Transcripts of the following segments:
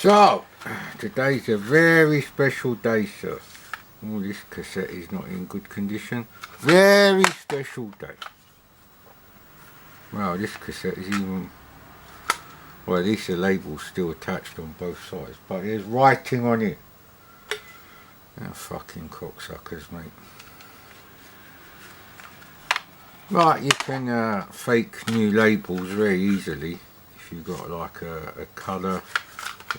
So, today's a very special day, sir. Oh, this cassette is not in good condition. Very special day. Wow, this cassette is even... Well, at least the label's still attached on both sides, but there's writing on it. Oh, fucking cocksuckers, mate. Right, you can fake new labels very easily if you've got like a colour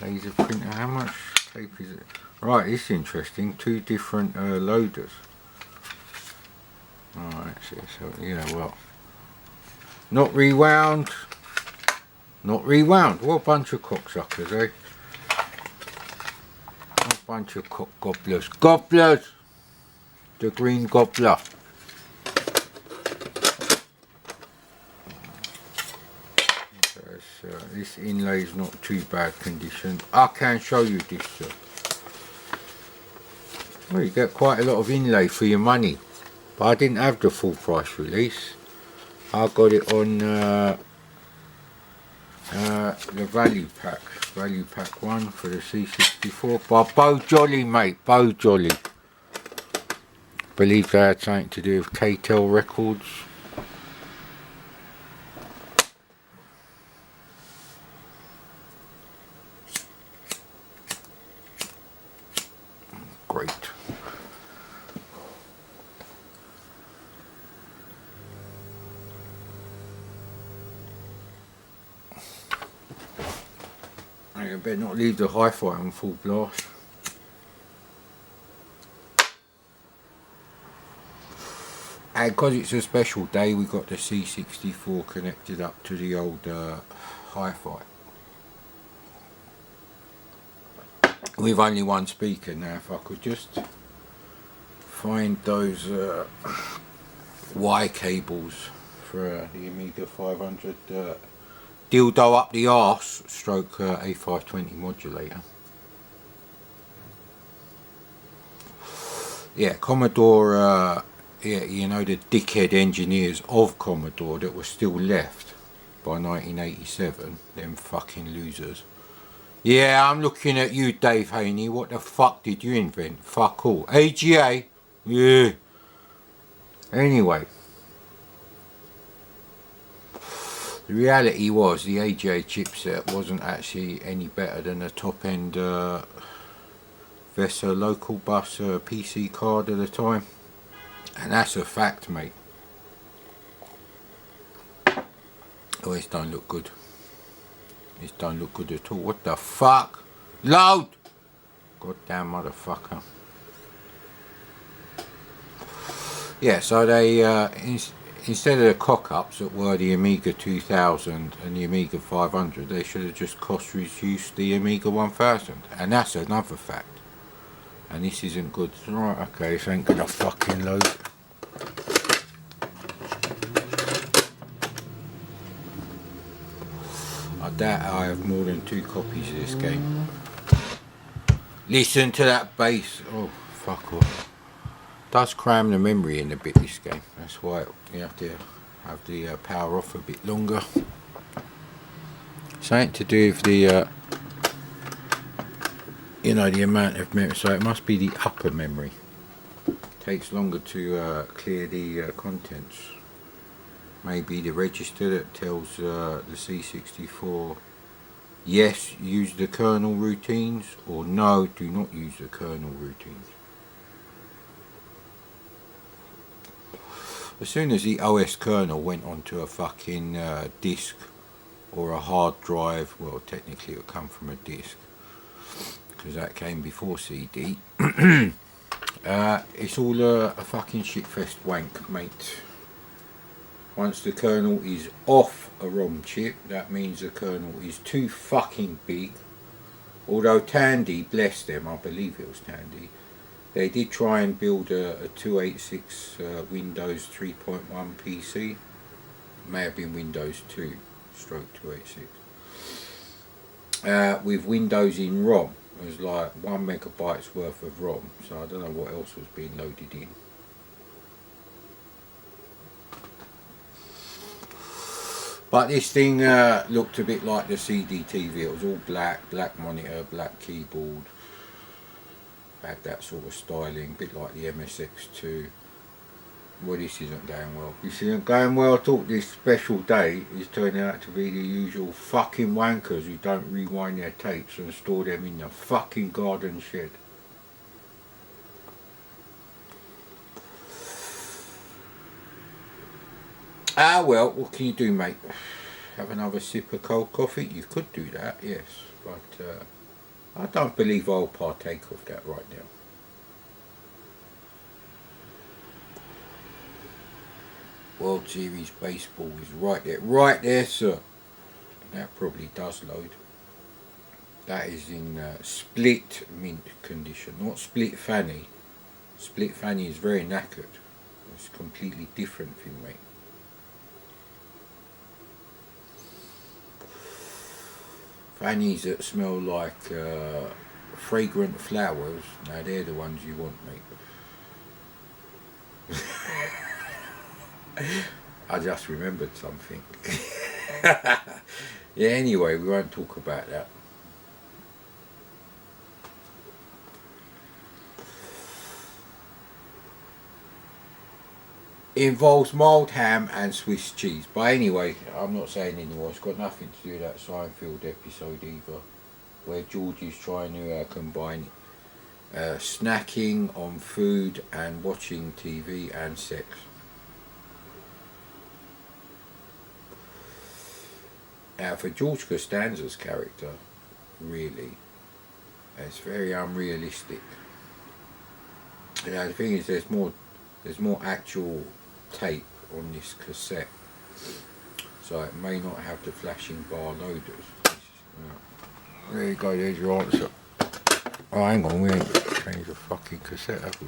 laser printer. How much tape is it? Right, it's interesting. Two different loaders. Alright, so yeah, well, not rewound. Not rewound. What a bunch of cocksuckers, eh? What a bunch of cock gobblers. Gobblers! The green gobbler. This inlay is not too bad condition. I can show you this, sir. Well, you get quite a lot of inlay for your money. But I didn't have the full price release. I got it on the value pack 1 for the C64 by Bo Jolly, mate. Bo Jolly. Believe they had something to do with KTEL Records. Great. I better not leave the hi-fi on full blast. And because it's a special day, we got the C64 connected up to the old hi-fi. With only one speaker now. If I could just find those Y cables for the Amiga 500 dildo up the arse stroke A520 modulator. Yeah, Commodore, yeah, you know, the dickhead engineers of Commodore that were still left by 1987, them fucking losers. Yeah, I'm looking at you, Dave Haney. What the fuck did you invent? Fuck all. AGA? Yeah. Anyway. The reality was the AGA chipset wasn't actually any better than a top-end VESA local bus PC card at the time. And that's a fact, mate. Oh, it don't look good. This don't look good at all. What the fuck? Load! Goddamn motherfucker. Yeah, so they, instead of the cock-ups that were the Amiga 2000 and the Amiga 500, they should have just cost reduced the Amiga 1000. And that's another fact. And this isn't good. Right, okay, this ain't gonna fucking load. I doubt I have more than 2 copies of this game. Listen to that bass. Oh, fuck off. Does cram the memory in a bit, this game. That's why you have to have the power off a bit longer. Something to do with the, you know, the amount of memory. So it must be the upper memory. Takes longer to clear the contents. Maybe the register that tells the C64 yes, use the kernel routines, or no, do not use the kernel routines. As soon as the OS kernel went onto a fucking disk or a hard drive, well, technically it would come from a disk because that came before CD. It's all a fucking shitfest wank, mate. Once the kernel is off a ROM chip, that means the kernel is too fucking big. Although Tandy, bless them, I believe it was Tandy, they did try and build a 286 Windows 3.1 PC. It may have been Windows 2 stroke 286. With Windows in ROM. It was like 1 megabytes worth of ROM, so I don't know what else was being loaded in. But this thing looked a bit like the CD-TV. It was all black monitor, black keyboard. Had that sort of styling, a bit like the MSX2. Well, this isn't going well. This isn't going well. I thought this special day is turning out to be the usual fucking wankers who don't rewind their tapes and store them in the fucking garden shed. Ah well, what can you do, mate? Have another sip of cold coffee? You could do that, yes, but I don't believe I'll partake of that right now. World Series Baseball is right there, sir. That probably does load. That is in split mint condition, not split fanny. Split fanny is very knackered. It's a completely different thing, mate. Fannies that smell like fragrant flowers, now they're the ones you want, mate. I just remembered something. Yeah, anyway, we won't talk about that. It involves mild ham and Swiss cheese. But anyway, I'm not saying anymore. It's got nothing to do with that Seinfeld episode either, where George is trying to combine snacking on food and watching TV and sex. Now, for George Costanza's character, really, it's very unrealistic. The thing is, there's more actual tape on this cassette, so it may not have the flashing bar loaders. There you go, there's your answer. Oh, hang on, we ain't changed the fucking cassette, have we?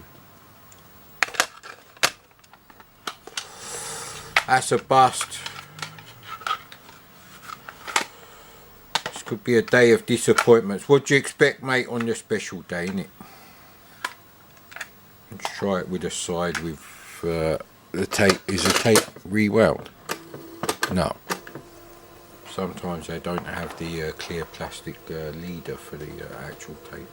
That's a bust. This could be a day of disappointments. What do you expect, mate, on your special day, innit? Let's try it with a side with the tape. Is the tape rewound? No. Sometimes they don't have the clear plastic leader for the actual tape.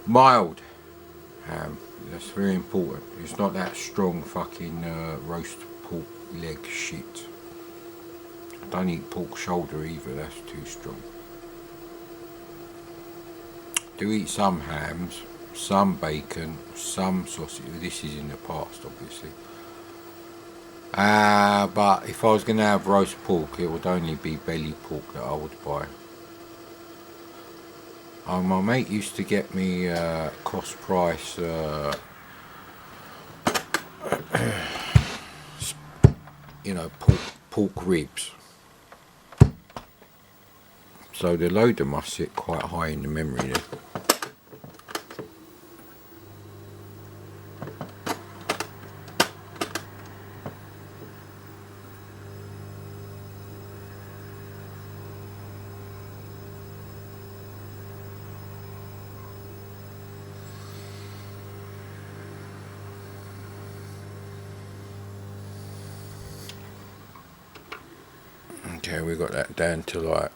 Mild ham. That's very important. It's not that strong fucking roast pork leg shit. Don't eat pork shoulder either, that's too strong. Do eat some hams, some bacon, some sausage. This is in the past, obviously. But if I was going to have roast pork, it would only be belly pork that I would buy. My mate used to get me cost price pork ribs. So the loader must sit quite high in the memory there. Okay, we got that down to like,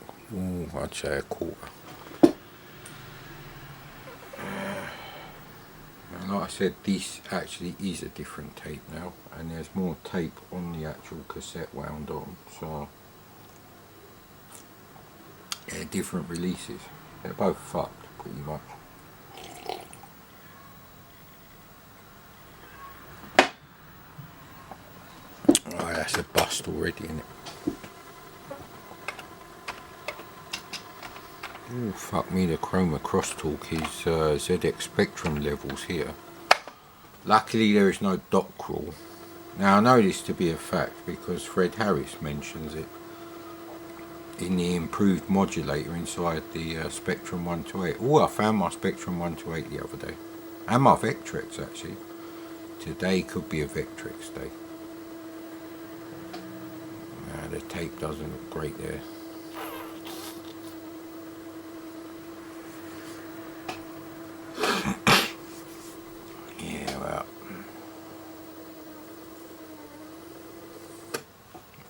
I'd say a quarter. And like I said, this actually is a different tape now, and there's more tape on the actual cassette wound on, so yeah, different releases. They're both fucked, pretty much. Oh, that's a bust already, isn't it? Oh, fuck me, the chroma crosstalk is ZX Spectrum levels here. Luckily there is no dot crawl. Now I know this to be a fact because Fred Harris mentions it in the improved modulator inside the Spectrum 128. Oh, I found my Spectrum 128 the other day. And my Vectrex actually. Today could be a Vectrex day. The tape doesn't look great there.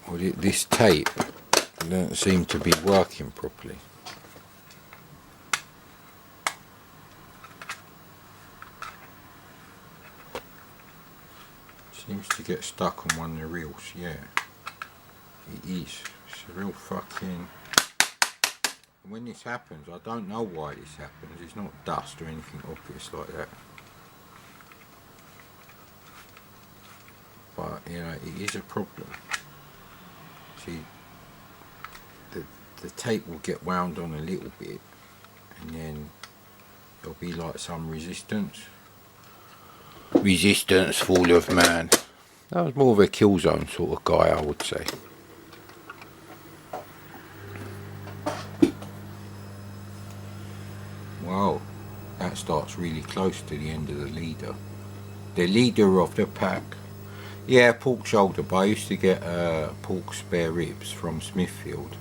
Or this tape doesn't seem to be working properly. Seems to get stuck on one of the reels, yeah. It is. It's a real fucking... And when this happens, I don't know why this happens. It's not dust or anything obvious like that. But, you know, it is a problem. See, the tape will get wound on a little bit, and then there'll be like some resistance. Resistance, fall of man. That was more of a Killzone sort of guy, I would say. Wow, that starts really close to the end of the leader. The leader of the pack. Yeah, pork shoulder, but I used to get pork spare ribs from Smithfield.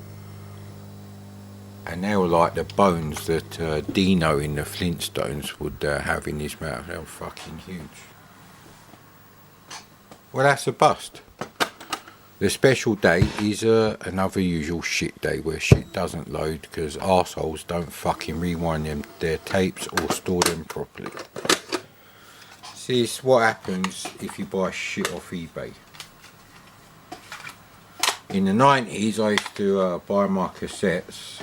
And they were like the bones that Dino in the Flintstones would have in his mouth. They were fucking huge. Well, that's a bust. The special day is another usual shit day where shit doesn't load because arseholes don't fucking rewind their tapes or store them properly. See, it's what happens if you buy shit off eBay. In the 90s, I used to buy my cassettes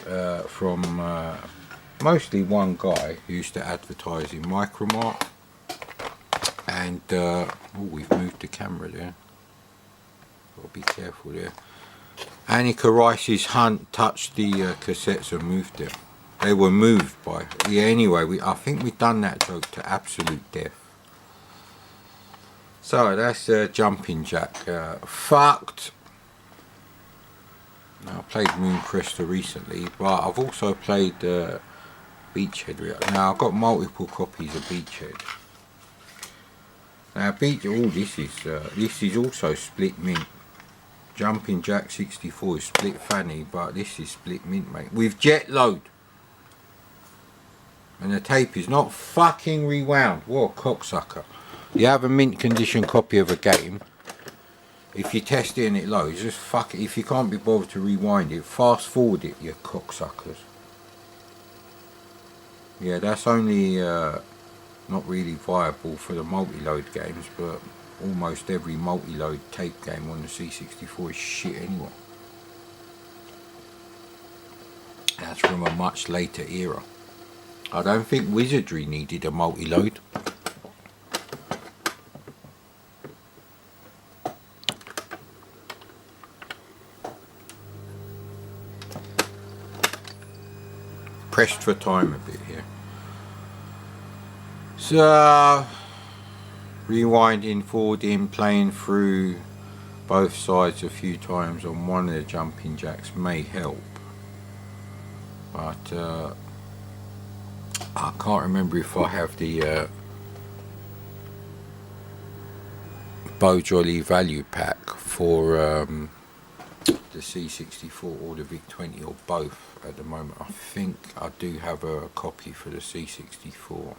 from mostly one guy who used to advertise in Micromart. And, oh, we've moved the camera there. Got to be careful there. Annika Rice's Hunt touched the cassettes and moved them. They were moved by... Yeah, anyway, I think we've done that joke to absolute death. So, that's Jumping Jack. Fucked. Now, I played Moon Crystal recently, but I've also played Beachhead. Now, I've got multiple copies of Beachhead. Now, this is also split mint. Jumping Jack 64 is split fanny, but this is split mint, mate. With jet load. And the tape is not fucking rewound. What a cocksucker. You have a mint condition copy of a game. If you test it and it loads, just fuck it. If you can't be bothered to rewind it, fast forward it, you cocksuckers. Yeah, that's only not really viable for the multi-load games, but almost every multi-load tape game on the C64 is shit anyway. That's from a much later era. I don't think Wizardry needed a multi-load. Pressed for time a bit here. So, rewinding, forwarding, playing through both sides a few times on one of the Jumping Jacks may help. But I can't remember if I have the Bow Jolly value pack for the C64 or the VIC-20 or both at the moment. I think I do have a copy for the C64.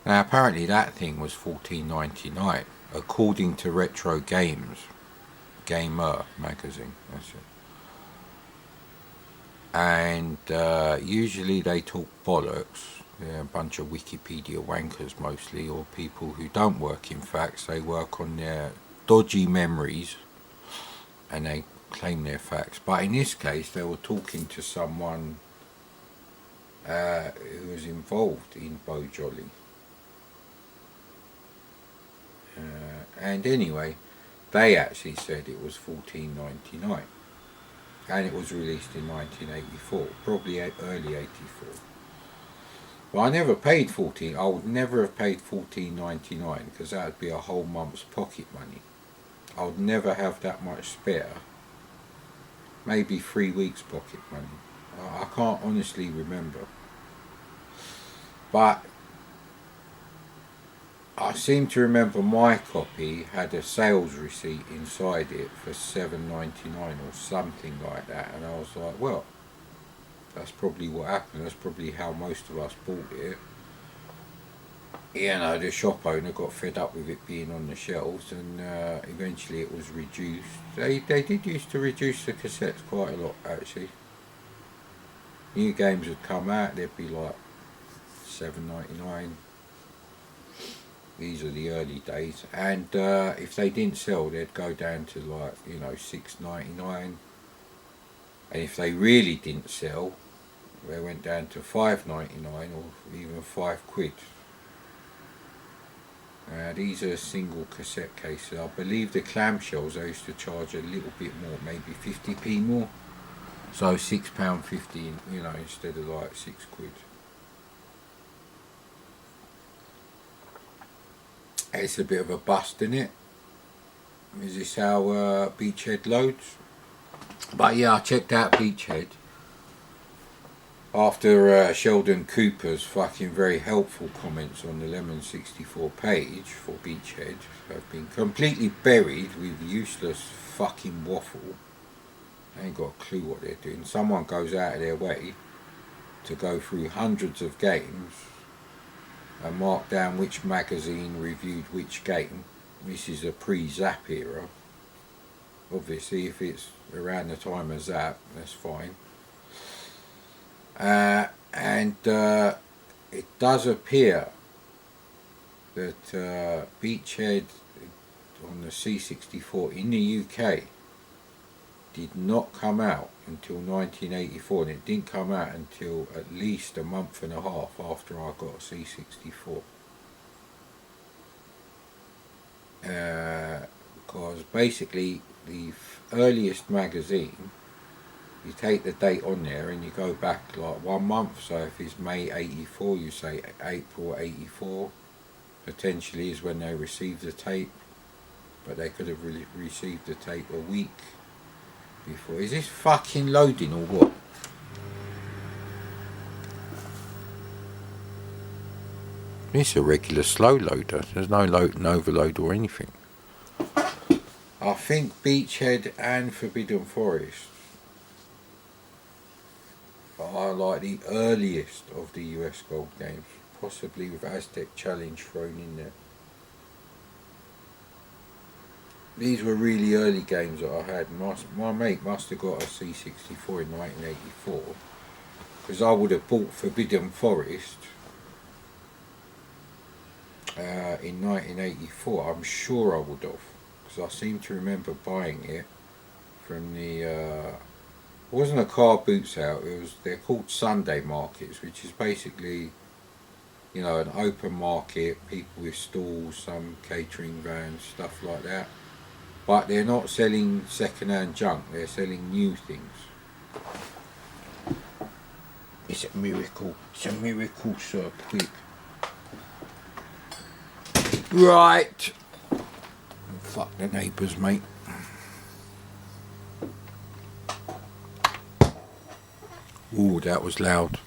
Now apparently that thing was $14.99 according to Retro Gamer magazine. That's it. And usually they talk bollocks. They're a bunch of Wikipedia wankers mostly, or people who don't work in facts. They work on their dodgy memories and they claim their facts. But in this case they were talking to someone who was involved in Bow Jolly. And anyway, they actually said it was $14.99. And it was released in 1984, probably early 84. Well, I never paid I would never have paid $14.99 because that would be a whole month's pocket money. I would never have that much spare. Maybe 3 weeks pocket money. I can't honestly remember. But I seem to remember my copy had a sales receipt inside it for $7.99 or something like that, and I was like, well, that's probably what happened. That's probably how most of us bought it. you know, the shop owner got fed up with it being on the shelves, and eventually it was reduced. They did used to reduce the cassettes quite a lot, actually. New games would come out, they'd be like $7.99. These are the early days, and if they didn't sell, they'd go down to like, you know, $6.99. And if they really didn't sell, they went down to $5.99 or even £5. These are single cassette cases. I believe the clamshells I used to charge a little bit more, maybe 50p more. So £6.50, you know, instead of like £6. It's a bit of a bust, isn't it? Is this how Beachhead loads? But yeah, I checked out Beachhead after Sheldon Cooper's fucking very helpful comments on the Lemon 64 page for Beachhead have been completely buried with useless fucking waffle. They ain't got a clue what they're doing. Someone goes out of their way to go through hundreds of games and mark down which magazine reviewed which game. This is a pre-Zap era. Obviously, if it's around the time of Zap, that's fine. And it does appear that Beachhead on the C64 in the UK did not come out until 1984, and it didn't come out until at least a month and a half after I got a C64. Because basically the earliest magazine, you take the date on there and you go back like 1 month. So if it's May 84, you say April 84 potentially is when they received the tape, but they could have received the tape a week before. Is this fucking loading or what? It's a regular slow loader. There's no overload or anything. I think Beachhead and Forbidden Forest are like the earliest of the US Gold games, possibly with Aztec Challenge thrown in there. These were really early games that I had. My mate must have got a C64 in 1984, because I would have bought Forbidden Forest in 1984. I'm sure I would have, because I seem to remember buying it from the it wasn't a car boots out, they're called Sunday markets, which is basically, you know, an open market, people with stalls, some catering vans, stuff like that. But they're not selling second-hand junk, they're selling new things. It's a miracle, sir, quick. Right. Fuck the neighbours, mate. Ooh, that was loud.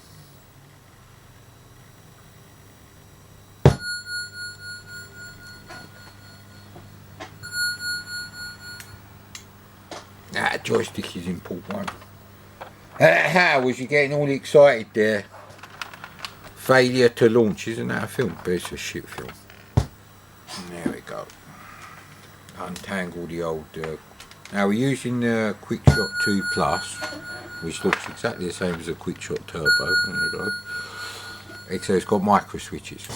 That joystick is important. How was you getting all excited there? Failure to launch, isn't that a film? But it's a shit film. There we go. Untangle the old... Now we're using the QuickShot 2 Plus, which looks exactly the same as a QuickShot Turbo. There we go. Except it's got micro switches.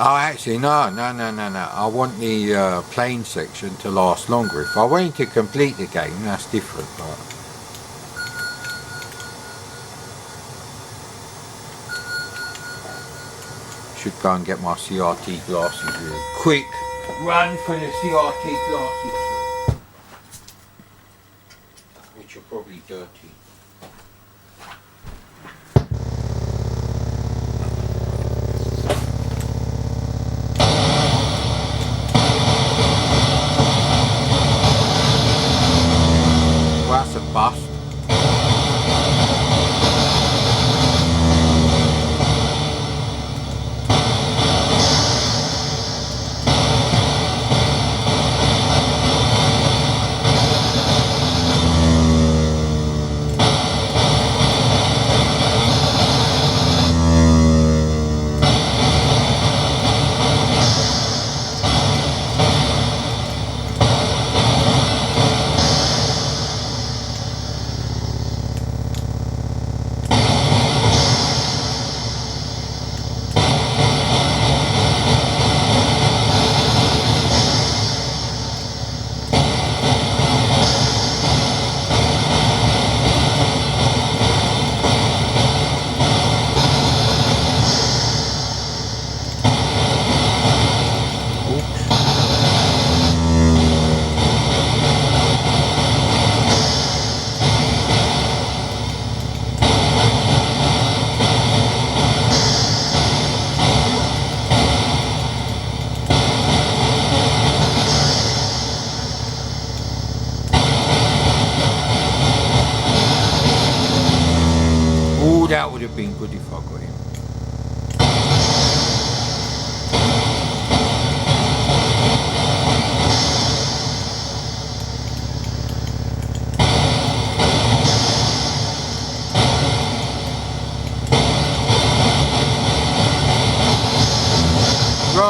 Oh, actually, no. I want the plane section to last longer. If I wanted to complete the game, that's different. But should go and get my CRT glasses really quick. Run for the CRT glasses, which are probably dirty. That's a bust.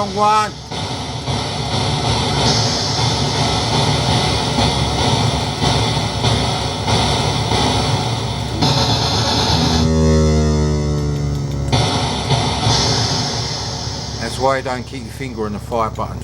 wrong one. That's why you don't keep your finger on the fire button.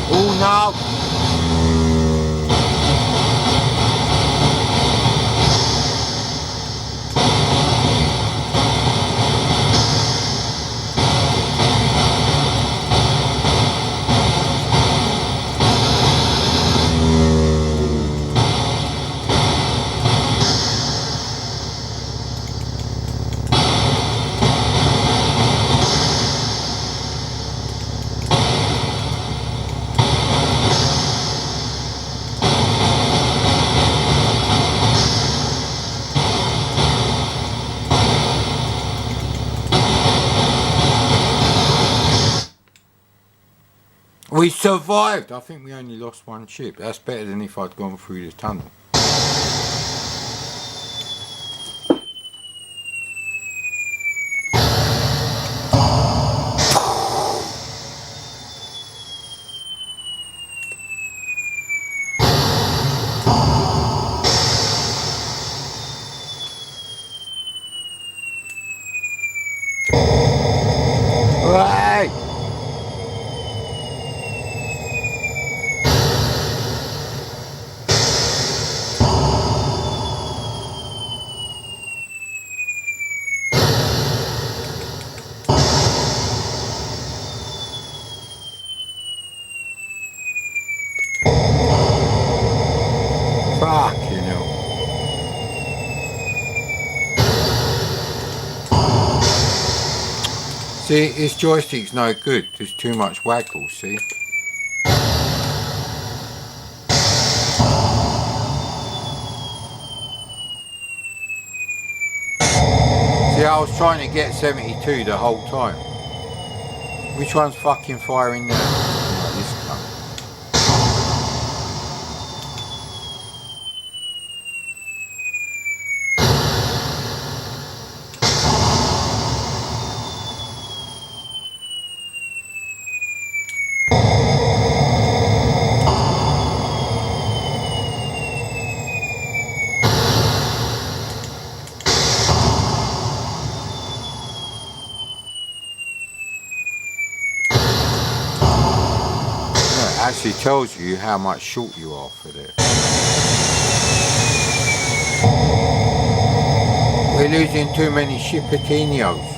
Oh no! We survived! I think we only lost one ship. That's better than if I'd gone through the tunnel. Right! Fuck, you know. See, this joystick's no good. There's too much waggle, see? See, I was trying to get 72 the whole time. Which one's fucking firing now? Oh, this cunt. Actually tells you how much short you are for this. We're losing too many shipatinos.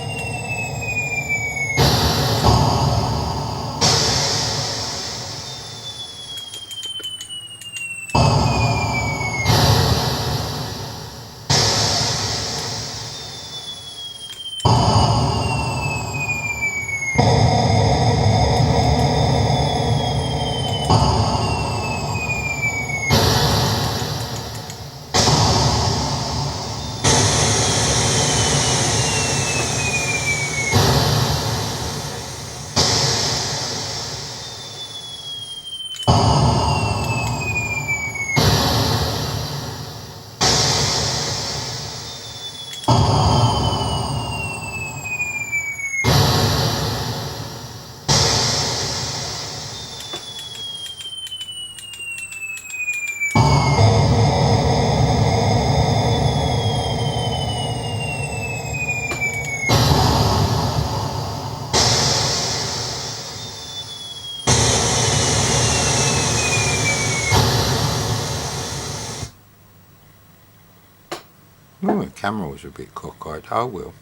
Oh, the camera was a bit cockeyed. Oh well.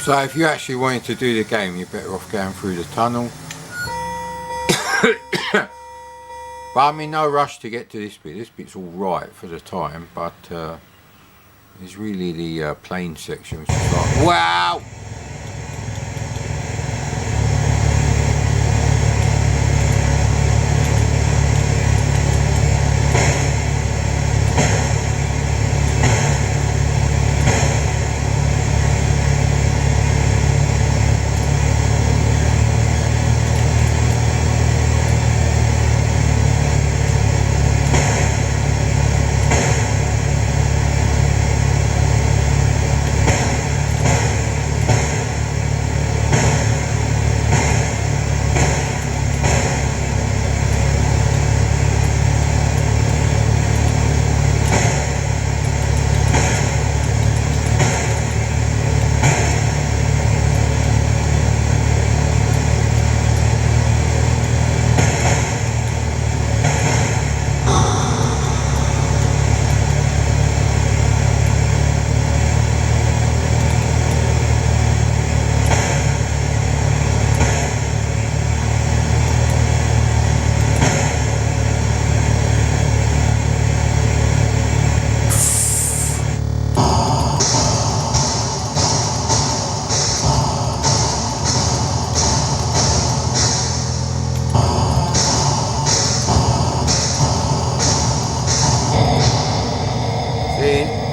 So if you actually wanted to do the game, you're better off going through the tunnel. But I'm in no rush to get to this bit. This bit's all right for the time, but it's really the plane section which is like, wow!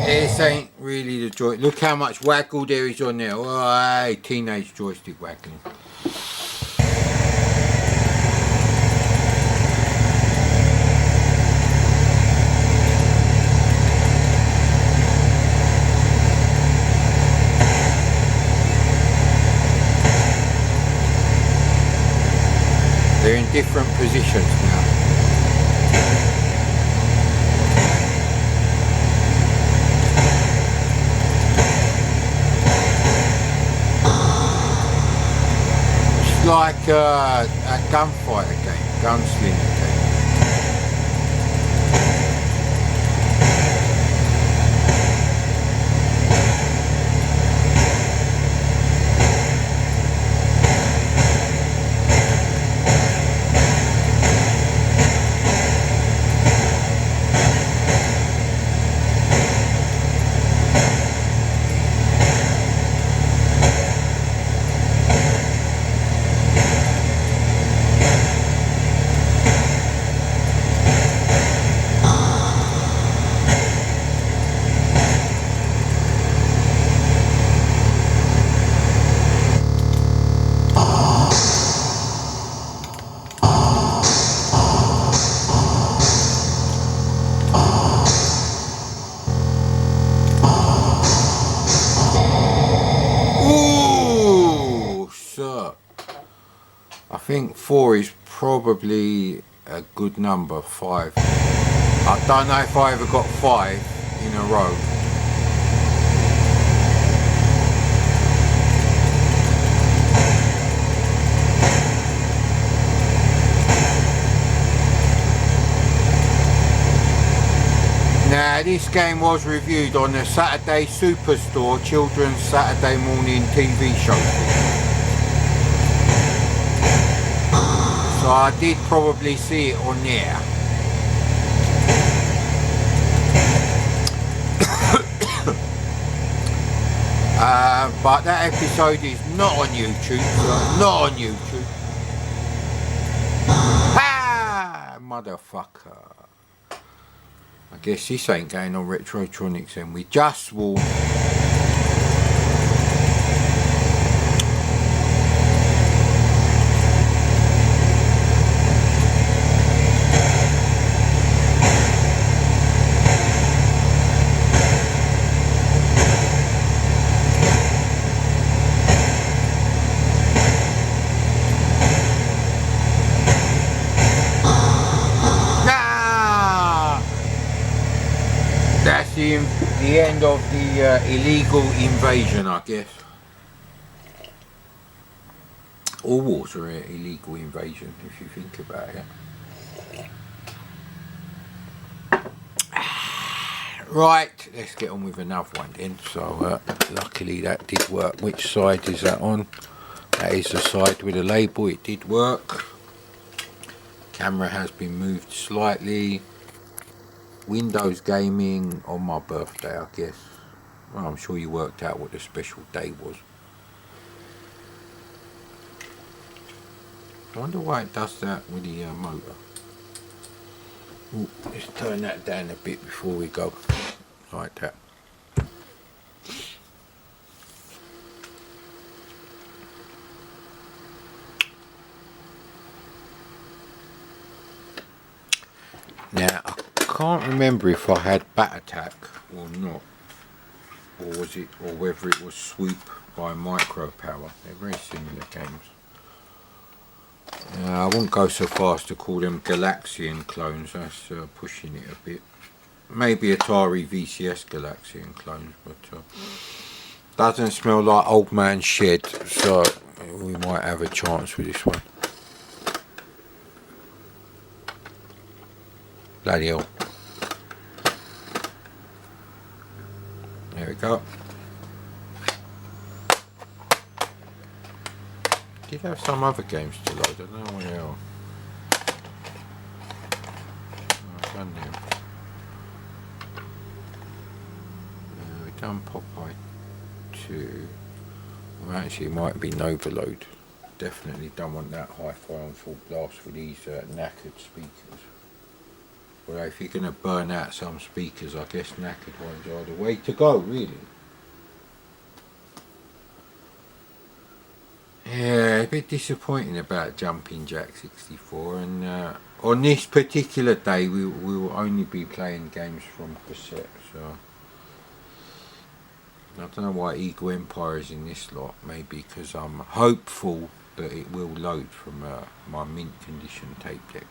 This ain't really the joy. Look how much waggle there is on there. Oh, hey, teenage joystick waggling. They're in different positions now. Like a gunfighter game, gunslinger game. I think 4 is probably a good number, 5. I don't know if I ever got 5 in a row. Now this game was reviewed on the Saturday Superstore Children's Saturday Morning TV show. So I did probably see it on there. But that episode is not on YouTube. Not on YouTube. Ah, motherfucker. I guess this ain't going on Retrotronics and we just will. That's the end of the illegal invasion, I guess. All wars are an illegal invasion, if you think about it. Right, let's get on with another one then. So luckily that did work. Which side is that on? That is the side with the label. It did work. Camera has been moved slightly. Windows gaming on my birthday, I guess. Well, I'm sure you worked out what the special day was. I wonder why it does that with the motor. Ooh, let's turn that down a bit before we go. Like that. Now, I can't remember if I had Bat Attack or not. Or was it, or whether it was Swoop by Micro Power. They're very similar games. I won't go so far as to call them Galaxian clones, that's pushing it a bit. Maybe Atari VCS Galaxian clones, but doesn't smell like Old Man Shed, so we might have a chance with this one. Bloody hell. There we go. Did have some other games to load, I don't know what they are. I've done them. We've done Popeye 2. Well, actually, it might be Overload. Definitely don't want that hi-fi on full blast with these knackered speakers. Well, if you're going to burn out some speakers, I guess knackered ones are the way to go, really. Yeah, a bit disappointing about Jumping Jack 64, and on this particular day we will only be playing games from cassette, so I don't know why Eagle Empire is in this lot. Maybe because I'm hopeful that it will load from my mint condition tape deck.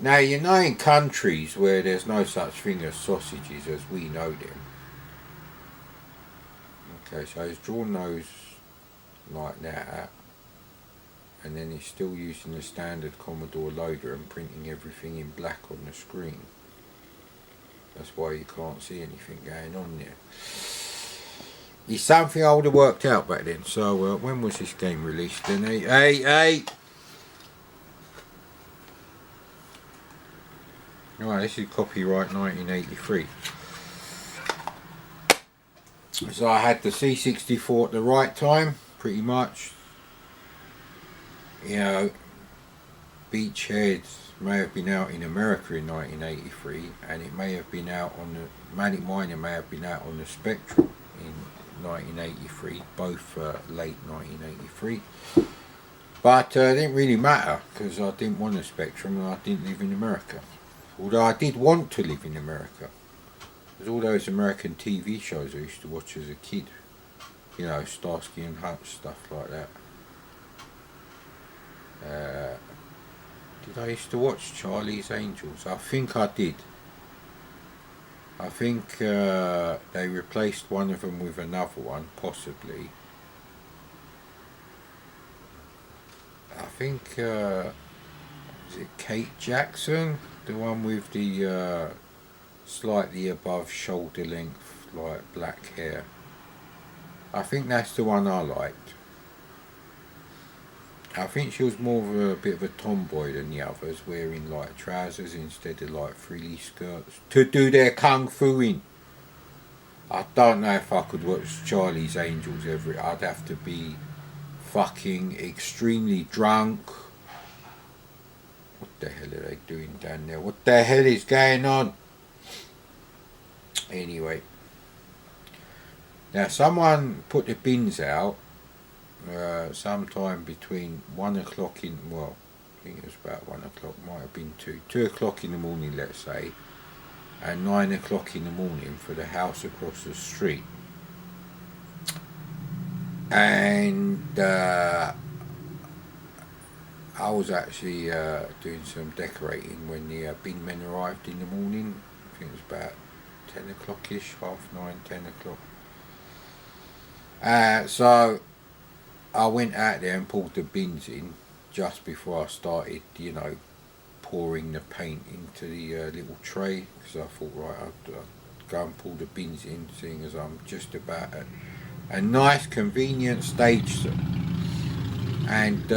Now, you know, in countries where there's no such thing as sausages as we know them. Okay, so he's drawn those like that, and then he's still using the standard Commodore loader and printing everything in black on the screen. That's why you can't see anything going on there. It's something I would have worked out back then. So when was this game released then? Hey! Right, this is copyright 1983. So I had the C64 at the right time, pretty much. You know, Beachhead may have been out in America in 1983, and it may have been out on the Manic Miner may have been out on the Spectrum in 1983, both late 1983. But it didn't really matter because I didn't want a Spectrum and I didn't live in America. Although I did want to live in America. There's all those American TV shows I used to watch as a kid. You know, Starsky and Hutch, stuff like that. Did I used to watch Charlie's Angels? I think I did. I think they replaced one of them with another one, possibly. I think, is it Kate Jackson? The one with the slightly above shoulder length, like black hair. I think that's the one I liked. I think she was more of a bit of a tomboy than the others, wearing like trousers instead of like frilly skirts to do their kung fu in. I don't know if I could watch Charlie's Angels every. I'd have to be fucking extremely drunk. What the hell are they doing down there? What the hell is going on? Anyway, now someone put the bins out sometime between 1 o'clock in, well, I think it was about 1 o'clock, might have been 2 o'clock in the morning, let's say, and 9 o'clock in the morning for the house across the street. And I was actually doing some decorating when the bin men arrived in the morning. I think it was about 10 o'clock-ish, 9:30, 10 o'clock. So I went out there and pulled the bins in just before I started, you know, pouring the paint into the little tray, because I thought, right, I'd go and pull the bins in, seeing as I'm just about at a nice convenient stage. And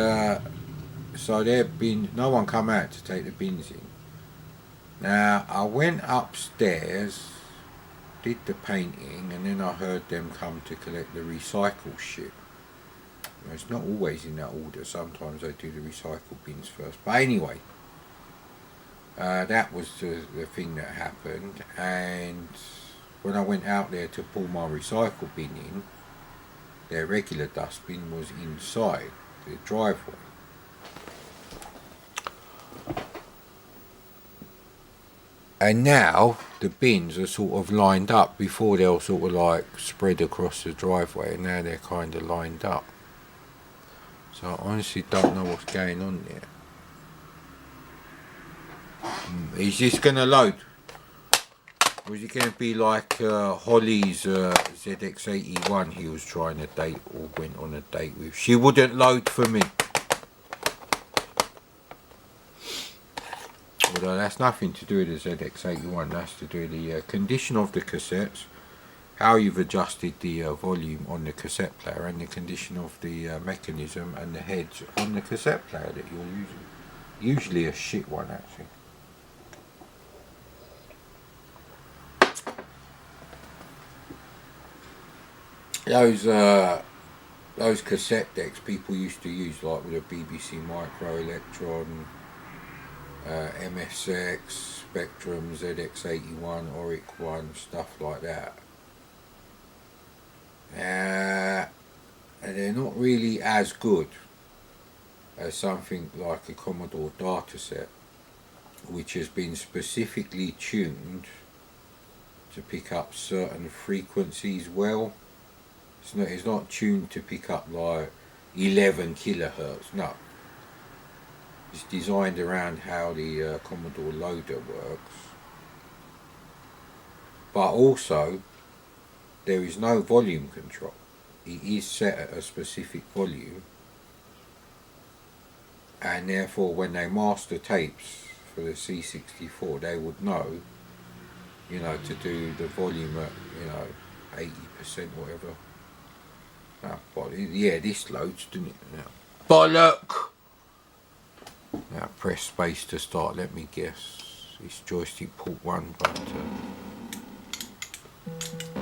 so there been no one come out to take the bins in. Now I went upstairs, did the painting, and then I heard them come to collect the recycle shit. It's not always in that order. Sometimes they do the recycle bins first. But anyway, that was the thing that happened. And when I went out there to pull my recycle bin in, their regular dustbin was inside the driveway. And now the bins are sort of lined up. Before they'll sort of like spread across the driveway, and now they're kind of lined up. So I honestly don't know what's going on there. Is this going to load? Or is it going to be like Holly's ZX81 he was trying to date or went on a date with? She wouldn't load for me. Although that's nothing to do with the ZX81, that's to do with the condition of the cassettes, how you've adjusted the volume on the cassette player, and the condition of the mechanism and the heads on the cassette player that you're using. Usually a shit one, actually. Those cassette decks people used to use, like with a BBC Micro Electron, MSX, Spectrum, ZX81, Auric 1, stuff like that. And they're not really as good as something like a Commodore dataset, which has been specifically tuned to pick up certain frequencies well. It's not tuned to pick up like 11 kilohertz, no. It's designed around how the Commodore loader works. But also, there is no volume control. It is set at a specific volume, and therefore when they master tapes for the C64, they would know, you know, to do the volume at, you know, 80% whatever. But yeah, this loads, didn't it? Now, bollock! Now press space to start. Let me guess. It's joystick port 1, but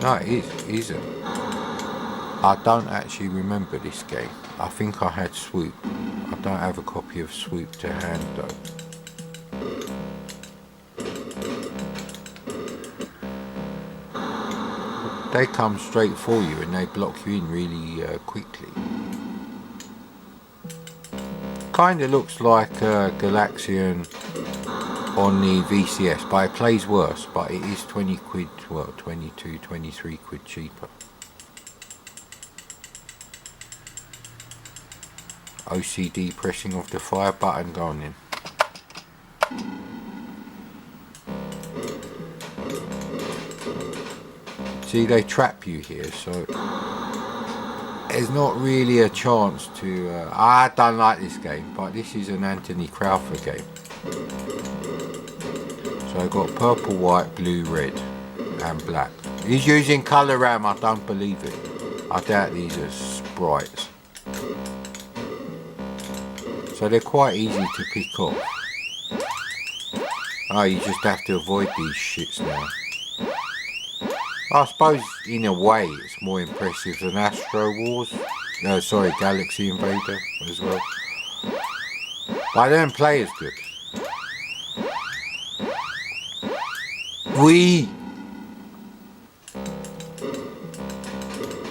no, it isn't. I don't actually remember this game. I think I had Swoop. I don't have a copy of Swoop to hand though. They come straight for you and they block you in really quickly. Kind of looks like Galaxian on the VCS, but it plays worse, but it is 20 quid, well 22, 23 quid cheaper. OCD pressing of the fire button, going in. See, they trap you here, so there's not really a chance to... I don't like this game, but this is an Anthony Crawford game. So I've got purple, white, blue, red and black. He's using colour RAM, I don't believe it. I doubt these are sprites. So they're quite easy to pick up. Oh, you just have to avoid these shits now. I suppose in a way it's more impressive than Astro Wars. No, sorry, Galaxy Invader as well. But I don't play as good. I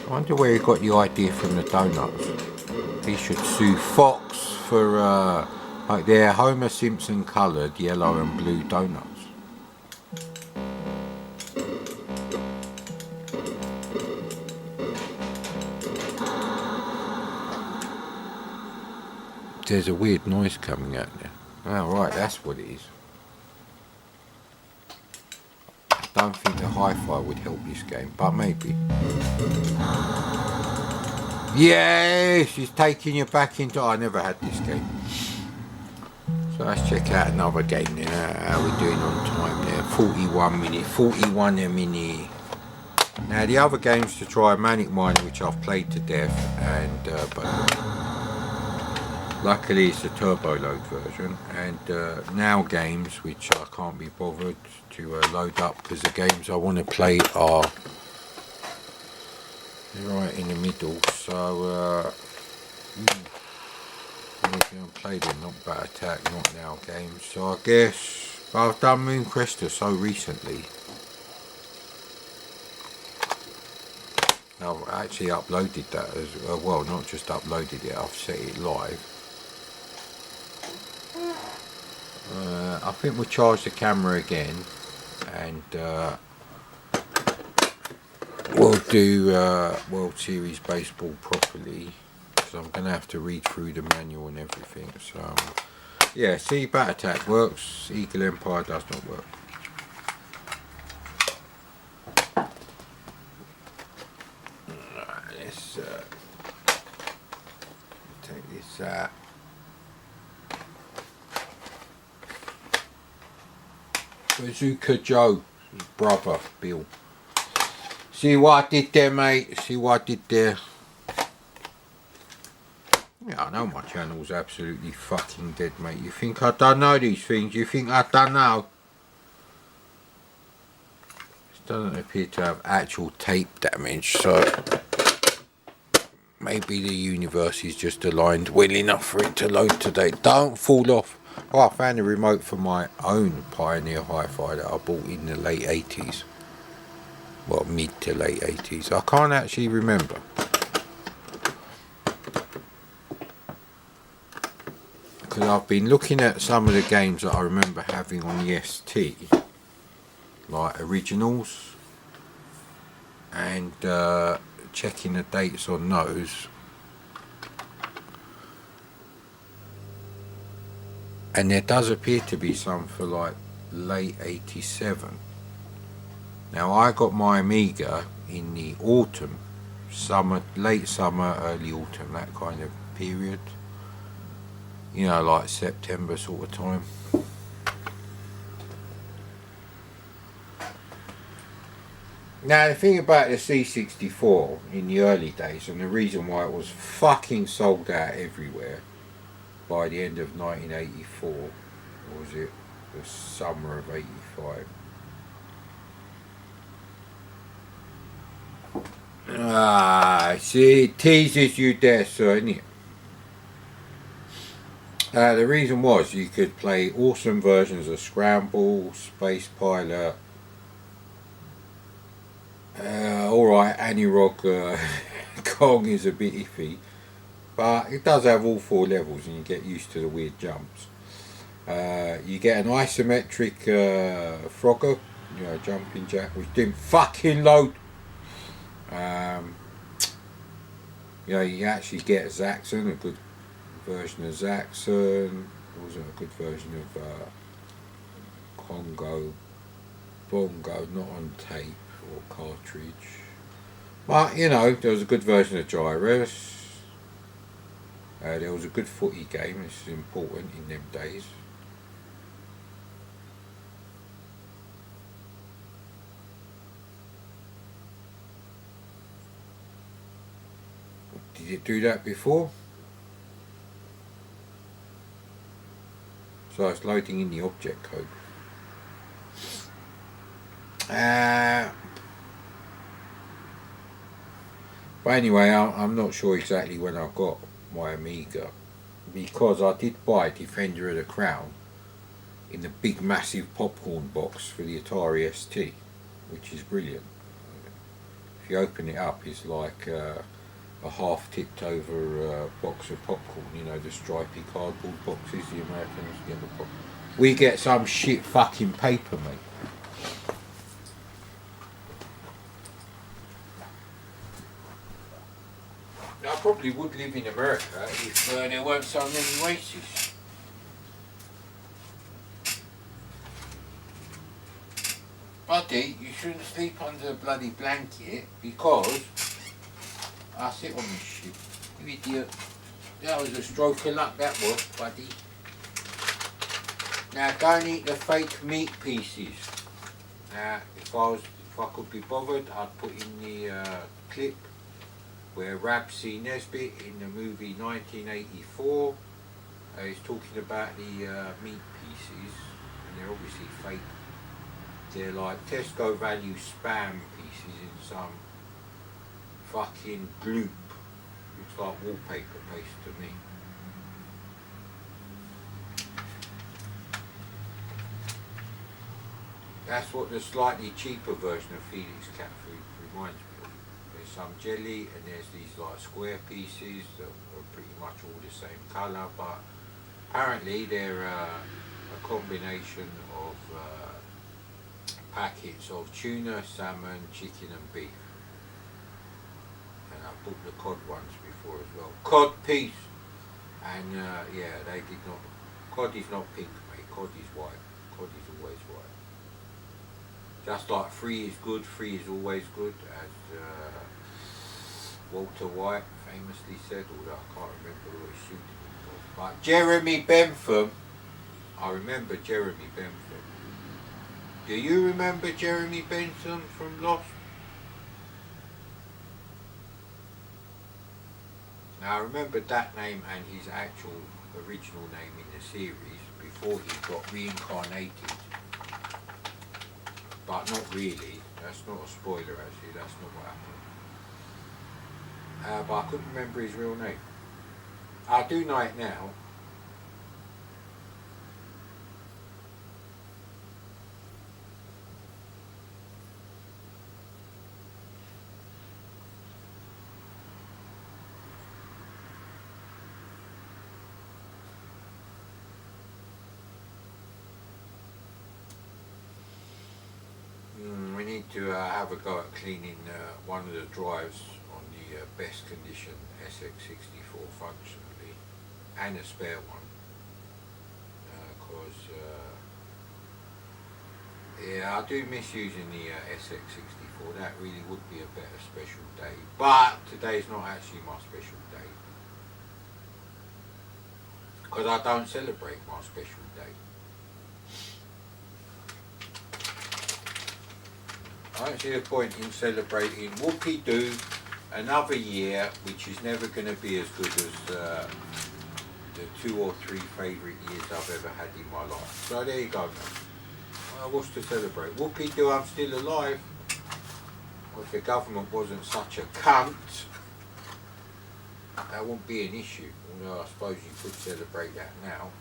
wonder where he got the idea from the donuts. He should sue Fox for like their Homer Simpson coloured yellow and blue donuts. There's a weird noise coming out there. Oh right, that's what it is. I don't think the hi-fi would help this game, but maybe. Yes, he's taking you back into. I never had this game. So let's check out another game then. How we doing on time there? 41 minutes. 41 a minute. Now the other games to try, Manic Miner, which I've played to death, and but luckily it's the turbo load version, and now games which I can't be bothered to load up because the games I want to play are right in the middle. So I'm played them, not Bat Attack, not now games. So I guess I've done Moon Cresta so recently. I've actually uploaded that as well, not just uploaded it, I've set it live. I think we'll charge the camera again and we'll do World Series Baseball properly, because I'm going to have to read through the manual and everything. So yeah, see, Bat Attack works, Eagle Empire does not work. Let's take this out. Bazooka Joe, his brother Bill. See what I did there, mate? See what I did there? Yeah, I know my channel's absolutely fucking dead, mate. You think I don't know these things? You think I don't know? It doesn't appear to have actual tape damage, so maybe the universe is just aligned well enough for it to load today. Don't fall off. Oh, I found a remote for my own Pioneer Hi-Fi that I bought in the late 80s. Well, mid to late 80s. I can't actually remember. Because I've been looking at some of the games that I remember having on the ST. Like originals. And checking the dates on those. And there does appear to be some for like late 87. Now I got my Amiga in the autumn, summer, late summer, early autumn, that kind of period. You know, like September sort of time. Now the thing about the C64 in the early days, and the reason why it was fucking sold out everywhere by the end of 1984, or was it the summer of 85? See, it teases you there, sir, innit? The reason was you could play awesome versions of Scramble, Space Pilot, alright, Anirog Kong is a bit iffy, but it does have all 4 levels and you get used to the weird jumps. You get an isometric Frogger, you know, jumping jack, which didn't fucking load. You know, you actually get Zaxxon, a good version of Zaxxon, also a good version of Congo, Bongo, not on tape or cartridge. But, you know, there was a good version of Gyrus. There was a good footy game, this is important in them days. Did it do that before? So it's loading in the object code. But anyway, I'm not sure exactly when I got my Amiga, because I did buy Defender of the Crown in the big massive popcorn box for the Atari ST, which is brilliant. If you open it up, it's like a half tipped over box of popcorn, you know, the stripy cardboard boxes the Americans get the popcorn. We get some shit fucking paper, mate. I probably would live in America if there weren't so many races. Buddy, you shouldn't sleep under a bloody blanket, because I sit on this shit. You idiot. That was a stroke of luck, that was, buddy. Now, don't eat the fake meat pieces. Now, if I could be bothered, I'd put in the clip where Ramsey Nesbitt in the movie 1984 is talking about the meat pieces, and they're obviously fake. They're like Tesco value spam pieces in some fucking gloop. Looks like wallpaper paste to me. That's what the slightly cheaper version of Felix cat food reminds me of. There's some jelly and there's these like square pieces that are pretty much all the same colour, but apparently they're a combination of packets of tuna, salmon, chicken and beef. And I've bought the cod ones before as well. Cod piece! And yeah, they did not. Cod is not pink, mate. Cod is white. Cod is always white. Just like free is good, free is always good, as Walter White famously said, although I can't remember who he shooting him for. But Jeremy Bentham, I remember Jeremy Bentham. Do you remember Jeremy Bentham from Lost? Now I remember that name and his actual original name in the series before he got reincarnated. But not really, that's not a spoiler actually, that's not what happened. But I couldn't remember his real name. I do know it now. We need to have a go at cleaning one of the drives on the best condition SX64 functionally, and a spare one, because yeah, I do miss using the SX64. That really would be a better special day, but today's not actually my special day because I don't celebrate my special day. I don't see the point in celebrating whoopee-doo another year, which is never going to be as good as the 2 or 3 favourite years I've ever had in my life. So there you go, man. Well, what's to celebrate? Whoopee-doo, I'm still alive. Well, if the government wasn't such a cunt, that wouldn't be an issue. Although I suppose you could celebrate that now.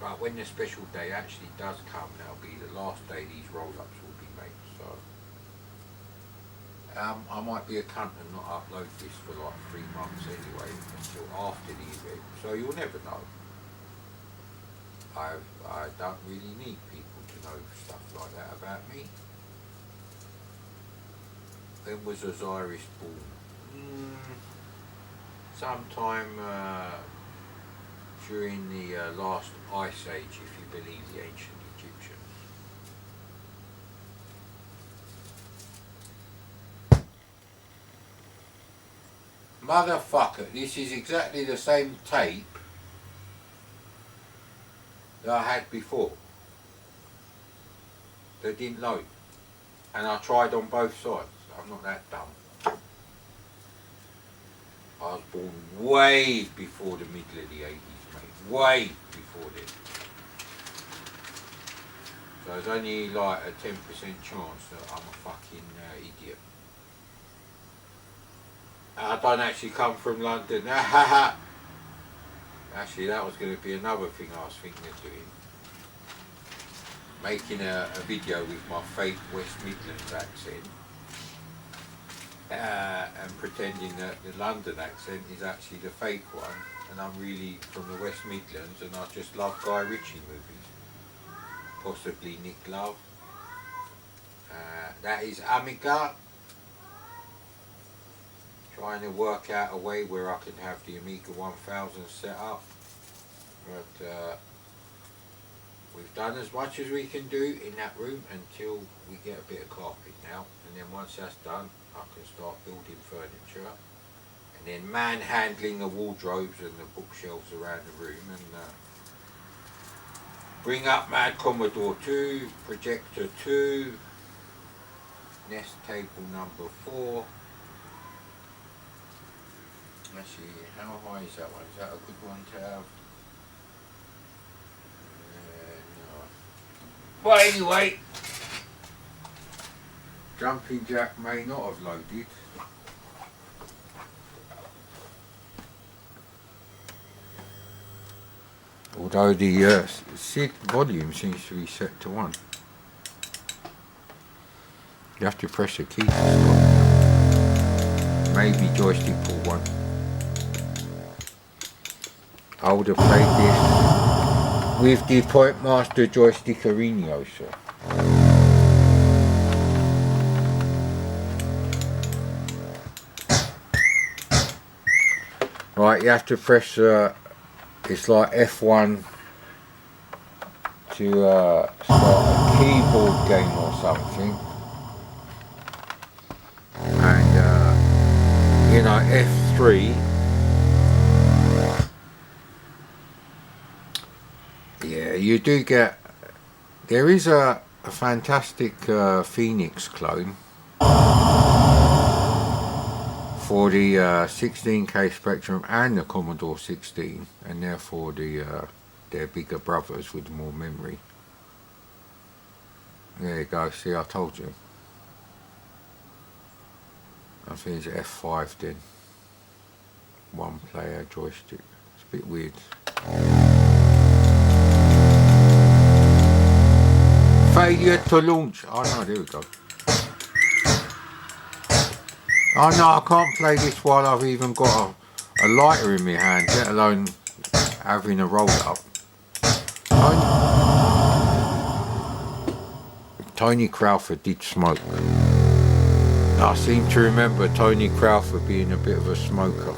But when the special day actually does come, that'll be the last day these roll-ups will be made. So I might be a cunt and not upload this for like 3 months anyway, until after the event. So you'll never know. I don't really need people to know stuff like that about me. When was Osiris born? Sometime during the last ice age, if you believe the ancient Egyptians. Motherfucker, this is exactly the same tape that I had before that didn't load, and I tried on both sides. I'm not that dumb. I was born way before the middle of the 80s, mate. Way before then. So there's only like a 10% chance that I'm a fucking idiot. I don't actually come from London. Actually, that was going to be another thing I was thinking of doing. Making a video with my fake West Midlands accent. And pretending that the London accent is actually the fake one, and I'm really from the West Midlands and I just love Guy Ritchie movies, possibly Nick Love. That is Amiga, trying to work out a way where I can have the Amiga 1000 set up, but we've done as much as we can do in that room until we get a bit of carpet now, and then once that's done I can start building furniture and then manhandling the wardrobes and the bookshelves around the room, and bring up my Commodore 2, projector 2, nest table number 4. Let's see, how high is that one? Is that a good one to have? No. But anyway, jumping jack may not have loaded. Although the SID volume seems to be set to 1. You have to press the key to stop. Maybe joystick port 1. I would have played this with the Point Master joystick Arenio, sir. Right, you have to press, it's like F1 to start a keyboard game or something. And, you know, F3. Yeah, you do get, there is a fantastic Phoenix clone for the 16K Spectrum and the Commodore 16, and therefore their bigger brothers with more memory. There you go, see, I told you. I think it's F5 then. One player joystick. It's a bit weird. Failure to launch. Oh no, there we go. Oh no, I can't play this while I've even got a lighter in my hand, let alone having a roll up. Tony Crawford did smoke. I seem to remember Tony Crawford being a bit of a smoker.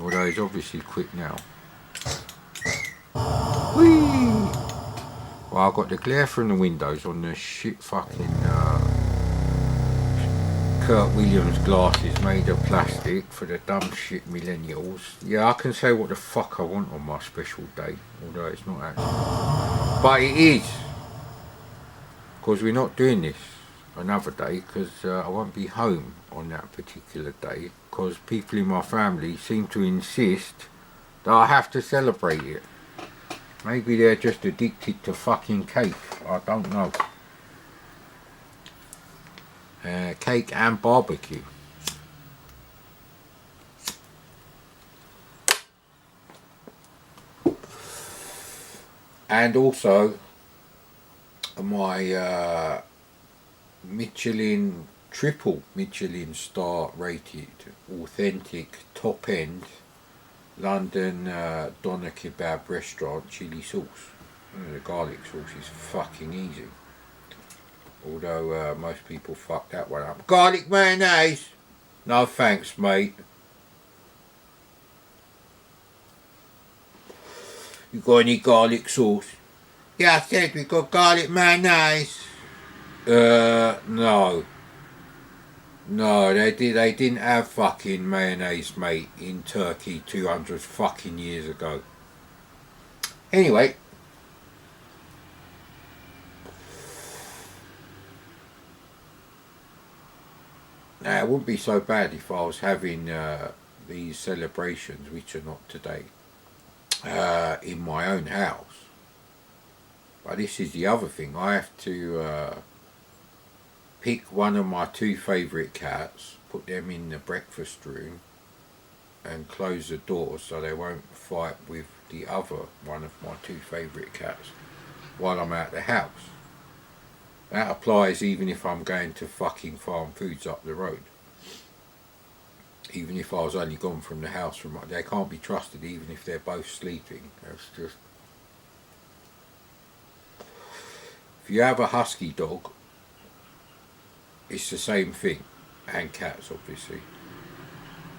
Although he's obviously quit now. Whee! Well, I've got the glare from the windows on the shit fucking Kurt Williams glasses made of plastic for the dumb shit millennials. Yeah, I can say what the fuck I want on my special day, although it's not actually. But it is. Because we're not doing this another day, because I won't be home on that particular day, because people in my family seem to insist that I have to celebrate it. Maybe they're just addicted to fucking cake. I don't know. Cake and barbecue. And also my triple Michelin star rated authentic top end London doner kebab restaurant chili sauce. The garlic sauce is fucking easy. Although most people fuck that one up. Garlic mayonnaise? No thanks, mate. You got any garlic sauce? Yeah, I said we got garlic mayonnaise. No. No, they didn't have fucking mayonnaise, mate, in Turkey 200 fucking years ago. Anyway. Now, it wouldn't be so bad if I was having these celebrations, which are not today, in my own house. But this is the other thing. I have to pick one of my two favourite cats, put them in the breakfast room, and close the door so they won't fight with the other one of my two favourite cats while I'm out the house. That applies even if I'm going to fucking Farm Foods up the road. Even if I was only gone from the house, they can't be trusted even if they're both sleeping. It's just... If you have a husky dog, it's the same thing, and cats obviously.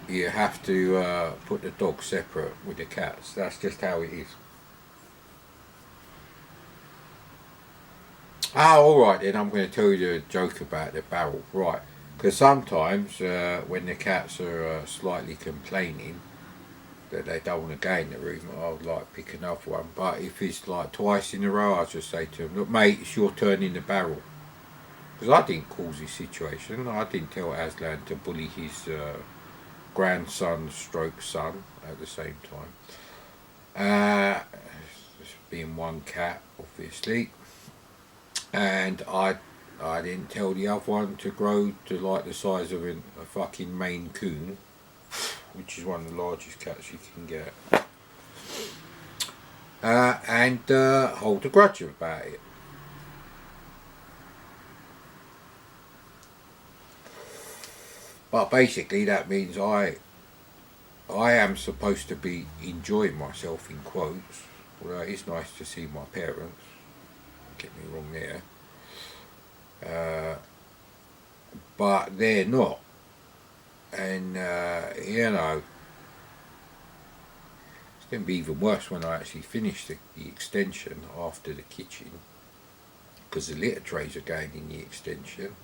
You have to put the dog separate with the cats. That's just how it is. alright then, I'm going to tell you the joke about the barrel. Right, because sometimes when the cats are slightly complaining that they don't want to go in the room, I would like pick another one. But if it's like twice in a row, I just say to them, look mate, it's your turn in the barrel. Because I didn't cause this situation. I didn't tell Aslan to bully his grandson stroke son at the same time. Being one cat, obviously. And I didn't tell the other one to grow to like the size of a fucking Maine Coon, which is one of the largest cats you can get. And hold a grudge about it. But basically that means I am supposed to be enjoying myself in quotes. Although it's nice to see my parents. Don't get me wrong there. But they're not. And you know, it's going to be even worse when I actually finish the extension after the kitchen, because the litter trays are going in the extension,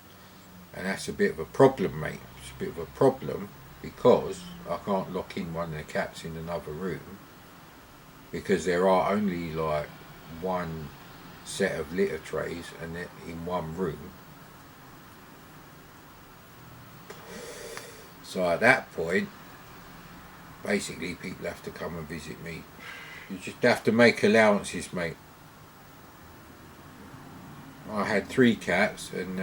and that's a bit of a problem, mate. It's a bit of a problem because I can't lock in one of the cats in another room, because there are only like one set of litter trays and they're in one room. So at that point, basically people have to come and visit me. You just have to make allowances, mate. I had 3 cats, and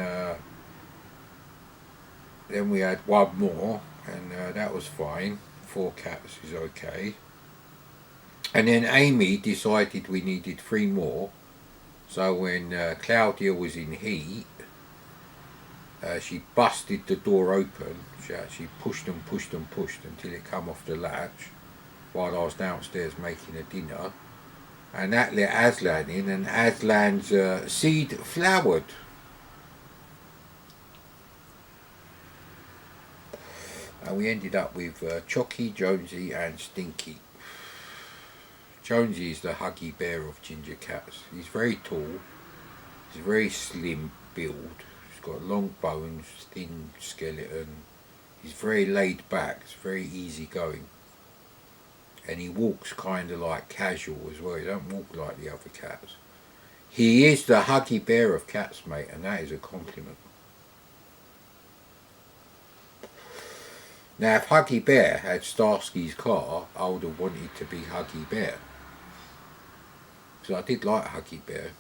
then we had one more, and that was fine. 4 cats is okay. And then Amy decided we needed 3 more. So when Claudia was in heat, she busted the door open. She actually pushed and pushed and pushed until it come off the latch while I was downstairs making a dinner. And that let Aslan in, and Aslan's seed flowered. And we ended up with Chocky, Jonesy and Stinky. Jonesy is the huggy bear of ginger cats. He's very tall, he's very slim build, he's got long bones, thin skeleton, he's very laid back, it's very easy going. And he walks kind of like casual as well, he don't walk like the other cats. He is the huggy bear of cats, mate, and that is a compliment. Now if Huggy Bear had Starsky's car, I would have wanted to be Huggy Bear. Because I did like Huggy Bear.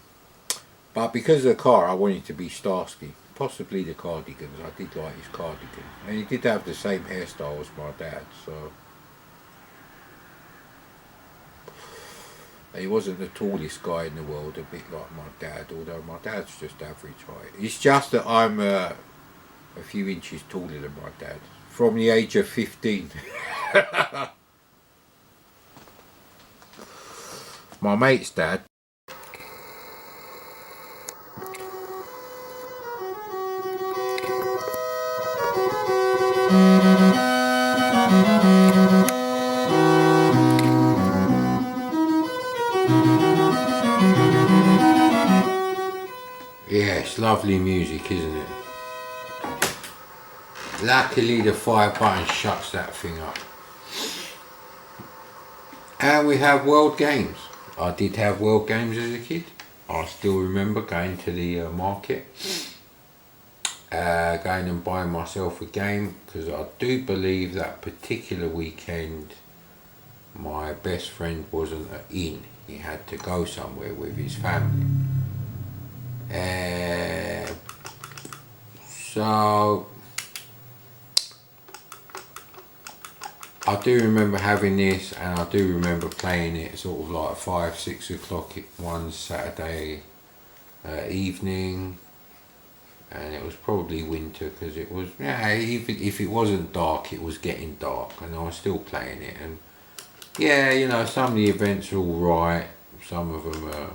But because of the car, I wanted to be Starsky. Possibly the cardigans, I did like his cardigan. And he did have the same hairstyle as my dad, so... He wasn't the tallest guy in the world, a bit like my dad, although my dad's just average height. It's just that I'm a few inches taller than my dad. From the age of 15. My mate's dad. Yeah, it's lovely music, isn't it? Luckily the fire button shuts that thing up. And we have World Games. I did have World Games as a kid. I still remember going to the market, going and buying myself a game, because I do believe that particular weekend my best friend wasn't in. He had to go somewhere with his family. So I do remember having this, and I do remember playing it sort of like 5-6 o'clock one Saturday evening, and it was probably winter, because it was, yeah, even if it wasn't dark, it was getting dark, and I was still playing it. And yeah, you know, some of the events are all right, some of them are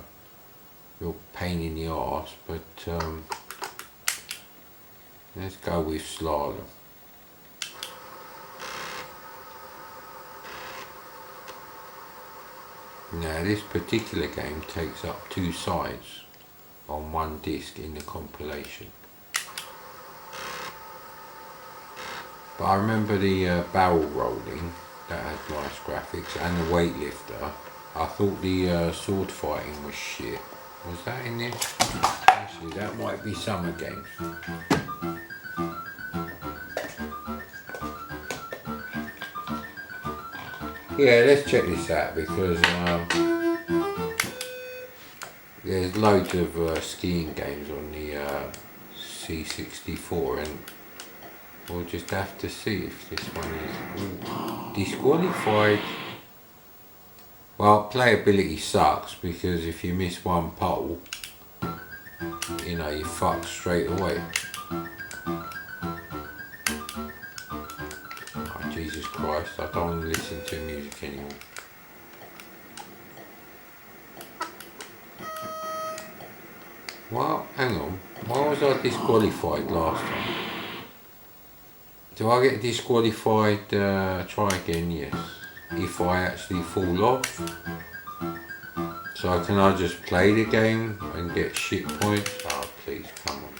real pain in the arse, but let's go with slalom. Now this particular game takes up 2 sides, on one disc in the compilation. But I remember the barrel rolling, that had nice graphics, and the weightlifter. I thought the sword fighting was shit. Was that in there? Actually, that might be Summer Games. Yeah, let's check this out because there's loads of skiing games on the C64 and we'll just have to see if this one is disqualified. Well, playability sucks because if you miss one pole, you know, you're fucked straight away. Oh, Jesus Christ, I don't want to listen to music anymore. Well, hang on, why was I disqualified last time? Do I get disqualified, try again? Yes. If I actually fall off. So can I just play the game and get shit points? Oh please, come on man.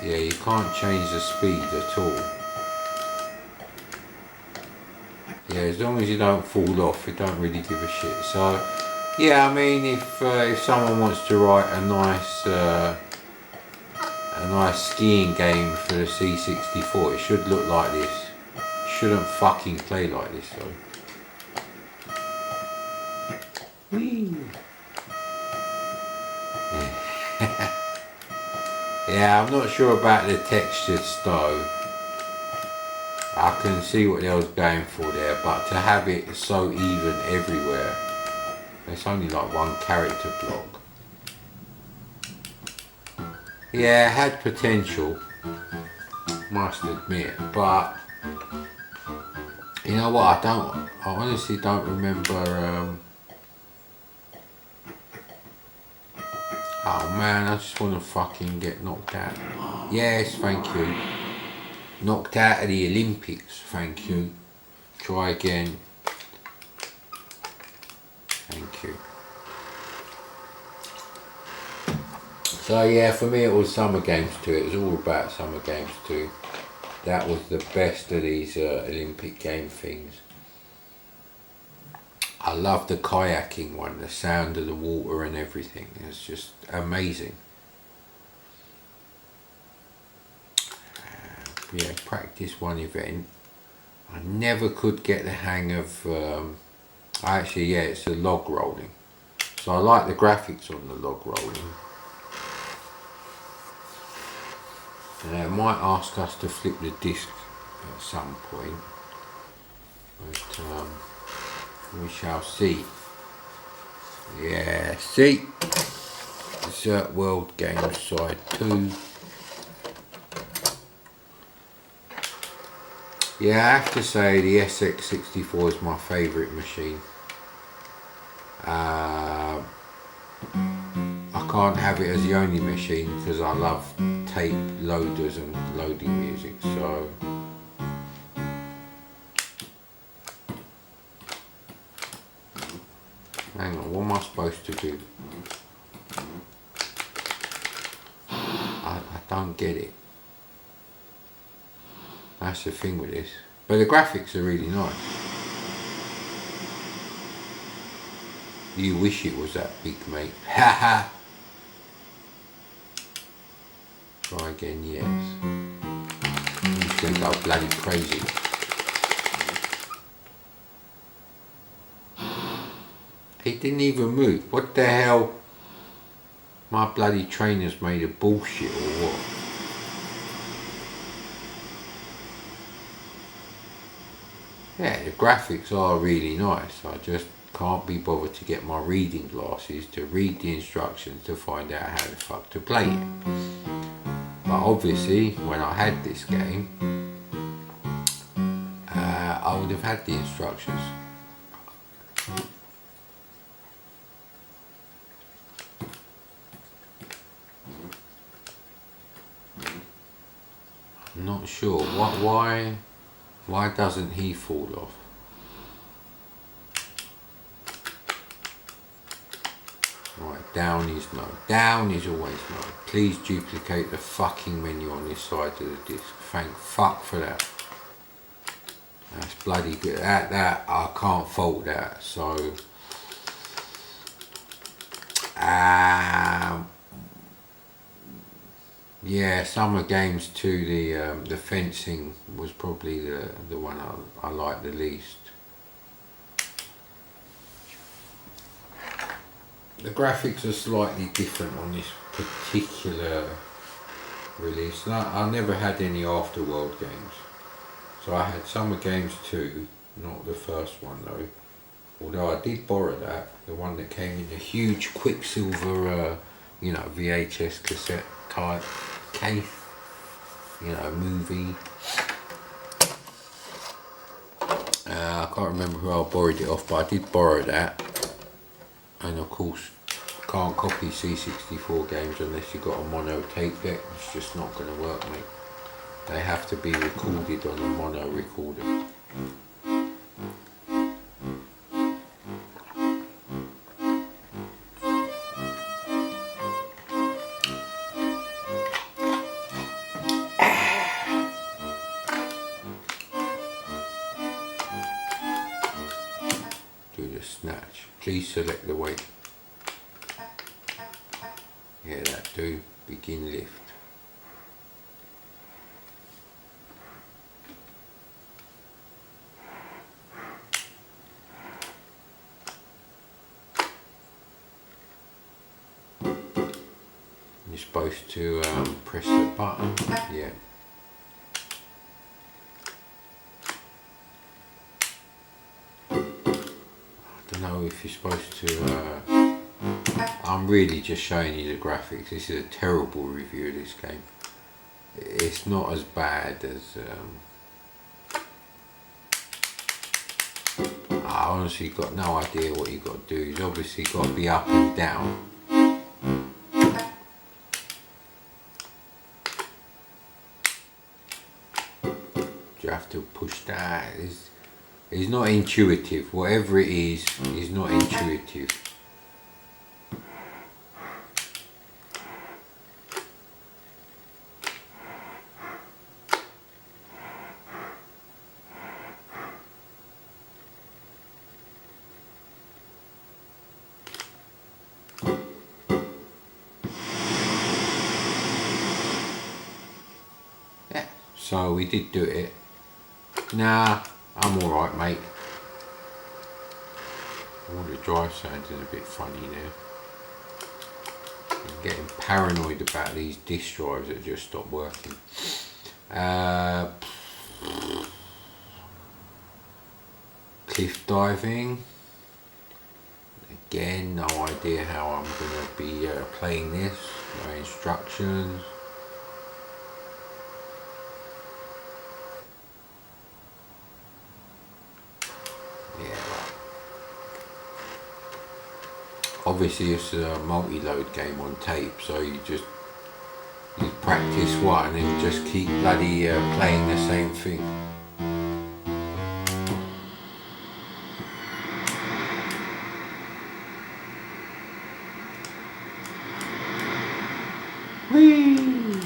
Yeah, you can't change the speed at all. Yeah, as long as you don't fall off, you don't really give a shit. So, yeah, I mean, if someone wants to write a nice skiing game for the C64, it should look like this. It shouldn't fucking play like this though. Whee. Yeah, I'm not sure about the textures though. I can see what they was going for there, but to have it so even everywhere, it's only like one character block. Yeah, it had potential, must admit, but you know what, I honestly don't remember, oh man, I just want to fucking get knocked out. Yes, thank you. Knocked out of the Olympics, thank you. Try again. Thank you. So yeah, for me it was Summer Games 2. It was all about Summer Games 2. That was the best of these Olympic game things. I love the kayaking one, the sound of the water and everything. It's just amazing. Yeah, practice one event. I never could get the hang of, actually yeah, it's the log rolling. So I like the graphics on the log rolling. It might ask us to flip the disc at some point, but we shall see. Yeah, see? Desert World Games Side 2. Yeah, I have to say the SX64 is my favourite machine. I can't have it as the only machine because I love tape loaders and loading music, so hang on, what am I supposed to do? I don't get it. That's the thing with this. But the graphics are really nice. You wish it was that big, mate. Haha. Try again, yes. He's gonna go bloody crazy. He didn't even move. What the hell? My bloody trainer's made of bullshit or what? Yeah, the graphics are really nice. I just can't be bothered to get my reading glasses to read the instructions to find out how the fuck to play it. But obviously, when I had this game, I would have had the instructions. I'm not sure. Why doesn't he fall off? Down is no. Down is always no. Please duplicate the fucking menu on this side of the disc. Thank fuck for that. That's bloody good. That I can't fault that. So yeah, Summer Games 2, the fencing was probably the one I liked the least. The graphics are slightly different on this particular release. I never had any Afterworld games. So I had Summer Games 2, not the first one though. Although I did borrow that, the one that came in a huge Quicksilver, VHS cassette type case, movie. I can't remember who I borrowed it off, but I did borrow that. And of course, can't copy C64 games unless you've got a mono tape deck. It's just not going to work, mate. They have to be recorded on a mono recorder. Do the snatch. Please select the weight. Yeah, that do. Begin lift. You're supposed to press the button. Yeah. I don't know if you're supposed to. I'm really just showing you the graphics. This is a terrible review of this game. It's not as bad as. I honestly got no idea what you got to do. You've obviously got to be up and down. You have to push that. It's not intuitive. Whatever it is not intuitive. Yeah, so we did do it. Nah, I'm alright, mate. All the drive sounds is a bit funny now. I'm getting paranoid about these disk drives that just stopped working. Cliff diving. Again, no idea how I'm going to be playing this. No instructions. Obviously it's a multi-load game on tape, so you practice one and then just keep bloody playing the same thing. Whee!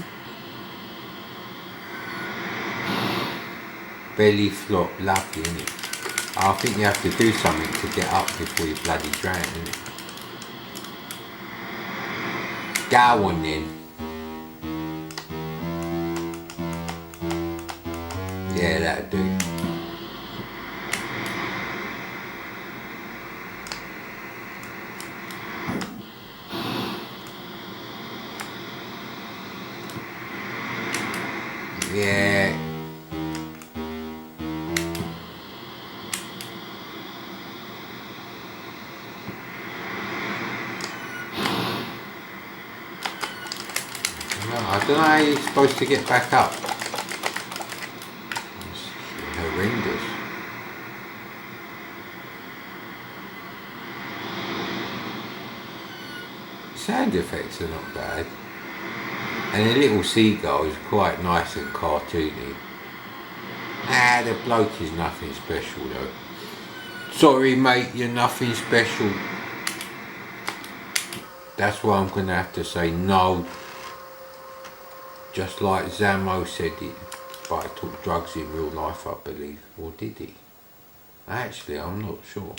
Belly flop, lovely, isn't it? I think you have to do something to get up before you bloody drown, innit? Go on then. Yeah, that'll do. Yeah. I don't know how you're supposed to get back up. It's horrendous. Sound effects are not bad. And the little seagull is quite nice and cartoony. The bloke is nothing special though. Sorry mate, you're nothing special. That's why I'm going to have to say no. Just like Zammo said it. But he took drugs in real life, I believe. Or did he? Actually, I'm not sure.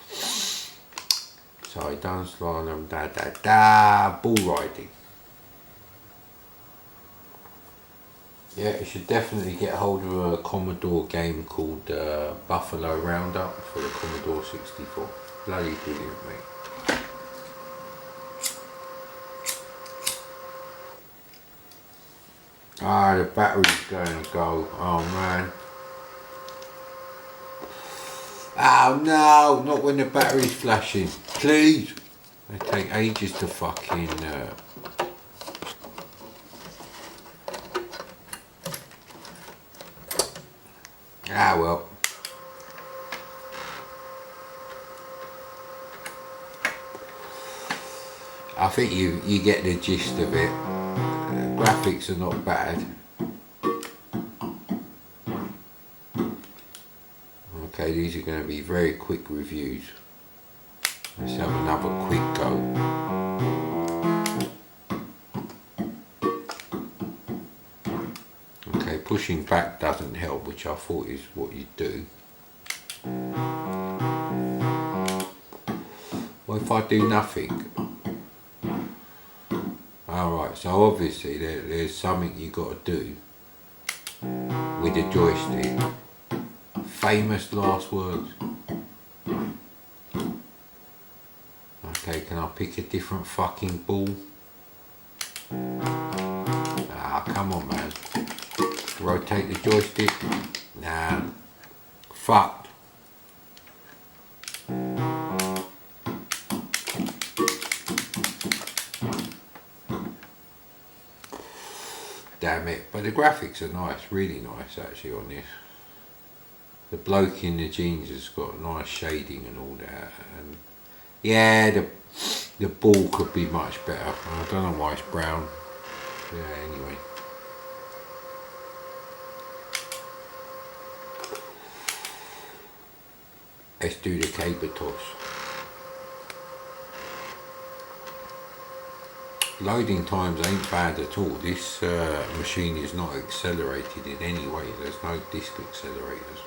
So he done slalom, bull riding. Yeah, you should definitely get hold of a Commodore game called Buffalo Roundup for the Commodore 64. Bloody brilliant, mate. Ah, the battery's going to go. Oh man. Oh no, not when the battery's flashing. Please. They take ages to fucking... Ah well. I think you get the gist of it. Graphics are not bad. Okay, these are going to be very quick reviews. Let's have another quick go. Okay, pushing back doesn't help, which I thought is what you do. What if I do nothing? Alright, so obviously there's something you got to do with the joystick. Famous last words. Okay, can I pick a different fucking ball? Ah, come on, man. Rotate the joystick. Nah. Fucked. Damn it. But the graphics are nice, really nice actually on this. The bloke in the jeans has got nice shading and all that. And yeah, the ball could be much better. I don't know why it's brown. Yeah, anyway. Let's do the caber toss. Loading times ain't bad at all. This machine is not accelerated in any way. There's no disk accelerators.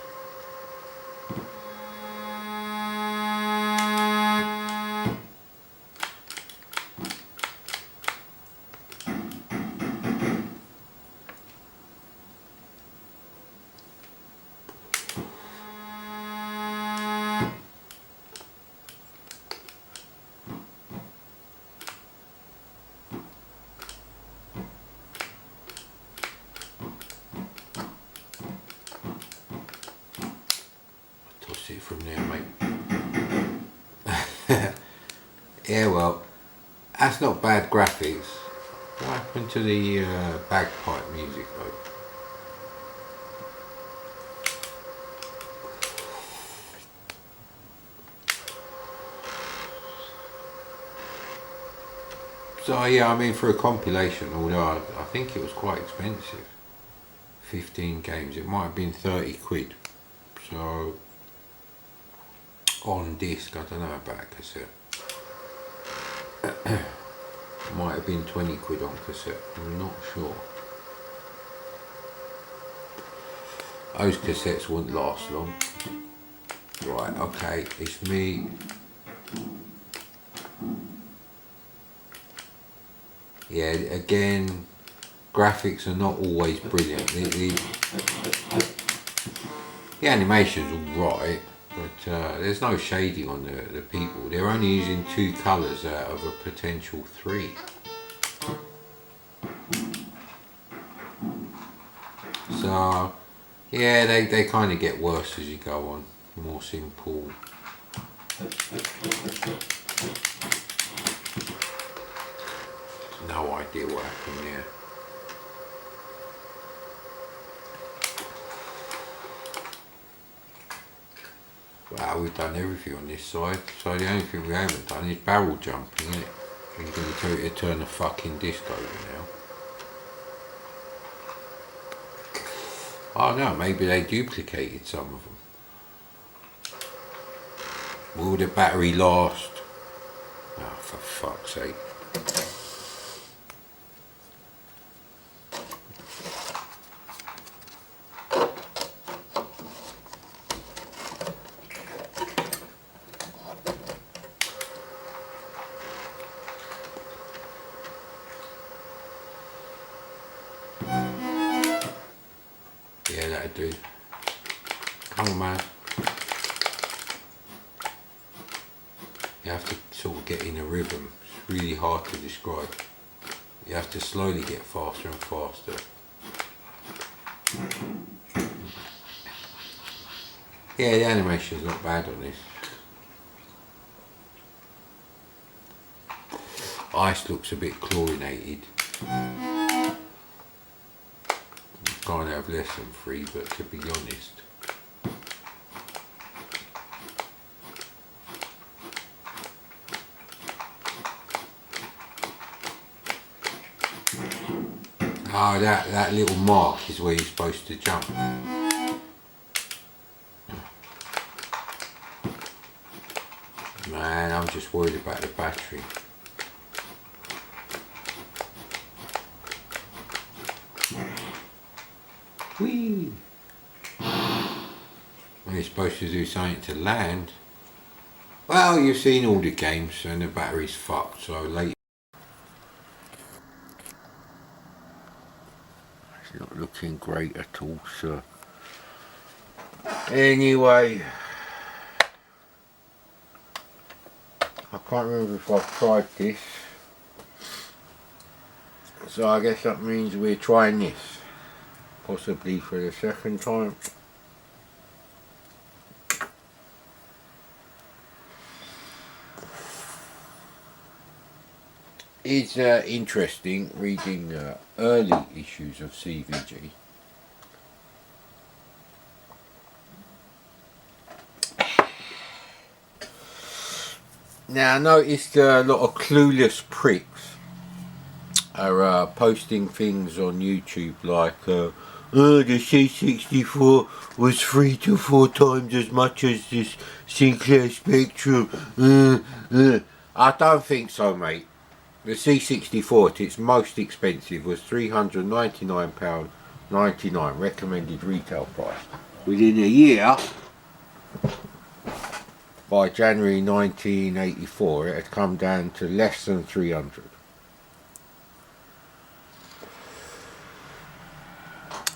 It from there, mate. Yeah, well, that's not bad graphics. What happened to the bagpipe music though? So yeah, I mean for a compilation, although I think it was quite expensive. 15 games, it might have been 30 quid. So on disc, I don't know about cassette. Might have been 20 quid on cassette, I'm not sure. Those cassettes wouldn't last long. Right, okay, it's me. Yeah, again, graphics are not always brilliant. The animation's alright. But there's no shading on the people. They're only using 2 colours out of a potential 3. So, yeah, they kind of get worse as you go on. More simple. No idea what happened there. Wow, we've done everything on this side, so the only thing we haven't done is barrel jumping, isn't it? You're going to tell you to turn the fucking disc over now. Oh no, maybe they duplicated some of them. Will the battery last? Oh, for fuck's sake. on, man. You have to sort of get in a rhythm. It's really hard to describe. You have to slowly get faster and faster. Yeah, the animation's not bad on this. Ice looks a bit chlorinated. Can't have less than 3, but to be honest. Oh, that little mark is where you're supposed to jump. Man, I'm just worried about the battery. Whee! When you're supposed to do something to land. Well, you've seen all the games and the battery's fucked, so later. It's not looking great at all, sir. Anyway, I can't remember if I've tried this, so I guess that means we're trying this, possibly for the second time. It's interesting reading early issues of CVG. Now I noticed a lot of clueless pricks are posting things on YouTube like the C64 was 3 to 4 times as much as this Sinclair Spectrum. I don't think so, mate. The C64 at its most expensive was £399.99 recommended retail price. Within a year, by January 1984, it had come down to less than 300.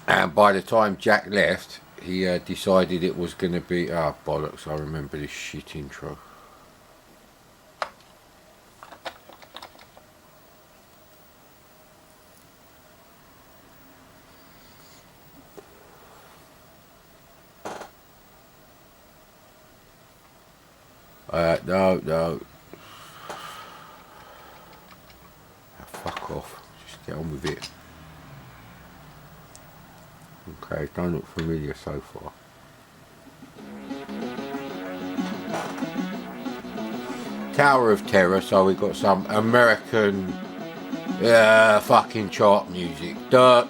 And by the time Jack left, he decided it was going to be... Ah, bollocks, I remember this shit intro. No. Oh, fuck off. Just get on with it. Okay, don't look familiar so far. Tower of Terror, so we got some American fucking chart music. Dirt.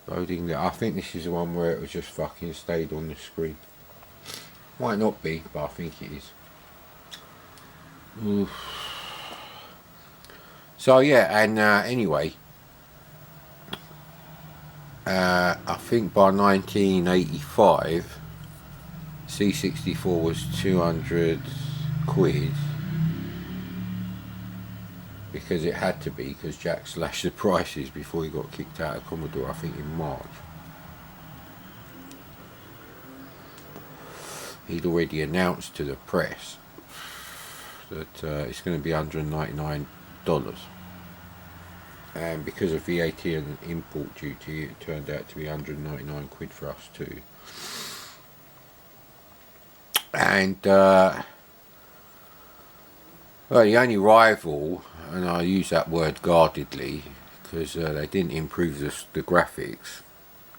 Loading that. I think this is the one where it was just fucking stayed on the screen. Might not be, but I think it is. Oof. So yeah, and anyway, I think by 1985, C64 was 200 quid. Because it had to be, because Jack slashed the prices before he got kicked out of Commodore, I think in March. He'd already announced to the press that it's going to be $199. And because of VAT and import duty, it turned out to be 199 quid for us too. And well, the only rival, and I use that word guardedly because they didn't improve the graphics,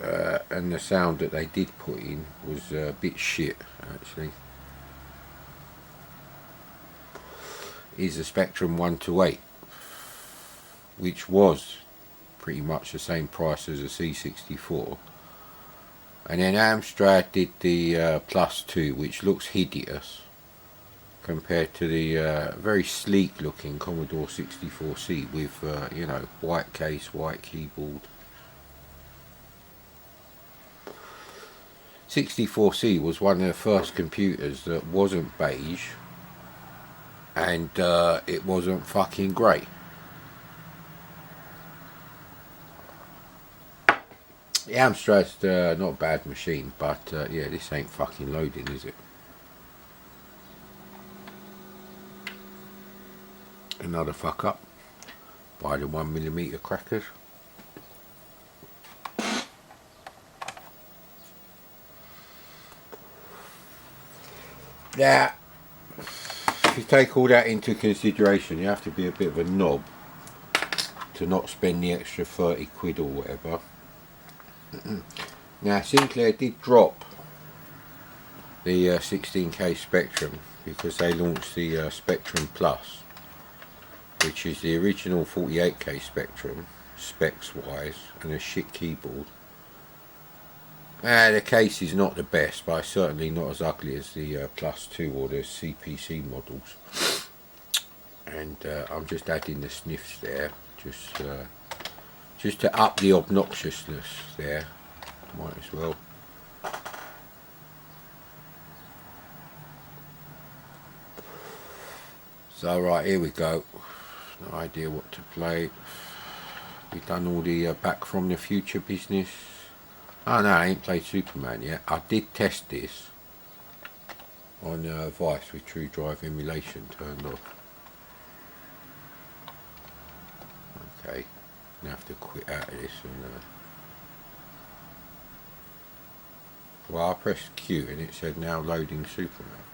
and the sound that they did put in was a bit shit actually, is the Spectrum 128, which was pretty much the same price as a C64. And then Amstrad did the Plus 2, which looks hideous compared to the very sleek looking Commodore 64C with you know, white case, white keyboard. 64C was one of the first computers that wasn't beige and it wasn't fucking grey. The Amstrad's not a bad machine, but yeah, this ain't fucking loading, is it? Another fuck up by the 1mm crackers. Now, if you take all that into consideration, you have to be a bit of a knob to not spend the extra 30 quid or whatever. Now, Sinclair did drop the 16K Spectrum because they launched the Spectrum Plus, which is the original 48K Spectrum, specs wise, and a shit keyboard. The case is not the best, but certainly not as ugly as the Plus 2 or the CPC models. And I'm just adding the sniffs there, just to up the obnoxiousness there. Might as well. So right, here we go. No idea what to play. We've done all the Back from the Future business. Oh no, I ain't played Superman yet. I did test this on Vice with True Drive emulation turned off. Okay, I'm gonna have to quit out of this and well, I pressed Q and it said now loading Superman.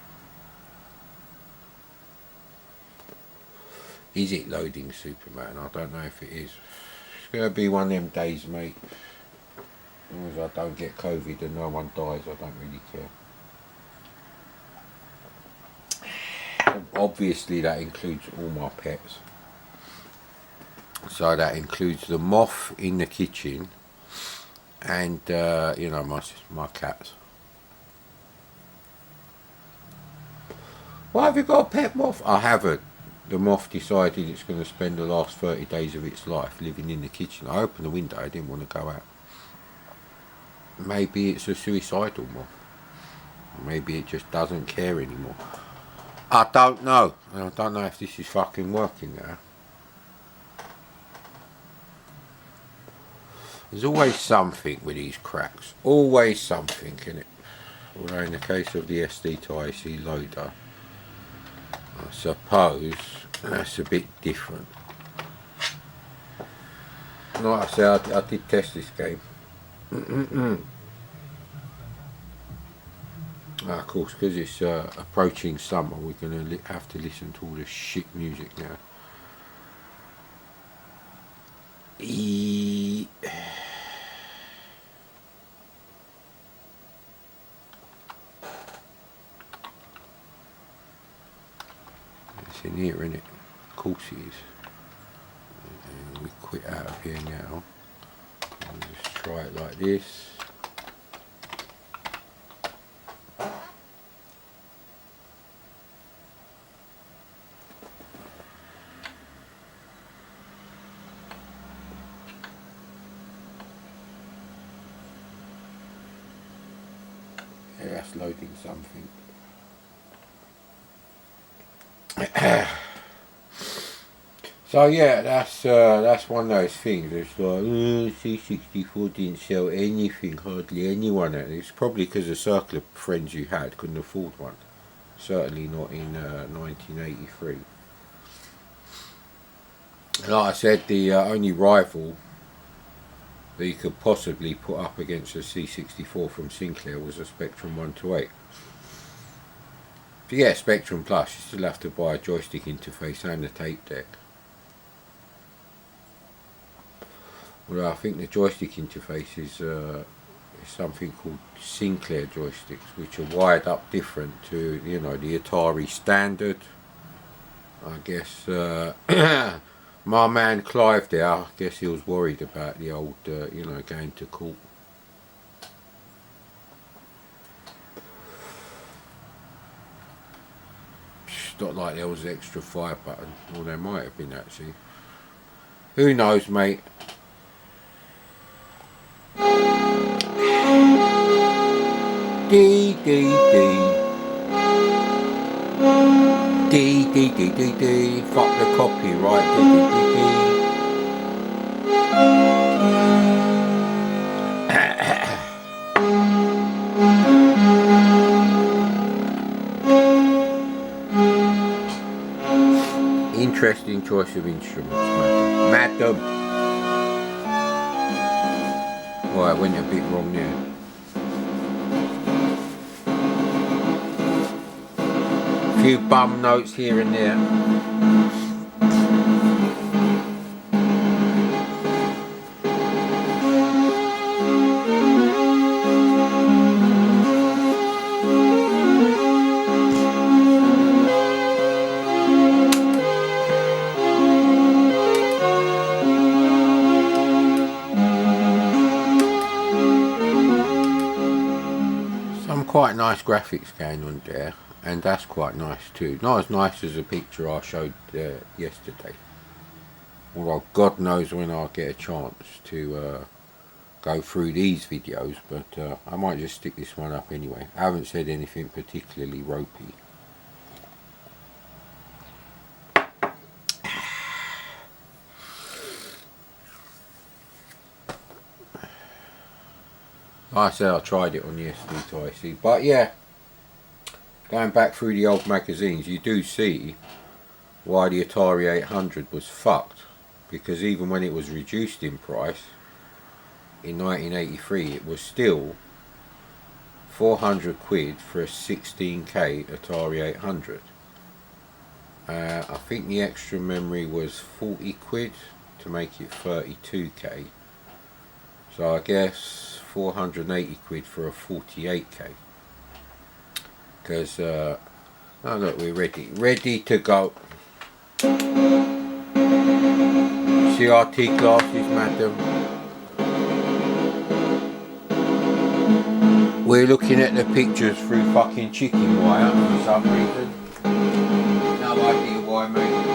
Is it loading Superman? I don't know if it is. It's gonna be one of them days, mate. As long as I don't get COVID and no one dies, I don't really care. Obviously that includes all my pets. So that includes the moth in the kitchen and you know, my cats. Why have you got a pet moth? I haven't. The moth decided it's going to spend the last 30 days of its life living in the kitchen. I opened the window, I didn't want to go out. Maybe it's a suicidal moth. Maybe it just doesn't care anymore. I don't know. I don't know if this is fucking working now. There's always something with these cracks. Always something in it. Although in the case of the SD to IC loader, I suppose that's a bit different. Like I said, I did test this game. Of course, because it's approaching summer, we're going to have to listen to all this shit music now. It's in here, isn't it? Of course it is. And we quit out of here now. I'll just try it like this. Yeah, that's loading something. So yeah, that's one of those things. It's like C64 didn't sell anything, hardly anyone. It's probably because the circle of friends you had couldn't afford one. Certainly not in 1983. Like I said, the only rival that you could possibly put up against a C64 from Sinclair was a Spectrum 128. If you get a Spectrum Plus, you still have to buy a joystick interface and a tape deck. Well, I think the joystick interface is something called Sinclair joysticks, which are wired up different to, you know, the Atari standard. I guess my man Clive there, I guess he was worried about the old, you know, going to court. It's not like there was an extra fire button, or there might have been actually. Who knows, mate? D D D D D D D D. Fuck the copyright. D D D D. Interesting choice of instruments, madam. Oh, I went a bit wrong there. A few bum notes here and there. Quite nice graphics going on there, and that's quite nice too. Not as nice as the picture I showed yesterday, although God knows when I'll get a chance to go through these videos, but I might just stick this one up anyway. I haven't said anything particularly ropey. Like I said, I tried it on the SD2IC, but yeah, going back through the old magazines, you do see why the Atari 800 was fucked, because even when it was reduced in price in 1983, it was still 400 quid for a 16K Atari 800. I think the extra memory was 40 quid to make it 32K. So I guess 480 quid for a 48K. Because, oh look, we're ready to go. CRT glasses, madam. We're looking at the pictures through fucking chicken wire for some reason. No idea why, mate.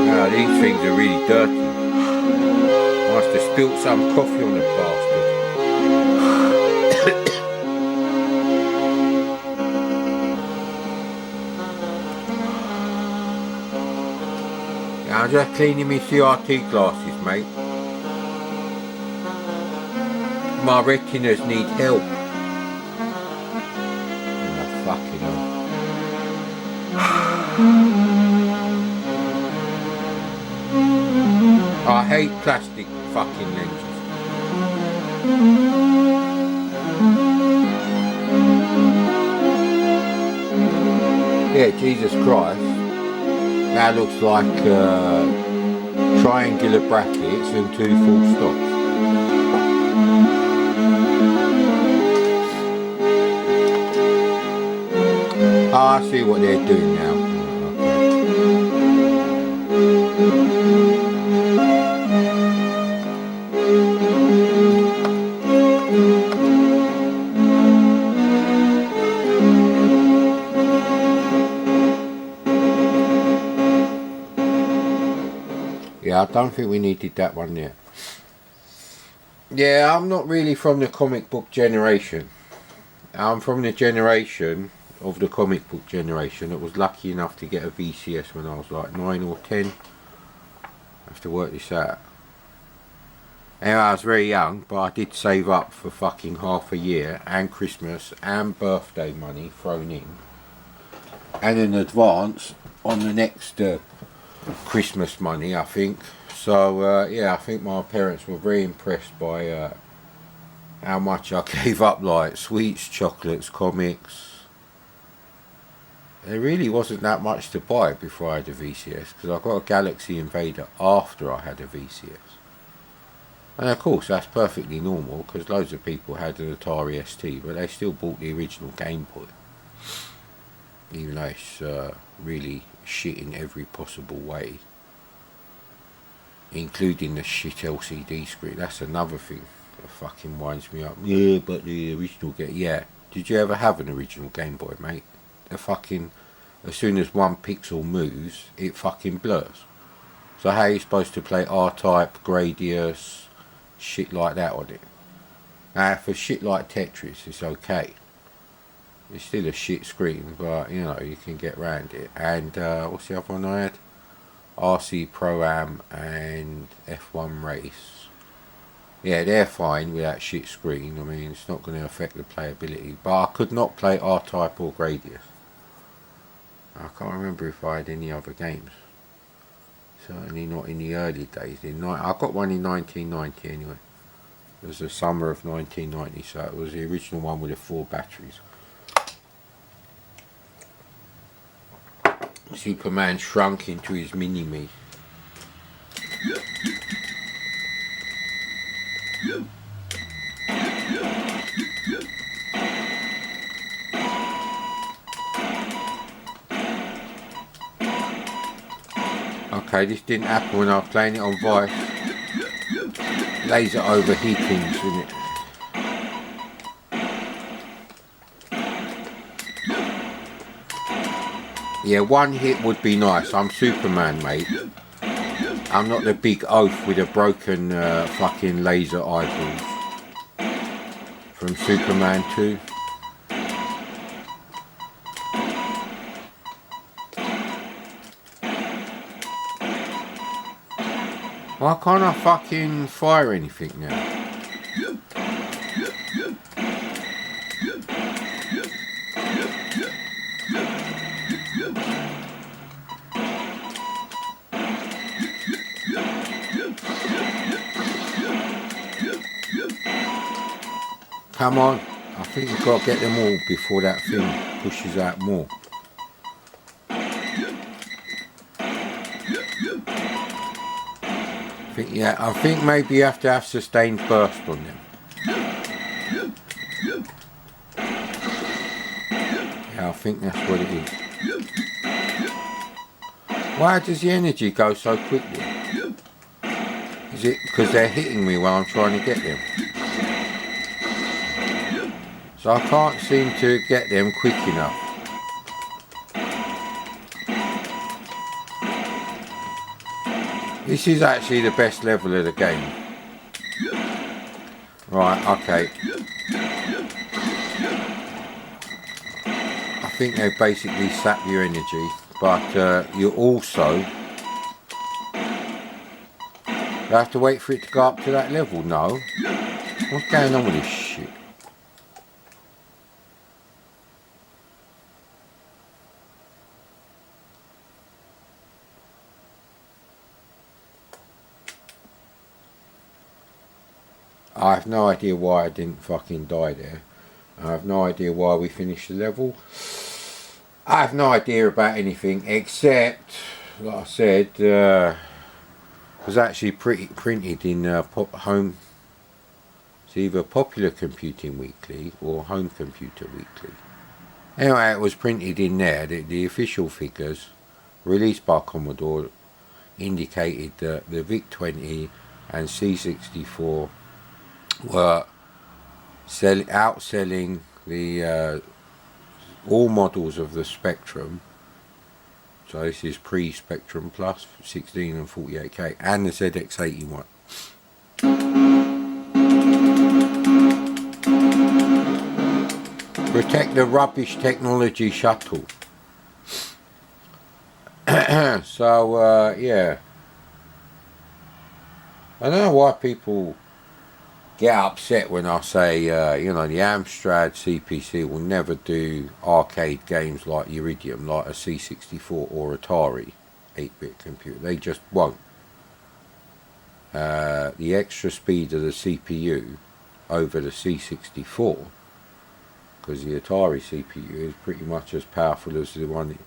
Now these things are really dirty. I must have spilt some coffee on the bastard. Now I'm just cleaning my CRT glasses, mate. My retinas need help. Oh, fucking hell. I hate plastic fucking lenses. Yeah, Jesus Christ. That looks like triangular brackets and 2 full stops. Oh, I see what they're doing now. Yeah, I don't think we needed that one there. Yeah, I'm not really from the comic book generation. I'm from the generation of the comic book generation that was lucky enough to get a VCS when I was like 9 or 10. I have to work this out. Anyway, I was very young, but I did save up for fucking half a year and Christmas and birthday money thrown in, and an advance on the next Christmas money, I think. So yeah, I think my parents were very impressed by how much I gave up, like sweets, chocolates, comics. There really wasn't that much to buy before I had a VCS, because I got a Galaxy Invader after I had a VCS. And of course that's perfectly normal, because loads of people had an Atari ST, but they still bought the original Game Boy, even though it's really shit in every possible way. including the shit LCD screen. That's another thing that fucking winds me up. Yeah, but the original game. Yeah. Did you ever have an original Game Boy, mate? The fucking, as soon as one pixel moves, it fucking blurs. So how are you supposed to play R-Type, Gradius, shit like that on it? Now for shit like Tetris, it's okay. It's still a shit screen, but you know, you can get around it. And what's the other one I had? RC Pro-Am and F1 Race. Yeah, they're fine with that shit screen. I mean, it's not going to affect the playability. But I could not play R-Type or Gradius. I can't remember if I had any other games. Certainly not in the early days. I got one in 1990 anyway. It was the summer of 1990, so it was the original one with the 4 batteries. Superman shrunk into his mini-me. Okay, this didn't happen when I was playing it on Vice. Laser overheating, isn't it? Yeah, one hit would be nice. I'm Superman, mate. I'm not the big oaf with a broken fucking laser eyeballs from Superman 2. Why can't I fucking fire anything now? Come on, I think we've got to get them all before that thing pushes out more. I think maybe you have to have sustained burst on them. Yeah, I think that's what it is. Why does the energy go so quickly? Is it because they're hitting me while I'm trying to get them? So I can't seem to get them quick enough. This is actually the best level of the game. Right, okay. I think they basically sap your energy, but you also you have to wait for it to go up to that level. No? What's going on with this shit? I have no idea why I didn't fucking die there. I have no idea why we finished the level. I have no idea about anything except, like I said, it was actually printed in Home. It's either Popular Computing Weekly or Home Computer Weekly. Anyway, it was printed in there. The official figures released by Commodore indicated that the VIC-20 and C64 were outselling the all models of the Spectrum. So this is pre-Spectrum Plus 16 and 48K and the ZX81. Protect the rubbish technology shuttle. So yeah, I don't know why people get upset when I say, you know, the Amstrad CPC will never do arcade games like Iridium, like a C64 or Atari 8-bit computer. They just won't. The extra speed of the CPU over the C64, because the Atari CPU is pretty much as powerful as the one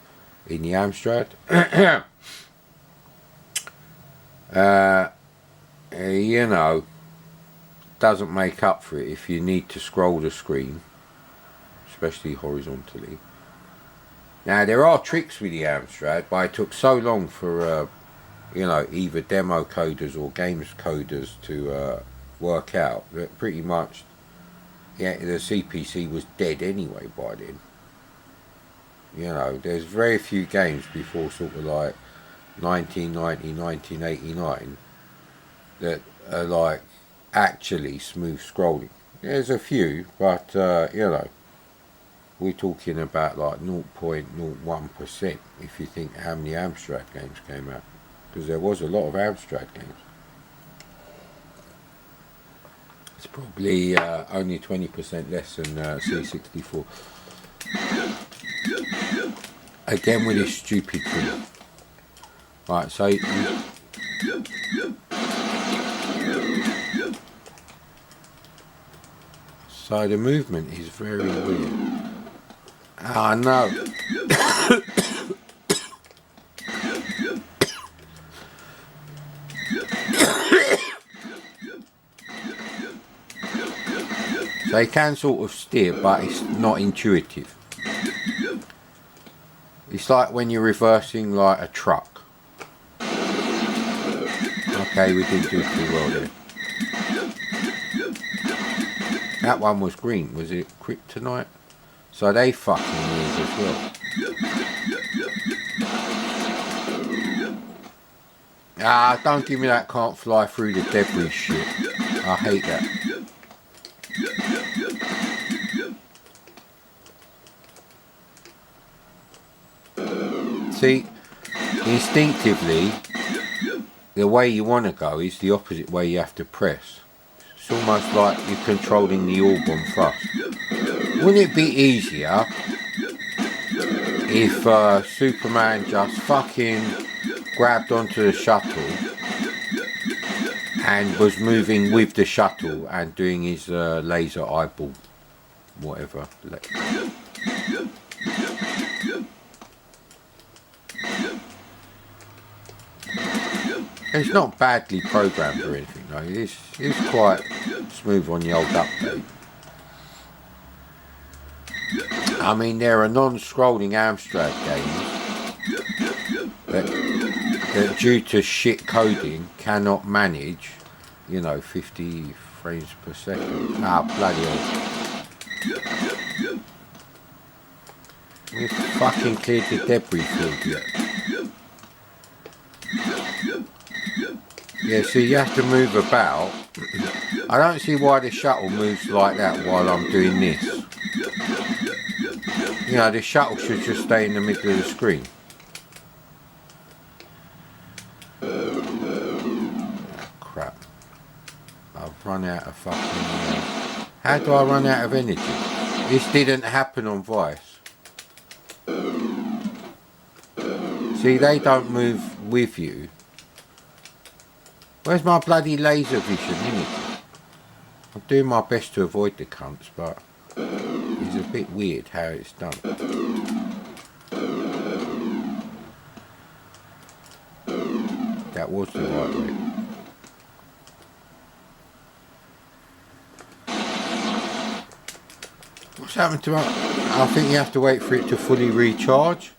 in the Amstrad. You know, doesn't make up for it if you need to scroll the screen, especially horizontally. Now there are tricks with the Amstrad, but it took so long for you know, either demo coders or games coders to work out that pretty much, yeah, the CPC was dead anyway by then. You know, there's very few games before sort of like 1990, 1989 that are like actually smooth scrolling. There's a few, but you know, we're talking about like 0.01% if you think how many Amstrad games came out, because there was a lot of Amstrad games. It's probably only 20% less than C64. Again with this stupid thing. Right, so so the movement is very weird. Ah, no. So you can sort of steer, but it's not intuitive. It's like when you're reversing like a truck. Okay, we didn't do too well there. That one was green. Was it kryptonite? So they fucking move as well. Ah, don't give me that can't fly through the debris shit. I hate that. See, instinctively, the way you want to go is the opposite way you have to press. It's almost like you're controlling the orb on thrust. Wouldn't it be easier if Superman just fucking grabbed onto the shuttle and was moving with the shuttle and doing his laser eyeball, whatever. It's not badly programmed or anything, though. It's quite smooth on the old update. I mean, there are non-scrolling Amstrad games that due to shit coding cannot manage, you know, 50 frames per second. Ah, bloody hell. We've fucking cleared the debris field yet. Yeah, so you have to move about. I don't see why the shuttle moves like that while I'm doing this. You know, the shuttle should just stay in the middle of the screen. Crap. I've run out of fucking... How do I run out of energy? This didn't happen on Vice. See, they don't move with you. Where's my bloody laser vision in it? I'm doing my best to avoid the cunts, but it's a bit weird how it's done. That was the right way. What's happened to my... I think you have to wait for it to fully recharge.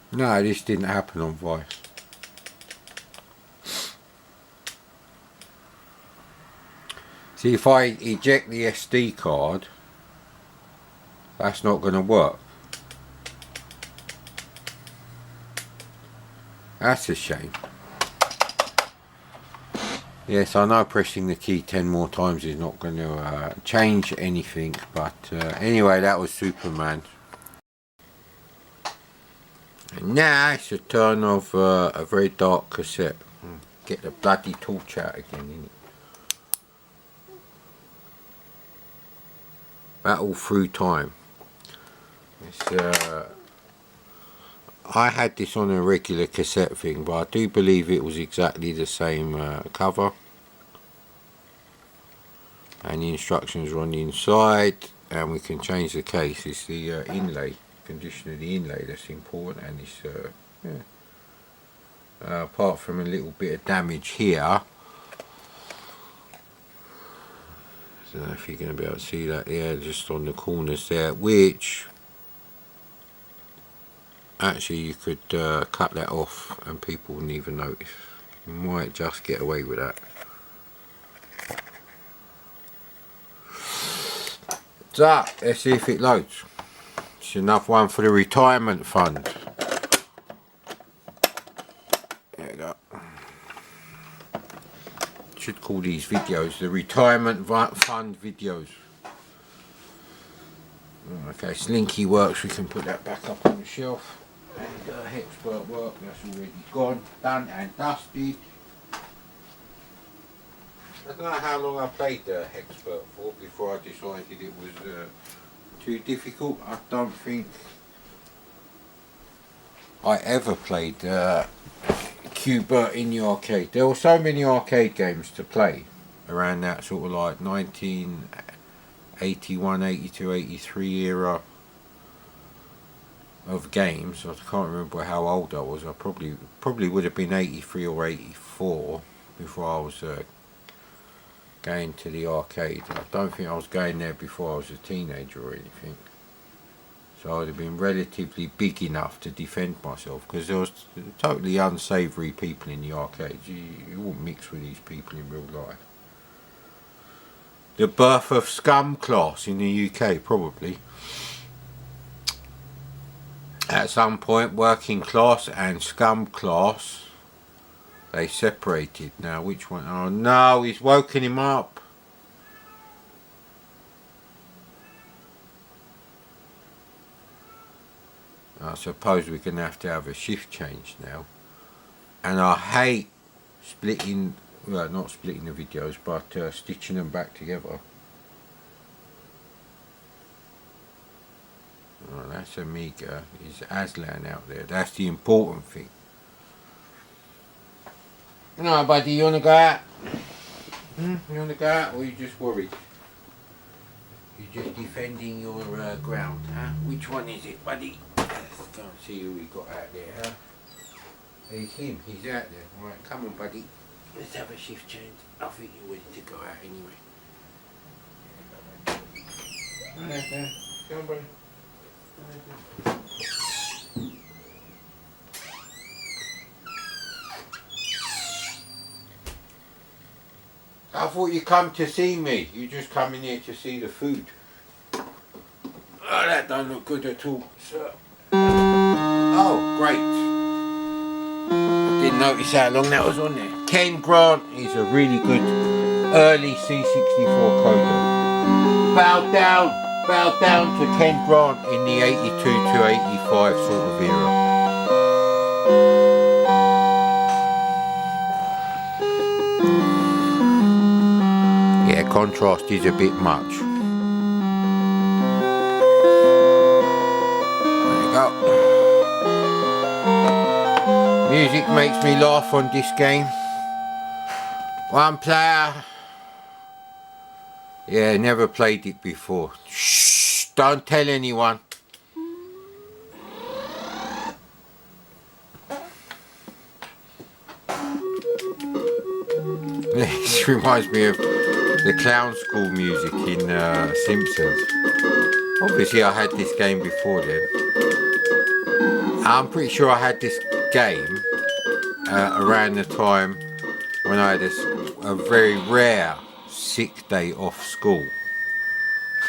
No, this didn't happen on Vice. See, if I eject the SD card, that's not going to work. That's a shame. Yes, I know pressing the key 10 more times is not going to change anything, but anyway, that was Superman. And now it's a turn of a very dark cassette. Get the bloody torch out again, innit? Battle Through Time. It's, I had this on a regular cassette thing, but I do believe it was exactly the same cover. And the instructions are on the inside, and we can change the case. It's the inlay. Condition of the inlay that's important, and it's apart from a little bit of damage here, don't know if you're going to be able to see that there, just on the corners there, which actually you could cut that off and people wouldn't even notice. You might just get away with that. So let's see if it loads. It's another one for the retirement fund. There you go. Should call these videos the retirement fund videos. Okay, Slinky works, we can put that back up on the shelf. And Expert work, that's already gone, done and dusted. I don't know how long I played Expert for before I decided it was too difficult. I don't think I ever played Qbert in the arcade. There were so many arcade games to play around that sort of like 1981, 82, 83 era of games. I can't remember how old I was. I probably would have been 83 or 84 before I was going to the arcade. I don't think I was going there before I was a teenager or anything. So I would have been relatively big enough to defend myself, because there was totally unsavoury people in the arcades. You wouldn't mix with these people in real life. The birth of scum class in the UK, probably. At some point, working class and scum class, they separated. Now, which one? Oh no, he's woken him up. I suppose we're going to have a shift change now. And I hate splitting, well, not splitting the videos, but stitching them back together. Oh, that's Amiga. Is Aslan out there? That's the important thing. No, buddy, you want to go out? You want to go out, or are you just worried? You're just defending your ground, huh? Which one is it, buddy? Let's go and see who we got out there, huh? It's him, he's out there. Alright, come on, buddy. Let's have a shift change. I think you're ready to go out anyway. Alright, there. Come on, buddy. I thought you come to see me. You just come in here to see the food. Oh, that don't look good at all, sir. Oh, great. I didn't notice how long that was on there. Ken Grant is a really good early C64 coder. Bow down to Ken Grant in the 82 to 85 sort of era. Yeah, contrast is a bit much. There you go. Music makes me laugh on this game. One player. Yeah, never played it before. Shh, don't tell anyone. This reminds me of the clown school music in Simpsons. Obviously I had this game before then. I'm pretty sure I had this game around the time when I had a very rare sick day off school.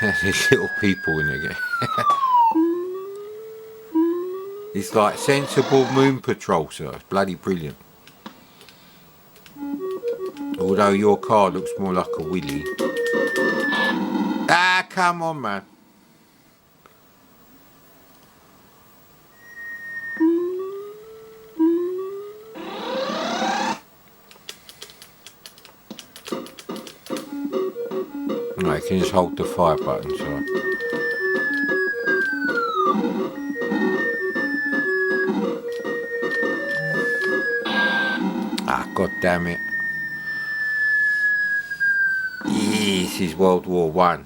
There's little people in the game. It's like Sensible Moon Patrol, sir. It's bloody brilliant. Although your car looks more like a willy. Ah, come on, man. No, you can just hold the fire button, so. Ah, god damn it. This is World War One.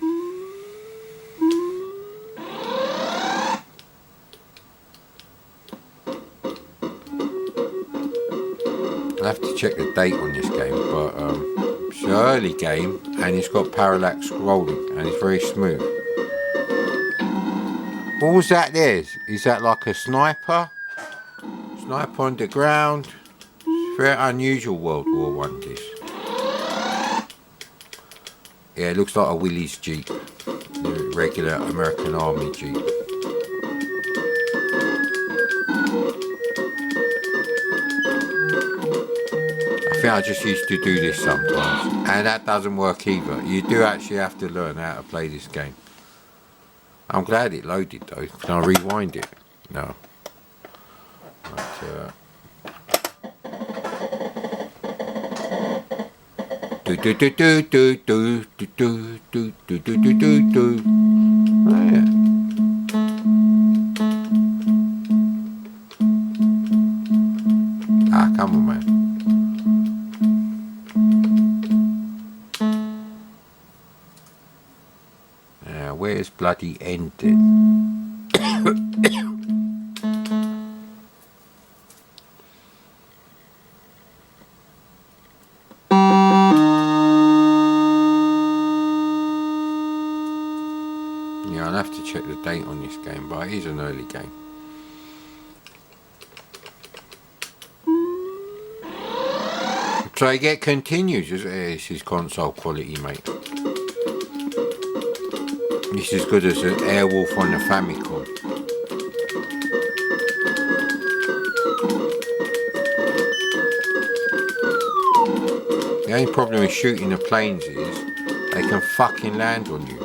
I'll have to check the date on this game, but I'm the early game, and it's got parallax scrolling, and it's very smooth. What was that there? Is that like a sniper? Sniper on the ground? It's very unusual World War One this. Yeah, it looks like a Willys Jeep. The regular American Army Jeep. I think I just used to do this sometimes. And that doesn't work either. You do actually have to learn how to play this game. I'm glad it loaded though. Can I rewind it? No. But, do do do do do do do do do do do do do. Oh yeah. Ah, come on, man. Now, where's bloody ending? Yeah, I'll have to check the date on this game, but it is an early game. So I get continues. This is console quality, mate. This is as good as an Airwolf on the Famicom. The only problem with shooting the planes is they can fucking land on you.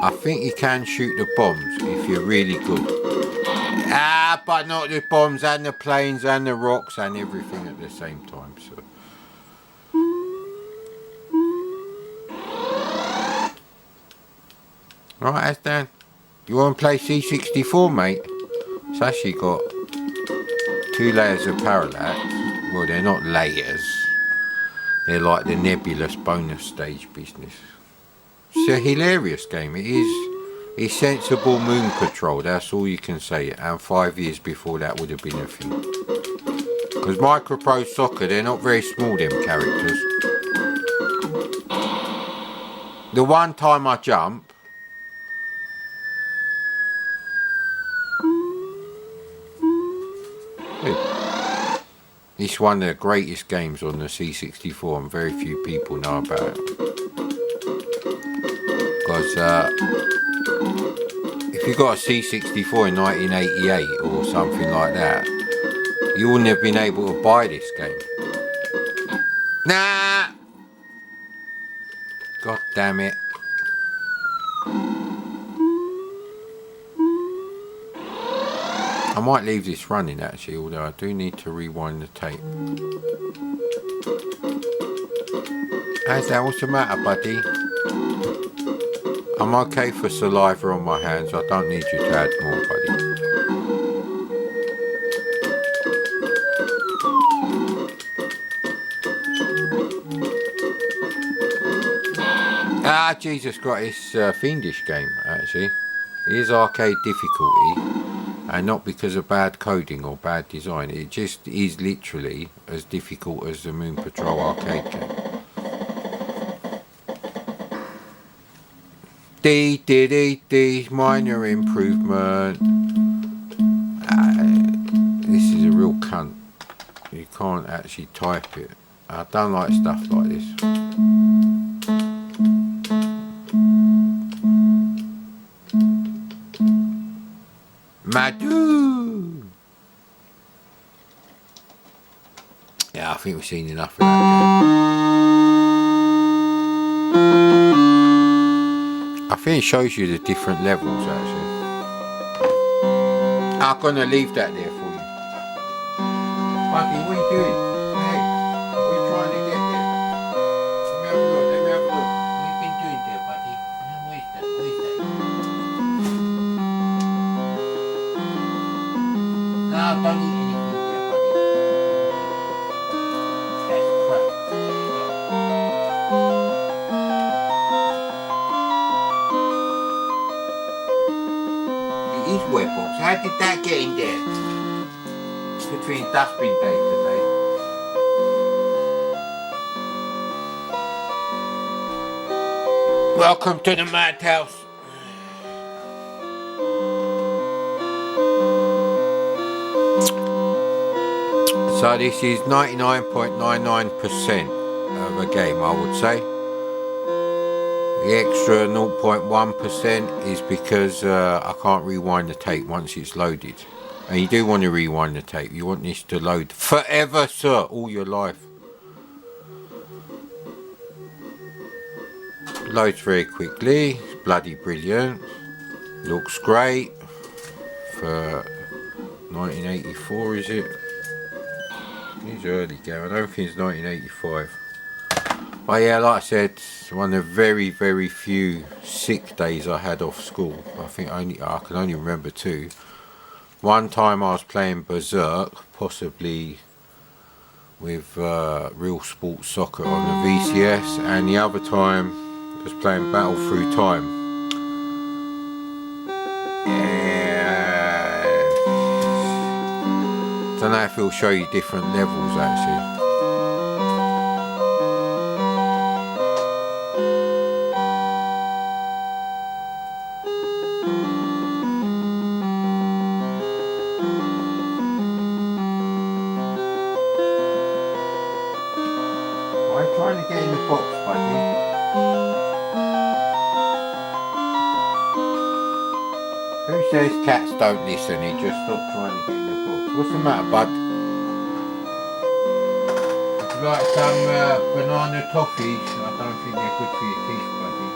I think you can shoot the bombs if you're really good. Ah, but not the bombs and the planes and the rocks and everything at the same time. So. Right, Asdan. You want to play C64, mate? It's actually got 2 layers of parallax. Well, they're not layers. They're like the nebulous bonus stage business. It's a hilarious game. It is. It's sensible moon patrol. That's all you can say. And 5 years before that would have been a thing. Because Microprose Soccer, they're not very small, them characters. The one time I jump, it's one of the greatest games on the C64 and very few people know about it. Because if you got a C64 in 1988 or something like that, you wouldn't have been able to buy this game. Nah! God damn it. I might leave this running actually, although I do need to rewind the tape. How's that? What's the matter, buddy? I'm okay for saliva on my hands. I don't need you to add more, buddy. Ah, Jesus Christ, it's a fiendish game, actually. It is arcade difficulty. And not because of bad coding or bad design. It just is literally as difficult as the Moon Patrol arcade game. D, minor improvement. This is a real cunt. You can't actually type it. I don't like stuff like this. Madoo! Yeah, I think we've seen enough of that game. I think it shows you the different levels actually. I'm gonna leave that there for you. Buddy, what are you doing? Hey, we're trying to get there. Let me have a look. What have you been doing there, buddy? Where's that? No, don't eat anything there, buddy. That's crap. It is wet box. How did that get in there? Between dustbin day today. Welcome to the madhouse. So this is 99.99% of a game, I would say. The extra 0.1% is because I can't rewind the tape once it's loaded. And you do want to rewind the tape. You want this to load forever, sir, all your life. Loads very quickly. It's bloody brilliant. Looks great for 1984, is it? It's early game. I don't think it's 1985. But yeah, like I said, it's one of the very, very few sick days I had off school. I think I can only remember two. One time I was playing Berserk, possibly with Real Sports Soccer on the VCS, and the other time I was playing Battle Through Time. Yeah. Don't know if it'll show you different levels actually. Why are you trying to get in the box, buddy? Who says cats don't listen? He just stopped trying to get in the box. What's the matter, bud? Would you like some banana toffees? I don't think they're good for your teeth, buddy.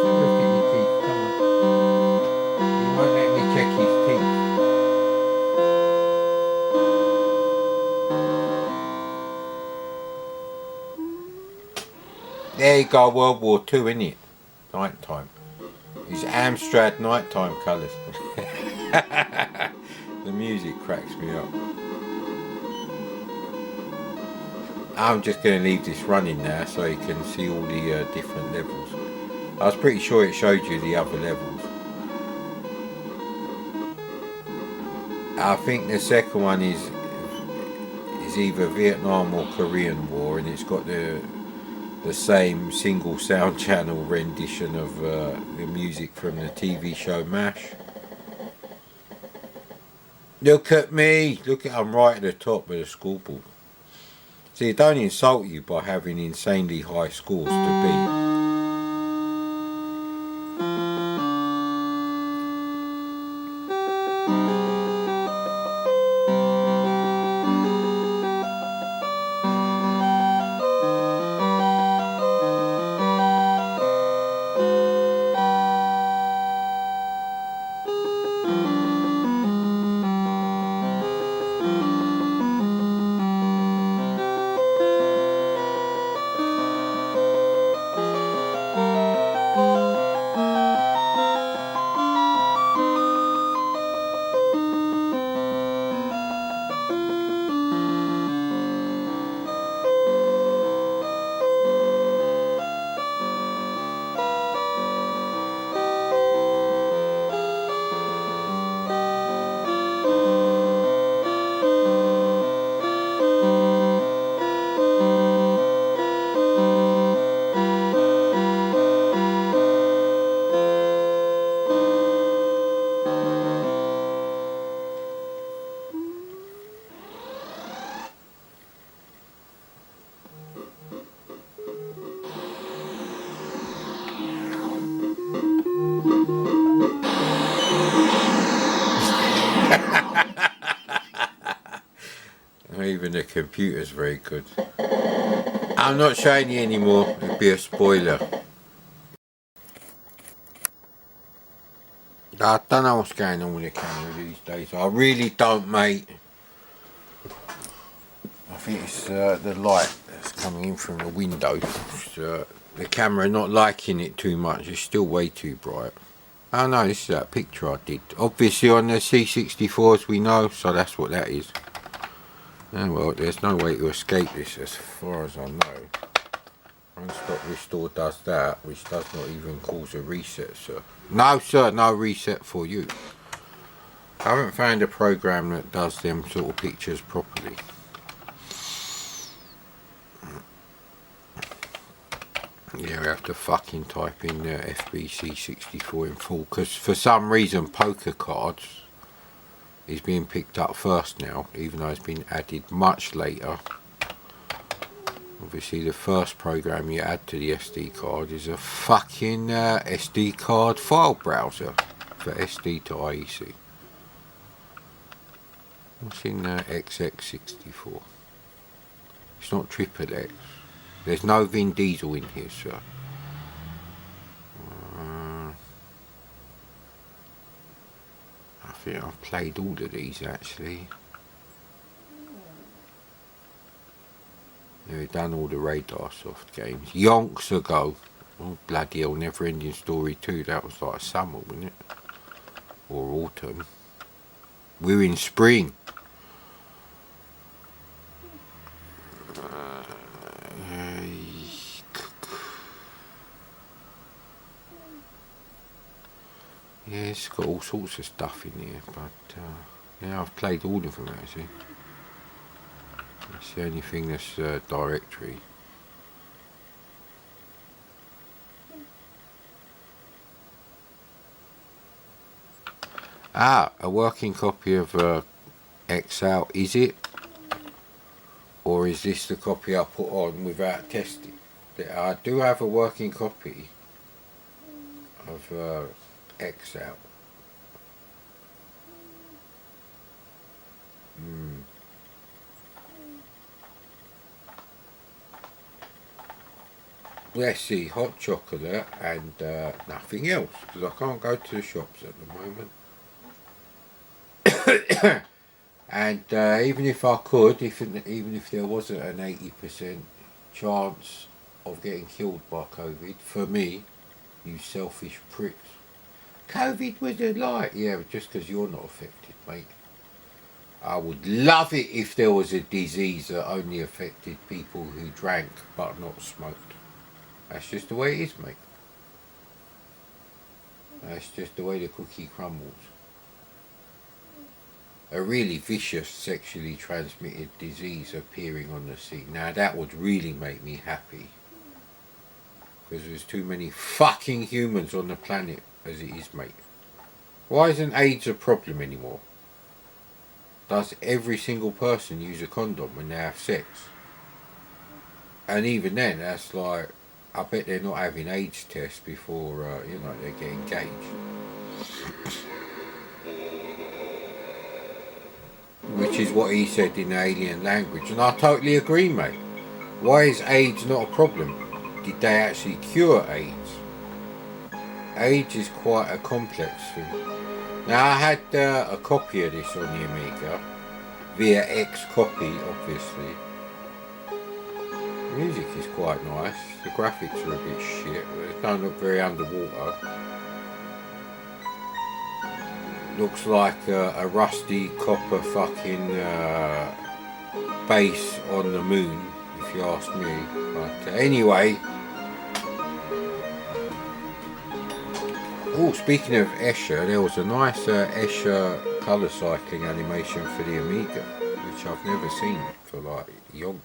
Look at your teeth, come on. He won't let me check his teeth. There you go, World War II, innit? Night time. It's Amstrad nighttime colours. The music cracks me up. I'm just going to leave this running now so you can see all the different levels. I was pretty sure it showed you the other levels. I think the second one is either Vietnam or Korean War, and it's got the same single sound channel rendition of the music from the TV show MASH. Look at me! Look at, I'm right at the top of the scoreboard. See, it don't insult you by having insanely high scores to beat. Even the computer's very good. I'm not showing you anymore, it'd be a spoiler. I don't know what's going on with the camera these days. I really don't, mate. I think it's the light that's coming in from the window. The camera not liking it too much. It's still way too bright. Oh no, this is that picture I did. Obviously on the C64 we know, so that's what that is. And well, there's no way to escape this as far as I know. Unstop restore does that, which does not even cause a reset, sir. No, sir, no reset for you. I haven't found a program that does them sort of pictures properly. Yeah, we have to fucking type in FBC64 in full, because for some reason poker cards is being picked up first now, even though it's been added much later. Obviously the first program you add to the SD card is a fucking SD card file browser for SD to IEC. What's in XX64? It's not triple X. There's no Vin Diesel in here, sir. I think I've played all of these actually. Yeah, we've done all the Radar Soft games. Yonks ago. Oh, bloody hell, Never Ending Story 2. That was like summer, wasn't it? Or autumn. We're in spring. Yeah, it's got all sorts of stuff in here, but yeah, I've played all of them actually. That's the only thing that's directory. Ah, a working copy of Excel, is it? Or is this the copy I put on without testing? I do have a working copy of Excel. Let's see, hot chocolate and nothing else, because I can't go to the shops at the moment. And even if I could, even if there wasn't an 80% chance of getting killed by COVID, for me, you selfish pricks, COVID was a lie. Yeah, just because you're not affected, mate. I would love it if there was a disease that only affected people who drank but not smoked. That's just the way it is, mate. That's just the way the cookie crumbles. A really vicious sexually transmitted disease appearing on the scene. Now that would really make me happy. Because there's too many fucking humans on the planet as it is, mate. Why isn't AIDS a problem anymore? Does every single person use a condom when they have sex? And even then, that's like, I bet they're not having AIDS tests before, they get engaged. Which is what he said in the alien language. And I totally agree, mate. Why is AIDS not a problem? Did they actually cure AIDS? AIDS is quite a complex thing. Now, I had a copy of this on the Amiga, via X-copy, obviously. The music is quite nice. The graphics are a bit shit, but it don't look very underwater. Looks like a rusty copper fucking base on the moon, if you ask me. But anyway. Oh, speaking of Escher, there was a nice Escher colour cycling animation for the Amiga, which I've never seen for like yonks.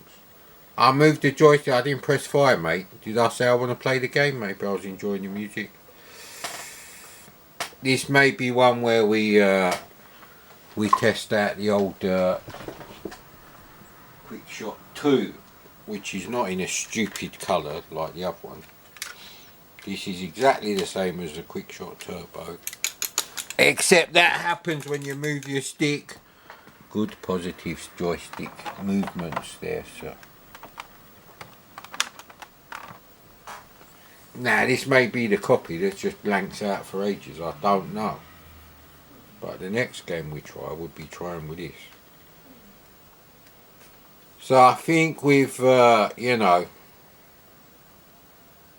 I moved the joystick, I didn't press fire, mate. Did I say I want to play the game? Maybe I was enjoying the music. This may be one where we test out the old Quick Shot 2, which is not in a stupid colour like the other one. This is exactly the same as the Quick Shot Turbo, except that happens when you move your stick. Good positive joystick movements there, sir. Now, this may be the copy that just blanks out for ages, I don't know. But the next game we try would be trying with this. So I think with,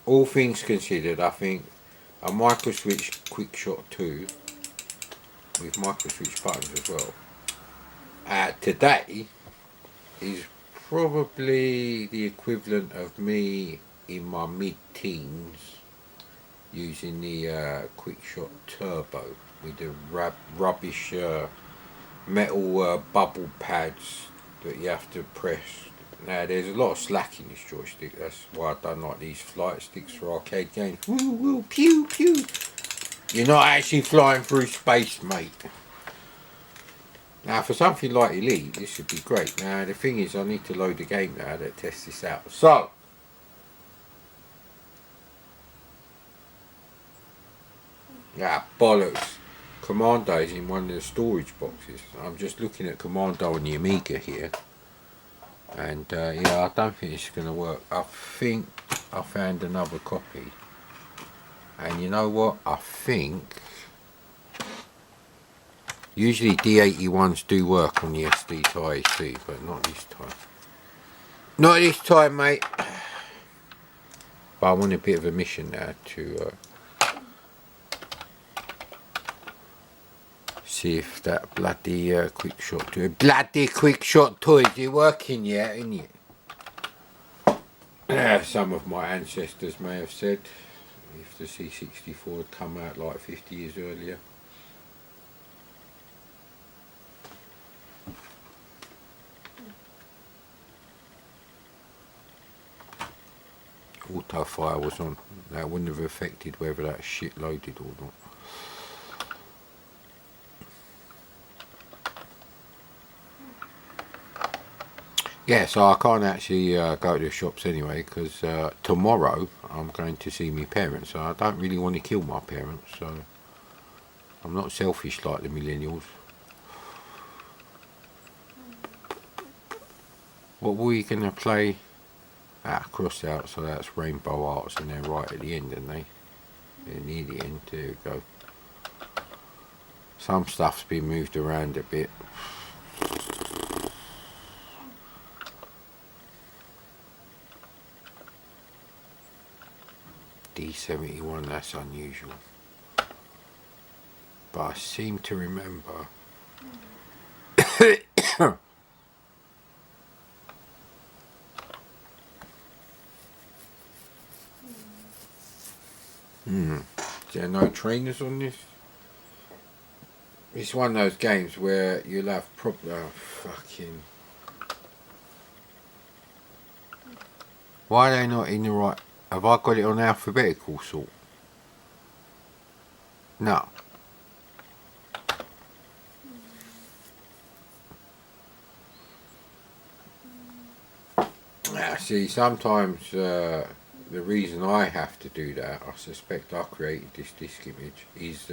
all things considered, I think a microswitch Quick Shot 2 with microswitch buttons as well today is probably the equivalent of me in my mid-teens using the Quick Shot Turbo. with the rubbish metal bubble pads that you have to press. Now there's a lot of slack in this joystick. That's why I don't like these flight sticks for arcade games. Woo woo pew pew. You're not actually flying through space, mate. Now for something like Elite, this would be great. Now the thing is, I need to load the game now to test this out. So. Ah, bollocks. Commando is in one of the storage boxes. I'm just looking at Commando on the Amiga here. And yeah, I don't think it's going to work. I think I found another copy. And you know what? I think usually D81s do work on the SD to IEC, but not this time. Not this time, mate. But I want a bit of a mission now to see if that bloody quick shot toy is working yet, isn't it? Some of my ancestors may have said, if the C64 had come out like 50 years earlier. Auto fire was on. That wouldn't have affected whether that shit loaded or not. Yeah, so I can't actually go to the shops anyway because tomorrow I'm going to see my parents. So I don't really want to kill my parents, so I'm not selfish like the millennials. What were we going to play? Cross out, so that's Rainbow Arts, and they're right at the end, aren't they? They're near the end. There we go. Some stuff's been moved around a bit. D71, that's unusual. But I seem to remember Is there no trainers on this? It's one of those games where you'll have fucking. Why are they not in the right? Have I got it on alphabetical sort? No. See, sometimes the reason I have to do that, I suspect I created this disk image, is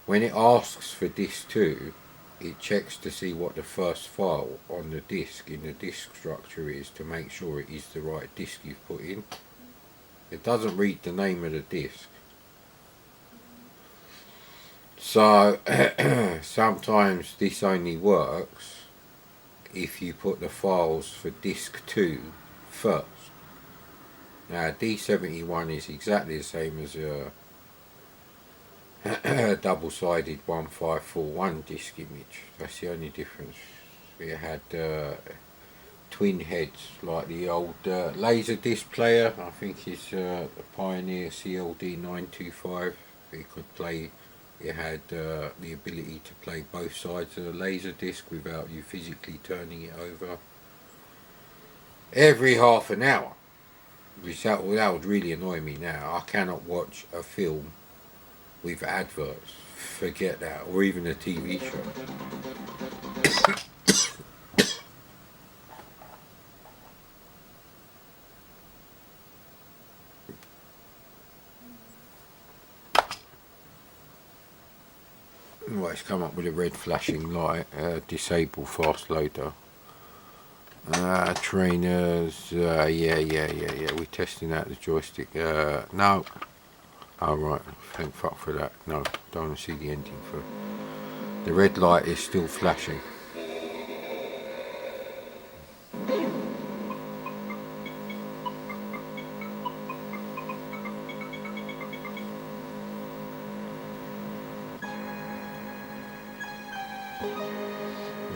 when it asks for disk 2, it checks to see what the first file on the disk in the disk structure is to make sure it is the right disk you've put in. It doesn't read the name of the disk. So sometimes this only works if you put the files for disk 2 first. Now D71 is exactly the same as a double-sided 1541 disk image. That's the only difference. It had twin heads like the old laser disc player. I think it's the Pioneer CLD925. It could play. It had the ability to play both sides of the laser disc without you physically turning it over. Every half an hour. Which that would really annoy me now. I cannot watch a film with adverts. Forget that. Or even a TV show. Well, it's come up with a red flashing light. Disable fast loader. Trainers. Yeah. We're testing out the joystick. No. Oh right. Thank fuck for that. No, don't want to see the ending for. The red light is still flashing.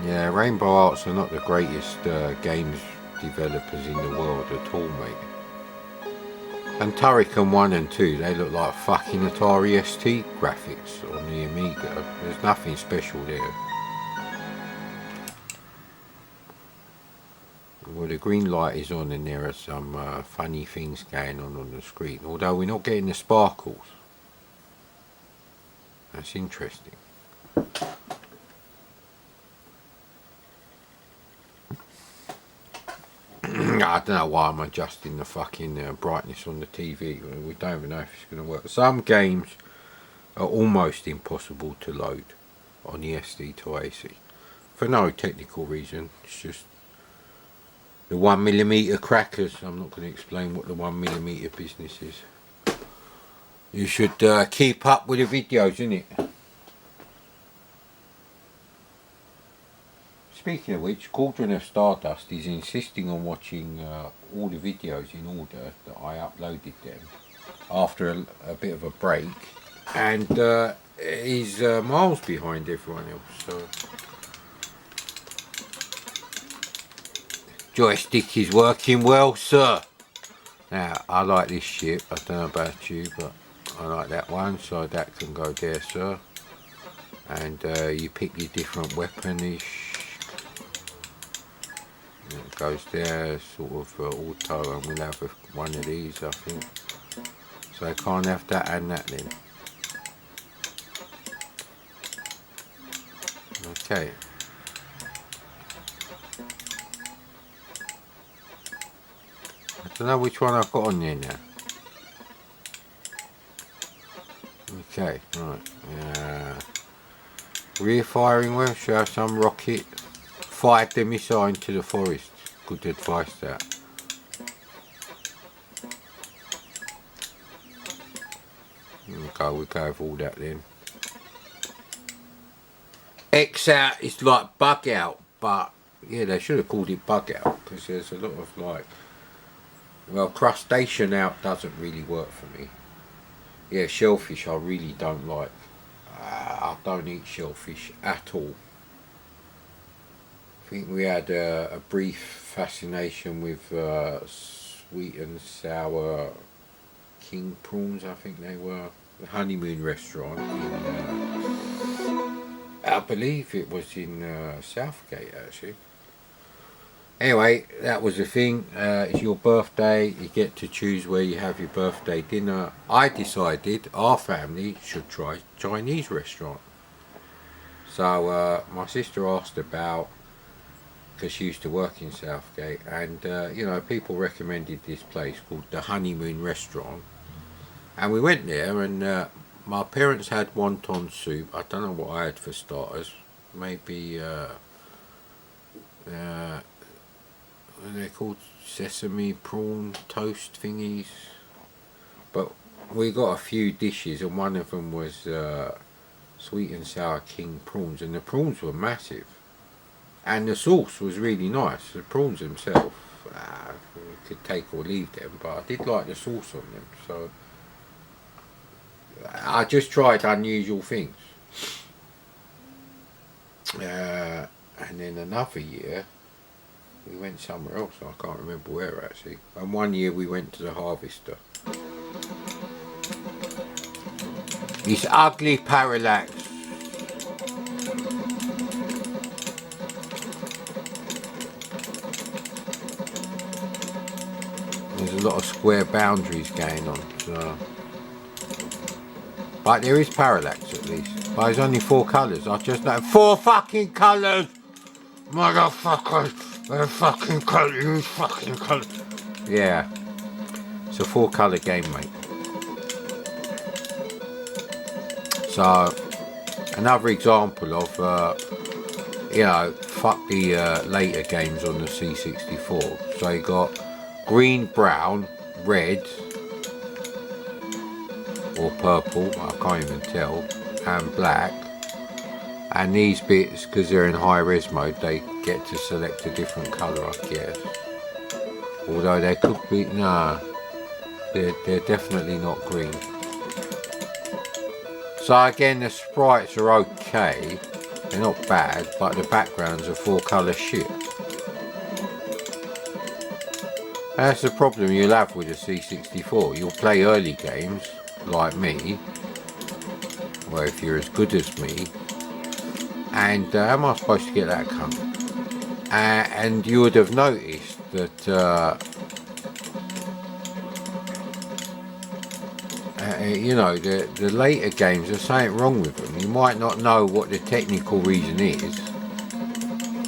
Yeah, Rainbow Arts are not the greatest games developers in the world at all, mate. And Turrican 1 and 2, they look like fucking Atari ST graphics on the Amiga. There's nothing special there. Well, the green light is on and there are some funny things going on the screen. Although we're not getting the sparkles. That's interesting. I don't know why I'm adjusting the fucking brightness on the TV. We don't even know if it's going to work. Some games are almost impossible to load on the SD to AC. For no technical reason. It's just the 1mm crackers. I'm not going to explain what the 1mm business is. You should keep up with the videos, innit? Speaking of which, Cauldron of Stardust is insisting on watching all the videos in order that I uploaded them after a bit of a break, and he's miles behind everyone else. So joystick is working well, sir. Now I like this ship. I don't know about you, but I like that one, so that can go there, sir. And you pick your different weaponish. It goes there, sort of auto, and we'll have one of these, I think. So I can't have that and that then. Okay. I don't know which one I've got on there now. Okay, right. Rear firing well, should have some rocket. Fired the missile into the forest. Good advice that. Okay, we'll go with all that then. X out is like bug out, but yeah, they should have called it bug out because there's a lot of like, well, crustacean out doesn't really work for me. Yeah, shellfish I really don't like. I don't eat shellfish at all. I think we had a brief fascination with sweet and sour king prawns, I think they were. The honeymoon restaurant in, I believe it was in Southgate actually. Anyway, that was the thing. It's your birthday, you get to choose where you have your birthday dinner. I decided our family should try Chinese restaurant. So my sister asked about, because she used to work in Southgate, and you know, people recommended this place called the Honeymoon Restaurant, and we went there, and my parents had wonton soup. I don't know what I had for starters. Maybe what are they called, sesame prawn toast thingies, but we got a few dishes, and one of them was sweet and sour king prawns, and the prawns were massive. And the sauce was really nice. The prawns themselves, you could take or leave them, but I did like the sauce on them. So I just tried unusual things. And then another year, we went somewhere else. I can't remember where actually. And one year we went to the Harvester. This ugly parallax. There's a lot of square boundaries going on, so. But there is parallax at least. But there's only 4 colours. I just know 4 fucking colours! Motherfuckers! They're fucking colours, use fucking colours. Yeah. It's a 4 colour game, mate. So, another example of, you know, fuck the later games on the C64. So you got green, brown, red, or purple, I can't even tell, and black. And these bits, because they're in high res mode, they get to select a different colour, I guess. Although they could be, no, they're definitely not green. So again, the sprites are okay, they're not bad, but the backgrounds are 4 colour shit. That's the problem you'll have with the C64. You'll play early games, like me, well, if you're as good as me, and how am I supposed to get that cunt? And you would have noticed that, you know, the later games, there's something wrong with them. You might not know what the technical reason is.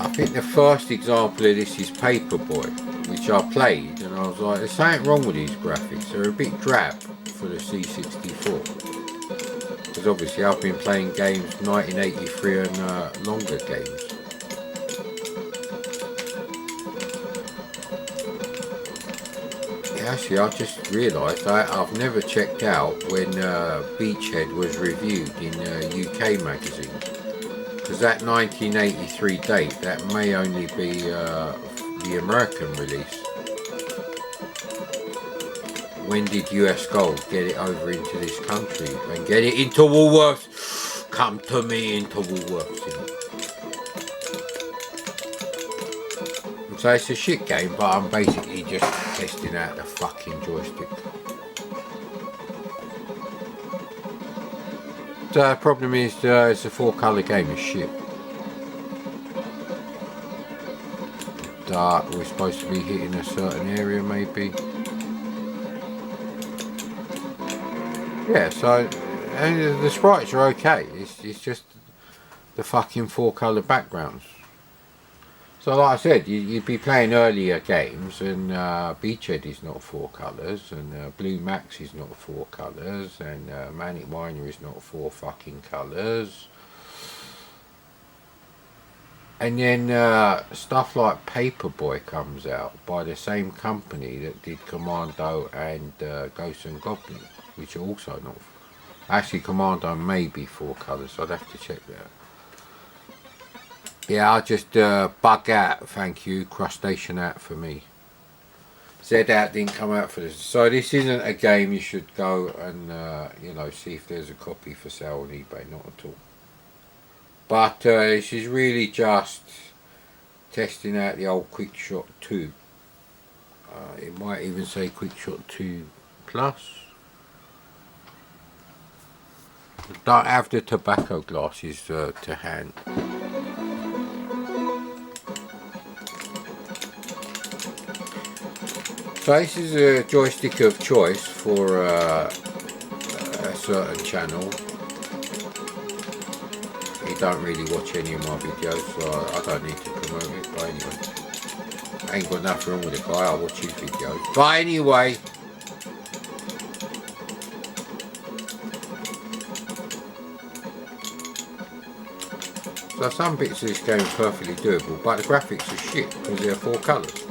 I think the first example of this is Paperboy, which I played, and I was like, there's something wrong with these graphics. They're a bit drab for the C64. Because obviously I've been playing games 1983 and longer games. Yeah, actually, I just realised I've never checked out when Beachhead was reviewed in UK magazines. Because that 1983 date, that may only be the American release. When did US Gold get it over into this country and get it into Woolworths? Come to me into Woolworths. You know? So it's a shit game, but I'm basically just testing out the fucking joystick. The problem is it's a 4-colour game, it's shit. Dark, we're supposed to be hitting a certain area maybe. Yeah, so and the sprites are okay, it's just the fucking 4-colour backgrounds. So like I said, you'd be playing earlier games and Beachhead is not 4 colours and Blue Max is not 4 colours and Manic Miner is not 4 fucking colours. And then stuff like Paperboy comes out by the same company that did Commando and Ghosts and Goblins, which are also not. Actually, Commando may be 4 colours, so I'd have to check that. Yeah, I'll just bug out, thank you, crustacean out for me. Z out didn't come out for this. So this isn't a game you should go and, you know, see if there's a copy for sale on eBay, not at all. But this is really just testing out the old Quickshot 2. It might even say Quickshot 2 Plus. Don't have the tobacco glasses to hand. So this is a joystick of choice for a certain channel. You don't really watch any of my videos, so I don't need to promote it, but anyway. I ain't got nothing wrong with the guy, I watch his videos. But anyway, so some bits of this game are perfectly doable, but the graphics are shit because they're 4 colours.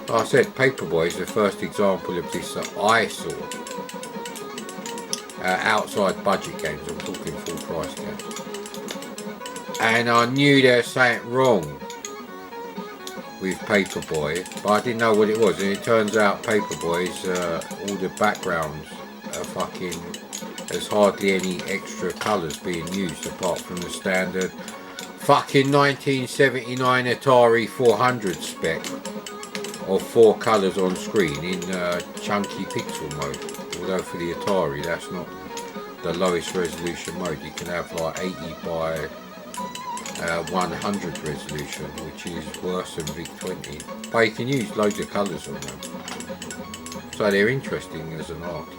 Like I said, Paperboy is the first example of this that I saw. Outside budget games, I'm talking full price games. And I knew there was something wrong with Paperboy, but I didn't know what it was. And it turns out Paperboy's, all the backgrounds are fucking, there's hardly any extra colours being used apart from the standard fucking 1979 Atari 400 spec of 4 colours on screen in chunky pixel mode. Although for the Atari that's not the lowest resolution mode. You can have like 80 by 100 resolution, which is worse than VIC-20. But you can use loads of colours on them. So they're interesting as an artist.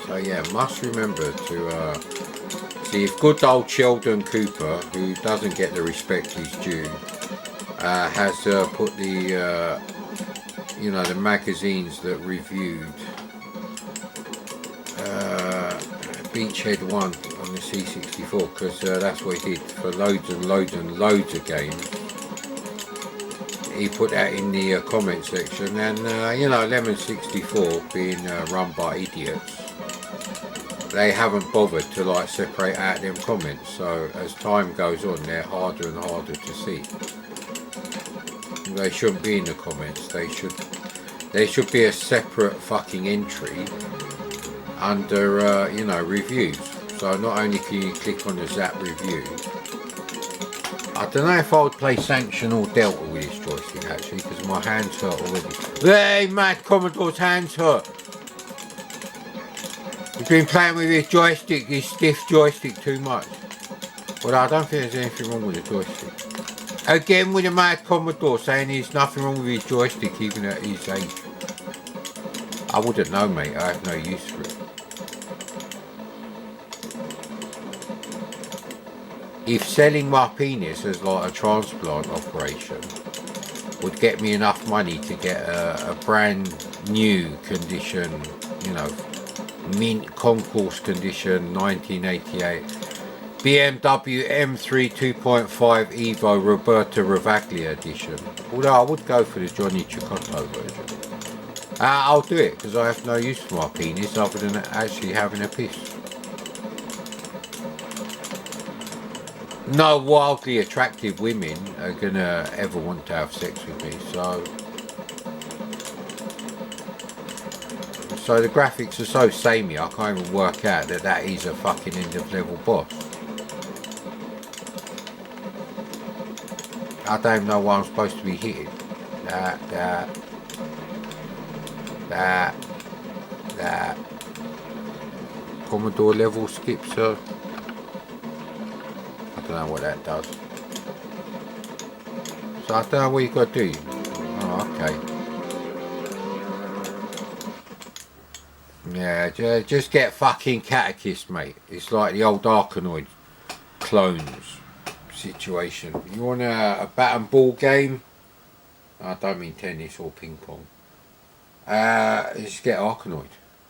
So yeah, must remember to see if good old Sheldon Cooper, who doesn't get the respect he's due, has put the you know, the magazines that reviewed Beachhead 1 on the C64, because that's what he did for loads and loads and loads of games. He put that in the comment section, and you know, Lemon 64 being run by idiots, they haven't bothered to like separate out them comments, so as time goes on they're harder and harder to see. They shouldn't be in the comments, they should there should be a separate fucking entry under, you know, reviews. So not only can you click on the Zap review, I don't know if I would play Sanction or Delta with this joystick actually, because my hands hurt already. Hey, mad Commodore's hands hurt. He's been playing with his joystick, his stiff joystick too much. Well, I don't think there's anything wrong with the joystick. Again with the mad Commodore saying there's nothing wrong with his joystick even at his age. I wouldn't know, mate. I have no use for it. If selling my penis as like a transplant operation would get me enough money to get a brand new condition, you know, mint concourse condition 1988 BMW M3 2.5 Evo Roberta Ravaglia edition, although I would go for the Johnny Chicotto version, I'll do it because I have no use for my penis other than actually having a piss. No wildly attractive women are gonna ever want to have sex with me, so the graphics are so samey I can't even work out that that is a fucking end of level boss. I don't even know what I'm supposed to be hitting. That. Commodore level skip, sir. I don't know what that does. So I don't know what you got to do. Oh, okay. Yeah, just get fucking Catechist, mate. It's like the old Arkanoid clones situation. You want a bat and ball game? I don't mean tennis or ping pong. Just get Arkanoid.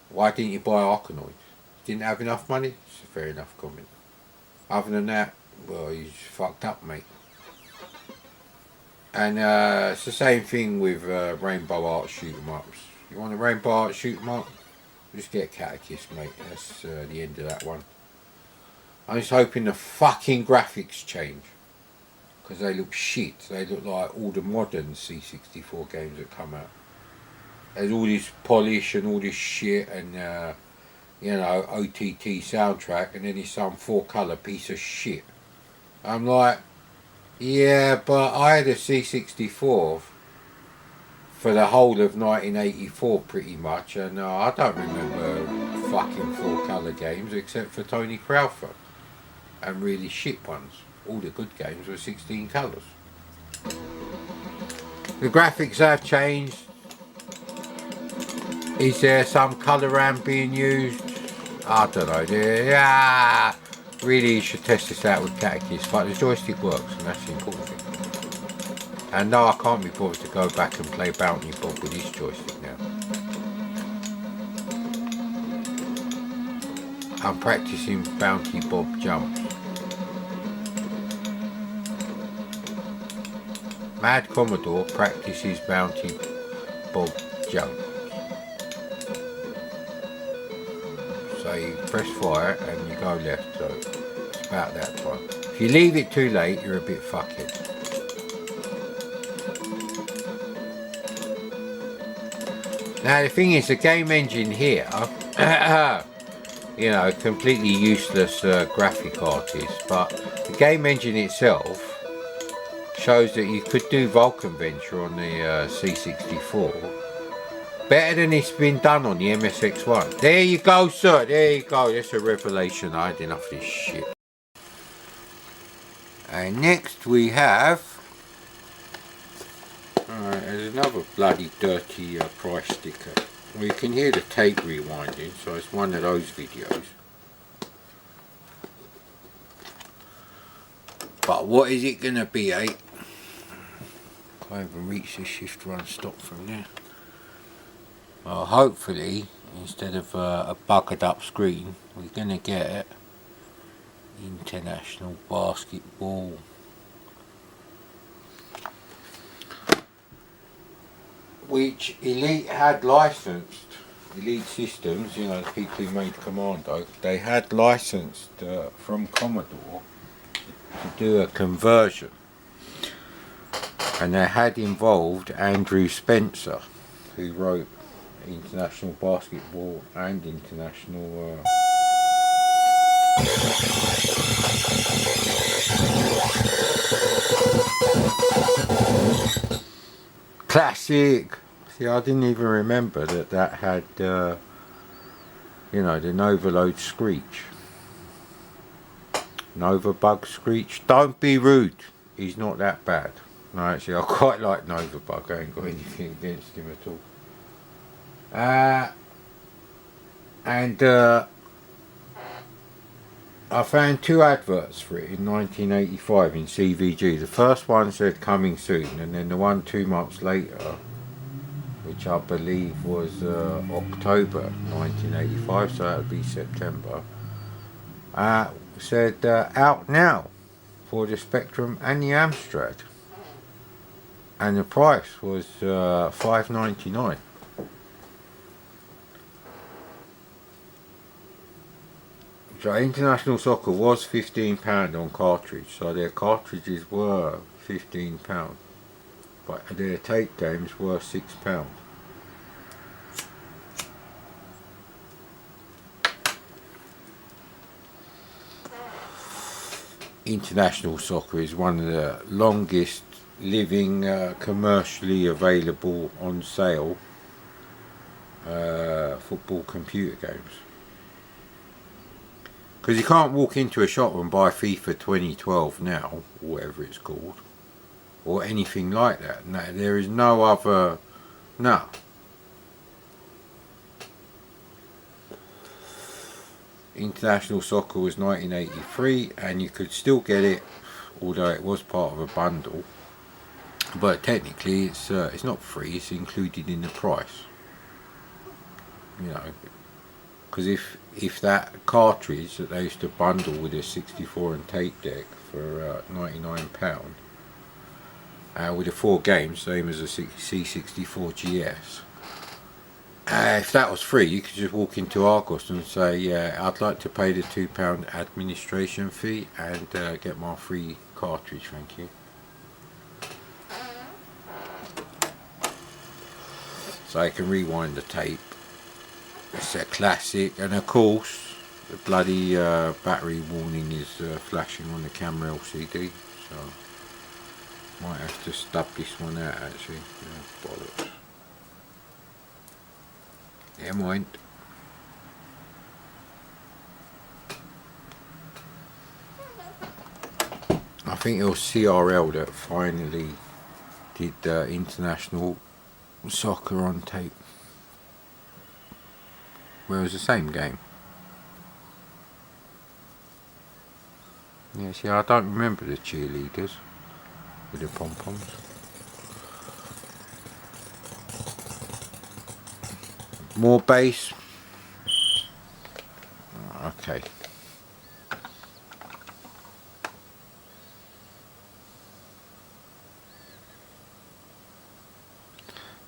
Why didn't you buy Arkanoid? Didn't have enough money? It's a fair enough comment. Other than that, well, he's fucked up, mate. And it's the same thing with Rainbow Art shoot 'em ups. You want a Rainbow Art shoot 'em up? Just get Catechist, mate. That's the end of that one. I'm just hoping the fucking graphics change, because they look shit. They look like all the modern C64 games that come out. There's all this polish and all this shit and you know, OTT soundtrack, and then it's some 4-colour piece of shit. I'm like, yeah, but I had a C64 for the whole of 1984 pretty much, and I don't remember fucking 4-colour games except for Tony Crowther, and really shit ones. All the good games were 16 colours. The graphics have changed. Is there some colour ramp being used? I don't know. Yeah, really you should test this out with Catechist, but the joystick works and that's the important thing. And no, I can't be bothered to go back and play Bounty Bob with this joystick now. I'm practicing Bounty Bob jumps. Mad Commodore practices Bounty Bob jumps. So you press fire and you go left, so it's about that time. If you leave it too late, you're a bit fuckhead. Now the thing is, the game engine here, you know, completely useless graphic artist, but the game engine itself shows that you could do Vulcan Venture on the C64 better than it's been done on the MSX1. There you go, sir, there you go, that's a revelation. I had enough of this shit. And next we have, alright, there's another bloody dirty price sticker. Well, you can hear the tape rewinding, so it's one of those videos. But what is it gonna be, eh? Can't even reach the shift run stop from there. Well, hopefully, instead of a buggered up screen, we're gonna get international basketball. Which Elite had licensed, Elite Systems, you know, the people who made Commando, they had licensed from Commodore to do a conversion. And they had involved Andrew Spencer, who wrote international basketball and international. Classic! See, I didn't even remember that had, the Novaload screech. Nova Bug screech. Don't be rude. He's not that bad. No, actually, I quite like Nova Bug. I ain't got anything against him at all. And I found 2 adverts for it in 1985 in CVG. The first one said coming soon, and then the one 2 months later, which I believe was October 1985, so that would be September, said out now for the Spectrum and the Amstrad, and the price was $5.99. So International Soccer was £15 on cartridge, so their cartridges were £15, but their tape games were £6. International Soccer is one of the longest living commercially available on sale football computer games. Because you can't walk into a shop and buy FIFA 2012 now, or whatever it's called, or anything like that. No, there is no other. No. International Soccer was 1983, and you could still get it, although it was part of a bundle. But technically, it's not free; it's included in the price. Because if that cartridge that they used to bundle with a 64 and tape deck for £99, with the 4 games, same as a C64 GS. If that was free, you could just walk into Argos and say, yeah, I'd like to pay the £2 administration fee and get my free cartridge, thank you. So I can rewind the tape. It's a classic, and of course the bloody battery warning is flashing on the camera LCD, so might have to stub this one out actually. Yeah, bollocks. Never mind. I think it was CRL that finally did international soccer on tape. Where it was the same game. Yeah, see, I don't remember the cheerleaders with the pom-poms. More bass. Okay.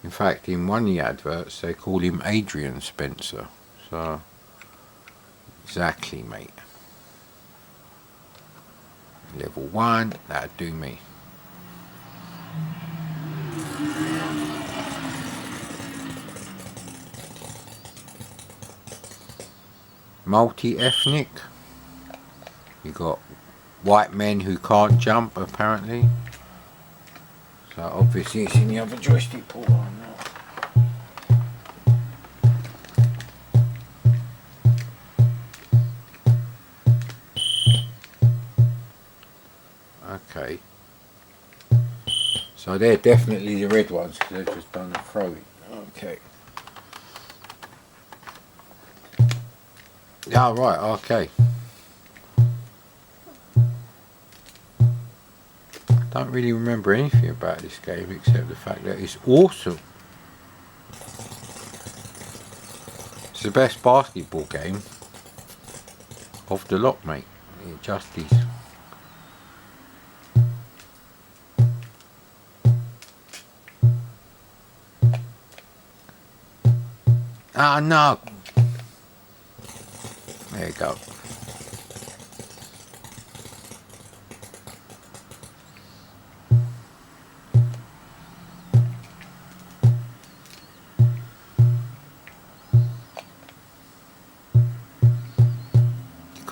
In fact, in one of the adverts, they call him Adrian Spencer. So, exactly, mate. Level 1, that'd do me. Multi-ethnic. You got white men who can't jump, apparently. So obviously it's in the other joystick port on that. Okay. So they're definitely the red ones because they've just done a throw-in. Okay. Yeah, right, okay. I don't really remember anything about this game except the fact that it's awesome. It's the best basketball game of the lot, mate. It just is. Ah, no. There you go.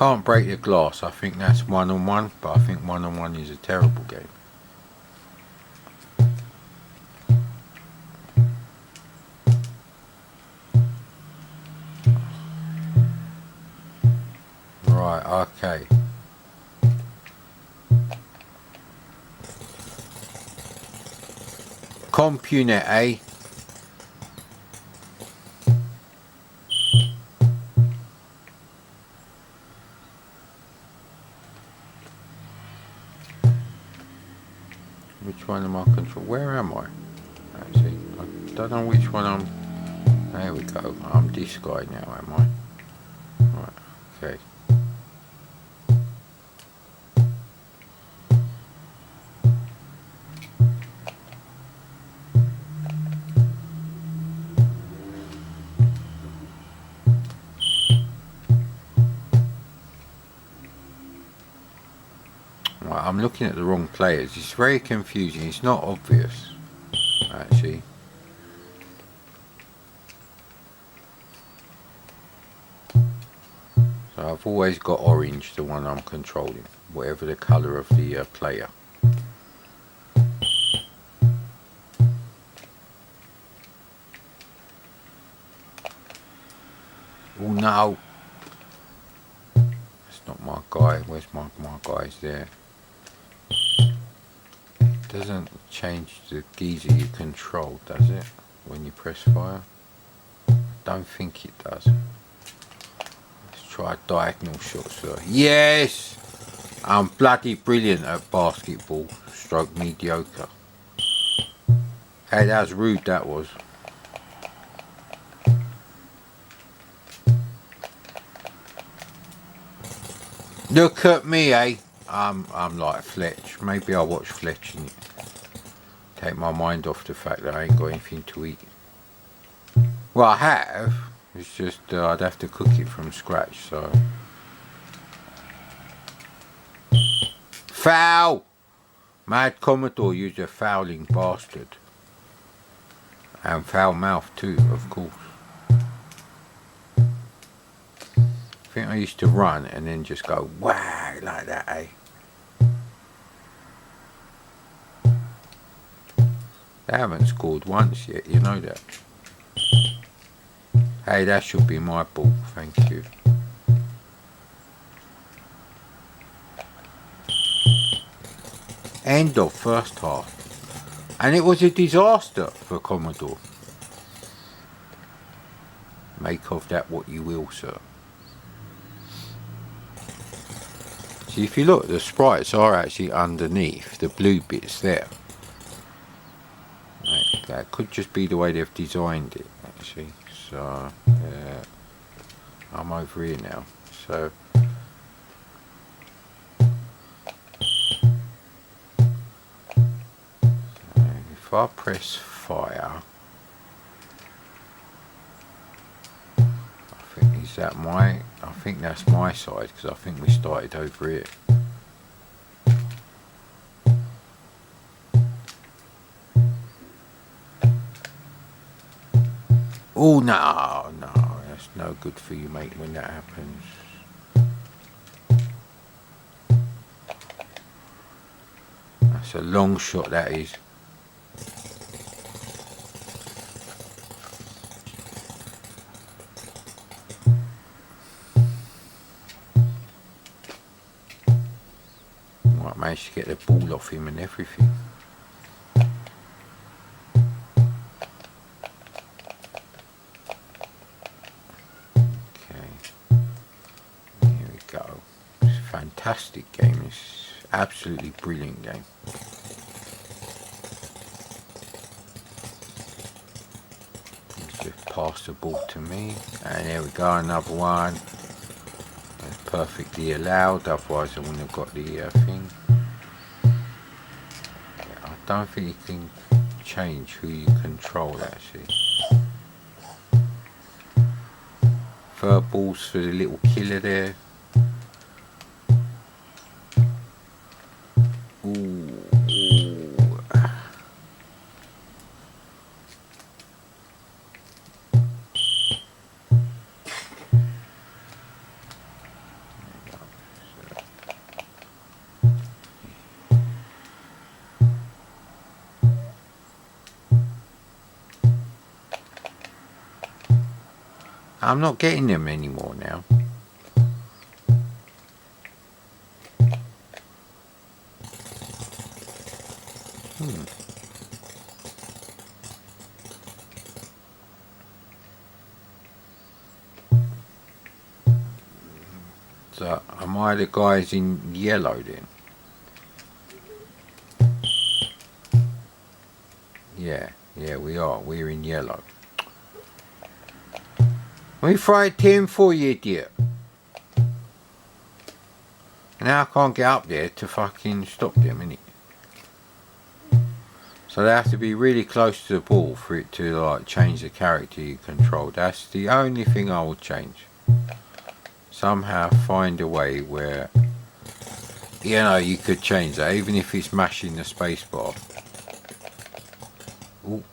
Can't break the glass. I think that's 1-on-1, but I think 1-on-1 is a terrible game. Right, okay. CompuNet, eh? Which one am I control? Where am I? Actually, I don't know which one I'm. There we go. I'm this guy now, am I? Right, okay. Right, I'm looking at the wrong players. It's very confusing. It's not obvious, actually. So I've always got orange, the one I'm controlling, whatever the colour of the player. Oh no! That's not my guy. Where's my guys there? It doesn't change the geezer you control, does it? When you press fire? Don't think it does. Let's try a diagonal shot, sir. Yes! I'm bloody brilliant at basketball. Stroke mediocre. Hey, that was rude, that was. Look at me, eh? I'm like Fletch. Maybe I'll watch Fletch and take my mind off the fact that I ain't got anything to eat. Well, I have. It's just I'd have to cook it from scratch, so. Foul! Mad Commodore, you're a fouling bastard. And foul mouth too, of course. I think I used to run and then just go wag like that, eh? They haven't scored once yet, you know that. Hey, that should be my ball, thank you. End of first half. And it was a disaster for Commodore. Make of that what you will, sir. See, if you look, the sprites are actually underneath the blue bits there. Right, that could just be the way they've designed it, actually. So, yeah, I'm over here now. So, if I press fire, I think is that my? I think that's my side because I think we started over here. Oh no, that's no good for you, mate. When that happens. That's a long shot, that is. Might manage to get the ball off him and everything. Okay. Here we go. It's a fantastic game. It's absolutely brilliant game. Just pass the ball to me, and there we go, another one. That's perfectly allowed, otherwise I wouldn't have got the thing. Yeah, I don't think you can change who you control, actually. Third balls for the little killer there. I'm not getting them anymore now. So, am I the guys in yellow then? Yeah, we are. We're in yellow. We fried tin for you, idiot. Now I can't get up there to fucking stop them, innit? So they have to be really close to the ball for it to like change the character you control. That's the only thing I will change. Somehow find a way where, you know, you could change that, even if it's mashing the spacebar. Ooh.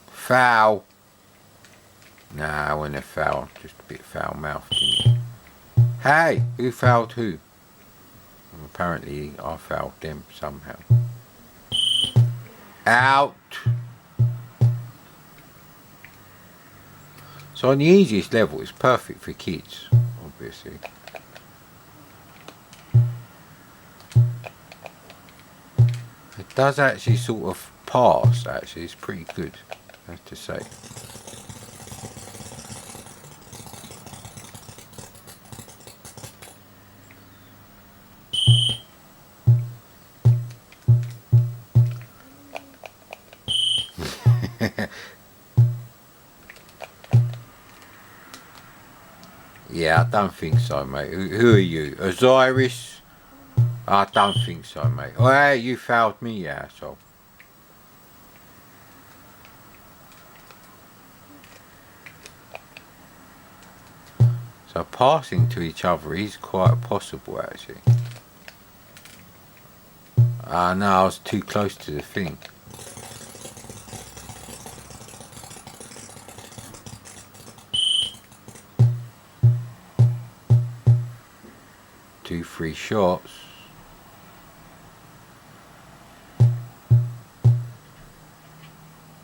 Foul. Nah, I wasn't a foul. Just a bit foul-mouthed, didn't it? Hey, who fouled who? Well, apparently I fouled them somehow. Out. So on the easiest level, it's perfect for kids, obviously. It does actually sort of pass, actually. It's pretty good, I have to say. Yeah, I don't think so, mate. Who are you? Osiris? I don't think so, mate. Oh, hey, you fouled me, you asshole. So passing to each other is quite possible, actually. Ah, no, I was too close to the thing. Two free shots.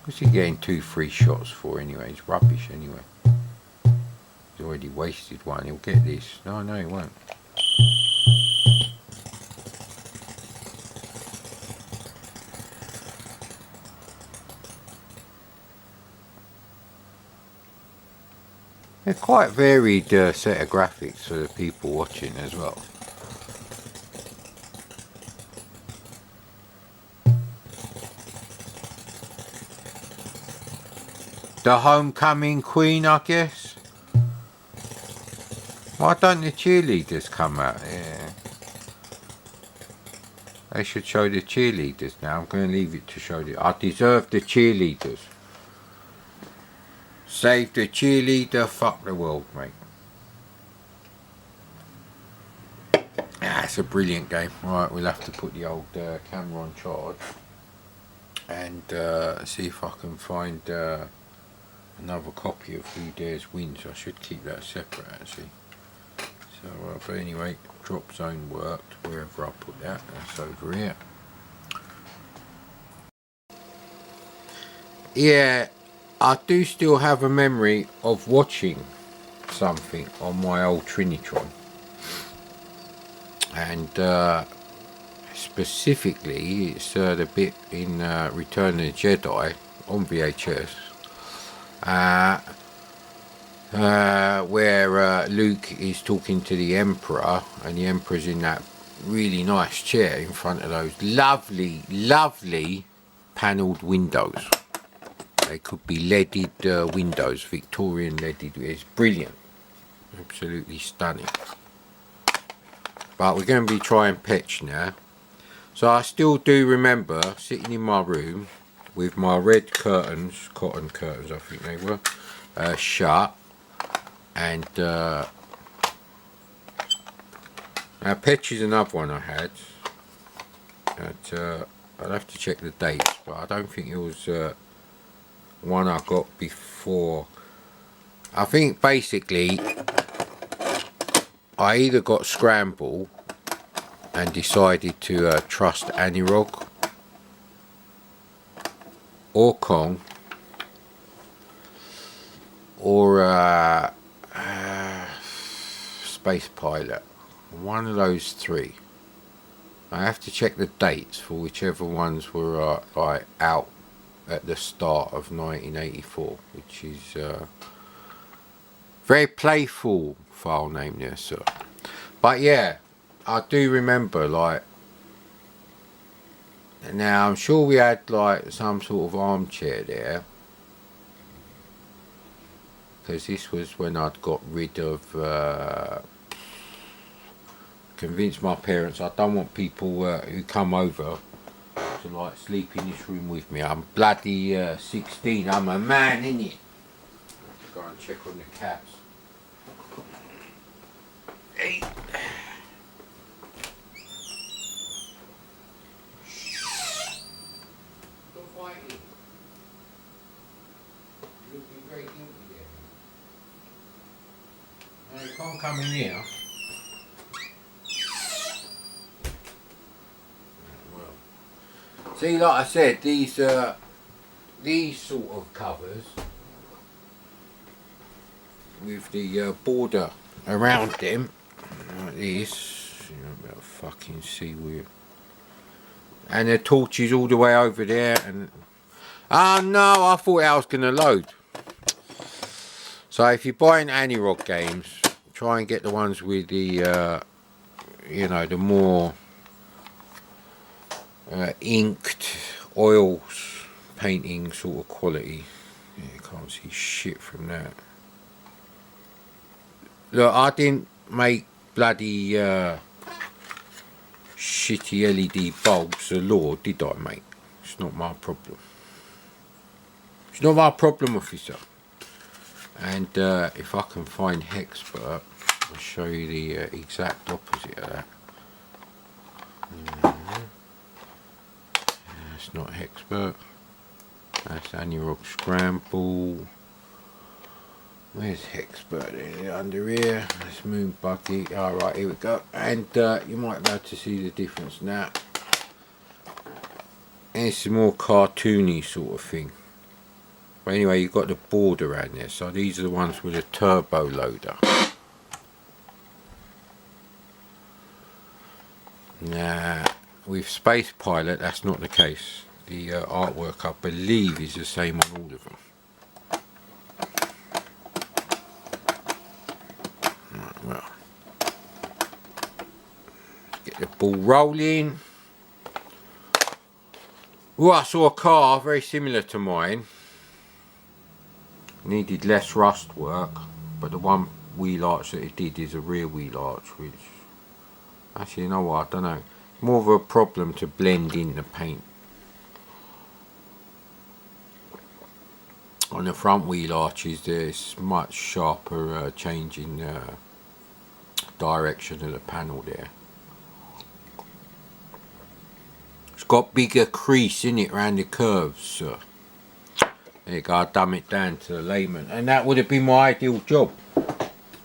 What's he getting 2 free shots for anyway? It's rubbish anyway. He's already wasted one. He'll get this. No, he won't. They're quite varied set of graphics for the people watching as well. The homecoming queen, I guess. Why don't the cheerleaders come out? Yeah. They should show the cheerleaders now. I'm going to leave it to show the... I deserve the cheerleaders. Save the cheerleader, fuck the world, mate. It's a brilliant game. Right, we'll have to put the old camera on charge and see if I can find another copy of Who Dares Wins. I should keep that separate, actually. So, but anyway, drop zone worked wherever I put that. That's over here. Yeah, I do still have a memory of watching something on my old Trinitron. And specifically, it's the bit in Return of the Jedi on VHS. Where Luke is talking to the Emperor, and the Emperor's in that really nice chair in front of those lovely panelled windows. They could be leaded windows, Victorian leaded. It's brilliant, absolutely stunning. But we're going to be trying Petch now. So I still do remember sitting in my room with my red curtains, cotton curtains I think they were, shut. And now Petch is another one I had. And, I'll have to check the dates, but I don't think it was one I got before. I think basically I either got Scramble and decided to trust Anirog or Kong, or Space Pilot. One of those three. I have to check the dates for whichever ones were like out at the start of 1984, which is very playful file name there, sir. But yeah, I do remember, like, now I'm sure we had like some sort of armchair there, because this was when I'd got rid of convinced my parents I don't want people who come over to like sleep in this room with me. I'm bloody 16, I'm a man, innit? Go and check on the cats. Hey. Stop fighting. You're looking very guilty there. No, you can't come in here. See, like I said, these sort of covers with the border around them, like this, you know, about fucking see where, and the torches all the way over there, and oh no, I thought I was gonna load. So if you're buying Anirog games, try and get the ones with the, you know, the more inked oils painting sort of quality. Yeah, you can't see shit from that. Look, I didn't make bloody shitty LED bulbs the law, did I, mate? It's not my problem. It's not my problem, officer. And if I can find Hexpert, I'll show you the exact opposite of that. That's not Hexpert. That's Anirog Scramble. Where's Hexpert? Under here. That's Moon Buggy. Alright, here we go. And you might be able to see the difference now. And it's a more cartoony sort of thing. But anyway, you've got the border around there. So these are the ones with a turbo loader. Now, with Space Pilot, that's not the case. The artwork, I believe, is the same on all of them. Right, well, get the ball rolling. Oh, I saw a car very similar to mine. Needed less rust work, but the one wheel arch that it did is a rear wheel arch, which, actually, you know what, I don't know. More of a problem to blend in the paint. On the front wheel arches, there's much sharper change in direction of the panel there. It's got bigger crease in it around the curves, sir. There you go, I dumb it down to the layman, and that would have been my ideal job.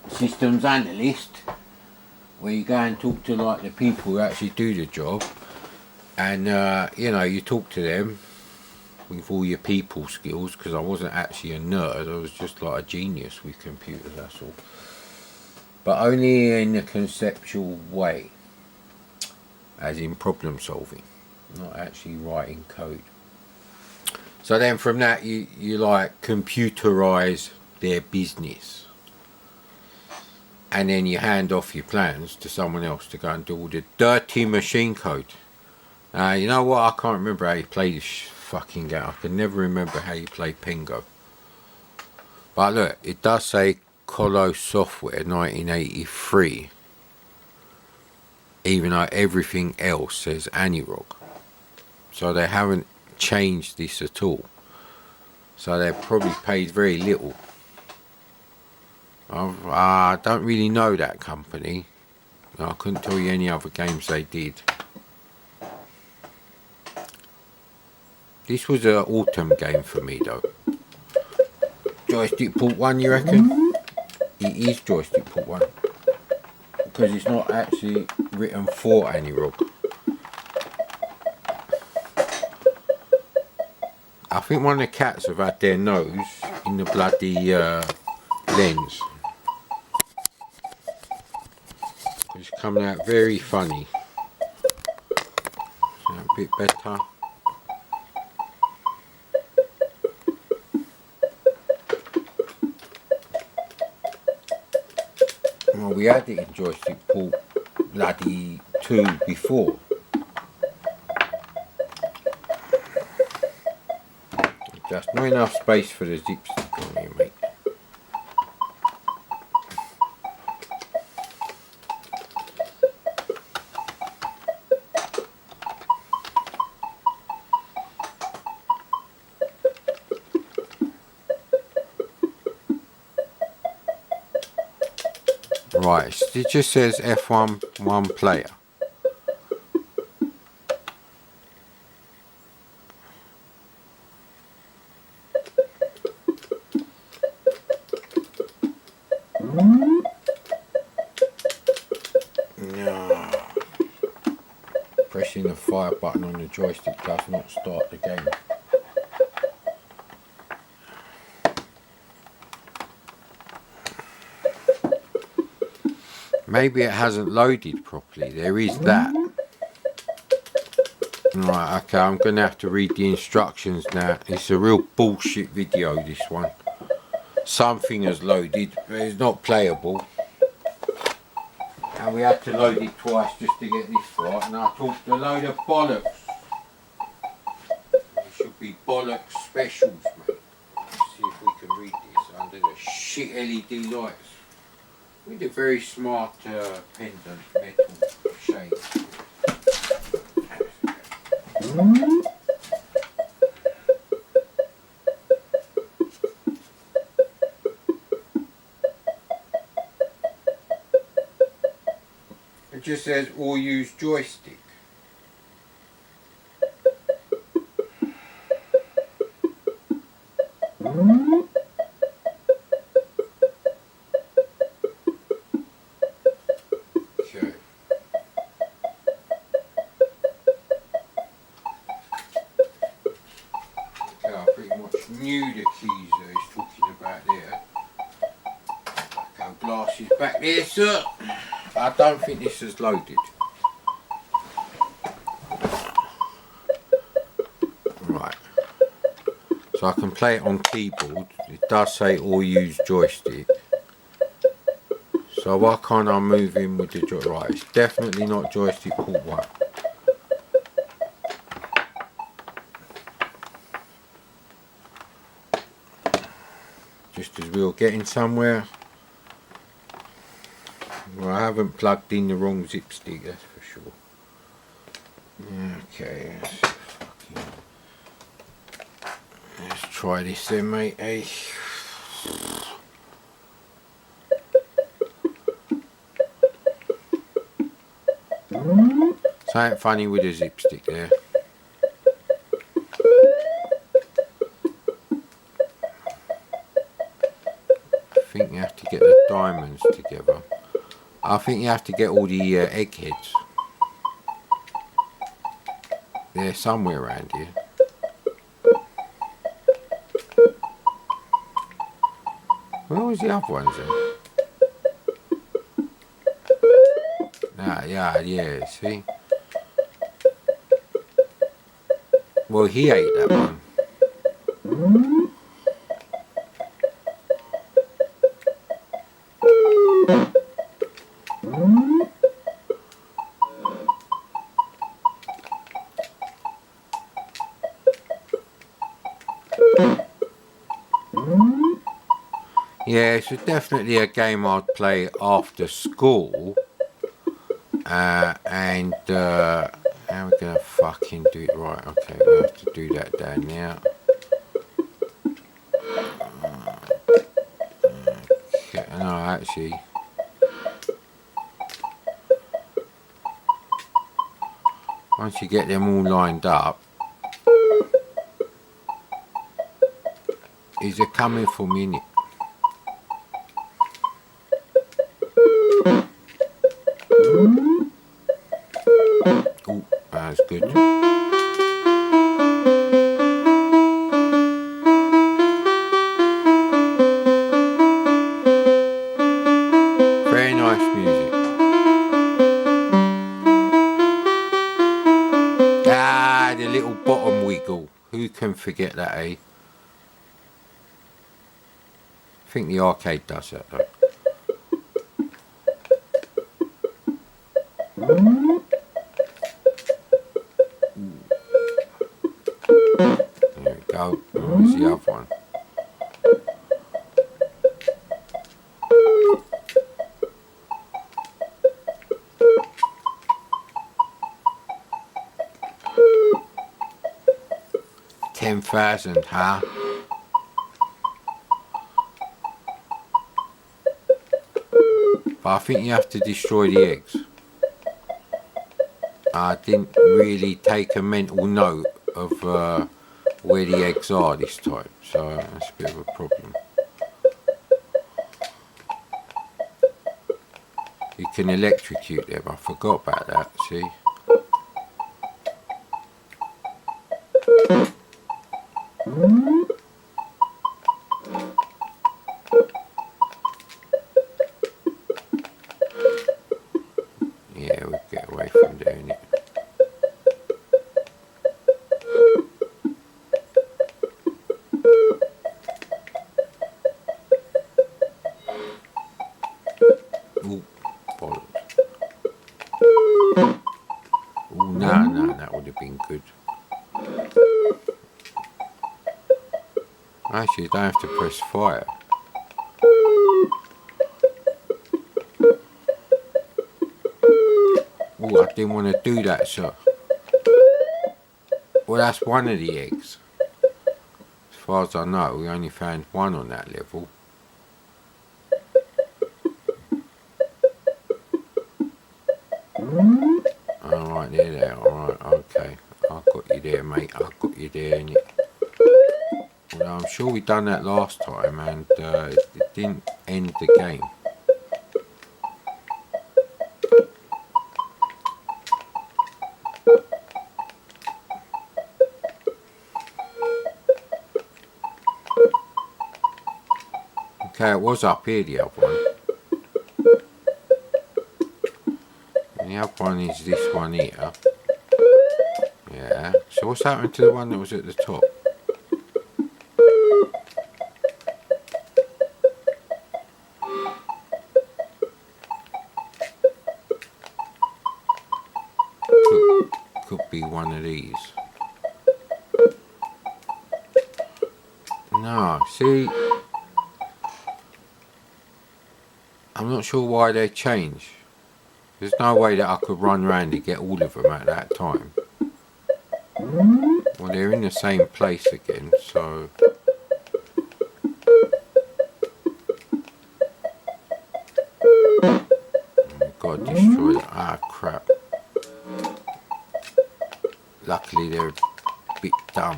Systems analyst, where you go and talk to like the people who actually do the job, and you know, you talk to them with all your people skills, because I wasn't actually a nerd, I was just like a genius with computers, that's all. But only in a conceptual way, as in problem solving, not actually writing code. So then from that you like computerize their business, and then you hand off your plans to someone else to go and do all the dirty machine code. You know what, I can't remember how you play this fucking game. I can never remember how you play Pingo. But look, it does say Commodore Software 1983, even though everything else says Anirog. So they haven't changed this at all. So they've probably paid very little. I don't really know that company. I couldn't tell you any other games they did. This was an autumn game for me though. Joystick port 1, you reckon? It is joystick port 1. Because it's not actually written for Anirog. I think one of the cats have had their nose in the bloody lens. It's coming out very funny. A bit better. Well, we had it in joystick port bloody 2 before. Just not enough space for the zip stick on here, mate. Right, it just says F1 one player. No. Pressing the fire button on the joystick does not start the game. Maybe it hasn't loaded properly. There is that. Right, okay, I'm going to have to read the instructions now. It's a real bullshit video, this one. Something has loaded, but it's not playable. And we had to load it twice just to get this right. And I talked a load of bollocks. It should be bollocks specials, mate. Let's see if we can read this under the shit LED lights. With a very smart pendant metal shade. It just says or use joystick. Knew the keys that he's talking about there. Go glasses back there, sir. I don't think this is loaded. Right. So I can play it on keyboard. It does say or use joystick. So why can't I move in with the joystick? Right, it's definitely not joystick port 1. Just as we were getting somewhere. Well, I haven't plugged in the wrong zip stick, that's for sure. Okay, let's try this then, mate. Hey. Something funny with the zip stick there. I think you have to get the diamonds together. I think you have to get all the eggheads. They're somewhere around here. Where was the other ones then? Ah, yeah, see? Well, he ate that one. Yeah, it's definitely a game I'd play after school. How are we gonna fucking do it? Right, okay, we'll have to do that down there. Okay, no, actually. Once you get them all lined up, is it coming for me? Innit? Oh, that's good. forget that, eh? I think the arcade does that though. There we go. There's the other one. $10,000, huh? But I think you have to destroy the eggs. I didn't really take a mental note of where the eggs are this time, so that's a bit of a problem. You can electrocute them, I forgot about that, see? Yeah, we'll get away from doing it. Ooh, bollocks. Ooh, no, that would have been good. Actually, you don't have to press fire. Oh, I didn't want to do that, sir. Well, that's one of the eggs. As far as I know, we only found one on that level. Alright, there they are. Alright, okay. I've got you there, mate. I've got you there. Well, I'm sure we done that last time and it didn't end the game. Okay, it was up here, the other one. And the other one is this one here. Yeah. So what's happened to the one that was at the top? Could be one of these. No, see, I'm not sure why they changed. There's no way that I could run around and get all of them at that time. Well, they're in the same place again, so... I've got to destroy that. Ah, crap. Luckily, they're a bit dumb.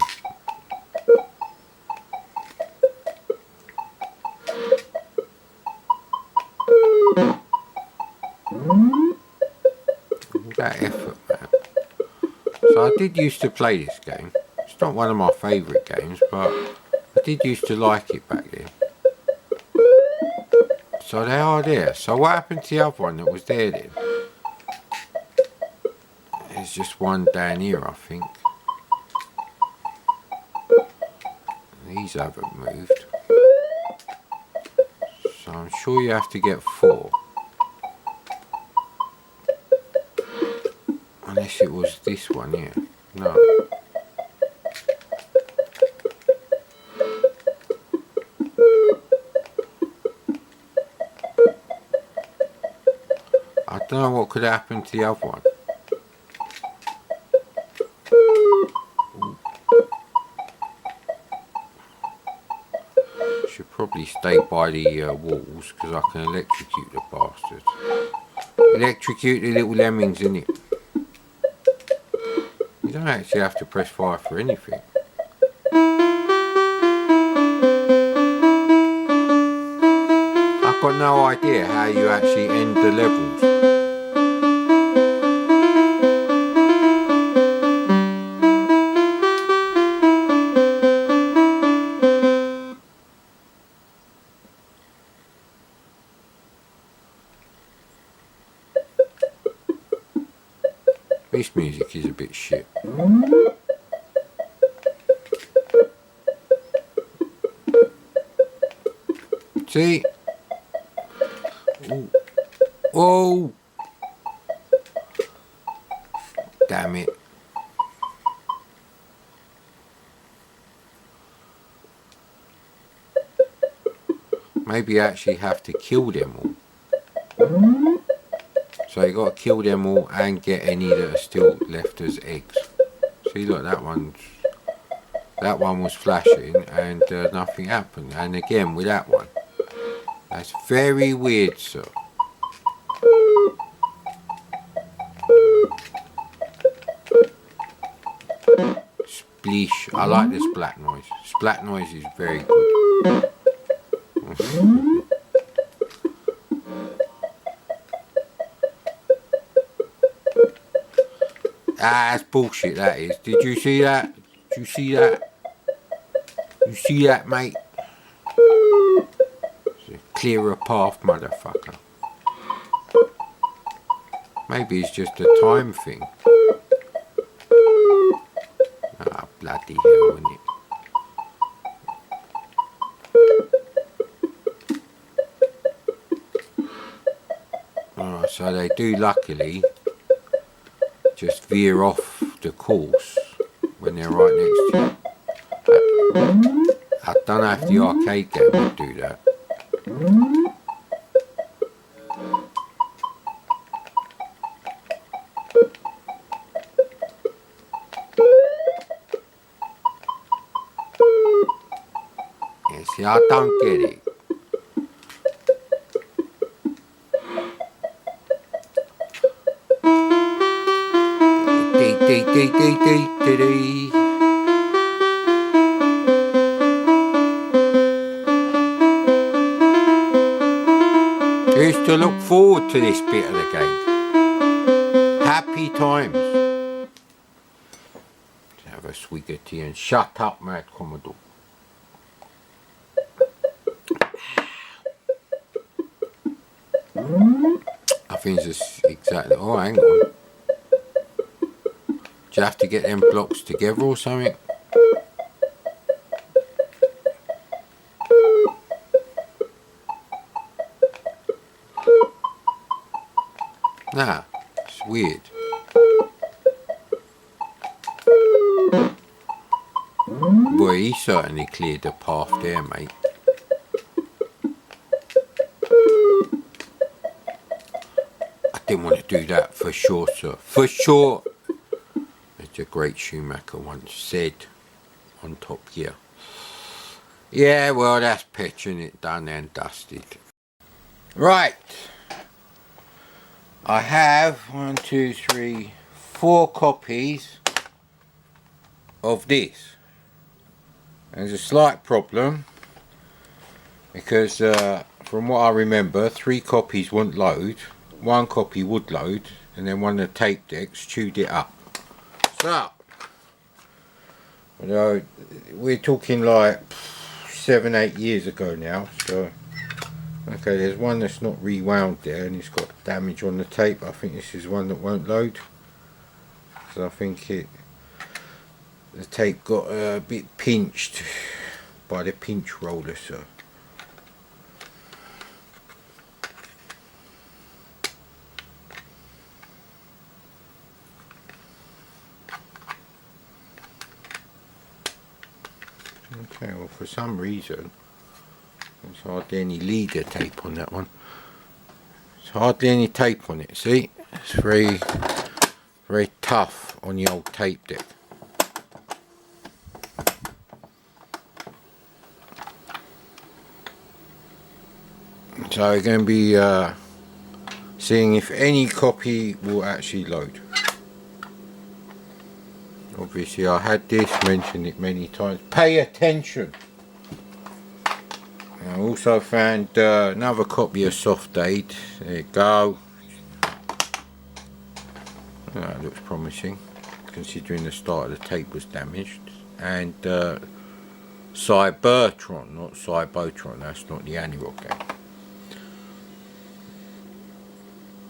All that effort, man. So I did used to play this game. It's not one of my favourite games, but I did used to like it back then. So they are there. So what happened to the other one that was there then? There's just one down here, I think. These haven't moved. So I'm sure you have to get 4. Unless it was this one here. No. I don't know what could happen to the other one. Should probably stay by the walls because I can electrocute the bastards. Electrocute the little lemmings, innit? You don't actually have to press fire for anything. I've got no idea how you actually end the levels. This music is a bit shit. See? Ooh. Oh! Damn it. Maybe I actually have to kill them all. So you got to kill them all and get any that are still left as eggs. See, look, that one was flashing and nothing happened. And again with that one. That's very weird, sir. Spleesh. I like this splat noise. Splat noise is very good. Ah, that's bullshit, that is. Did you see that? Did you see that? You see that, mate? It's a clearer path, motherfucker. Maybe it's just a time thing. Ah, bloody hell, isn't it? Oh, so they do luckily just veer off the course when they're right next to you. I don't know if the arcade game would do that. Yeah, see, I don't get it. I used to look forward to this bit of the game. Happy times. Let's have a swig of tea and shut up, mad Commodore. I think it's exactly. Oh, hang on. Do you have to get them blocks together or something? Nah, it's weird. Boy, he certainly cleared the path there, mate. I didn't want to do that for sure, sir. For sure. As the great Schumacher once said on Top Gear. Yeah, well, that's pitching it done and dusted. Right. I have 1, 2, 3, 4 copies of this. There's a slight problem because from what I remember, 3 copies wouldn't load, 1 copy would load, and then one of the tape decks chewed it up. So, we're talking like 7, 8 years ago now. So, okay, there's one that's not rewound there, and it's got damage on the tape. I think this is one that won't load. So I think the tape got a bit pinched by the pinch roller, so. Okay, well, for some reason there's hardly any leader tape on that one. There's hardly any tape on it, see? It's very, very tough on the old tape deck. So we're going to be seeing if any copy will actually load. Obviously I had this, mentioned it many times. Pay attention! I also found another copy of Soft Aid. There you go. That looks promising, considering the start of the tape was damaged. And Cybertron, not Cybotron, that's not the Anirog game.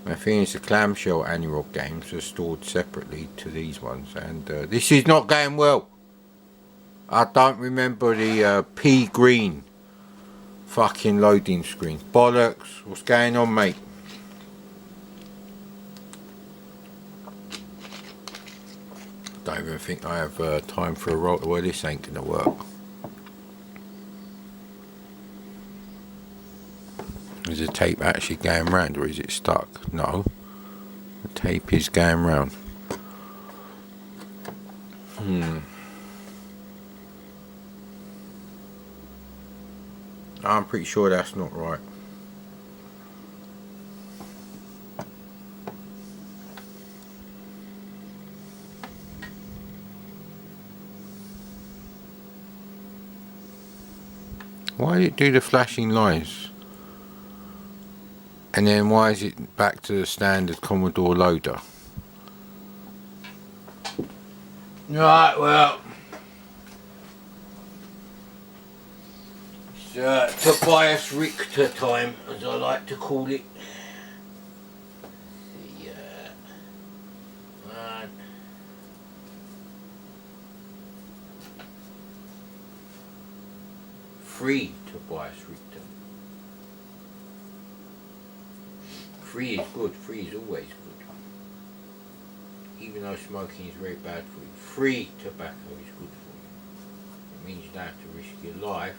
I think it's the clamshell Anirog games are stored separately to these ones, and this is not going well. I don't remember the pea green fucking loading screen. Bollocks. What's going on, mate? Don't even think I have time for a roll. Well, this ain't gonna work. Is the tape actually going round or is it stuck? No. The tape is going round. I'm pretty sure that's not right. Why did it do the flashing lines? And then why is it back to the standard Commodore loader? Right, well, it's Tobias Richter time, as I like to call it. Right. Free Tobias Richter. Free is good, free is always good. Even though smoking is very bad for you. Free tobacco is good for you. It means you don't have to risk your life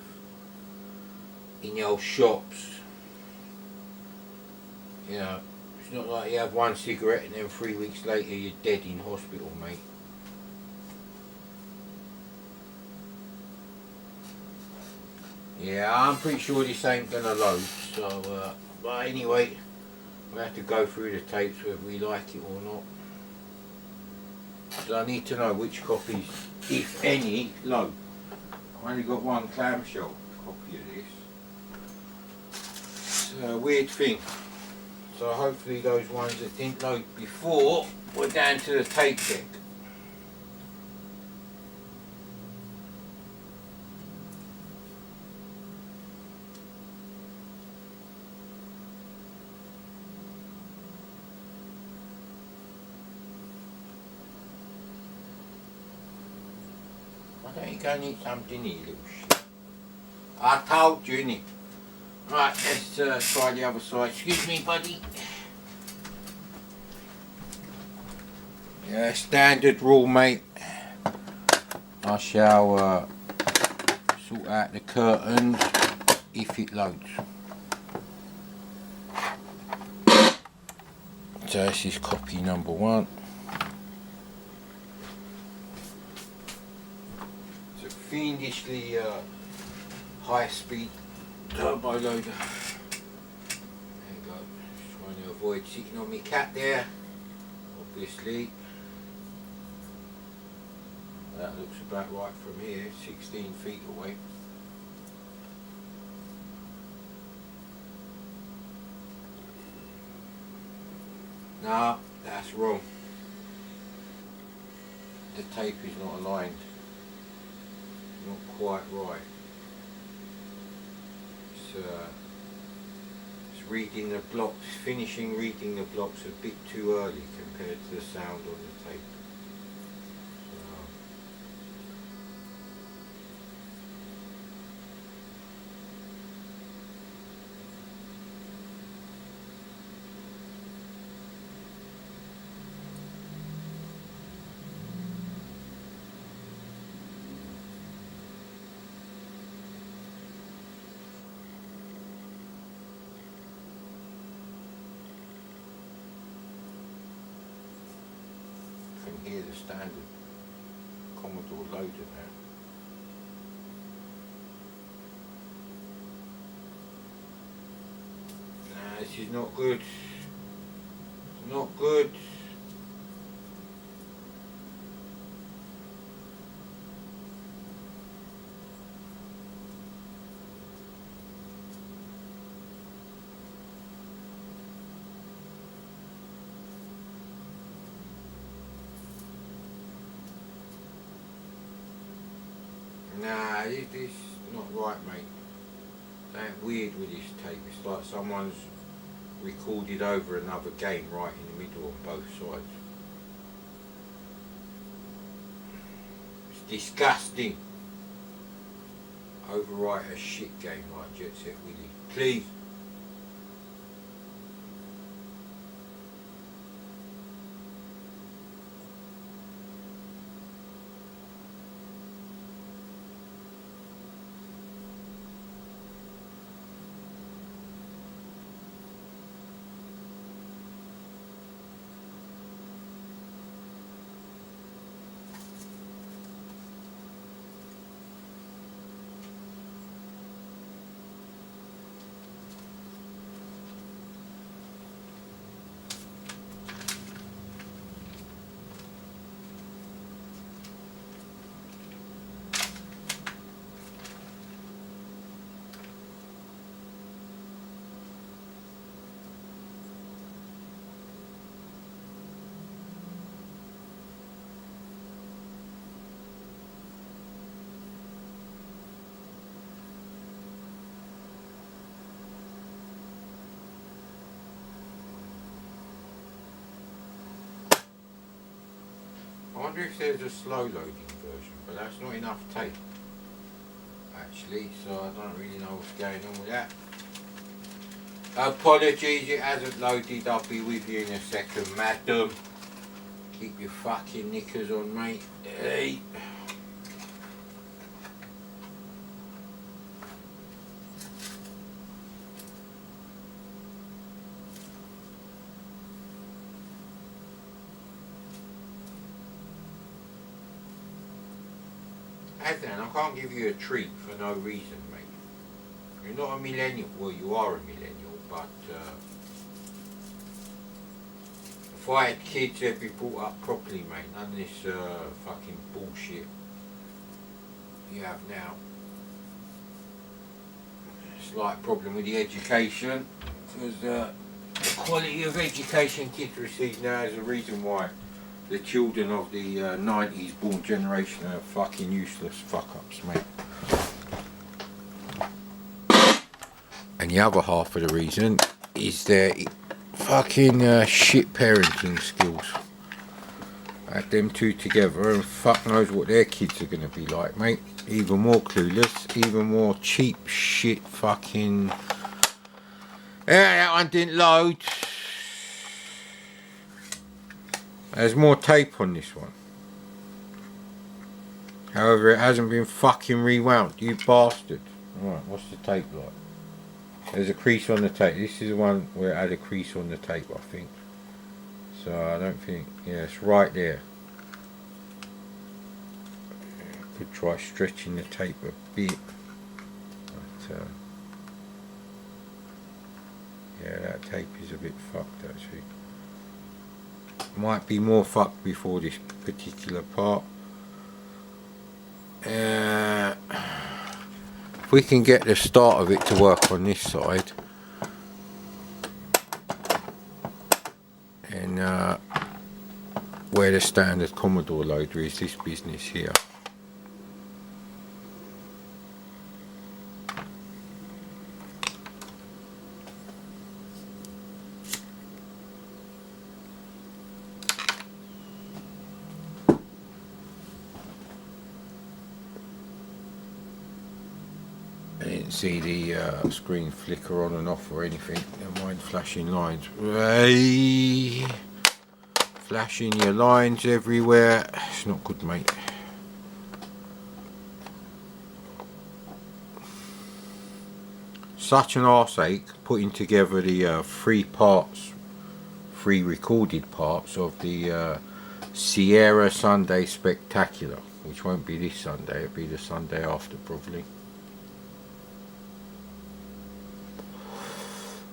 in the old shops. You know, it's not like you have one cigarette and then 3 weeks later you're dead in hospital, mate. Yeah, I'm pretty sure this ain't gonna load, so, but anyway, we'll have to go through the tapes whether we like it or not. So I need to know which copies, if any, load. I've only got one clamshell copy of this. It's a weird thing. So hopefully those ones that didn't load before were down to the tape deck. Why don't you go and eat something, you little shit? I told you, innit? Right, let's try the other side. Excuse me, buddy. Yeah, standard rule, mate. I shall sort out the curtains if it loads. So this is copy number 1. It's a fiendishly high-speed turbo loader. There you go. Just trying to avoid sitting on my cat there, obviously. That looks about right from here, 16 feet away. No, that's wrong. The tape is not aligned. Not quite right. It's reading the blocks, finishing reading the blocks a bit too early compared to the sound on the tape. Can hear the standard Commodore loader now. Nah, this is not good. It's not good. Nah, this is not right, mate. Something weird with this tape. It's like someone's recorded over another game right in the middle on both sides. It's disgusting. overwrite a shit game like Jet Set Willy. Please. I wonder if there's a slow loading version, but that's not enough tape actually, so I don't really know what's going on with that. Apologies, it hasn't loaded. I'll be with you in a second, madam. Keep your fucking knickers on, mate. Hey. Adnan, I can't give you a treat for no reason, mate. You're not a millennial. Well, you are a millennial, but if I had kids, they'd be brought up properly, mate. None of this fucking bullshit you have now. Slight problem with the education, because the quality of education kids receive now is the reason why the children of the 90s born generation are fucking useless fuck-ups, mate. And the other half of the reason is their fucking shit parenting skills. Add them two together and fuck knows what their kids are going to be like, mate. Even more clueless, even more cheap shit fucking... Yeah, that one didn't load. There's more tape on this one. However, it hasn't been fucking rewound, you bastard. Alright, what's the tape like? There's a crease on the tape. This is the one where it had a crease on the tape, I think. So I don't think, yeah, it's right there. Could try stretching the tape a bit. But, yeah, that tape is a bit fucked actually. Might be more fucked before this particular part. If we can get the start of it to work on this side, and where the standard Commodore loader is, this business here. I didn't see the screen flicker on and off or anything. Never mind flashing lines. Hey, flashing your lines everywhere. It's not good, mate. Such an arseache putting together the three recorded parts of the Sierra Sunday Spectacular, which won't be this Sunday, it'll be the Sunday after probably.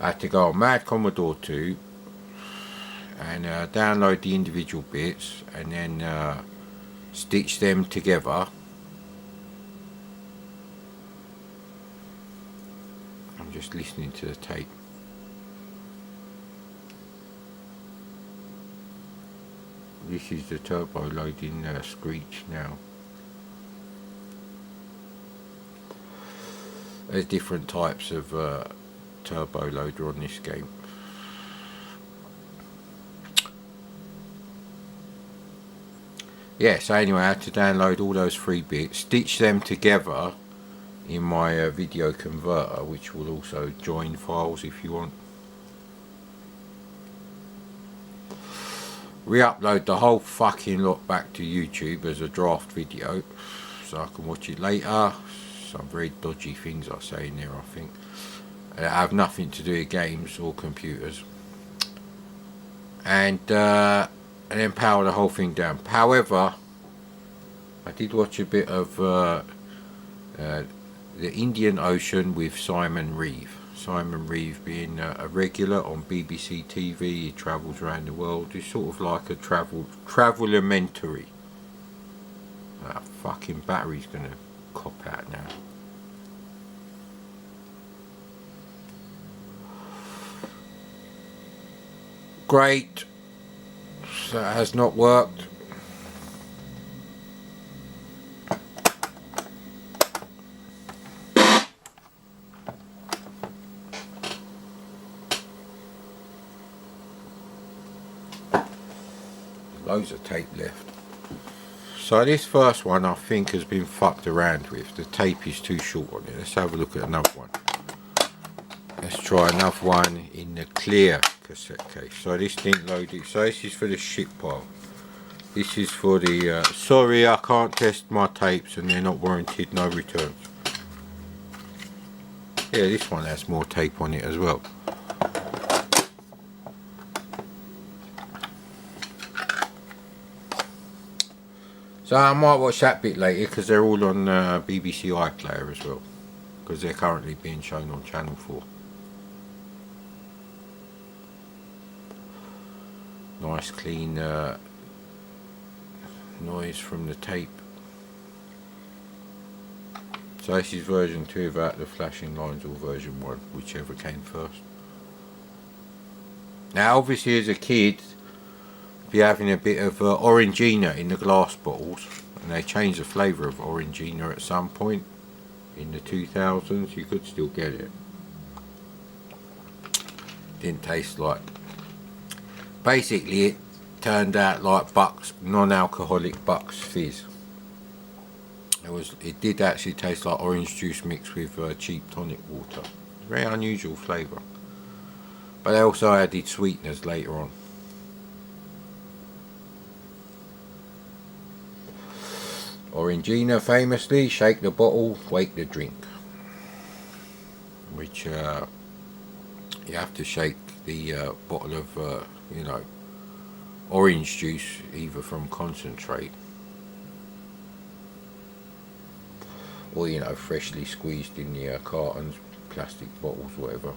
I had to go on Mad Commodore 2 and download the individual bits and then stitch them together. I'm just listening to the tape. This is the turbo loading screech now. There's different types of turbo loader on this game. Yeah, so anyway, I had to download all those 3 bits, stitch them together in my video converter, which will also join files if you want. Re-upload the whole fucking lot back to YouTube as a draft video so I can watch it later. Some very dodgy things I say in there, I think. Have nothing to do with games or computers. And then power the whole thing down. However, I did watch a bit of the Indian Ocean with Simon Reeve. Simon Reeve being a regular on BBC TV. He travels around the world. He's sort of like a travel-mentary. That fucking battery's gonna cop out now. Great. So it has not worked. Loads of tape left. So this first one I think has been fucked around with. The tape is too short on it. Let's have a look at another one. Let's try another one in the clear cassette case. So this didn't load it. So this is for the shit pile. This is for the sorry I can't test my tapes and they're not warranted, no returns. Yeah, this one has more tape on it as well. So I might watch that bit later because they're all on BBC iPlayer as well, because they're currently being shown on Channel 4. Nice clean noise from the tape. So this is version 2 without the flashing lines, or version 1, whichever came first. Now obviously as a kid, be having a bit of Orangina in the glass bottles, and they changed the flavour of Orangina at some point in the 2000s. You could still get it. Didn't taste like, basically it turned out like Bucks, non-alcoholic Bucks Fizz. It did actually taste like orange juice mixed with cheap tonic water. Very unusual flavour, but they also added sweeteners later on. Orangina famously, shake the bottle, wake the drink. Which you have to shake the bottle of you know, orange juice, either from concentrate or, you know, freshly squeezed in the cartons, plastic bottles, whatever.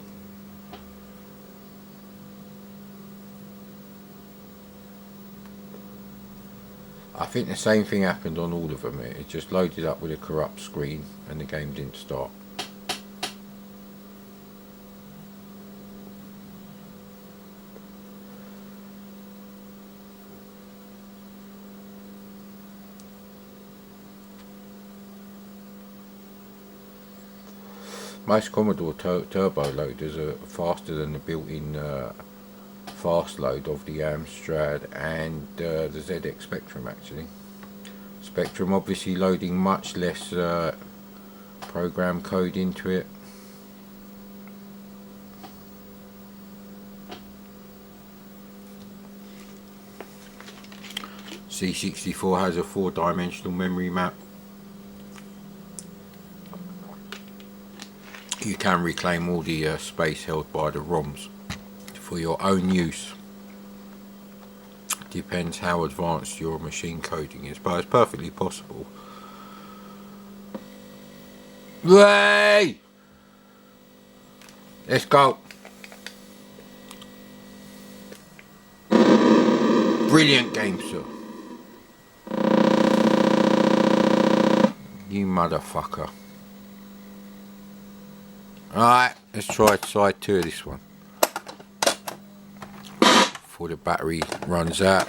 I think the same thing happened on all of them. It just loaded up with a corrupt screen and the game didn't start. Most Commodore turbo loaders are faster than the built-in fast load of the Amstrad and the ZX Spectrum actually. Spectrum obviously loading much less program code into it. C64 has a 4-dimensional memory map. You can reclaim all the space held by the ROMs for your own use. Depends how advanced your machine coding is, but it's perfectly possible. Ray! Let's go. Brilliant game, sir. You motherfucker. Alright, let's try side 2 of this one before the battery runs out.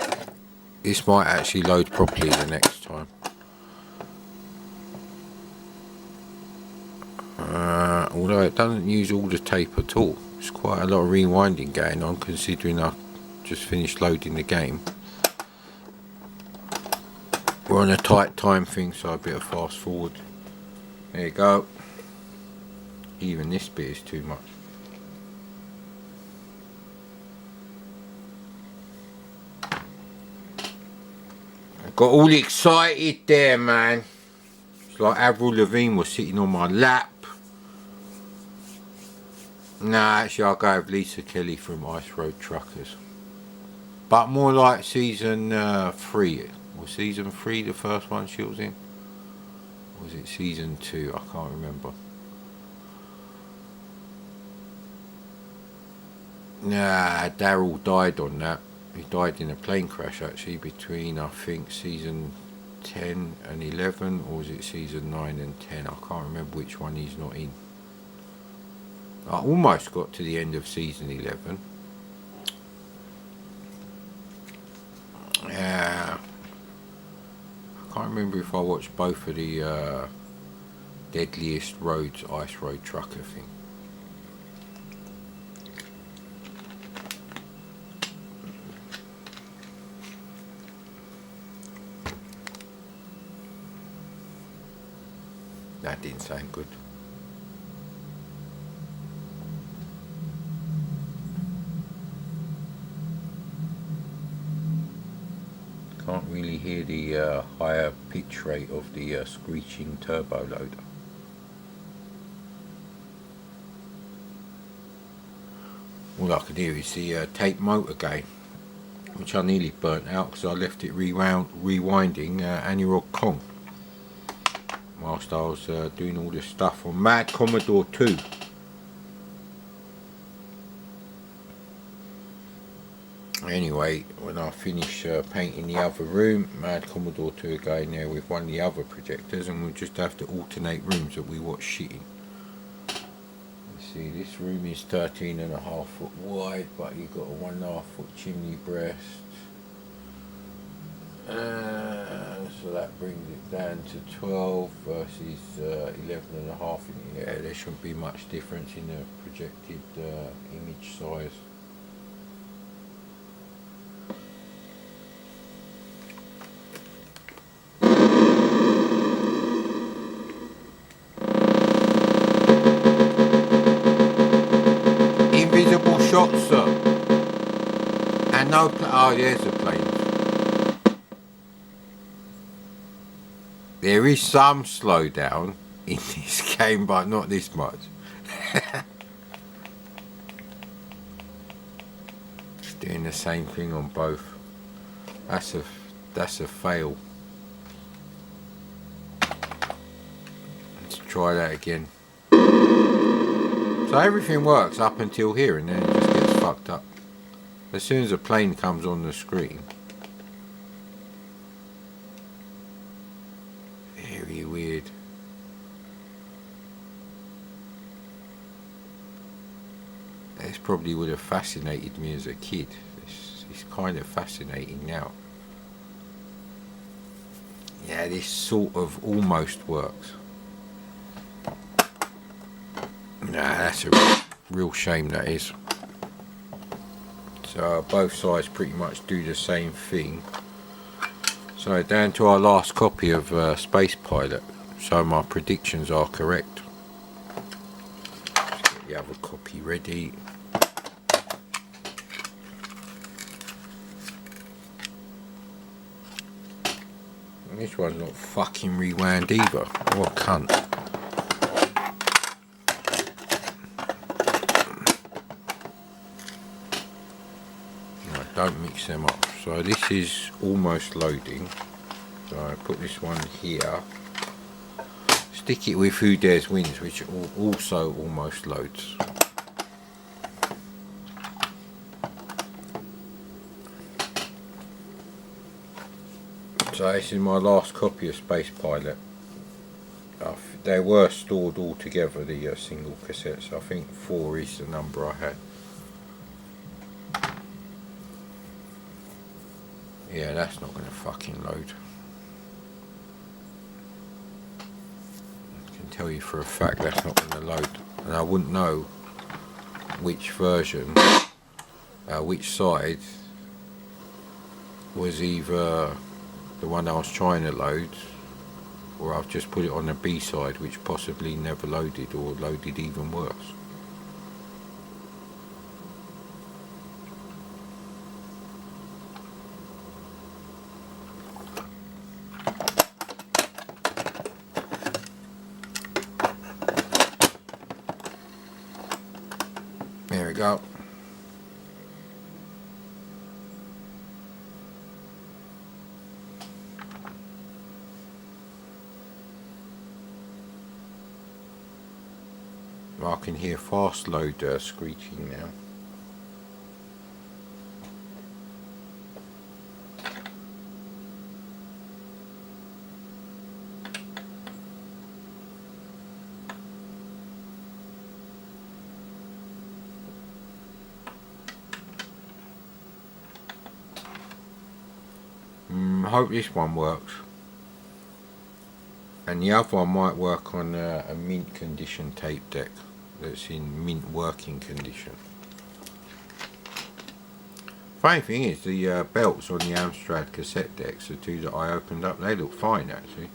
This might actually load properly the next time. Although it doesn't use all the tape at all. There's quite a lot of rewinding going on, considering I've just finished loading the game. We're on a tight time thing, so I better fast forward. There you go. Even this bit is too much. I got all excited there, man. It's like Avril Lavigne was sitting on my lap. Nah, actually I'll go with Lisa Kelly from Ice Road Truckers. But more like season 3. Was season 3 the first one she was in? Or was it season 2? I can't remember. Nah, Daryl died on that. He died in a plane crash actually between, I think, season 10 and 11, or was it season 9 and 10? I can't remember which one he's not in. I almost got to the end of season 11. I can't remember if I watched both of the Deadliest Roads Ice Road Trucker thing. That didn't sound good. Can't really hear the higher pitch rate of the screeching turbo loader. All I could hear is the tape motor game, which I nearly burnt out because I left it rewinding Analog Kong whilst I was doing all this stuff on Mad Commodore 2. Anyway, when I finish painting the other room, Mad Commodore 2 will go in there with one of the other projectors, and we'll just have to alternate rooms that we watch shit in. Let's see, this room is 13.5 foot wide, but you've got a 1.5 foot chimney breast. So that brings it down to 12 versus 11.5. Yeah, there shouldn't be much difference in the projected image size. Invisible shots, sir. And no, oh, there's a plane. There is some slowdown in this game, but not this much. Just doing the same thing on both. That's a fail. Let's try that again. So everything works up until here, and then it just gets fucked up. As soon as a plane comes on the screen. Very weird. This probably would have fascinated me as a kid. It's kind of fascinating now. Yeah, this sort of almost works. Nah, that's a real shame, that is. So both sides pretty much do the same thing. So down to our last copy of Space Pilot. So my predictions are correct. Let's get the other copy ready. And this one's not fucking rewound either. What a cunt. Don't mix them up. So this is almost loading. So I put this one here. Stick it with Who Dares Wins, which also almost loads. So this is my last copy of Space Pilot. They were stored all together, the single cassettes. I think 4 is the number I had. Yeah, that's not going to fucking load. I can tell you for a fact that's not going to load. And I wouldn't know which version, which side was either the one I was trying to load or I've just put it on the B side, which possibly never loaded or loaded even worse. There we go. I can hear fast load screeching now. I hope this one works. And the other one might work on a mint condition tape deck that's in mint working condition. Funny thing is, the belts on the Amstrad cassette decks, the two that I opened up, they look fine actually.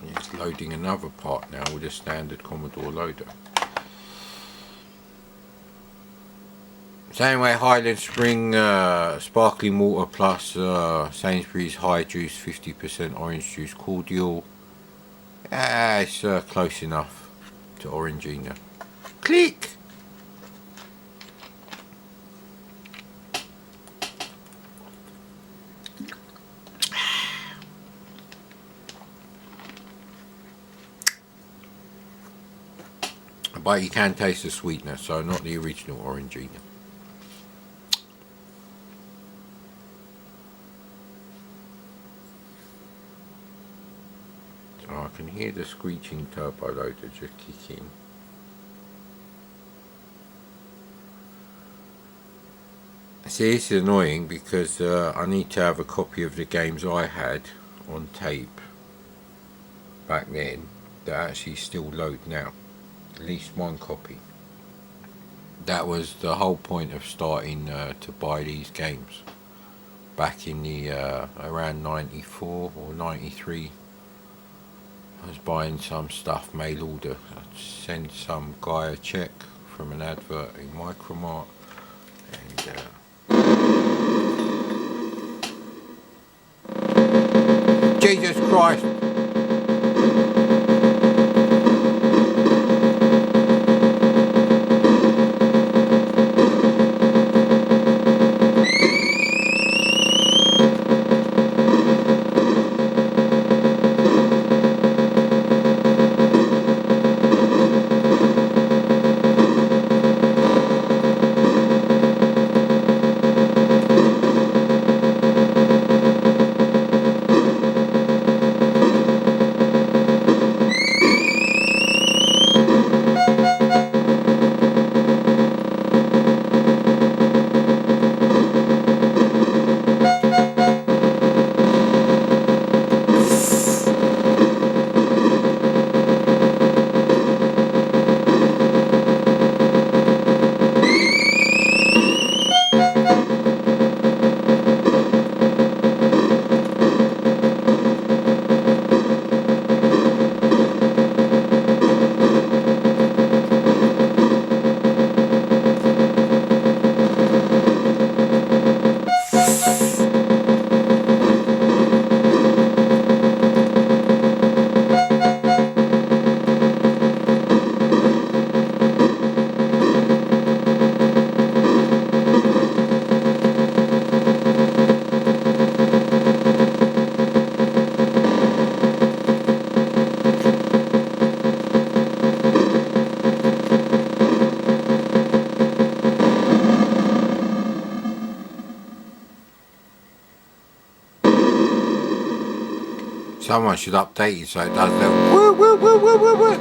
It's loading another part now with a standard Commodore loader. So anyway, Highland Spring Sparkling Water plus Sainsbury's High Juice 50% orange juice cordial. It's close enough to Orangina. Click! But you can taste the sweetness, so not the original Orangina. So I can hear the screeching turbo loader just kick in. See, it's annoying because I need to have a copy of the games I had on tape back then that actually still load now. At least one copy. That was the whole point of starting to buy these games back in the around 94 or 93. I was buying some stuff mail order. I'd send some guy a check from an advert in Micromart, and Jesus Christ! Someone should update it so it does the woo woo woo woo woo woo.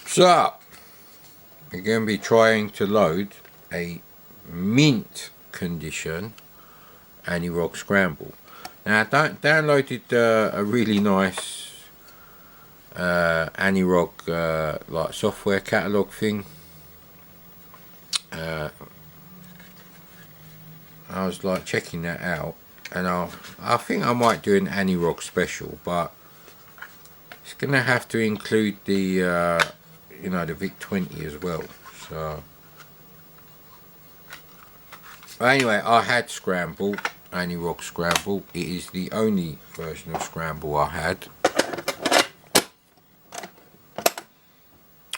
So, we're going to be trying to load a mint condition Anti-Rock Scramble. Now, I downloaded a really nice Anti-Rock like software catalog thing. I was like checking that out, and I think I might do an Anti-Rock special, but it's going to have to include the you know, the VIC-20 as well. So anyway, I had Scramble, Anti-Rock Scramble. It is the only version of Scramble I had.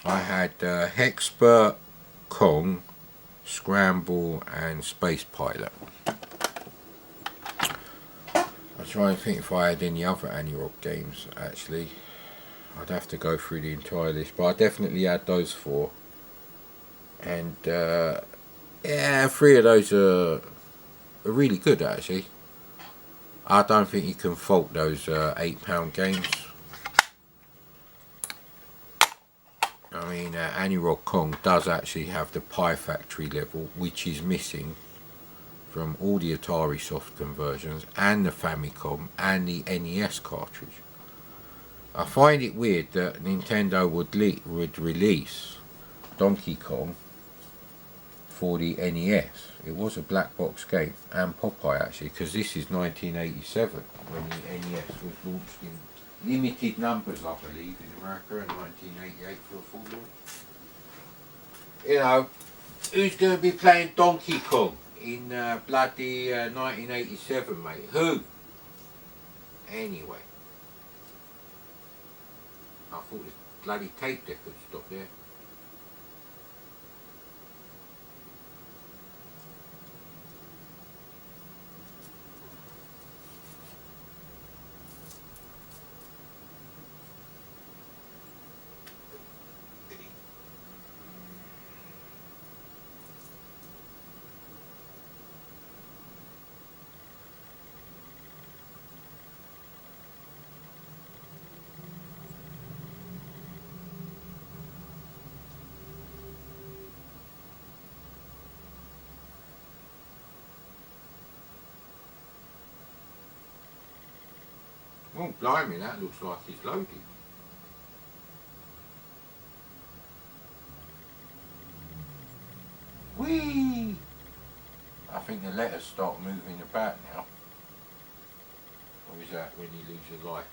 I had Hexpert, Kong, Scramble and Space Pilot. I'm trying to think if I had any other Anti-Rock games actually. I'd have to go through the entire list, but I definitely had those four. And yeah, 3 of those are really good actually. I don't think you can fault those £8 games. I mean, Anti-Rock Kong does actually have the Pi Factory level, which is missing from all the Atari soft conversions and the Famicom and the NES cartridge. I find it weird that Nintendo would release Donkey Kong for the NES. It was a black box game, and Popeye actually, because this is 1987 when the NES was launched in limited numbers, I believe, in America, and 1988 for a full launch. You know, who's going to be playing Donkey Kong in bloody 1987, mate? Who? Anyway. I thought this bloody tape deck would stop there. Oh, blimey, that looks like it's loaded. Whee! I think the letters start moving about now. Or is that when you lose your life?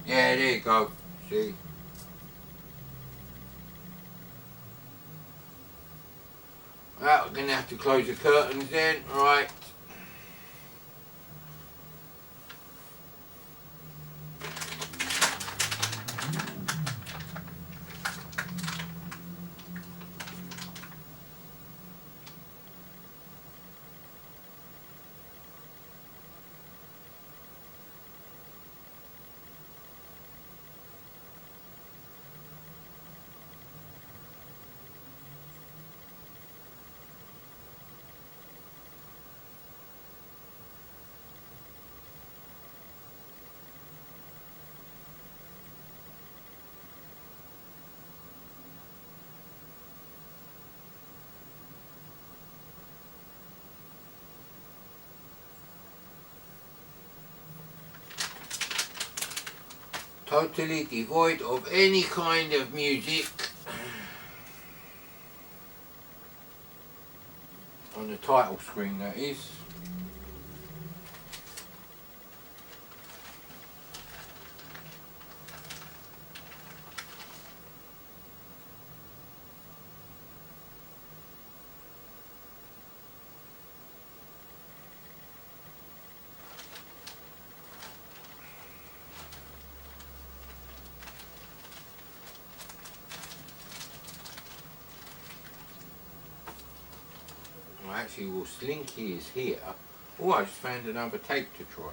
Yeah, there you go. See? Well, we're going to have to close the curtains then. Right. Totally devoid of any kind of music. On the title screen, that is. Well, actually, well, Slinky is here. Oh, I just found another tape to try.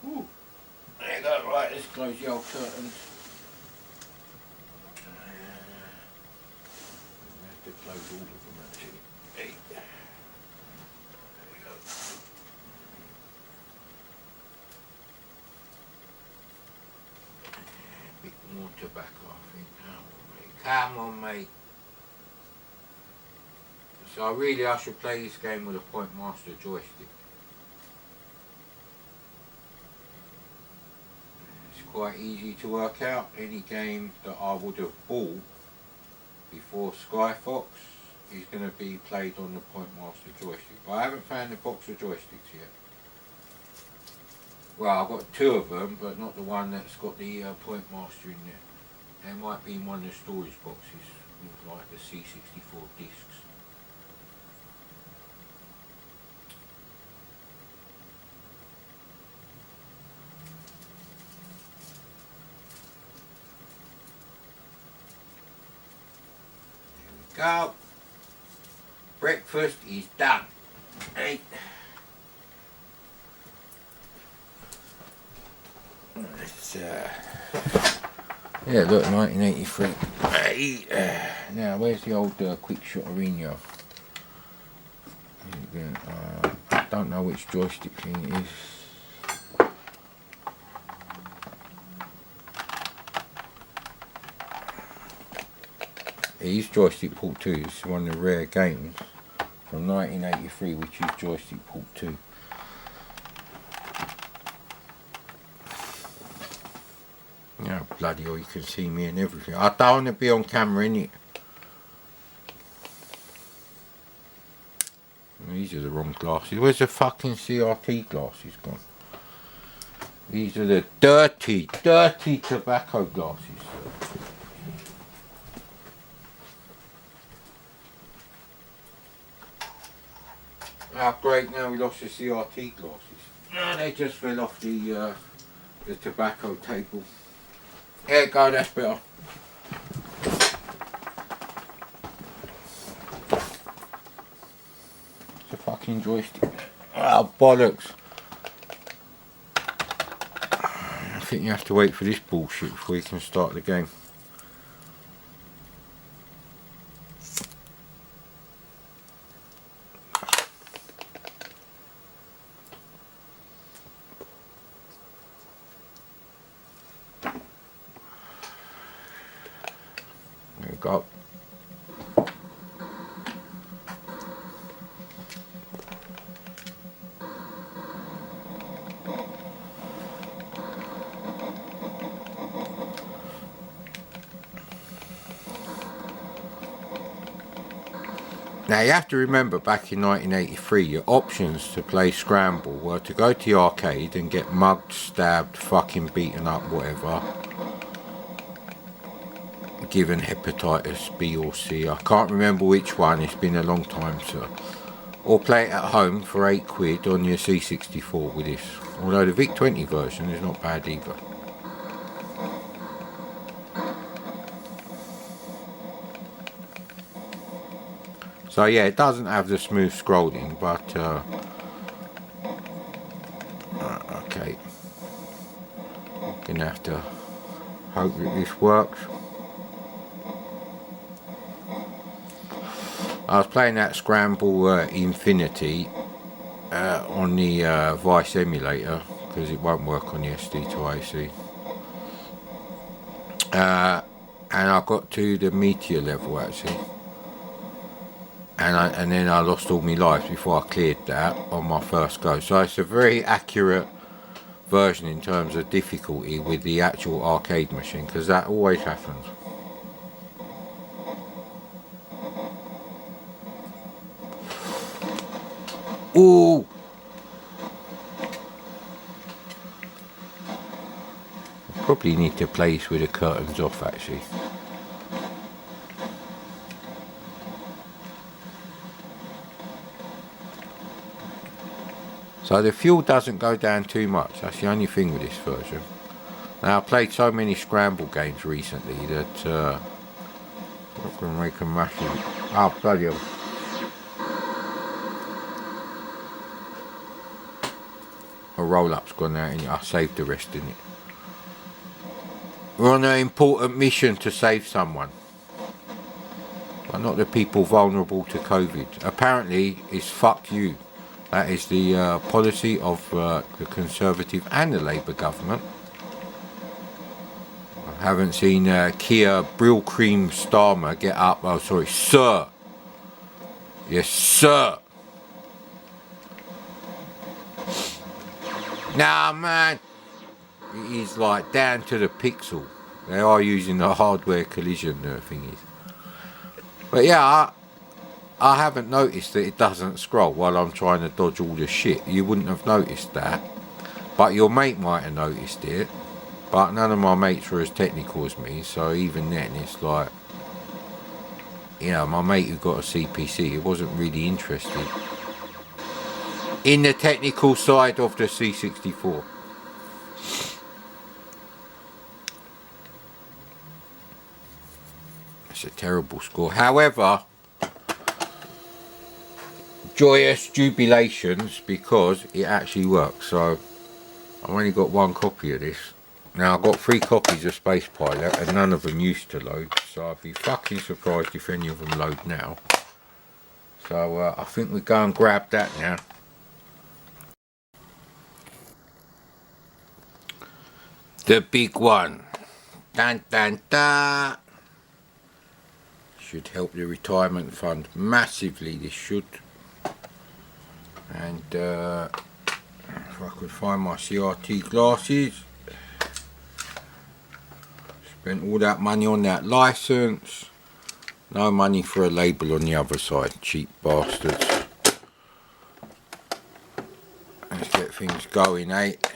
Ooh. There you go, right, let's close the old curtains. I have to close all of them actually. There you go. A bit more tobacco, I think. Come on, mate. So I should play this game with a Point Master joystick. It's quite easy to work out. Any game that I would have bought before Skyfox is going to be played on the Point Master joystick. But I haven't found the box of joysticks yet. Well, I've got two of them, but not the one that's got the Point Master in there. They might be in one of the storage boxes with like the C64 discs. Go. Breakfast is done. Hey. It's, yeah, look, 1983. Hey. Now, where's the old quick shot arena? I don't know which joystick thing it is. His Joystick Port 2 is one of the rare games from 1983, which is Joystick Port 2. Yeah, bloody hell, you can see me and everything. I don't want to be on camera, innit? These are the wrong glasses. Where's the fucking CRT glasses gone? These are the dirty tobacco glasses. Oh great, now we lost the CRT glasses. No, they just fell off the tobacco table. There you go, that's better. It's a fucking joystick. Oh, bollocks. I think you have to wait for this bullshit before you can start the game. There we go. Now you have to remember, back in 1983, your options to play Scramble were to go to the arcade and get mugged, stabbed, fucking beaten up, whatever, given hepatitis B or C. I can't remember which one, it's been a long time, sir. Or play it at home for £8 on your C64 with this. Although the VIC-20 version is not bad either. So yeah, it doesn't have the smooth scrolling, but okay. Gonna have to hope that this works. I was playing that Scramble Infinity on the Vice emulator because it won't work on the SD2AC. And I got to the Meteor level actually. And then I lost all my lives before I cleared that on my first go. So it's a very accurate version in terms of difficulty with the actual arcade machine, because that always happens. Ooh! Probably need to place with the curtains off actually. So the fuel doesn't go down too much. That's the only thing with this version. Now, I've played so many scramble games recently that I'm not going to make a massive... Oh, bloody hell. A roll-up's gone out and I saved the rest in it. We're on an important mission to save someone. But not the people vulnerable to COVID. Apparently, it's fuck you. That is the policy of the Conservative and the Labour government. I haven't seen Keir Brill-Cream Starmer get up. Oh, sorry, sir. Yes, sir. Nah, man. It is like down to the pixel. They are using the hardware collision thingies. But yeah, I haven't noticed that it doesn't scroll while I'm trying to dodge all the shit. You wouldn't have noticed that. But your mate might have noticed it. But none of my mates were as technical as me. So even then, it's like... You know, my mate who got a CPC, he wasn't really interested in the technical side of the C64. It's a terrible score. However... joyous jubilations because it actually works. So I've only got one copy of this. Now I've got 3 copies of Space Pilot and none of them used to load, so I'd be fucking surprised if any of them load now. So I think we go and grab that now. The big one. Dun dun dun. Should help the retirement fund massively, this should. And if I could find my CRT glasses. Spent all that money on that license. No money for a label on the other side, cheap bastards. Let's get things going, eh? There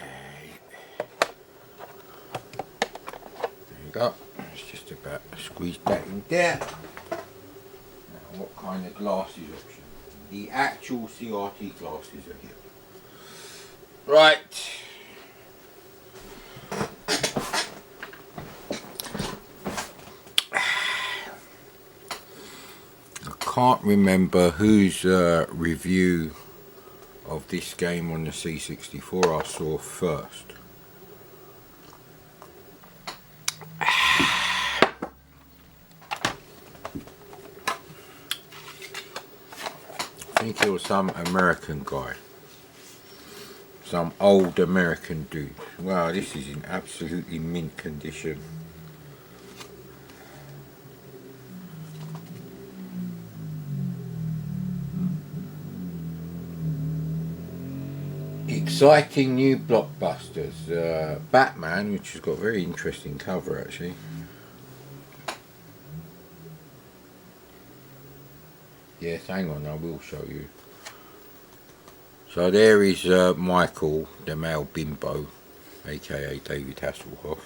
you go. Let's just about squeeze that in there. Now, what kind of glasses option? The actual CRT glasses are here. Right. I can't remember whose review of this game on the C64 I saw first. I think it was some American guy. Some old American dude. Wow, this is in absolutely mint condition. Exciting new blockbusters. Batman, which has got a very interesting cover actually. Yes, hang on, I will show you. So there is Michael, the male bimbo, aka David Hasselhoff.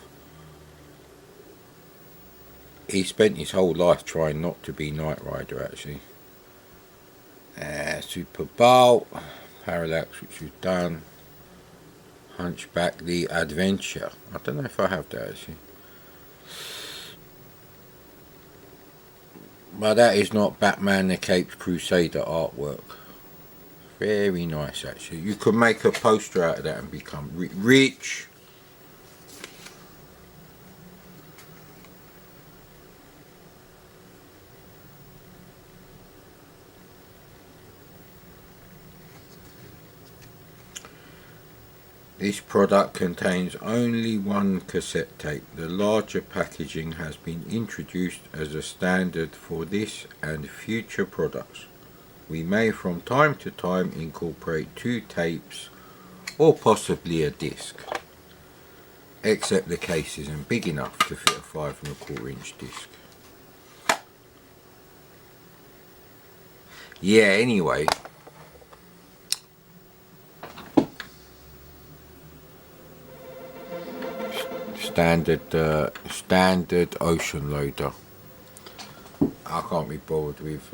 He spent his whole life trying not to be Knight Rider actually. Super Bowl, Parallax, which we've done. Hunchback the Adventure. I don't know if I have that actually. But that is not Batman the Caped Crusader artwork. Very nice actually. You could make a poster out of that and become rich. This product contains only one cassette tape. The larger packaging has been introduced as a standard for this and future products. We may from time to time incorporate 2 tapes or possibly a disc. Except the case isn't big enough to fit a 5 1/4 inch disc. Yeah, anyway. standard ocean loader. I can't be bothered with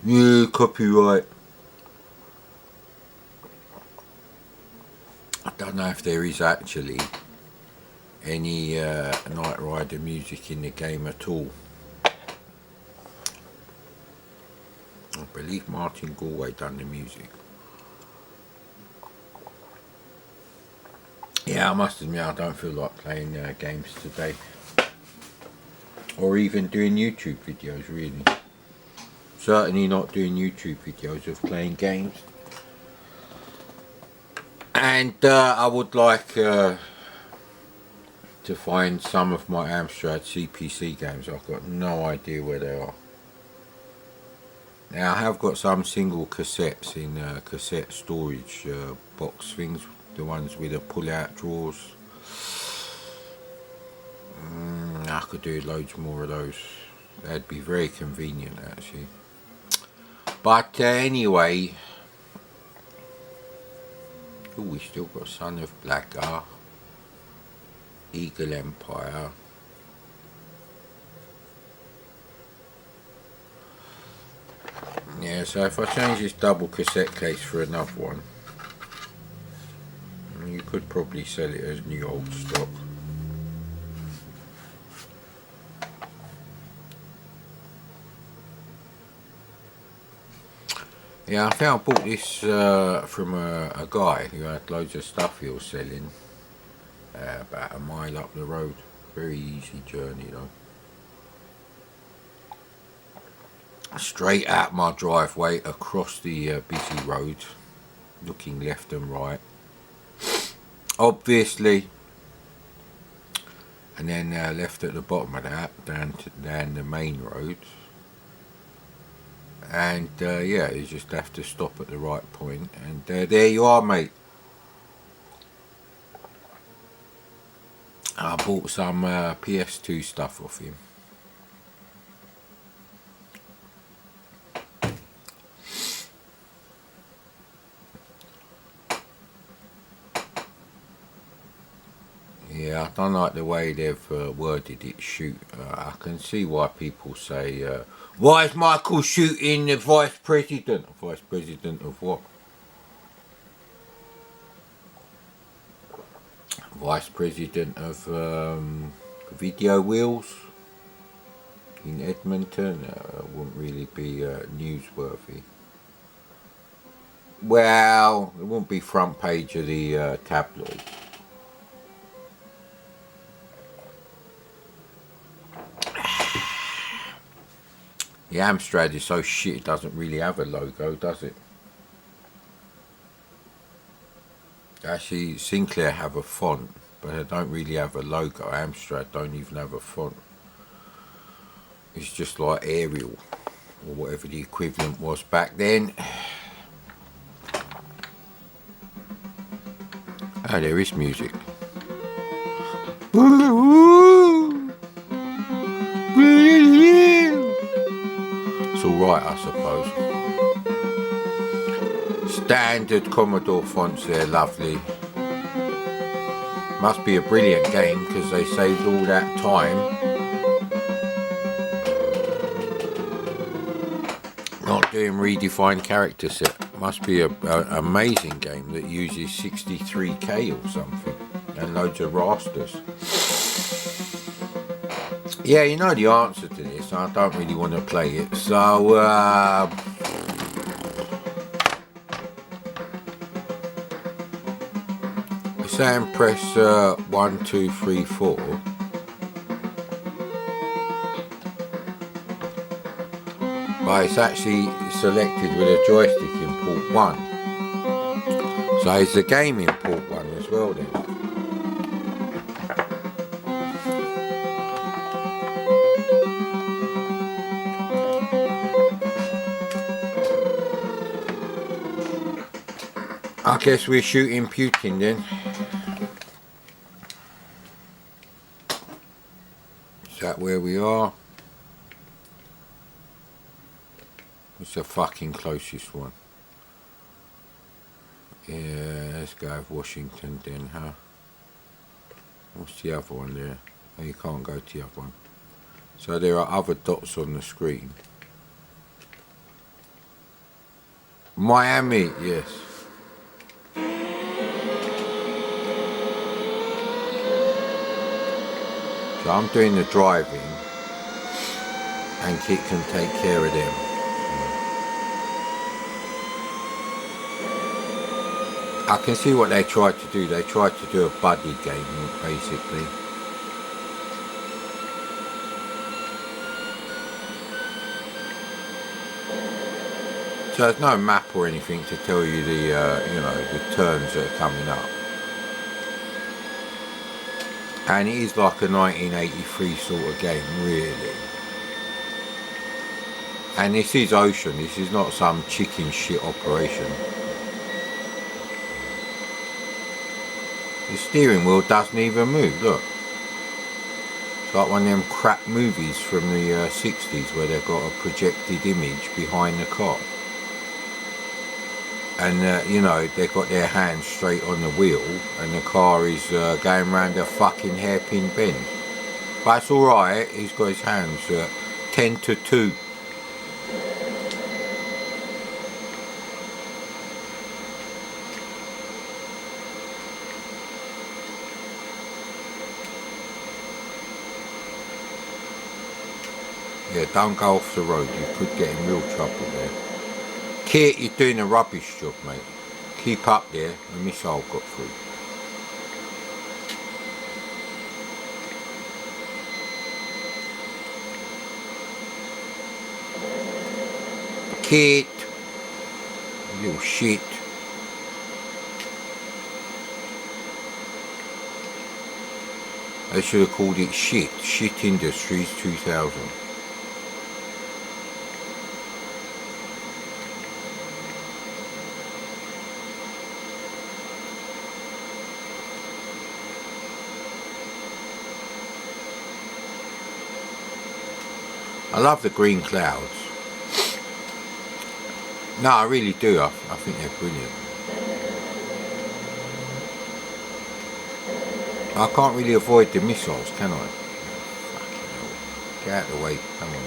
yeah, copyright. I don't know if there is actually any Knight Rider music in the game at all. I believe Martin Galway done the music. Yeah, I must admit I don't feel like playing games today. Or even doing YouTube videos, really. Certainly not doing YouTube videos of playing games. And I would like to find some of my Amstrad CPC games. I've got no idea where they are. Now I have got some single cassettes in cassette storage box things, the ones with the pull-out drawers. I could do loads more of those. That'd be very convenient actually. But anyway, oh, we still got Son of Blacker, Eagle Empire. Yeah, so if I change this double cassette case for another one, you could probably sell it as new old stock. Yeah, I think I bought this from a guy who had loads of stuff he was selling about a mile up the road. Very easy journey though. Straight out my driveway across the busy road, looking left and right. Obviously. And then left at the bottom of that, down the main road. And yeah, you just have to stop at the right point, and there you are, mate. I bought some PS2 stuff off him. Yeah, I don't like the way they've worded it, shoot. I can see why people say, why is Michael shooting the Vice President? Vice President of what? Vice President of Video Wheels in Edmonton. Wouldn't really be newsworthy. Well, it wouldn't be front page of the tabloid. The Amstrad is so shit it doesn't really have a logo, does it? Actually, Sinclair have a font, but they don't really have a logo. Amstrad don't even have a font. It's just like Arial, or whatever the equivalent was back then. Oh, there is music. It's alright, I suppose. Standard Commodore fonts there, lovely. Must be a brilliant game because they saved all that time. Not doing redefined character set. Must be an amazing game that uses 63K or something and loads of rasters. Yeah, you know the answer to this. I don't really want to play it. So, we're saying press 1, 2, 3, 4. But it's actually selected with a joystick in port 1. So it's a game in port 1 as well then. I guess we're shooting Putin then. Is that where we are? What's the fucking closest one? Yeah, let's go with Washington then, huh? What's the other one there? Oh, you can't go to the other one. So there are other dots on the screen. Miami, yes. So I'm doing the driving and Kit can take care of them. I can see what they tried to do. They tried to do a buddy game, basically. So there's no map or anything to tell you the, you know, the turns that are coming up. And it is like a 1983 sort of game, really. And this is Ocean. This is not some chicken shit operation. The steering wheel doesn't even move, look. It's like one of them crap movies from the 60s where they've got a projected image behind the car. And, you know, they've got their hands straight on the wheel and the car is going round a fucking hairpin bend. But it's alright, he's got his hands 10 to 2. Yeah, don't go off the road, you could get in real trouble there. Kit, you're doing a rubbish job, mate. Keep up there, the missile got through. Kit, you little shit. They should have called it shit. Shit Industries 2000. I love the green clouds. No, I really do. I think they're brilliant. I can't really avoid the missiles, can I? Fucking hell. Get out of the way. Come on.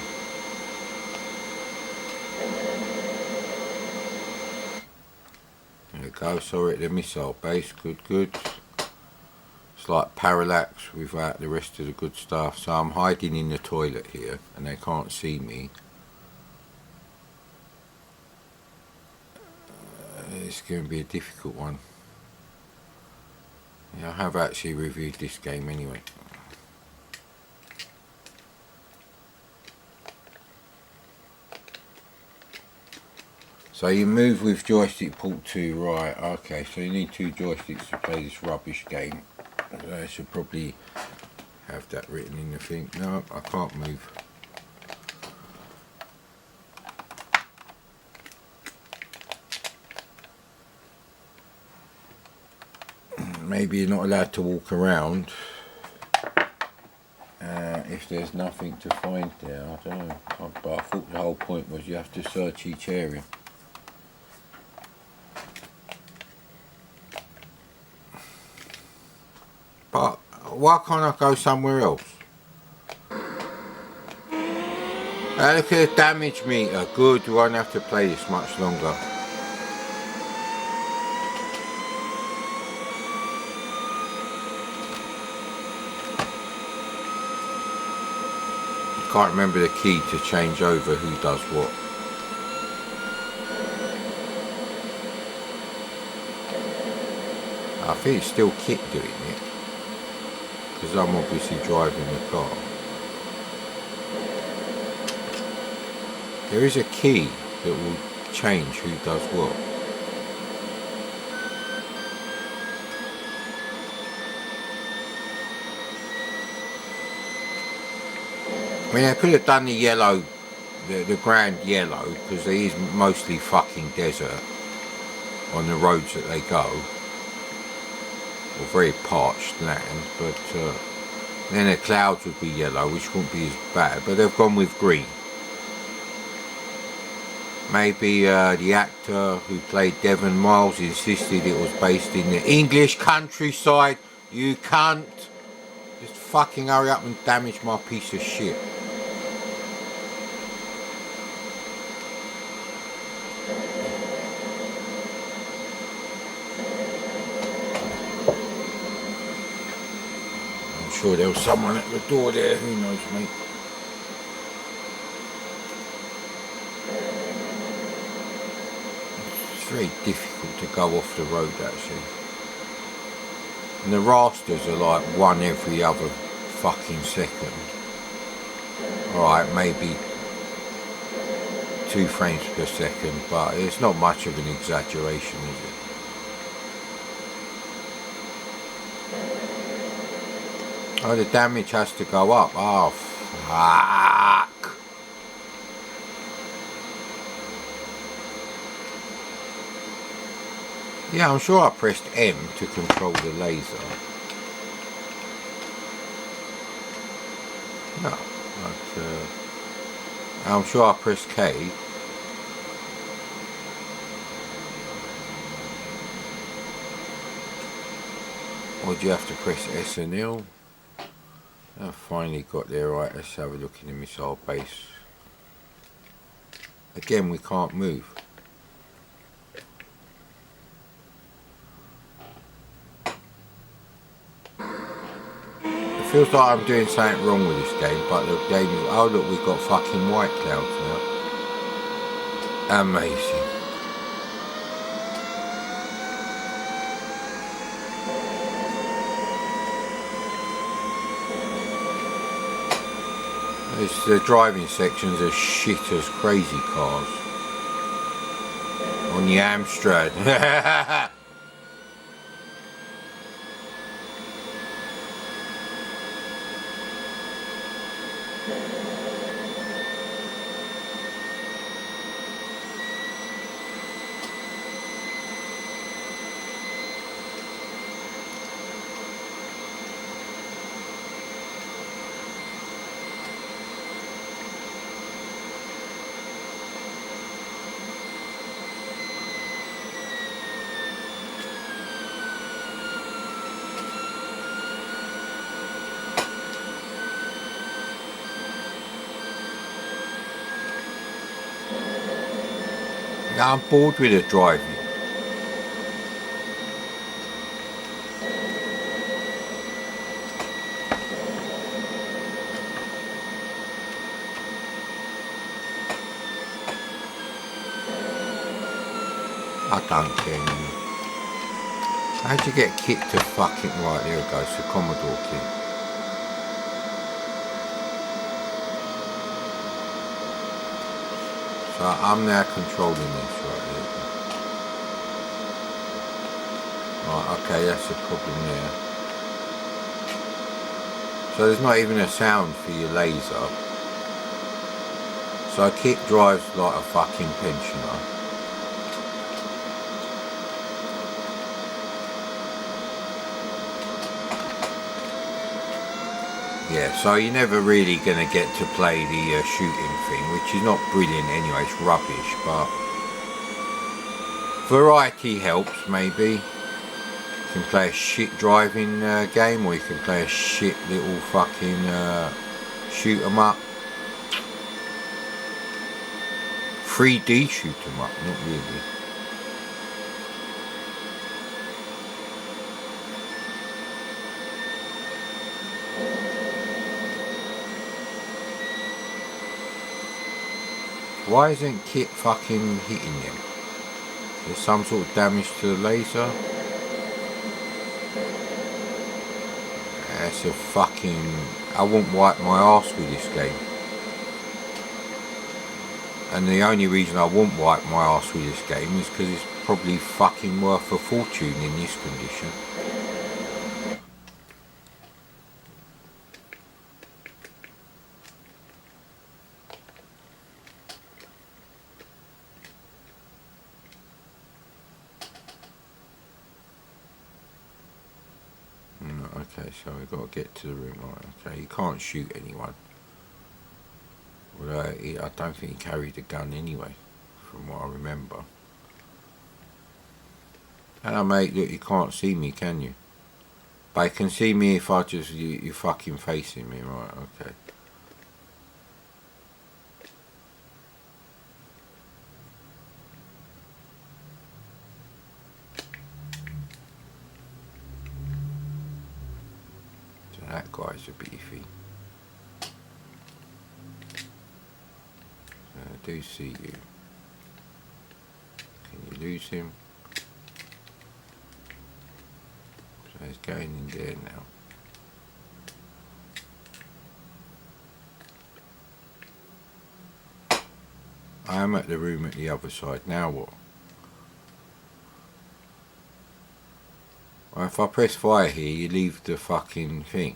There we go. Sorry at the missile base. Good, good. It's like parallax without the rest of the good stuff. So I'm hiding in the toilet here and they can't see me. It's going to be a difficult one. Yeah, I have actually reviewed this game anyway. So you move with joystick port 2, right, okay, so you need 2 joysticks to play this rubbish game. I should probably have that written in the thing. No, I can't move. Maybe you're not allowed to walk around if there's nothing to find there, I don't know. But I thought the whole point was you have to search each area. But why can't I go somewhere else? Look at the damage meter. Good, we won't have to play this much longer. Can't remember the key to change over who does what. I think it's still Kit doing it because I'm obviously driving the car. There is a key that will change who does what. I mean, I could have done the yellow, the grand yellow, because there is mostly fucking desert on the roads that they go, or very parched land, but then the clouds would be yellow, which wouldn't be as bad, but they've gone with green. Maybe the actor who played Devon Miles insisted it was based in the English countryside, you cunt. Just fucking hurry up and damage my piece of shit. I'm sure there was someone at the door there, who knows, mate. It's very difficult to go off the road actually. And the rasters are like one every other fucking second. Alright, maybe 2 frames per second, but it's not much of an exaggeration, is it? Oh, the damage has to go up. Oh, fuck. Yeah, I'm sure I pressed M to control the laser. No, but I'm sure I pressed K. Or do you have to press S and L? I finally got there. Right, let's have a look in the missile base. Again, we can't move. It feels like I'm doing something wrong with this game, but the game is... Oh look, we've got fucking white clouds now. Amazing. The driving sections are shit as crazy cars. On the Amstrad. I'm bored with the driving. I don't care anymore. How'd you get kit to fucking... Right, there it goes, the Commodore kit. So I'm now controlling this right here. Right, okay, that's the problem there. So there's not even a sound for your laser. So kit drives like a fucking pensioner. Yeah, so you're never really going to get to play the shooting thing, which is not brilliant anyway, it's rubbish, but variety helps maybe. You can play a shit driving game, or you can play a shit little fucking shoot 'em up. 3D shoot 'em up, not really. Why isn't kit fucking hitting them? There's some sort of damage to the laser. That's a fucking... I won't wipe my arse with this game. And the only reason I won't wipe my arse with this game is because it's probably fucking worth a fortune in this condition. Okay, so we've got to get to the room. Right, okay, you can't shoot anyone. Well, I don't think he carried a gun anyway, from what I remember. Hello mate, look, you can't see me, can you? But you can see me if I just, you fucking facing me, right, okay. So that guy's a beefy. I do see you. Can you lose him? So he's going in there now. I am at the room at the other side. Now what? Well, if I press fire here, you leave the fucking thing.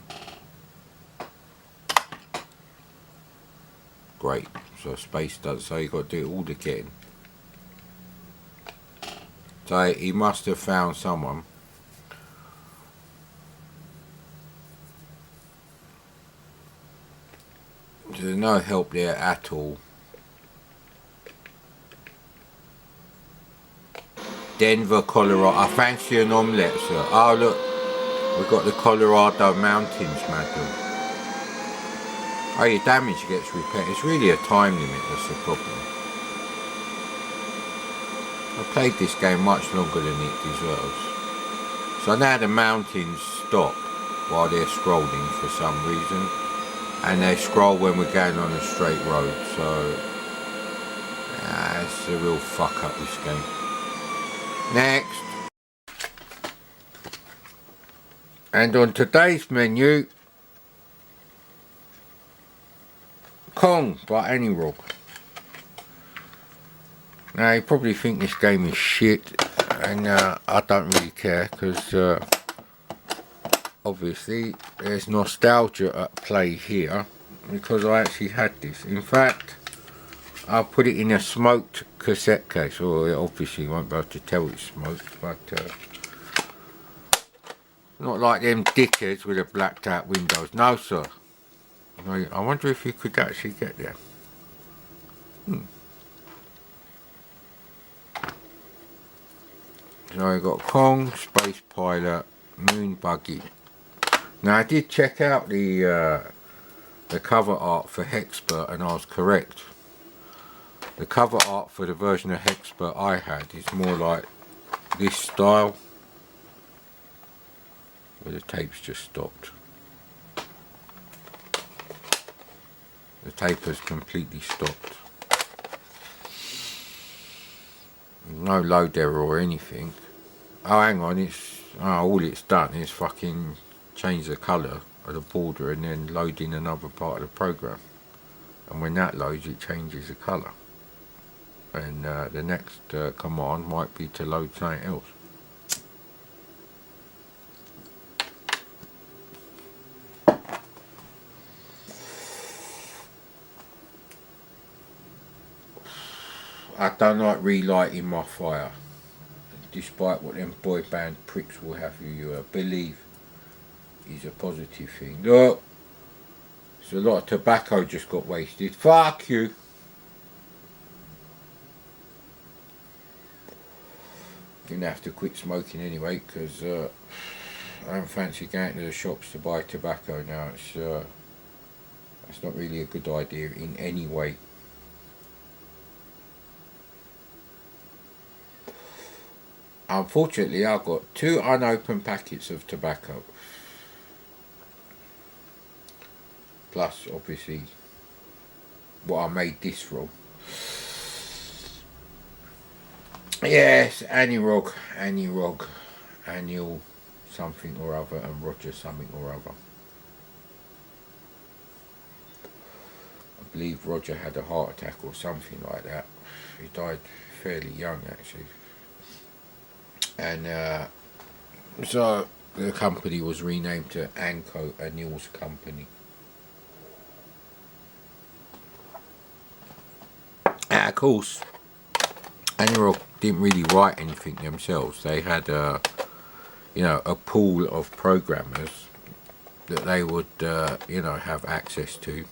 Great. So space does. So you got to do it all again. So he must have found someone. There's no help there at all. Denver, Colorado. I fancy an omelette, sir. Oh look, we've got the Colorado Mountains, madam. Oh, your damage gets repaired. It's really a time limit that's the problem. I played this game much longer than it deserves. So now the mountains stop while they're scrolling for some reason. And they scroll when we're going on a straight road. So it's a real fuck up, this game. Next. And on today's menu, Kong by Anirog. Now you probably think this game is shit, and I don't really care, because obviously there's nostalgia at play here, because I actually had this. In fact, I'll put it in a smoked cassette case. Well, obviously you won't be able to tell it's smoked, but not like them dickheads with the blacked out windows. No, sir. I wonder if you could actually get there. So I got Kong, Space Pilot, Moon Buggy. Now I did check out the cover art for Hexpert, and I was correct. The cover art for the version of Hexpert I had is more like this style, where the tape's just stopped. The tape has completely stopped. No load error or anything. Oh, hang on, it's all it's done is fucking change the colour of the border and then load in another part of the program. And when that loads, it changes the colour. And the next command might be to load something else. I don't like relighting my fire, despite what them boy band pricks will have you believe is a positive thing. Look, so a lot of tobacco just got wasted. Fuck you. Gonna have to quit smoking anyway, because I don't fancy going to the shops to buy tobacco now. It's not really a good idea in any way. Unfortunately, I've got 2 unopened packets of tobacco. Plus, obviously, what I made this from. Yes, Anirog, Annual something or other, and Roger something or other. I believe Roger had a heart attack or something like that. He died fairly young, actually. And so the company was renamed to Anco, Anil's company. And of course, Anirog didn't really write anything themselves. They had a pool of programmers that they would have access to,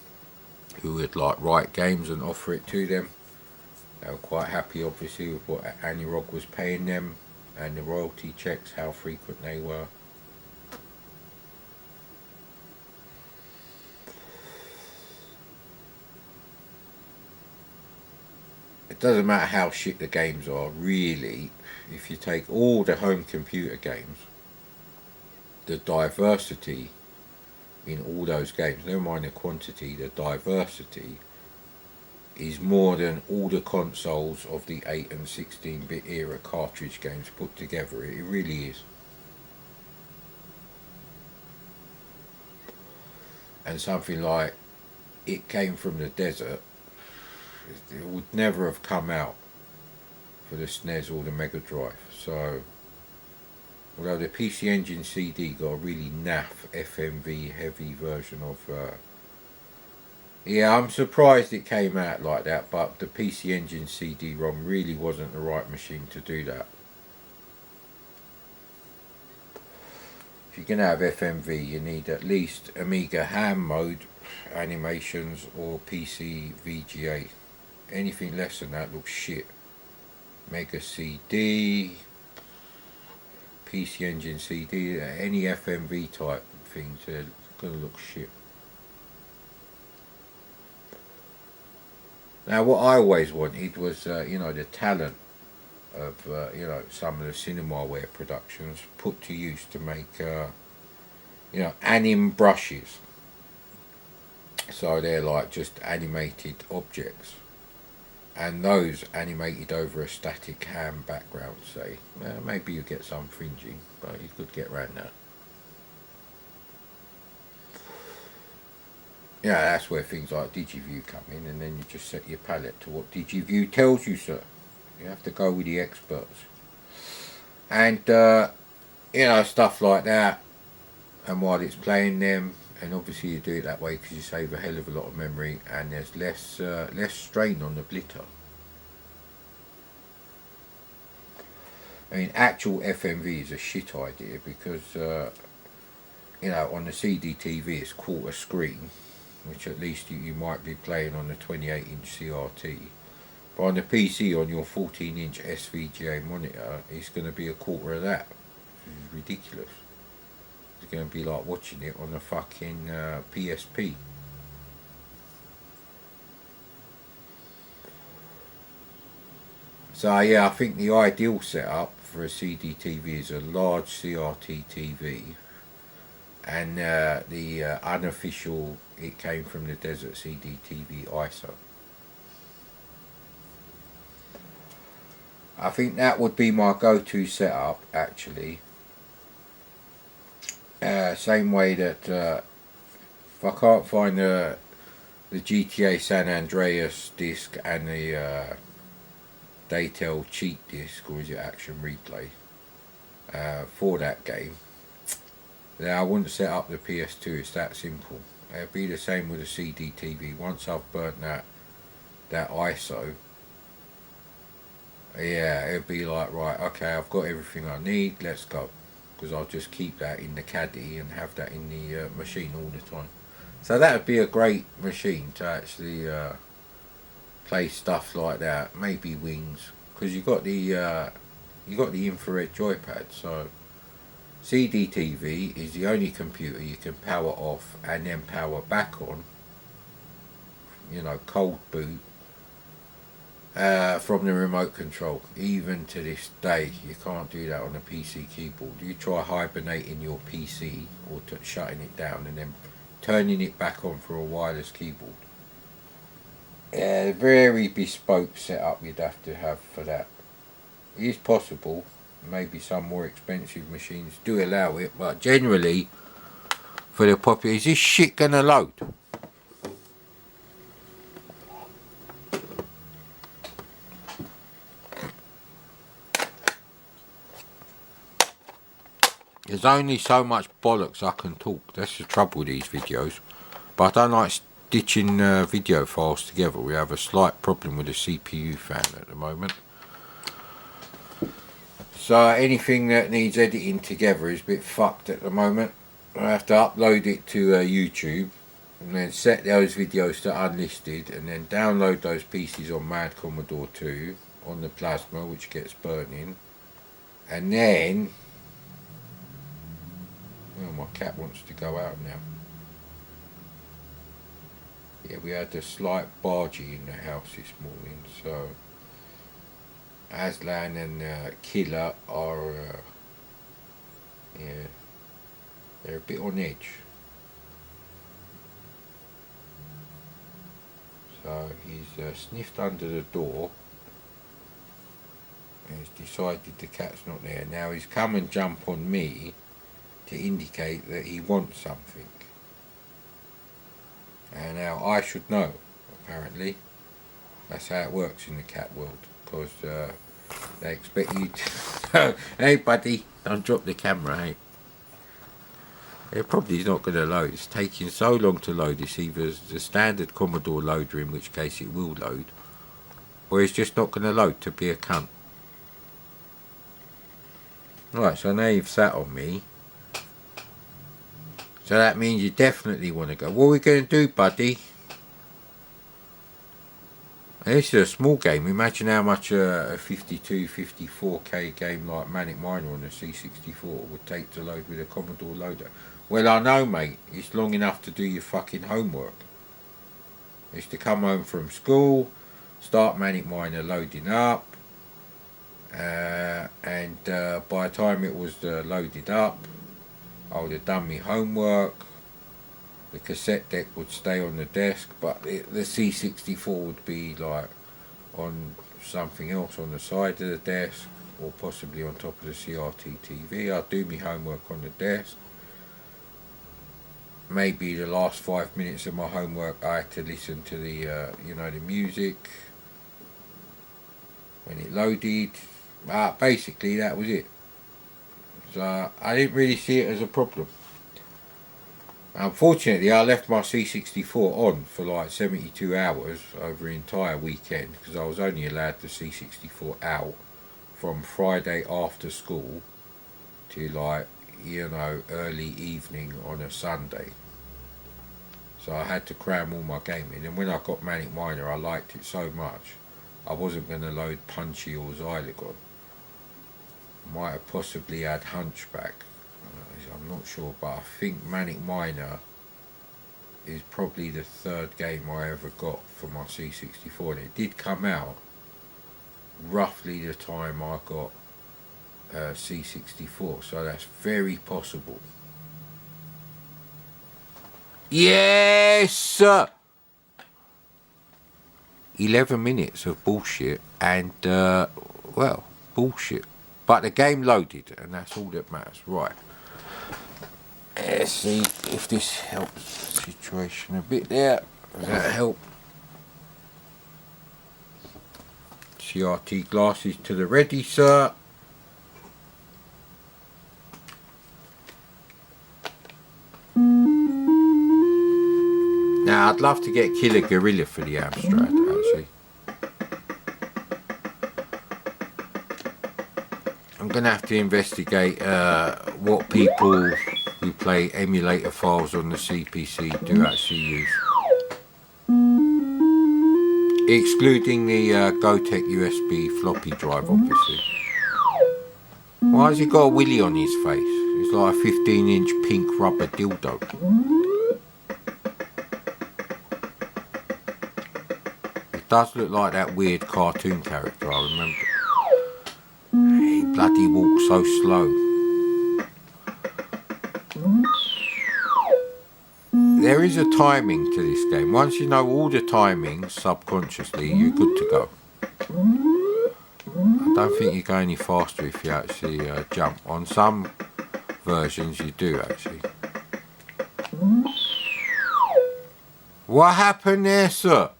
who would like write games and offer it to them. They were quite happy, obviously, with what Anirog was paying them, and the royalty checks, how frequent they were. doesn't matter how shit the games are, really. If you take all the home computer games, the diversity in all those games, never mind the quantity, the diversity is more than all the consoles of the 8 and 16-bit era cartridge games put together. It really is. And something like It Came from the Desert, it would never have come out for the SNES or the Mega Drive. So, although the PC Engine CD got a really naff FMV heavy version of yeah, I'm surprised it came out like that, but the PC Engine CD-ROM really wasn't the right machine to do that. If you're going to have FMV, you need at least Amiga ham mode animations or PC VGA. Anything less than that looks shit. Mega CD, PC Engine CD, any FMV type things are going to look shit. Now, what I always wanted was, the talent of, some of the Cinemaware productions put to use to make, anim brushes. So they're like just animated objects. And those animated over a static ham background, say. Maybe you get some fringing, but you could get around that. Yeah, that's where things like DigiView come in, and then you just set your palette to what DigiView tells you, sir. You have to go with the experts. And, stuff like that. And while it's playing them, and obviously you do it that way because you save a hell of a lot of memory, and there's less strain on the blitter. I mean, actual FMV is a shit idea because, on the CDTV it's quarter screen, which at least you might be playing on the 28-inch CRT. But on the PC, on your 14-inch SVGA monitor, it's going to be a quarter of that, which is ridiculous. It's going to be like watching it on a fucking PSP. So yeah, I think the ideal setup for a CDTV is a large CRT TV, and the unofficial It Came from the Desert CDTV ISO. I think that would be my go-to setup, actually. Same way that if I can't find the GTA San Andreas disc and the Daytel cheat disc, or is it Action Replay, for that game, then I wouldn't set up the PS2. It's that simple. It'd be the same with the CDTV. Once I've burnt that ISO, yeah, it'd be like, right, okay, I've got everything I need, let's go. Because I'll just keep that in the caddy and have that in the machine all the time. So that would be a great machine to actually play stuff like that. Maybe Wings, because you got the infrared joypad. So CDTV is the only computer you can power off and then power back on. Cold boot. From the remote control. Even to this day, you can't do that on a PC keyboard. You try hibernating your PC or shutting it down and then turning it back on for a wireless keyboard. Yeah, very bespoke setup you'd have to have for that. It is possible. Maybe some more expensive machines do allow it, but generally, for the popular, is this shit gonna load? There's only so much bollocks I can talk. That's the trouble with these videos. But I don't like stitching video files together. We have a slight problem with the CPU fan at the moment. So anything that needs editing together is a bit fucked at the moment. I have to upload it to YouTube and then set those videos to unlisted and then download those pieces on Mad Commodore 2 on the plasma, which gets burning. And then... oh, my cat wants to go out now. Yeah, we had a slight bargee in the house this morning, so Aslan and Killer are, yeah, they're a bit on edge. So he's sniffed under the door. And he's decided the cat's not there. Now he's come and jump on me to indicate that he wants something. And now I should know, apparently. That's how it works in the cat world. Because they expect you to... Hey buddy, don't drop the camera, hey. It probably is not going to load. It's taking so long to load. It's either the standard Commodore loader, in which case it will load, or it's just not going to load to be a cunt. Right, so now you've sat on me. So that means you definitely want to go. What are we going to do, buddy? This is a small game. Imagine how much a 52, 54k game like Manic Miner on the C64 would take to load with a Commodore loader. Well, I know, mate. It's long enough to do your fucking homework. It's to come home from school, start Manic Miner loading up, and by the time it was loaded up, I would have done my homework. The cassette deck would stay on the desk, but the C64 would be like on something else on the side of the desk, or possibly on top of the CRT TV. I'd do my homework on the desk. Maybe the last 5 minutes of my homework I had to listen to the the music when it loaded. Basically that was it. So I didn't really see it as a problem. Unfortunately, I left my C64 on for like 72 hours over the entire weekend, because I was only allowed the C64 out from Friday after school to like, early evening on a Sunday. So I had to cram all my gaming, and when I got Manic Miner I liked it so much I wasn't going to load Punchy or Xylogon. Might have possibly had Hunchback. I'm not sure, but I think Manic Miner is probably the third game I ever got for my C64, and it did come out roughly the time I got C64, so that's very possible. Yes! 11 minutes of bullshit and, bullshit. But the game loaded, and that's all that matters. Right. Let's see if this helps the situation a bit there. Does that help? CRT glasses to the ready, sir. Now, I'd love to get Killer Gorilla for the Amstrad, actually. I'm going to have to investigate what people who play emulator files on the CPC do actually use. Excluding the Gotek USB floppy drive, obviously. Why has he got a willy on his face? It's like a 15-inch pink rubber dildo. It does look like that weird cartoon character, I remember. He bloody walks so slow. There is a timing to this game. Once you know all the timings subconsciously, you're good to go. I don't think you go any faster if you actually jump. On some versions you do actually. What happened there, sir?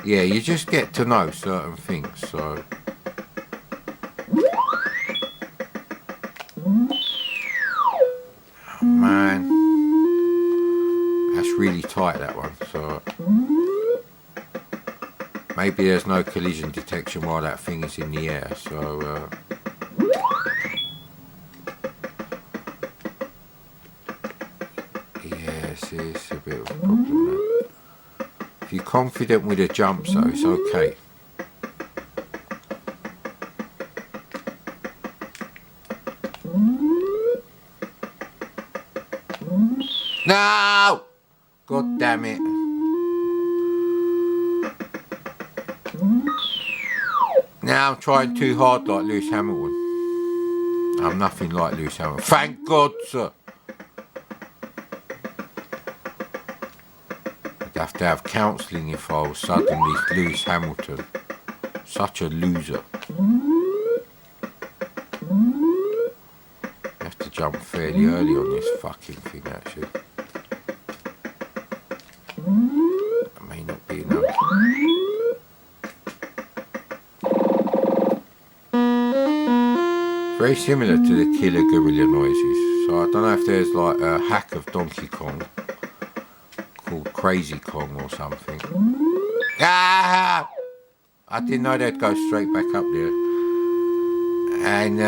Yeah, you just get to know certain things, so... Oh, man. That's really tight, that one, so... Maybe there's no collision detection while that thing is in the air, so... Yes, it's a bit of a problem, though. If you're confident with a jump, so it's okay. No! God damn it. Now I'm trying too hard like Lewis Hamilton. I'm nothing like Lewis Hamilton. Thank God, sir. I'd have to have counselling if I was suddenly Lewis Hamilton. Such a loser. You have to jump fairly early on this fucking thing, actually. That may not be enough. Very similar to the killer gorilla noises. So I don't know if there's like a hack of Donkey Kong called Crazy Kong or something. Ah! I didn't know they'd go straight back up there. And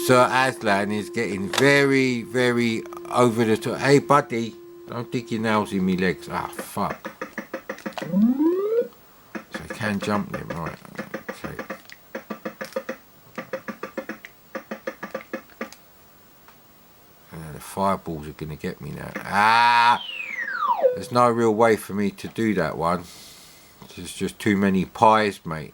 Sir Aslan is getting very, very over the top. Hey, buddy, don't dig your nails in me legs. Ah, fuck. So I can jump them, right? Okay. The fireballs are going to get me now. Ah! There's no real way for me to do that one. There's just too many pies, mate.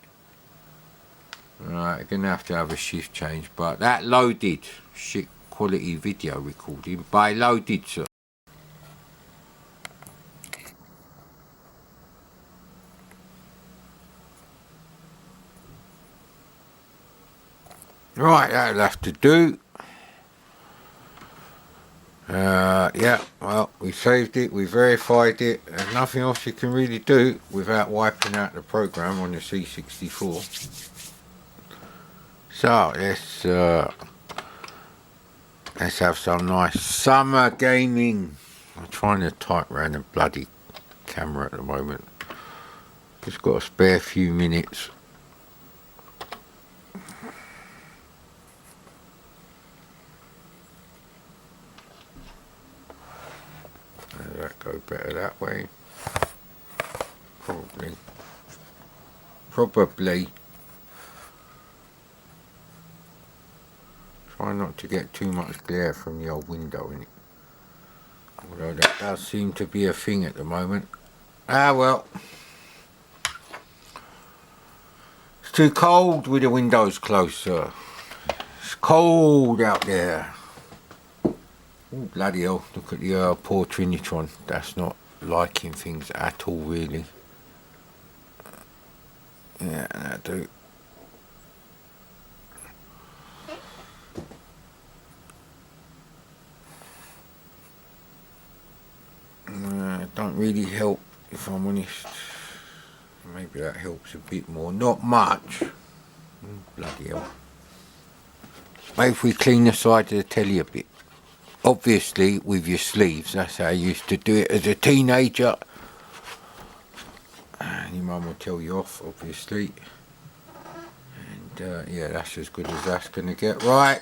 Right, I'm going to have a shift change. But that loaded. Shit quality video recording. But I loaded, sir. Right, that'll have to do. Yeah, well, we saved it, we verified it. There's nothing else you can really do without wiping out the program on the C64. So let's have some nice summer gaming. I'm trying to type around the bloody camera at the moment. Just got a spare few minutes. That go better that way. Probably. Try not to get too much glare from the old window in it. Although that does seem to be a thing at the moment. Ah well. It's too cold with the windows closed, sir. It's cold out there. Oh, bloody hell, look at the poor Trinitron. That's not liking things at all, really. Yeah, that'll do. Don't really help, if I'm honest. Maybe that helps a bit more. Not much. Bloody hell. Maybe if we clean the side of the telly a bit. Obviously, with your sleeves, that's how I used to do it as a teenager. And your mum will tell you off, obviously. And yeah, that's as good as that's going to get. Right.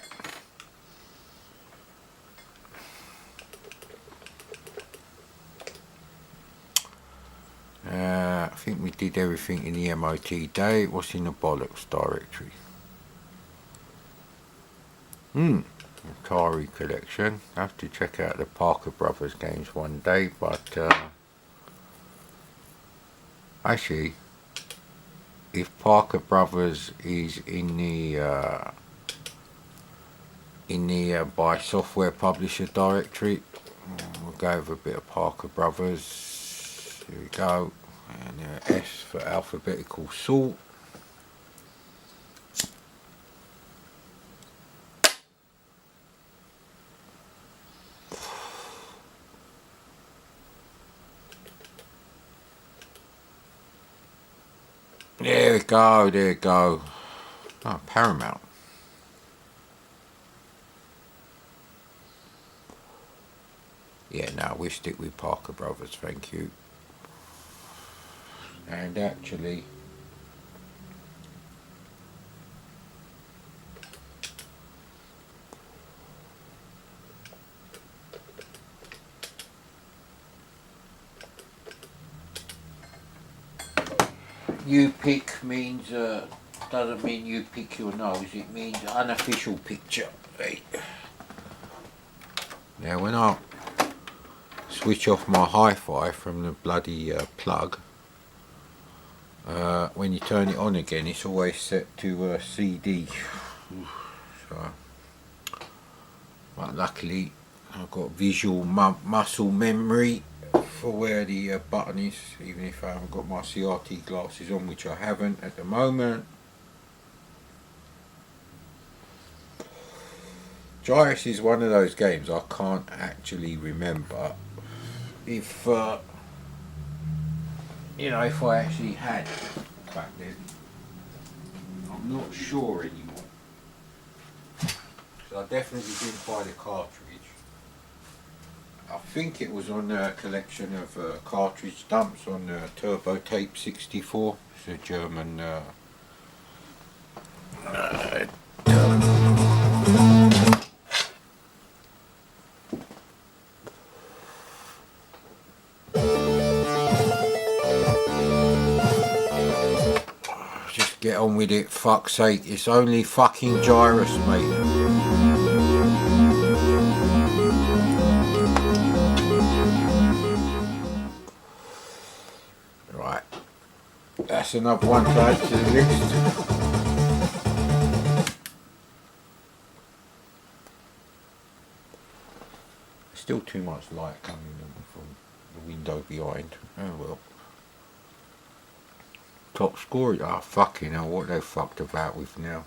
I think we did everything in the MOT day. What's in the bollocks directory? Atari collection. I have to check out the Parker Brothers games one day, but actually, if Parker Brothers is in the by software publisher directory, we'll go with a bit of Parker Brothers. Here we go, and S for alphabetical sort. There we go, there we go. Oh, Paramount. Yeah, no, we stick with Parker Brothers, thank you. And actually, you pick means, doesn't mean you pick your nose, it means unofficial picture. Hey. Now switch off my hi-fi from the bloody plug. When you turn it on again, it's always set to CD. So, but luckily I've got visual muscle memory for where the button is, even if I haven't got my CRT glasses on, which I haven't at the moment. Gyrus is one of those games I can't actually remember if you know, if I actually had back then. I'm not sure anymore. So I definitely didn't buy the cartridge. I think it was on a collection of cartridge dumps on Turbo Tape 64. It's a German just get on with it, fuck's sake. It's only fucking Gyrus, mate. That's another one to add to the list. Still too much light coming from the window behind. Oh well. Top score. Ah, fucking hell, what they fucked about with now.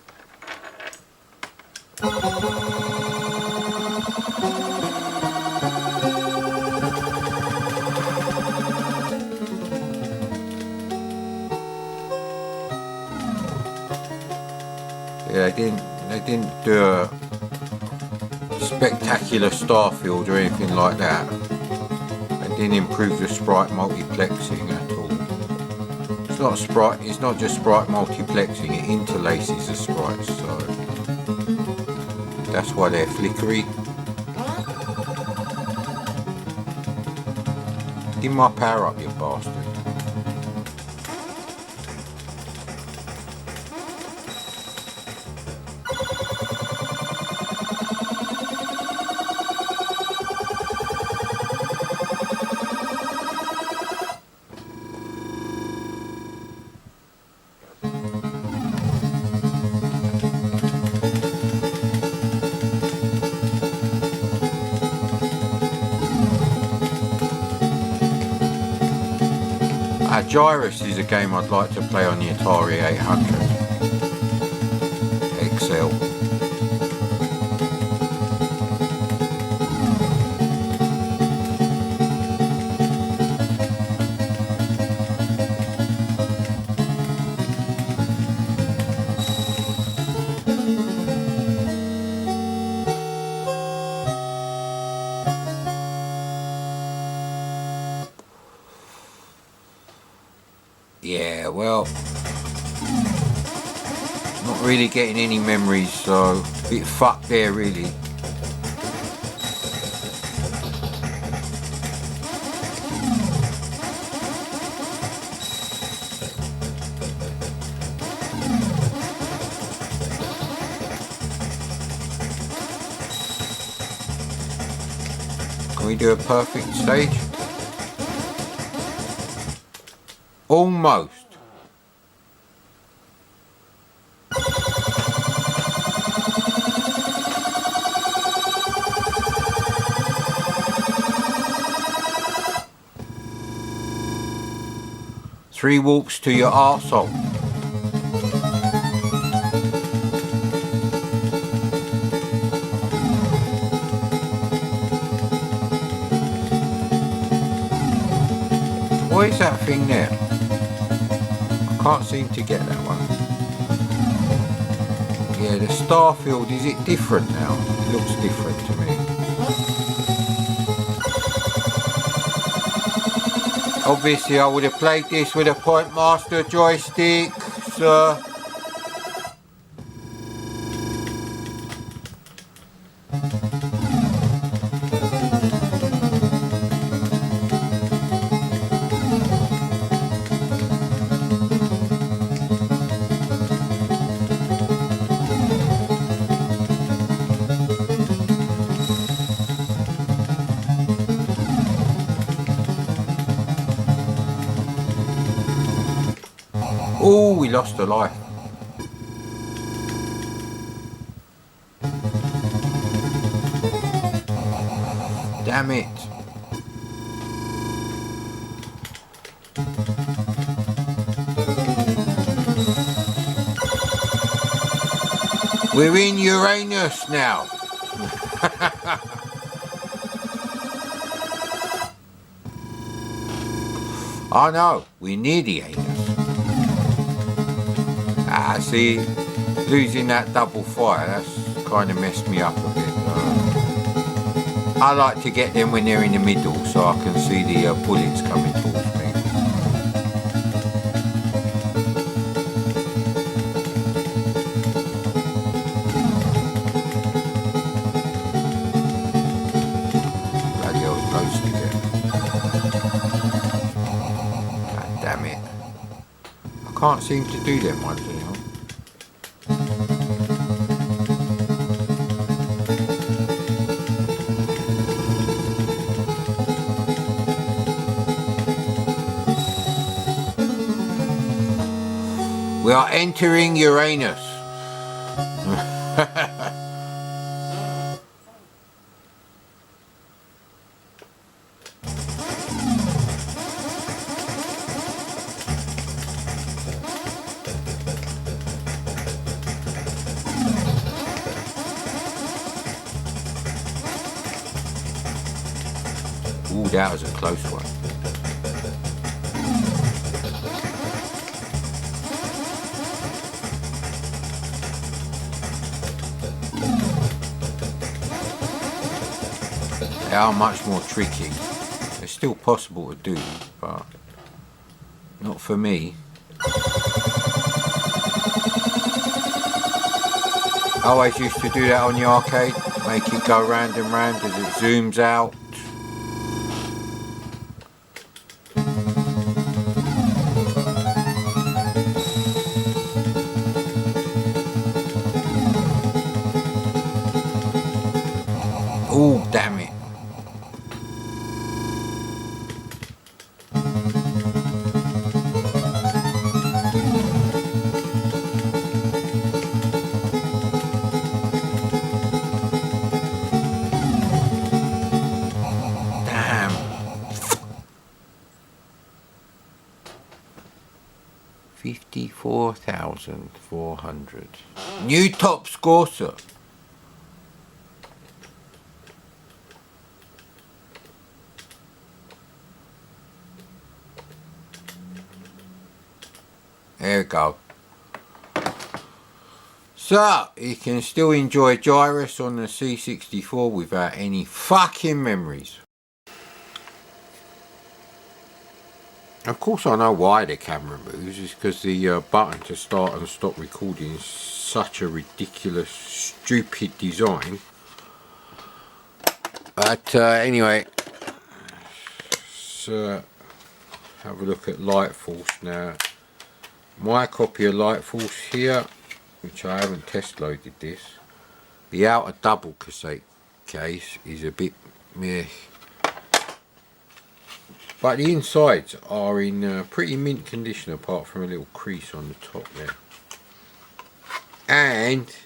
Yeah, they didn't do a spectacular Starfield or anything like that. They didn't improve the sprite multiplexing at all. It's not just sprite multiplexing, it interlaces the sprites, so that's why they're flickery. Give my power up, you bastard. Gyrus is a game I'd like to play on the Atari 800 XL. Yeah, well, not really getting any memories, so a bit fucked there really. Can we do a perfect stage? Almost. Three walks to your arsehole. What is that thing there? I can't seem to get that one. Yeah, the Starfield, is it different now? It looks different to me. Obviously I would have played this with a Point Master joystick, sir. Oh, we lost a life. Damn it. We're in Uranus now. Oh no, we're near the anus. Ah, see, losing that double fire, that's kind of messed me up a bit. I like to get them when they're in the middle so I can see the bullets coming towards me. Bloody hell, it's close to get. God damn it. I can't seem to do them ones anymore. We are entering Uranus. Ooh, that was a close one. They are much more tricky. They're still possible to do, but not for me. I always used to do that on the arcade, make it go round and round as it zooms out. Oh, damn it. Damn. 54,400. New top score, sir. There we go. So, you can still enjoy Gyrus on the C64 without any fucking memories. Of course I know why the camera moves, it's because the button to start and stop recording is such a ridiculous, stupid design. But anyway, so have a look at Light Force now. My copy of Light Force here, which I haven't test loaded this, the outer double cassette case is a bit meh, but the insides are in pretty mint condition apart from a little crease on the top there, and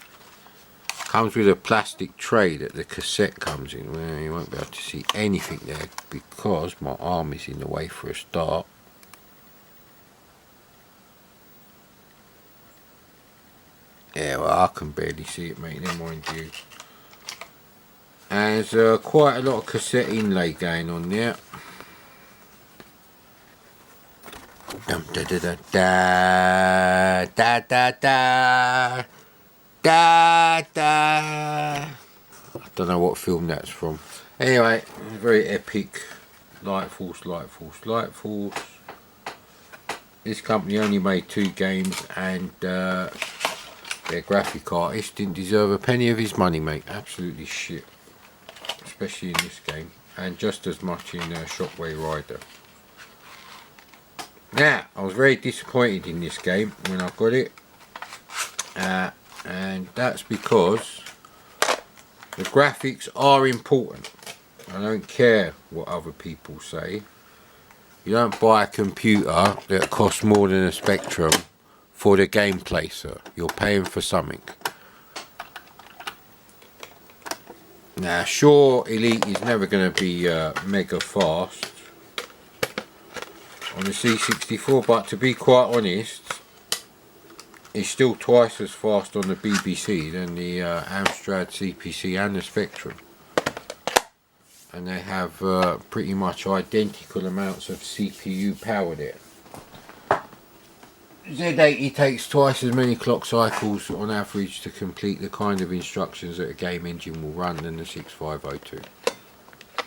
comes with a plastic tray that the cassette comes in. Well, you won't be able to see anything there because my arm is in the way for a start. Yeah, well, I can barely see it, mate, never mind you. And there's quite a lot of cassette inlay going on there. Dum da da da da da da da da. I don't know what film that's from. Anyway, very epic. Light Force, Light Force, Light Force. This company only made 2 games, and their graphic artist didn't deserve a penny of his money, mate. Absolutely shit. Especially in this game, and just as much in Shockwave Rider. Now, I was very disappointed in this game when I got it, and that's because the graphics are important. I don't care what other people say. You don't buy a computer that costs more than a Spectrum for the gameplay, sir. You're paying for something. Now, sure, Elite is never going to be mega fast on the C64, but to be quite honest, it's still twice as fast on the BBC than the Amstrad CPC and the Spectrum. And they have pretty much identical amounts of CPU power there. Z80 takes twice as many clock cycles on average to complete the kind of instructions that a game engine will run than the 6502.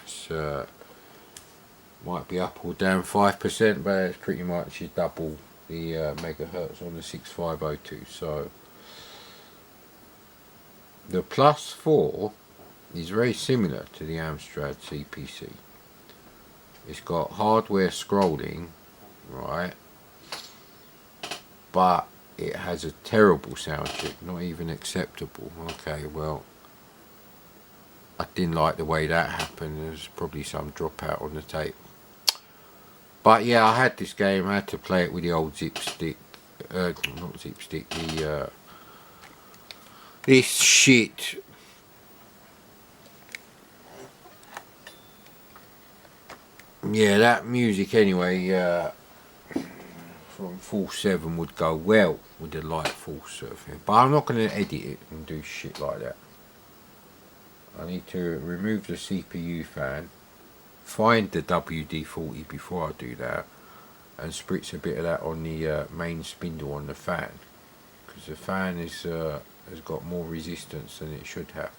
It's might be up or down 5%, but it's pretty much double the megahertz on the 6502. So the Plus 4 is very similar to the Amstrad CPC. It's got hardware scrolling, right? But it has a terrible sound chip, not even acceptable. Okay, well, I didn't like the way that happened. There's probably some dropout on the tape. But yeah, I had this game. I had to play it with the old zip stick. Not zip stick. This shit. Yeah, that music anyway. From Full 7 would go well with the light Full surfing, but I'm not going to edit it and do shit like that. I need to remove the CPU fan, find the WD-40 before I do that, and spritz a bit of that on the main spindle on the fan, because the fan is has got more resistance than it should have.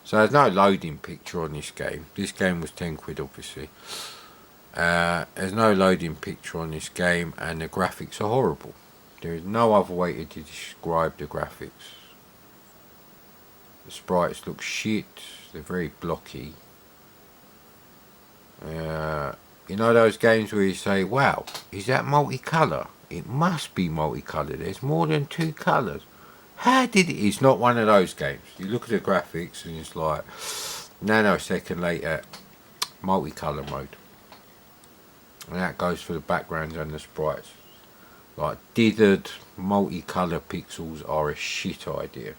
So there's no loading picture on this game. This game was 10 quid obviously. There's no loading picture on this game, and the graphics are horrible. There is no other way to describe the graphics. The sprites look shit, they're very blocky. You know those games where you say, wow, is that multicolour? It must be multicolour, there's more than 2 colours. How did it? It's not one of those games. You look at the graphics and it's like, nanosecond later, multicolour mode. And that goes for the backgrounds and the sprites. Like, dithered multicolour pixels are a shit idea.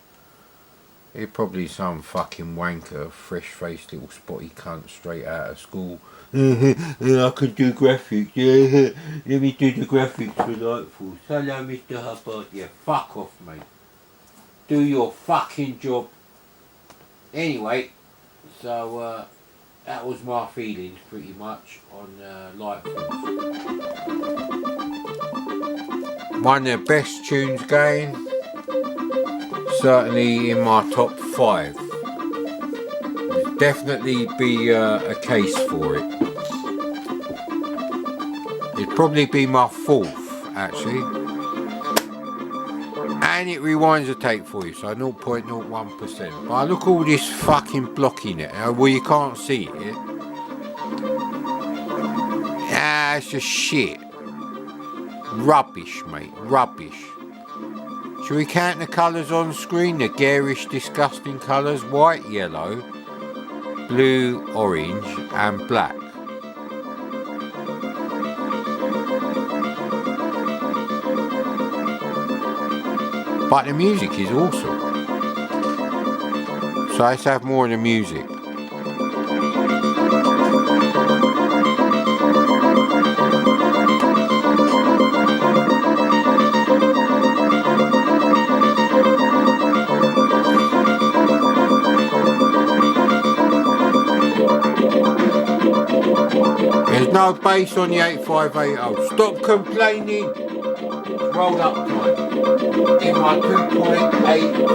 It's probably some fucking wanker, fresh-faced little spotty cunt straight out of school. I can do graphics, yeah. Let me do the graphics for Nightfall. Hello, Mr. Hubbard. Yeah, fuck off, mate. Do your fucking job. Anyway, so, that was my feelings pretty much on Lightfall. One of the best tunes game, certainly in my top 5. Would definitely be a case for it. It'd probably be my 4th actually. And it rewinds the tape for you, so 0.01%. But look, all this fucking blocking it. Well, you can't see it. Ah, it's just shit. Rubbish, mate. Rubbish. Shall we count the colours on screen? The garish, disgusting colours. White, yellow, blue, orange and black. But the music is awesome. So let's have more of the music. There's no bass on the 8580. Stop complaining. Roll up time. In my 2.8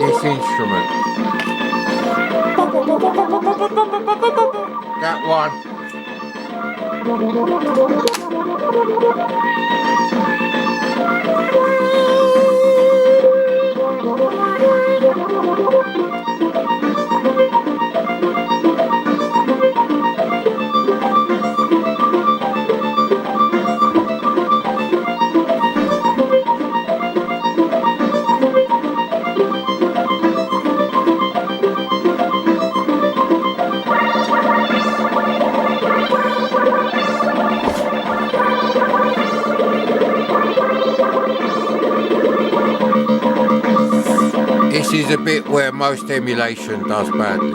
This instrument. That one. This is a bit where most emulation does badly.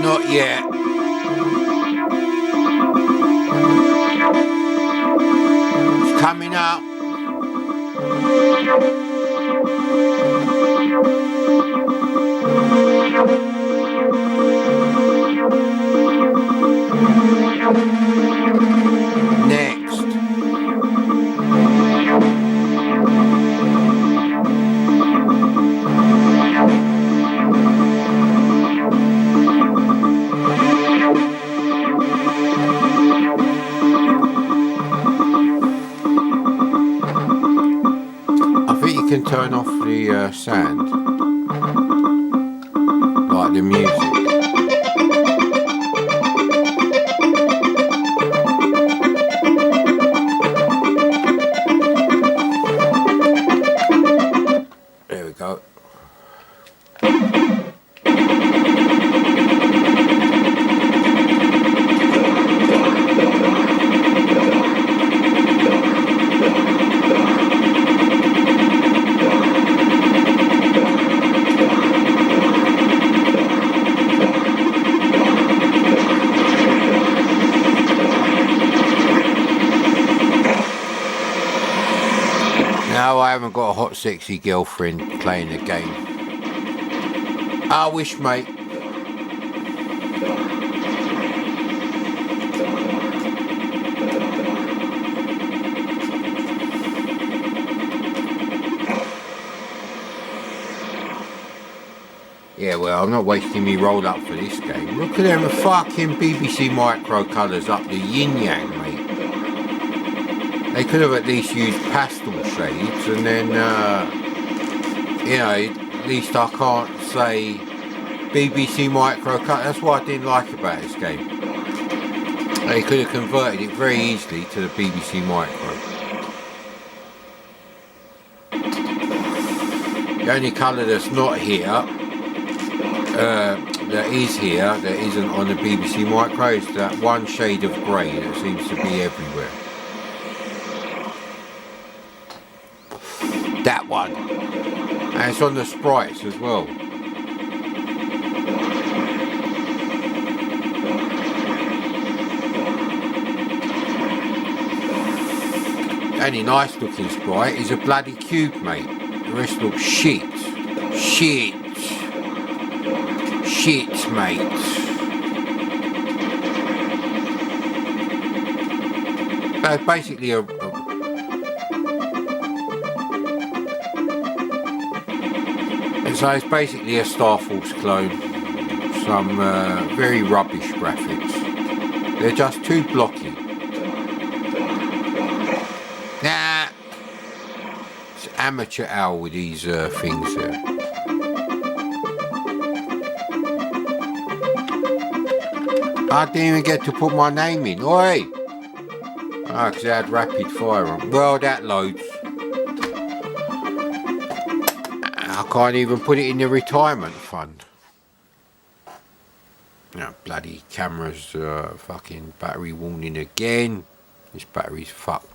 Not yet. It's coming up. Next. You can turn off the sound, like the music. There we go. No, I haven't got a hot sexy girlfriend playing the game. I wish, mate. Yeah, well, I'm not wasting me roll up for this game. Look at them fucking BBC Micro colours up the yin-yang, mate. They could have at least used pastel shades, and then, you know, at least I can't say BBC Micro cut. That's what I didn't like about this game. They could have converted it very easily to the BBC Micro. The only colour that's not here, that is here, that isn't on the BBC Micro, is that one shade of grey that seems to be everywhere. That one, and it's on the sprites as well. The only nice looking sprite is a bloody cube, mate. The rest looks shit, mate. That's basically a so it's basically a Star Force clone. Some very rubbish graphics. They're just too blocky. Now amateur hour with these things here. I didn't even get to put my name in. Oi! Ah, because I had rapid fire on. Well, that loads. I can't even put it in the retirement fund. No, bloody camera's fucking battery warning again. This battery's fucked.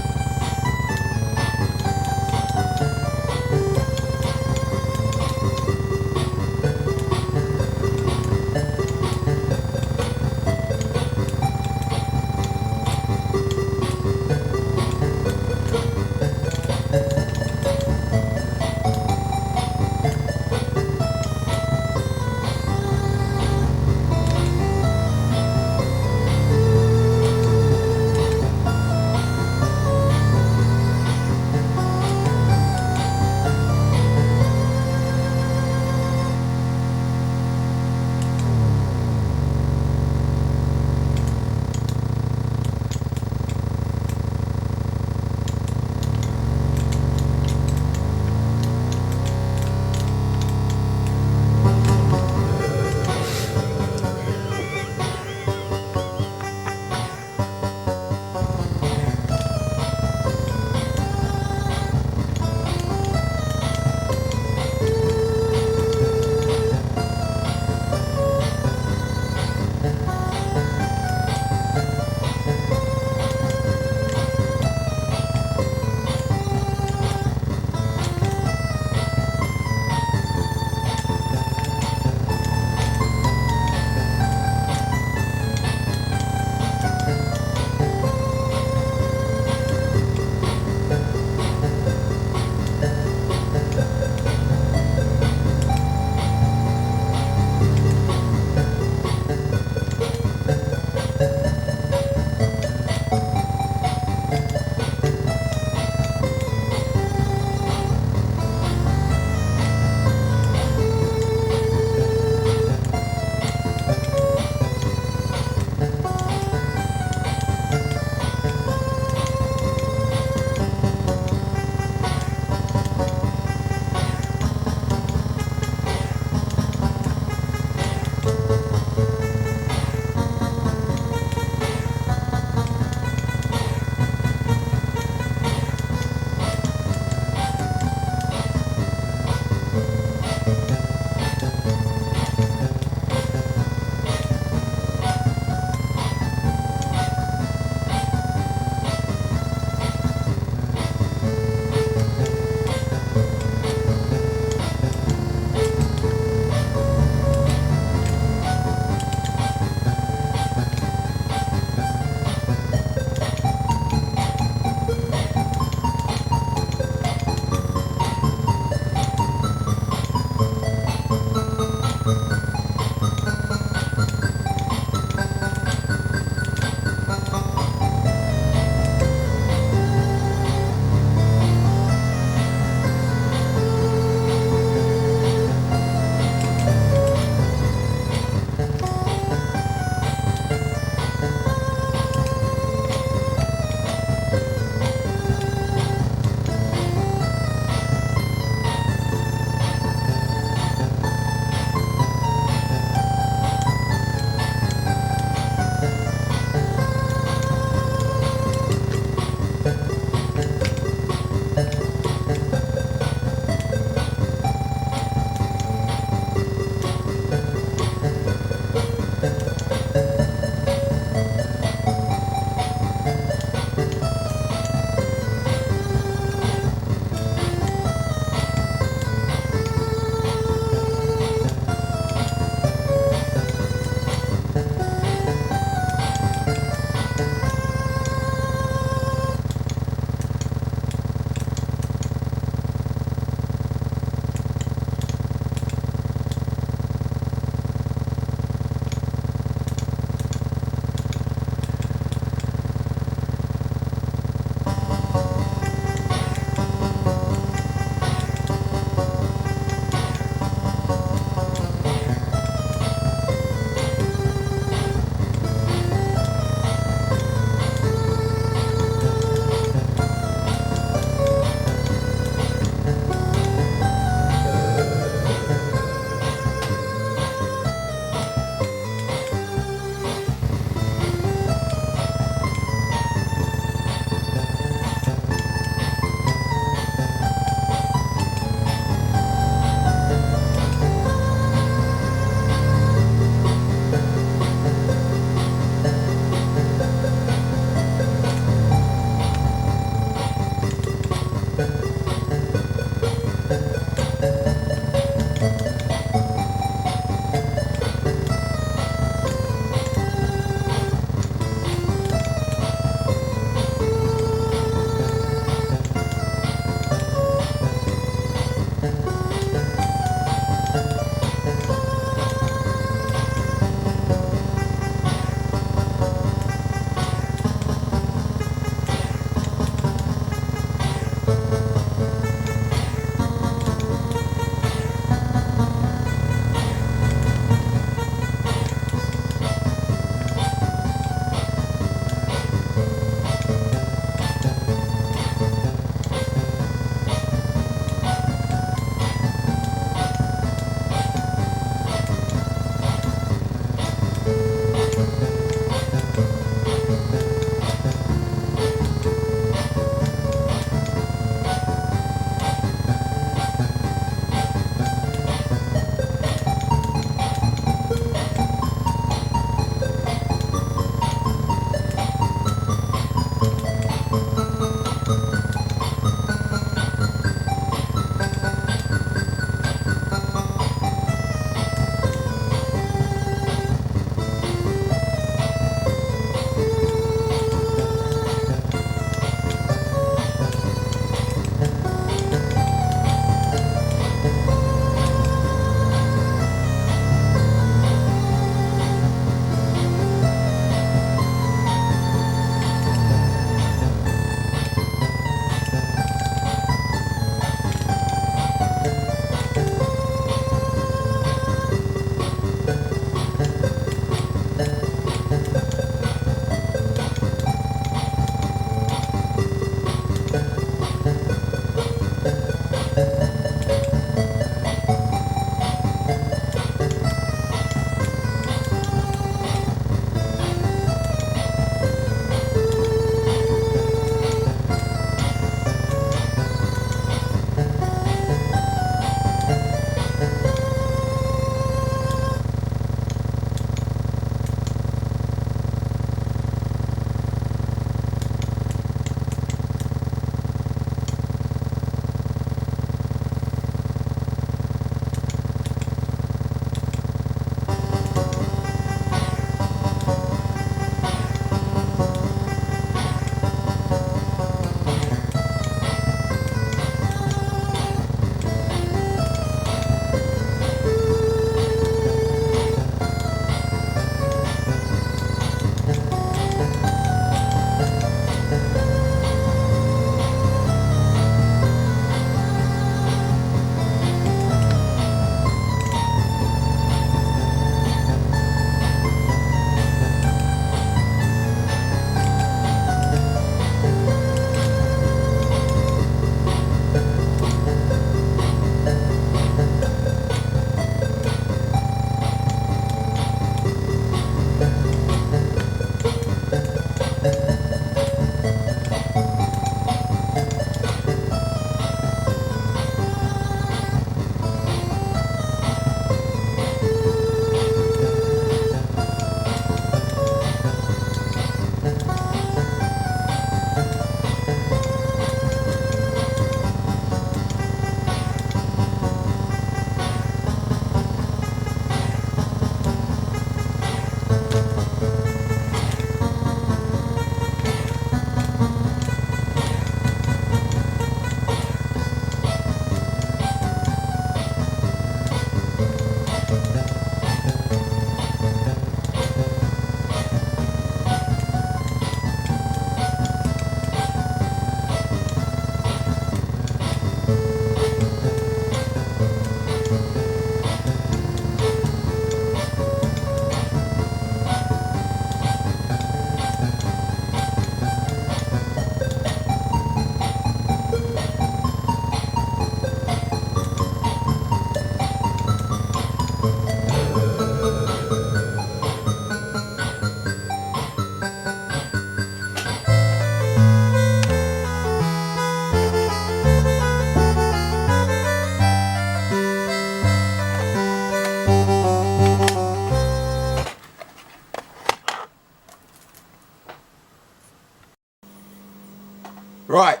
Right,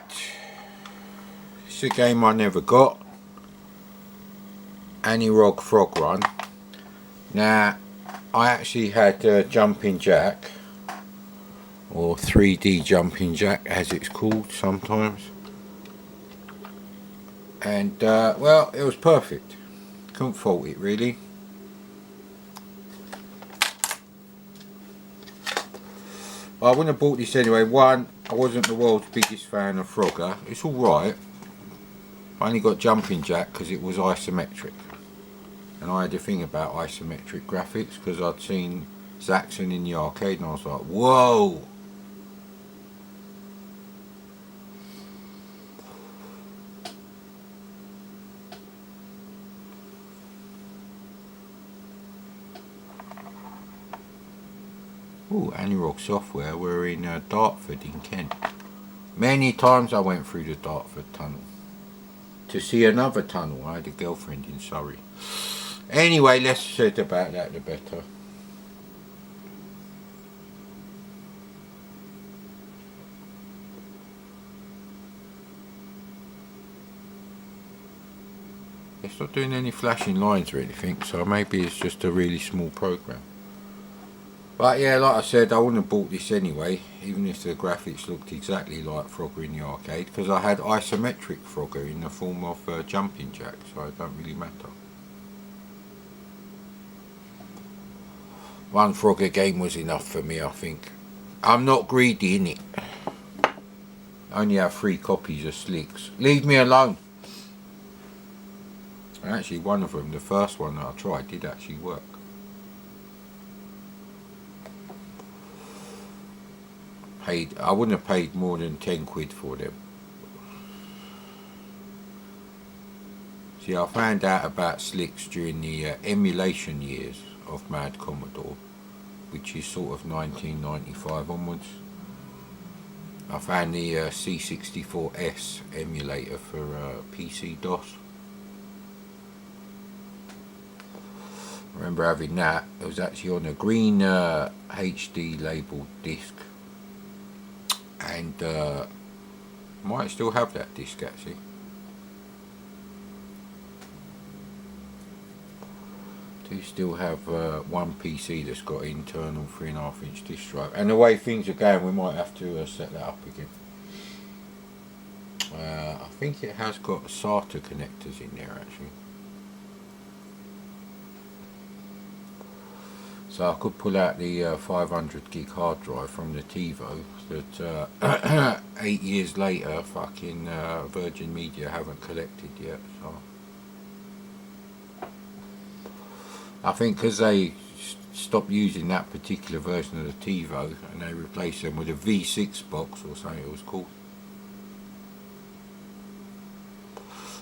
it's a game I never got. Anirog Frog Run. Now, I actually had Jumping Jack, or 3D Jumping Jack as it's called sometimes. And, well, it was perfect. Couldn't fault it really. I wouldn't have bought this anyway. One, I wasn't the world's biggest fan of Frogger. It's alright. I only got Jumping Jack because it was isometric. And I had a thing about isometric graphics because I'd seen Zaxxon in the arcade and I was like, whoa! Ooh, Anirog Software. We're in Dartford in Kent. Many times I went through the Dartford tunnel to see another tunnel. I had a girlfriend in Surrey. Anyway, less said about that the better. It's not doing any flashing lines or anything, so maybe it's just a really small program. But yeah, like I said, I wouldn't have bought this anyway, even if the graphics looked exactly like Frogger in the arcade, because I had isometric Frogger in the form of Jumping Jack, so it don't really matter. One Frogger game was enough for me, I think. I'm not greedy in it. I only have 3 copies of Slicks. Leave me alone. And actually, one of them, the first one that I tried, did actually work. I wouldn't have paid more than 10 quid for them. See, I found out about slicks during the emulation years of Mad Commodore, which is sort of 1995 onwards. I found the C64S emulator for PC DOS. I remember having that. It was actually on a green HD labelled disc, and might still have that disc actually. Do still have one PC that's got internal 3.5-inch disc drive, and the way things are going, we might have to set that up again. I think it has got SATA connectors in there actually, so I could pull out the 500 gig hard drive from the TiVo that 8 years later fucking Virgin Media haven't collected yet. So I think because they stopped using that particular version of the TiVo and they replaced them with a V6 box or something it was called,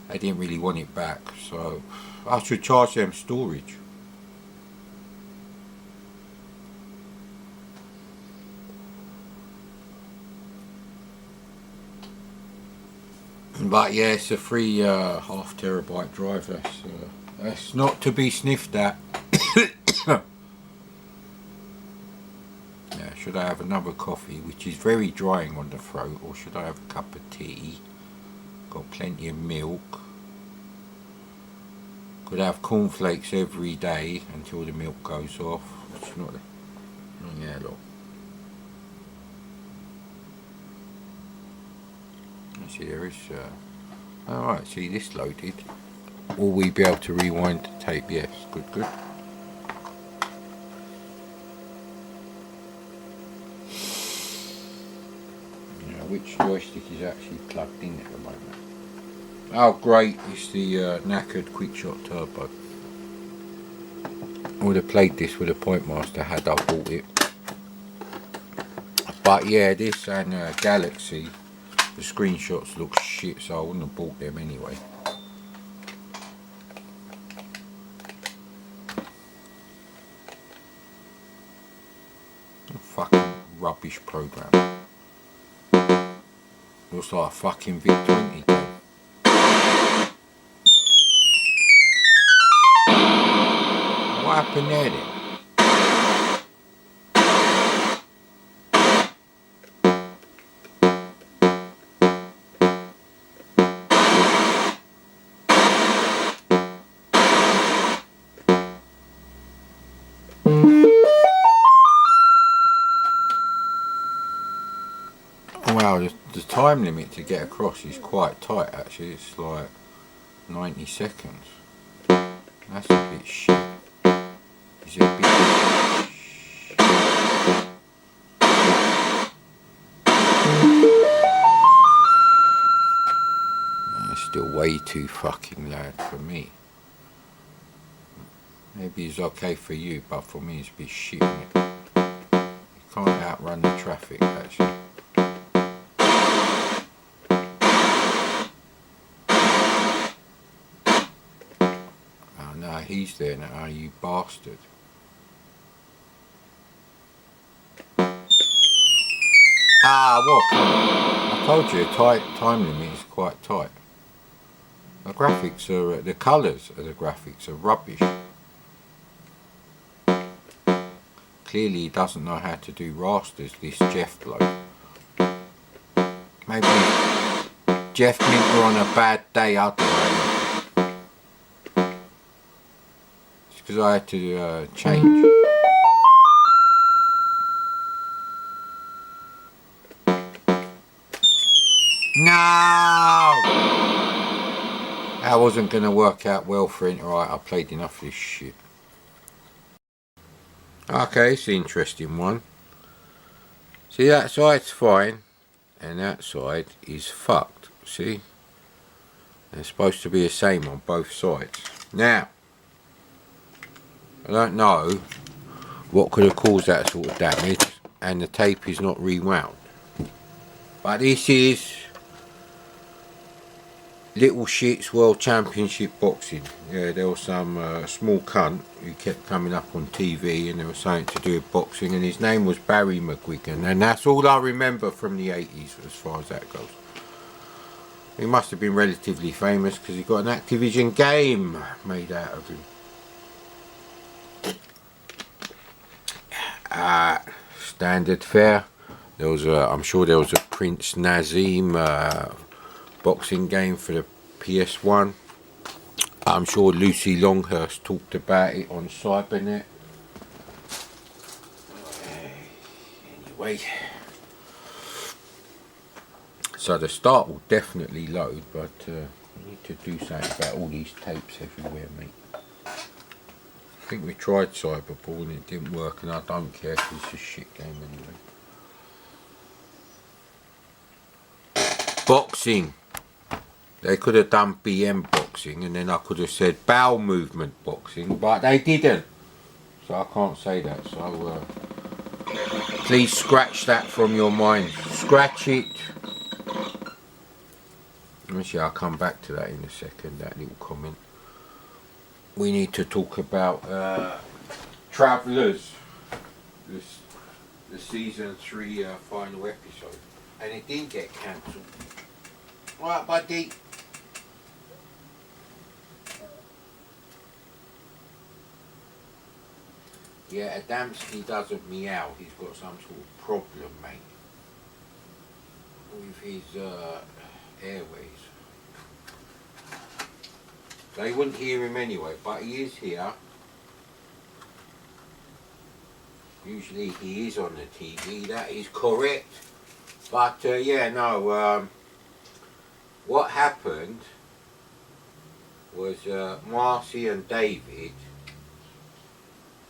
they didn't really want it back, so I should charge them storage. But yeah, it's a free 0.5 terabyte drive. That's not to be sniffed at. Yeah, should I have another coffee, which is very drying on the throat, or should I have a cup of tea? Got plenty of milk. Could have cornflakes every day until the milk goes off. It's not. Yeah, look. See, there is. Alright, see this loaded. Will we be able to rewind the tape? Yes, good. Now, which joystick is actually plugged in at the moment? Oh, great! It's the knackered Quickshot Turbo. I would have played this with a Pointmaster had I bought it. But yeah, this and Galaxy. The screenshots look shit, so I wouldn't have bought them anyway. Fucking rubbish program. Looks like a fucking VIC-20 game. What happened there then? Wow, the time limit to get across is quite tight actually. It's like 90 seconds. That's a bit shit. Is it a bit shit? It's still way too fucking loud for me. Maybe it's okay for you, but for me it's a bit shit, isn't it? You can't outrun the traffic actually. No, he's there now, you bastard. Ah, what? I told you, time limit is quite tight. The graphics are, the colours of the graphics are rubbish. Clearly he doesn't know how to do rasters, this Jeff bloke. Maybe Jeff Minter on a bad day, I don't know. Because I had to change. No! That wasn't going to work out well for him. Right, I played enough of this shit. Okay, it's an interesting one. See, that side's fine, and that side is fucked. See? They're supposed to be the same on both sides. Now, I don't know what could have caused that sort of damage, and the tape is not rewound. But this Little Shits World Championship Boxing. Yeah, there was some small cunt who kept coming up on TV and there was something to do with boxing, and his name was Barry McGuigan, and that's all I remember from the 80s as far as that goes. He must have been relatively famous because he got an Activision game made out of him. Standard fare. There was I'm sure there was a Prince Nazim boxing game for the PS1. I'm sure Lucy Longhurst talked about it on Cybernet. Anyway, so the start will definitely load, but we need to do something about all these tapes everywhere, mate. I think we tried Cyberball and it didn't work, and I don't care because it's a shit game anyway. Boxing. They could have done BM boxing and then I could have said bowel movement boxing, but they didn't. So I can't say that. So please scratch that from your mind. Scratch it. Actually, I'll come back to that in a second, that little comment. We need to talk about Travellers, the season 3 final episode, and it didn't get cancelled. Right, buddy. Yeah, Adamski doesn't meow. He's got some sort of problem, mate, with his airways. They wouldn't hear him anyway, but he is here. Usually he is on the TV, that is correct. But yeah, no, what happened was Marcy and David,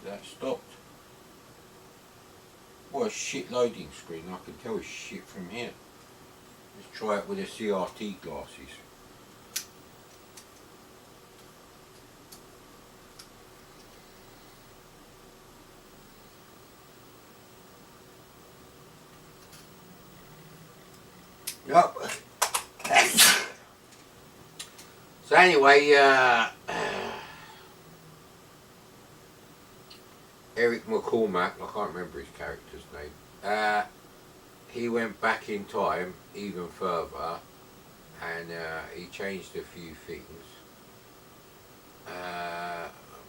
that stopped. What a shit loading screen, I can tell it's shit from here. Let's try it with the CRT glasses. Yep. So anyway, Eric McCormack, I can't remember his character's name, he went back in time even further and he changed a few things.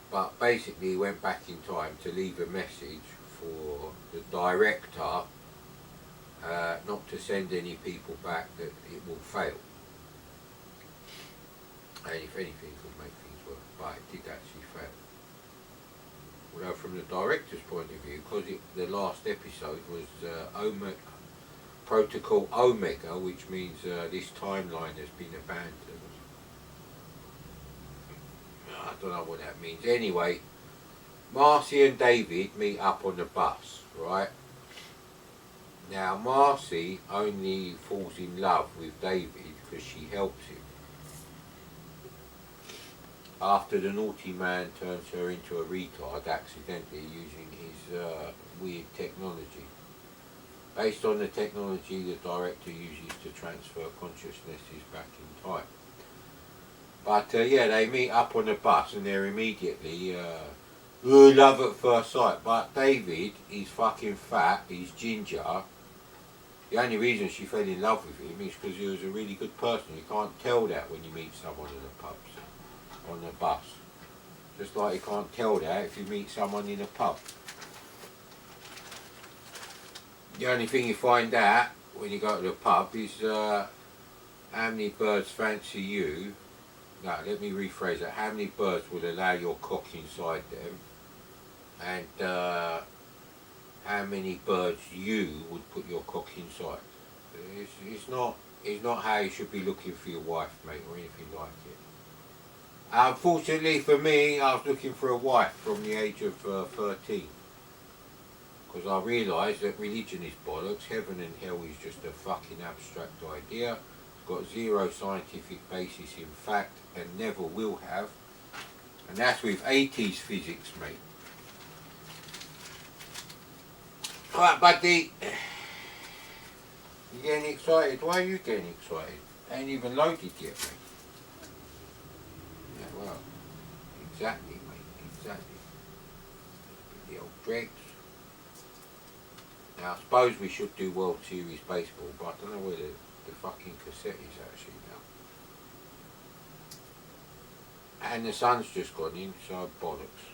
But basically he went back in time to leave a message for the director not to send any people back, that it will fail. And if anything, it could make things worse, but it did actually fail. Although from the director's point of view, because the last episode was Protocol Omega, which means this timeline has been abandoned. I don't know what that means. Anyway, Marcy and David meet up on the bus, right? Now Marcy only falls in love with David because she helps him. After the naughty man turns her into a retard accidentally using his weird technology. Based on the technology the director uses to transfer consciousnesses back in time. But yeah, they meet up on the bus and they're immediately love at first sight. But David, he's fucking fat, he's ginger. The only reason she fell in love with him is because he was a really good person. You can't tell that when you meet someone in the pubs, on the bus. Just like you can't tell that if you meet someone in a pub. The only thing you find out when you go to the pub is how many birds fancy you. No, let me rephrase that. How many birds would allow your cock inside them? And how many birds you would put your cock inside. It's not how you should be looking for your wife, mate, or anything like it. Unfortunately for me, I was looking for a wife from the age of 13. Because I realised that religion is bollocks, heaven and hell is just a fucking abstract idea. It's got zero scientific basis in fact, and never will have. And that's with 80s physics, mate. Alright, buddy. You getting excited? Why are you getting excited? Ain't even loaded yet, mate. Exactly, mate, exactly. The old dregs. Now, I suppose we should do World Series baseball, but I don't know where the fucking cassette is actually now. And the sun's just gone in, so bollocks.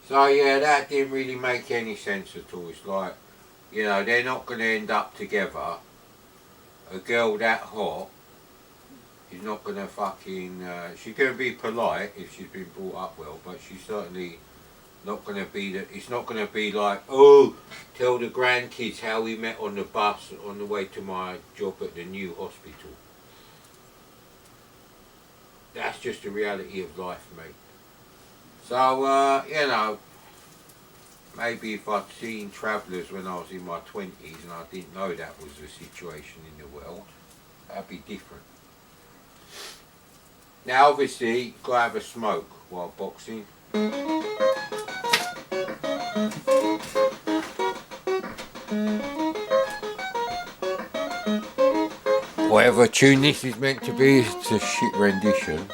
So yeah, that didn't really make any sense at all. It's like, you know, they're not going to end up together. A girl that hot is not going to fucking... she's going to be polite if she's been brought up well, but she's certainly not going to be... it's not going to be like, oh, tell the grandkids how we met on the bus on the way to my job at the new hospital. That's just the reality of life, mate. So, you know, maybe if I'd seen Travellers when I was in my 20s and I didn't know that was the situation in the world, that'd be different. Now, obviously, you've got to have a smoke while boxing. Whatever tune this is meant to be, it's a shit rendition.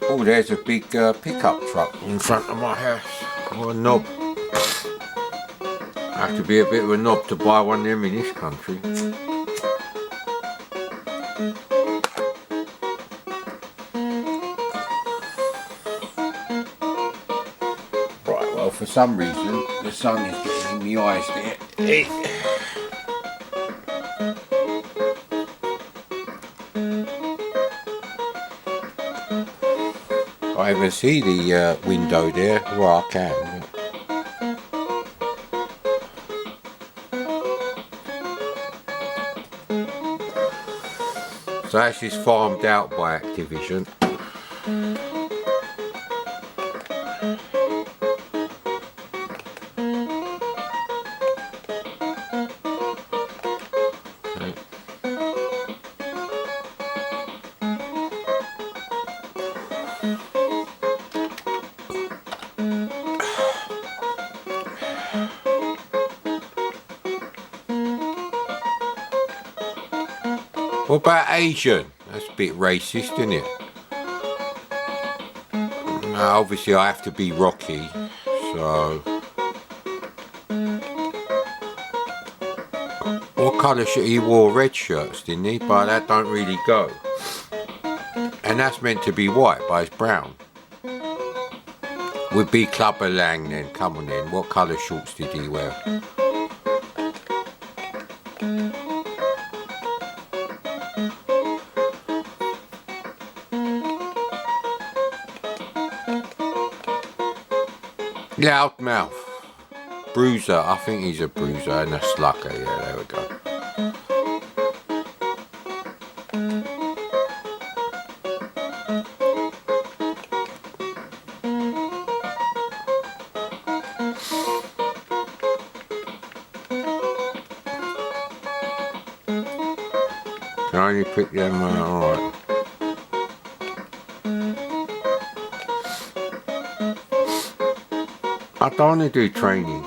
Oh, there's a big pickup truck in front of my house. What a knob. I have to be a bit of a knob to buy one of them in this country. Right, well, for some reason, the sun is getting in my eyes there. I even see the window there. Well, I can. So that's just farmed out by Activision. What about Asian? That's a bit racist, isn't it? Obviously I have to be Rocky, so... What colour shirt? He wore red shirts, didn't he? But that don't really go. And that's meant to be white, but it's brown. Would be Clubber Lang then, come on then. What colour shorts did he wear? Loudmouth. Bruiser, I think he's a bruiser and a slugger, yeah, there we go. Can I only pick them, alright. I don't want to do training.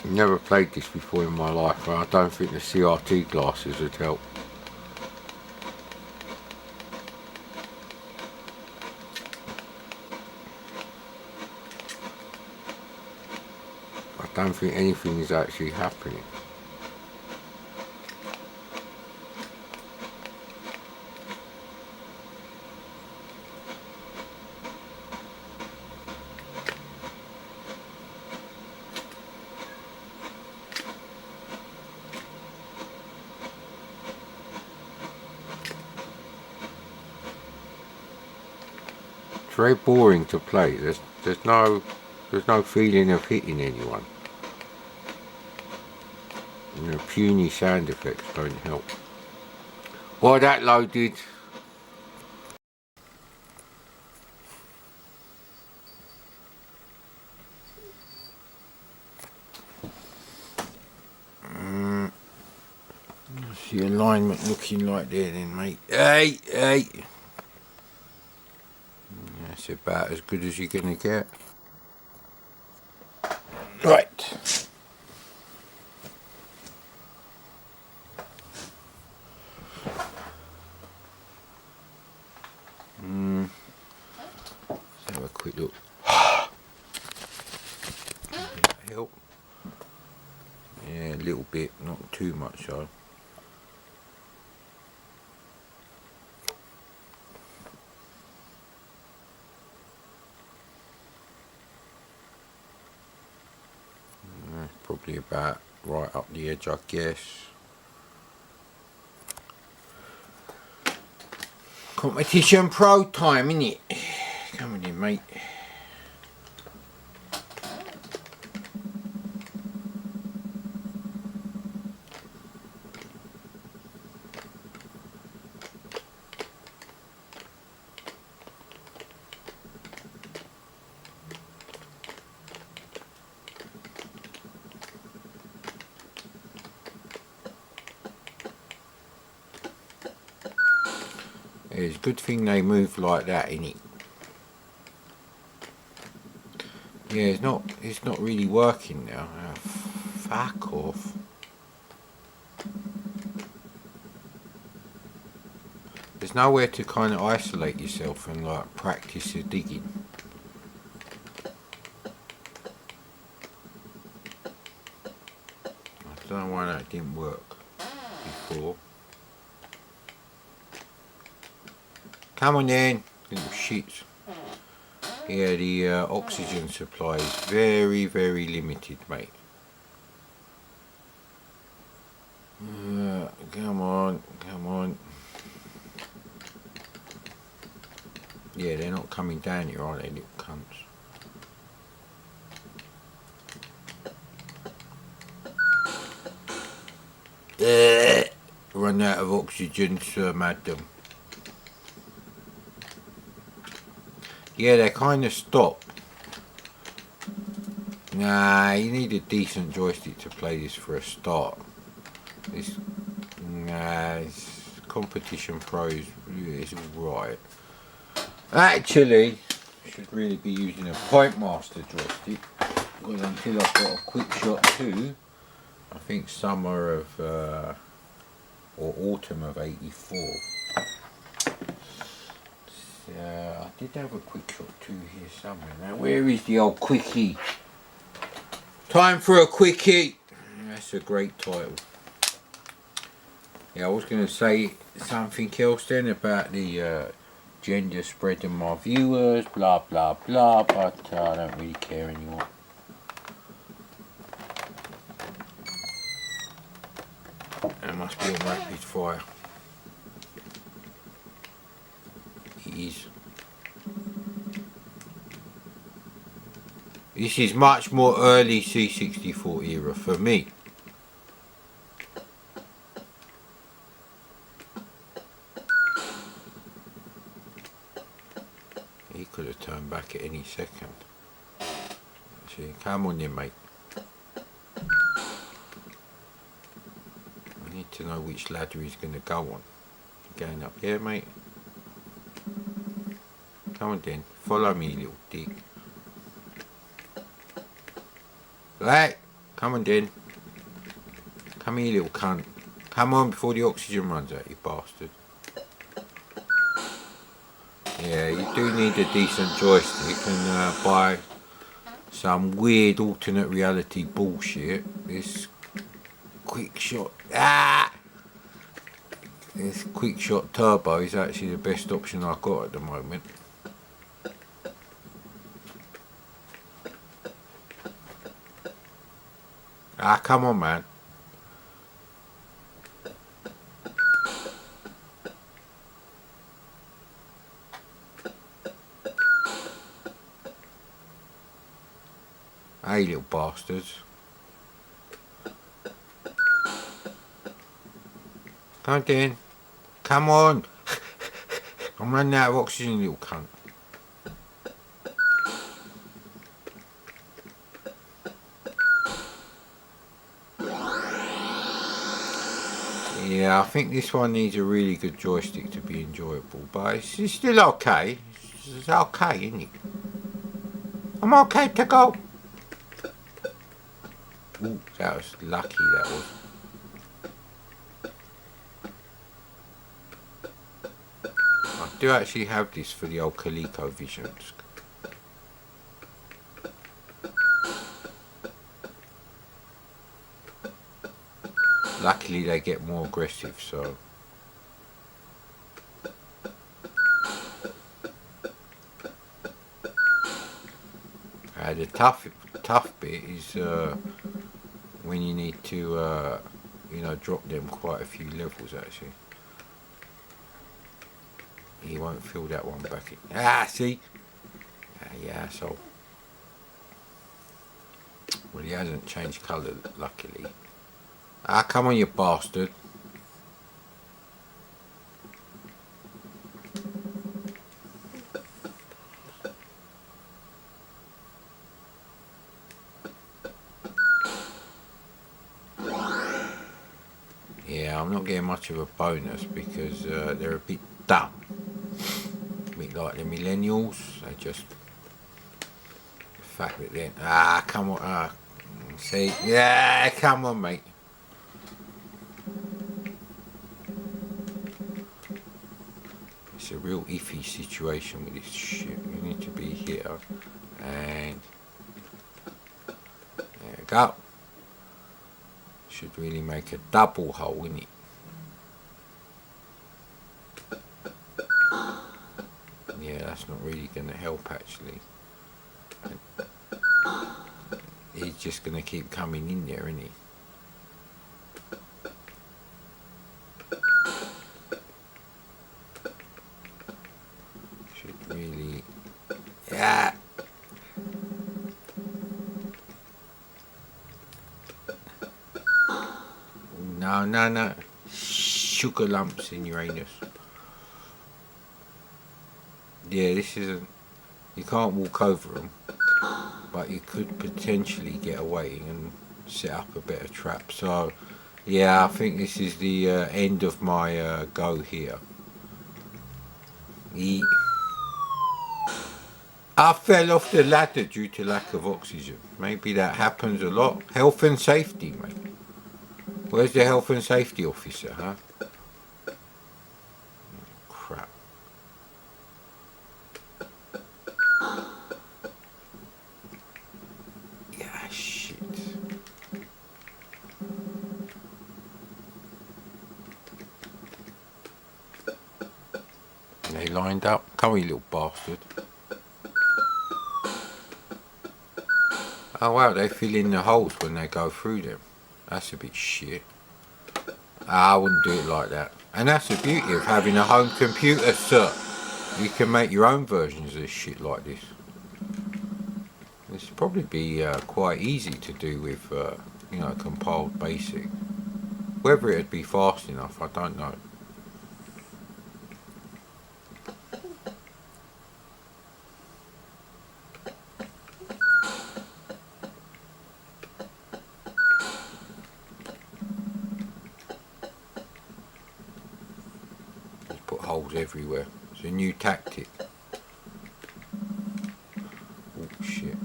Never played this before in my life, but I don't think the CRT glasses would help. I don't think anything is actually happening. It's very boring to play. There's no feeling of hitting anyone. You know, puny sound effects don't help. While that loaded, see a line alignment looking like there then, mate? Hey, hey! That's about as good as you're going to get. Right. Let's have a quick look. Does that help? Yeah, a little bit, not too much though. Probably about right up the edge, I guess. Competition pro time, innit? Come on in, mate. It's a good thing they move like that, innit? Yeah, it's not really working now. Oh, fuck off. There's nowhere to kind of isolate yourself and like practice your digging. I don't know why that didn't work before. Come on then, little shits. Yeah, the oxygen supply is very, very limited, mate. Come on, come on. Yeah, they're not coming down here, are they, little cunts? Run out of oxygen, sir, madam. Yeah, they kind of stop. Nah, you need a decent joystick to play this for a start. It's Competition Pro is alright. Actually, I should really be using a Point Master joystick, because until I've got a Quick Shot 2, I think summer of or autumn of '84. I did have a Quick Shot 2 here somewhere. Now, where is the old quickie? Time for a quickie! That's a great title. Yeah, I was going to say something else then about the gender spread of my viewers, blah blah blah, but I don't really care anymore. That must be a rapid fire. It is. This is much more early C64 era for me. He could have turned back at any second. See, come on then, mate. I need to know which ladder he's going to go on. Going up here, mate. Come on then, follow me, little dick. Right, come on then. Come here, little cunt. Come on before the oxygen runs out, you bastard. Yeah, you do need a decent joystick and buy some weird alternate reality bullshit. This Quick Shot, this Quick Shot Turbo is actually the best option I've got at the moment. Come on, man. Hey, little bastards. Come on, then. Come on. I'm running out of oxygen, little cunt. Yeah, I think this one needs a really good joystick to be enjoyable, but it's still okay. It's okay, isn't it? I'm okay to go. Ooh, that was lucky, that was. I do actually have this for the old ColecoVisions. Luckily they get more aggressive, so. The tough bit is when you need to, you know, drop them quite a few levels actually. He won't fill that one back in. Ah, see? Yeah, so. Well, he hasn't changed colour, luckily. Ah, come on, you bastard. Yeah, I'm not getting much of a bonus because they're a bit dumb. A bit like the millennials. They just. The fact that they're. Ah, come on. See? Yeah, come on, mate. It's a real iffy situation with this shit. You need to be here. And. There we go. Should really make a double hole in it. Yeah, that's not really going to help actually. He's just going to keep coming in there, isn't he? Should really... Yeah! No. Sugar lumps in your anus. Yeah, this isn't... You can't walk over them, but you could potentially get away and set up a better trap. So, yeah, I think this is the end of my go here. I fell off the ladder due to lack of oxygen. Maybe that happens a lot. Health and safety, mate. Where's the health and safety officer, huh? Crap. Yeah, shit. They lined up. Come here, little bastard. Oh wow, they fill in the holes when they go through them. That's a bit shit. I wouldn't do it like that. And that's the beauty of having a home computer, sir. You can make your own versions of shit like this. This would probably be quite easy to do with, you know, compiled basic. Whether it'd be fast enough, I don't know. Put holes everywhere. It's a new tactic. Oh shit.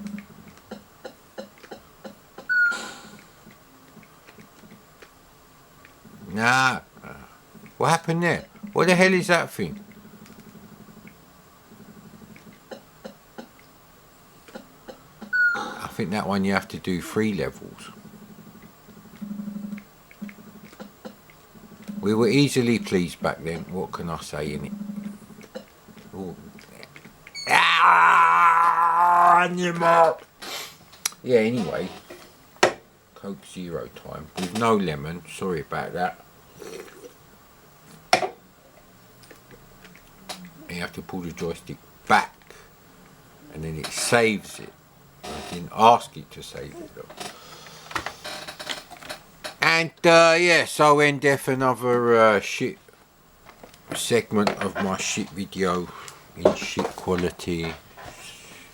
Nah. What happened there? What the hell is that thing? I think that one you have to do 3 levels. We were easily pleased back then. What can I say in it? Ooh. Yeah, anyway. Coke Zero time. With no lemon. Sorry about that. And you have to pull the joystick back. And then it saves it. I didn't ask it to save it though. And yeah, so end off another shit segment of my shit video in shit quality.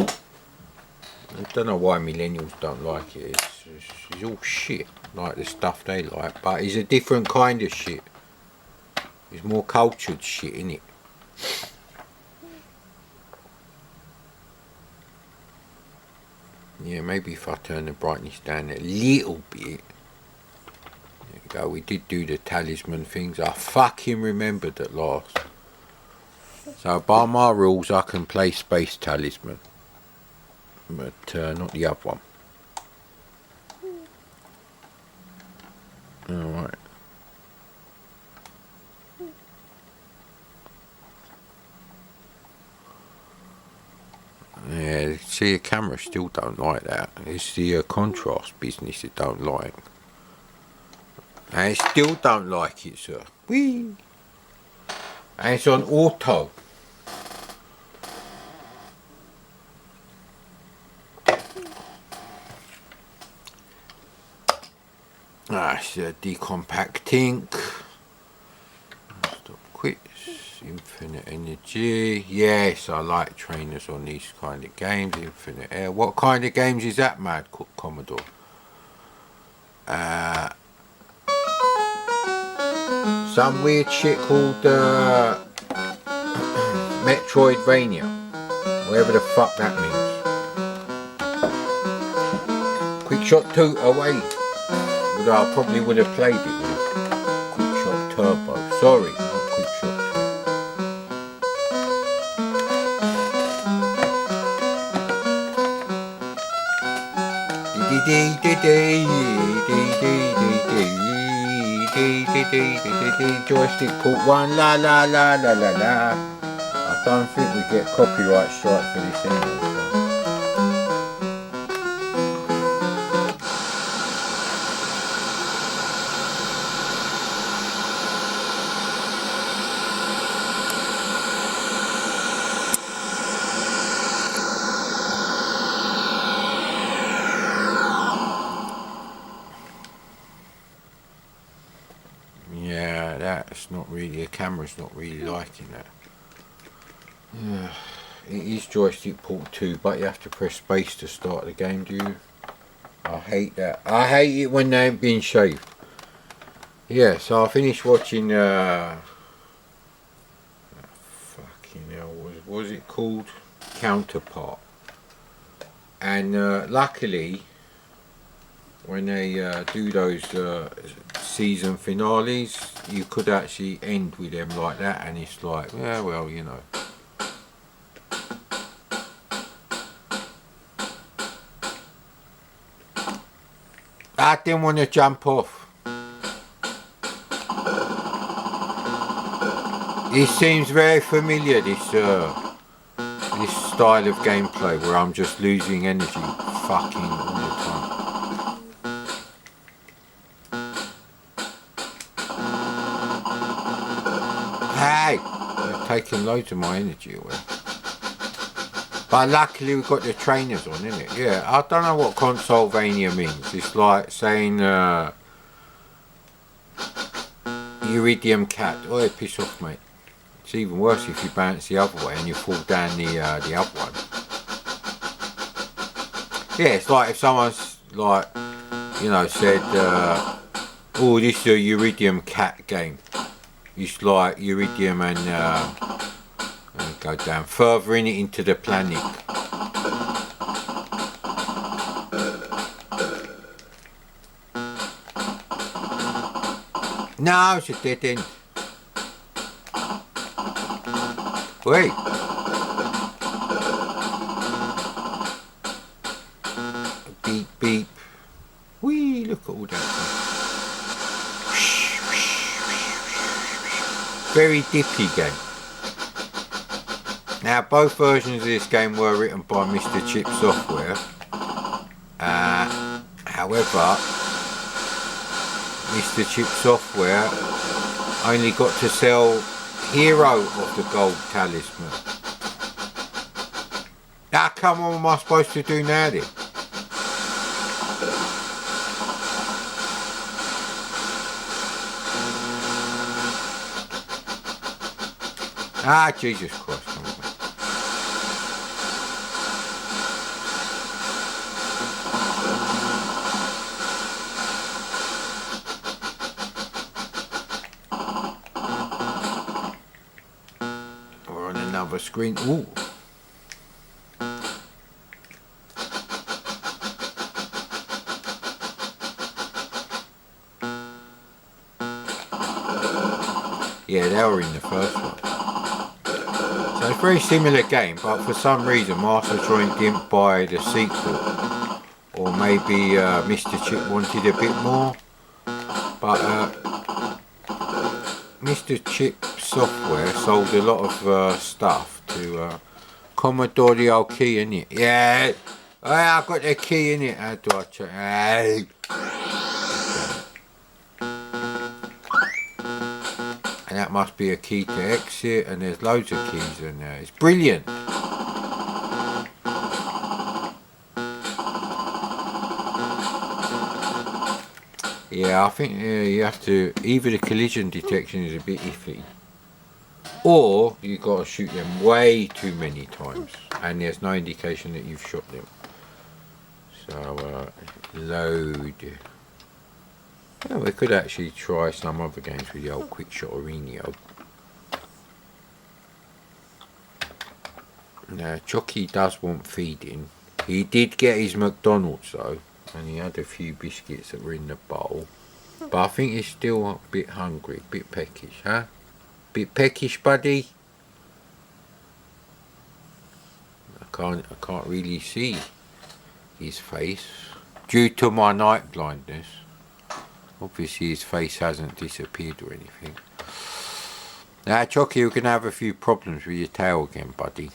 I don't know why millennials don't like it. It's all shit, like the stuff they like, but it's a different kind of shit. It's more cultured shit, innit? Yeah, maybe if I turn the brightness down a little bit. There you go, we did do the talisman things. I fucking remembered at last. So by my rules I can play Space Talisman. But not the other one. Alright. Yeah, see, the camera still don't like that. It's the contrast business it don't like. And it still don't like it, sir. Whee! And it's on auto. It's decompacting. Stop quits. Infinite energy. Yes, I like trainers on these kind of games. Infinite air. What kind of games is that, Mad Commodore? Some weird shit called Metroidvania. Whatever the fuck that means. Quick Shot 2 away. Although I probably would have played it with Quick Shot Turbo. Sorry, not Quick Shot 2. Joystick port 1, la la la la la la. I don't think we get copyright strike for this anyway. Yeah, that's not really, the camera's not really liking that. It is joystick port 2, but you have to press space to start the game, do you? I hate that. I hate it when they ain't been shaved. Yeah, so I finished watching fucking hell, what was it called? Counterpart. And luckily when they do those season finales, you could actually end with them like that, and it's like, yeah, well, you know. I didn't want to jump off. It seems very familiar, this style of gameplay where I'm just losing energy fucking all the time. Hey! They're taking loads of my energy away. But luckily we've got the trainers on, innit? Yeah, I don't know what Consolevania means. It's like saying Iridium Cat. Oh, piss off, mate. It's even worse if you bounce the other way and you fall down the other one. Yeah, it's like if someone's like, you know, said, oh, this is a Iridium Cat game. It's like Iridium and go down further in it into the planet. No, it's a dead end. Wait. Beep beep. Whee, look at all that. Very dippy game. Now, both versions of this game were written by Mr. Chip Software. However, Mr. Chip Software only got to sell Hero of the Gold Talisman. Now, come on, what am I supposed to do now then? Ah, Jesus Christ. Come on. another screen. Ooh. Yeah, they were in the first one. So it's a very similar game, but for some reason Master Joint didn't buy the sequel. Or maybe Mr. Chip wanted a bit more. But Mr. Chip Software sold a lot of stuff to Commodore, the old key, innit? Yeah, I've got the key in it. How do I check? And that must be a key to exit, and there's loads of keys in there. It's brilliant. Yeah, I think you have to, either the collision detection is a bit iffy, or you've got to shoot them way too many times, and there's no indication that you've shot them. So, load. Yeah, we could actually try some other games with the old quick shot Arenio. Now, Chucky does want feeding. He did get his McDonald's though, and he had a few biscuits that were in the bowl. But I think he's still a bit hungry, a bit peckish, huh? Bit peckish, buddy. I can't really see his face due to my night blindness. Obviously his face hasn't disappeared or anything. Now, Chucky, you're gonna have a few problems with your tail again, buddy.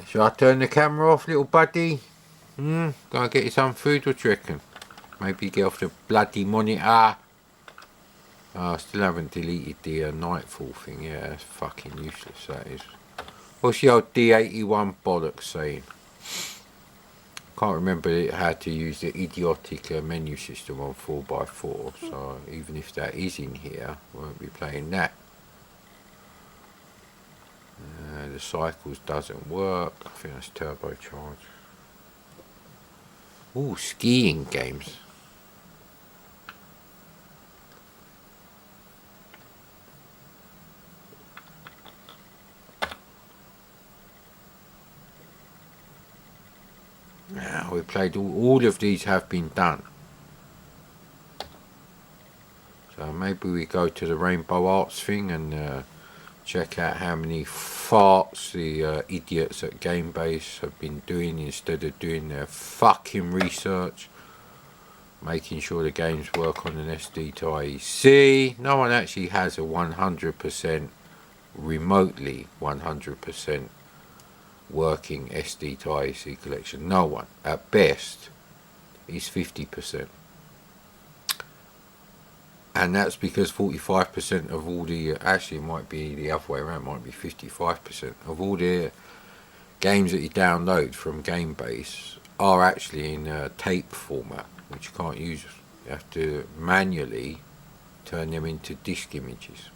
Shall I turn the camera off, little buddy? Go and get you some food, what do you reckon? Maybe get off the bloody monitor. I still haven't deleted the Nightfall thing. Yeah, that's fucking useless, that is. What's the old D81 bollocks saying? Can't remember how to use the idiotic menu system on 4x4, so even if that is in here, I won't be playing that. The cycles doesn't work. I think that's turbocharged. Ooh, skiing games. Now we played all of these have been done. So maybe we go to the Rainbow Arts thing and check out how many farts the idiots at Gamebase have been doing instead of doing their fucking research, making sure the games work on an SD to IEC. No one actually has a 100% remotely 100% working SD to IEC collection. No one. At best is 50%. And that's because 45% of all the, actually it might be the other way around, might be 55% of all the games that you download from Gamebase are actually in tape format, which you can't use. You have to manually turn them into disk images,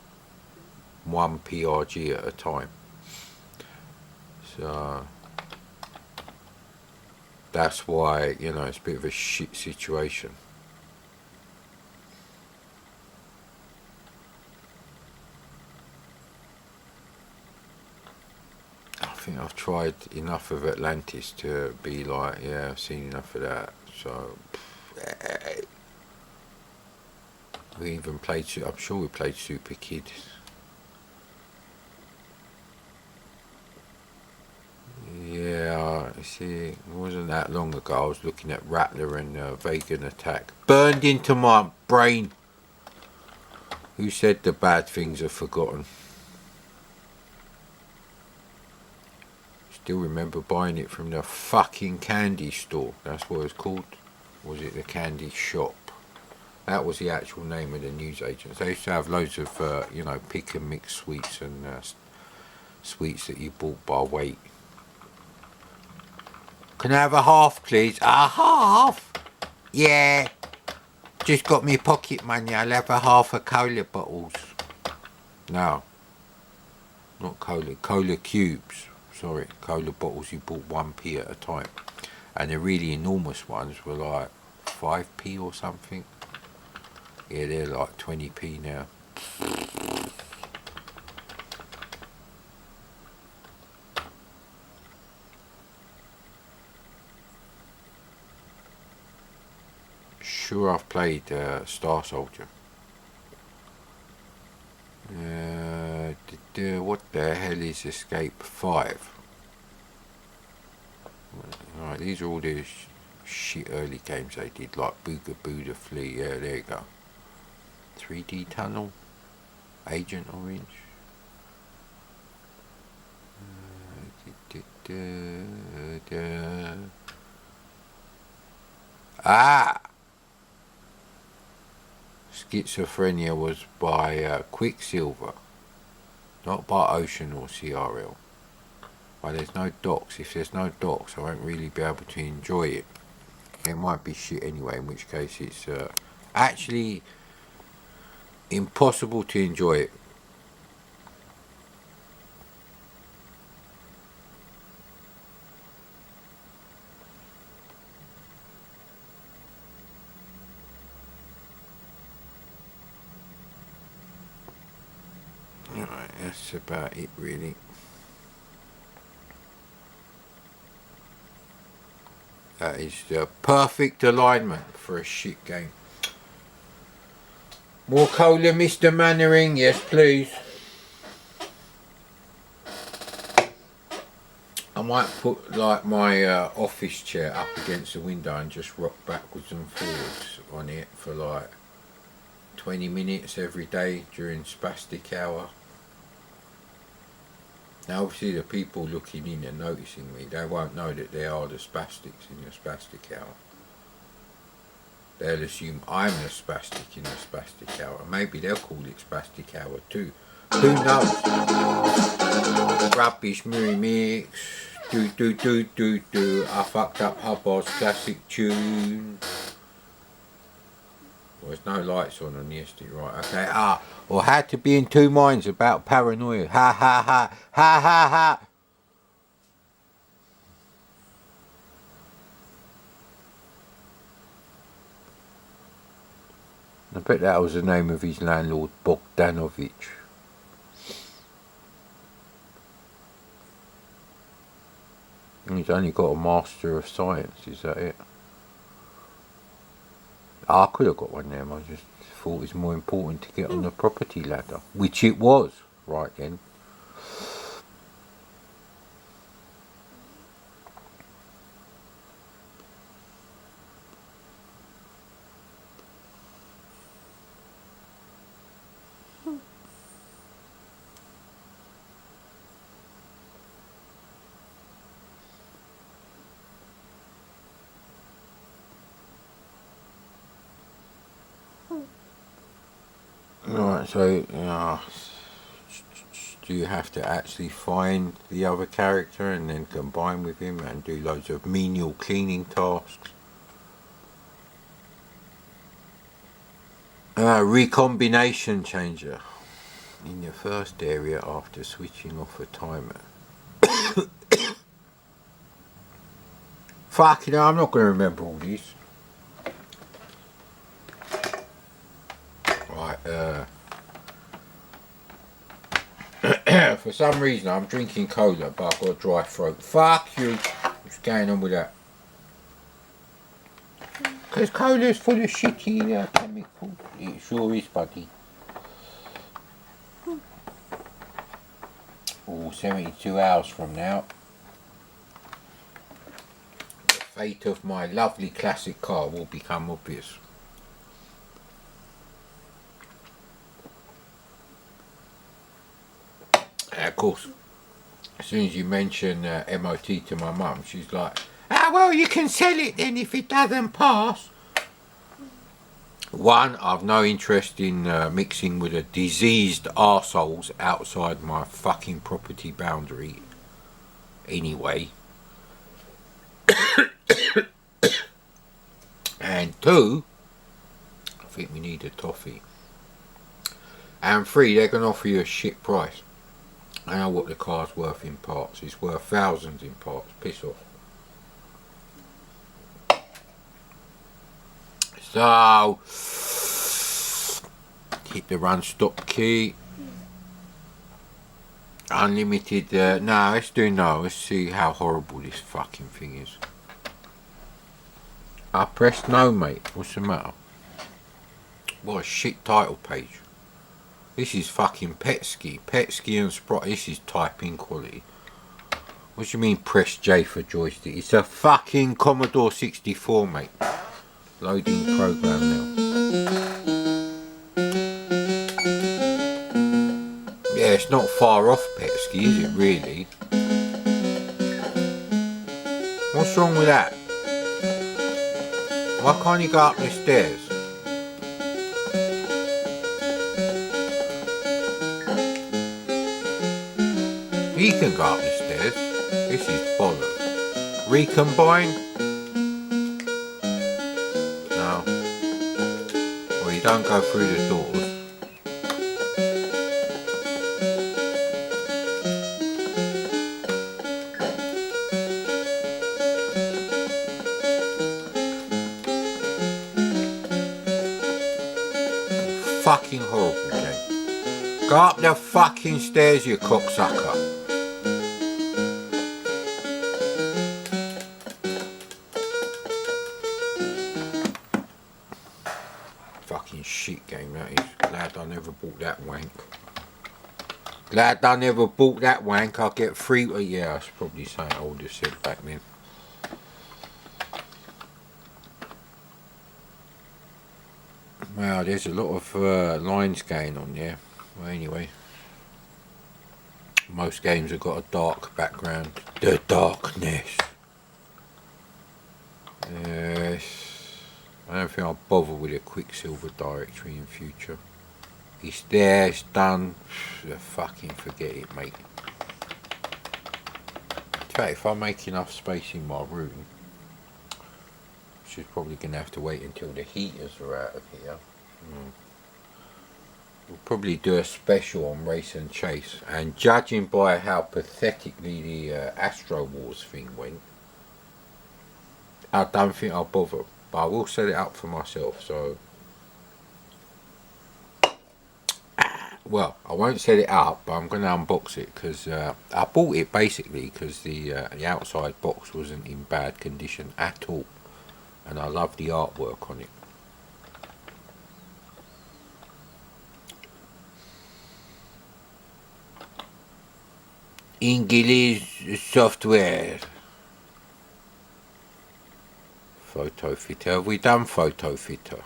one PRG at a time. So that's why, you know, it's a bit of a shit situation. I think I've tried enough of Atlantis to be like, yeah, I've seen enough of that. So we even played, I'm sure we played Super Kid. Yeah, see, it wasn't that long ago I was looking at Rattler and Vegan Attack. Burned into my brain. Who said the bad things are forgotten? Still remember buying it from the fucking candy store. That's what it was called. Was it the candy shop? That was the actual name of the newsagents. They used to have loads of, you know, pick and mix sweets and sweets that you bought by weight. Can I have a half, please? A half? Yeah. Just got me pocket money. I'll have a half of cola bottles. No. Not cola. Cola cubes. Sorry. Cola bottles you bought 1p at a time. And the really enormous ones were like 5p or something. Yeah, they're like 20p now. Sure, I've played Star Soldier. What the hell is Escape 5? Right, these are all the shit early games they did, like Booga Booga Flea. Yeah, there you go. 3D Tunnel, Agent Orange. Schizophrenia was by Quicksilver, not by Ocean or CRL. But there's no docs. If there's no docs, I won't really be able to enjoy it. It might be shit anyway, in which case it's actually impossible to enjoy it. Alright, that's about it really. That is the perfect alignment for a shit game. More cola, Mr. Mannering? Yes, please. I might put like my office chair up against the window and just rock backwards and forwards on it for like 20 minutes every day during spastic hour. Now obviously the people looking in and noticing me, they won't know that they are the spastics in the spastic hour. They'll assume I'm the spastic in the spastic hour. Maybe they'll call it spastic hour too. Who knows? Rubbish Murray Mix. Do. I fucked up Hubbard's classic tune. Well, there's no lights on the SD, right? Okay. Or how to be in two minds about paranoia. Ha ha ha. Ha ha ha. I bet that was the name of his landlord, Bogdanovich. He's only got a Master of Science, is that it? I could have got one there, I just thought it was more important to get on the property ladder. Which it was, right then. Right, so do you have to actually find the other character and then combine with him and do loads of menial cleaning tasks? Recombination changer in your first area after switching off a timer. Fuck, I'm not going to remember all these. For some reason I'm drinking cola but I've got a dry throat. Fuck you. What's going on with that? Because cola is full of shitty chemicals. It sure is, buddy. Oh, 72 hours from now, the fate of my lovely classic car will become obvious. Of course, as soon as you mention MOT to my mum, she's like, well, you can sell it then if it doesn't pass. One, I've no interest in mixing with a diseased arseholes outside my fucking property boundary anyway. And two, I think we need a toffee. And three, they're going to offer you a shit price. I know what the car's worth in parts. It's worth thousands in parts. Piss off. So, Hit the run stop key. Unlimited, no, let's do no. Let's see how horrible this fucking thing is. I pressed no, mate. What's the matter? What a shit title page. This is fucking Petsky. Petsky and Sprite. This is typing quality. What do you mean press J for joystick? It's a fucking Commodore 64, mate. Loading program now. Yeah, it's not far off Petsky, is it really? What's wrong with that? Why can't you go up the stairs? He can go up the stairs. This is bollocks. Recombine? No. Well, you don't go through the doors. Fucking horrible game. Go up the fucking stairs, you cocksucker. Fucking shit game that is. Glad I never bought that wank. Glad I never bought that wank. I'll get free. Yeah, that's probably something I would have said back then. Wow, there's a lot of lines going on there. Well, anyway, most games have got a dark background. The darkness. Yes. I don't think I'll bother with a Quicksilver directory in future. It's there, it's done. Fucking forget it, mate. In fact, if I make enough space in my room, which is probably going to have to wait until the heaters are out of here. We'll probably do a special on Race and Chase. And judging by how pathetically the Astro Wars thing went, I don't think I'll bother. But I will set it up for myself, so... Well, I won't set it up, but I'm going to unbox it, because I bought it basically because the outside box wasn't in bad condition at all. And I love the artwork on it. English software. Photo fitter. Have we done photo fitter?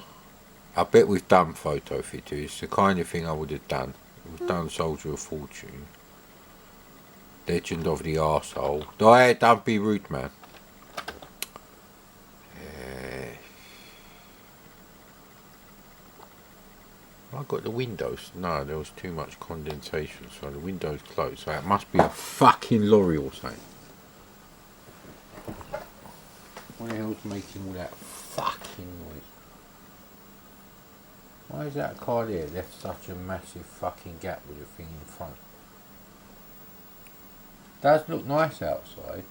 I bet we've done photo fitter. It's the kind of thing I would have done. We've done Soldier of Fortune. Legend of the Arsehole. Don't be rude, man. I got the windows. No, there was too much condensation, so the windows closed. So it must be a fucking lorry or something. What the hell's making all that fucking noise? Why is that car there left such a massive fucking gap with the thing in front? Does look nice outside.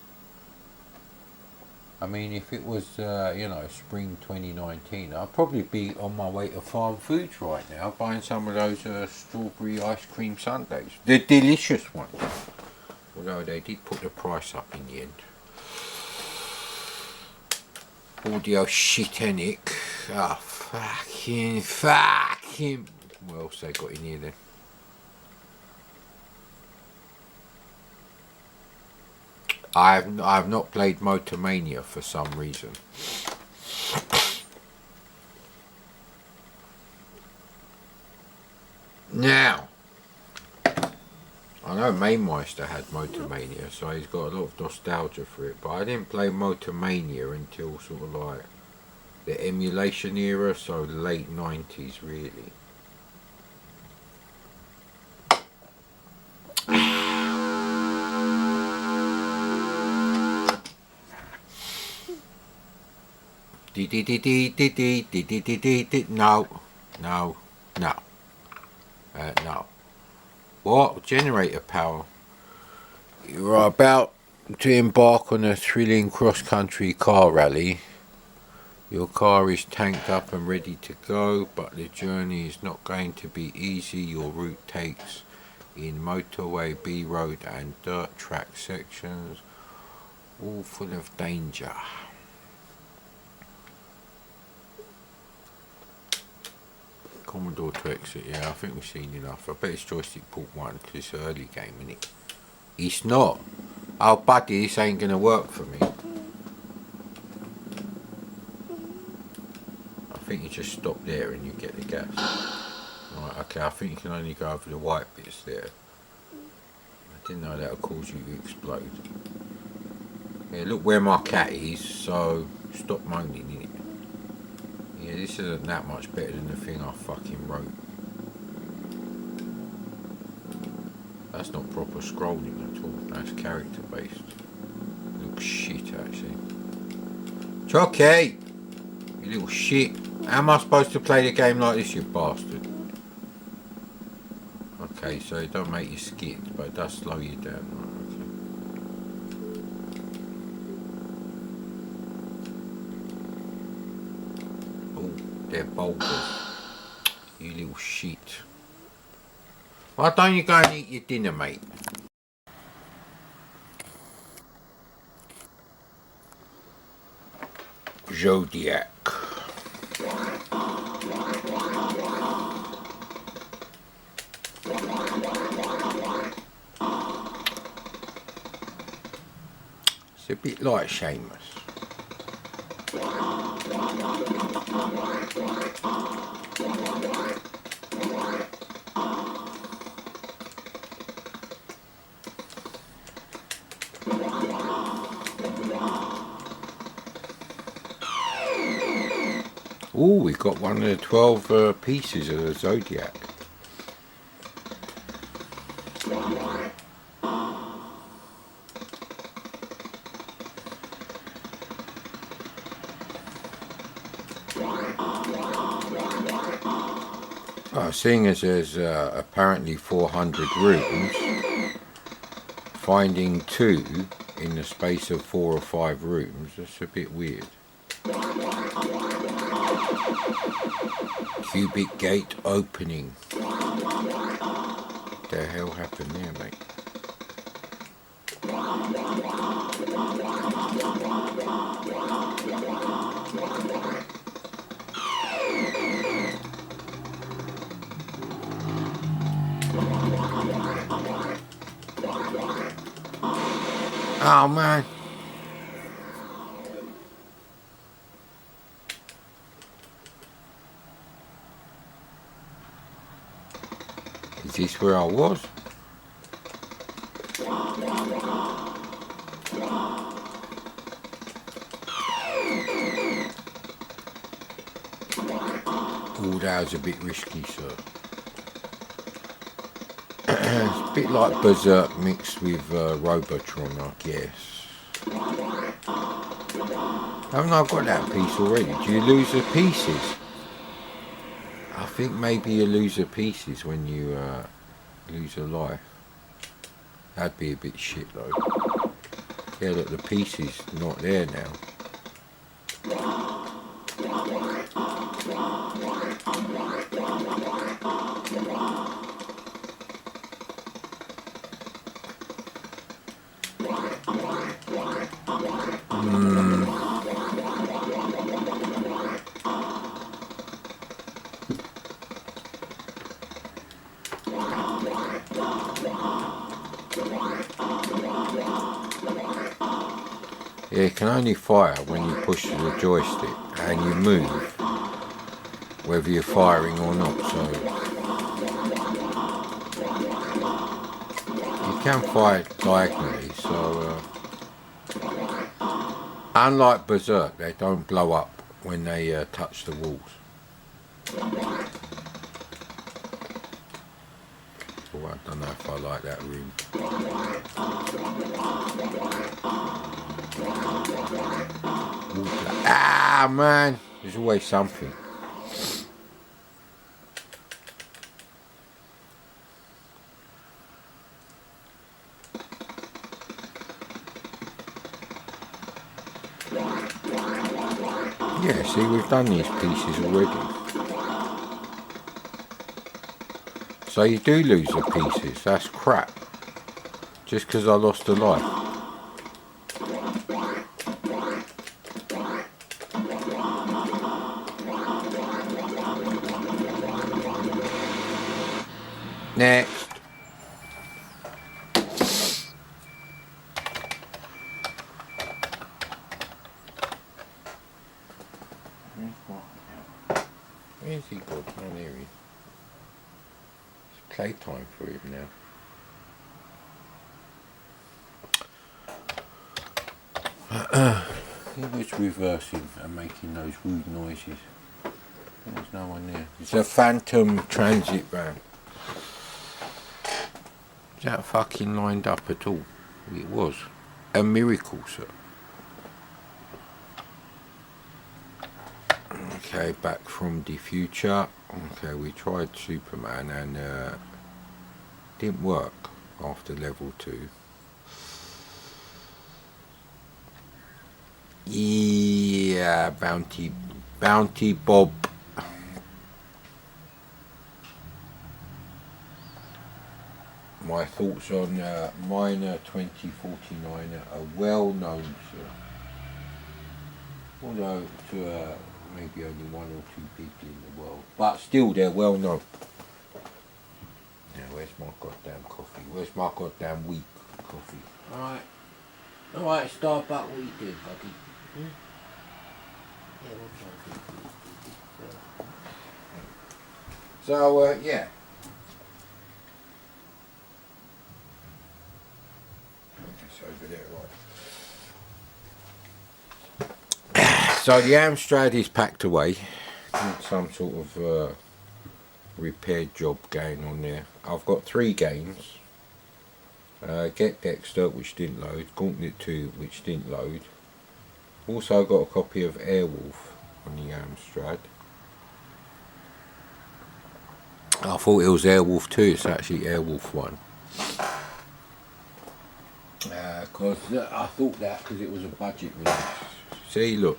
I mean, if it was, you know, spring 2019, I'd probably be on my way to Farm Foods right now, buying some of those strawberry ice cream sundaes. The delicious ones. Although they did put the price up in the end. Audio shitenic. Ah, fucking. What else they got in here then? I've not played Motormania for some reason. Now, I know Mainmeister had Motormania, so he's got a lot of nostalgia for it, but I didn't play Motormania until sort of like the emulation era, so late 90s really. No. No. What? Generator power. You are about to embark on a thrilling cross-country car rally. Your car is tanked up and ready to go, but the journey is not going to be easy. Your route takes in motorway, B road and dirt track sections, all full of danger. Commodore to exit, yeah, I think we've seen enough. I bet it's joystick port 1 because it's an early game, isn't it? It's not. Oh buddy, this ain't gonna work for me. I think you just stop there and you get the gas. Right, okay, I think you can only go over the white bits there. I didn't know that would cause you to explode. Yeah, look where my cat is, so stop moaning, innit? Yeah, this isn't that much better than the thing I fucking wrote. That's not proper scrolling at all, that's character based. Looks shit actually. Chucky! You little shit. How am I supposed to play the game like this, you bastard? Okay, so it don't make you skid, but it does slow you down. Right, okay. Oh, they're boulders. You little shit. Why don't you go and eat your dinner, mate? Zodiac. It's a bit like Seamus. Oh, we got one of the 12 pieces of the Zodiac. Seeing as there's apparently 400 rooms, finding 2 in the space of 4 or 5 rooms, that's a bit weird. Cubic gate opening. What the hell happened there, mate? Oh man. Is this where I was? Oh, that was a bit risky, sir. It's a bit like Berserk mixed with Robotron, I guess. Haven't I got that piece already? Do you lose the pieces? I think maybe you lose the pieces when you lose a life. That'd be a bit shit though. Yeah, look, the piece is not there now. Yeah, it can only fire when you push the joystick and you move, whether you're firing or not, so you can fire diagonally, so unlike Berserk, they don't blow up when they touch the walls. Oh, I don't know if I like that room. Ah man, there's always something. Yeah, see, we've done these pieces already. So you do lose the pieces, that's crap. Just because I lost a life. Next. Where's he gone? Oh, there he is. It's playtime for him now. He was reversing and making those rude noises. There's no one there. It's a phantom transit van. Is that fucking lined up at all? It was. A miracle, sir. Okay, back from the future. Okay, we tried Superman and didn't work after level 2. Yeah, Bounty Bob. My thoughts on Miner 2049 are well known, sir. Although to maybe only 1 or 2 people in the world, but still they're well known. Now where's my goddamn coffee? Where's my goddamn weak coffee? Alright, Starbucks, what you doing, buddy? Yeah, we'll try to do. So yeah. It's over there, right. So the Amstrad is packed away. Some sort of repair job going on there. I've got 3 games. Get Dexter, which didn't load. Gauntlet 2, which didn't load. Also got a copy of Airwolf on the Amstrad. I thought it was Airwolf 2, it's actually Airwolf 1. Because I thought that because it was a budget release. See, look.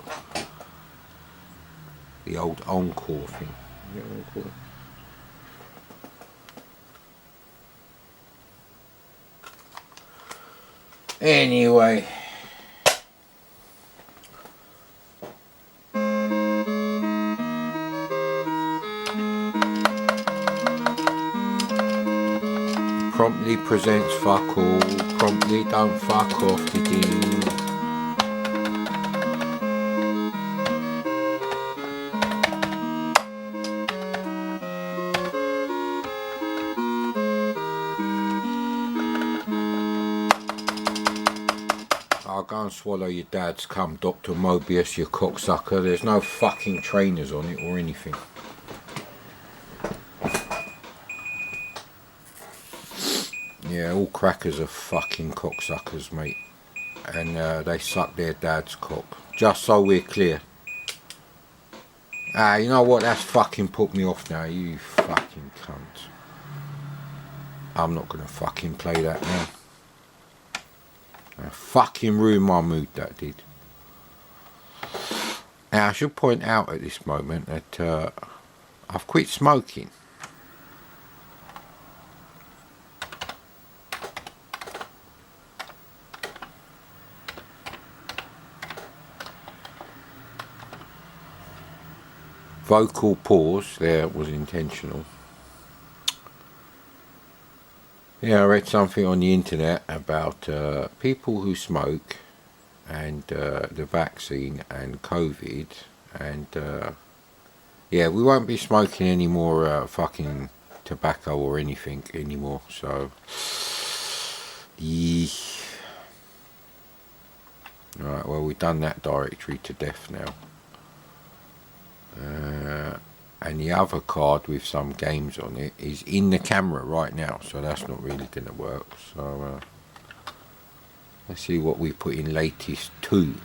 The old Encore thing. Anyway. Promptly presents fuck all. Promptly don't fuck off the deal. I'll go and swallow your dad's cum, Dr. Mobius, you cocksucker. There's no fucking trainers on it or anything. Yeah, all crackers are fucking cocksuckers, mate. And they suck their dad's cock. Just so we're clear. You know what? That's fucking put me off now, you fucking cunt. I'm not gonna fucking play that now. Fucking ruined my mood, that did. Now, I should point out at this moment that I've quit smoking. Vocal pause there was intentional. Yeah, I read something on the internet about people who smoke and the vaccine and COVID, and yeah, we won't be smoking any more fucking tobacco or anything anymore. So, yeah. Right, well, we've done that directory to death now. And the other card with some games on it is in the camera right now, so that's not really going to work. So let's see what we put in latest 2.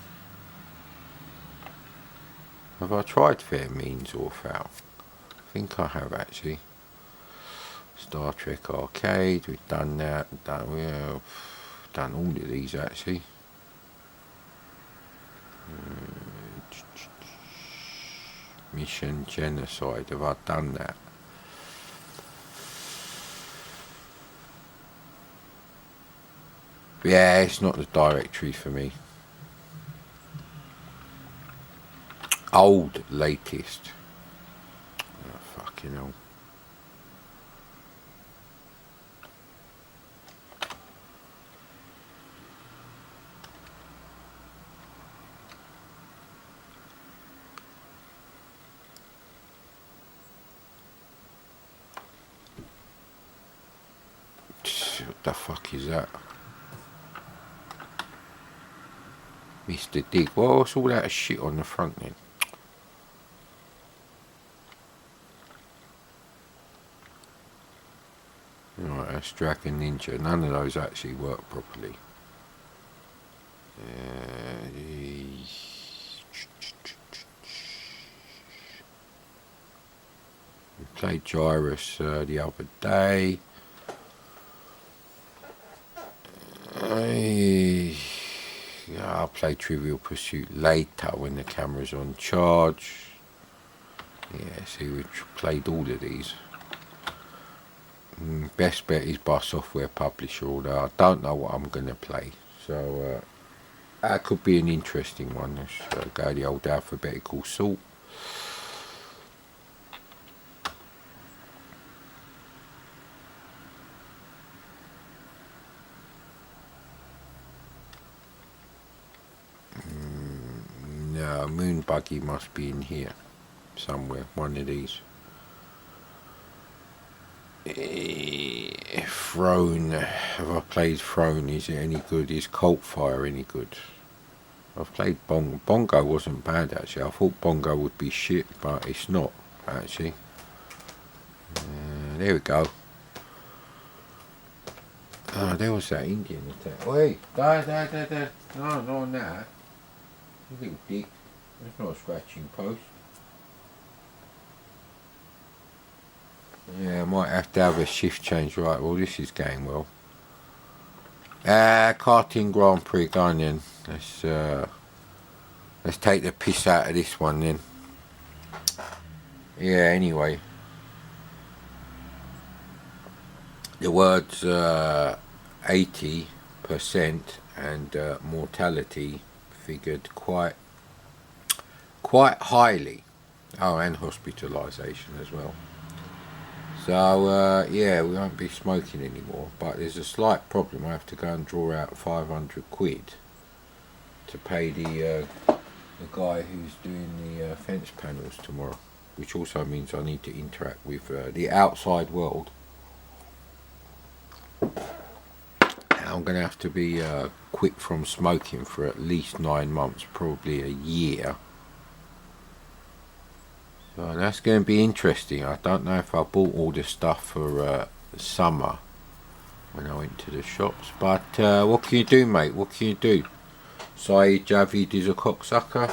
Have I tried fair, means or foul? I think I have actually. Star Trek Arcade, we've done that. We've done all of these actually. Mission Genocide. Have I done that? Yeah, it's not the directory for me. Old, latest. Oh, fucking hell. What the fuck is that? Mr. Dig. Well, what's all that shit on the front then? Right, that's Dragon Ninja. None of those actually work properly. We played Gyrus the other day. I'll play Trivial Pursuit later when the camera's on charge. Yeah, see, we played all of these. Best bet is by software publisher, although I don't know what I'm going to play. So that could be an interesting one. Let's go the old alphabetical sort. No, Moon Buggy must be in here somewhere, one of these. Throne. Have I played Throne? Is it any good? Is Colt Fire any good? I've played Bongo. Bongo wasn't bad actually. I thought Bongo would be shit, but it's not actually. There we go. Oh, there was that Indian attack. Wait, no, not on that. You little dick. That's not a scratching post. Yeah, I might have to have a shift change. Right, well, this is going well. Karting Grand Prix, go on then. Let's take the piss out of this one then. Yeah, anyway. The words 80% and mortality figured quite highly. Oh, and hospitalisation as well. So yeah, we won't be smoking anymore, but there's a slight problem. I have to go and draw out 500 quid to pay the guy who's doing the fence panels tomorrow, which also means I need to interact with the outside world. I'm going to have to be quit from smoking for at least 9 months, probably a year. So that's going to be interesting. I don't know if I bought all the stuff for summer when I went to the shops, but what can you do, mate? What can you do? Saeed Javid is a cocksucker.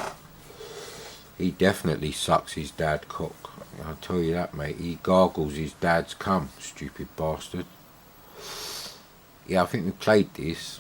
He definitely sucks his dad cock. I'll tell you that, mate. He gargles his dad's cum, stupid bastard. Yeah, I think we played this.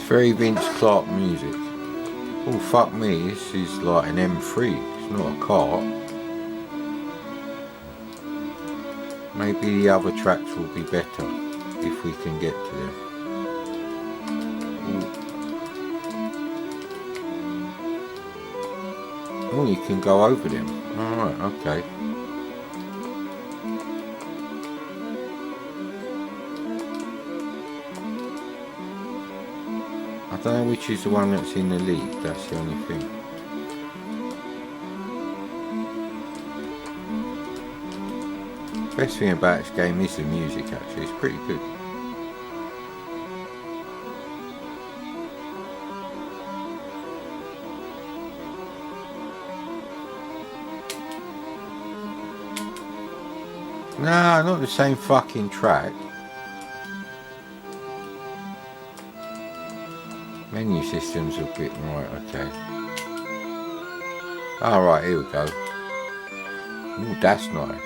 Very Vince Clarke music. Oh fuck me, this is like an M3, it's not a cart. Maybe the other tracks will be better if we can get to them. Oh, you can go over them. Alright, okay. I don't know which is the one that's in the lead, that's the only thing. Best thing about this game is the music actually, it's pretty good. Nah, not the same fucking track. Menu system's a bit right, okay. Alright, here we go. Ooh, that's nice.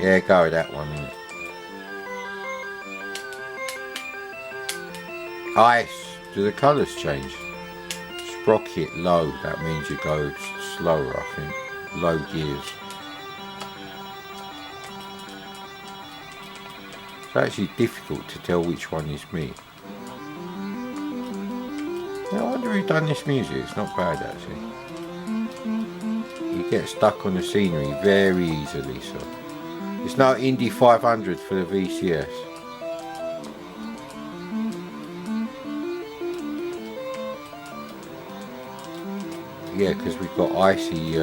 Yeah, go with that one, innit? Ice. Do the colours change? Sprocket low, that means you go slower, I think. Low gears. It's actually difficult to tell which one is me. I wonder who done this music. It's not bad actually. You get stuck on the scenery very easily, so it's now Indy 500 for the VCS. Yeah, because we've got icy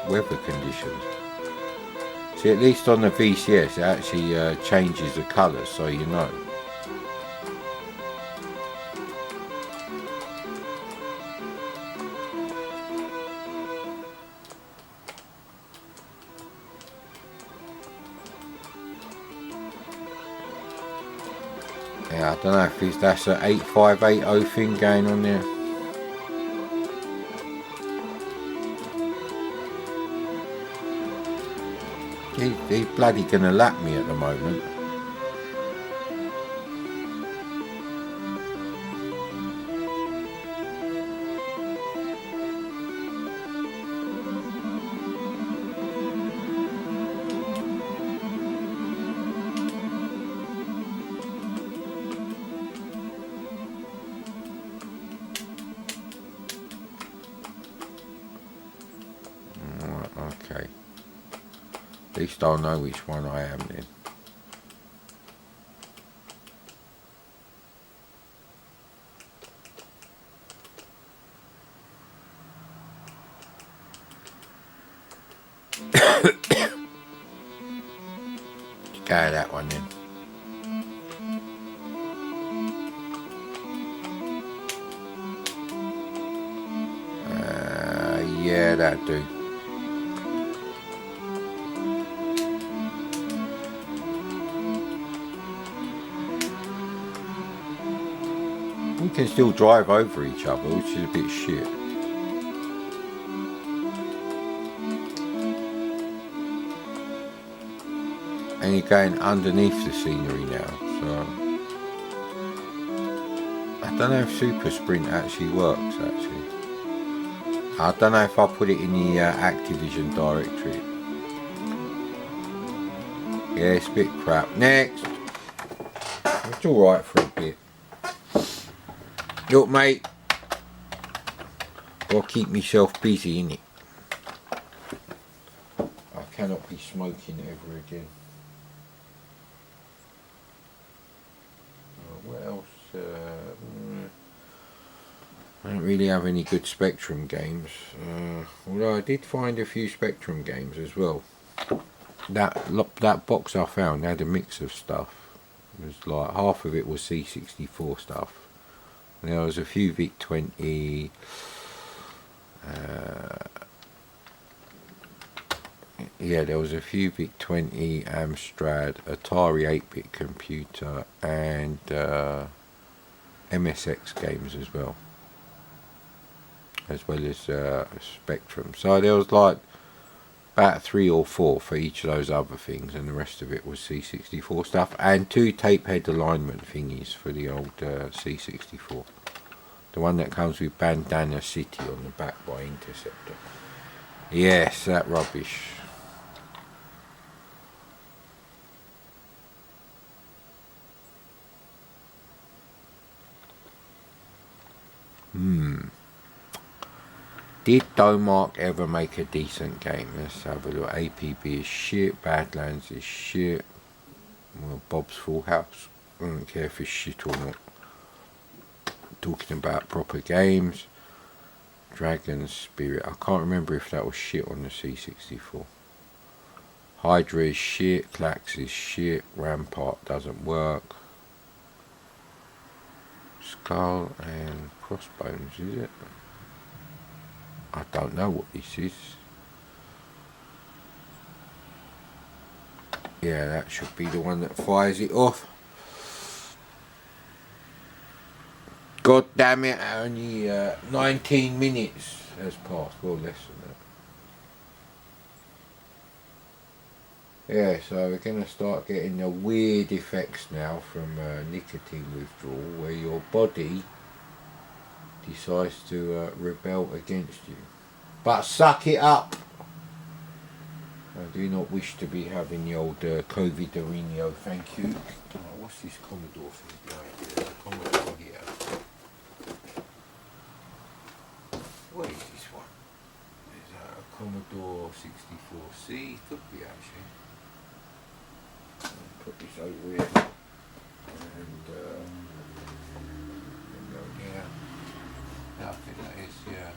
weather conditions. See, at least on the VCS it actually changes the colour, so you know. Yeah, I don't know if that's an 8580 thing going on there. He's bloody gonna lap me at the moment. Okay. At least I'll know which one I am then. Go that one then. Yeah, that'd do. We can still drive over each other, which is a bit shit. And you're going underneath the scenery now, so I don't know if Super Sprint actually works actually. I don't know if I put it in the Activision directory. Yeah, it's a bit crap. Next. It's alright for a bit. Look mate, I'll keep myself busy innit. I cannot be smoking ever again. What else? I don't really have any good Spectrum games, although I did find a few Spectrum games as well. That box I found had a mix of stuff. It was like half of it was C64 stuff. And there was a few VIC-20, yeah, there was a few VIC-20, Amstrad, Atari 8-bit computer, and MSX games as well as Spectrum. So there was like about 3 or 4 for each of those other things, and the rest of it was C64 stuff, and 2 tape head alignment thingies for the old C64. The one that comes with Bandana City on the back by Interceptor. Yes, that rubbish. Did Domark ever make a decent game? Let's have a look. APB is shit. Badlands is shit. Well, Bob's Full House. I don't care if it's shit or not. Talking about proper games. Dragon Spirit. I can't remember if that was shit on the C64. Hydra is shit. Clax is shit. Rampart doesn't work. Skull and Crossbones, is it? I don't know what this is. Yeah, that should be the one that fires it off. God damn it, only 19 minutes has passed, well less than that. Yeah, so we're going to start getting the weird effects now from nicotine withdrawal, where your body decides to rebel against you. But suck it up! I do not wish to be having the old COVID-arino, thank you. Oh, what's this Commodore thing behind here? Commodore here. What is this one? Is that a Commodore 64C? Could be actually. I'll put this over here. And go here. Yeah, I think that is, yeah.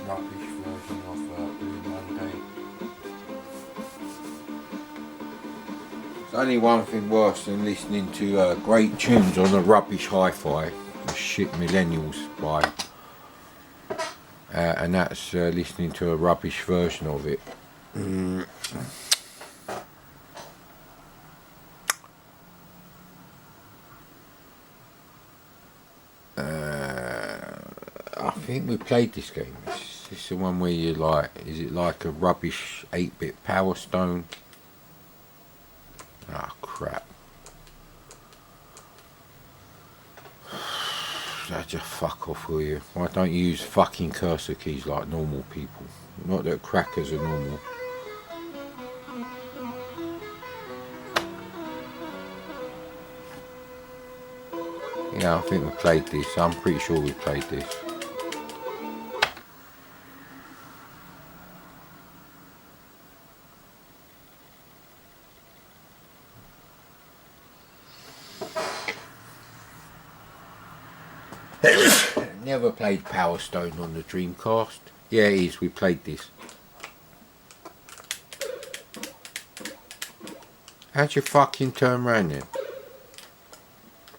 Rubbish version of Blue Monday. There's only one thing worse than listening to great tunes on a rubbish hi-fi, the shit millennials buy, and that's listening to a rubbish version of it. I think we played this game. This is the one where you like, is it like a rubbish 8-bit Power Stone? Ah, crap. Just fuck off, will you? Why don't you use fucking cursor keys like normal people? Not that crackers are normal. Yeah, I think we played this. I'm pretty sure we played this. Never played Power Stone on the Dreamcast. Yeah, it is. We played this. How'd you fucking turn around then?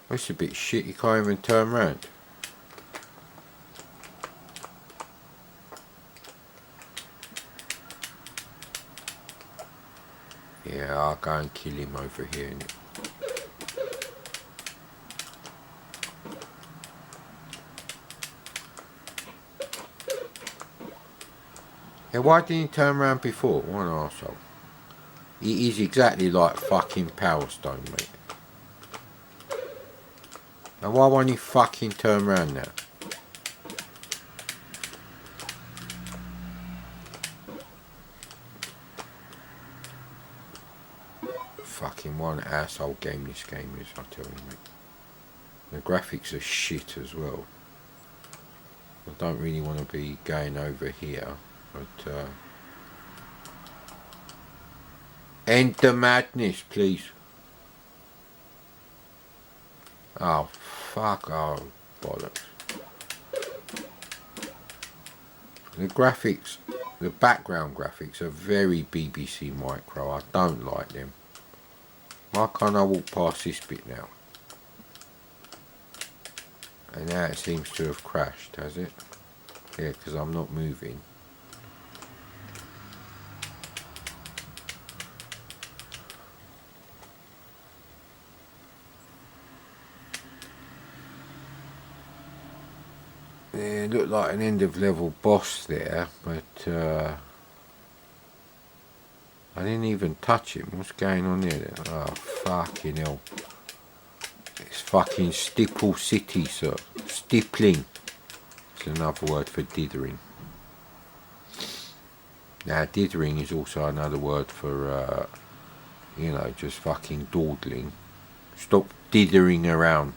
That's a bit shit. You can't even turn around. Yeah, I'll go and kill him over here. Innit? Yeah, why didn't he turn around before? What an arsehole. He is exactly like fucking Power Stone, mate. Now why won't he fucking turn around now? Fucking what an asshole game this game is, I tell you, mate. The graphics are shit as well. I don't really want to be going over here, but end the madness, please. Oh, fuck, oh, bollocks. The graphics, the background graphics are very BBC Micro. I don't like them. Why can't I walk past this bit now? And now it seems to have crashed, has it? Yeah, because I'm not moving. Yeah, it looked like an end of level boss there, but I didn't even touch him. What's going on there then? Oh, fucking hell. It's fucking Stipple City, sir. Stippling. It's another word for dithering. Now, dithering is also another word for, you know, just fucking dawdling. Stop dithering around.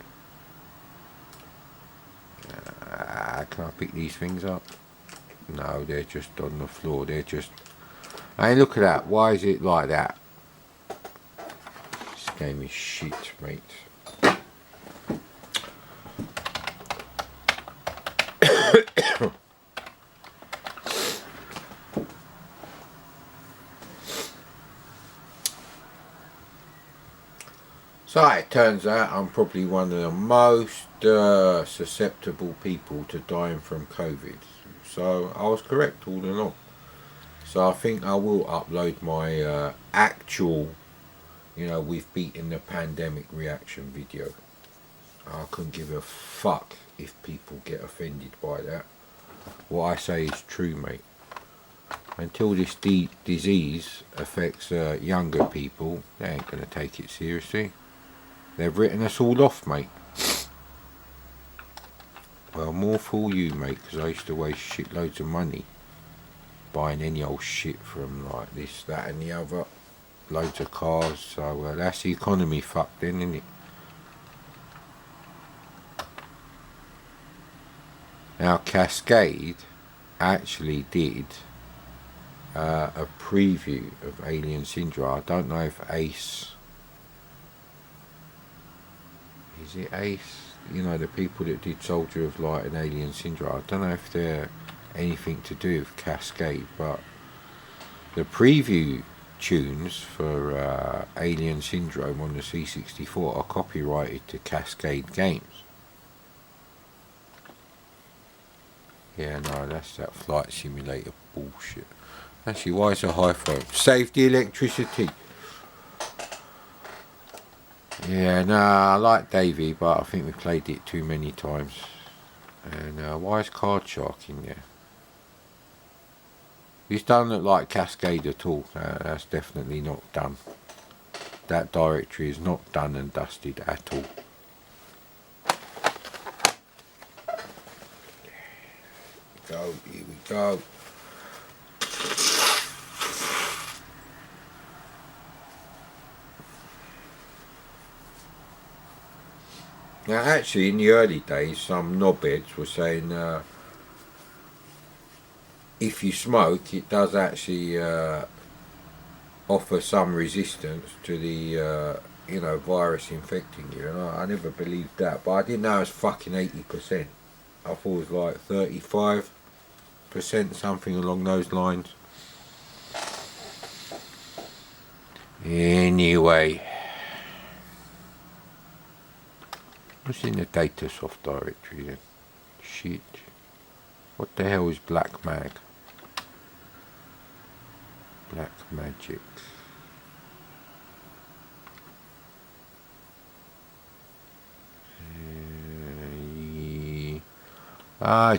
Can I pick these things up? No, they're just on the floor. They're just... Hey, look at that. Why is it like that? This game is shit, mate. So it turns out I'm probably one of the most susceptible people to dying from COVID. So I was correct all along. So I think I will upload my actual, we've beaten the pandemic reaction video. I couldn't give a fuck if people get offended by that. What I say is true, mate. Until this disease affects younger people, they ain't going to take it seriously. They've written us all off, mate. Well, more fool you, mate, because I used to waste shitloads of money buying any old shit from like this, that and the other. Loads of cars, so that's the economy fucked then, isn't it? Now, Cascade actually did a preview of Alien Syndrome. I don't know if Ace... Is it Ace? The people that did Soldier of Light and Alien Syndrome. I don't know if they're anything to do with Cascade, but the preview tunes for Alien Syndrome on the C64 are copyrighted to Cascade Games. Yeah, no, that's that flight simulator bullshit. Actually, why is a high phone? Save the electricity. Yeah, no, I like Davey, but I think we've played it too many times. And why is Card Shark in there? This doesn't look like Cascade at all. That's definitely not done. That directory is not done and dusted at all. Here we go. Now, actually, in the early days, some knobheads were saying if you smoke, it does actually offer some resistance to the virus infecting you. And I never believed that, but I didn't know it was fucking 80%. I thought it was like 35%, something along those lines. Anyway, what's in the Datasoft directory then? Shit. What the hell is Black Mag? Black Magic.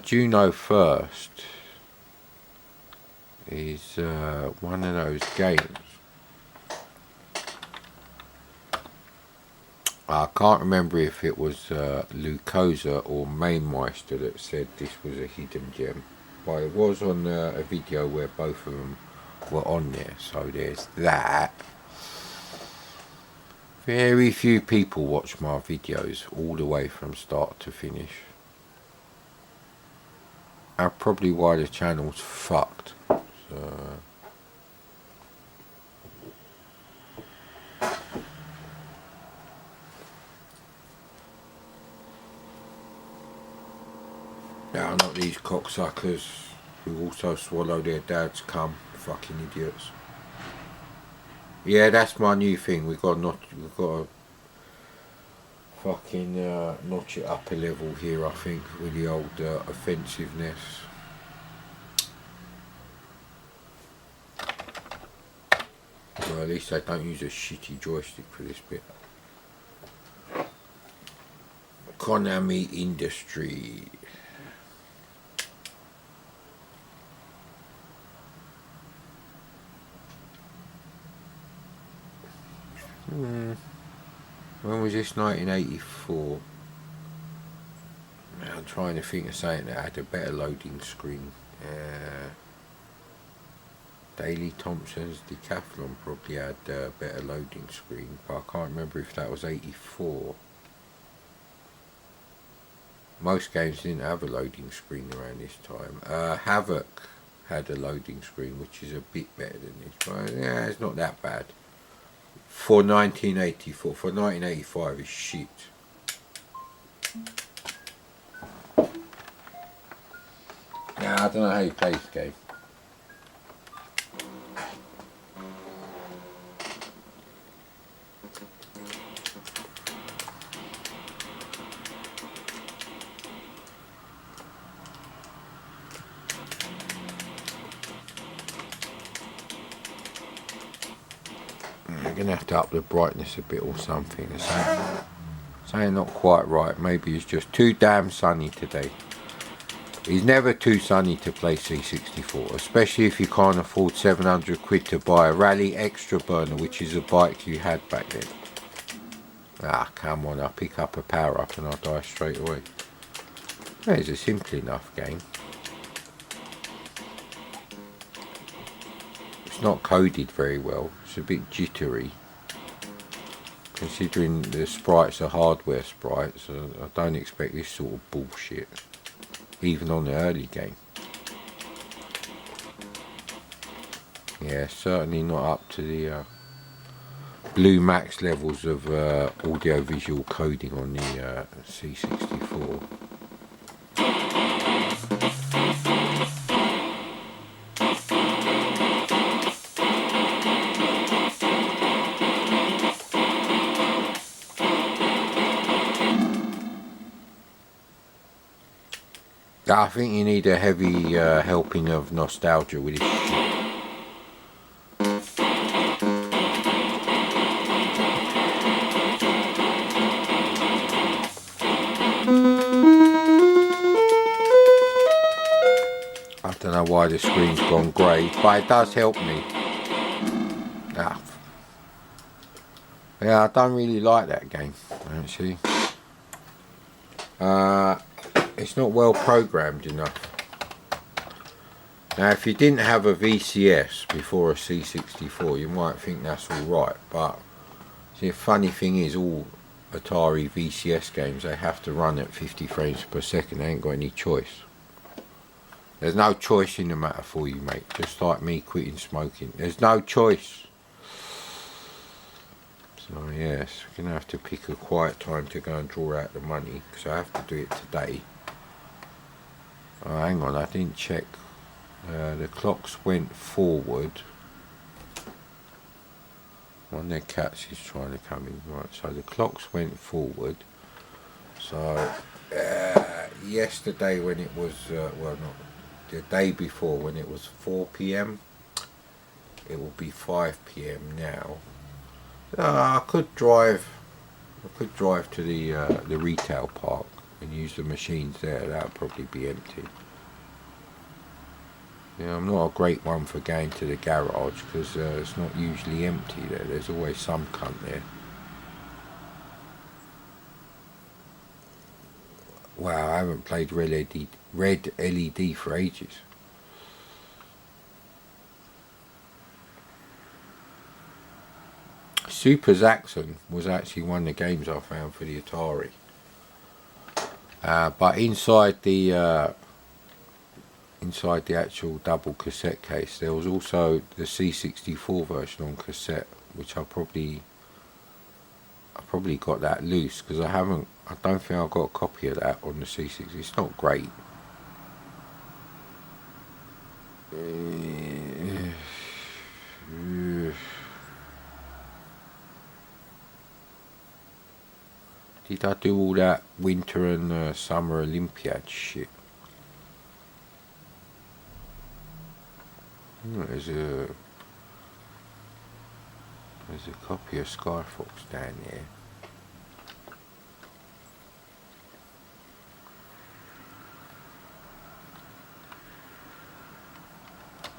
Juno First is one of those games. I can't remember if it was Lucosa or Mainmeister that said this was a hidden gem, but it was on a video where both of them were on there, so there's that. Very few people watch my videos all the way from start to finish. That's probably why the channel's fucked. So now, not these cocksuckers who also swallow their dad's cum. Fucking idiots. Yeah, that's my new thing. We've got to fucking notch it up a level here, I think, with the old offensiveness. Well, at least I don't use a shitty joystick for this bit. Konami Industry. When was this? 1984. I'm trying to think of something that had a better loading screen. Daley Thompson's Decathlon probably had a better loading screen, but I can't remember if that was 84. Most games didn't have a loading screen around this time. Havoc had a loading screen, which is a bit better than this, but yeah, it's not that bad. For 1984, for 1985 is shit. Now, I don't know how you play this game. gonna have to up the brightness a bit or something. Saying not quite right. Maybe it's just too damn sunny today. It's never too sunny to play C64, especially if you can't afford 700 quid to buy a Rally Extra Burner, which is a bike you had back then. Ah, come on, I'll pick up a power up and I'll die straight away. That is a simple enough game. It's not coded very well. It's a bit jittery. Considering the sprites are hardware sprites, I don't expect this sort of bullshit, even on the early game. Yeah, certainly not up to the Blue Max levels of audio-visual coding on the C64. I think you need a heavy helping of nostalgia with this shit. I don't know why the screen's gone grey, but it does help me. Ah. Yeah, I don't really like that game, actually. It's not well programmed enough. Now, if you didn't have a VCS before a C64, you might think that's alright, but see, the funny thing is, all Atari VCS games, they have to run at 50 frames per second. They ain't got any choice. There's no choice in the matter for you, mate. Just like me quitting smoking. There's no choice. So yes, we're going to have to pick a quiet time to go and draw out the money, because I have to do it today. Oh, hang on, I didn't check. The clocks went forward. One of their cats is trying to come in. Right, so the clocks went forward. So yesterday when it was, well, not the day before when it was 4 PM, it will be 5 PM now. I could drive to the retail park and use the machines there. That would probably be empty. Yeah, I'm not a great one for going to the garage because it's not usually empty there. There's always some cunt there. Wow, I haven't played red LED for ages. Super Zaxxon was actually one of the games I found for the Atari. But inside the actual double cassette case, there was also the C64 version on cassette, which I probably got that loose because I don't think I've got a copy of that on the C60. It's not great. Did I do all that winter and summer Olympiad shit? There's a copy of Skyfox down there.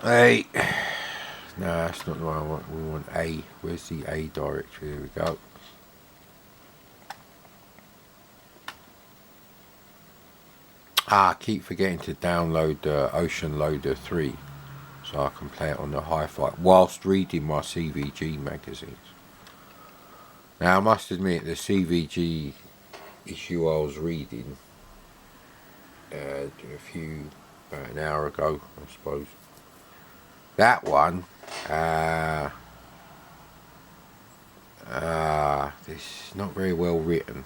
Hey, no, that's not the one I want. We want A. Where's the A directory? There we go. I keep forgetting to download Ocean Loader 3 so I can play it on the hi-fi whilst reading my CVG magazines. Now I must admit the CVG issue I was reading about an hour ago, I suppose. That one, this is not very well written.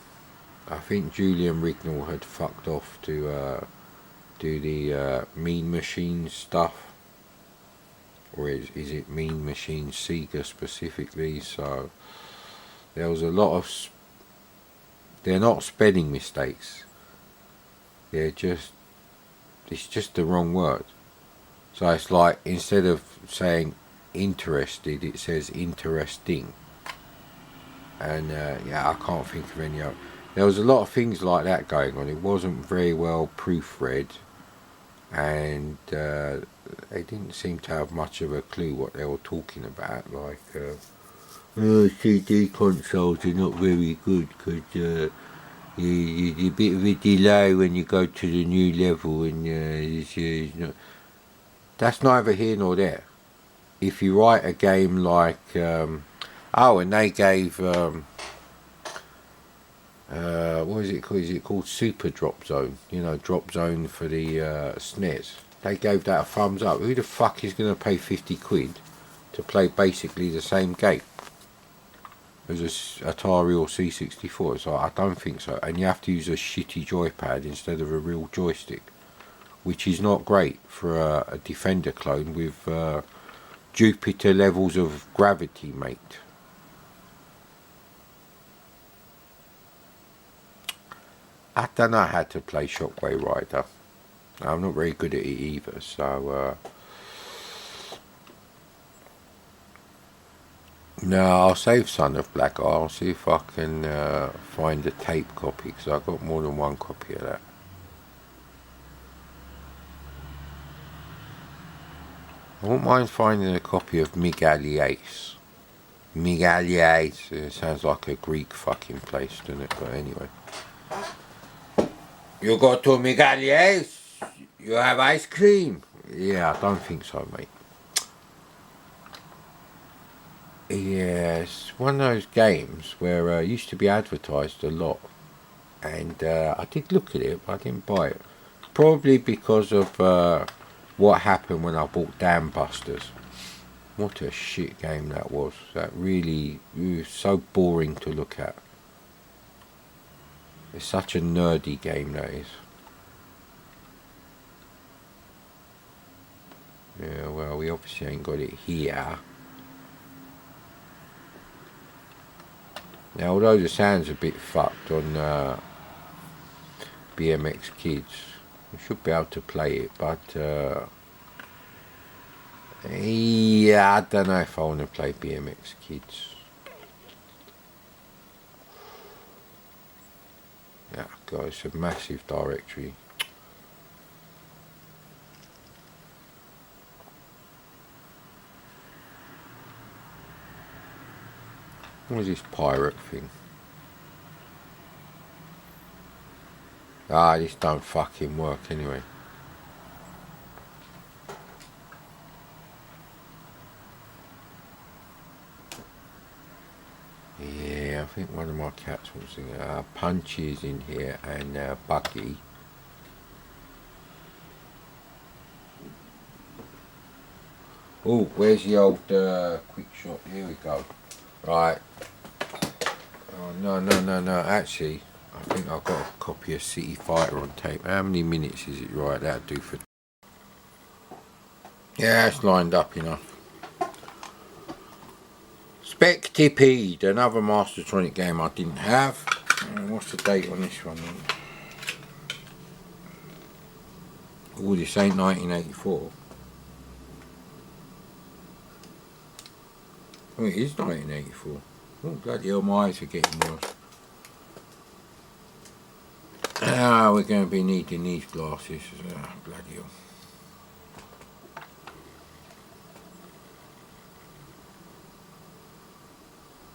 I think Julian Rignall had fucked off to do the Mean Machines stuff, or is it Mean Machines Sega specifically? So there was a lot of they're not spelling mistakes. It's just the wrong word. So it's like instead of saying interested, it says interesting. and yeah, I can't think of any other. There was a lot of things like that going on. It wasn't very well proofread, and they didn't seem to have much of a clue what they were talking about. Like, CD consoles are not very good because you a bit of a delay when you go to the new level, and it's not. That's neither here nor there. If you write a game like, and they gave, what is it called? Is it called Super Drop Zone? You know, Drop Zone for the SNES. They gave that a thumbs up. Who the fuck is going to pay 50 quid to play basically the same game as a Atari or C64? So I don't think so. And you have to use a shitty joypad instead of a real joystick, which is not great for a Defender clone with Jupiter levels of gravity, mate. I don't know how to play Shockwave Rider. I'm not very good at it either, so no, I'll save Son of Black. I'll see if I can find a tape copy, because I've got more than one copy of that. I won't mind finding a copy of Megaliace. Megaliace, it sounds like a Greek fucking place, doesn't it? But anyway. You go to Megaliace, you have ice cream. Yeah, I don't think so, mate. Yeah, it's one of those games where it used to be advertised a lot. And I did look at it, but I didn't buy it. Probably because of what happened when I bought Dam Busters. What a shit game that was. That really was so boring to look at. It's such a nerdy game, that is. Yeah, well, we obviously ain't got it here. Now, although the sound's a bit fucked on BMX Kids, we should be able to play it, but yeah, I don't know if I want to play BMX Kids. Yeah, God, it's a massive directory. What is this pirate thing? This don't fucking work anyway. Yeah, I think one of my cats wants to Punchy is in here, and Bucky. Oh, where's the old quick shot? Here we go. Right. Oh, no. Actually, I think I've got a copy of City Fighter on tape. How many minutes is it? Right, that'll do for... Yeah, it's lined up enough. Spectipede, another Mastertronic game I didn't have. What's the date on this one? Oh, this ain't 1984. Oh, it is 1984. Oh, bloody hell, my eyes are getting worse. We're going to be needing these glasses. Bloody hell.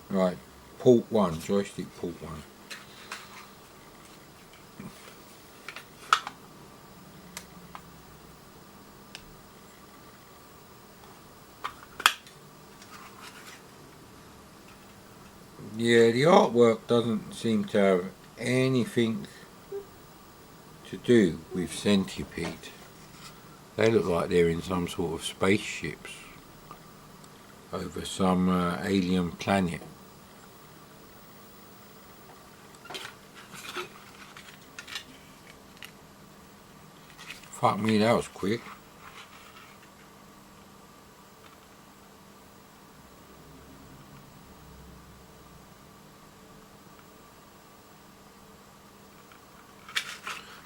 Right, port 1, joystick port 1. Yeah, the artwork doesn't seem to have anything to do with Centipede. They look like they're in some sort of spaceships over some alien planet. Fuck me, that was quick.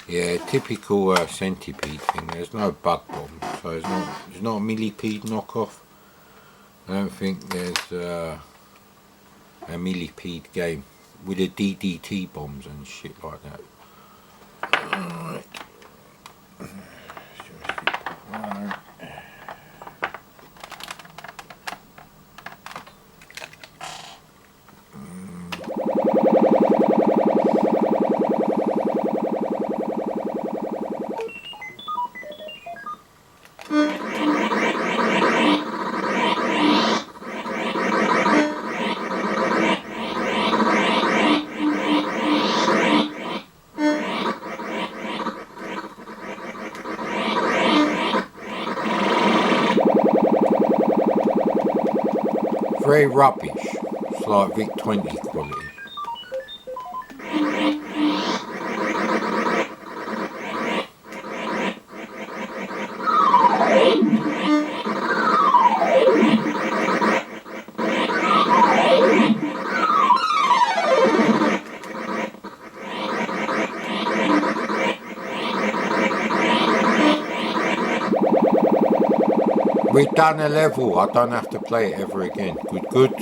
Yeah, typical Centipede thing. There's no bug bomb, so there's not a millipede knockoff. I don't think there's a millipede game with the DDT bombs and shit like that. Alright. Very rubbish. It's like Vic 20 quality. We've done a level, I don't have to play it ever again. Good.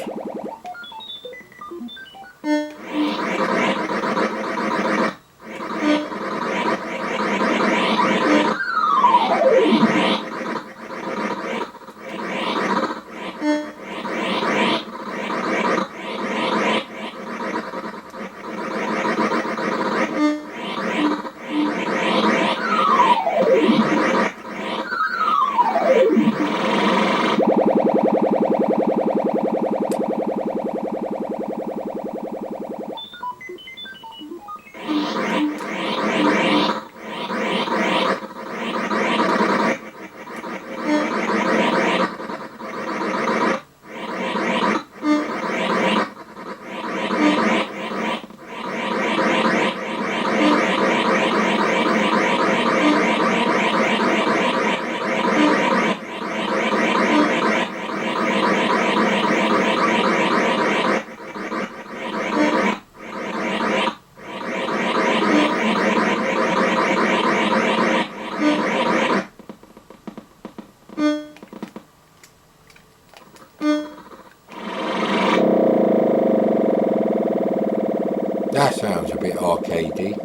That sounds a bit arcadey.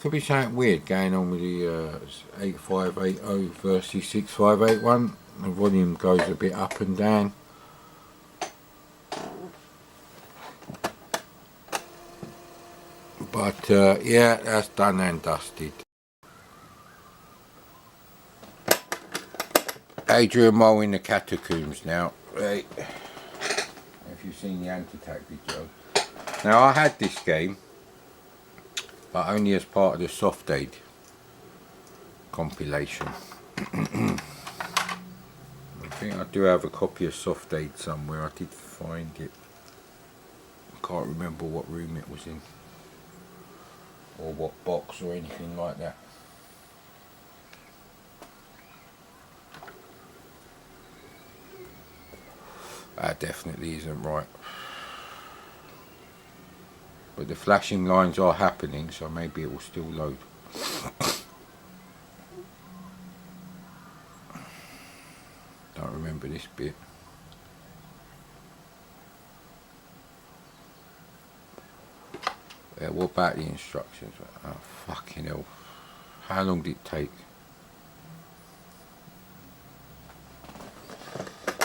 Could be something weird going on with the 8580 versus 6581. The volume goes a bit up and down. But yeah, that's done and dusted. Adrian Mole in the Catacombs now. Right. If you've seen the Anti-Tac video. Now I had this game, but only as part of the Soft Aid compilation. I think I do have a copy of Soft Aid somewhere. I did find it. I can't remember what room it was in, or what box or anything like that. That definitely isn't right. But the flashing lines are happening, so maybe it will still load. Don't remember this bit. What about the instructions? Oh fucking hell. How long did it take?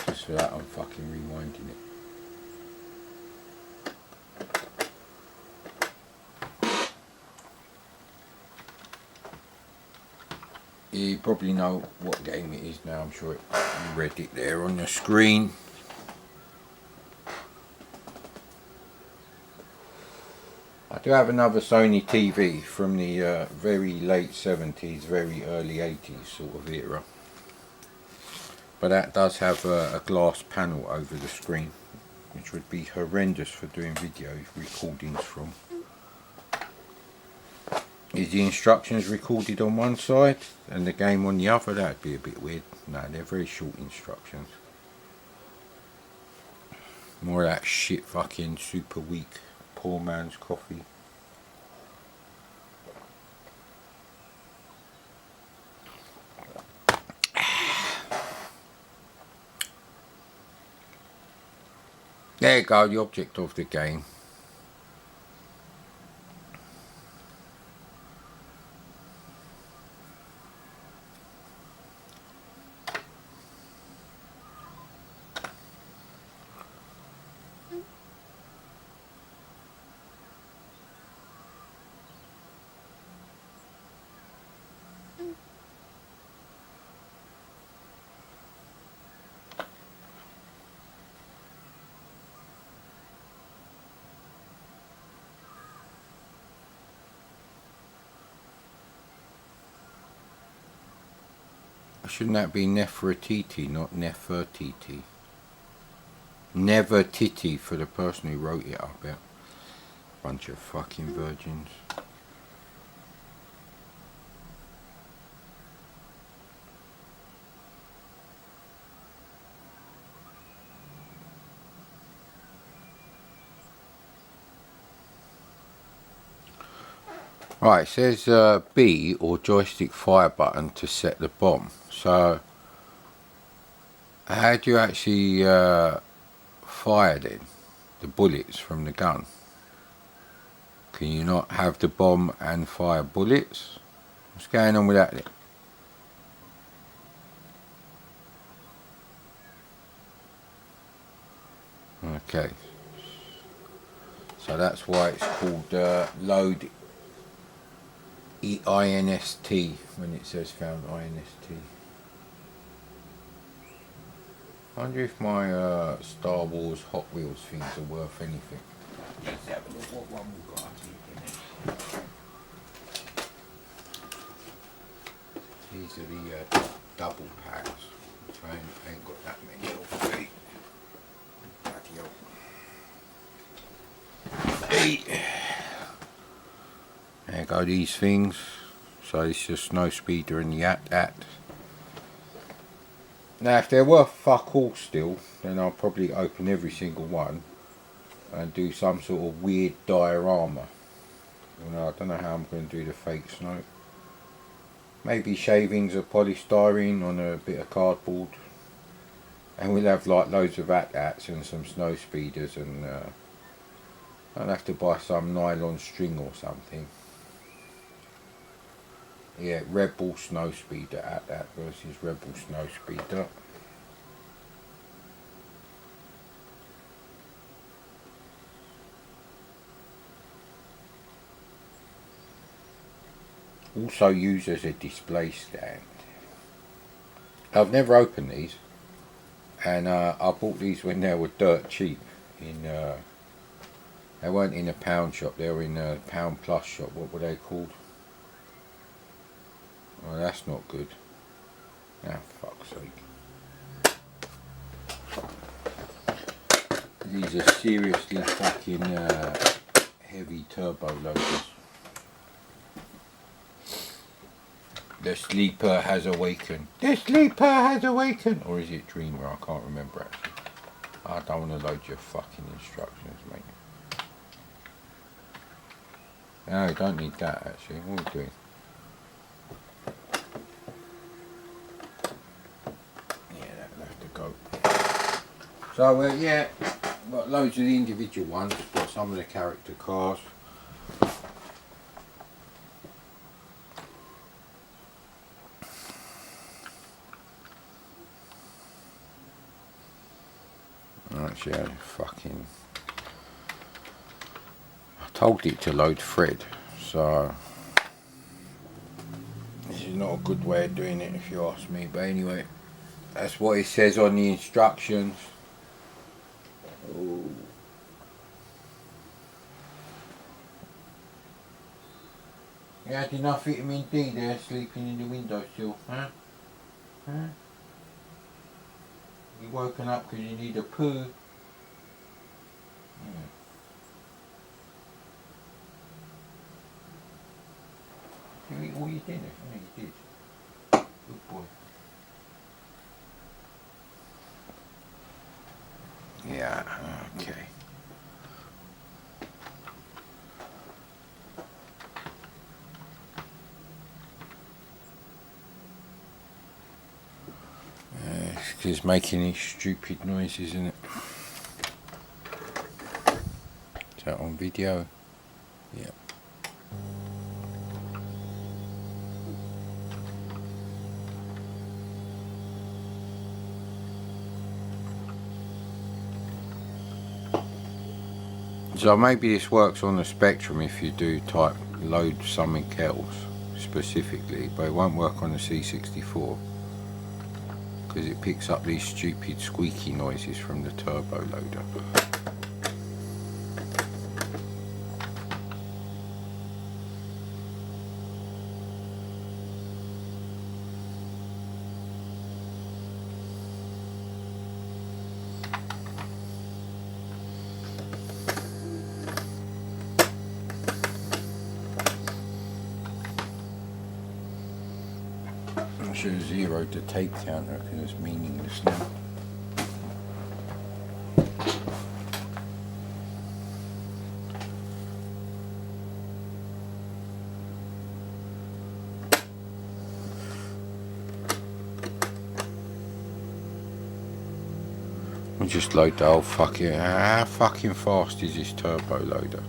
Just for that I'm fucking rewinding it. You probably know what game it is now, I'm sure you read it there on the screen. I do have another Sony TV from the very late 70s, very early 80s sort of era. But that does have a glass panel over the screen, which would be horrendous for doing video recordings from. Is the instructions recorded on one side and the game on the other? That would be a bit weird. No, they're very short instructions. More of that shit fucking super weak poor man's coffee. There you go, the object of the game. Shouldn't that be Nefertiti, not Nefertiti? Nevertiti for the person who wrote it up there. Bunch of fucking virgins. Right, it says B or joystick fire button to set the bomb. So, how do you actually fire then? The bullets from the gun? Can you not have the bomb and fire bullets? What's going on with that then? Okay. So that's why it's called load INST when it says found INST. I wonder if my Star Wars Hot Wheels things are worth anything. Let's have a look what one we've got here. These are the double packs. I ain't got that many of them. There go these things. So it's the snow speeder and the at. Now if they're worth fuck all still, then I'll probably open every single one and do some sort of weird diorama. I don't know how I'm going to do the fake snow. Maybe shavings of polystyrene on a bit of cardboard. And we'll have like loads of at-ats and some snow speeders, and I'll have to buy some nylon string or something. Yeah, Rebel Snow Speeder at-at versus Rebel Snow Speeder. Also used as a display stand. I've never opened these, and I bought these when they were dirt cheap. They weren't in a pound shop, they were in a pound plus shop. What were they called? Oh, that's not good. Ah, fuck's sake. These are seriously fucking heavy turbo loaders. The sleeper has awakened. The sleeper has awakened! Or is it Dreamer? I can't remember actually. I don't want to load your fucking instructions, mate. No, you don't need that actually. What are we doing? So yeah, got loads of the individual ones, got some of the character cars. Actually, I told it to load Fred, so this is not a good way of doing it if you ask me, but anyway, that's what it says on the instructions. Oh. You had enough vitamin D there sleeping in the windowsill, huh? Huh? You woken up because you need a poo? Yeah. Did you eat all your dinner? Yeah, you did. Good boy. Yeah, okay. It's making these stupid noises, isn't it? that on video? Yeah. So maybe this works on the Spectrum if you do type load something else specifically, but it won't work on the C64 because it picks up these stupid squeaky noises from the turbo loader. I should have zeroed the tape counter because it's meaningless now. We'll just load the whole fucking... How fucking fast is this turbo loader?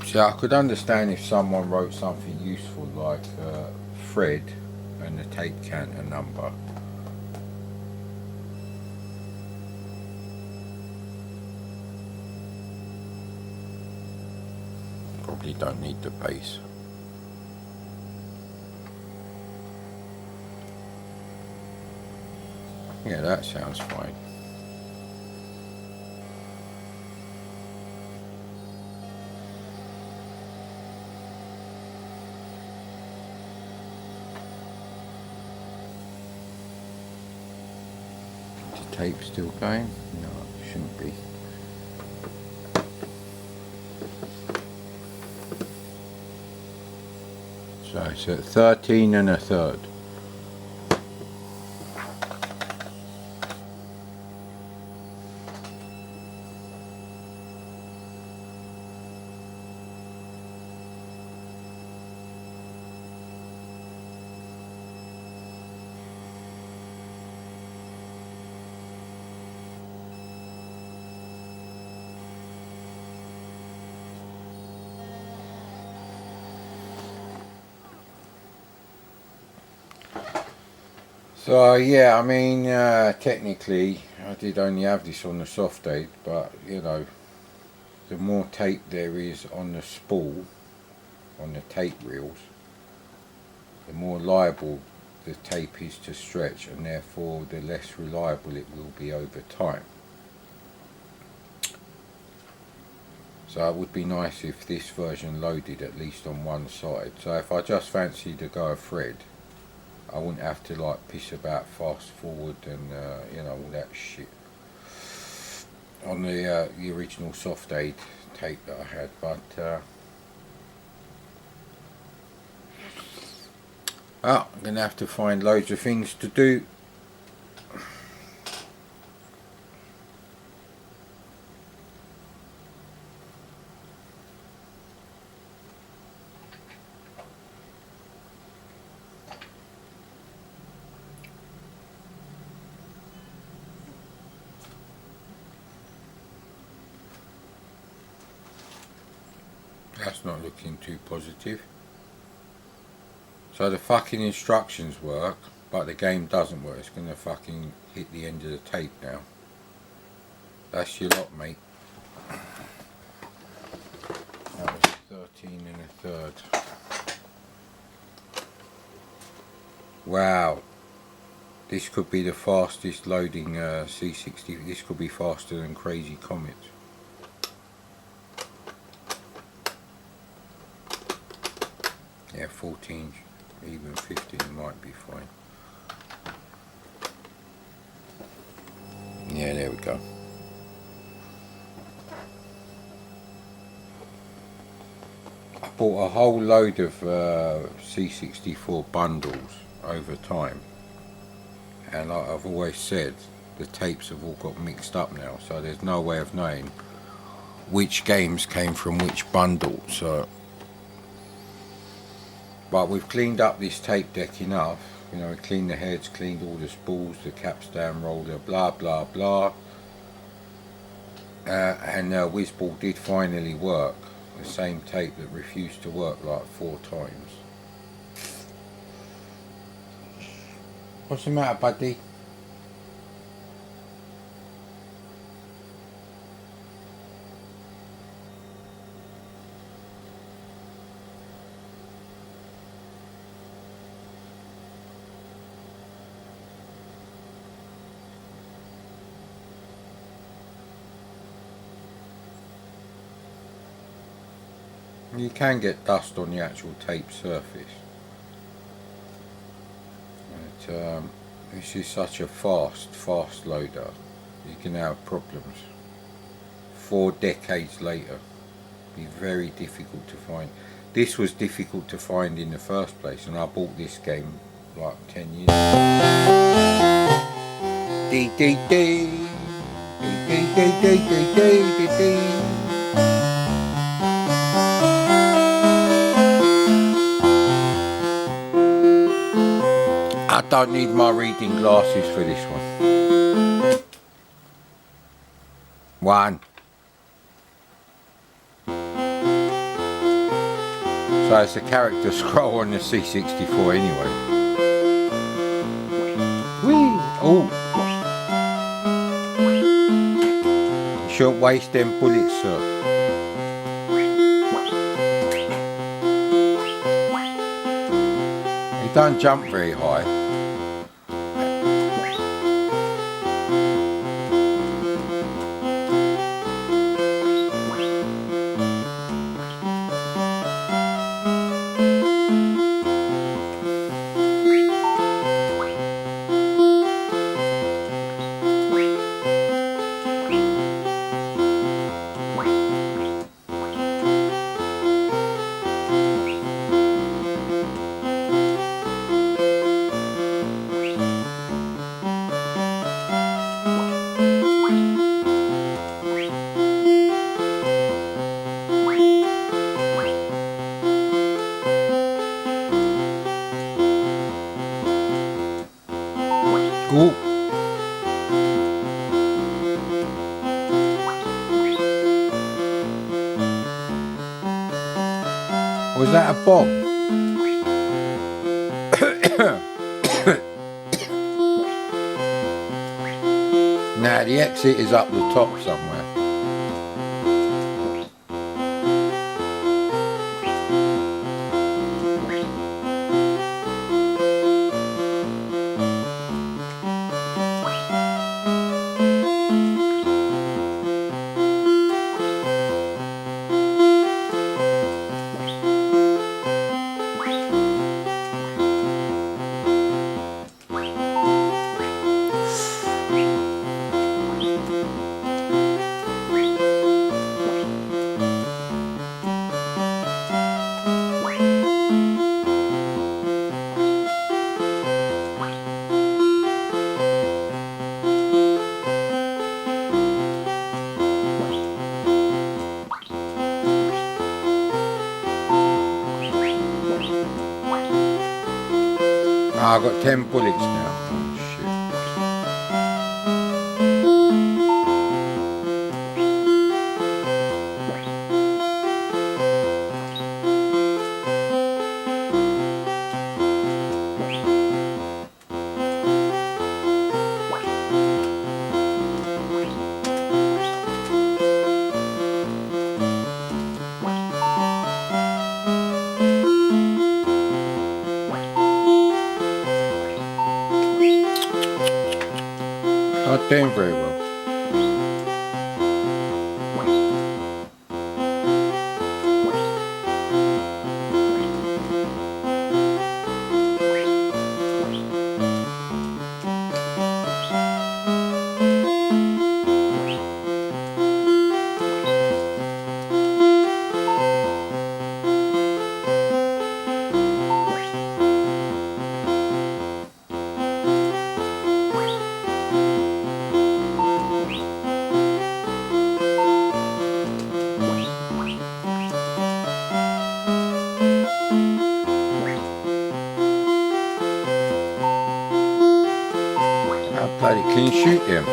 See, I could understand if someone wrote something useful like Fred and the tape counter number. Probably don't need the base. Yeah, that sounds fine. The tape still going? No, it shouldn't be. So it's at 13 1/3. So yeah, I mean, technically I did only have this on the soft aid, but you know, the more tape there is on the spool, on the tape reels, the more liable the tape is to stretch, and therefore the less reliable it will be over time. So it would be nice if this version loaded at least on one side. So if I just fancied to go a thread, I wouldn't have to like piss about fast forward and you know, all that shit on the original soft aid tape that I had. But I'm gonna have to find loads of things to do. That's not looking too positive. So the fucking instructions work, but the game doesn't work. It's gonna fucking hit the end of the tape now. That's your lot, mate. That was 13 1/3. Wow. This could be the fastest loading C60. This could be faster than Crazy Comet. Yeah, 14, even 15 might be fine. Yeah, there we go. I bought a whole load of C64 bundles over time, and like I've always said, the tapes have all got mixed up now, so there's no way of knowing which games came from which bundle. So But we've cleaned up this tape deck enough. You know, cleaned the heads, cleaned all the spools, the capstan roller, blah blah blah. And Whizball did finally work. The same tape that refused to work like 4 times. What's the matter, buddy? You can get dust on the actual tape surface. But, this is such a fast loader. You can have problems. 4 decades later. Be very difficult to find. This was difficult to find in the first place, and I bought this game like 10 years ago. Dee dee dee. Dee dee dee dee dee dee dee dee. I don't need my reading glasses for this one. 1. So it's a character scroll on the C64 anyway. Whee! Oh! You shouldn't waste them bullets, sir. He don't jump very high. Ooh. Was that a bomb? Nah, the exit is up the top somewhere. I've got 10 bullets now. Oh, shit. Not doing very well. fucking shoot them.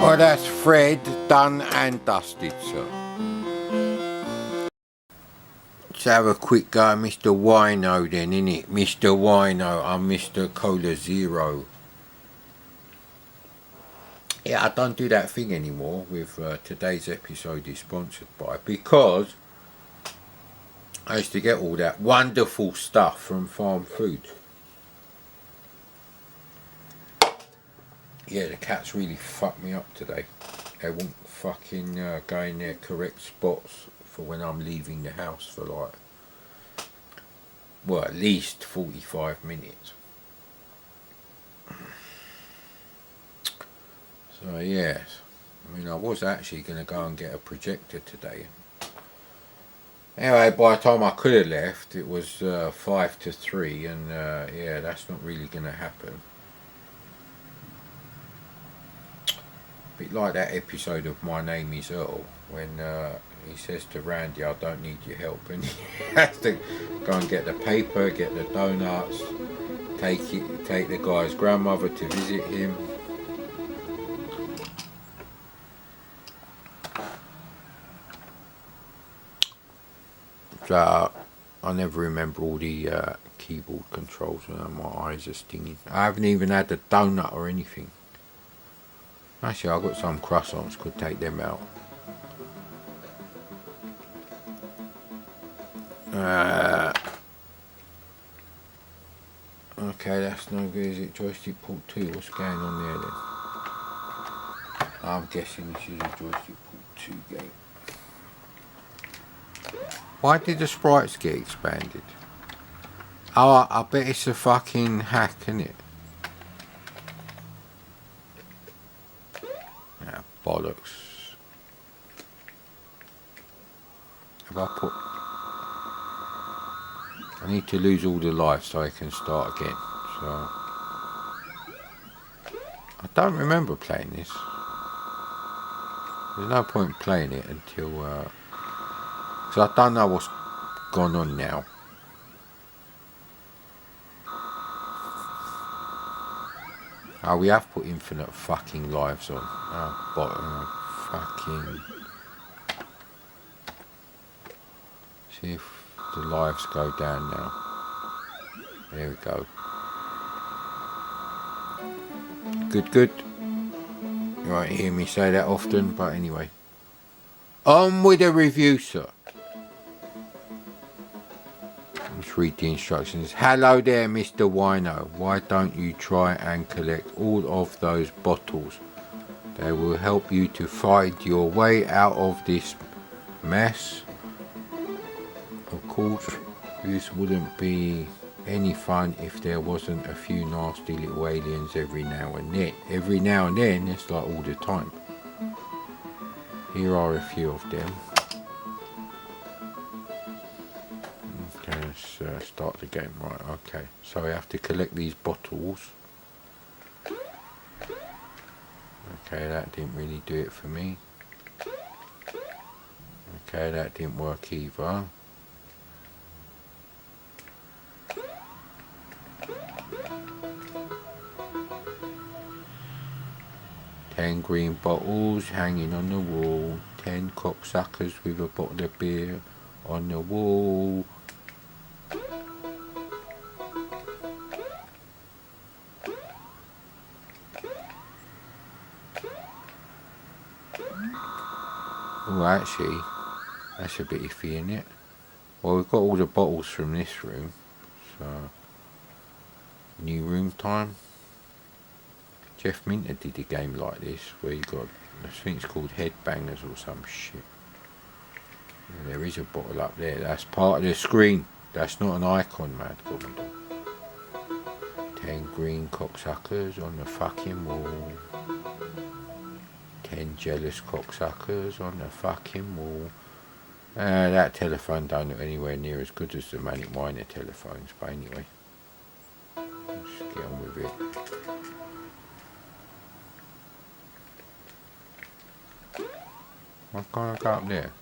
Oh, that's Fred, done and dusted, sir. Let's have a quick go at Mr. Wino then, innit? Mr. Wino, I'm Mr. Cola Zero. Yeah, I don't do that thing anymore with today's episode is sponsored by, because I used to get all that wonderful stuff from Farm Food. Yeah, the cats really fucked me up today. They won't fucking go in their correct spots for when I'm leaving the house for like, well, at least 45 minutes. So yes, I mean I was actually going to go and get a projector today. Anyway, by the time I could have left, it was 5 to 3, and yeah, that's not really going to happen. A bit like that episode of My Name is Earl, when he says to Randy, I don't need your help, and he has to go and get the paper, get the donuts, take the guy's grandmother to visit him. So I never remember all the keyboard controls, and my eyes are stinging. I haven't even had a donut or anything. Actually, I've got some croissants, could take them out. Okay, that's no good, is it? Joystick port 2, what's going on there then? I'm guessing this is a joystick port 2 game. Why did the sprites get expanded? Oh, I bet it's a fucking hack, isn't it? Ah, bollocks. Have I put... I need to lose all the life so I can start again. So... I don't remember playing this. There's no point playing it until... because I don't know what's gone on now. Oh, we have put infinite fucking lives on. Oh, fucking... See if the lives go down now. There we go. Good, good. You won't hear me say that often, but anyway. On with the review, sir. Let's read the instructions. Hello there, Mr. Wino. Why don't you try and collect all of those bottles? They will help you to find your way out of this mess. Of course, this wouldn't be any fun if there wasn't a few nasty little aliens every now and then. Every now and then, it's like all the time. Here are a few of them. Okay, let's start the game. Right, okay. So we have to collect these bottles. Okay, that didn't really do it for me. Okay, that didn't work either. Ten green bottles hanging on the wall. 10 cocksuckers with a bottle of beer on the wall. Oh, actually, that's a bit iffy, isn't it? Well, we've got all the bottles from this room, so new room time. Jeff Minter did a game like this where you got, I think it's called Headbangers or some shit. Yeah, there is a bottle up there. That's part of the screen. That's not an icon, mad Commodore. 10 green cocksuckers on the fucking wall. 10 jealous cocksuckers on the fucking wall. That telephone don't look anywhere near as good as the Manic Miner telephones, but anyway. Let's get on with it. Why can't I go up there?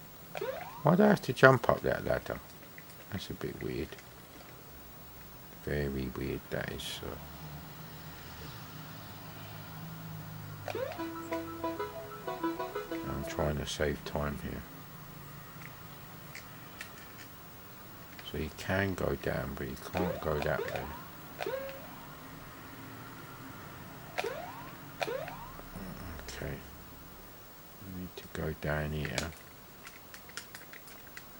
Why do I have to jump up that ladder? That's a bit weird. Very weird, that is. I'm trying to save time here. So you can go down, but you can't go that way. Okay. I need to go down here.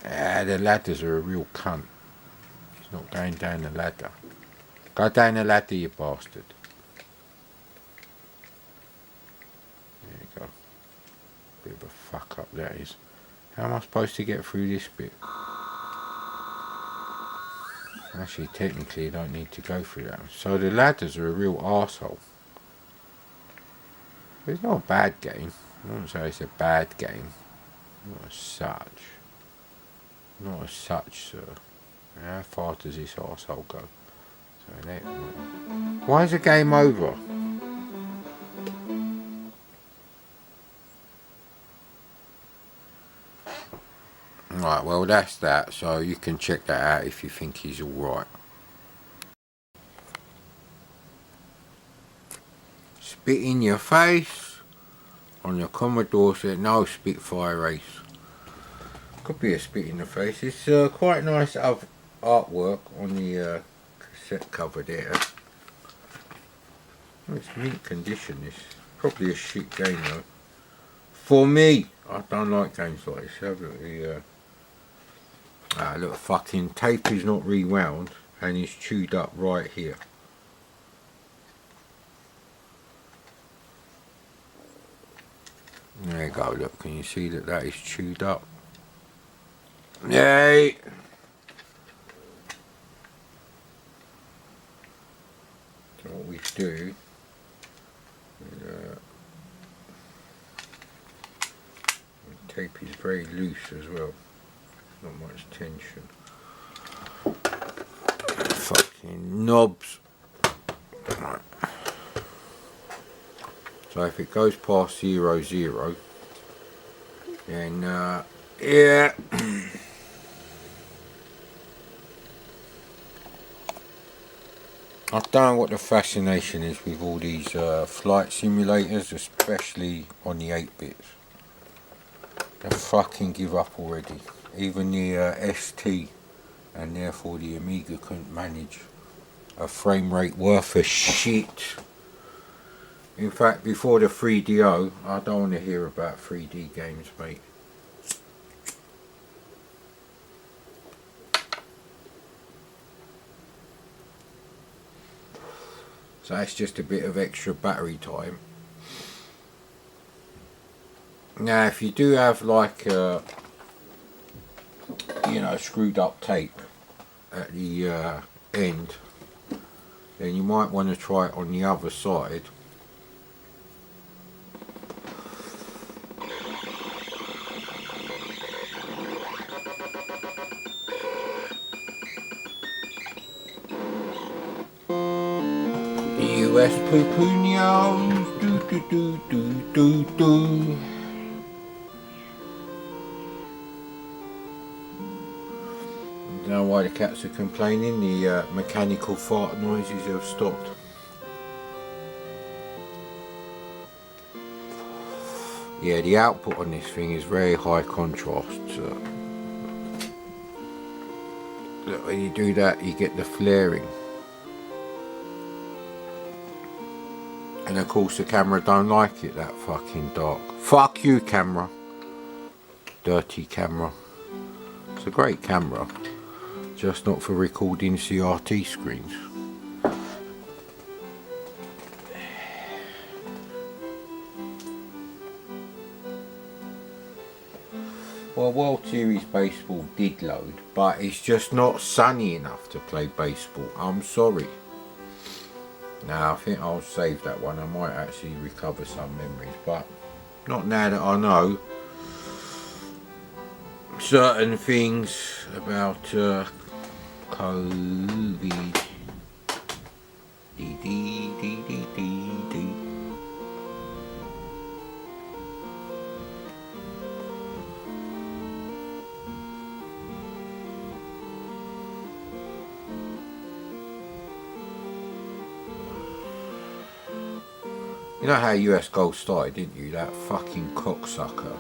Ah, the ladders are a real cunt. He's not going down the ladder. Go down the ladder, you bastard. There you go. Bit of a fuck up that is. How am I supposed to get through this bit? Actually, technically, you don't need to go through that. So the ladders are a real arsehole. It's not a bad game. I wouldn't say it's a bad game. Not as such. Not as such, sir. How far does this arsehole go? So that. Why is the game over? Right, well that's that, so you can check that out if you think he's alright. Spit in your face on the Commodore said no Spitfire race. Could be a spit in the face. It's quite nice artwork on the cassette cover there. Oh, it's mint condition, this. Probably a shit game though. For me, I don't like games like this. Have a look at the look, fucking tape is not rewound and it's chewed up right here. There you go, look, can you see that that is chewed up? Yay! So what we do is, the tape is very loose as well, not much tension. Fucking knobs. Right. So if it goes past 0, 0, then yeah. I don't know what the fascination is with all these flight simulators, especially on the 8-bits. They fucking give up already. Even the ST and therefore the Amiga couldn't manage a frame rate worth of shit. In fact, before the 3DO, I don't want to hear about 3D games, mate. So that's just a bit of extra battery time. Now, if you do have like screwed up tape at the end, then you might want to try it on the other side. US Pupunios, do do do do do do. I don't know why the cats are complaining, the mechanical fart noises have stopped. Yeah, the output on this thing is very high contrast. So look, when you do that, you get the flaring. And of course the camera don't like it that fucking dark. Fuck you, camera. Dirty camera. It's a great camera, just not for recording CRT screens. Well, World Series Baseball did load, but it's just not sunny enough to play baseball. I'm sorry. Now, I think I'll save that one. I might actually recover some memories, but not now that I know certain things about COVID. You know how US Gold started, didn't you? That fucking cocksucker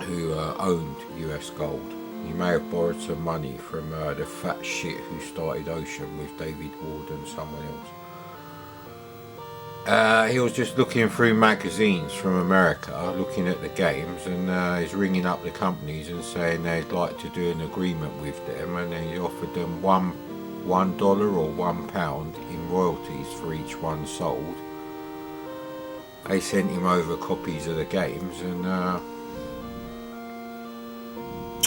who owned US Gold. He may have borrowed some money from the fat shit who started Ocean with David Ward and someone else. He was just looking through magazines from America, looking at the games, and he's ringing up the companies and saying they'd like to do an agreement with them, and then he offered them $1 or £1 in royalties for each one sold. They sent him over copies of the games, and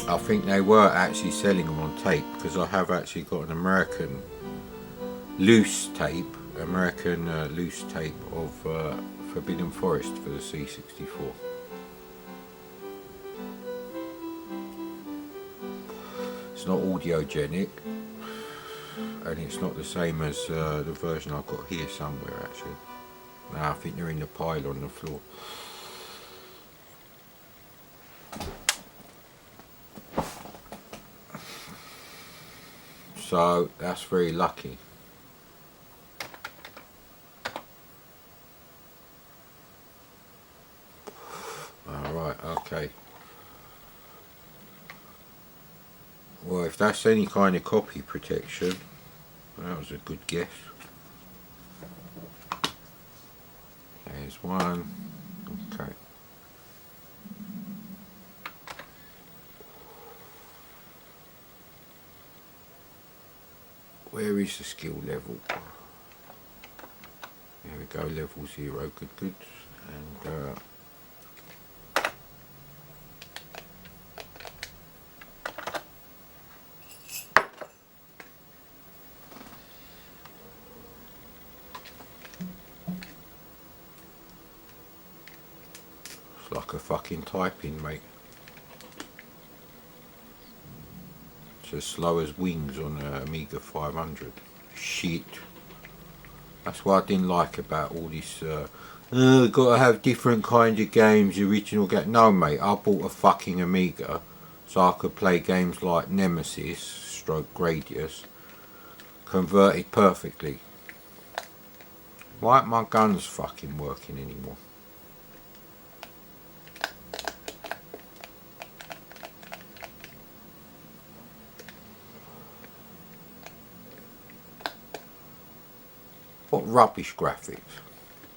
I think they were actually selling them on tape, because I have actually got an American loose tape of Forbidden Forest for the C64. It's not audiogenic, and it's not the same as the version I've got here somewhere actually. No, I think they're in the pile on the floor. So that's very lucky. Alright, okay. Well, if that's any kind of copy protection, that was a good guess. There's one. Okay. Where is the skill level? There we go, level 0. Good. And it's like a fucking typing, mate. It's as slow as wings on an Amiga 500. Shit. That's what I didn't like about all this, gotta have different kind of games, original game. No mate, I bought a fucking Amiga so I could play games like Nemesis, stroke Gradius, converted perfectly. Why aren't my guns fucking working anymore? What rubbish graphics.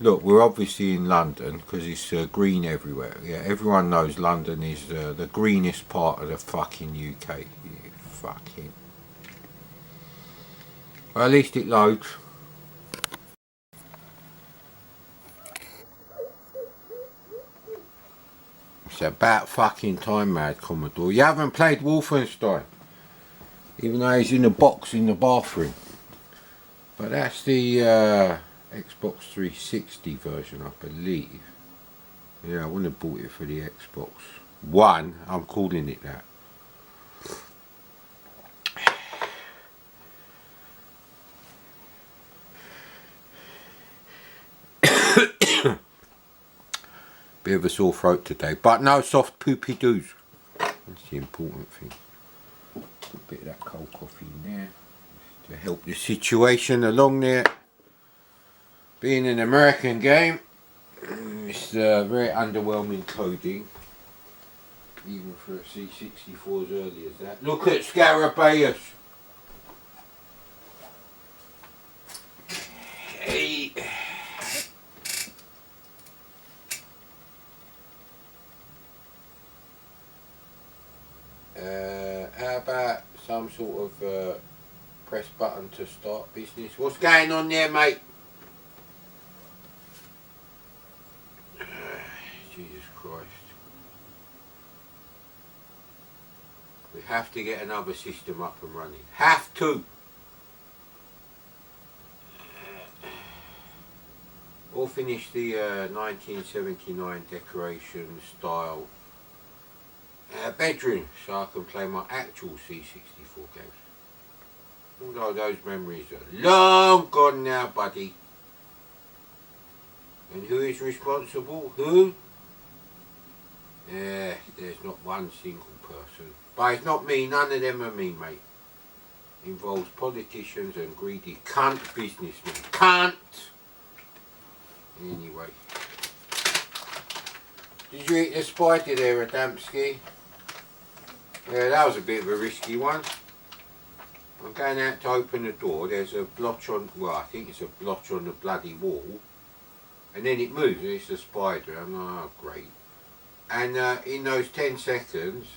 Look, we're obviously in London because it's green everywhere. Yeah, everyone knows London is the greenest part of the fucking UK. Yeah, fucking. Well, at least it loads. It's about fucking time, mad Commodore. You haven't played Wolfenstein, even though he's in a box in the bathroom. But that's the Xbox 360 version, I believe. Yeah, I wouldn't have bought it for the Xbox One. I'm calling it that. Bit of a sore throat today, but no soft poopy doos. That's the important thing. Put a bit of that cold coffee in there to help the situation along there. Being an American game, it's very underwhelming coding, even for a C64 as early as that. Look at Scarabaeus! Hey! How about some sort of press button to start business? What's going on there, mate? Jesus Christ. We have to get another system up and running. Have to! Or finish the 1979 decoration style bedroom so I can play my actual C64 games. Although those memories are long gone now, buddy. And who is responsible? Who? Yeah, there's not one single person. But it's not me, none of them are me, mate. Involves politicians and greedy cunt businessmen. Cunt! Anyway. Did you eat the spider there, Adamski? Yeah, that was a bit of a risky one. I'm going out to open the door, there's a blotch on, well I think it's a blotch on the bloody wall. And then it moves and it's a spider. I'm like, oh great. And in those 10 seconds,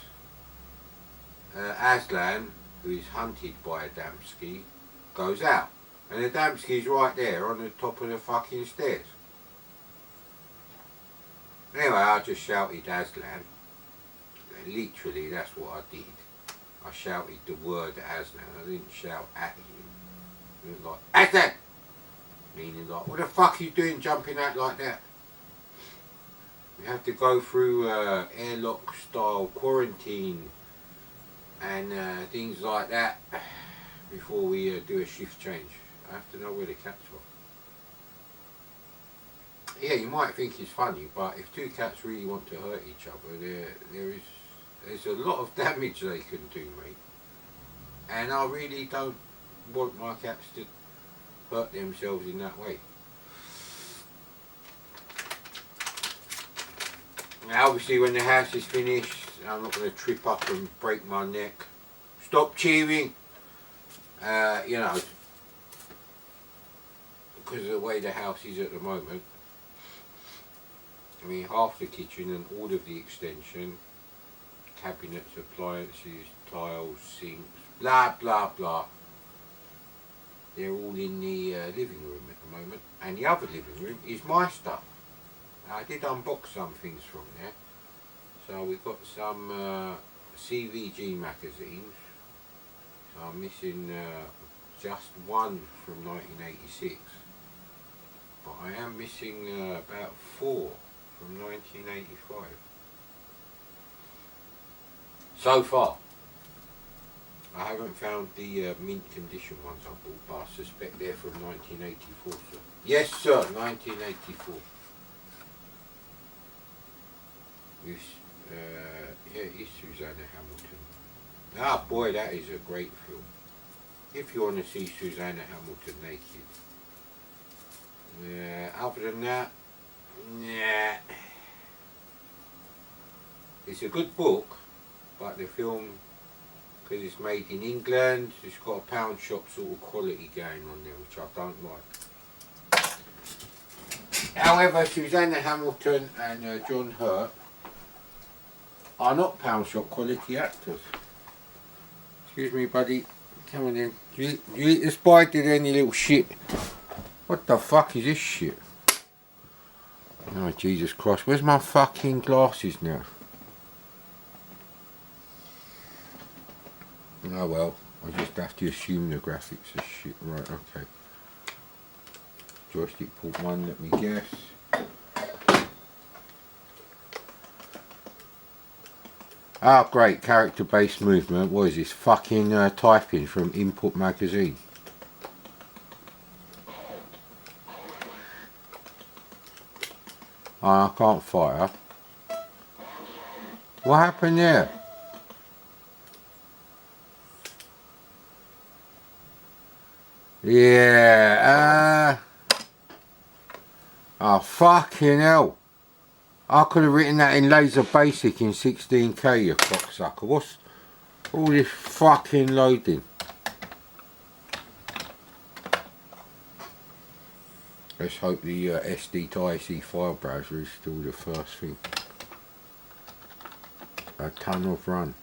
Aslan, who is hunted by Adamski, goes out. And Adamski's right there on the top of the fucking stairs. Anyway, I just shouted Aslan. Literally, that's what I did. I shouted the word Aslan. I didn't shout at him. It was like, Aslan! Meaning like, what the fuck are you doing jumping out like that? We have to go through airlock style quarantine and things like that before we do a shift change. I have to know where the cats are. Yeah, you might think it's funny, but if two cats really want to hurt each other, there's a lot of damage they can do, mate. And I really don't want my cats to hurt themselves in that way. Now obviously when the house is finished, I'm not going to trip up and break my neck. Stop cheering! You know, because of the way the house is at the moment. I mean, half the kitchen and all of the extension, cabinets, appliances, tiles, sinks, blah blah blah. They're all in the living room at the moment. And the other living room is my stuff. Now, I did unbox some things from there. So we've got some CVG magazines. So I'm missing just one from 1986. But I am missing about 4 from 1985. So far. I haven't found the mint condition ones I bought, but I suspect they're from 1984. Sir. Yes sir, 1984. With, yeah, it's Susanna Hamilton. Ah boy, that is a great film. If you want to see Susanna Hamilton naked. Other than that, nah. It's a good book, but the film, because it's made in England, it's got a pound shop sort of quality going on there, which I don't like. However, Susanna Hamilton and John Hurt are not pound shop quality actors. Excuse me, buddy. Come on in. You eat the spider then, you little shit. What the fuck is this shit? Oh, Jesus Christ. Where's my fucking glasses now? Oh well, I just have to assume the graphics are shit. Right, okay. Joystick port 1, let me guess. Ah, great, character-based movement. What is this? Fucking typing from Input magazine. I can't fire. What happened there? Yeah, oh fucking hell. I could have written that in Laser Basic in 16K, you cocksucker. What's all this fucking loading? Let's hope the SD to IC file browser is still the first thing. A ton of run.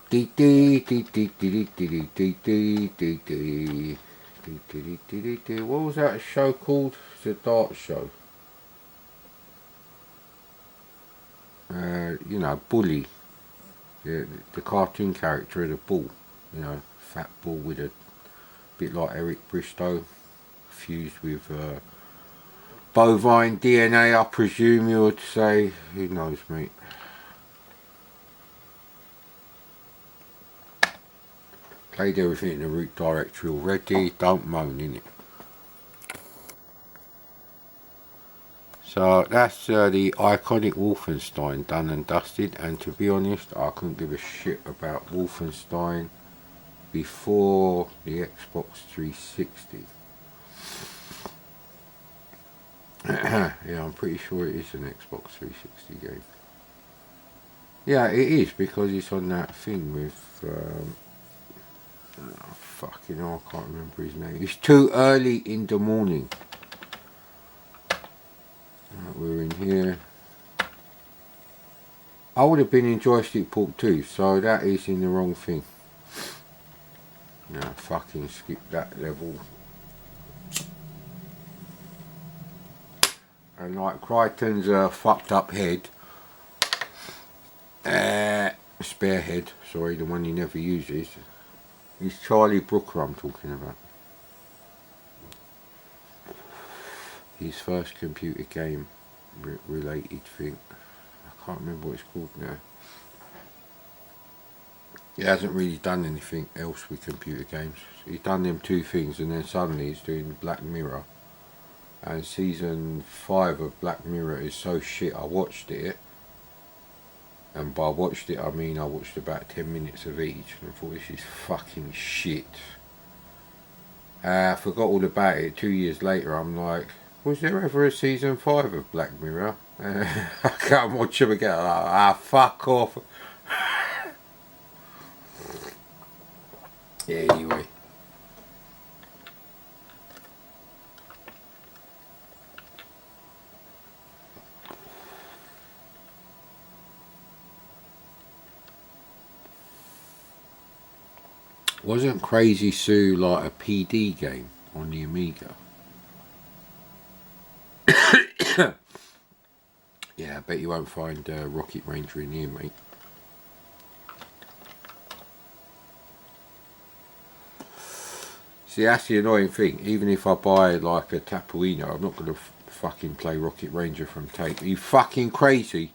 What was that show called? It's a dart show. You know, Bully. The cartoon character of the bull. You know, fat bull with a bit like Eric Bristow, fused with bovine DNA, I presume you would say. Who knows, mate. Played everything in the root directory already, don't moan, innit? So that's the iconic Wolfenstein done and dusted, and to be honest, I couldn't give a shit about Wolfenstein before the Xbox 360. Yeah, I'm pretty sure it is an Xbox 360 game. Yeah, it is, because it's on that thing with oh, fucking hell, I can't remember his name. It's Too Early in the Morning. Right, we're in here. I would have been in Joystick Port 2, so that is in the wrong thing. No, fucking skip that level. And like Crichton's fucked up head, spare head, sorry, the one he never uses, is Charlie Brooker I'm talking about. His first computer game related thing. I can't remember what it's called now. He hasn't really done anything else with computer games. He's done them two things, and then suddenly he's doing Black Mirror. And season 5 of Black Mirror is so shit, I watched it. And by watched it, I mean I watched about 10 minutes of each and I thought, this is fucking shit. I forgot all about it. 2 years later, I'm like, was there ever a season 5 of Black Mirror? I can't watch them again. Fuck off. Yeah, anyway. Wasn't Crazy Sue like a PD game on the Amiga? Yeah, I bet you won't find Rocket Ranger in here, mate. See, that's the annoying thing. Even if I buy like a Tapuino, I'm not going to fucking play Rocket Ranger from tape. Are you fucking crazy?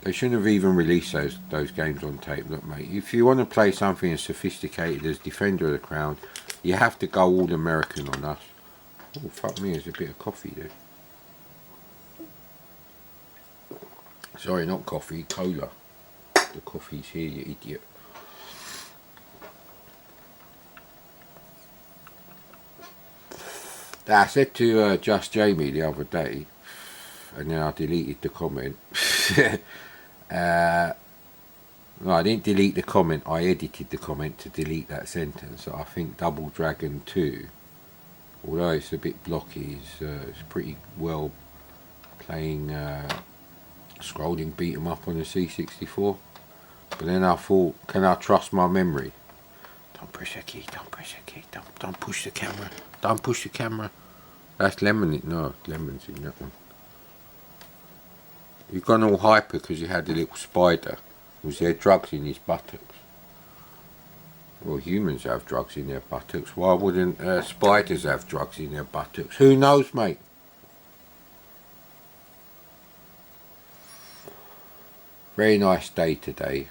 They shouldn't have even released those games on tape. Look, mate, if you want to play something as sophisticated as Defender of the Crown, you have to go all American on us. Oh, fuck me, there's a bit of coffee there. Sorry, not coffee, cola. The coffee's here, you idiot. I said to Just Jamie the other day, and then I deleted the comment. No, I didn't delete the comment, I edited the comment to delete that sentence. So I think Double Dragon 2, although it's a bit blocky, it's pretty well playing scrolling beat 'em up on the C64. But then I thought, can I trust my memory? Don't push the key, don't push the key, don't push the camera, don't push the camera. That's lemon, no, lemon's in that one. You've gone all hyper because you had a little spider. Was there drugs in his buttocks? Well, humans have drugs in their buttocks. Why wouldn't spiders have drugs in their buttocks? Who knows, mate? Very nice day today.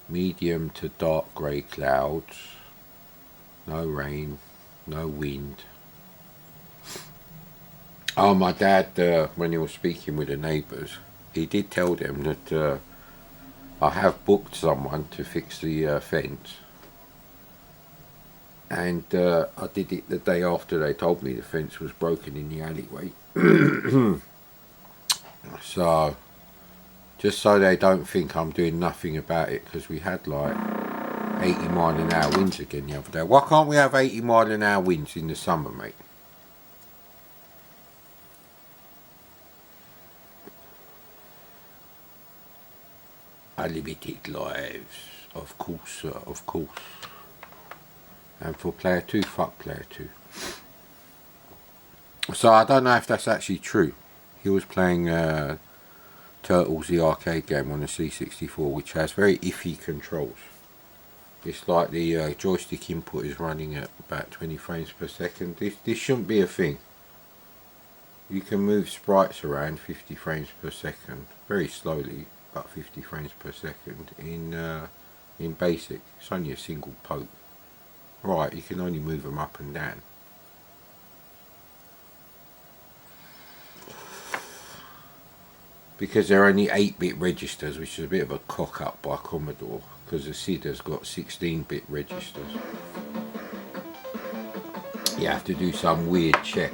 Medium to dark grey clouds. No rain, no wind. Oh, my dad, when he was speaking with the neighbours, he did tell them that I have booked someone to fix the fence. And I did it the day after they told me the fence was broken in the alleyway. So, just so they don't think I'm doing nothing about it, because we had like 80 mile an hour winds again the other day. Why can't we have 80 mile an hour winds in the summer, mate? Unlimited lives, of course, of course. And for player 2, fuck player 2. So I don't know if that's actually true. He was playing Turtles, the arcade game on the C64, which has very iffy controls. It's like the joystick input is running at about 20 frames per second. This shouldn't be a thing. You can move sprites around 50 frames per second, very slowly, about 50 frames per second in basic. It's only a single poke. Right, you can only move them up and down. because they're only 8-bit registers, which is a bit of a cock up by Commodore, because the SID has got 16-bit registers. You have to do some weird check.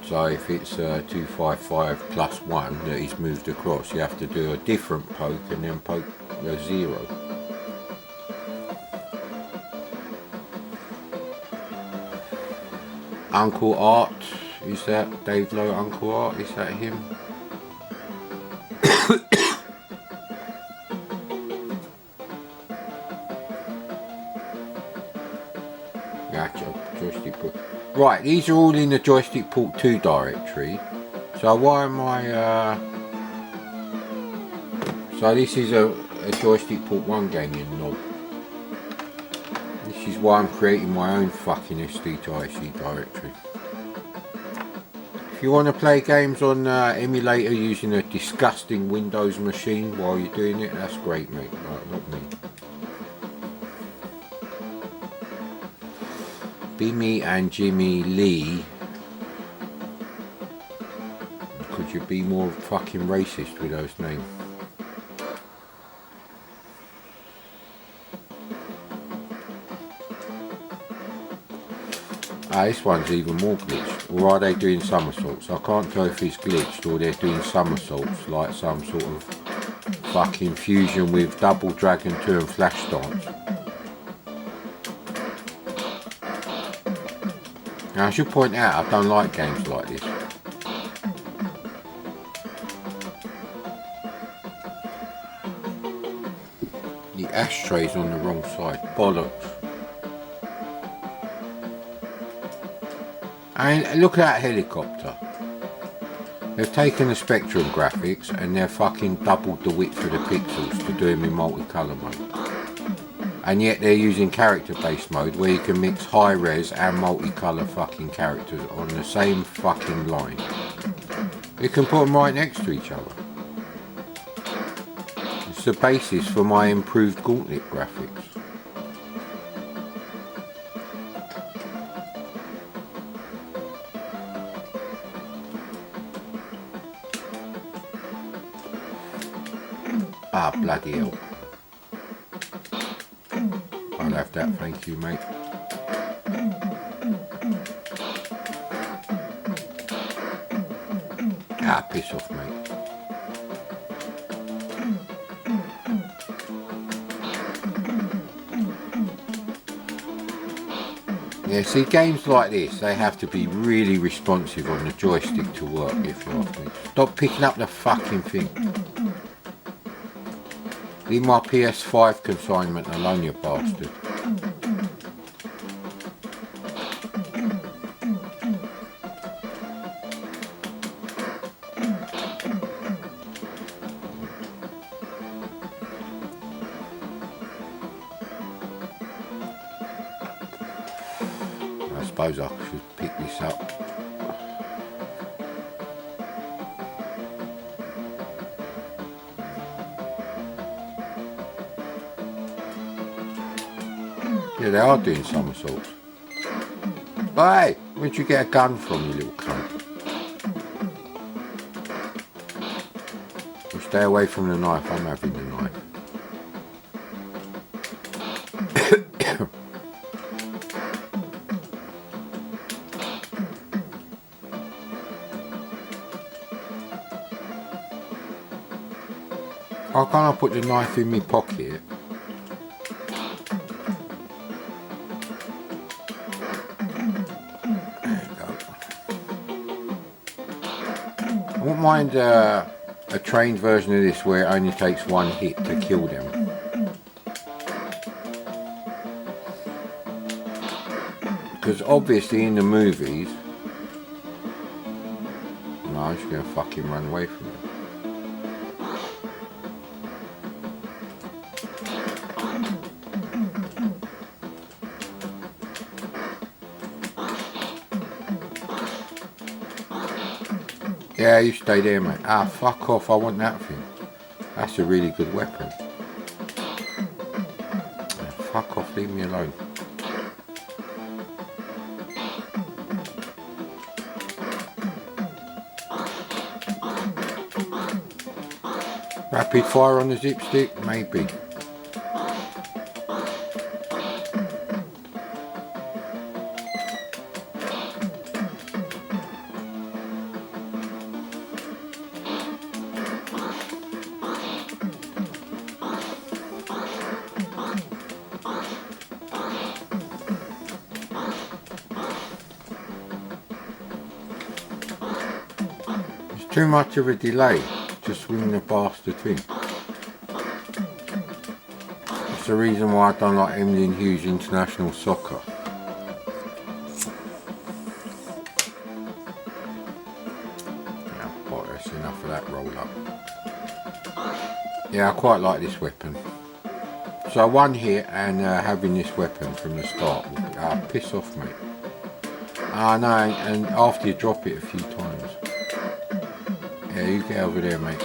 So if it's 255 plus 1 that is moved across, you have to do a different poke and then poke the 0. Uncle Art, is that Dave Lowe? Uncle Art, is that him? Joystick port. Right, these are all in the joystick port 2 directory. So why am I so this is a joystick port 1 gaming knob. This is why I'm creating my own fucking SD to IC directory. If you want to play games on emulator using a disgusting Windows machine while you're doing it, that's great, mate. Right, not me. Bimmy and Jimmy Lee. Could you be more fucking racist with those names? This one's even more glitched. Or are they doing somersaults? I can't tell if it's glitched or they're doing somersaults like some sort of fucking fusion with Double Dragon 2 and Flashdance. Now I should point out I don't like games like this. The ashtray's on the wrong side. Bollocks. And look at that helicopter. They've taken the Spectrum graphics and they've fucking doubled the width of the pixels to do them in multicolour mode. And yet they're using character-based mode where you can mix high-res and multicolour fucking characters on the same fucking line. You can put them right next to each other. It's the basis for my improved Gauntlet graphics. Ah, bloody hell. I'll have that, thank you, mate. Ah, piss off, mate. Yeah, see, games like this, they have to be really responsive on the joystick to work, if you ask me. Stop picking up the fucking thing. Leave my PS5 consignment alone, you bastard. I suppose I should pick this up. Yeah, they are doing somersaults. Hey, where'd you get a gun from, you little cunt? You stay away from the knife, I'm having the knife. Why can't I put the knife in my pocket? I wouldn't mind a trained version of this where it only takes one hit to kill them. Because obviously in the movies... No, I'm just going to fucking run away from it. Yeah, you stay there, mate. Ah, fuck off, I want that thing. That's a really good weapon. Yeah, fuck off, leave me alone. rapid fire on the dipstick? Maybe. Too much of a delay to swing the bastard thing. It's the reason why I don't like Emily and Hughes International Soccer. Yeah, but that's enough of that roll up. Yeah, I quite like this weapon. So one hit and having this weapon from the start, piss off mate. No, and after you drop it a few times. Yeah, you get over there, mate.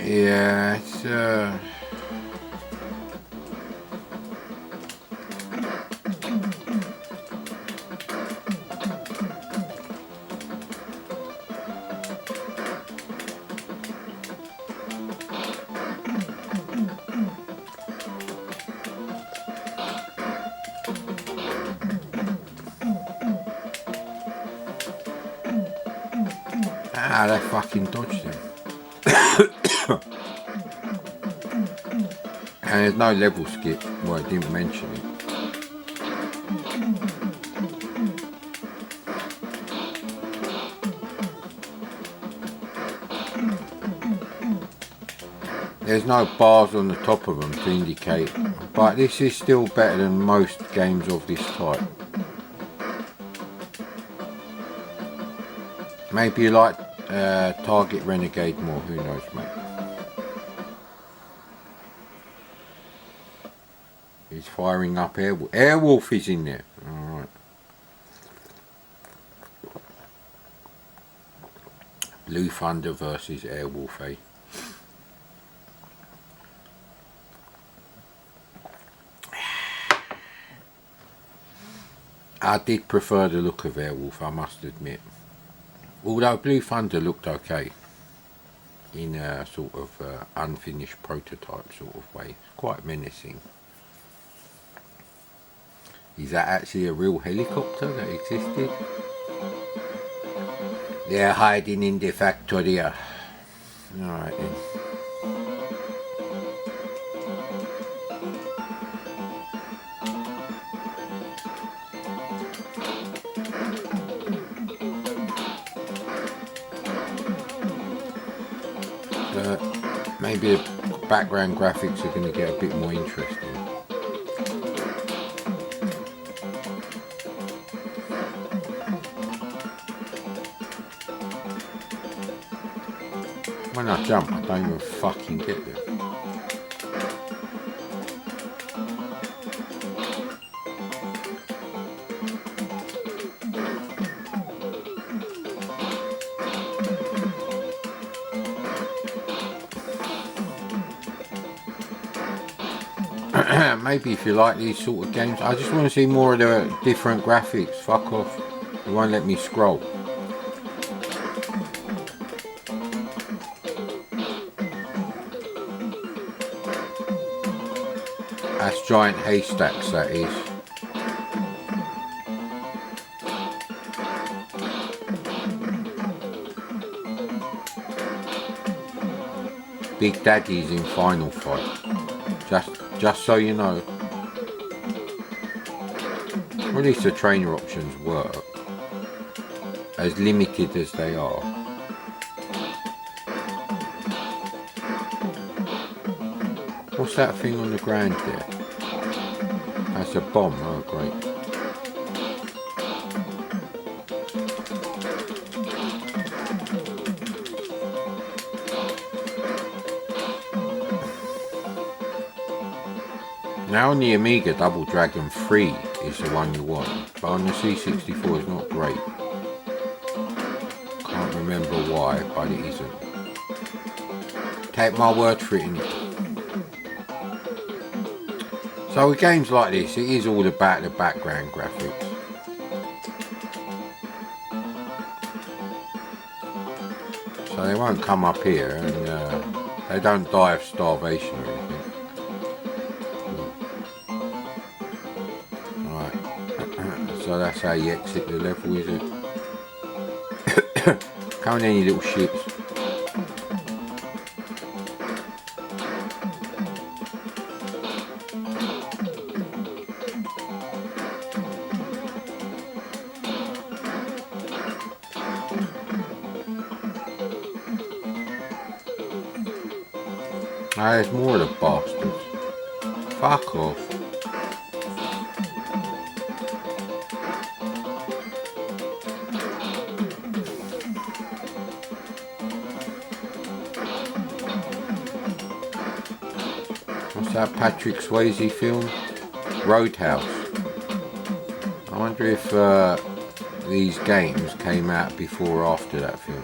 Yeah, it's they fucking dodged him. And there's no level skip, well, I didn't mention it. There's no bars on the top of them to indicate, but this is still better than most games of this type. Maybe you like Target Renegade more, who knows, mate. He's firing up Airwolf. Airwolf is in there. Alright. Blue Thunder versus Airwolf, eh? I did prefer the look of Airwolf, I must admit. Although Blue Thunder looked okay in a sort of unfinished prototype sort of way. It's quite menacing. Is that actually a real helicopter that existed? They're hiding in the factory. Alright then. Maybe the background graphics are going to get a bit more interesting. When I jump, I don't even fucking get there. Maybe if you like these sort of games, I just want to see more of the different graphics. Fuck off. You won't let me scroll. That's giant haystacks, that is. Big Daddy's in Final Fight. Just so you know. Or at least the trainer options work. As limited as they are. What's that thing on the ground there? That's a bomb, oh great. Now on the Amiga, Double Dragon 3 is the one you want, but on the C64 it's not great. Can't remember why, but it isn't. Take my word for it, innit? So with games like this, it is all about the background graphics. So they won't come up here and they don't die of starvation or anything. Right, so that's how you exit the level, is it? Come on, any little ships. Ah, there's more of the bastards. Fuck off. What's that Patrick Swayze film? Roadhouse. I wonder if these games came out before or after that film.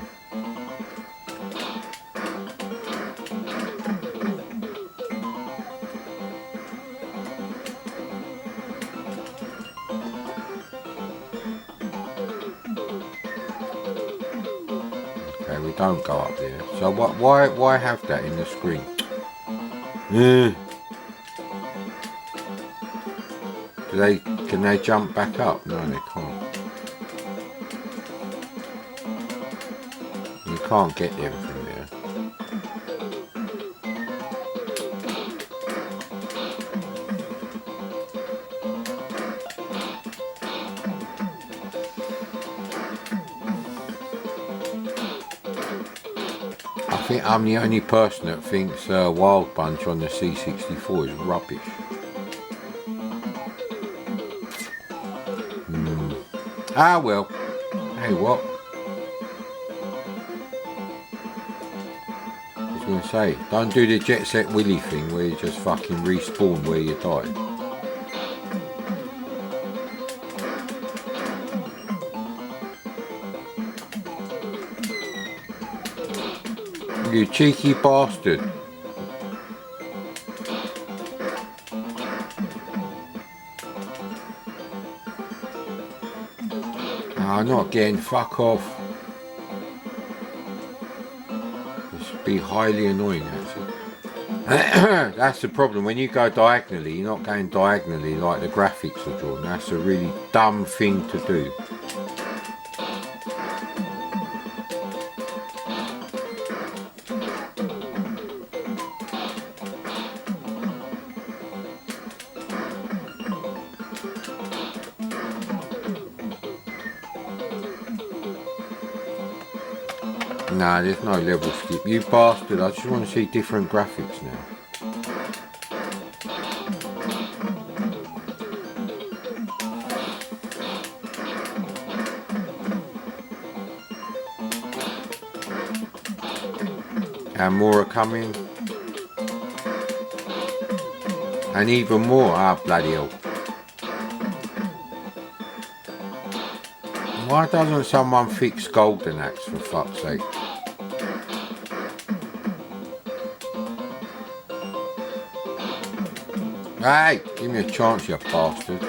Okay, we don't go up there. So why have that in the screen? Can they jump back up? No, they can't. You can't get them from there. I think I'm the only person that thinks Wild Bunch on the C64 is rubbish. Ah well, hey what? I was going to say, don't do the Jet Set Willy thing where you just fucking respawn where you died. You cheeky bastard. Oh, not again, fuck off. This would be highly annoying actually. That's the problem, when you go diagonally, you're not going diagonally like the graphics are drawn. That's a really dumb thing to do. Nah, there's no level skip. You bastard, I just want to see different graphics now. And more are coming. And even more. Ah, bloody hell. Why doesn't someone fix Golden Axe for fuck's sake? Hey, give me a chance, you bastard.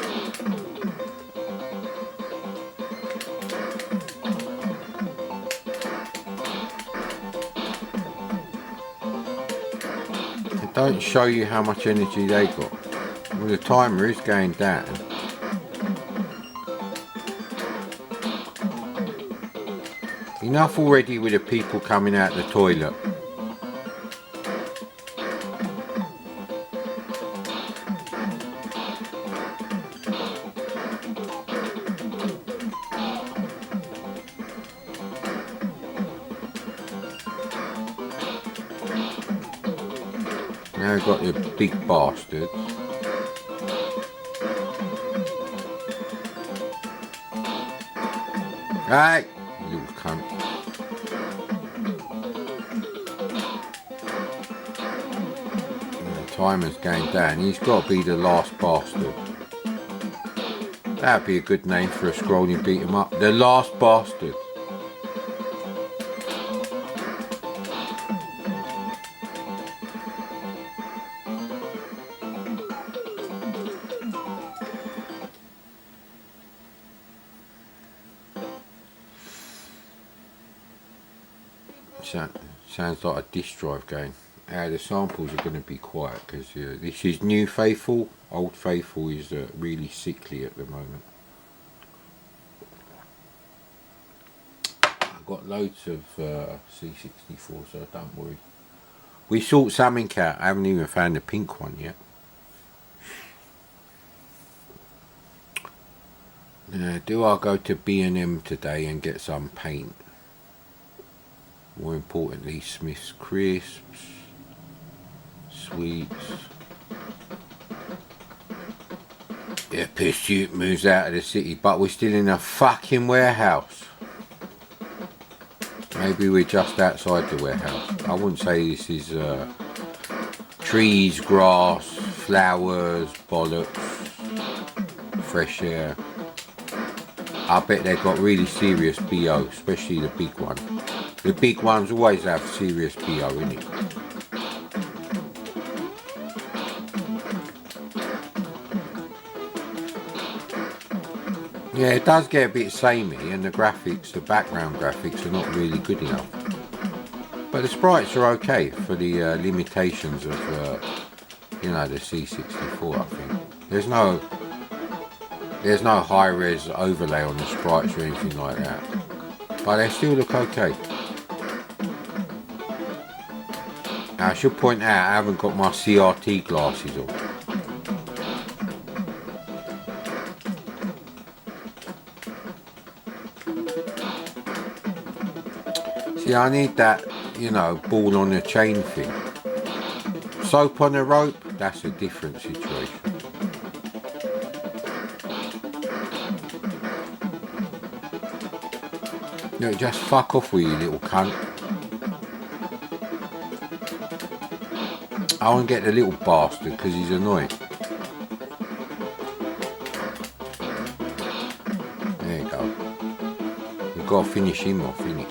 It don't show you how much energy they got. Well, the timer is going down. Enough already with the people coming out the toilet. Now we've got the big bastards. Hey, you little cunt. The timer's going down. He's got to be the last bastard. That'd be a good name for a scrolling beat 'em up. The last bastard. Sounds like a disk drive going. The samples are going to be quiet because this is New Faithful. Old Faithful is really sickly at the moment. I've got loads of C64, so don't worry. We sort something out. I haven't even found the pink one yet. Do I go to B&M today and get some paint? More importantly, Smith's Crisps, sweets. Yeah, Pursuit moves out of the city, but we're still in a fucking warehouse. Maybe we're just outside the warehouse. I wouldn't say this is trees, grass, flowers, bollocks, fresh air. I bet they've got really serious BO, especially the big one. The big ones always have serious BO in it. Yeah, it does get a bit samey, and the graphics, the background graphics are not really good enough. But the sprites are okay for the limitations of, you know, the C64. I think there's no high-res overlay on the sprites or anything like that, but they still look okay. Now, I should point out I haven't got my CRT glasses on. See, I need that, you know, ball on the chain thing. Soap on the rope, that's a different situation. No, just fuck off with you, little cunt. I want to get the little bastard because he's annoying. There you go. We've got to finish him off, innit?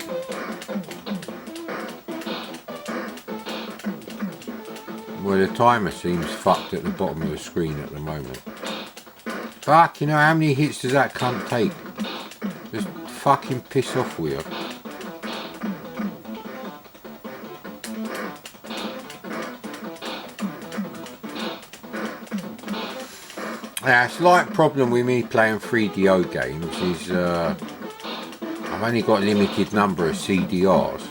Well, the timer seems fucked at the bottom of the screen at the moment. Fuck, you know, how many hits does that cunt take? Just fucking piss off with you. A slight problem with me playing 3DO games is I've only got a limited number of CDRs,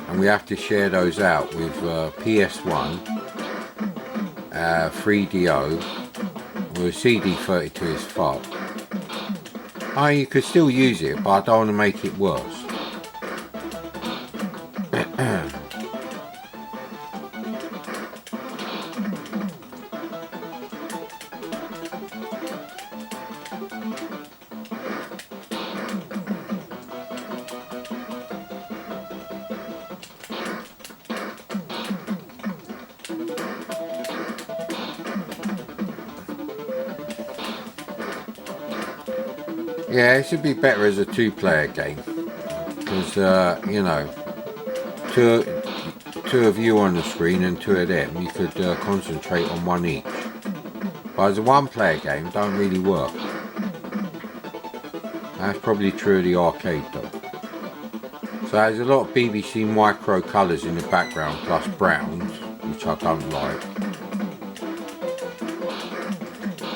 and we have to share those out with PS1, 3DO, or CD32 is fuck. Oh, you could still use it, but I don't want to make it worse. Yeah, it should be better as a two-player game, because you know, two of you on the screen and two of them, you could concentrate on one each. But as a one-player game, it don't really work. That's probably true of the arcade though. So there's a lot of BBC micro colours in the background, plus browns, which I don't like.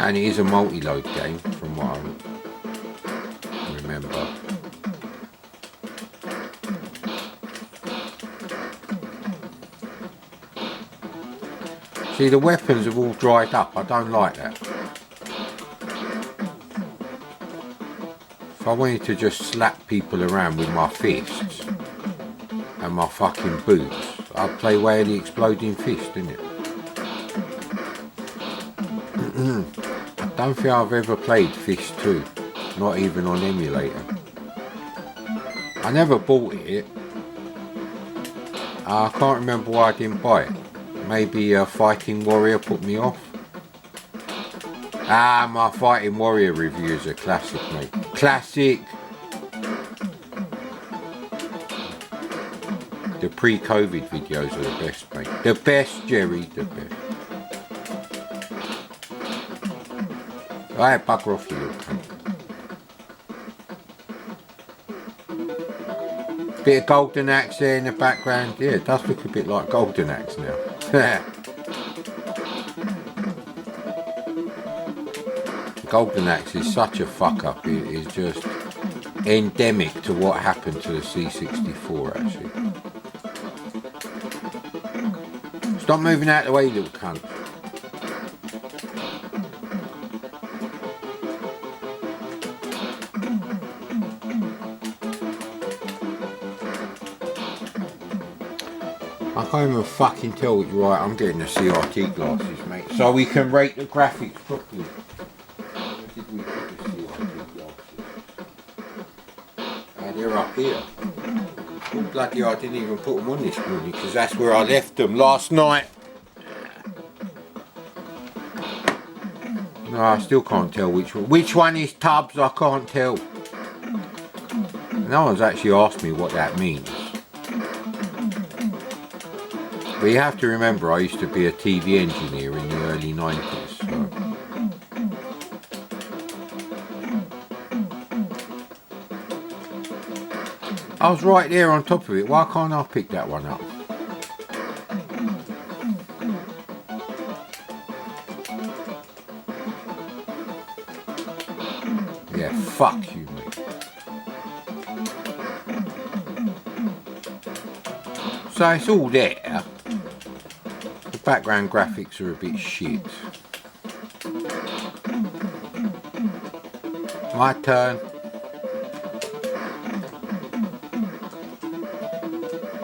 And it is a multi-load game, from what I remember. See, the weapons have all dried up. I don't like that. If I wanted to just slap people around with my fists and my fucking boots, I'd play Way of the Exploding Fist, innit? I don't think I've ever played Fist 2. Not even on emulator. I never bought it. I can't remember why I didn't buy it. Maybe Fighting Warrior put me off. My Fighting Warrior reviews are classic, mate. Classic! The pre-COVID videos are the best, mate. The best, Jerry, the best. Alright, bugger off, you little cunt. Bit of Golden Axe there in the background. Yeah, it does look a bit like Golden Axe now. Golden Axe is such a fuck up. It is just endemic to what happened to the C64 actually. Stop moving out of the way, you little cunt. I can't even fucking tell what you're right. I'm getting the CRT glasses, mate, so we can rate the graphics properly. Where did we put the CRT glasses? They're up here. Oh, bloody hell, I didn't even put them on this morning because that's where I left them last night. No, I still can't tell which one. Which one is Tubbs? I can't tell. No one's actually asked me what that means. But you have to remember, I used to be a TV engineer in the early 90s. So. I was right there on top of it. Why can't I pick that one up? Yeah, fuck you, mate. So it's all there. The background graphics are a bit shit. My turn.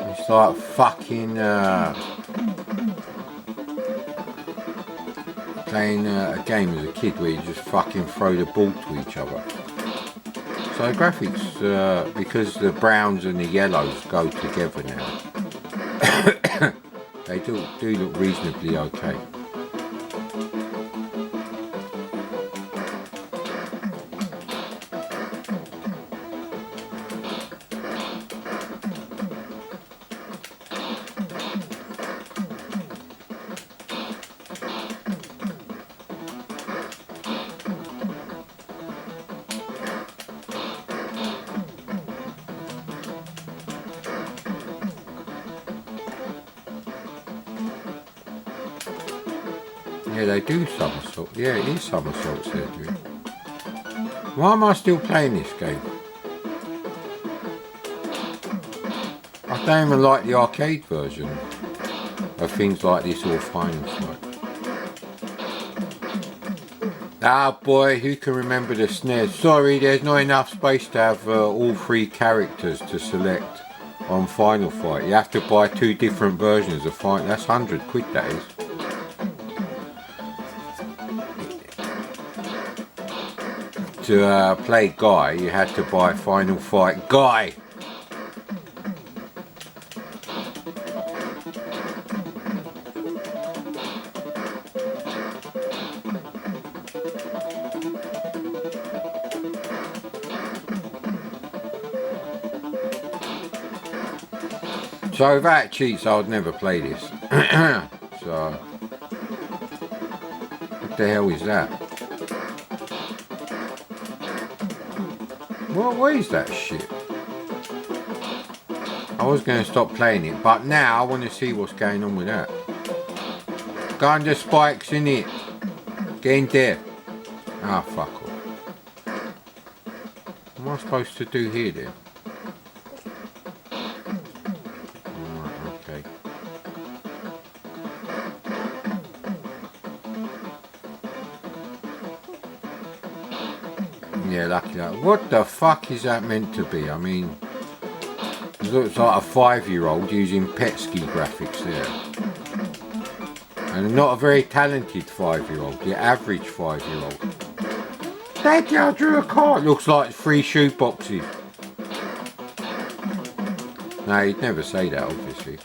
It's like fucking playing a game as a kid where you just fucking throw the ball to each other. So the graphics, because the browns and the yellows go together now, they do look reasonably okay. Yeah, they do somersault. Yeah, it is somersaults they're doing. Why am I still playing this game? I don't even like the arcade version of things like this or Final Fight. Ah boy, who can remember the SNES? Sorry, there's not enough space to have all three characters to select on Final Fight. You have to buy two different versions of Final. That's 100 quid, that is. To play Guy, you had to buy Final Fight Guy. So without cheats, I would never play this. So, what the hell is that? What is that shit? I was going to stop playing it, but now I want to see what's going on with that. Go under spikes, in it. Get in there. Ah, fuck off. What am I supposed to do here then? Yeah, lucky that. What the fuck is that meant to be? I mean, it looks like a 5-year-old using Petsky graphics there. And not a very talented 5-year-old, the average 5-year-old. Daddy, I drew a car. It looks like 3 shoe boxes. No, he'd never say that, obviously.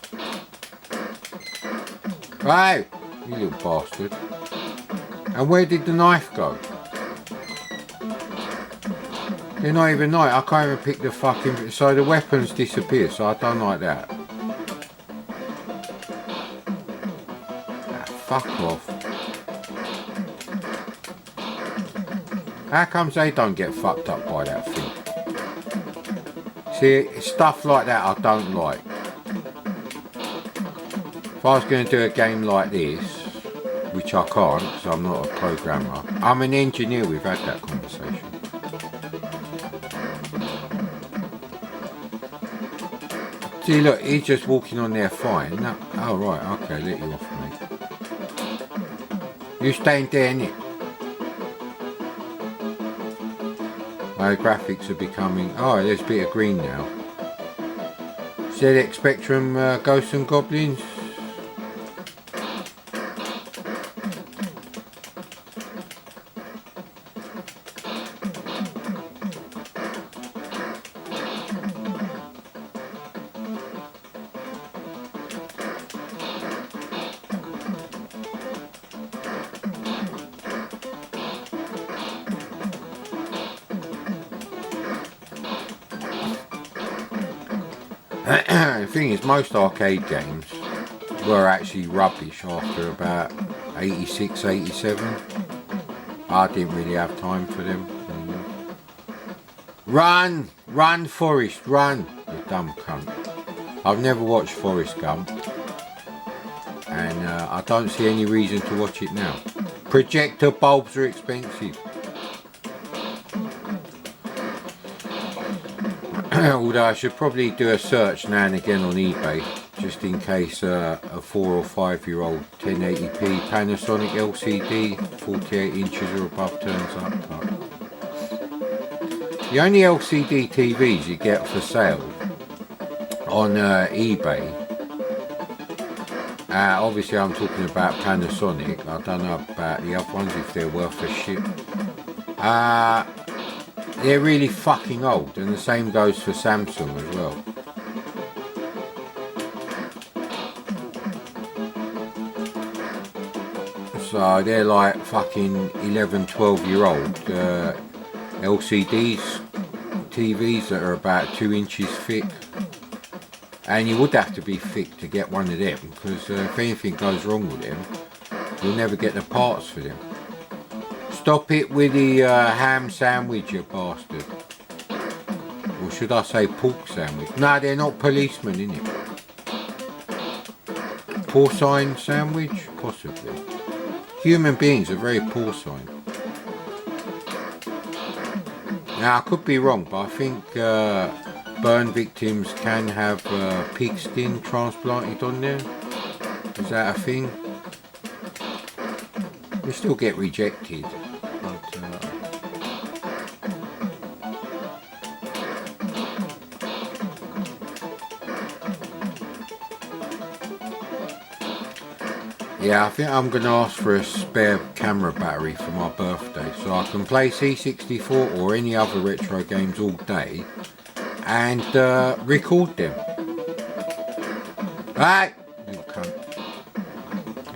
Hey, you little bastard. And where did the knife go? They're not even nice. I can't even pick the fucking... So the weapons disappear, so I don't like that. Ah, fuck off. How comes they don't get fucked up by that thing? See, stuff like that I don't like. If I was going to do a game like this, which I can't because I'm not a programmer, I'm an engineer, we've had that conversation. See, look, he's just walking on there fine. No, oh, right, okay, let you off, mate. You staying there, innit? My graphics are becoming... Oh, there's a bit of green now. ZX Spectrum Ghosts and Goblins. The thing is, most arcade games were actually rubbish after about 86, 87. I didn't really have time for them. Run! Run, Forrest, run! You dumb cunt. I've never watched Forrest Gump. And I don't see any reason to watch it now. Projector bulbs are expensive. Although I should probably do a search now and again on eBay, just in case a 4 or 5 year old 1080p Panasonic LCD 48 inches or above turns up. The only LCD TVs you get for sale on eBay, obviously I'm talking about Panasonic, I don't know about the other ones if they're worth a shit. They're really fucking old, and the same goes for Samsung as well. So they're like fucking 11, 12-year-old LCDs, TVs that are about 2 inches thick. And you would have to be thick to get one of them, because if anything goes wrong with them, you'll never get the parts for them. Stop it with the ham sandwich, you bastard. Or should I say pork sandwich? No, they're not policemen, innit? Porcine sandwich? Possibly. Human beings are very porcine. Now, I could be wrong, but I think burn victims can have pig skin transplanted on there. Is that a thing? They still get rejected. Yeah, I think I'm going to ask for a spare camera battery for my birthday so I can play C64 or any other retro games all day and record them. Right? You cunt.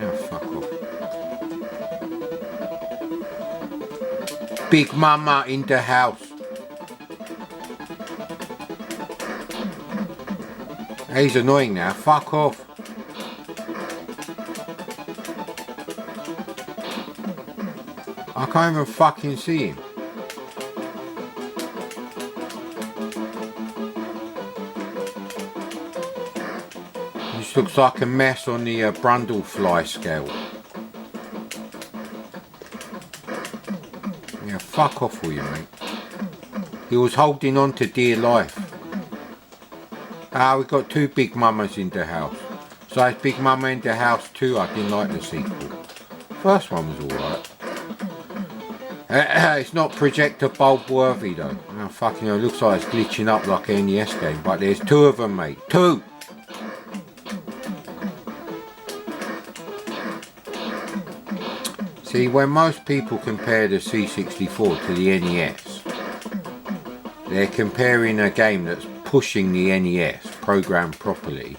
Oh, fuck off. Big Mama in the house. He's annoying now. Fuck off. I can't even fucking see him. This looks like a mess on the Brundlefly scale. Yeah, fuck off with you, mate. He was holding on to dear life. We've got 2 Big Mamas in the house. So it's Big Mama in the house 2. I didn't like the sequel. First one was alright. It's not projector bulb worthy though. Oh, fucking hell, it looks like it's glitching up like an NES game, but there's 2 of them, mate. 2! See, when most people compare the C64 to the NES, they're comparing a game that's pushing the NES, programmed properly,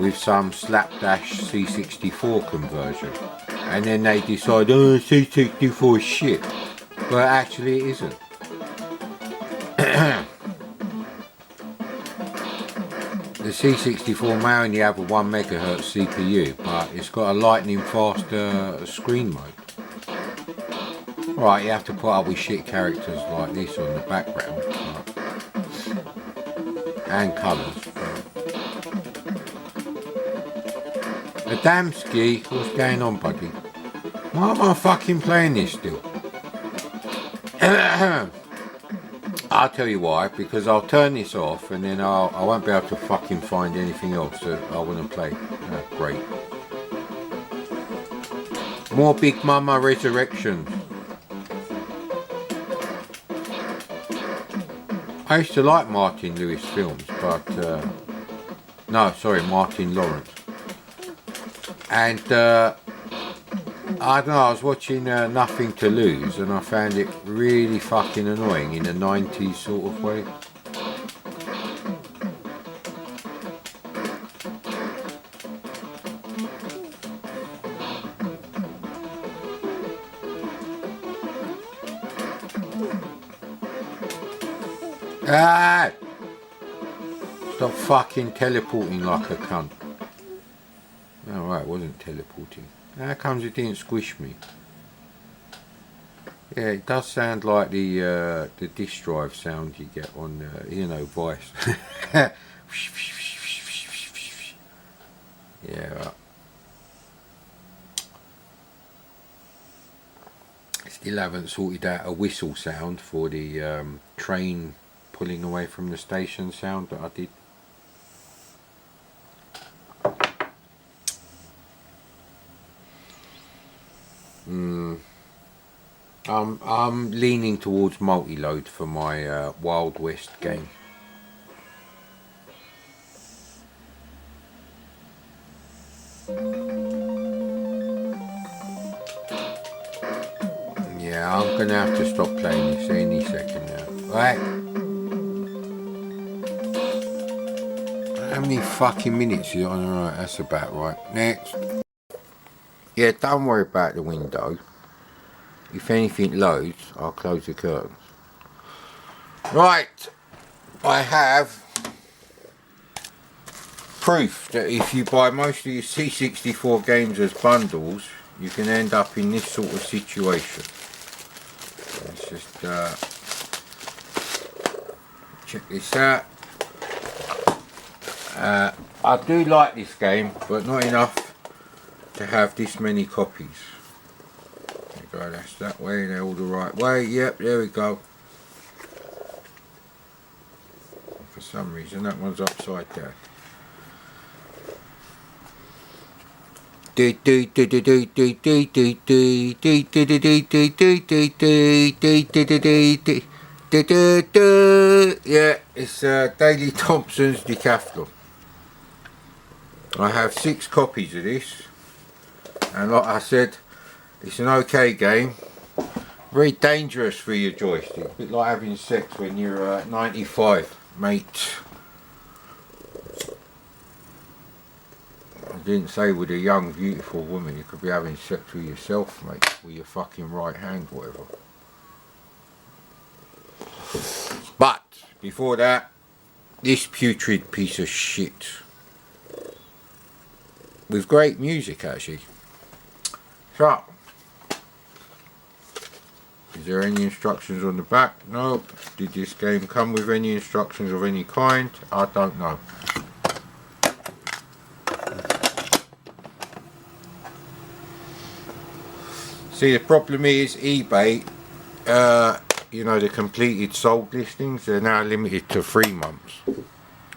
with some slapdash C64 conversion. And then they decide, oh, C64 is shit. But actually it isn't. The C64 may only have a 1 MHz CPU, but it's got a lightning fast screen mode. Right, you have to put up with shit characters like this on the background. and colours. Adamski, what's going on, buddy? Why am I fucking playing this still? I'll tell you why, because I'll turn this off and then I won't be able to fucking find anything else that I want to play. Great. More Big Mama Resurrection. I used to like Martin Lewis films, but no, sorry, Martin Lawrence. And I don't know, I was watching Nothing to Lose and I found it really fucking annoying in a 90s sort of way. Ah! Stop fucking teleporting like a cunt. Oh right, it wasn't teleporting. How comes it didn't squish me? Yeah, it does sound like the disk drive sound you get on, you know, Vice. Yeah, right. Still haven't sorted out a whistle sound for the train pulling away from the station sound that I did. I'm leaning towards multi-load for my Wild West game. Yeah, I'm gonna have to stop playing this any second now. Right. How many fucking minutes is it on? Alright, that's about right. Next. Yeah, don't worry about the window. If anything loads, I'll close the curtains. Right, I have proof that if you buy most of your C64 games as bundles, you can end up in this sort of situation. Let's just check this out. I do like this game, but not enough to have this many copies. Go, that's that way, they're all the right way. Yep, there we go. For some reason that one's upside down. Yeah, it's Daley Thompson's Decathlon. I have 6 copies of this, and like I said, it's an okay game. Very dangerous for your joystick. A bit like having sex when you're 95, mate. I didn't say with a young, beautiful woman. You could be having sex with yourself, mate. With your fucking right hand, whatever. But, before that, this putrid piece of shit. With great music, actually. So, is there any instructions on the back? No. Did this game come with any instructions of any kind? I don't know. See, the problem is eBay, you know, the completed sold listings, they're now limited to 3 months.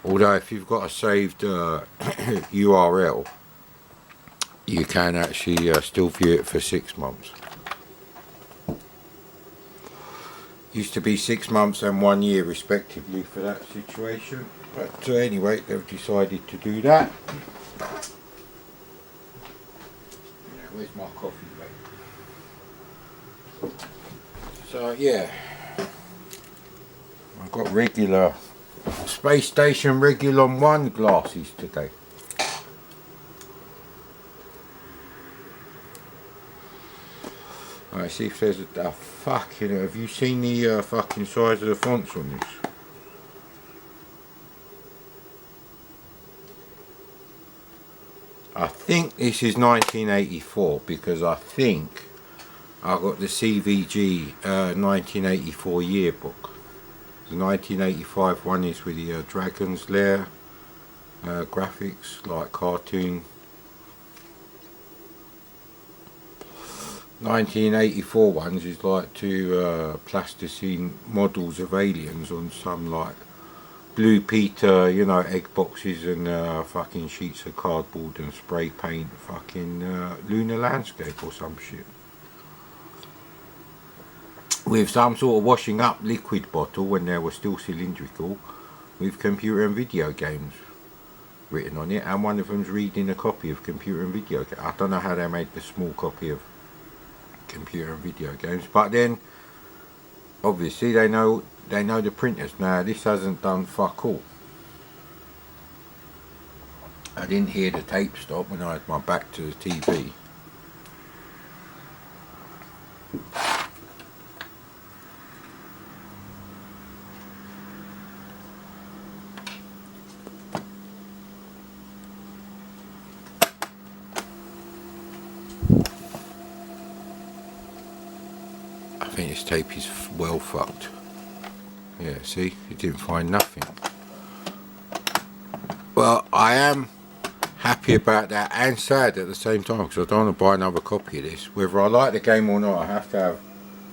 Although if you've got a saved URL, you can actually still view it for 6 months. Used to be 6 months and 1 year respectively for that situation, but anyway, they've decided to do that. Yeah, where's my coffee, mate? So yeah, I've got regular Space Station Regulon 1 glasses today. Alright, see if there's a fucking... Have you seen the fucking size of the fonts on this? I think this is 1984 because I think I got the CVG 1984 yearbook. The 1985 one is with the Dragon's Lair graphics, like cartoon. 1984 ones is like two plasticine models of aliens on some like Blue Peter, you know, egg boxes and fucking sheets of cardboard and spray paint fucking lunar landscape or some shit. With some sort of washing up liquid bottle when they were still cylindrical, with computer and video games written on it, and one of them's reading a copy of computer and video games. I don't know how they made the small copy of computer and video games, but then obviously they know the printers. Now this hasn't done fuck all. I didn't hear the tape stop when I had my back to the TV. I think this tape is well fucked. Yeah, see, it didn't find nothing. Well, I am happy about that and sad at the same time, because I don't want to buy another copy of this. Whether I like the game or not, I have to have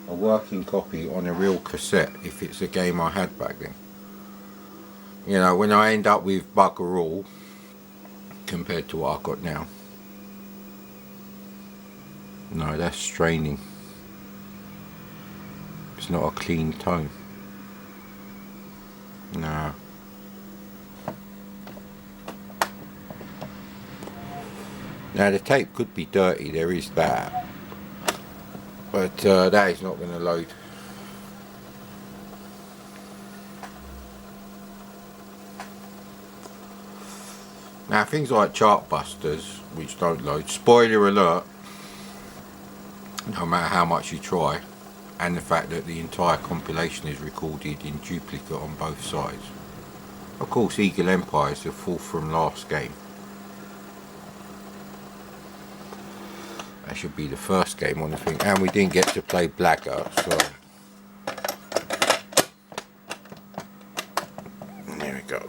a working copy on a real cassette if it's a game I had back then. You know, when I end up with bugger all compared to what I've got now. No, that's straining. It's not a clean tone. No. Now the tape could be dirty, there is that. But that is not going to load. Now things like Chartbusters, which don't load, spoiler alert, no matter how much you try, and the fact that the entire compilation is recorded in duplicate on both sides. Of course, Eagle Empire is the fourth from last game. That should be the first game on the thing, and we didn't get to play Blagger, so there we go.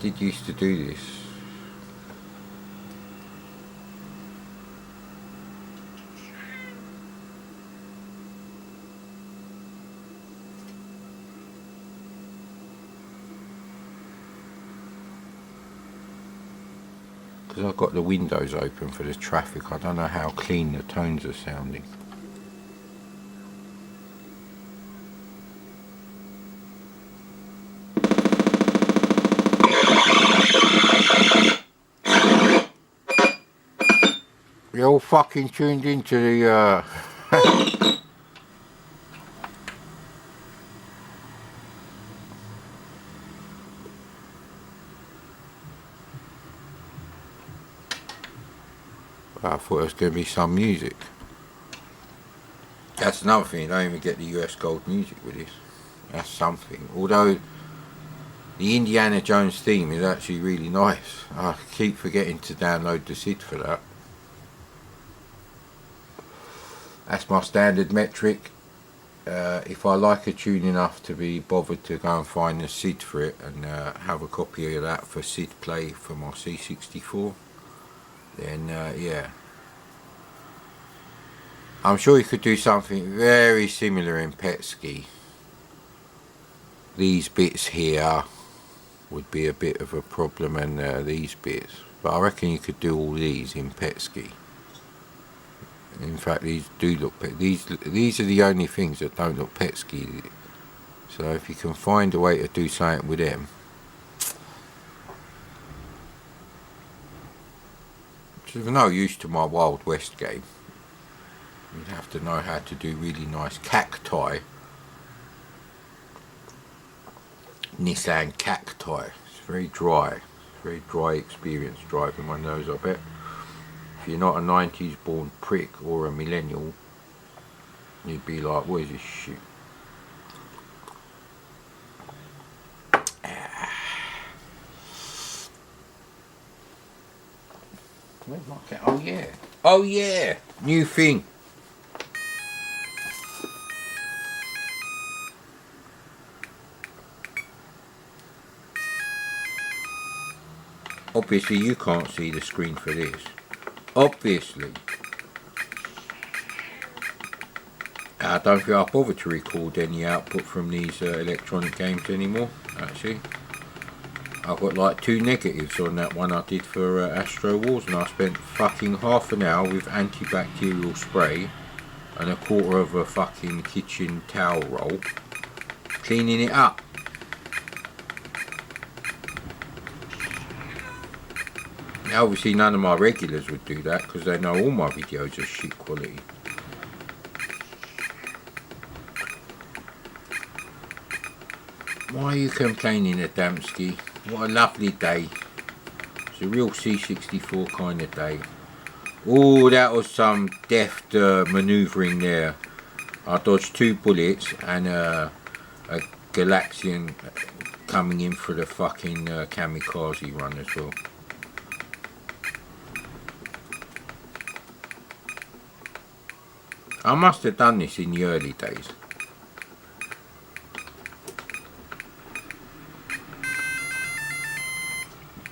Did used to do this. Because I've got the windows open for the traffic, I don't know how clean the tones are sounding. You're all fucking tuned into the I thought it was going to be some music. That's another thing, you don't even get the US Gold music with this. That's something. Although the Indiana Jones theme is actually really nice. I keep forgetting to download the SID for that. That's my standard metric. If I like a tune enough to be bothered to go and find the SID for it and have a copy of that for SID play for my C64, then yeah. I'm sure you could do something very similar in Petsky. These bits here would be a bit of a problem, and these bits, but I reckon you could do all these in Petsky. In fact, these do look these are the only things that don't look Petsky. So if you can find a way to do something with them, which is no use to my Wild West game. You'd have to know how to do really nice cacti. Nissan cacti. It's very dry. Very dry experience driving one of those, I bet. If you're not a 90s born prick or a millennial, you'd be like, what is this shit? Where's my cat? Oh yeah. Oh yeah. New thing. Obviously you can't see the screen for this. Obviously. I don't think I'll bother to record any output from these electronic games anymore, actually. I've got like 2 negatives on that one I did for Astro Wars, and I spent fucking half an hour with antibacterial spray and a quarter of a fucking kitchen towel roll cleaning it up. Now obviously none of my regulars would do that because they know all my videos are shit quality. Why are you complaining, Adamski? What a lovely day. It's a real C64 kind of day. Oh, that was some deft manoeuvring there. I dodged 2 bullets and a Galaxian coming in for the fucking kamikaze run as well. I must have done this in the early days.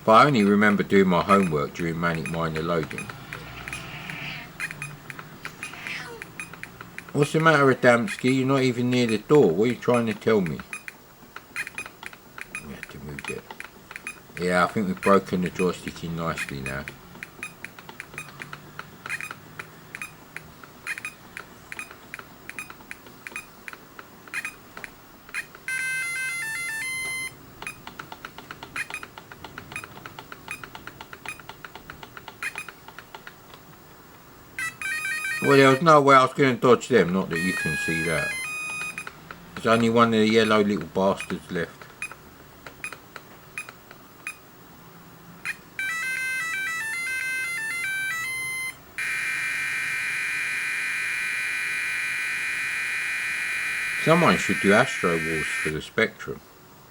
But I only remember doing my homework during Manic Miner loading. What's the matter, Adamski? You're not even near the door. What are you trying to tell me? We have to move it. Yeah, I think we've broken the joystick in nicely now. Well, there was no way I was going to dodge them, not that you can see that. There's only one of the yellow little bastards left. Someone should do Astro Wars for the Spectrum,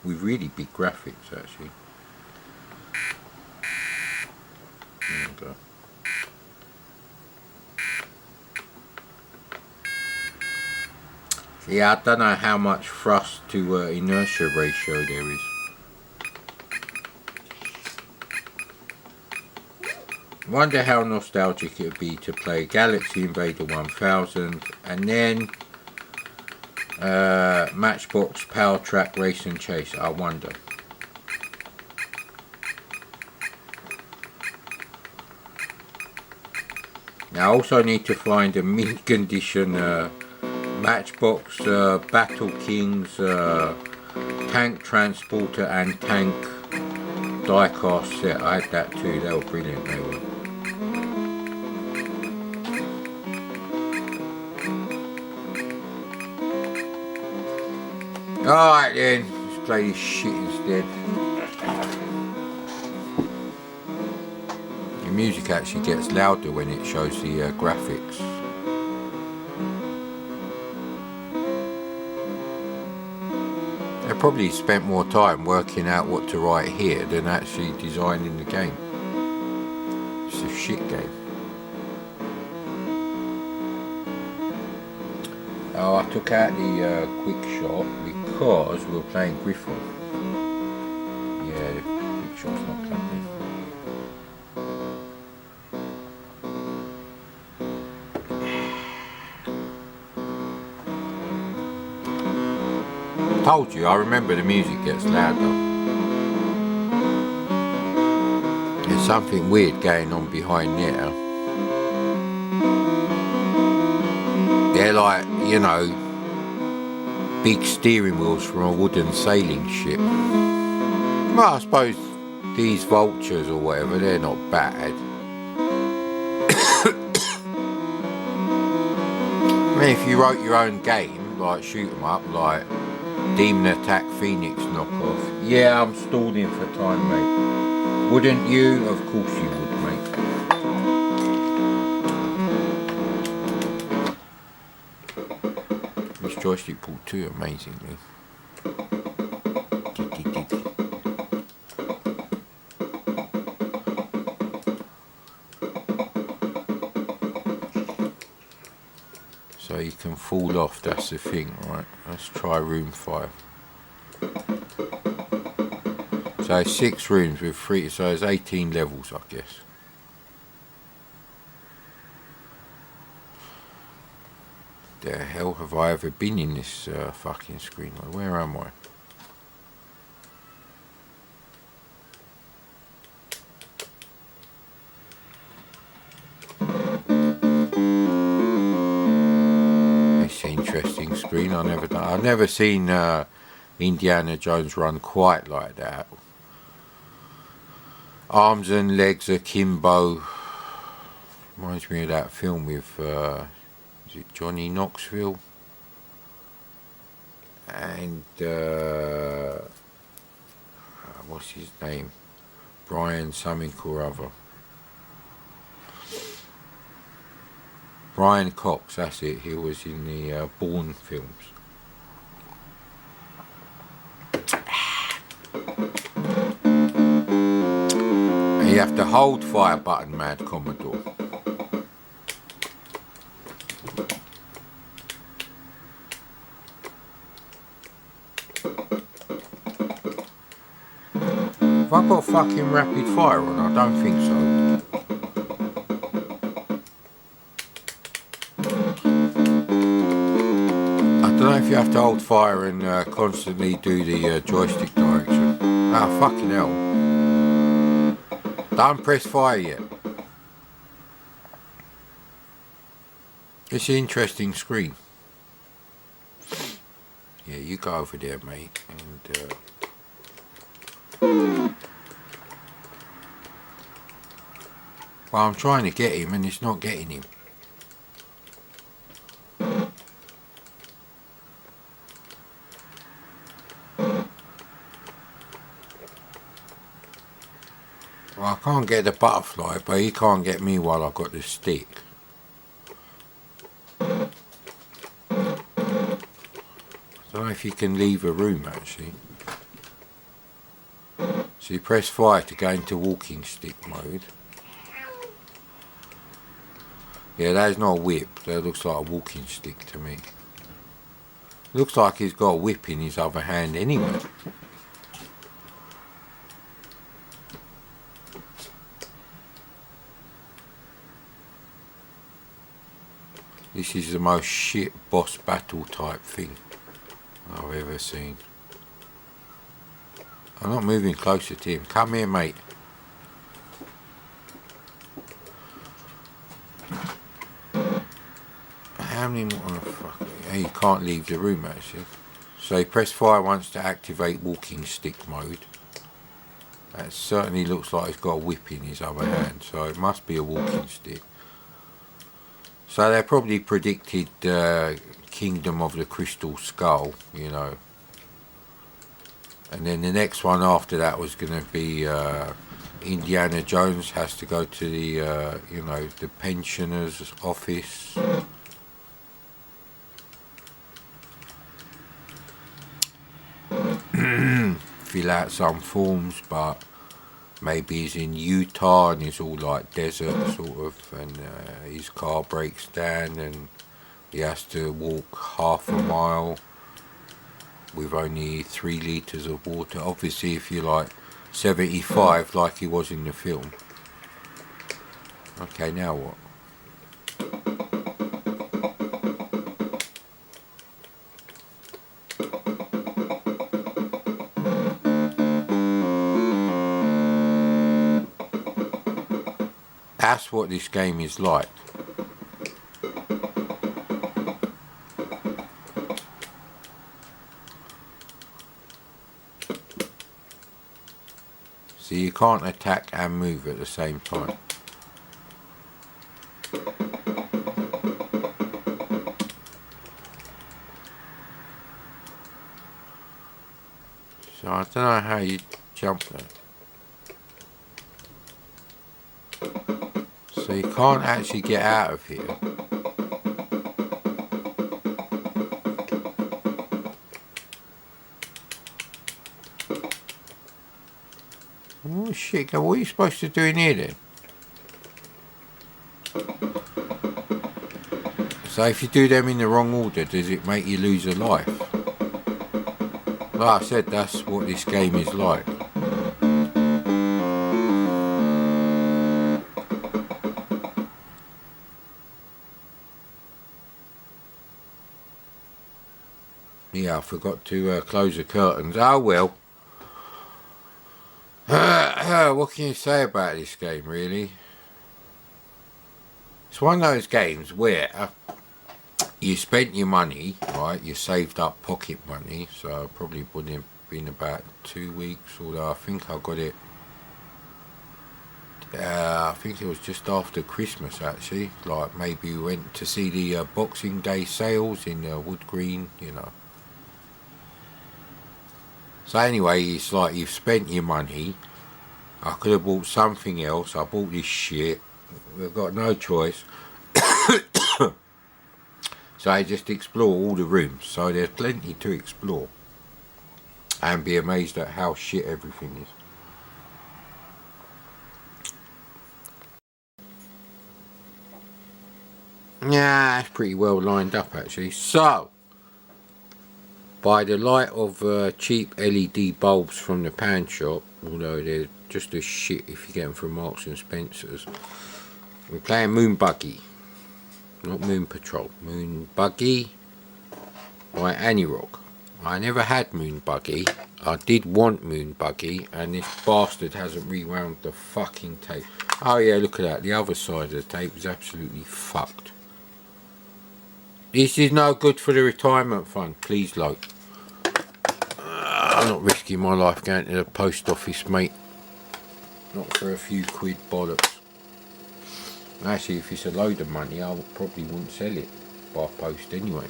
with really big graphics actually. There we go. Yeah, I don't know how much thrust to inertia ratio there is. Wonder how nostalgic it would be to play Galaxy Invader 1000 and then Matchbox Power Track Race and Chase. I wonder. Now I also need to find a mint condition Matchbox Battle Kings Tank Transporter and Tank diecast set. I had that too. They were brilliant. They were. Alright then, let's play this shit instead. The music actually gets louder when it shows the graphics. They probably spent more time working out what to write here than actually designing the game. It's a shit game. Oh, I took out the quick shot because we were playing Griffon. Yeah, the quick shot's not plugged in. Told you, I remember the music gets louder. There's something weird going on behind there. They're like, you know, big steering wheels from a wooden sailing ship. Well, I suppose these vultures or whatever, they're not bad. I mean, if you wrote your own game, like shoot 'em up, like Demon Attack Phoenix knockoff. Yeah, I'm stalling for time, mate. Wouldn't you? Of course you would, mate. This joystick pulled too amazingly. you can fall off, that's the thing, right? Let's try room 5. So 6 rooms with 3, so there's 18 levels, I guess. The hell have I ever been in this fucking screen? Where am I? It's an interesting screen. I've never seen Indiana Jones run quite like that. Arms and legs akimbo. Reminds me of that film with is it Johnny Knoxville and what's his name? Brian something or other. Brian Cox, that's it. He was in the Bourne films. And you have to hold fire button, Mad Commodore. Have I got fucking rapid fire on? I don't think so. I don't know if you have to hold fire and constantly do the joystick direction. Ah, fucking hell. Don't press fire yet. It's an interesting screen. Yeah, you go over there, mate, and well, I'm trying to get him and it's not getting him. Well, I can't get the butterfly, but he can't get me while I've got the stick. I don't know if you can leave a room actually. So you press fire to go into walking stick mode. Yeah, that is not a whip. That looks like a walking stick to me. Looks like he's got a whip in his other hand anyway. This is the most shit boss battle type thing I've ever seen. I'm not moving closer to him. Come here, mate. How many more? You can't leave the room actually. So you press fire once to activate walking stick mode. That certainly looks like he's got a whip in his other hand, so it must be a walking stick. So they probably predicted Kingdom of the Crystal Skull, you know. And then the next one after that was going to be Indiana Jones has to go to the, you know, the pensioner's office. Fill out some forms, but maybe he's in Utah and it's all like desert sort of, and his car breaks down and he has to walk half a mile with only 3 litres of water. Obviously if you're like 75 like he was in the film. Okay, now what? That's what this game is like. So you can't attack and move at the same time. So I don't know how you jump there. So you can't actually get out of here. Oh shit, what are you supposed to do in here then? So if you do them in the wrong order, does it make you lose a life? Like I said, that's what this game is like. Yeah, I forgot to close the curtains. Oh well. What can you say about this game, really? It's one of those games where you spent your money, right? You saved up pocket money, so probably would have been about 2 weeks, although I think I got it. I think it was just after Christmas, actually. Like maybe we went to see the Boxing Day sales in Wood Green, you know. So anyway, it's like you've spent your money. I could have bought something else. I bought this shit. We've got no choice. So I just explore all the rooms. So there's plenty to explore. And be amazed at how shit everything is. Yeah, it's pretty well lined up actually. So, by the light of cheap LED bulbs from the pan shop, although they're just as shit if you get them from Marks and Spencer's, we're playing Moon Buggy. Not Moon Patrol, Moon Buggy by Anirog. I never had Moon Buggy. I did want Moon Buggy, and this bastard hasn't rewound the fucking tape. Oh yeah, look at that. The other side of the tape is absolutely fucked. This is no good for the retirement fund. Please load. I'm not risking my life going to the post office, mate. Not for a few quid bollocks. Actually, if it's a load of money, I probably wouldn't sell it by post anyway,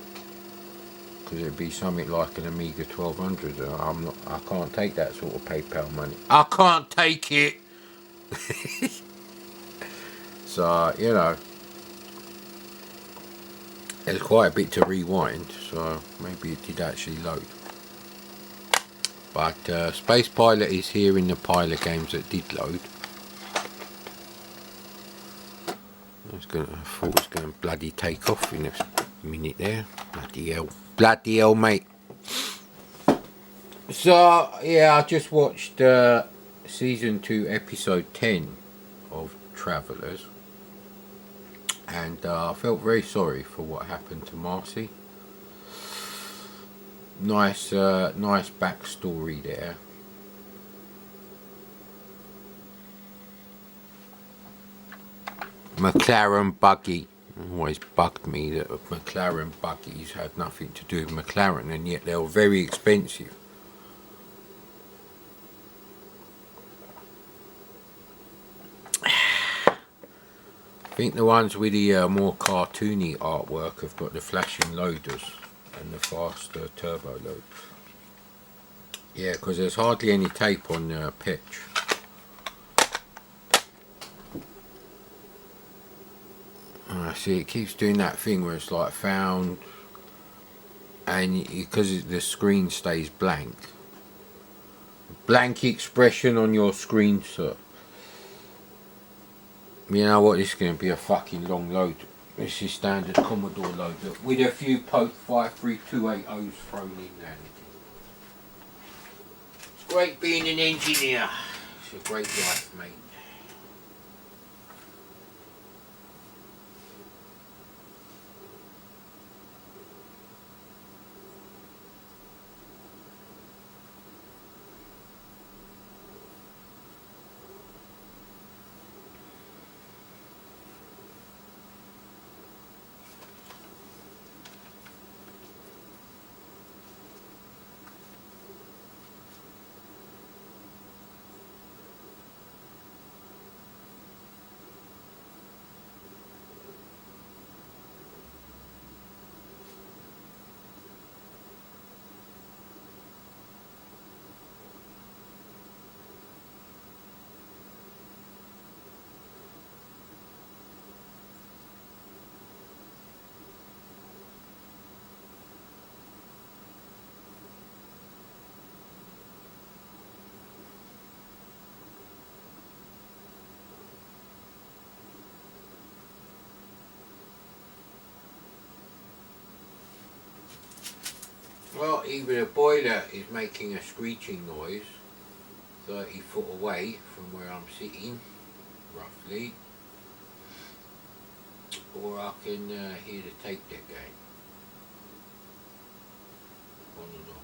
because it'd be something like an Amiga 1200. I can't take that sort of PayPal money. I can't take it. So you know, there's quite a bit to rewind. So maybe it did actually load. But Space Pilot is here in the pile of games that did load. I thought it was going to bloody take off in a minute there. Bloody hell, mate. So yeah, I just watched season 2, episode 10 of Travellers, and I felt very sorry for what happened to Marcy. Nice backstory there. McLaren buggy. Always bugged me that McLaren buggies had nothing to do with McLaren, and yet they were very expensive. I think the ones with the more cartoony artwork have got the flashing loaders and the faster turbo load. Yeah, because there's hardly any tape on the pitch. See, it keeps doing that thing where it's like found, and because the screen stays blank expression on your screen, sir. You know what, this is going to be a fucking long load. This is standard Commodore load with a few post 53280s thrown in there. It's great being an engineer. It's a great life, mate. Well, even a boiler is making a screeching noise 30 foot away from where I'm sitting, roughly. Or I can hear the tape deck going. On and off.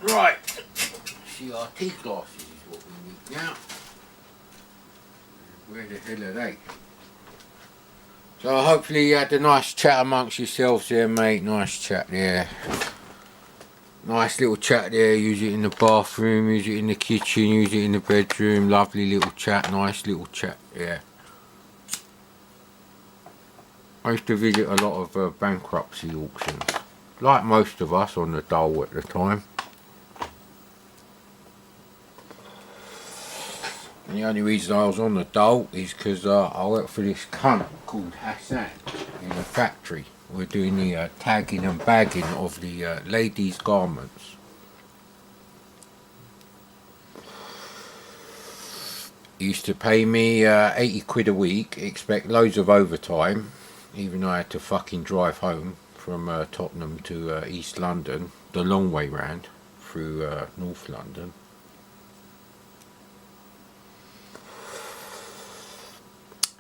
Right, CRT glasses is what we need now. Where the hell are they? So hopefully you had a nice chat amongst yourselves there, mate. Nice chat there. Nice little chat there. Use it in the bathroom, use it in the kitchen, use it in the bedroom. Lovely little chat, nice little chat, yeah. I used to visit a lot of bankruptcy auctions, like most of us on the dole at the time. And the only reason I was on the dole is because I worked for this cunt called Hassan in a factory. We're doing the tagging and bagging of the ladies' garments. He used to pay me 80 quid a week, expect loads of overtime, even though I had to fucking drive home from Tottenham to East London, the long way round through North London.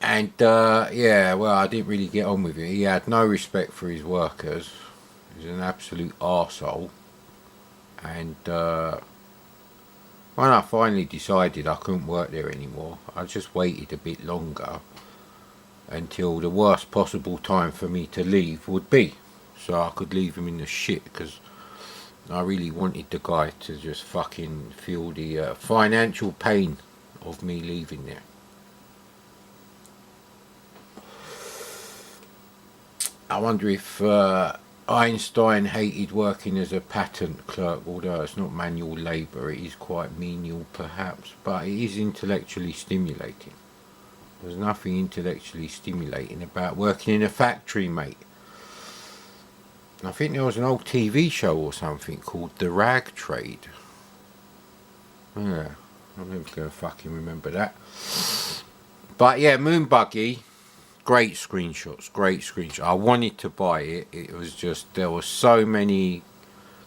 And yeah, well, I didn't really get on with it. He had no respect for his workers. He was an absolute arsehole. And when I finally decided I couldn't work there anymore, I just waited a bit longer until the worst possible time for me to leave would be, so I could leave him in the shit, because I really wanted the guy to just fucking feel the financial pain of me leaving there. I wonder if Einstein hated working as a patent clerk, although it's not manual labour, it is quite menial perhaps, but it is intellectually stimulating. There's nothing intellectually stimulating about working in a factory, mate. I think there was an old TV show or something called The Rag Trade. Yeah, I'm never going to fucking remember that. But yeah, Moon Buggy. Great screenshots, great screenshots. I wanted to buy it. It was just, there were so many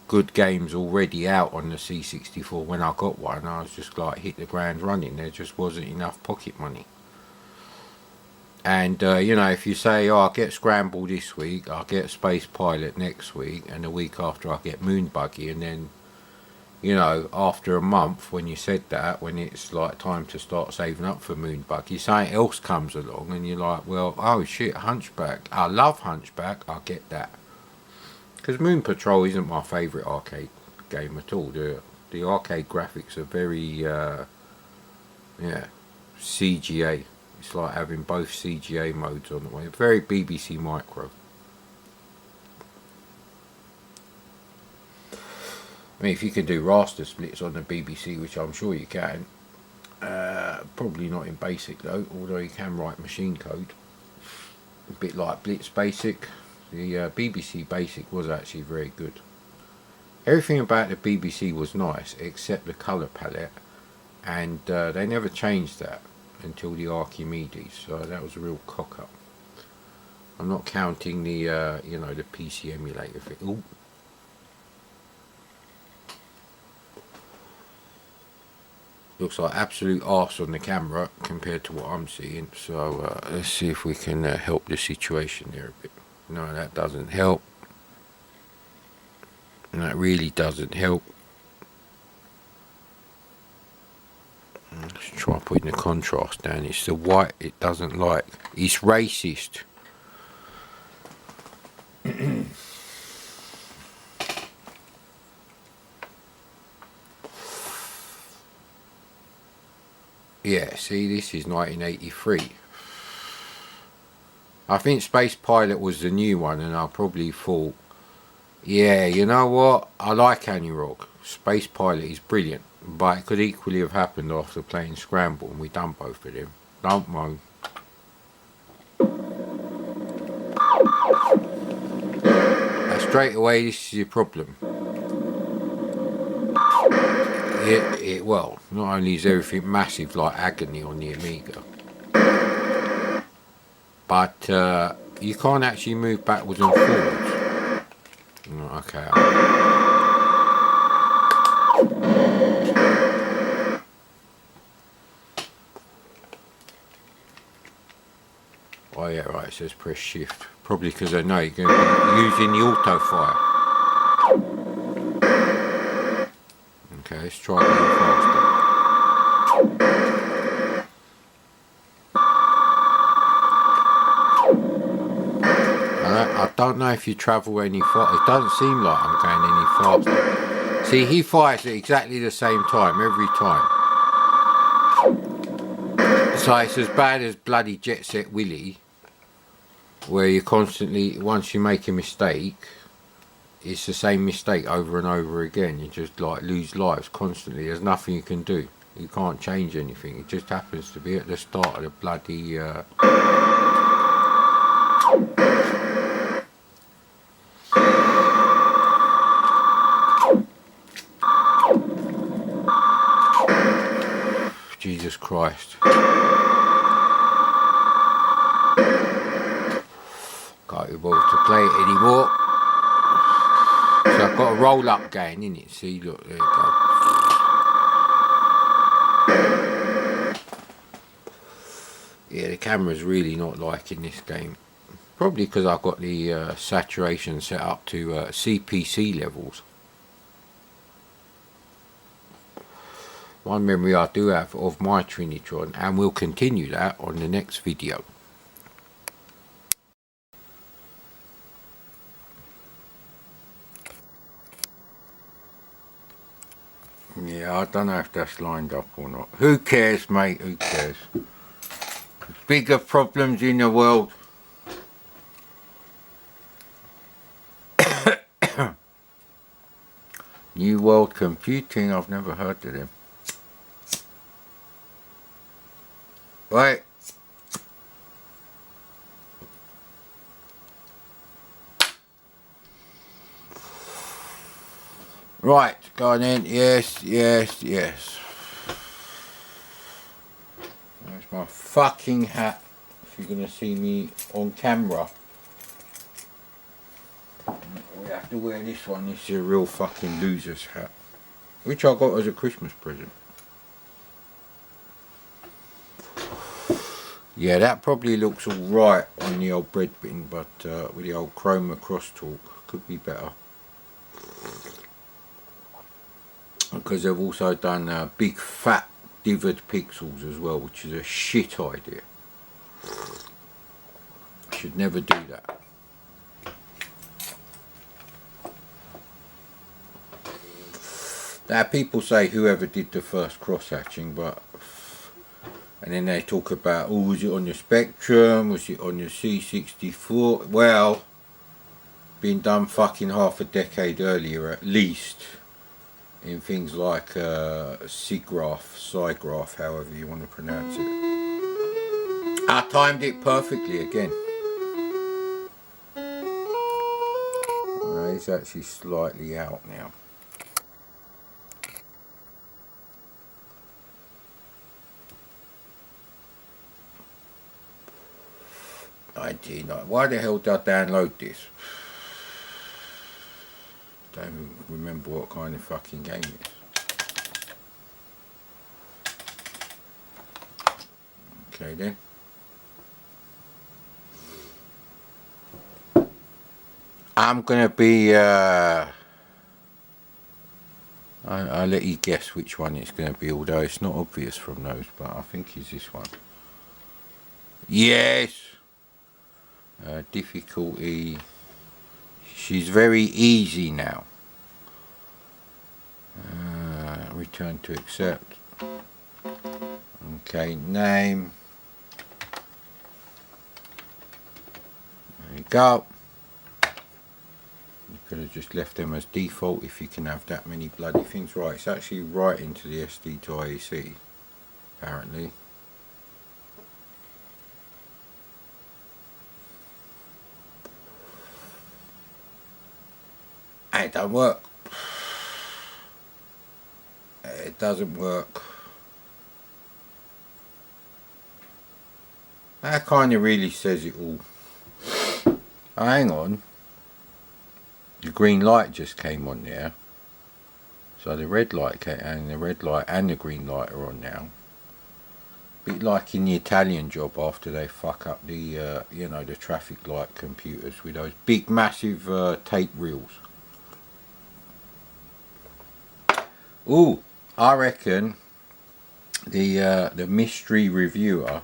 good games already out on the C64 when I got one. I was just like, hit the ground running. There just wasn't enough pocket money. And, you know, if you say, oh, I'll get Scramble this week, I'll get Space Pilot next week, and the week after I'll get Moon Buggy, and then, you know, after a month when you said that, when it's like time to start saving up for Moon Buggy, something else comes along and you're like, well, oh shit, Hunchback. I love Hunchback, I'll get that. Because Moon Patrol isn't my favourite arcade game at all. The arcade graphics are very, yeah, CGA. It's like having both CGA modes on the way. Very BBC Micro. I mean, if you can do raster splits on the BBC, which I'm sure you can, probably not in BASIC though, although you can write machine code. A bit like Blitz BASIC. The BBC BASIC was actually very good. Everything about the BBC was nice except the colour palette, and they never changed that until the Archimedes, so that was a real cock up. I'm not counting the you know, the PC emulator thing. Ooh. Looks like absolute arse on the camera compared to what I'm seeing, so let's see if we can help the situation there a bit. No, that doesn't help. And that really doesn't help. Let's try putting the contrast down. It's the white it doesn't like. It's racist. Yeah, see, this is 1983. I think Space Pilot was the new one, and I probably thought, yeah, you know what, I like Annie Rock. Space Pilot is brilliant, but it could equally have happened after playing Scramble, and we done both of them. Don't moan. Now, straight away, this is your problem. Well, not only is everything massive like Agony on the Amiga, but you can't actually move backwards and forwards. Okay. Oh yeah, right, it says press shift. Probably because I know you're going to be using the auto fire. Okay, let's try it a little faster. I don't know if you travel any faster. It doesn't seem like I'm going any faster. See, he fires at exactly the same time every time. So it's as bad as bloody Jet Set Willy, where you constantly, once you make a mistake, it's the same mistake over and over again. You just like lose lives constantly. There's nothing you can do. You can't change anything. It just happens to be at the start of the bloody Jesus Christ. Can't be bothered to play it anymore. So I've got a roll up going in it. See, look, there you go. Yeah, the camera's really not liking this game. Probably because I've got the saturation set up to CPC levels. One memory I do have of my Trinitron, and we'll continue that on the next video. Yeah, I don't know if that's lined up or not. Who cares, mate? Who cares? Bigger problems in the world. New World Computing, I've never heard of them. Right. Right, go on in. Yes, yes, yes. There's my fucking hat. If you're going to see me on camera. We have to wear this one. This is a real fucking loser's hat. Which I got as a Christmas present. Yeah, that probably looks alright on the old bread bin, but with the old chroma crosstalk, could be better. Because they've also done big fat divored pixels as well, which is a shit idea. Should never do that. Now people say whoever did the first cross hatching, but and then they talk about, oh, was it on your Spectrum, was it on your C64? Well, been done fucking half a decade earlier at least. in things like SIGGRAPH, however you want to pronounce it. I timed it perfectly again. It's actually slightly out now. Why the hell did I download this? Don't even remember what kind of fucking game it is. Okay then. I'm gonna be I'll let you guess which one it's gonna be, although it's not obvious from those, but I think it's this one. Yes! Difficulty. She's very easy now. Return to accept. Okay, name. There you go. You could have just left them as default if you can have that many bloody things. Right, it's actually right into the SD to IEC, apparently. And it don't work. It doesn't work. That kind of really says it all. Oh, hang on. The green light just came on there. So the red light came, and the red light and the green light are on now. Bit like in the Italian job after they fuck up the you know, the traffic light computers with those big massive tape reels. Ooh, I reckon the mystery reviewer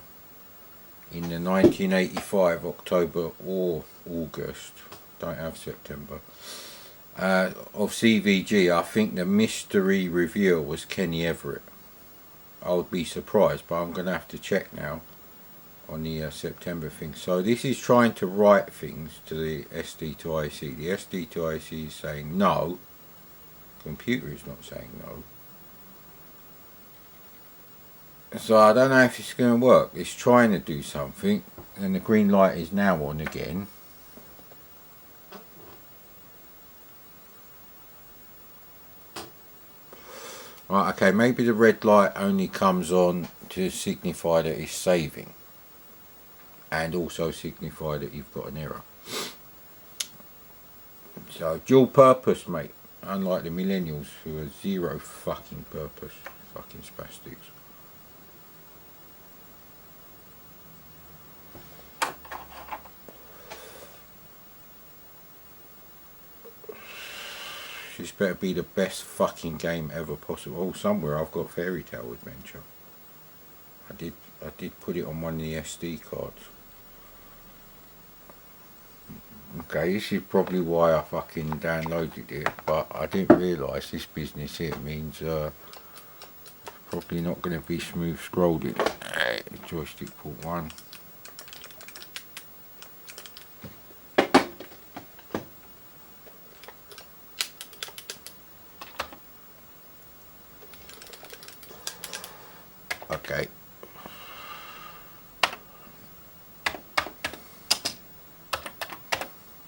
in the 1985 October or August, don't have September, of CVG, I think the mystery reviewer was Kenny Everett. I would be surprised, but I'm going to have to check now on the September thing. So this is trying to write things to the SD to IC. The SD to IC is saying no. Computer is not saying no. So I don't know if it's going to work. It's trying to do something, and the green light is now on again. Right, okay, maybe the red light only comes on to signify that it's saving, and also signify that you've got an error. So dual purpose, mate. Unlike the millennials who are zero fucking purpose. Fucking spastics. This better be the best fucking game ever possible. Oh, somewhere I've got Fairy Tale Adventure. I did put it on one of the SD cards. Okay, this is probably why I fucking downloaded it, but I didn't realise this business here means probably not going to be smooth scrolling. Joystick port 1. Okay.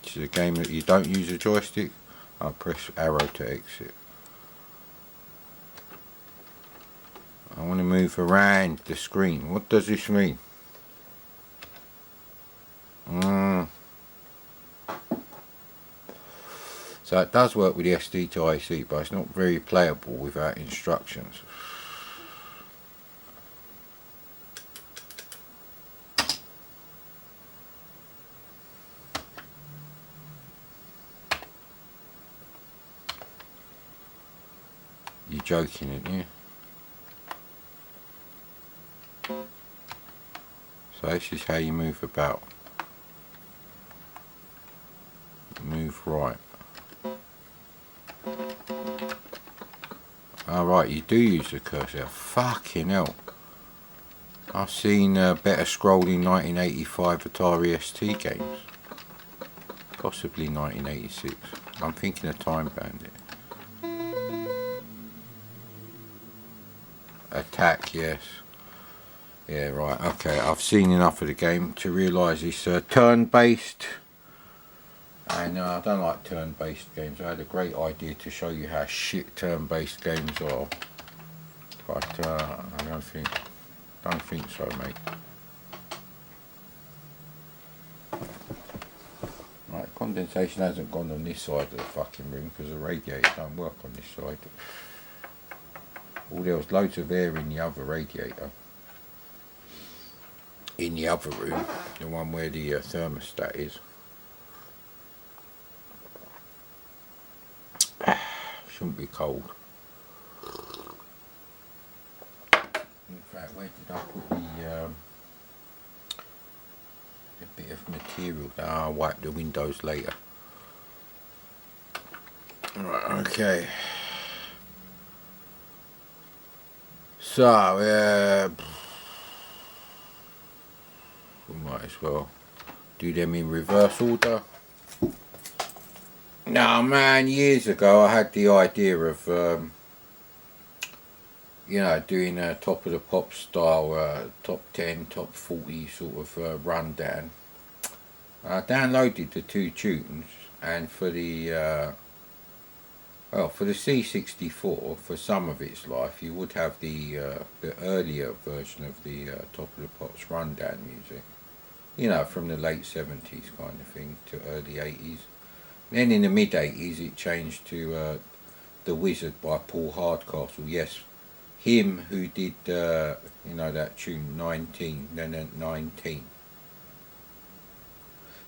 This is a game that you don't use a joystick. I'll press arrow to exit. I want to move around the screen. What does this mean? So it does work with the SD to IC, but it's not very playable without instructions. You're joking, aren't you? So this is how you move about. Move right. Alright, you do use the cursor. Fucking hell. I've seen better scrolling 1985 Atari ST games. Possibly 1986. I'm thinking of Time Bandit. Attack, yes. Yeah, right, okay. I've seen enough of the game to realise it's turn-based. And I don't like turn-based games. I had a great idea to show you how shit turn-based games are. But I don't think so, mate. Right, condensation hasn't gone on this side of the fucking room because the radiator don't work on this side. There was loads of air in the other radiator. In the other room, the one where the thermostat is. Shouldn't be cold. In fact, where did I put the bit of material? I'll wipe the windows later. Right, okay. So, we might as well do them in reverse order. Now, man, years ago I had the idea of, you know, doing a top of the pop style, top 10, top 40 sort of rundown. I downloaded the 2 tunes, and for the for the C64, for some of its life, you would have the earlier version of the Top of the Pops rundown music. You know, from the late 70s kind of thing to early 80s. Then in the mid 80s it changed to The Wizard by Paul Hardcastle. Yes, him who did, you know, that tune 19.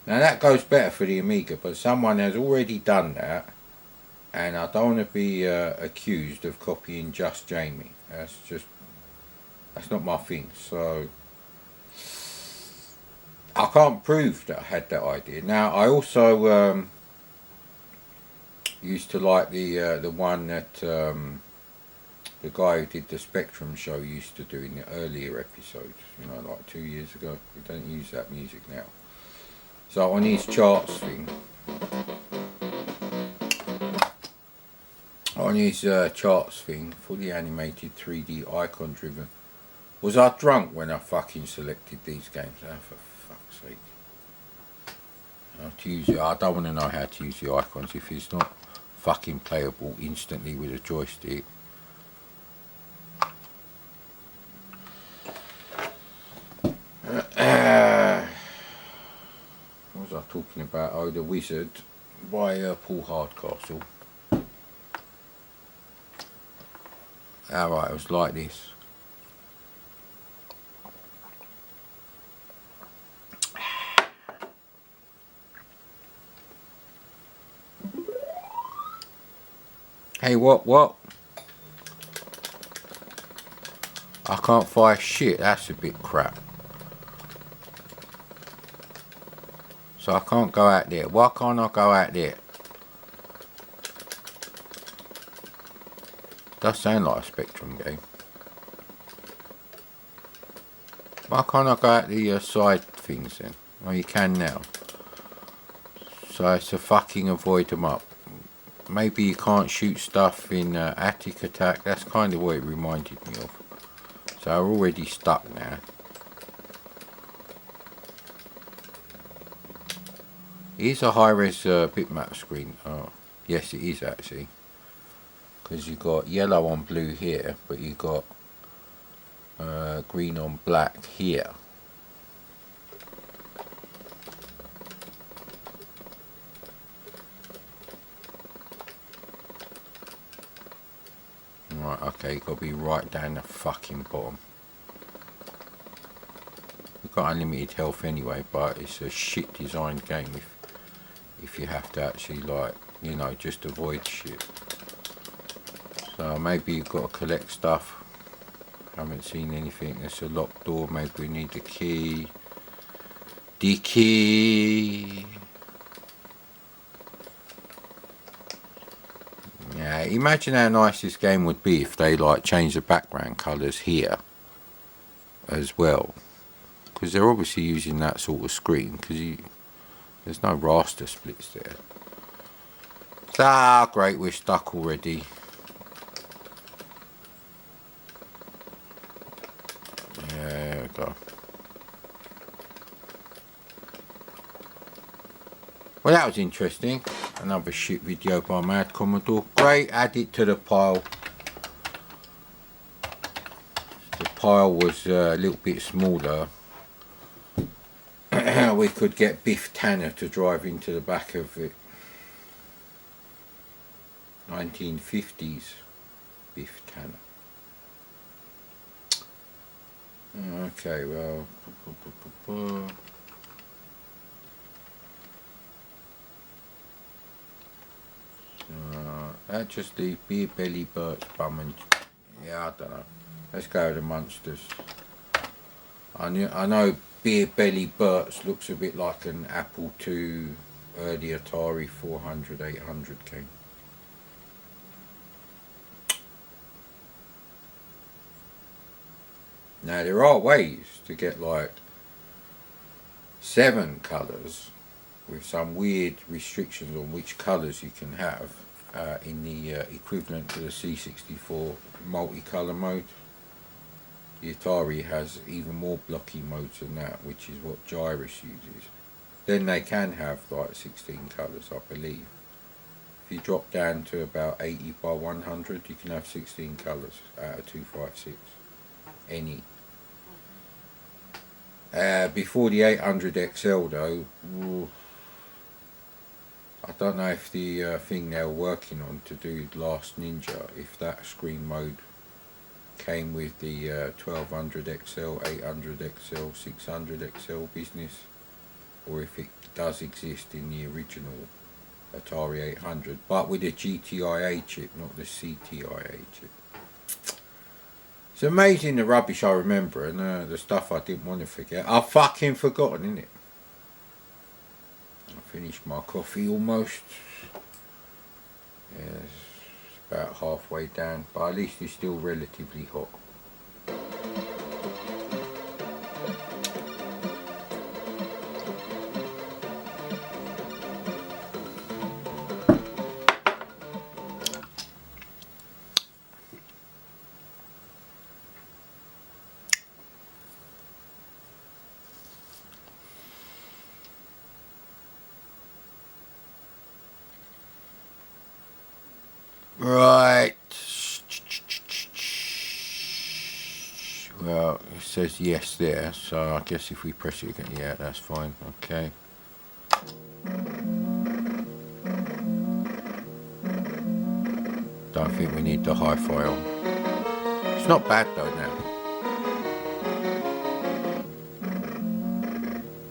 Now that goes better for the Amiga, but someone has already done that, and I don't want to be accused of copying Just Jamie. That's not my thing. So I can't prove that I had that idea. Now I also used to like the one that the guy who did the Spectrum show used to do in the earlier episodes, you know, like 2 years ago. We don't use that music now. So on his charts thing, fully animated 3D icon driven. Was I drunk when I fucking selected these games? Oh, for fuck's sake. How to use it? I don't want to know how to use the icons if it's not fucking playable instantly with a joystick. What was I talking about? Oh, The Wizard by Paul Hardcastle. Alright, it was like this. Hey, what? I can't fire shit, that's a bit crap. So I can't go out there. Why can't I go out there? Does sound like a Spectrum game. Why can't I go out the side things then? Oh, you can now. So it's to fucking avoid them up. Maybe you can't shoot stuff in Attic Attack. That's kind of what it reminded me of. So I'm already stuck now. It is a high-res bitmap screen. Oh, yes it is actually. Because you've got yellow on blue here, but you've got green on black here. Right, okay, you've got to be right down the fucking bottom. We've got unlimited health anyway, but it's a shit designed game if you have to actually, like, you know, just avoid shit. So maybe you've got to collect stuff. Haven't seen anything. There's a locked door. Maybe we need the key. The key. Yeah, imagine how nice this game would be if they like change the background colours here as well. Because they're obviously using that sort of screen because there's no raster splits there. Ah, great, we're stuck already. go. Well, that was interesting. Another shit video by Mad Commodore. Great, add it to the pile. The pile was a little bit smaller. We could get Biff Tanner to drive into the back of it. 1950s Biff Tanner. Okay, well, that just the Beer Belly Burt's bum and yeah, I don't know. Let's go with the Munsters. I know Beer Belly Burt's looks a bit like an Apple II early Atari 400, 800 king. Now there are ways to get like 7 colours with some weird restrictions on which colours you can have in the equivalent to the C64 multicolour mode. The Atari has even more blocky modes than that, which is what Gyrus uses. Then they can have like 16 colours, I believe. If you drop down to about 80 by 100, you can have 16 colours out of 256. Any. Before the 800 XL though, I don't know if the thing they were working on to do Last Ninja, if that screen mode came with the 1200 XL, 800 XL, 600 XL business, or if it does exist in the original Atari 800, but with a GTIA chip, not the CTIA chip. It's amazing the rubbish I remember and the stuff I didn't want to forget. I've fucking forgotten, innit? I finished my coffee almost. Yeah, it's about halfway down, but at least it's still relatively hot. Right. Well, it says yes there, so I guess if we press it again, yeah, that's fine. Okay. Don't think we need the hi-fi on. It's not bad though now.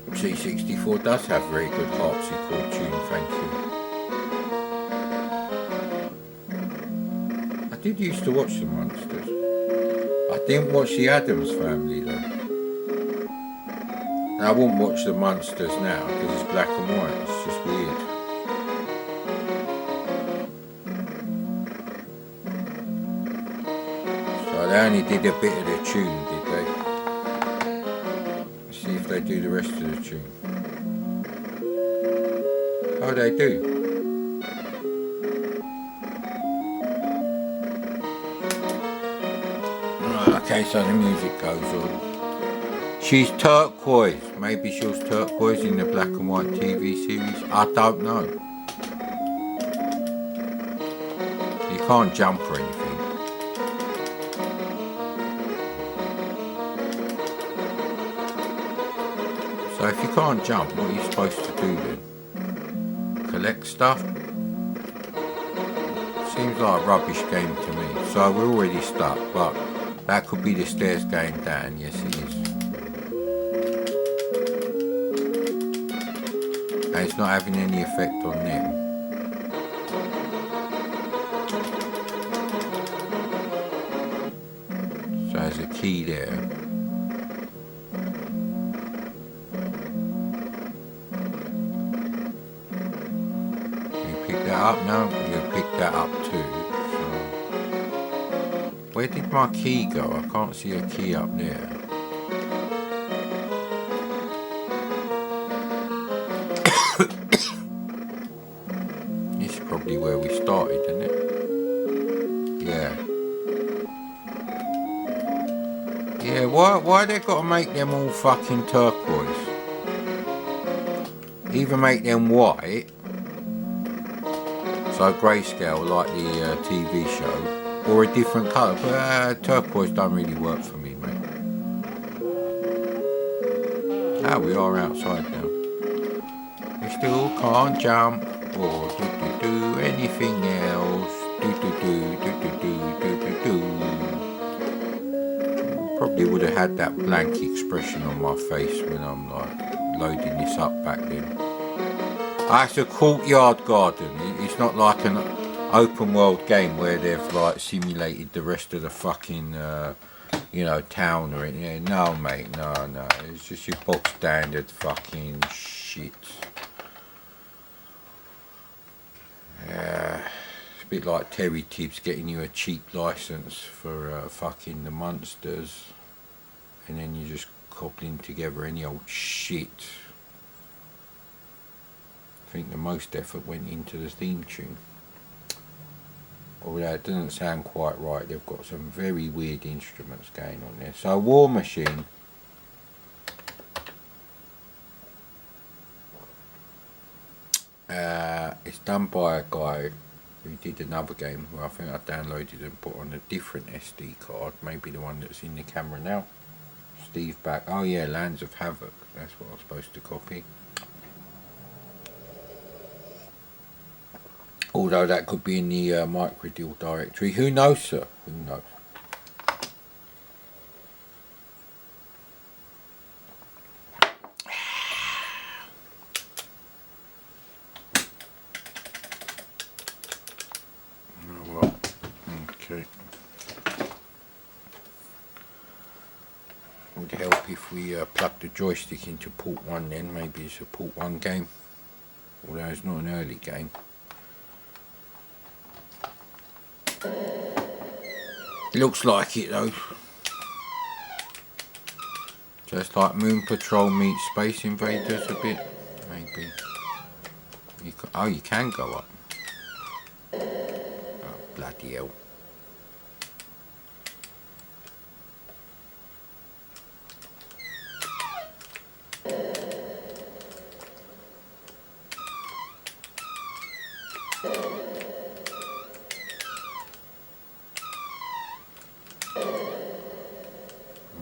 C64 does have very good harpsichord tune, thank you. I did used to watch the Munsters. I didn't watch the Addams Family though. Now, I wouldn't watch the Munsters now because it's black and white, it's just weird. So they only did a bit of the tune, did they? Let's see if they do the rest of the tune. Oh, they do. Okay, so the music goes on. She's turquoise. Maybe she was turquoise in the black and white TV series. I don't know. You can't jump or anything. So if you can't jump, what are you supposed to do then? Collect stuff? Seems like a rubbish game to me. So we're already stuck, but that could be the stairs going down. Yes, it is. And it's not having any effect on them. So there's a key there. You pick that up? No, you pick that up too. Where did my key go? I can't see a key up there. This is probably where we started, isn't it? Yeah. Yeah, why why they got to make them all fucking turquoise? Either make them white, so grayscale like the TV show, or a different colour. But turquoise don't really work for me, mate. Ah, we are outside now. We still can't jump or do anything else. Probably would have had that blank expression on my face when I'm like loading this up back then. It's a courtyard garden. It's not like an open world game where they've like simulated the rest of the fucking town or anything. No, mate, no. It's just your bog standard fucking shit. It's a bit like Terry Tibbs getting you a cheap license for fucking the Munsters, and then you just cobbling together any old shit. I think the most effort went into the theme tune. Although it doesn't sound quite right, they've got some very weird instruments going on there. So War Machine. It's done by a guy who did another game where I think I downloaded and put on a different SD card, maybe the one that's in the camera now. Steve Back. Oh yeah, Lands of Havoc. That's what I was supposed to copy. Although that could be in the microdeal directory. Who knows, sir? Who knows? Oh, well, okay. Would help if we plug the joystick into port 1 then. Maybe it's a port 1 game. Although it's not an early game. Looks like it though. Just like Moon Patrol meets Space Invaders a bit, maybe. You can go up. Oh, bloody hell.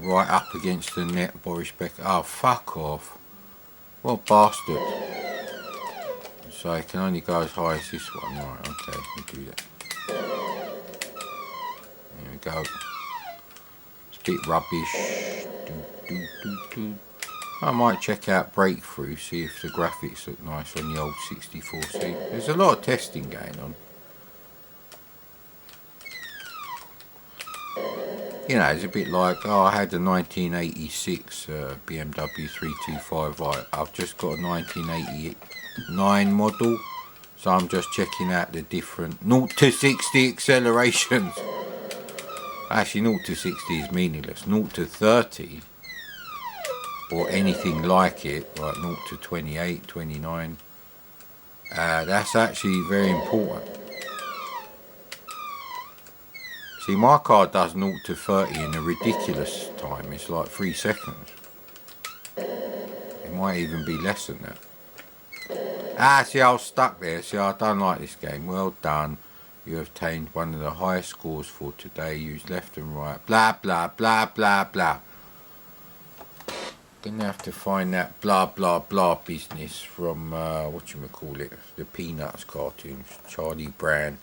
Right up against the net, Boris Becker. Oh, fuck off. What a bastard. So it can only go as high as this one. Right, okay, we do that. There we go. It's a bit rubbish. I might check out Breakthrough, see if the graphics look nice on the old 64C. There's a lot of testing going on. You know, it's a bit like, I had a 1986 BMW 325i. I've just got a 1989 model, so I'm just checking out the different 0 to 60 accelerations. Actually, 0 to 60 is meaningless. 0 to 30, or anything like it, like 0 to 28, 29, that's actually very important. See, my car does 0 to 30 in a ridiculous time. It's like 3 seconds. It might even be less than that. See, I was stuck there. See, I don't like this game. Well done. You have obtained one of the highest scores for today. Use left and right. Blah, blah, blah, blah, blah. Gonna have to find that blah, blah, blah business from, whatchamacallit, the Peanuts cartoons. Charlie Brown.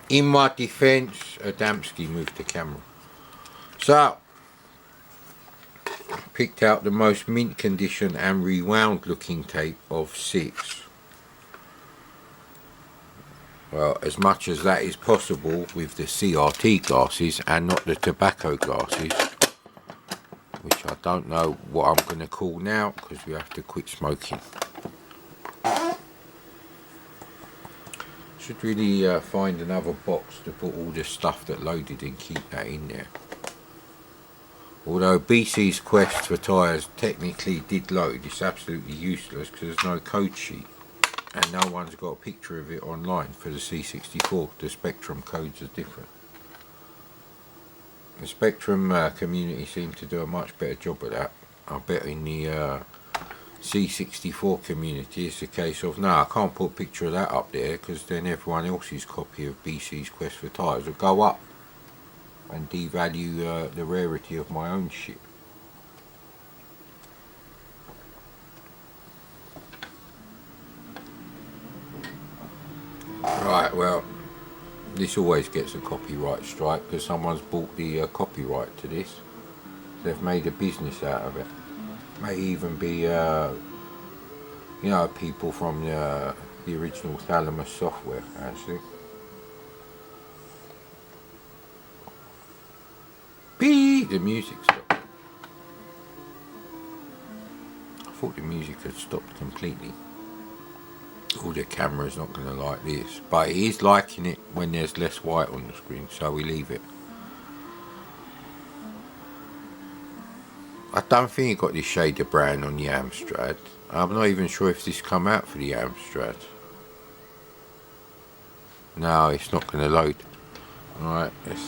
In my defence, Adamski moved the camera. So, picked out the most mint condition and rewound looking tape of 6. Well, as much as that is possible with the CRT glasses and not the tobacco glasses, which I don't know what I'm going to call now because we have to quit smoking. Should really find another box to put all the stuff that loaded and keep that in there. Although BC's quest for tyres technically did load, it's absolutely useless because there's no code sheet and no one's got a picture of it online for the C64. The Spectrum codes are different. The Spectrum community seem to do a much better job of that. I bet in the C64 community it's a case of, no, I can't put a picture of that up there because then everyone else's copy of BC's Quest for Tires will go up and devalue the rarity of my own shit. Right, well, this always gets a copyright strike because someone's bought the copyright to this. They've made a business out of it. May even be, you know, people from the original Thalamus software, actually. Beep! The music stopped. I thought the music had stopped completely. Oh, the camera's not going to like this, but it is liking it when there's less white on the screen, so we leave it. I don't think it got this shade of brown on the Amstrad. I'm not even sure if this come out for the Amstrad. No, it's not going to load. Alright, let's...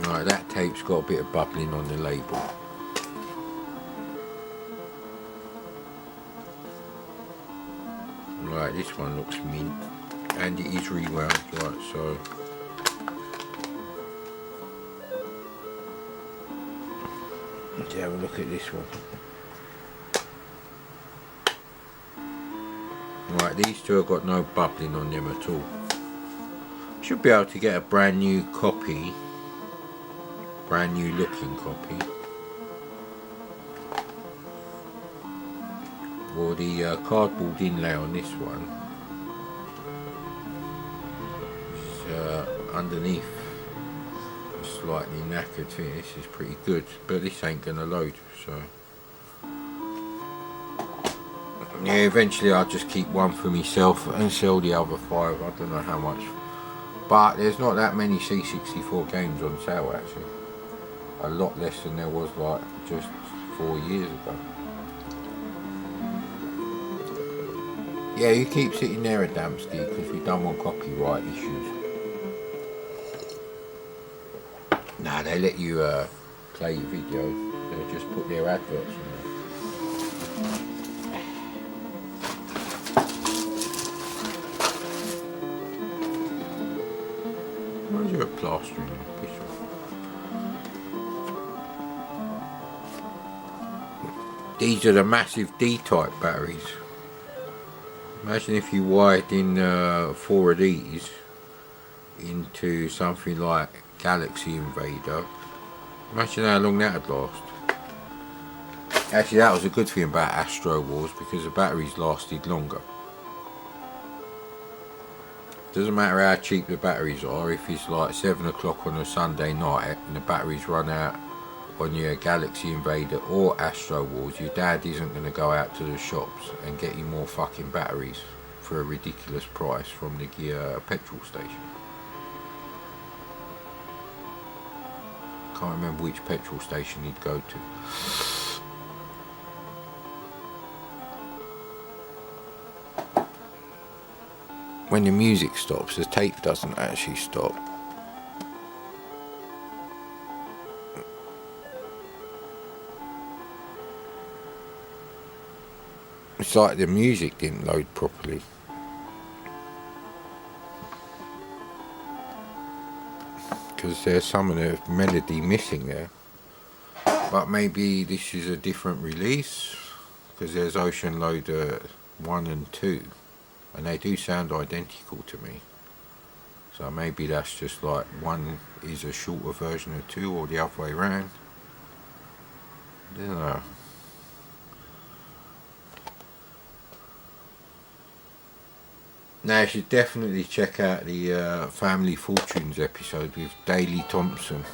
Right, that tape's got a bit of bubbling on the label. Right, this one looks mint, and it is rewound, right, so... Let's have a look at this one. Right, these two have got no bubbling on them at all. Should be able to get a brand new copy, brand new looking copy. Or the cardboard inlay on this one is underneath a slightly knackered thing. This is pretty good, but this ain't gonna load, so yeah, eventually I'll just keep one for myself and sell the other 5. I don't know how much, but there's not that many C64 games on sale actually. A lot less than there was like just 4 years ago. Yeah, you keep sitting there, Adamski, because we don't want copyright issues. Nah, they let you play your video. They just put their adverts on there. Why is there a plastering in the picture? These are the massive D-type batteries. Imagine if you wired in 4 of these into something like Galaxy Invader. Imagine how long that would last. Actually, that was a good thing about Astro Wars because the batteries lasted longer. Doesn't matter how cheap the batteries are, if it's like 7 o'clock on a Sunday night and the batteries run out on your Galaxy Invader or Astro Wars, your dad isn't going to go out to the shops and get you more fucking batteries for a ridiculous price from the petrol station. Can't remember which petrol station he'd go to. When the music stops, the tape doesn't actually stop. It's like the music didn't load properly. Because there's some of the melody missing there. But maybe this is a different release. Because there's Ocean Loader 1 and 2. And they do sound identical to me. So maybe that's just like one is a shorter version of 2 or the other way around. I don't know. Now you should definitely check out the Family Fortunes episode with Daley Thompson.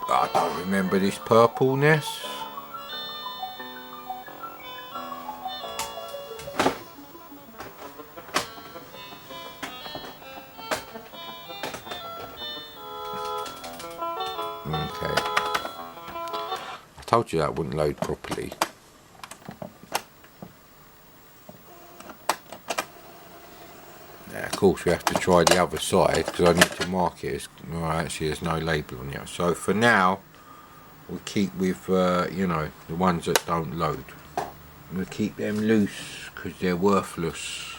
I don't remember this purpleness. Okay. I told you that wouldn't load properly. Of course we have to try the other side because I need to mark it as, well, actually there's no label on it. So for now we'll keep with you know, the ones that don't load. We'll keep them loose because they're worthless.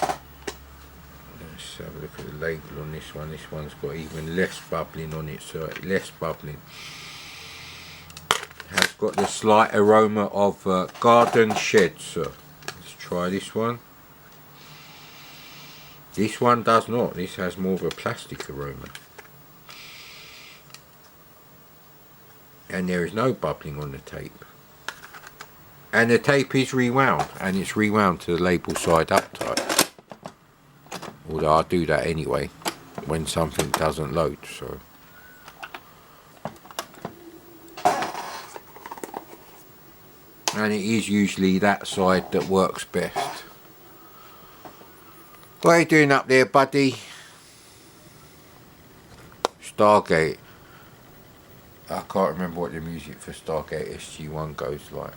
Let's have a look at the label on this one. This one's got even less bubbling on it, so less bubbling. Has got the slight aroma of garden shed, sir. Let's try this one. This one does not. This has more of a plastic aroma. And there is no bubbling on the tape. And the tape is rewound, and it's rewound to the label side up tight. Although I do that anyway when something doesn't load, so. And it is usually that side that works best. What are you doing up there, buddy? Stargate. I can't remember what the music for Stargate SG-1 goes like.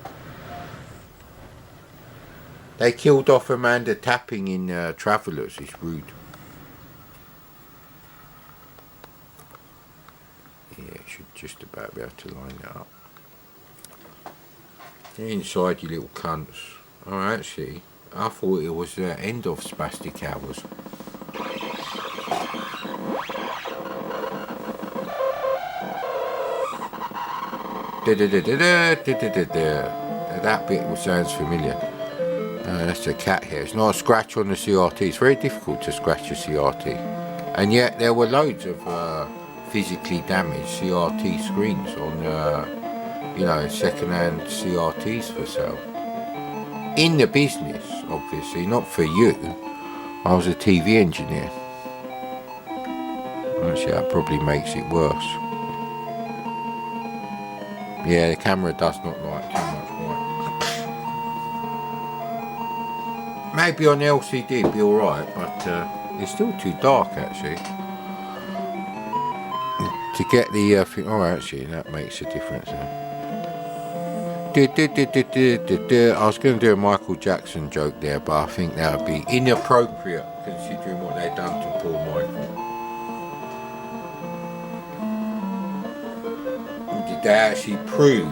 They killed off Amanda Tapping in Travellers. It's rude. Yeah, it should just about be able to line that up. Get inside, you little cunts. Oh, actually, I thought it was the end of Spastic Hours. That bit sounds familiar. That's a cat here. It's not a scratch on the CRT. It's very difficult to scratch a CRT. And yet there were loads of physically damaged CRT screens on, you know, second-hand CRTs for sale. In the business, obviously, not for you. I was a TV engineer. Actually, that probably makes it worse. Yeah, the camera does not like too much white. Maybe on LCD it'd be alright, but it's still too dark actually. To get the thing, oh actually that makes a difference. I was going to do a Michael Jackson joke there, but I think that would be inappropriate considering what they've done to poor Michael. Did they actually prove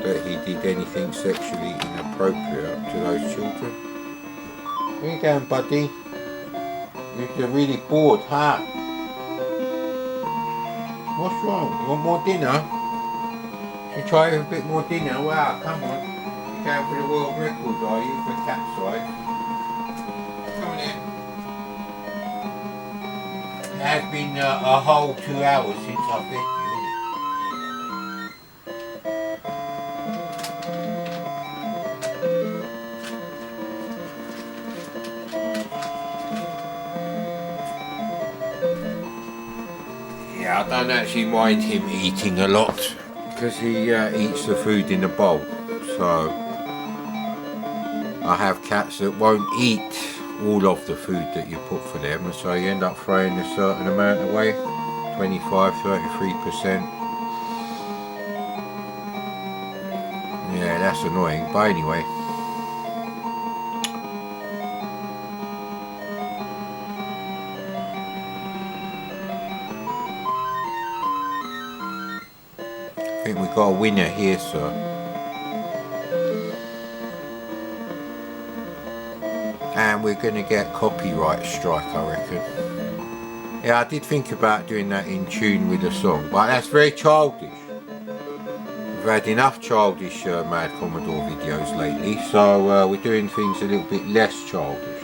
that he did anything sexually inappropriate to those children? Where you going, buddy? You're really bored, huh? What's wrong? You want more dinner? Should you try a bit more dinner? Wow, come on. You're going for the world record, are you, for cat side? Come on in. It has been a whole 2 hours since I fed you. Yeah, I don't actually mind him eating a lot because he eats the food in the bowl. So I have cats that won't eat all of the food that you put for them, and so you end up throwing a certain amount away, 25-33%. Yeah, that's annoying, but anyway. I think we've got a winner here, sir. And we're going to get copyright strike, I reckon. Yeah, I did think about doing that in tune with the song, but that's very childish. We've had enough childish Mad Commodore videos lately, so we're doing things a little bit less childish.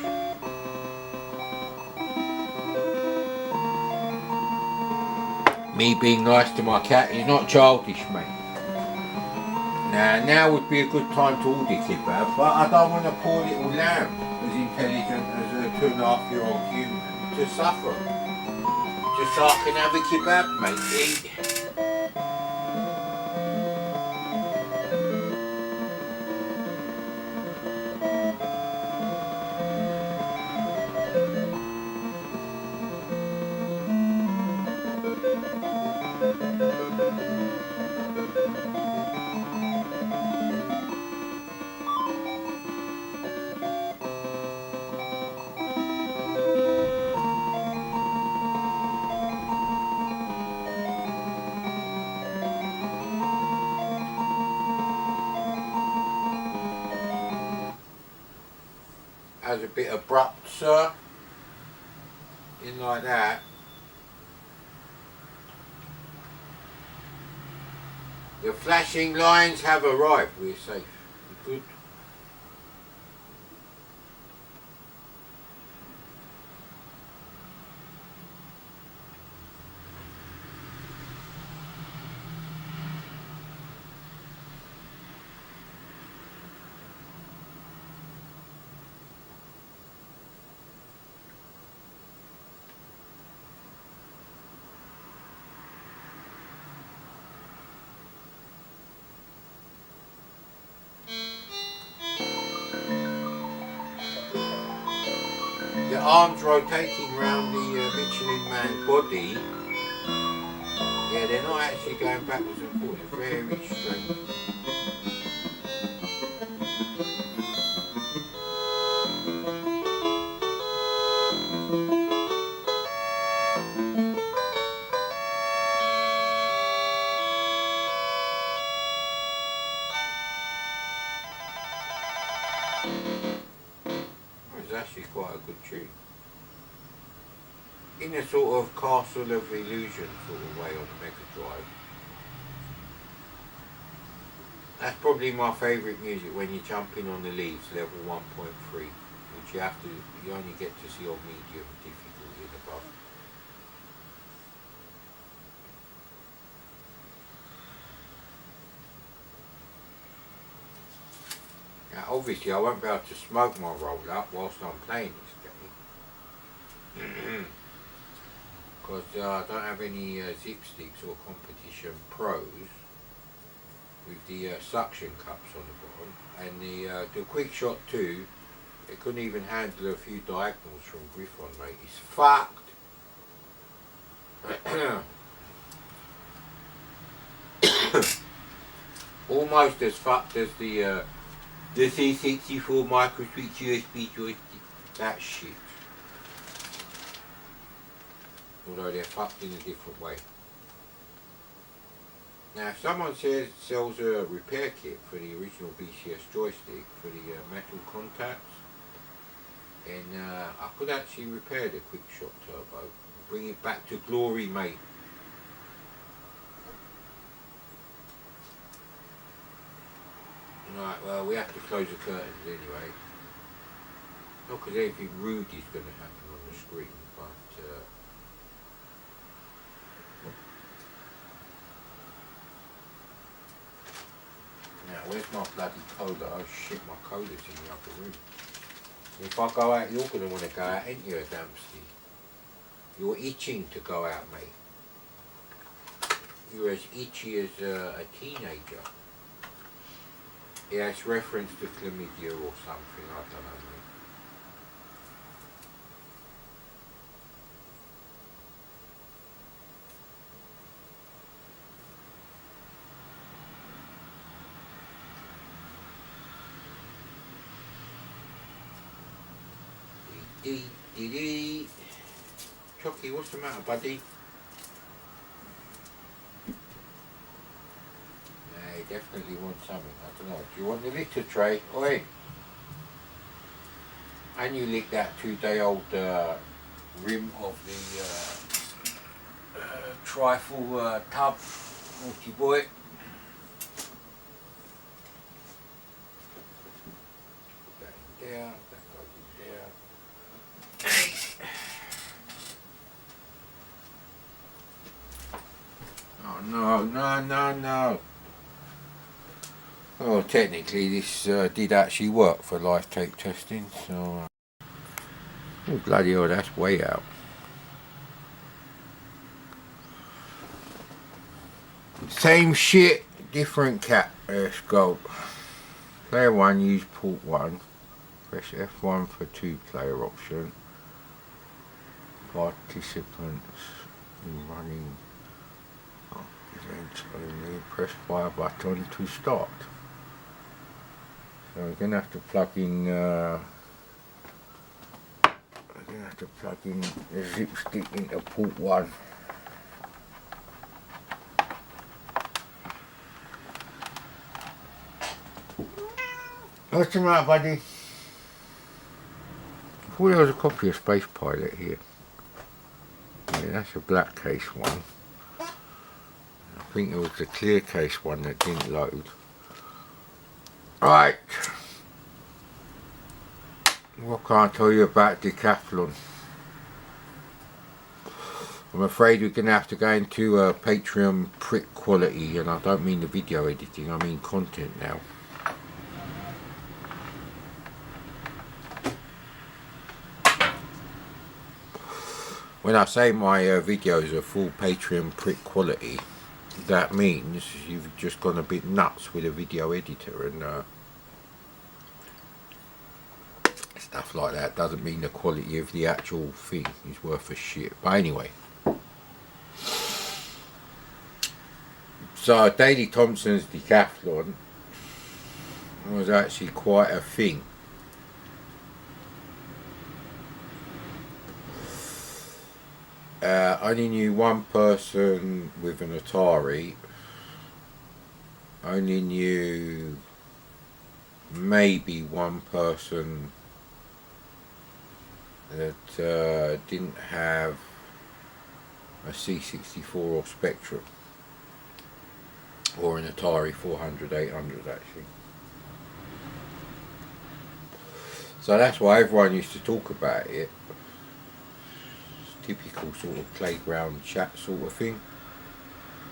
Me being nice to my cat is not childish, mate. Now would be a good time to order kebab, but I don't want a poor little lamb as intelligent as a 2.5-year-old human to suffer. Just so I can have a kebab, mate. Eat. has a bit abrupt, sir. In like that. The flashing lines have arrived. We're safe. We're good. The arms rotating round the Michelin Man body. Yeah, they're not actually going backwards and forwards. It's very strange. It's actually quite a good tune. In a sort of Castle of Illusion sort of way on the Mega Drive. That's probably my favourite music when you're jumping on the leaves, level 1.3, which you only get to see on medium difficulty and above. Now obviously I won't be able to smoke my roll up whilst I'm playing this game. Because I don't have any zip sticks or competition pros with the suction cups on the bottom, and the quick shot 2, it couldn't even handle a few diagonals from Griffon, mate. It's fucked. Almost as fucked as the C64 microswitch USB joystick. That shit. Although they're fucked in a different way. Now if someone sells a repair kit for the original BCS joystick for the metal contacts, then I could actually repair the quick shot turbo, bring it back to glory, mate. Right, well we have to close the curtains anyway. Not because anything rude is going to happen on the screen, but now, where's my bloody cola? Oh shit, my cola's in the other room. If I go out, you're going to want to go out, ain't you, Adamski? You're itching to go out, mate. You're as itchy as a teenager. Yeah, it's reference to chlamydia or something, I don't know, mate. Chucky, what's the matter, buddy? Yeah, he definitely wants something. I don't know. Do you want the litter tray? Oi! And you lick that 2-day-old rim of the trifle tub, naughty boy. Put that in there. That goes in there. Oh no, no, no, no. Well, technically this did actually work for live tape testing, so... oh bloody hell, that's way out. Same shit, different cat. Let's go. Player 1, use port 1. Press F1 for 2-player option. Participants in running. Events only. Press fire button to start. So we're going to have to plug in the zip stick into port 1. What's the matter, buddy? thought there was a copy of Space Pilot here. Yeah, that's a black case one. I think it was the clear case one that didn't load. Right. What can I tell you about Decathlon? I'm afraid we're going to have to go into Patreon prick quality, and I don't mean the video editing, I mean content now. When I say my videos are full Patreon prick quality, that means you've just gone a bit nuts with a video editor and stuff like that. Doesn't mean the quality of the actual thing is worth a shit. But anyway, so Daley Thompson's Decathlon was actually quite a thing. Only knew one person with an Atari. Only knew maybe one person that didn't have a C64 or Spectrum, or an Atari 400, 800 actually. So that's why everyone used to talk about it. Typical sort of playground chat sort of thing,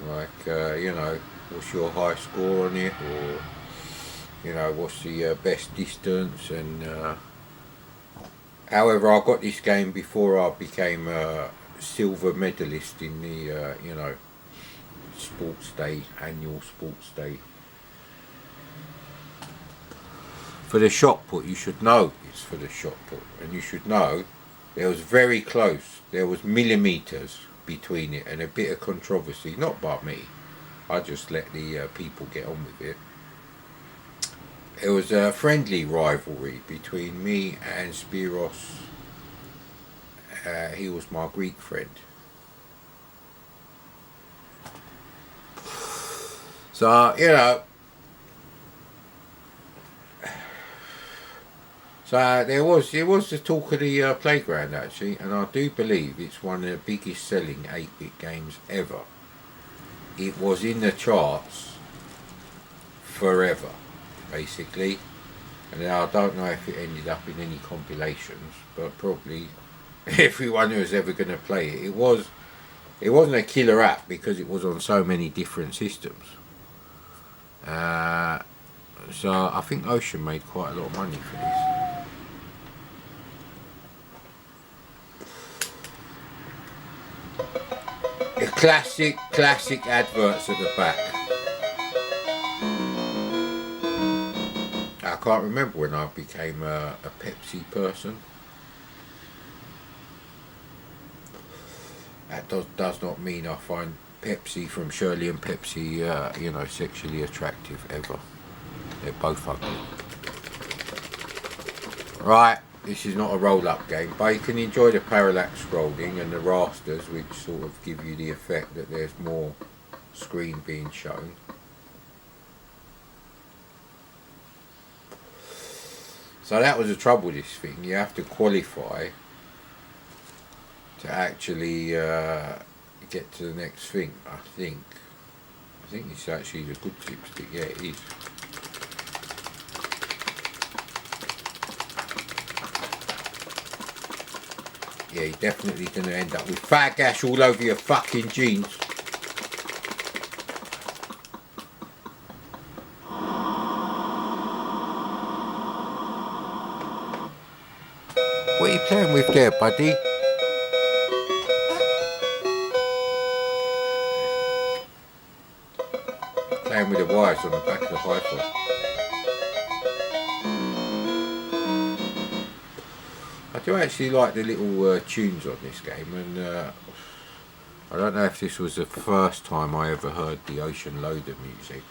like you know, what's your high score on it, or you know, what's the best distance. And however, I got this game before I became a silver medalist in the you know, sports day, annual sports day. For the shot put, you should know it's for the shot put, and you should know there was very close. There was millimeters between it, and a bit of controversy, not by me. I just let the people get on with it. It was a friendly rivalry between me and Spiros. He was my Greek friend. So, you know, so it was the talk of the playground actually, and I do believe it's one of the biggest selling 8-bit games ever. It was in the charts forever, basically, and I don't know if it ended up in any compilations, but probably everyone who was ever going to play it. It wasn't a killer app because it was on so many different systems. So I think Ocean made quite a lot of money for this. Classic adverts at the back. I can't remember when I became a Pepsi person. That does not mean I find Pepsi from Shirley and Pepsi, you know, sexually attractive ever. They're both ugly. Right. This is not a roll-up game, but you can enjoy the parallax scrolling and the rasters, which sort of give you the effect that there's more screen being shown. So that was the trouble with this thing. You have to qualify to actually get to the next thing. I think it's actually the good dipstick. Yeah, it is. Yeah, you're definitely going to end up with fat gash all over your fucking jeans. What are you playing with there, buddy? Playing with the wires on the back of the hi-fi. I do actually like the little tunes on this game, and I don't know if this was the first time I ever heard the Ocean Loader music.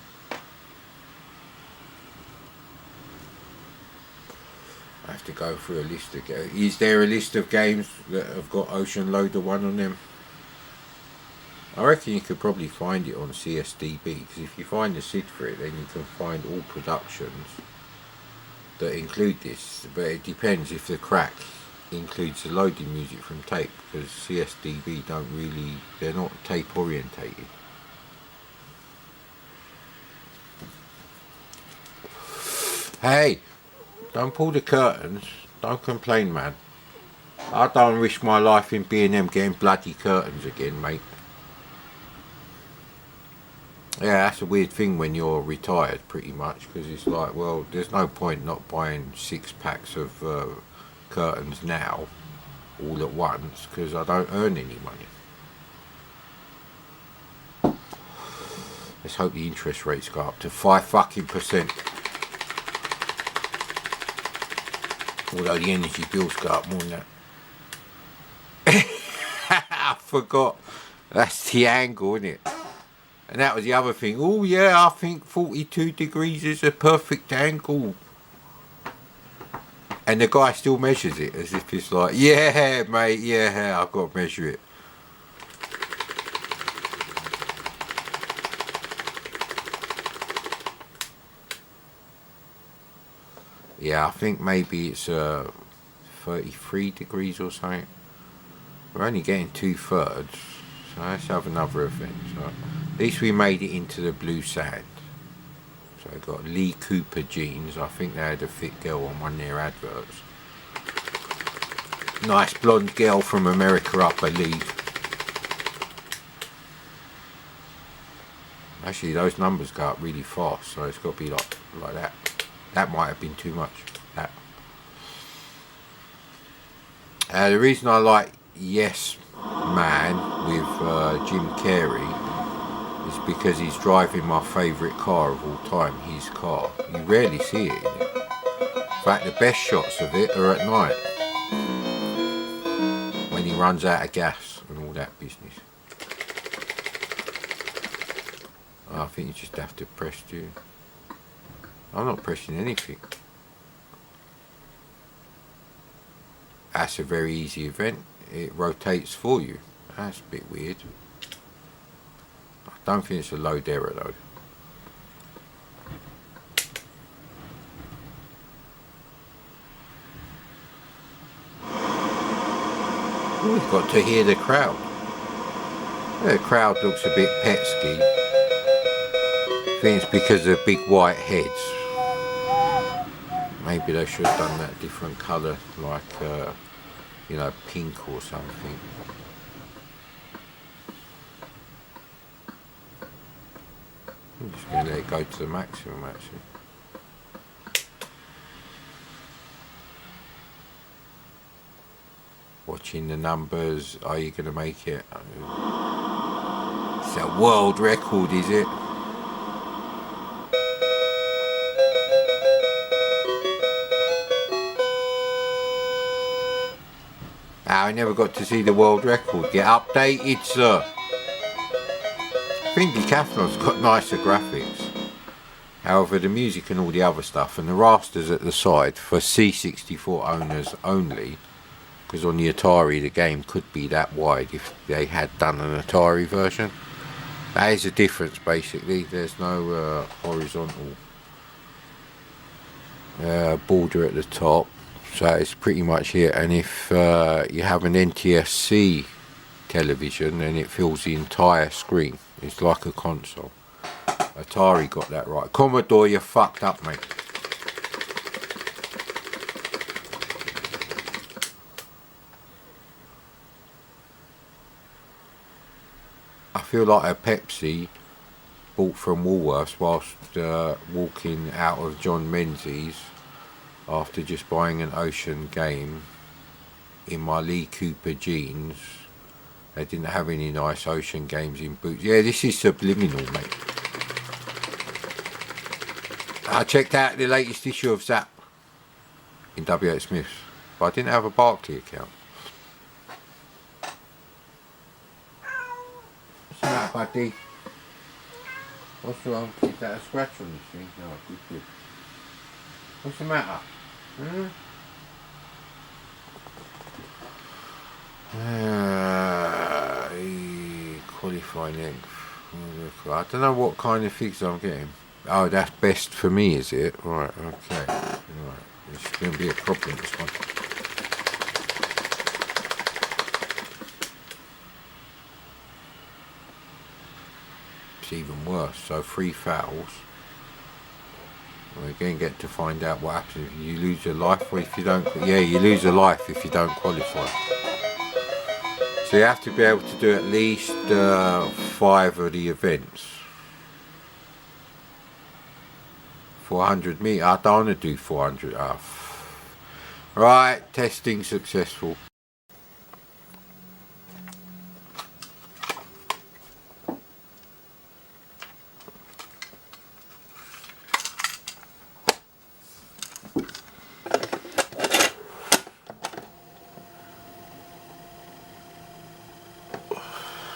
I have to go through a list of games. Is there a list of games that have got Ocean Loader 1 on them? I reckon you could probably find it on CSDB, because if you find the SID for it, then you can find all productions that include this, but it depends if they're cracked. includes the loading music from tape, because CSDB don't really, they're not tape orientated. Hey, don't pull the curtains. Don't complain, man. I don't risk my life in B&M getting bloody curtains again, mate. Yeah, that's a weird thing when you're retired, pretty much, because it's like, well, there's no point not buying 6 packs of curtains now, all at once, because I don't earn any money. Let's hope the interest rates go up to 5%. Although the energy bills go up more than that. I forgot. That's the angle, isn't it? And that was the other thing. Oh yeah, I think 42 degrees is a perfect angle. And the guy still measures it as if it's like, yeah, mate, yeah, I've got to measure it. Yeah, I think maybe it's 33 degrees or something. We're only getting 2/3, so let's have another event. So at least we made it into the blue sand. So I got Lee Cooper jeans. I think they had a fit girl on one of their adverts. Nice blonde girl from America, I believe. Actually, those numbers go up really fast, so it's got to be like that. That might have been too much. That. The reason I like Yes Man with Jim Carrey is because he's driving my favourite car of all time, his car. You rarely see it in it. In fact, the best shots of it are at night, when he runs out of gas and all that business. I think you just have to press do. I'm not pressing anything. That's a very easy event. It rotates for you. That's a bit weird. I don't think it's a load error though. We've got to hear the crowd. The crowd looks a bit Petsky. I think it's because of big white heads. Maybe they should have done that different colour, like, you know, pink or something. I'm just going to let it go to the maximum, actually. Watching the numbers. Are you going to make it? It's a world record, is it? I never got to see the world record get updated, sir. I think Decathlon's got nicer graphics. However, the music and all the other stuff and the rasters at the side for C64 owners only, because on the Atari the game could be that wide if they had done an Atari version. That is the difference basically. There's no horizontal border at the top. So it's pretty much here, and if you have an NTSC television, then it fills the entire screen. It's like a console. Atari got that right. Commodore, you fucked up, mate. I feel like a Pepsi bought from Woolworths whilst walking out of John Menzies after just buying an Ocean game in my Lee Cooper jeans. They didn't have any nice Ocean games in boots. Yeah, this is subliminal, mate. I checked out the latest issue of Zap in W.H. Smith's, but I didn't have a Barclay account. What's the matter, buddy? What's wrong? Is that a scratch on this thing? No, good. What's the matter? Qualifying egg. I don't know what kind of figs I'm getting. Oh, that's best for me, is it? Right, okay. Right. It's going to be a problem, this one. it's even worse. So 3 fouls. We again get to find out what happens if you lose your life, or if you don't. Yeah, you lose a life if you don't qualify. So you have to be able to do at least 5 of the events. 400 meter. I don't want to do 400. Right, testing successful.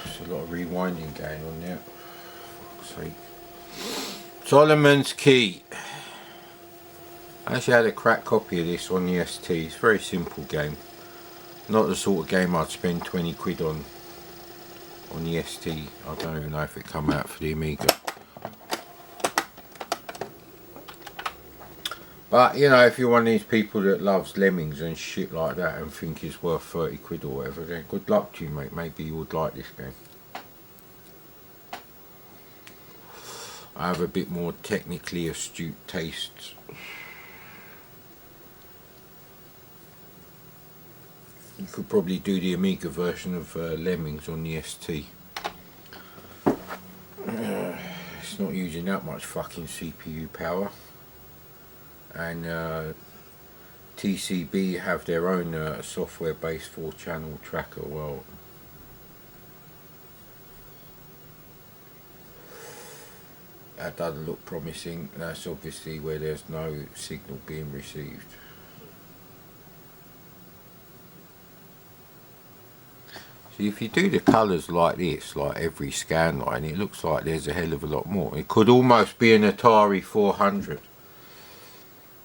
There's a lot of rewinding going on there. For fuck's sake. Solomon's Key. I actually had a crack copy of this on the ST. It's a very simple game. Not the sort of game I'd spend 20 quid on the ST. I don't even know if it come out for the Amiga. But you know, if you're one of these people that loves lemmings and shit like that and think it's worth 30 quid or whatever, then good luck to you, mate. Maybe you would like this game. I have a bit more technically astute tastes. You could probably do the Amiga version of Lemmings on the ST. It's not using that much fucking CPU power. And TCB have their own software based 4-channel tracker. Well, that doesn't look promising. That's obviously where there's no signal being received. See, if you do the colours like this, like every scan line, it looks like there's a hell of a lot more. It could almost be an Atari 400.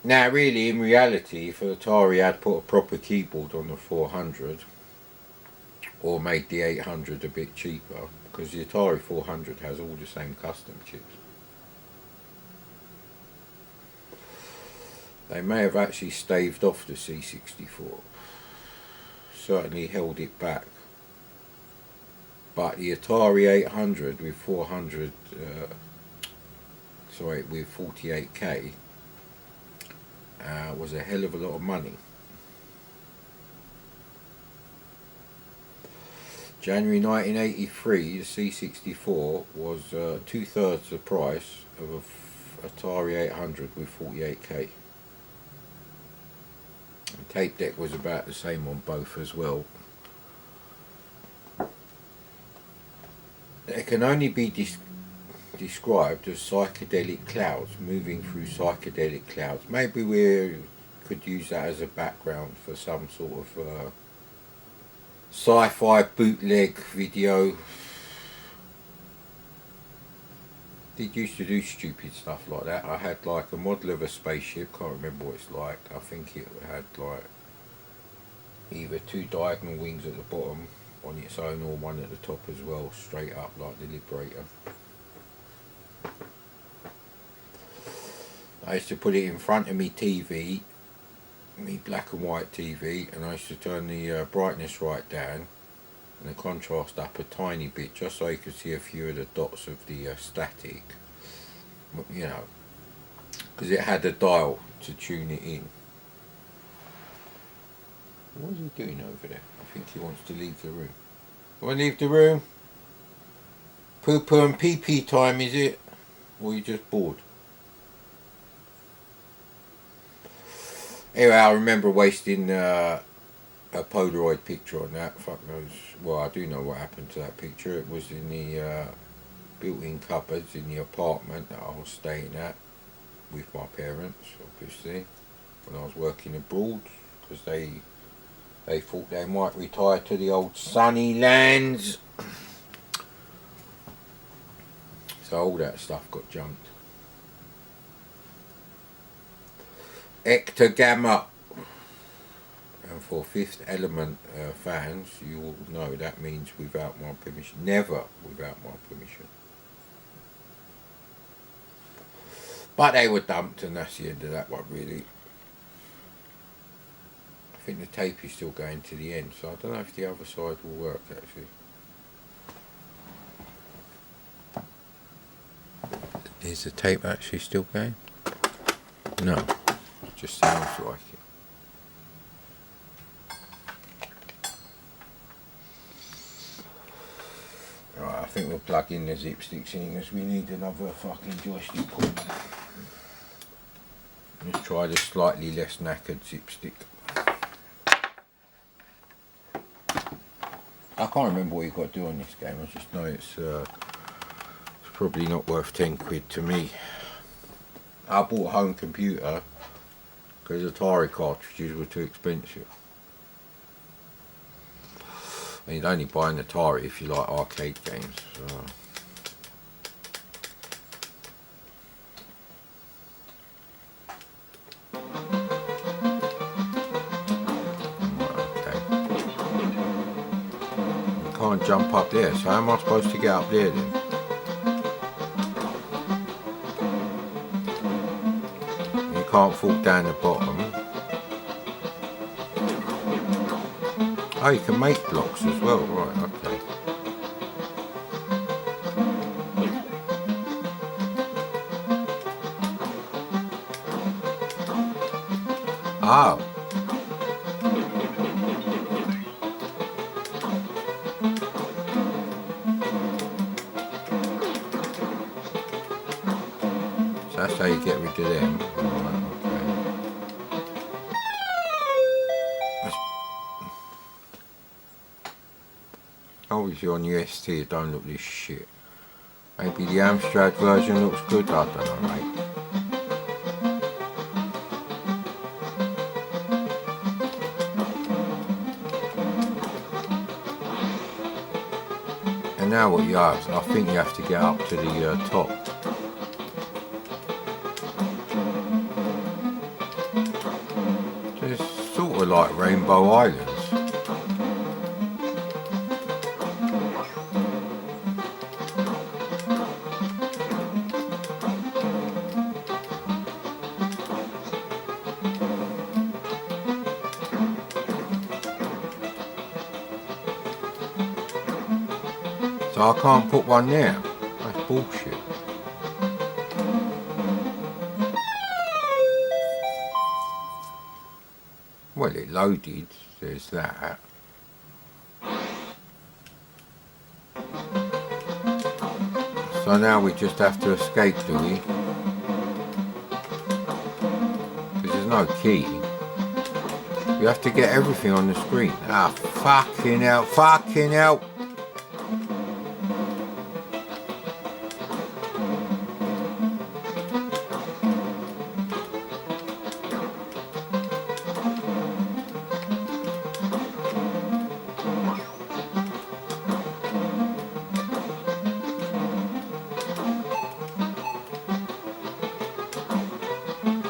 Now really, in reality, if Atari had put a proper keyboard on the 400, or made the 800 a bit cheaper, because the Atari 400 has all the same custom chips, they may have actually staved off the C64. Certainly held it back. But the Atari 800 with 48K was a hell of a lot of money. January 1983, the C64 was 2/3 the price of an Atari 800 with 48K. The tape deck was about the same on both as well. It can only be described as psychedelic clouds, moving through psychedelic clouds. Maybe we could use that as a background for some sort of sci-fi bootleg video. Did used to do stupid stuff like that. I had like a model of a spaceship, can't remember what it's like. I think it had like either 2 diagonal wings at the bottom on its own, or one at the top as well, straight up like the Liberator. I used to put it in front of me TV, me black and white TV, and I used to turn the brightness right down and the contrast up a tiny bit, just so you could see a few of the dots of the static, you know, because it had a dial to tune it in. What is he doing over there? I think he wants to leave the room. Want to leave the room? Poo-poo and pee-pee time, is it? Or are you just bored? Anyway, I remember wasting a Polaroid picture on that. Fuck knows. Well, I do know what happened to that picture. It was in the built-in cupboards in the apartment that I was staying at with my parents, obviously, when I was working abroad, because they thought they might retire to the old sunny lands. So all that stuff got junked. Ectogamma. And for Fifth Element fans, you will know that means without my permission. Never without my permission. But they were dumped, and that's the end of that one, really. I think the tape is still going to the end, so I don't know if the other side will work, actually. Is the tape actually still going? No, it just sounds like it. Right, I think we'll plug in the zip sticks in because we need another fucking joystick port. Let's try the slightly less knackered zip stick. I can't remember what you got to do on this game. I just know it's probably not worth 10 quid to me. I bought a home computer because Atari cartridges were too expensive. And you'd only buy an Atari if you like arcade games. So. Can't jump up there, so how am I supposed to get up there then? You can't fall down the bottom. Oh, you can make blocks as well, right, okay. Oh. That's how you get rid of them. Right, okay. Obviously on UST it don't look this shit. Maybe the Amstrad version looks good, I don't know, mate. And now what you have, I think you have to get up to the top. Sort of like Rainbow Islands. So I can't put one there. That's bullshit. Well, it loaded, there's that. So now we just have to escape, do we? Because there's no key. We have to get everything on the screen. Ah, fucking hell, fucking hell!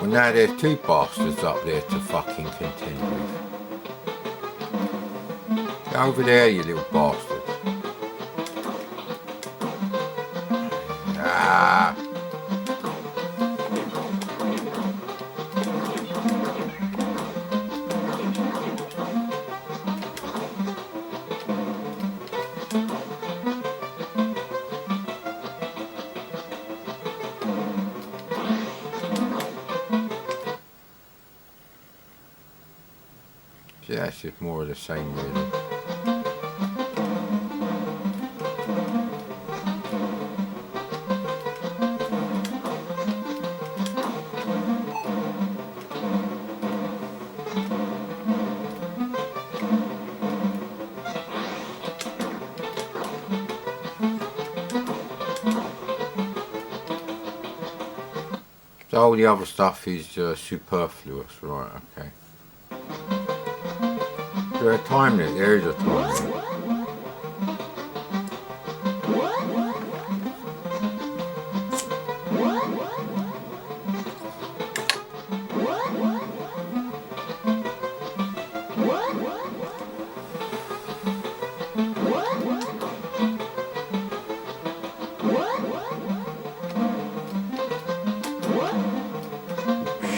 Now there's two bastards up there to fucking contend with. Get over there, you little bastard. Ah. Yeah, that's just more of the same, really. So all the other stuff is superfluous, right? Okay. Is there a time limit? There is a time limit.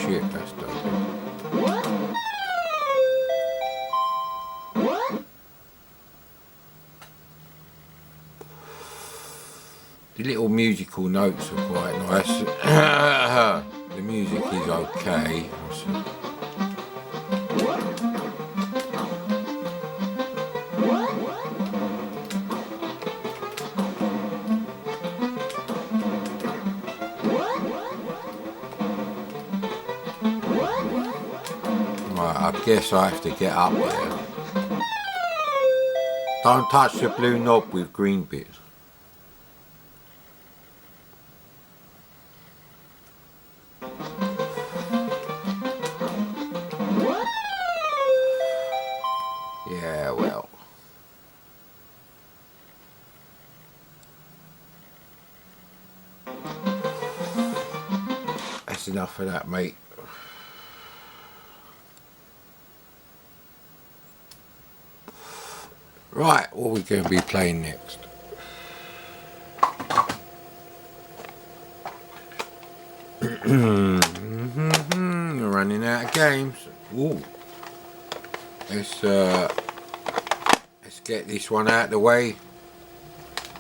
Shit, that's dope. The little musical notes are quite nice. The music is okay. Right, I guess I have to get up there. Don't touch the blue knob with green bits. Yeah, well. That's enough of that, mate. Right, what are we going to be playing next? We're running out of games. Ooh. Let's get this one out of the way.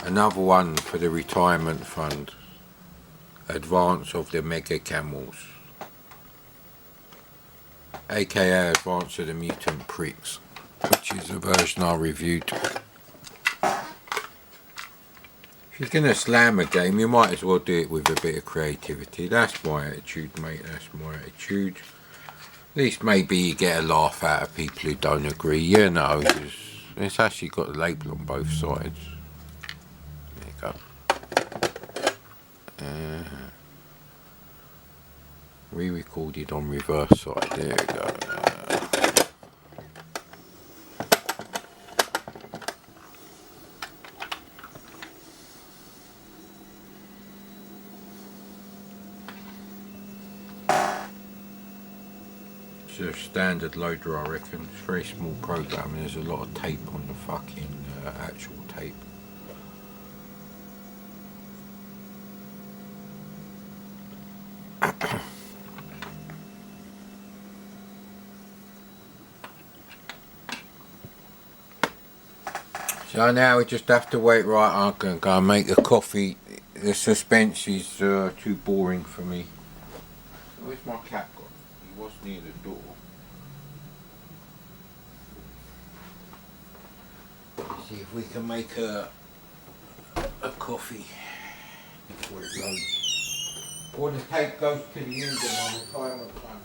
Another one for the retirement fund. Advance of the Mega Camels. AKA Advance of the Mutant Pricks, which is a version I reviewed. If you're going to slam a game, you might as well do it with a bit of creativity. That's my attitude, mate. That's my attitude. At least maybe you get a laugh out of people who don't agree. You know, it's actually got a label on both sides. There you go. Re-recorded on reverse side. There we go. It's a standard loader, I reckon. It's a very small program and there's a lot of tape on the fucking actual tape. So now we just have to wait. Right, I'm going to go and make a coffee. The suspense is too boring for me. So where's my cat gone? He was near the door. Let's see if we can make a coffee before it loads. Before the tape goes to the end of my retirement fund.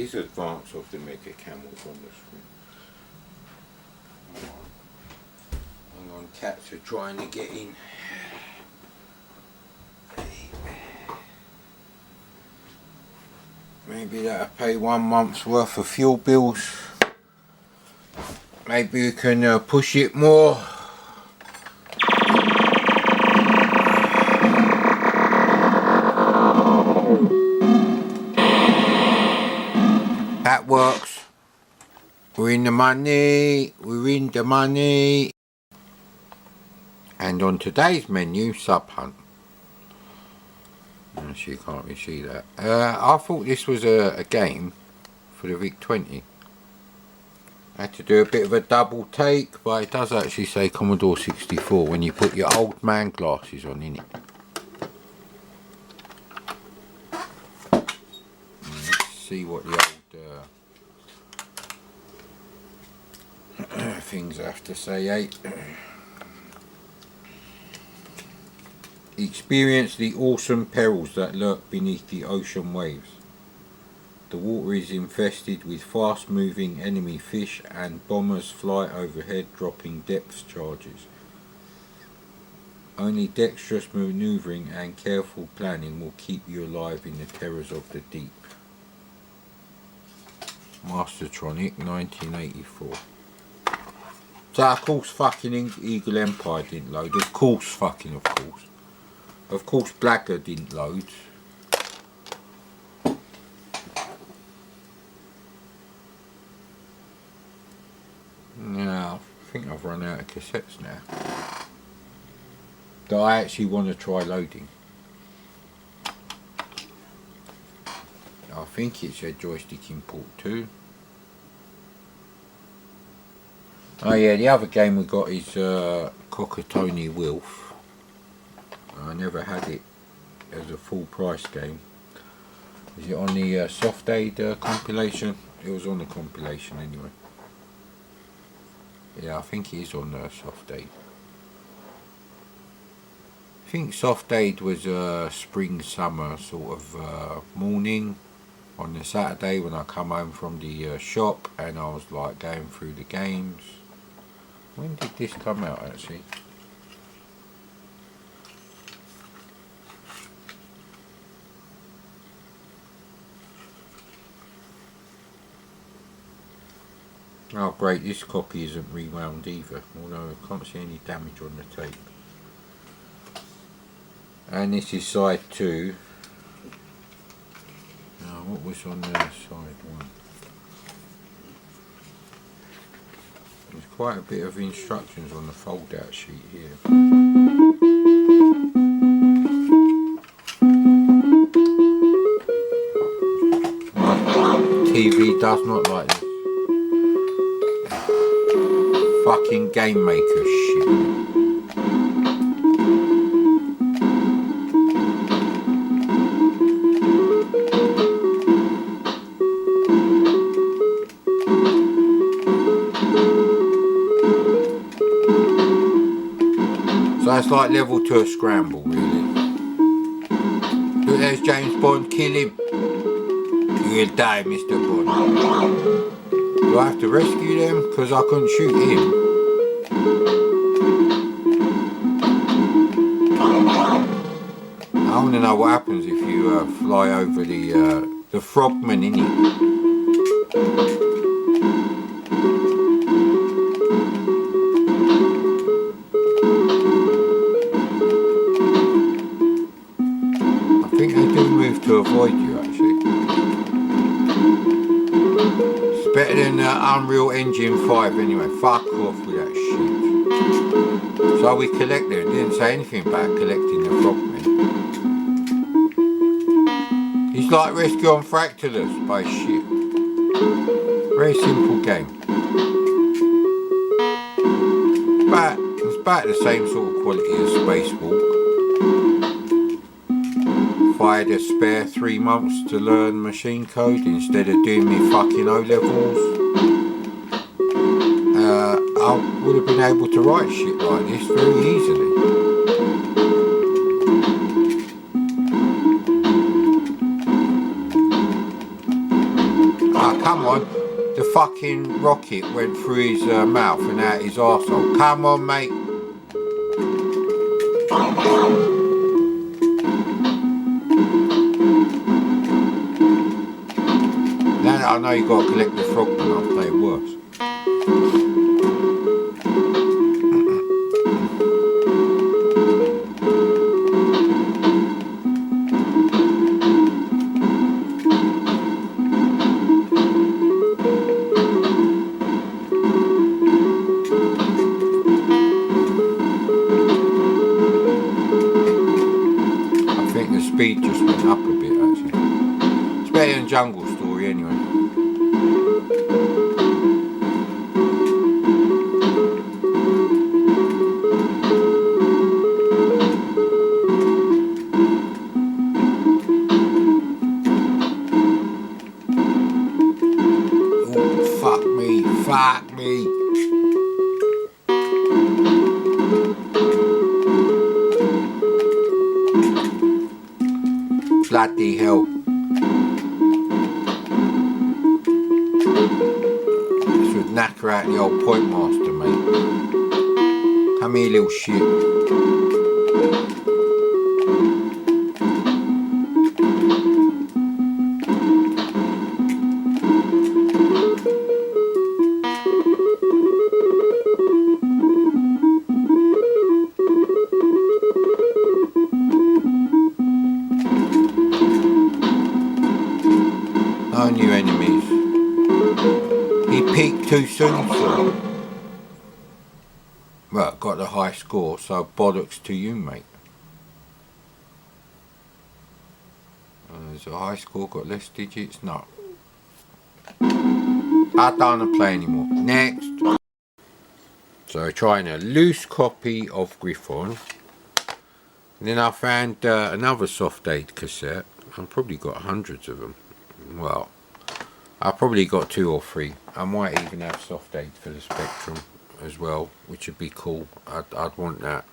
is advance of the Mega Camels on the screen. Hang on, cats are trying to get in. Maybe that'll pay 1 month's worth of fuel bills. Maybe we can push it more. That works. We're in the money. We're in the money. And on today's menu, sub hunt. Actually, you can't really see that. I thought this was a game for the VIC-20. I had to do a bit of a double take, but it does actually say Commodore 64 when you put your old man glasses on, innit? Let's see what the old things have to say, eh? Experience the awesome perils that lurk beneath the ocean waves. The water is infested with fast-moving enemy fish, and bombers fly overhead dropping depth charges. Only dexterous manoeuvring and careful planning will keep you alive in the terrors of the deep. Mastertronic, 1984. So of course fucking Eagle Empire didn't load. Of course. Of course Blacker didn't load. Now, I think I've run out of cassettes now. That I actually want to try loading. I think it's a joystick import too. Oh yeah, the other game we got is Cockatony Wolf. I never had it as a full price game. Is it on the Soft Aid compilation? It was on the compilation anyway. Yeah, I think it is on Soft Aid. I think Soft Aid was spring summer sort of morning on the Saturday when I come home from the shop, and I was like going through the games. When did this come out actually? Oh great, this copy isn't rewound either, although I can't see any damage on the tape. And this is side 2. Now what was on the side 1? There's quite a bit of instructions on the fold out sheet here. My TV does not like this. Fucking game maker shit. So it's like level 2 of Scramble, really. Look, there's James Bond, kill him. You'll die, Mr. Bond. Do I have to rescue them? Because I couldn't shoot him. I want to know what happens if you fly over the frogman, innit? I think they do move to avoid you, actually. Better than Unreal Engine 5 anyway. Fuck off with that shit. So we collected it. Didn't say anything about collecting the frogmen. It's like Rescue on Fractalus by shit. Very simple game. But it's about the same sort of quality as Spacewalk. If I had a spare 3 months to learn machine code instead of doing me fucking O-levels, I would have been able to write shit like this very easily. I come on. The fucking rocket went through his mouth and out his arsehole. Come on, mate. Now that I know you got to collect the frog, and I'll play it worse. Speed just went up a bit actually. It's better than Jungle Story anyway. Oh, fuck me, fuck me. Bloody hell. This would knacker out the old point master, mate. Come here, little shit. No new enemies. He peaked too soon, sir. Well, got the high score, so bollocks to you, mate. Has a high score got less digits? No. I don't want to play anymore. Next. So trying a loose copy of Griffon. And then I found another Soft Aid cassette. I've probably got hundreds of them. Well, I've probably got 2 or 3. I might even have Soft Aid for the Spectrum as well, which would be cool. I'd want that.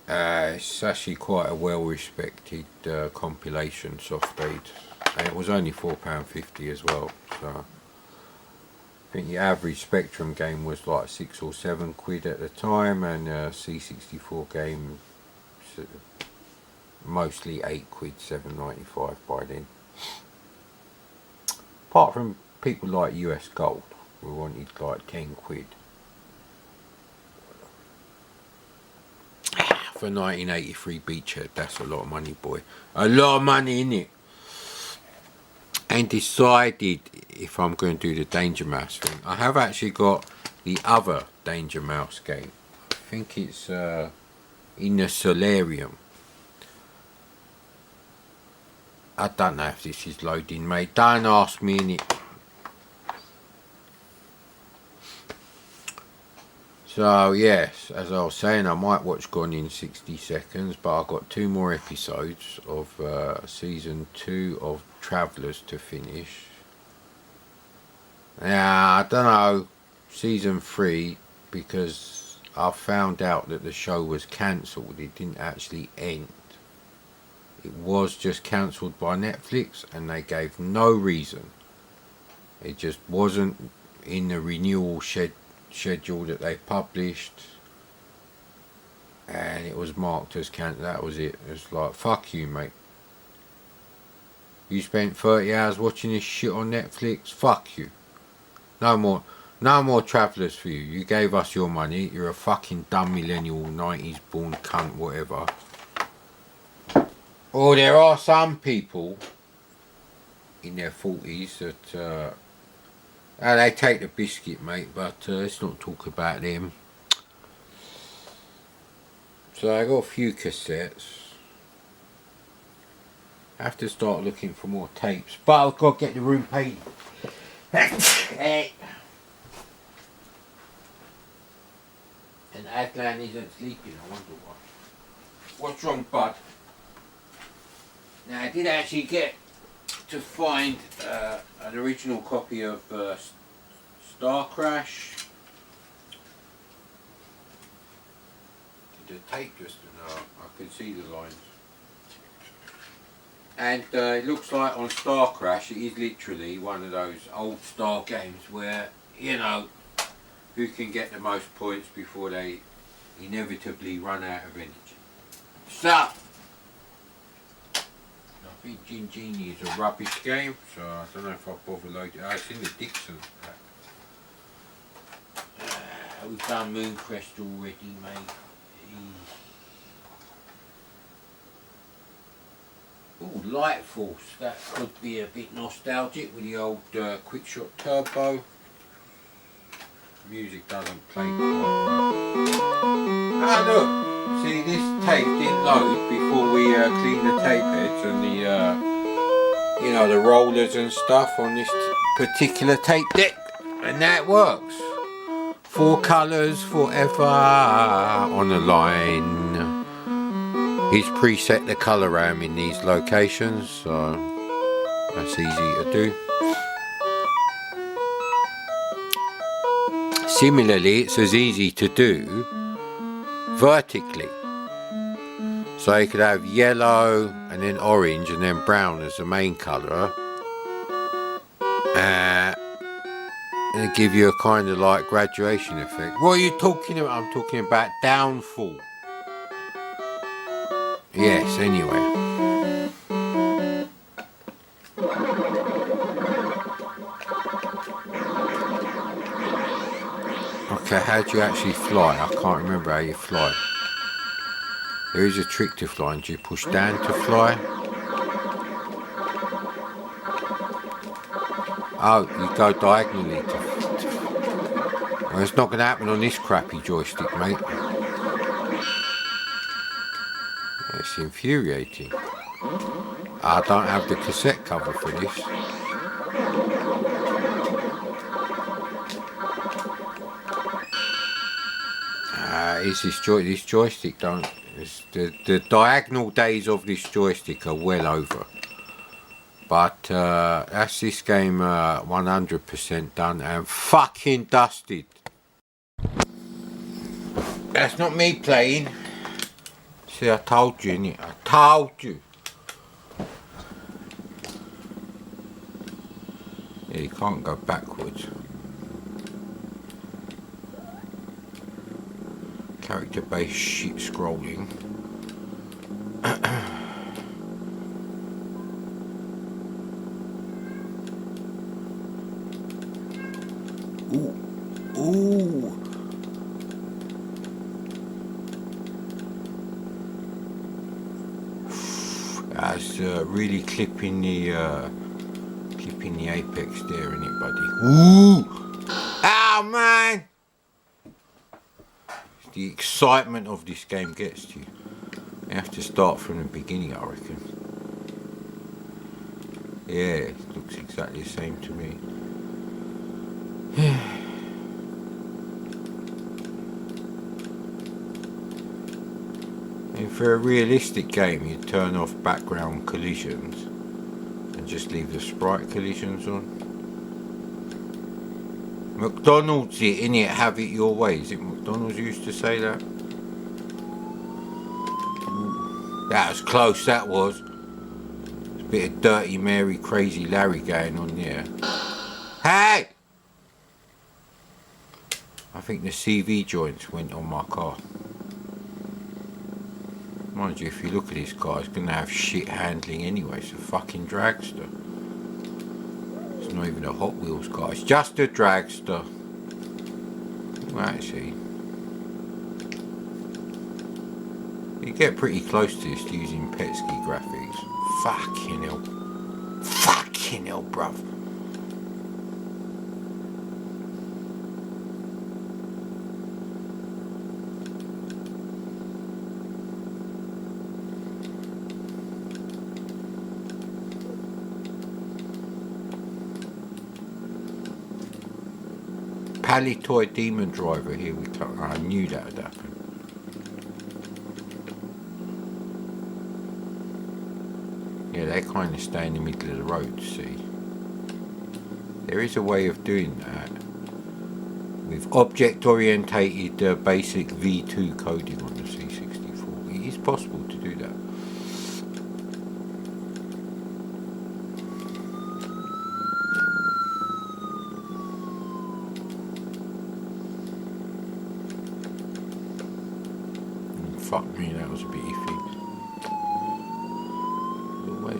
It's actually quite a well respected compilation, Soft Aid, and it was only £4.50 as well. So I think the average Spectrum game was like 6 or 7 quid at the time, and C64 game mostly 8 quid, 7.95 by then. Apart from people like US Gold, who wanted like 10 quid. For 1983 Beachhead, that's a lot of money, boy. A lot of money, innit? And decided if I'm going to do the Danger Mouse thing. I have actually got the other Danger Mouse game. I think it's in the Solarium. I don't know if this is loading, mate. Don't ask me, innit? So yes, as I was saying, I might watch Gone in 60 Seconds, but I've got 2 more episodes of season 2 of Travellers to finish. Now, I don't know, season 3, because I found out that the show was cancelled. It didn't actually end. It was just cancelled by Netflix, and they gave no reason. It just wasn't in the renewal schedule that they published, and it was marked as cancelled. That was it. It was like, fuck you, mate. You spent 30 hours watching this shit on Netflix? Fuck you. No more Travellers for you. You gave us your money. You're a fucking dumb millennial, 90s born cunt, whatever. Or there are some people in their 40s that they take the biscuit, mate, but let's not talk about them. So I got a few cassettes. I have to start looking for more tapes, but I've got to get the room paid. And Adlan isn't sleeping, I wonder why. What's wrong, bud? Now I did actually get to find an original copy of Star Crash. Did the tape just I could see the lines. And it looks like on Star Crash it is literally one of those old Star games where, you know, who can get the most points before they inevitably run out of energy. So, I think Gin Genie is a rubbish game, so I don't know if I'll bother loading it. Oh, it's in the Dixon pack. We've done Mooncrest already, mate. Oh, Light Force, that could be a bit nostalgic with the old Quickshot Turbo. Music doesn't play quite well. Ah look, see this tape didn't load before we cleaned the tape heads and the, you know, the rollers and stuff on this particular tape deck. And that works. 4 colours forever on the line. He's preset the colour RAM in these locations, so that's easy to do. Similarly, it's as easy to do vertically. So you could have yellow and then orange and then brown as the main colour. And give you a kind of like graduation effect. What are you talking about? I'm talking about downfall. Yes, anyway. Okay, how do you actually fly? I can't remember how you fly. There is a trick to flying. Do you push down to fly? Oh, you go diagonally to... Well, it's not going to happen on this crappy joystick, mate. It's infuriating. I don't have the cassette cover for this. This joystick don't... The diagonal days of this joystick are well over. But that's this game 100% done and fucking dusted. That's not me playing. See, I told you, innit? I told you. Yeah, you can't go backwards. Character-based shit scrolling. Ooh, ooh. That's really clipping the apex there, isn't it, buddy? Ooh! Oh man! The excitement of this game gets to you. You have to start from the beginning, I reckon. Yeah, it looks exactly the same to me. And for a realistic game, you turn off background collisions and just leave the sprite collisions on. McDonald's it, innit? Have it your way. Is it McDonald's used to say that? That was close, that was. There's a bit of Dirty Mary, Crazy Larry going on there. Hey! I think the CV joints went on my car. Mind you, if you look at this car, it's going to have shit handling anyway. It's a fucking dragster. It's not even a Hot Wheels car. It's just a dragster. Well, actually, you get pretty close to this using Petsky graphics. Fucking hell. Fucking hell, bruv. Palitoy Demon Driver, here we come. I knew that would happen. Yeah, they kind of stay in the middle of the road, see. There is a way of doing that with object-orientated basic V2 coding on the C64. It is possible to do that.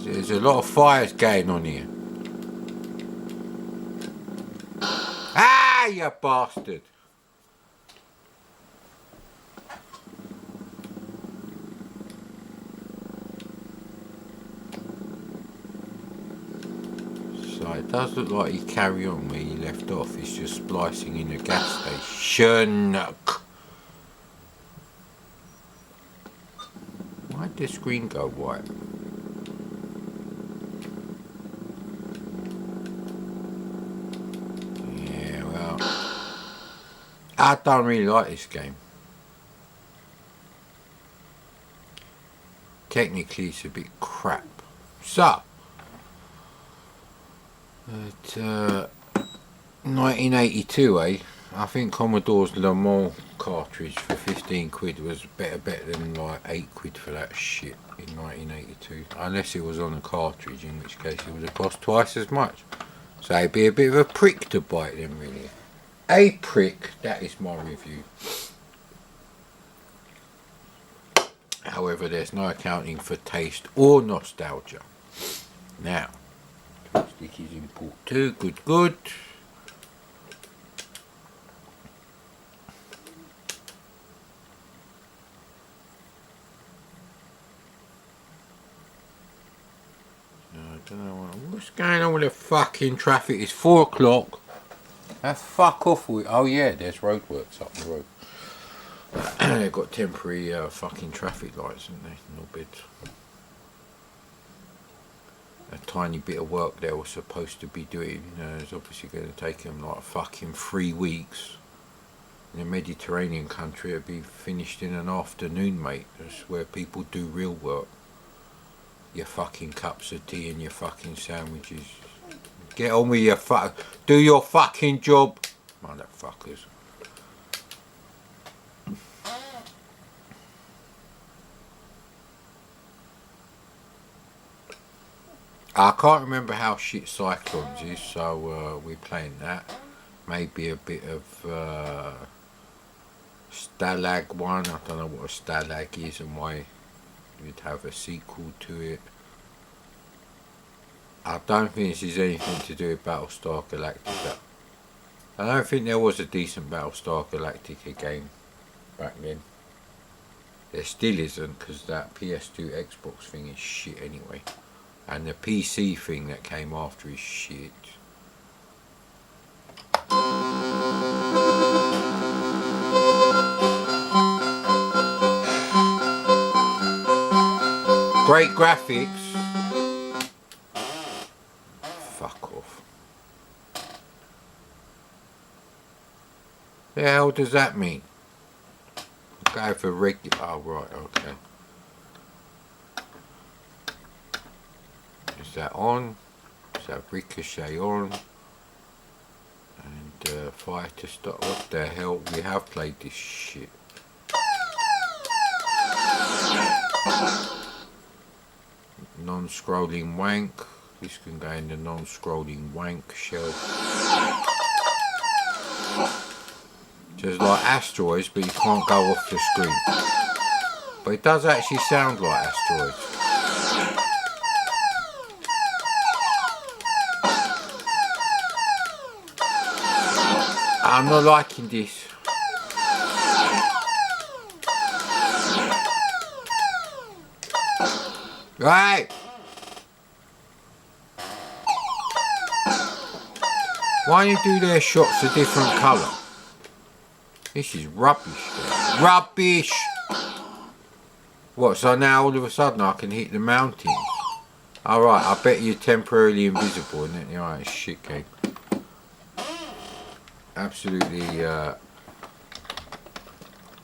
There's a lot of fires going on here. Ah, you bastard! So it does look like he carry on where he left off. He's just splicing in a gas station. Why'd the screen go white? Yeah, well, I don't really like this game. Technically, it's a bit crap. So, at 1982, I think Commodore's Le Mans cartridge for 15 quid was better than like 8 quid for that shit in 1982. Unless it was on a cartridge, in which case it would have cost twice as much. So it'd be a bit of a prick to buy it then, really. A prick, that is my review. However, there's no accounting for taste or nostalgia. Now, stick is in port 2, good. I don't know what's going on with the fucking traffic. It's 4 o'clock. That's fuck off with. Oh yeah, there's roadworks up the road. They've got temporary fucking traffic lights, haven't they? No bit. A tiny bit of work they were supposed to be doing is obviously going to take them like fucking 3 weeks. In a Mediterranean country, it'd be finished in an afternoon, mate. That's where people do real work. Your fucking cups of tea and your fucking sandwiches. Get on with your do your fucking job, motherfuckers. I can't remember how shit Cyclones is, so we're playing that. Maybe a bit of Stalag 1. I don't know what a Stalag is and why you'd have a sequel to it. I don't think this is anything to do with Battlestar Galactica. I don't think there was a decent Battlestar Galactica game back then. There still isn't, because that PS2 Xbox thing is shit anyway. And the PC thing that came after is shit. Great graphics. Fuck off. The hell does that mean? Go for regular. Oh right, okay. Is that on? Is that ricochet on? And fire to stop. What the hell? We have played this shit. Non-scrolling wank. This can go in the non-scrolling wank shelf. Just like asteroids, but you can't go off the screen. But it does actually sound like asteroids. I'm not liking this. Right. Why don't you do their shots a different colour? This is rubbish. Rubbish! What, so now all of a sudden I can hit the mountains? Alright, I bet you're temporarily invisible, isn't it? Alright, shit game. Absolutely,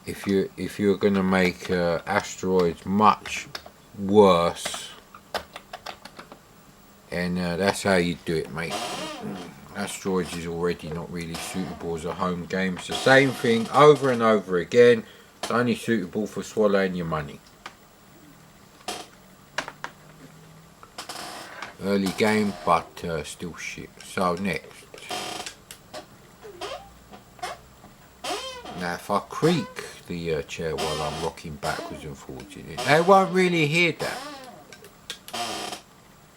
if you're gonna make asteroids much worse, and that's how you do it, mate. Asteroids is already not really suitable as a home game. It's the same thing over and over again. It's only suitable for swallowing your money. Early game, but still shit. So next. Now if I creak the chair while I'm rocking backwards and forwards in it, they won't really hear that.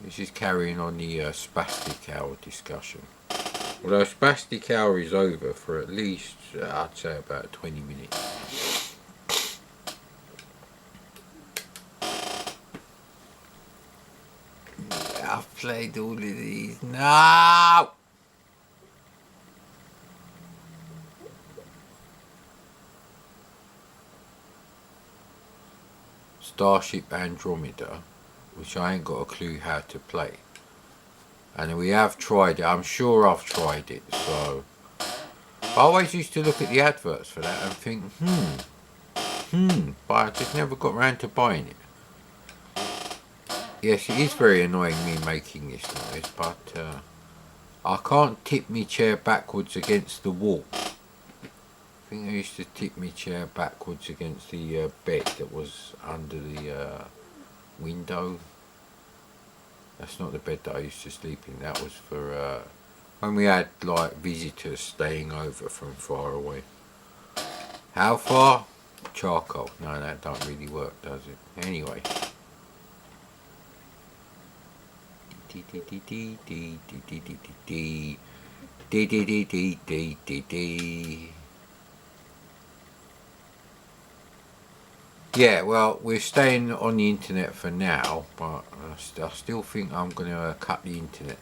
This is carrying on the spastic hour discussion. Although spastic hour is over for at least, I'd say about 20 minutes. I've played all of these. No! Starship Andromeda, which I ain't got a clue how to play. And we have tried it. I'm sure I've tried it. So I always used to look at the adverts for that and think, but I just never got round to buying it. Yes, it is very annoying me making this noise, but I can't tip my chair backwards against the wall. I think I used to tip my chair backwards against the bed that was under the window. That's not the bed that I used to sleep in. That was for when we had like visitors staying over from far away. How far? Charcoal. No, that don't really work, does it? Anyway. Yeah, well, we're staying on the internet for now, but I still think I'm going to cut the internet.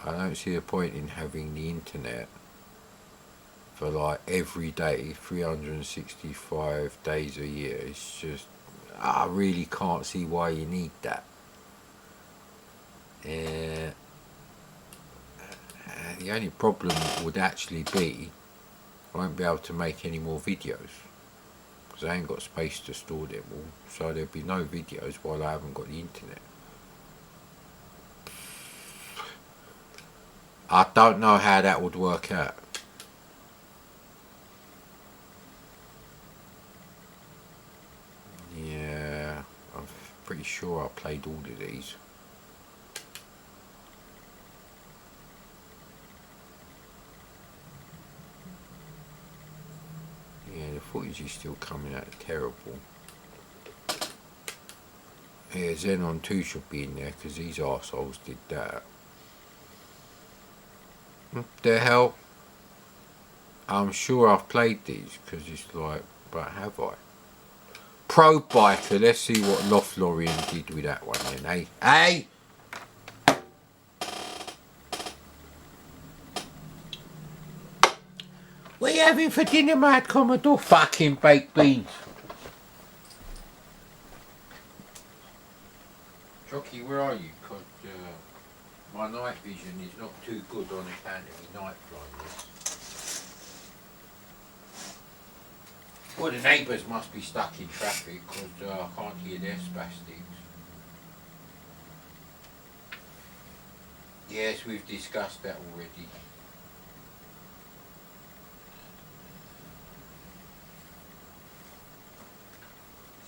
I don't see the point in having the internet for like every day, 365 days a year. It's just, I really can't see why you need that. The only problem would actually be I won't be able to make any more videos because I ain't got space to store them all, so there'll be no videos while I haven't got the internet. I don't know how that would work out. Yeah, I'm pretty sure I played all of these. Yeah, the footage is still coming out terrible. Yeah, Xenon 2 should be in there because these arseholes did that. What the hell? I'm sure I've played these because it's like, but have I? Pro Biker, let's see what Lothlorien did with that one then, eh? Hey! What are you having for dinner, mad Commodore? Fucking baked beans. Jockey, where are you? Because my night vision is not too good on account of my night blindness. Well, the neighbours must be stuck in traffic because I can't hear their spastics. Yes, we've discussed that already.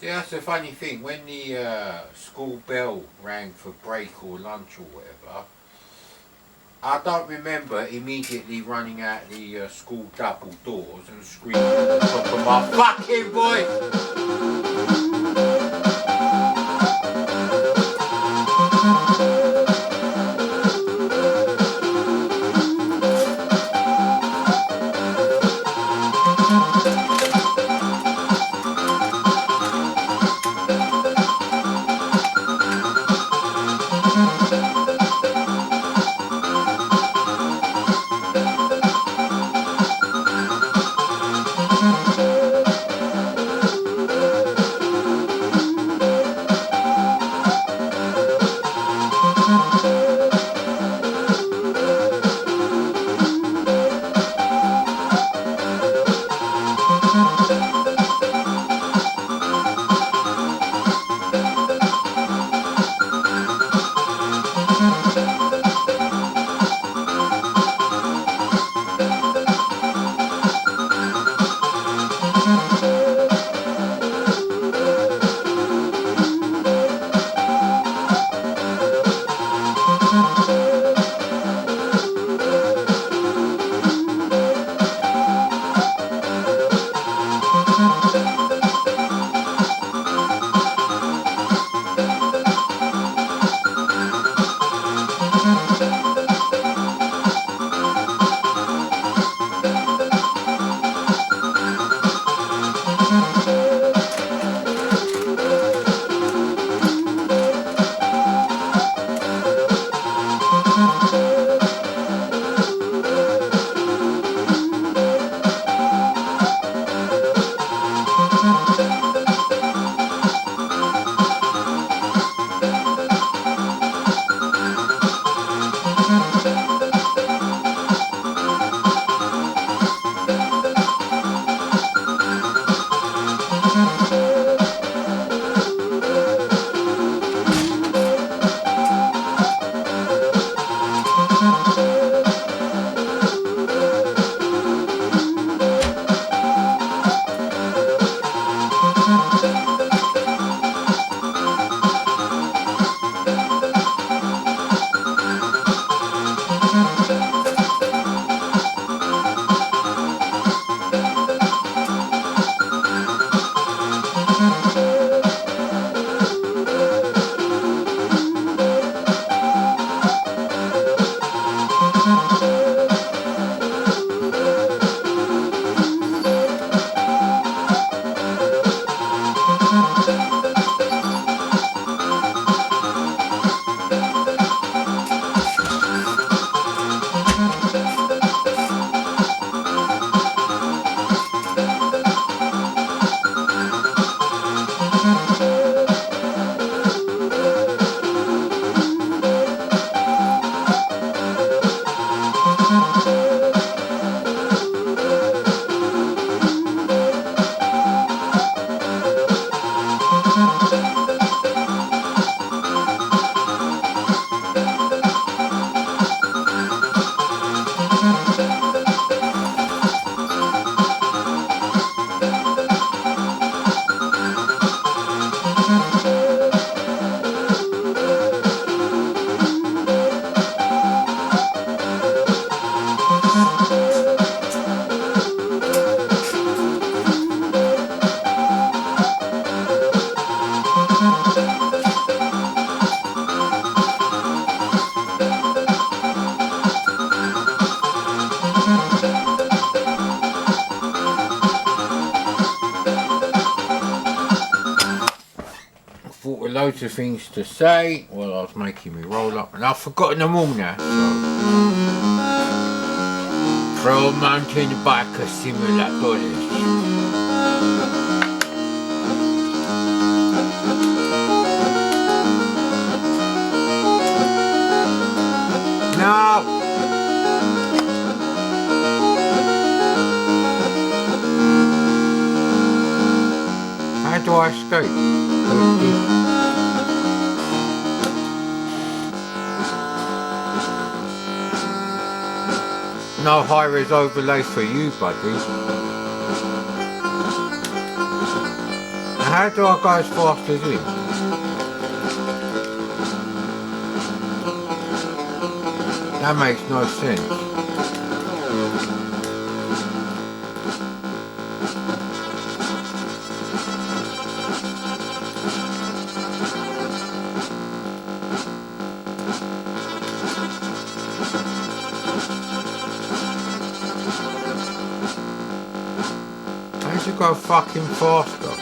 See, that's the funny thing, when the school bell rang for break or lunch or whatever, I don't remember immediately running out the school double doors and screaming at the top of my fucking voice. Thought of loads of things to say while I was making me roll up, and I've forgotten them all now. So, Pro Mountain Biker Simulators. No! How do I escape? No high-res overlay for you, buddy. How do I go as fast as him? That makes no sense. How'd you go fucking faster?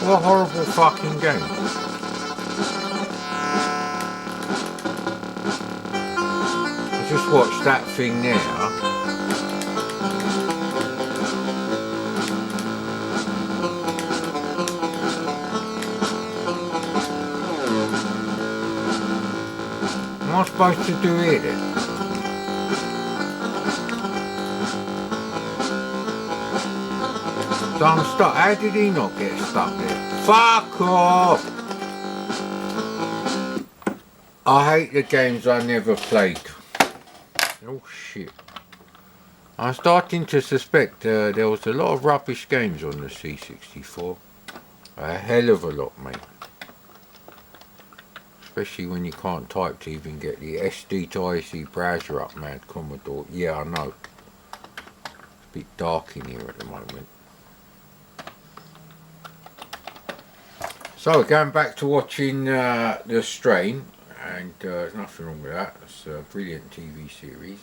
What a horrible fucking game. I just watched that thing now. What am I supposed to do here then? So I'm stuck. How did he not get stuck there? Fuck off! I hate the games I never played. Oh shit. I'm starting to suspect there was a lot of rubbish games on the C64. A hell of a lot, mate. Especially when you can't type to even get the SD to IC browser up, mad Commodore. Yeah, I know. It's a bit dark in here at the moment. So going back to watching The Strain, and there's nothing wrong with that. It's a brilliant TV series.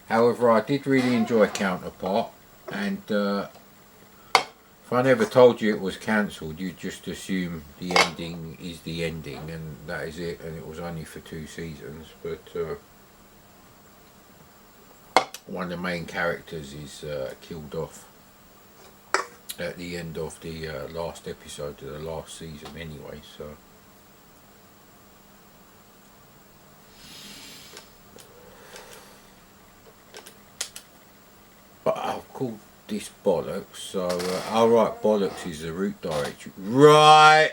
However, I did really enjoy Counterpart, and if I never told you it was cancelled, you'd just assume the ending is the ending, and that is it, and it was only for 2 seasons. But one of the main characters is killed off at the end of the last episode of the last season anyway, so but I've called this bollocks, so alright, bollocks is the root directory, right?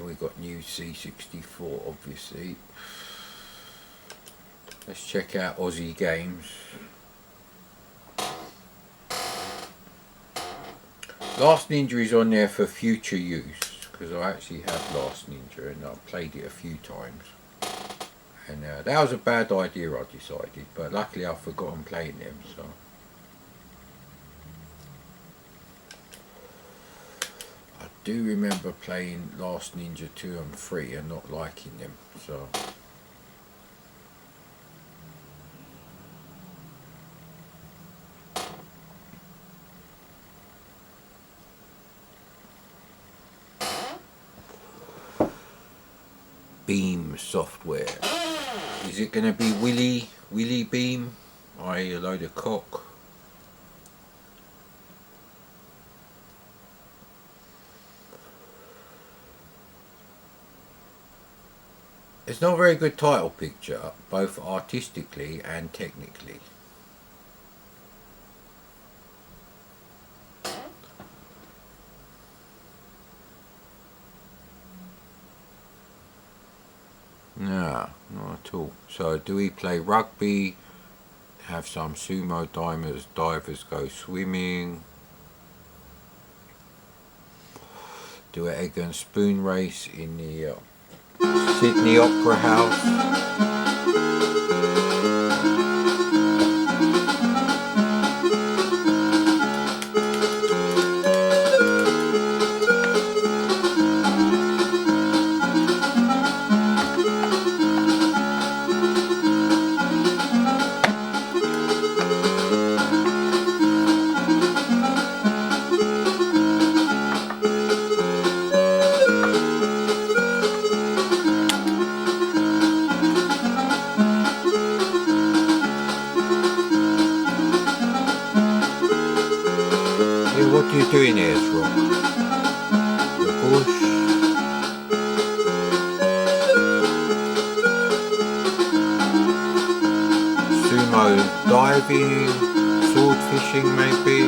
We've got new C64 obviously. Let's check out Aussie Games. Last Ninja is on there for future use, because I actually have Last Ninja and I've played it a few times. And that was a bad idea, I decided, but luckily I've forgotten playing them, so. I do remember playing Last Ninja 2 and 3 and not liking them, so. Beam software. Is it going to be Willy Beam? I.e. a load of cock. It's not a very good title picture, both artistically and technically. No, not at all. So do we play rugby, have some sumo divers go swimming, do an egg and spoon race in the Sydney Opera House. What are you doing here, Rock? The bush. Sumo diving, sword fishing maybe.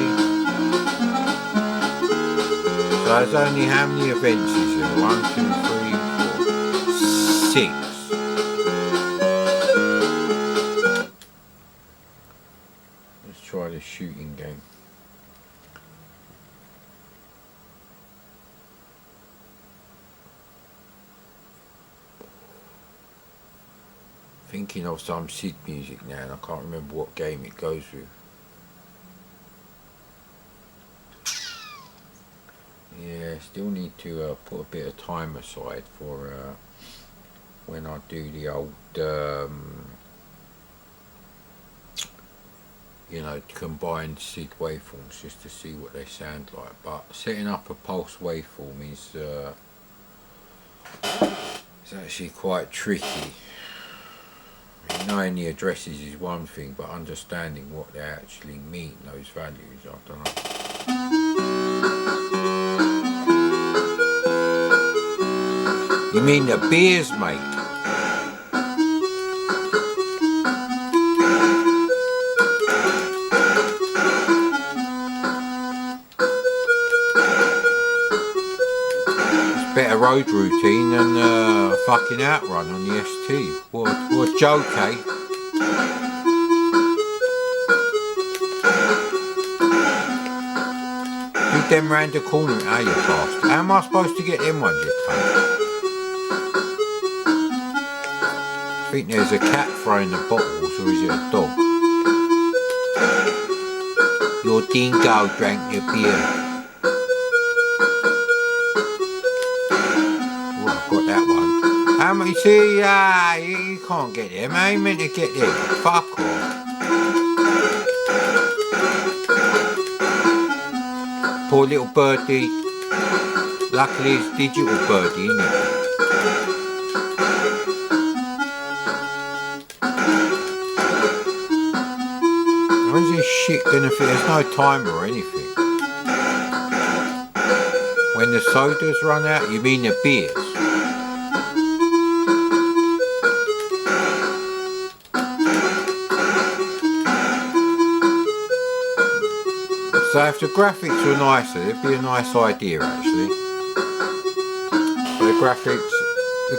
So there's only how many events is there? 1, 2, 3, 4, 6. Let's try the shooting game. Thinking of some Sid music now, and I can't remember what game it goes with. Yeah, still need to put a bit of time aside for when I do the old, you know, combined Sid waveforms, just to see what they sound like. But setting up a pulse waveform is actually quite tricky. Knowing the addresses is one thing, but understanding what they actually mean, those values, I don't know. You mean the beers, mate? It's better road routine than fucking outrun on the ST. What joke, eh? Do them round the corner, you bastard. How am I supposed to get them ones, you cunt? I think there's a cat throwing the bottles, or is it a dog? Your dingo drank your beer. Oh, I've got that one. How much? You see, you can't get them. How you meant to get them? Fuck off. Poor little birdie. Luckily it's digital birdie, isn't it? When's this shit gonna fit? There's no timer or anything. When the sodas run out, you mean the beers? So if the graphics were nicer, it'd be a nice idea actually. But the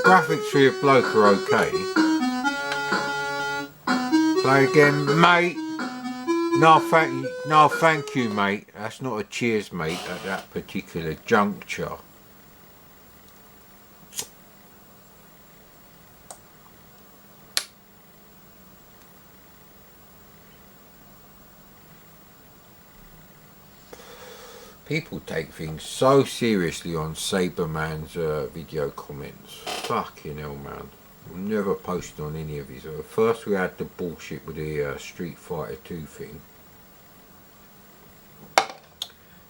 graphics for your bloke are okay. Play again, mate. No thank you, mate. That's not a cheers, mate, at that particular juncture. People take things so seriously on Saberman's video comments. Fucking hell, man. I'm never posting on any of these. First we had the bullshit with the Street Fighter 2 thing.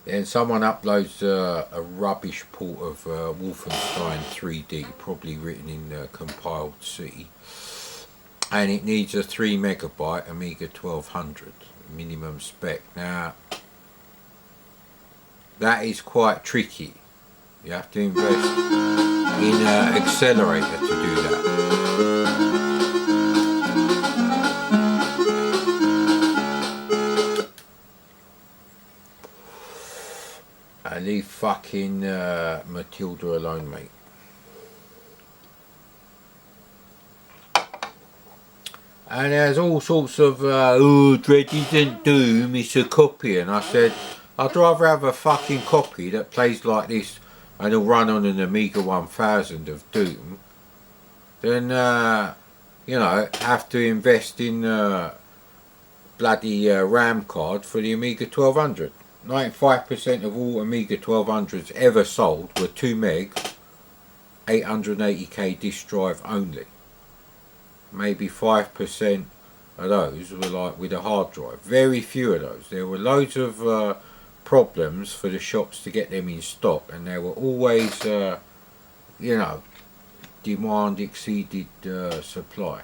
Then someone uploads a rubbish port of Wolfenstein 3D, probably written in compiled C. And it needs a 3 megabyte Amiga 1200 minimum spec. Now, that is quite tricky. You have to invest in an accelerator to do that. leave fucking Matilda alone, mate. And there's all sorts of, Dread isn't Doom, it's a copy. And I said, I'd rather have a fucking copy that plays like this and it'll run on an Amiga 1000 of Doom than, you know, have to invest in bloody RAM card for the Amiga 1200. 95% of all Amiga 1200s ever sold were 2 meg, 880k disk drive only. Maybe 5% of those were like with a hard drive. Very few of those. There were loads of problems for the shops to get them in stock, and they were always, you know, demand exceeded supply.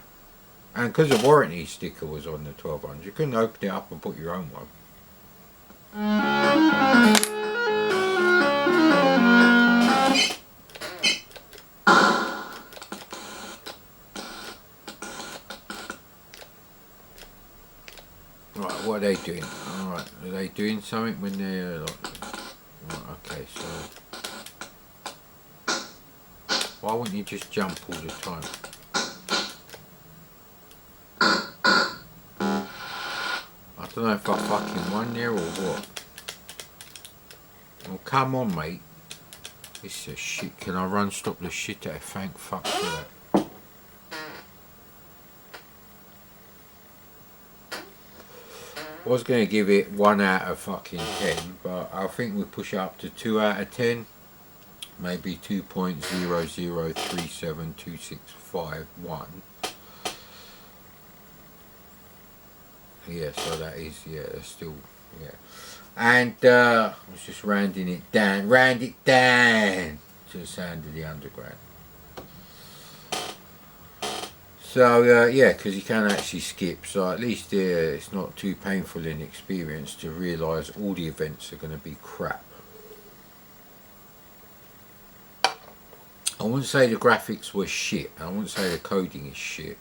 And because the warranty sticker was on the 1200, you couldn't open it up and put your own one. Right, what are they doing? Alright, are they doing something when they're like... Right, okay, so... Why wouldn't you just jump all the time? I don't know if I fucking won there or what. Oh, come on, mate. This is shit. Can I run stop the shit out of thank fuck for that? I was going to give it 1 out of fucking 10, but I think we push it up to 2 out of 10. Maybe 2.0037265 Yeah, so that is, yeah, that's still, yeah. And I was just rounding it down, round it down to the sound of the underground. So yeah, because you can actually skip, so at least it's not too painful an experience to realise all the events are going to be crap. I wouldn't say the graphics were shit, I wouldn't say the coding is shit.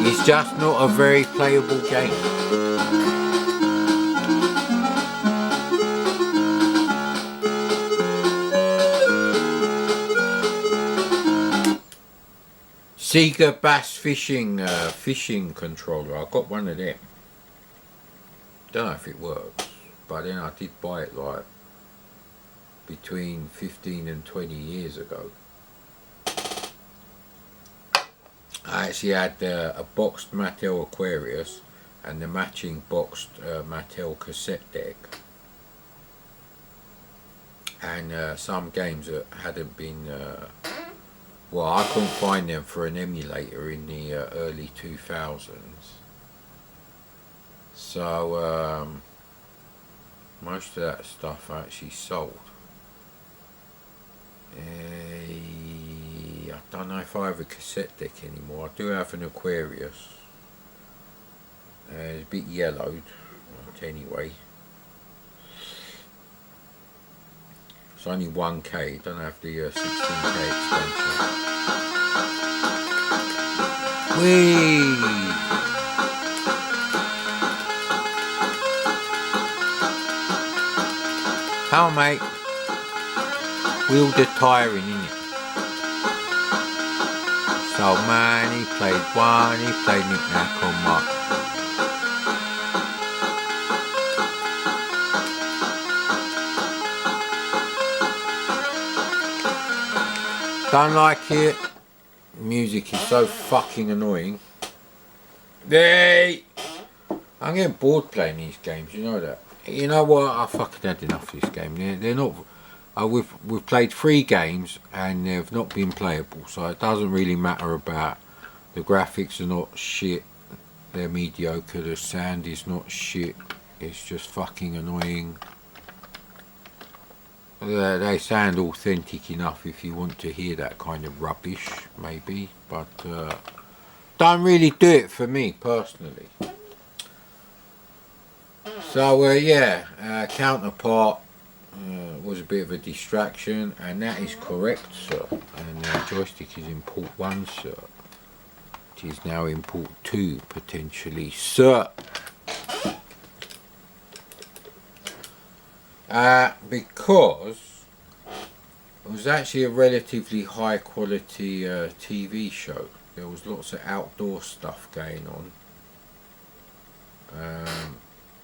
It's just not a very playable game. Sega Bass fishing controller. I got one of them. Don't know if it works, but then I did buy it like between 15 and 20 years ago. I actually had a boxed Mattel Aquarius and the matching boxed Mattel cassette deck, and some games that hadn't been well, I couldn't find them for an emulator in the early 2000s, so most of that stuff I actually sold. I don't know if I have a cassette deck anymore. I do have an Aquarius. It's a bit yellowed, but anyway. It's only 1K, don't have the 16K expansion. Whee! Come on, mate. Wheel the tiring, innit? So man, he played one, he played knick-knack on Mark. Don't like it. Music is so fucking annoying. I'm getting bored playing these games, you know that. You know what? I fucking had enough of this game. They're not. We've played 3 games and they've not been playable, so it doesn't really matter about the graphics are not shit. They're mediocre. The sound is not shit. It's just fucking annoying. They sound authentic enough if you want to hear that kind of rubbish, maybe, but don't really do it for me personally. So yeah, Counterpart was a bit of a distraction, and that is correct, sir. And the joystick is in port 1, sir. It is now in port 2, potentially, sir. Because it was actually a relatively high quality TV show. There was lots of outdoor stuff going on.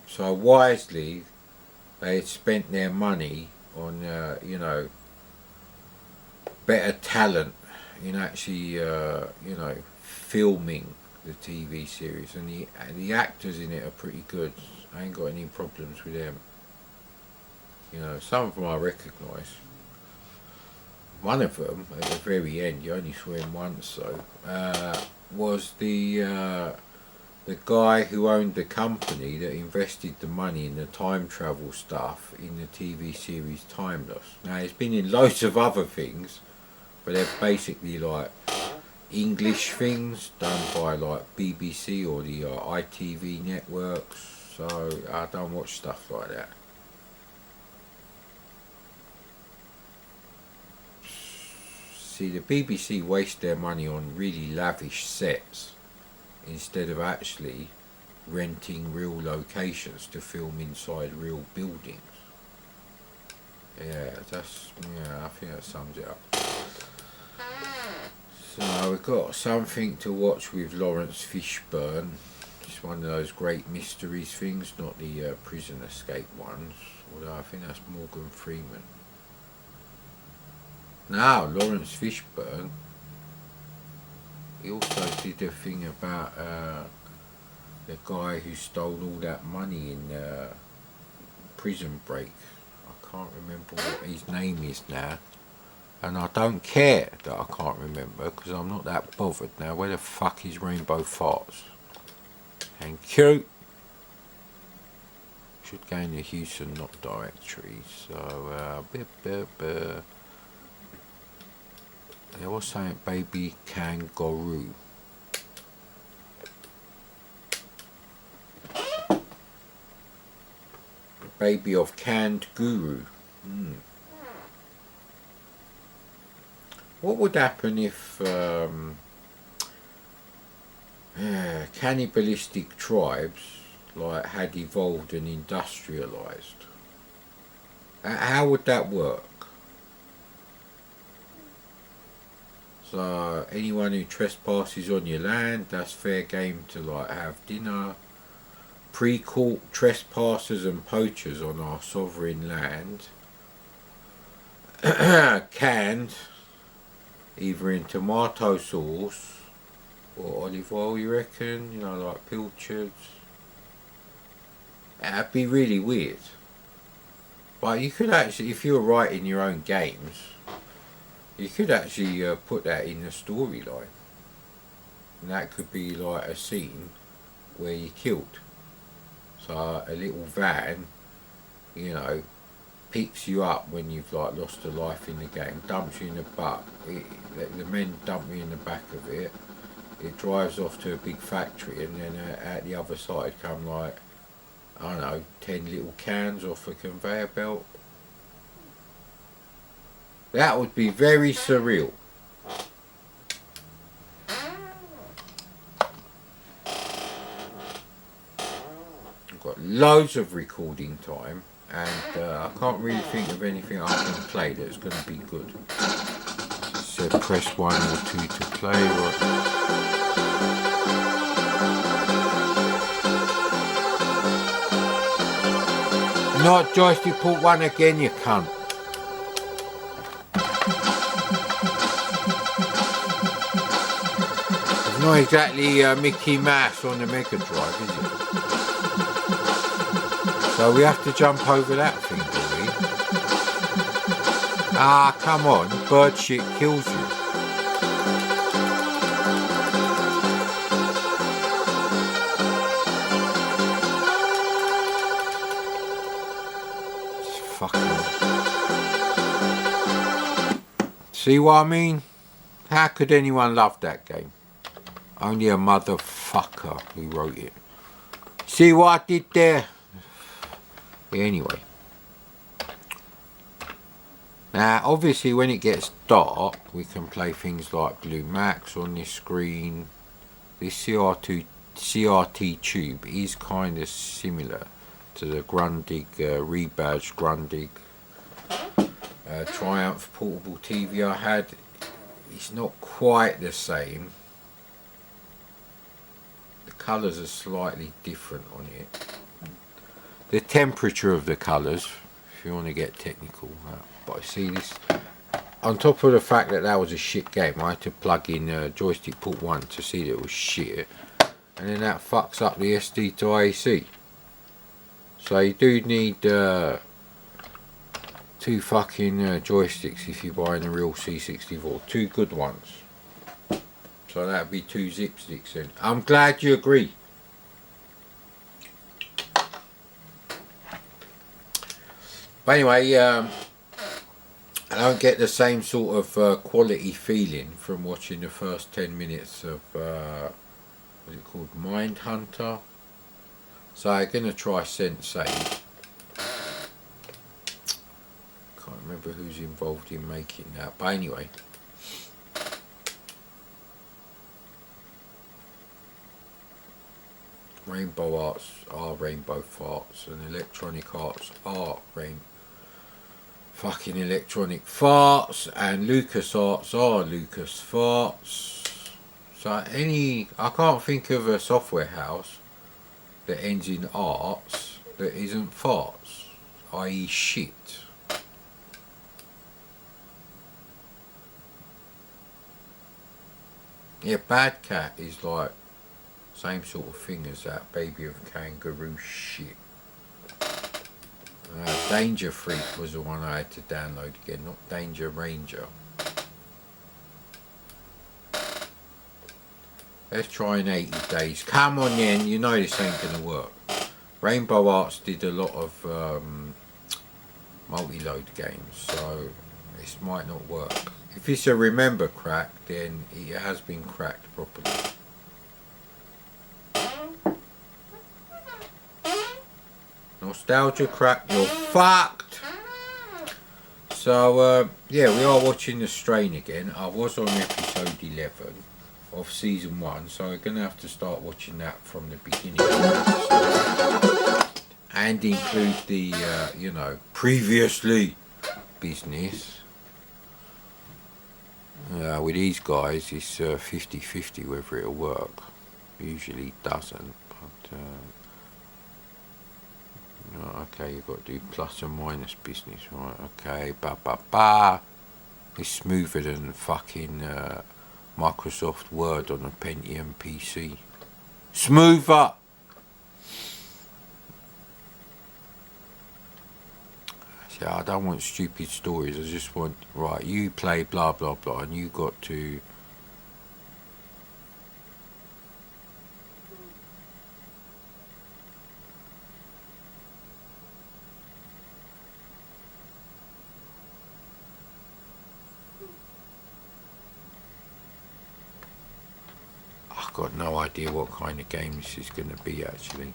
So wisely, they had spent their money on, you know, better talent in actually, you know, filming the TV series, and the actors in it are pretty good. I ain't got any problems with them. You know, some of them I recognise. One of them, at the very end, you only saw him once though, was the guy who owned the company that invested the money in the time travel stuff in the TV series Timeless. Now, he's been in loads of other things, but they're basically like English things done by like BBC or the ITV networks, so I don't watch stuff like that. See, the BBC waste their money on really lavish sets instead of actually renting real locations to film inside real buildings. Yeah, I think that sums it up. So we've got something to watch with Lawrence Fishburne. It's one of those great mysteries things, not the prison escape ones, although I think that's Morgan Freeman. Now, Lawrence Fishburne, he also did a thing about the guy who stole all that money in Prison Break. I can't remember what his name is now. And I don't care that I can't remember, because I'm not that bothered now. Where the fuck is Rainbow Farts? Thank you. Should go in the Houston Not directory. So, there was something baby kangaroo. Baby of canned guru. What would happen if cannibalistic tribes like had evolved and industrialized? How would that work? So anyone who trespasses on your land, that's fair game to like have dinner. Pre-caught trespassers and poachers on our sovereign land, canned either in tomato sauce or olive oil, you reckon? You know, like pilchards. That'd be really weird. But you could actually, if you were writing your own games, you could actually put that in the storyline. And that could be like a scene where you killed. So a little van, you know, picks you up when you've like lost a life in the game, dumps you in the butt. The men dump you in the back of it. It drives off to a big factory, and then at the other side come like, I don't know, 10 little cans off a conveyor belt. That would be very surreal. I've got loads of recording time, and I can't really think of anything I can play that's going to be good. So press 1 or 2 to play. Not joystick port 1 again, you cunt. It's not exactly Mickey Mouse on the Mega Drive, is it? So we have to jump over that thing, do we? Ah, come on, bird shit kills you. It's fucking... See what I mean? How could anyone love that game? Only a motherfucker who wrote it. See what I did there? Anyway, now obviously when it gets dark we can play things like Blue Max on this screen. This CRT tube is kind of similar to the Grundig, rebadged Grundig Triumph portable TV I had. It's not quite the same. The colours are slightly different on it. The temperature of the colours, if you want to get technical. But I see this, on top of the fact that that was a shit game, I had to plug in joystick port 1 to see that it was shit. And then that fucks up the SD to AC. So you do need 2 fucking joysticks if you're buying a real C64. 2 good ones. So that'd be 2 zip sticks then. I'm glad you agree. But anyway, I don't get the same sort of quality feeling from watching the first 10 minutes of what's it called, Mindhunter. So I'm gonna try Sensei. Can't remember who's involved in making that, but anyway. Rainbow Arts are Rainbow Farts, and Electronic Arts are fucking Electronic Farts, and Lucas Arts are Lucas Farts. So I can't think of a software house that ends in arts that isn't farts, i.e. shit. Yeah, Bad Cat is like same sort of thing as that Baby of Kangaroo shit. Danger Freak was the one I had to download again, not Danger Ranger. Let's try in 80 days. Come on then, you know this ain't gonna work. Rainbow Arts did a lot of multi-load games, so this might not work. If it's a remember crack, then it has been cracked properly. Nostalgia crack, you're fucked! So, yeah, we are watching The Strain again. I was on episode 11 of season 1, so we're going to have to start watching that from the beginning. And include the, you know, previously business. With these guys, it's 50-50 whether it'll work. Usually doesn't, but... okay, you've got to do plus and minus business, right? Okay, It's smoother than fucking Microsoft Word on a Pentium PC. Smoother! See, I don't want stupid stories, I just want, right, you play blah blah blah, and you got to... I've got no idea what kind of game this is going to be actually.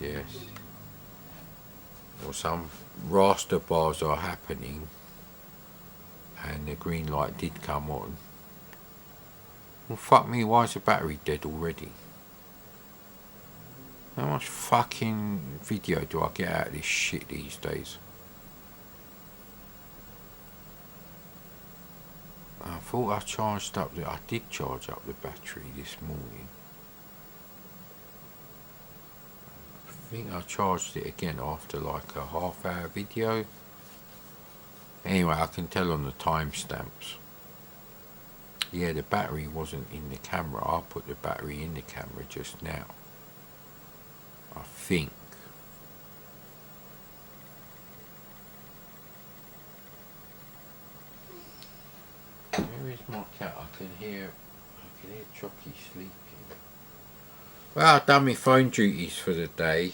Yes. Or some raster bars are happening and the green light did come on. Well, fuck me, why is the battery dead already? How much fucking video do I get out of this shit these days? I thought I charged up I did charge up the battery this morning. I think I charged it again after like a half-hour video. Anyway, I can tell on the timestamps. Yeah, the battery wasn't in the camera. I put the battery in the camera just now, I think. Where is my cat? I can hear Chucky sleeping. Well, I've done my phone duties for the day.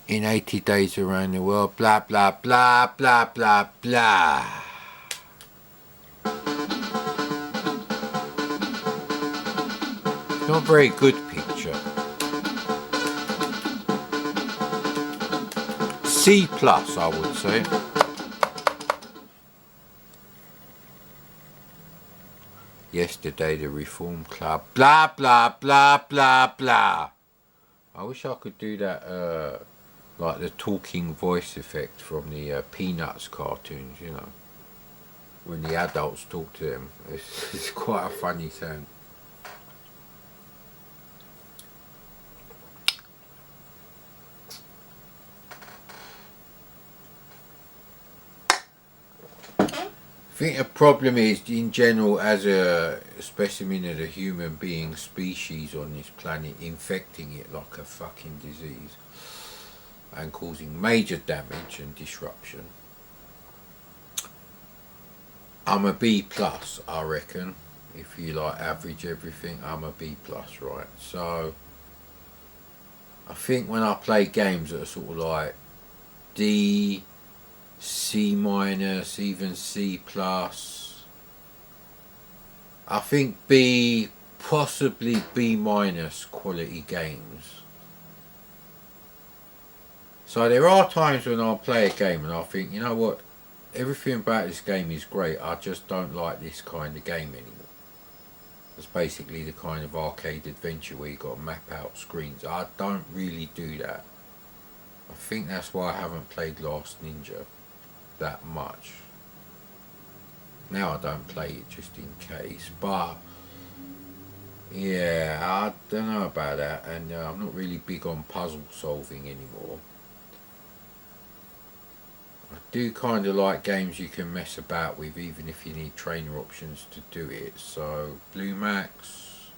In 80 days around the world, blah blah blah blah blah blah. Not a very good picture. C plus, I would say. Yesterday, the Reform Club. Blah, blah, blah, blah, blah. I wish I could do that, like the talking voice effect from the Peanuts cartoons, you know. When the adults talk to them. It's quite a funny sound. I think the problem is, in general, as a specimen of the human being species on this planet, infecting it like a fucking disease and causing major damage and disruption. I'm a B plus, I reckon. If you like average everything, I'm a B plus, right? So I think when I play games that are sort of like D, C minus, even C plus, I think B, possibly B minus quality games. So there are times when I'll play a game and I'll think, you know what, everything about this game is great, I just don't like this kind of game anymore. It's basically the kind of arcade adventure where you got to map out screens. I don't really do that. I think that's why I haven't played Last Ninja that much. Now I don't play it just in case, but yeah, I don't know about that, and I'm not really big on puzzle solving anymore. I do kind of like games you can mess about with, even if you need trainer options to do it. So Blue Max,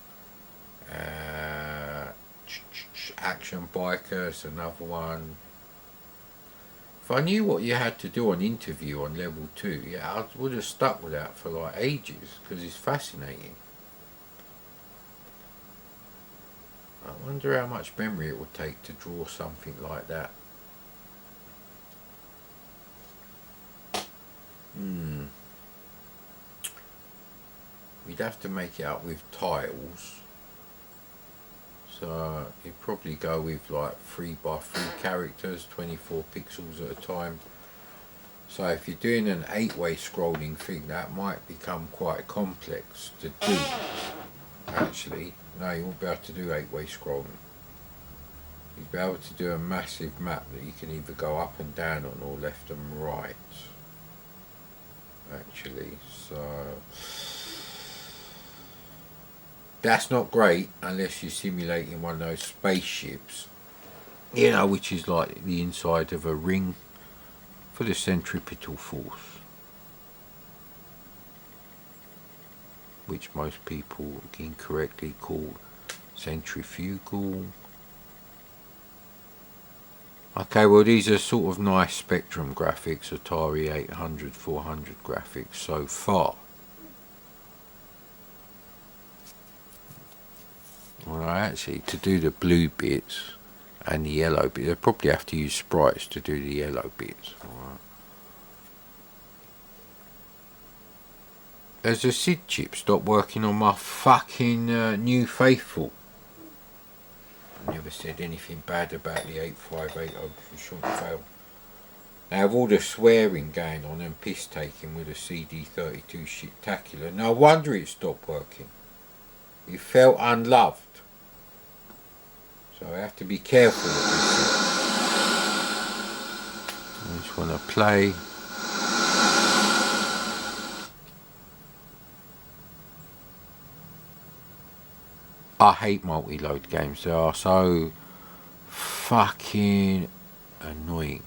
Action Bikers, another one. If I knew what you had to do on interview on level 2, yeah, I would have stuck with that for like ages, because it's fascinating. I wonder how much memory it would take to draw something like that. We'd have to make it up with tiles. So you'd probably go with like 3x3 characters, 24 pixels at a time. So if you're doing an 8-way scrolling thing, that might become quite complex to do. Actually, no, you won't be able to do 8-way scrolling. You'd be able to do a massive map that you can either go up and down on or left and right. Actually, so that's not great unless you're simulating one of those spaceships, you know, which is like the inside of a ring for the centripetal force, which most people incorrectly call centrifugal. Okay, well, these are sort of nice Spectrum graphics, Atari 800, 400 graphics so far. Well, actually, to do the blue bits and the yellow bits, they probably have to use sprites to do the yellow bits. Right. Has the SID chip stopped working on my fucking new faithful? I never said anything bad about the 8580 for short fail. Now, with all the swearing going on and piss taking with the CD32 shit-tacular, no wonder it stopped working. You felt unloved. So I have to be careful with this. I just want to play. I hate multi-load games. They are so fucking annoying.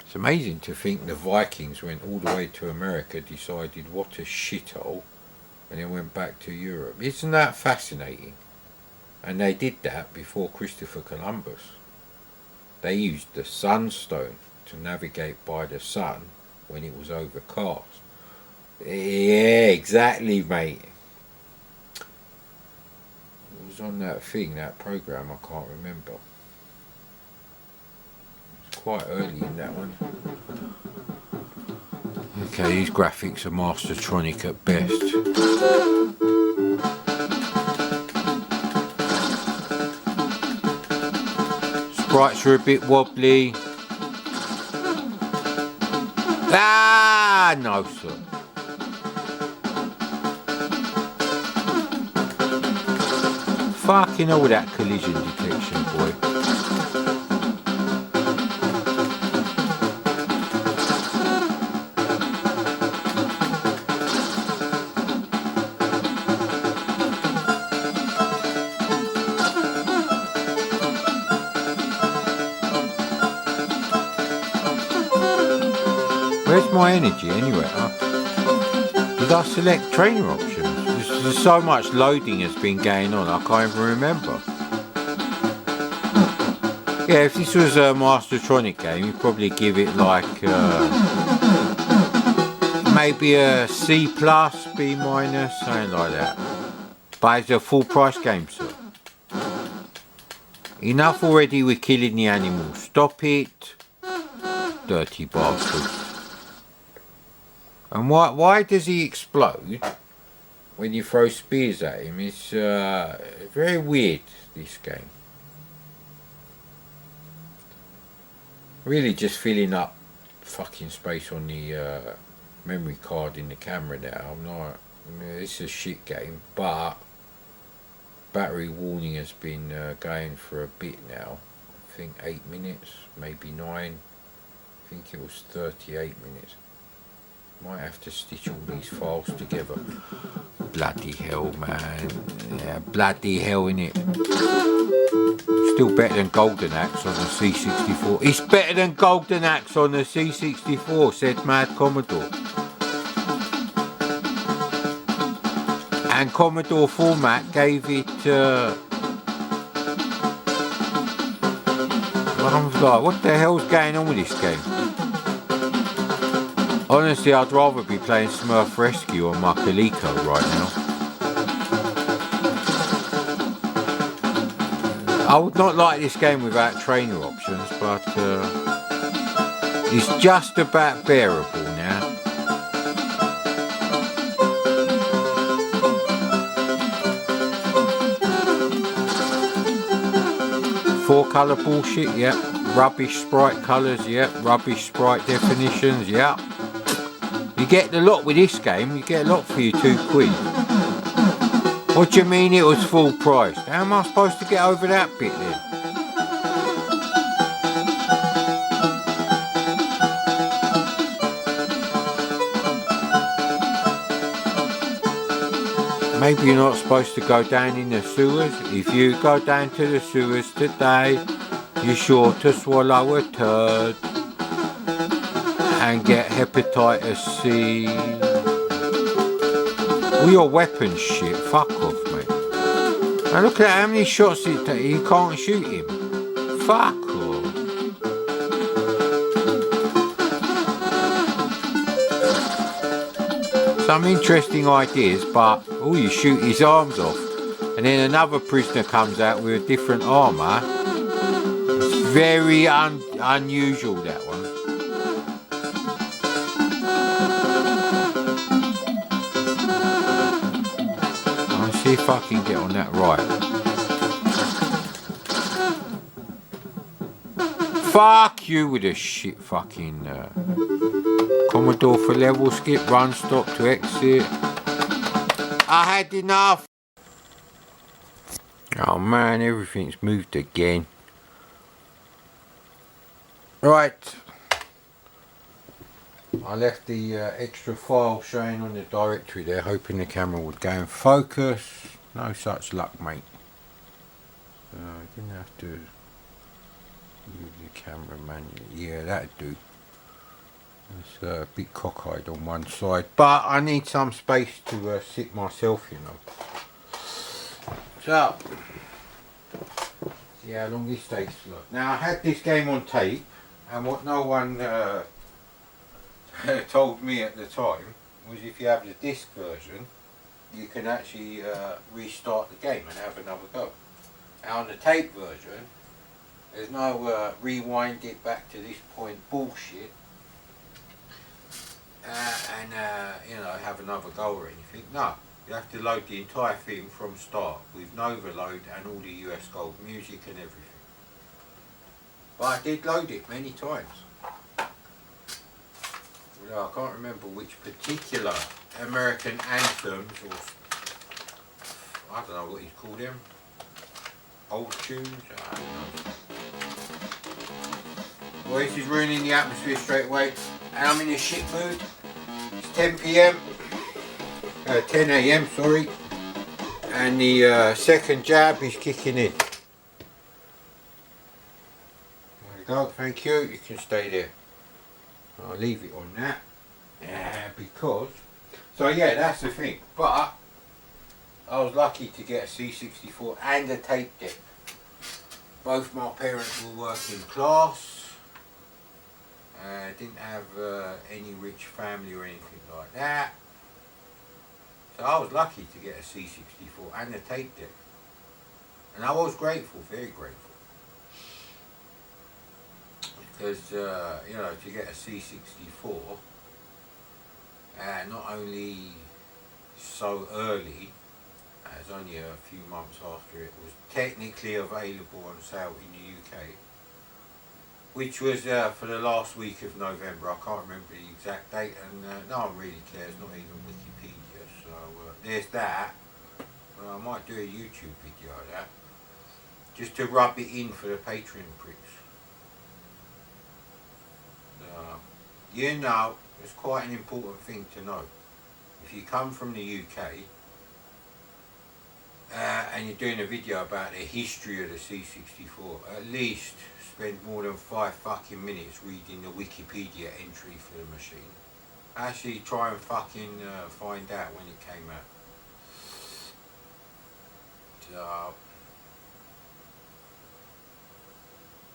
It's amazing to think the Vikings went all the way to America, decided what a shithole, and then went back to Europe. Isn't that fascinating? And they did that before Christopher Columbus. They used the sunstone to navigate by the sun when it was overcast. Yeah, exactly, mate. It was on that thing, that program, I can't remember. Quite early in that one. Okay, these graphics are Mastertronic at best. Sprites are a bit wobbly. Ah, no sir. Fucking hell with that collision detection, boy. Where's my energy anyway? Did I select trainer options? There's so much loading has been going on, I can't even remember. Yeah, if this was a Mastertronic game, you'd probably give it like maybe a C+, B-, something like that. But it's a full price game, sir. Enough already with killing the animals. Stop it, dirty bastard. And why does he explode when you throw spears at him? It's very weird, this game. Really just filling up fucking space on the memory card in the camera now. It's a shit game, but battery warning has been going for a bit now. I think 8 minutes, maybe 9. I think it was 38 minutes. Might have to stitch all these files together. Bloody hell, man. Yeah, bloody hell, innit? Still better than Golden Axe on the C64. It's better than Golden Axe on the C64, said Mad Commodore. And Commodore format gave it I was like, what the hell's going on with this game? Honestly, I'd rather be playing Smurf Rescue on my Coleco right now. I would not like this game without trainer options, but it's just about bearable now. 4-colour bullshit, yep. Rubbish sprite colours, yep. Rubbish sprite definitions, yep. You get a lot with this game, you get a lot for your £2. What do you mean it was full price? How am I supposed to get over that bit then? Maybe you're not supposed to go down in the sewers. If you go down to the sewers today, you're sure to swallow a turd and get hepatitis C. All your weapons shit, fuck off, mate. Now look at how many shots you can't shoot him. Fuck off. Some interesting ideas, but you shoot his arms off, and then another prisoner comes out with a different armour. It's very unusual, that one. See if I can get on that right. Fuck you with a shit fucking Commodore for level skip, run, stop to exit. I had enough. Oh man, everything's moved again. Right. I left the extra file showing on the directory there, hoping the camera would go and focus. No such luck, mate. I didn't have to move the camera manually. Yeah, that'd do. It's a bit cockeyed on one side, but I need some space to sit myself, you know. So, see how long this takes. Look. Now I had this game on tape, and what no one told me at the time was if you have the disc version, you can actually restart the game and have another go. Now on the tape version, there's no rewind it back to this point bullshit. you know, have another go or anything. No, you have to load the entire thing from start with no overload and all the US Gold music and everything. But I did load it many times. Well, I can't remember which particular American anthems, or I don't know what you'd call them, old tunes, I don't know. Well, this is ruining the atmosphere straight away, and I'm in a shit mood. It's 10 PM, 10 AM, sorry, and the second jab is kicking in. There we go, thank you, you can stay there. I'll leave it on that, because, so yeah, that's the thing, but I was lucky to get a C64 and a tape deck. Both my parents were working class. Didn't have any rich family or anything like that. So I was lucky to get a C64 and a tape deck. And I was grateful, very grateful. Because, you know, to get a C64, not only so early, as only a few months after it was technically available on sale in the UK, which was for the last week of November. I can't remember the exact date, and no one really cares, not even Wikipedia, so there's that. I might do a YouTube video of that, just to rub it in for the Patreon pricks. You know, it's quite an important thing to know. If you come from the UK, and you're doing a video about the history of the C64, at least spend more than 5 fucking minutes reading the Wikipedia entry for the machine. Actually try and fucking find out when it came out. So,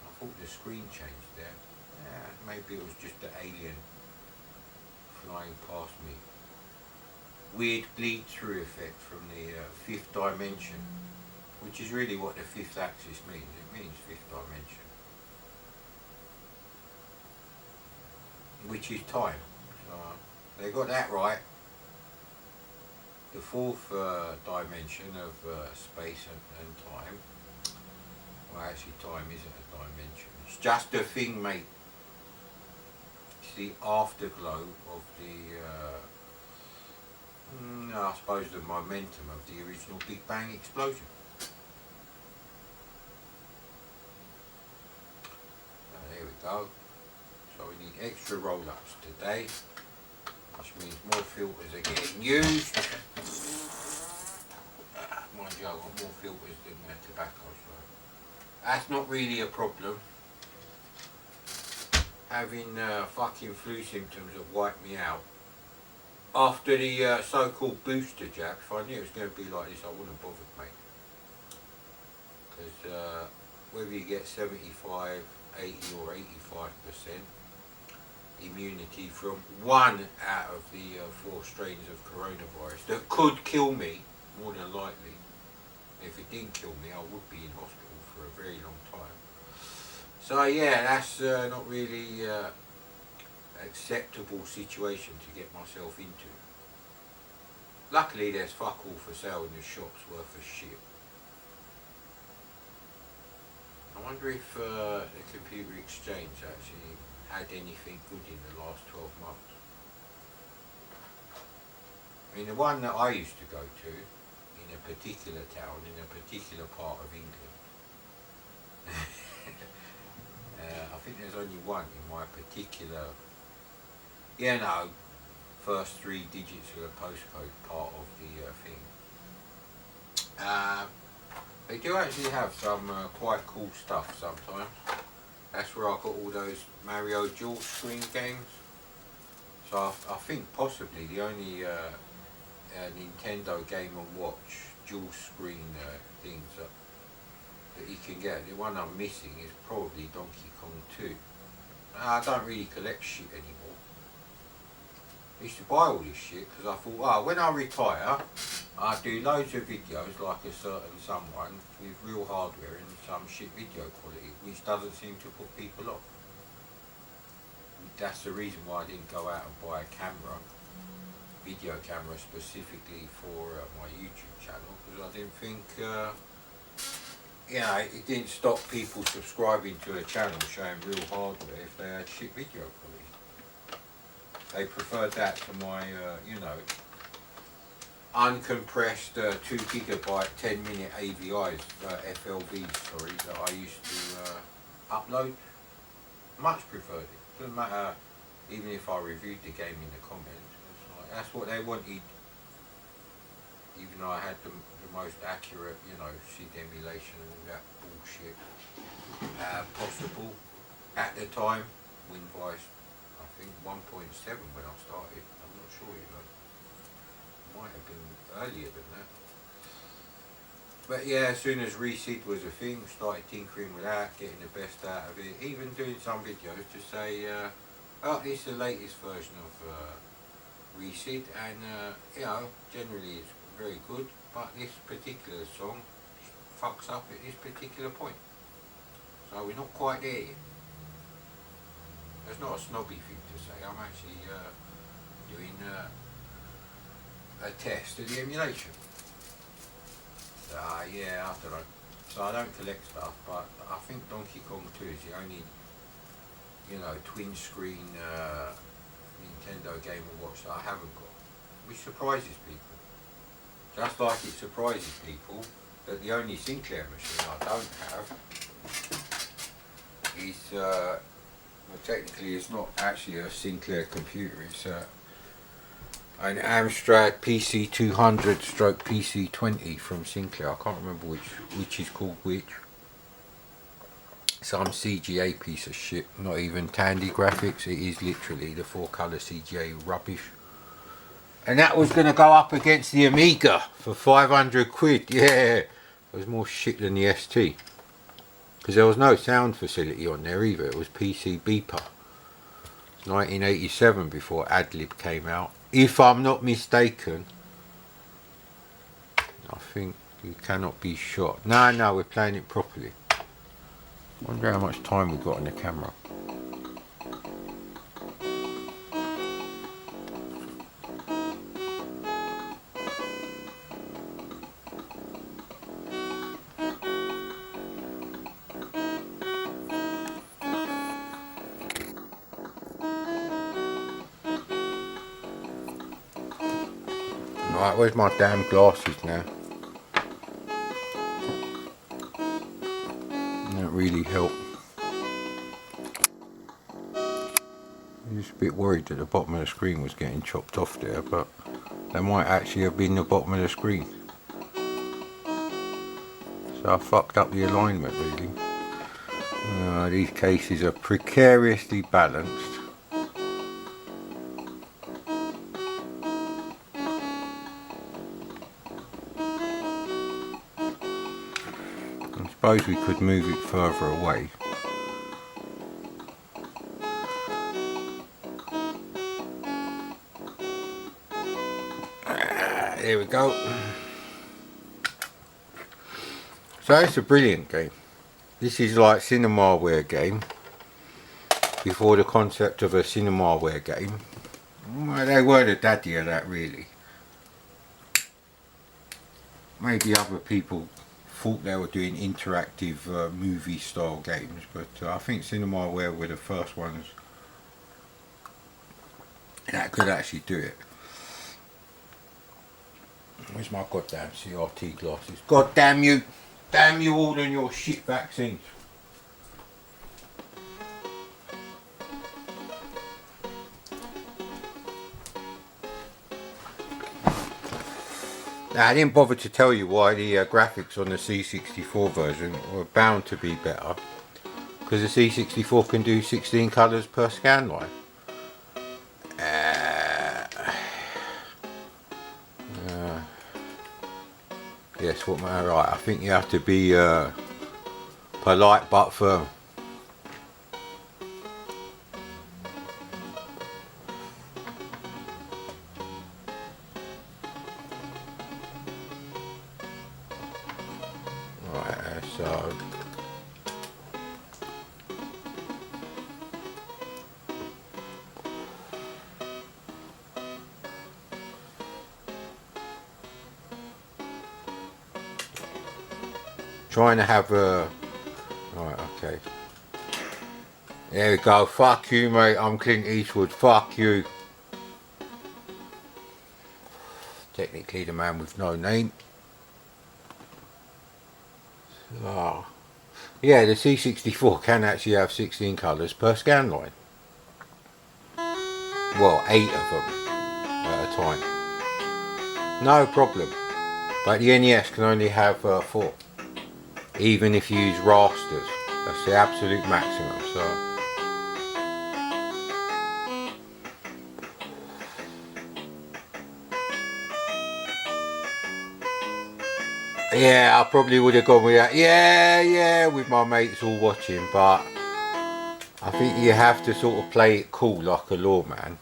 I thought the screen changed there. Maybe it was just the alien flying past me. Weird bleed through effect from the fifth dimension, which is really what the fifth axis means. It means fifth dimension, which is time. So they got that right. The fourth dimension of space and time. Well, actually, time isn't a dimension. It's just a thing, mate. It's the afterglow of the. I suppose the momentum of the original Big Bang explosion. There we go. So we need extra roll-ups today, which means more filters are getting used. Mind you, I've got more filters than tobacco, so that's not really a problem. Having fucking flu symptoms have wiped me out. After the so-called booster jab, if I knew it was going to be like this, I wouldn't have bothered, mate. Because whether you get 75, 80 or 85% immunity from one out of the 4 strains of coronavirus that could kill me, more than likely. If it didn't kill me, I would be in hospital for a very long time. So yeah, that's not really acceptable situation to get myself into. Luckily there's fuck all for sale in the shops worth of shit. I wonder if the computer exchange actually had anything good in the last 12 months. I mean, the one that I used to go to in a particular town, in a particular part of England, I think there's only one in my particular, first 3 digits of the postcode part of the thing. They do actually have some quite cool stuff sometimes. That's where I got all those Mario dual screen games. So I think possibly the only Nintendo Game & Watch dual screen things that you can get. The one I'm missing is probably Donkey Kong 2. I don't really collect shit anymore. I used to buy all this shit because I thought, when I retire, I'll do loads of videos like a certain someone with real hardware and some shit video quality, which doesn't seem to put people off. that's the reason why I didn't go out and buy a camera, video camera specifically for my YouTube channel, because I didn't think, it didn't stop people subscribing to a channel showing real hardware if they had shit video quality. They preferred that to my, uncompressed 2 gigabyte 10-minute AVIs, FLVs, sorry, that I used to upload. Much preferred it. Doesn't matter, even if I reviewed the game in the comments. It's like, that's what they wanted. Even though I had the most accurate, SID emulation and all that bullshit possible at the time. WinVice, I think 1.7 when I started. I'm not sure, might have been earlier than that. But yeah, as soon as resid was a thing, started tinkering with that, getting the best out of it, even doing some videos to say, oh, this is the latest version of resid, and generally it's very good, but this particular song fucks up at this particular point. So we're not quite there yet. That's not a snobby thing to say. I'm actually doing a test of the emulation. Yeah, I don't know. So I don't collect stuff, but I think Donkey Kong 2 is the only, twin screen Nintendo Game & Watch that I haven't got, which surprises people. Just like it surprises people that the only Sinclair machine I don't have is, well, technically it's not actually a Sinclair computer, it's an Amstrad PC200/PC20 from Sinclair. I can't remember which is called which. Some CGA piece of shit, not even Tandy graphics, it is literally the 4-colour CGA rubbish. And that was going to go up against the Amiga for 500 quid, yeah. It was more shit than the ST. Because there was no sound facility on there either, it was PC Beeper. 1987 before Adlib came out. If I'm not mistaken, I think you cannot be shot. No, we're playing it properly. Wonder how much time we've got on the camera. Right, where's my damn glasses now? That really helped. I'm just a bit worried that the bottom of the screen was getting chopped off there, but that might actually have been the bottom of the screen. So I fucked up the alignment really. These cases are precariously balanced. I suppose we could move it further away. There we go. So it's a brilliant game. This is like Cinemaware game before the concept of a Cinemaware game. Well, they were the daddy of that really. Maybe other people thought they were doing interactive movie style games, but I think Cinemaware were the first ones that could actually do it. Where's my goddamn CRT glasses? God damn you! Damn you all and your shit vaccines! Now, I didn't bother to tell you why the graphics on the C64 version were bound to be better, because the C64 can do 16 colours per scan line. Yes, what am I right? I think you have to be polite but firm. Right, so trying to have a... Right, okay. There we go. Fuck you, mate. I'm Clint Eastwood. Fuck you. Technically the man with no name. Oh. Yeah, the C64 can actually have 16 colours per scan line. Well, 8 of them at a time. No problem. But the NES can only have 4. Even if you use rasters. That's the absolute maximum, so... Yeah, I probably would have gone with that. Yeah, with my mates all watching, but I think you have to sort of play it cool like a lawman.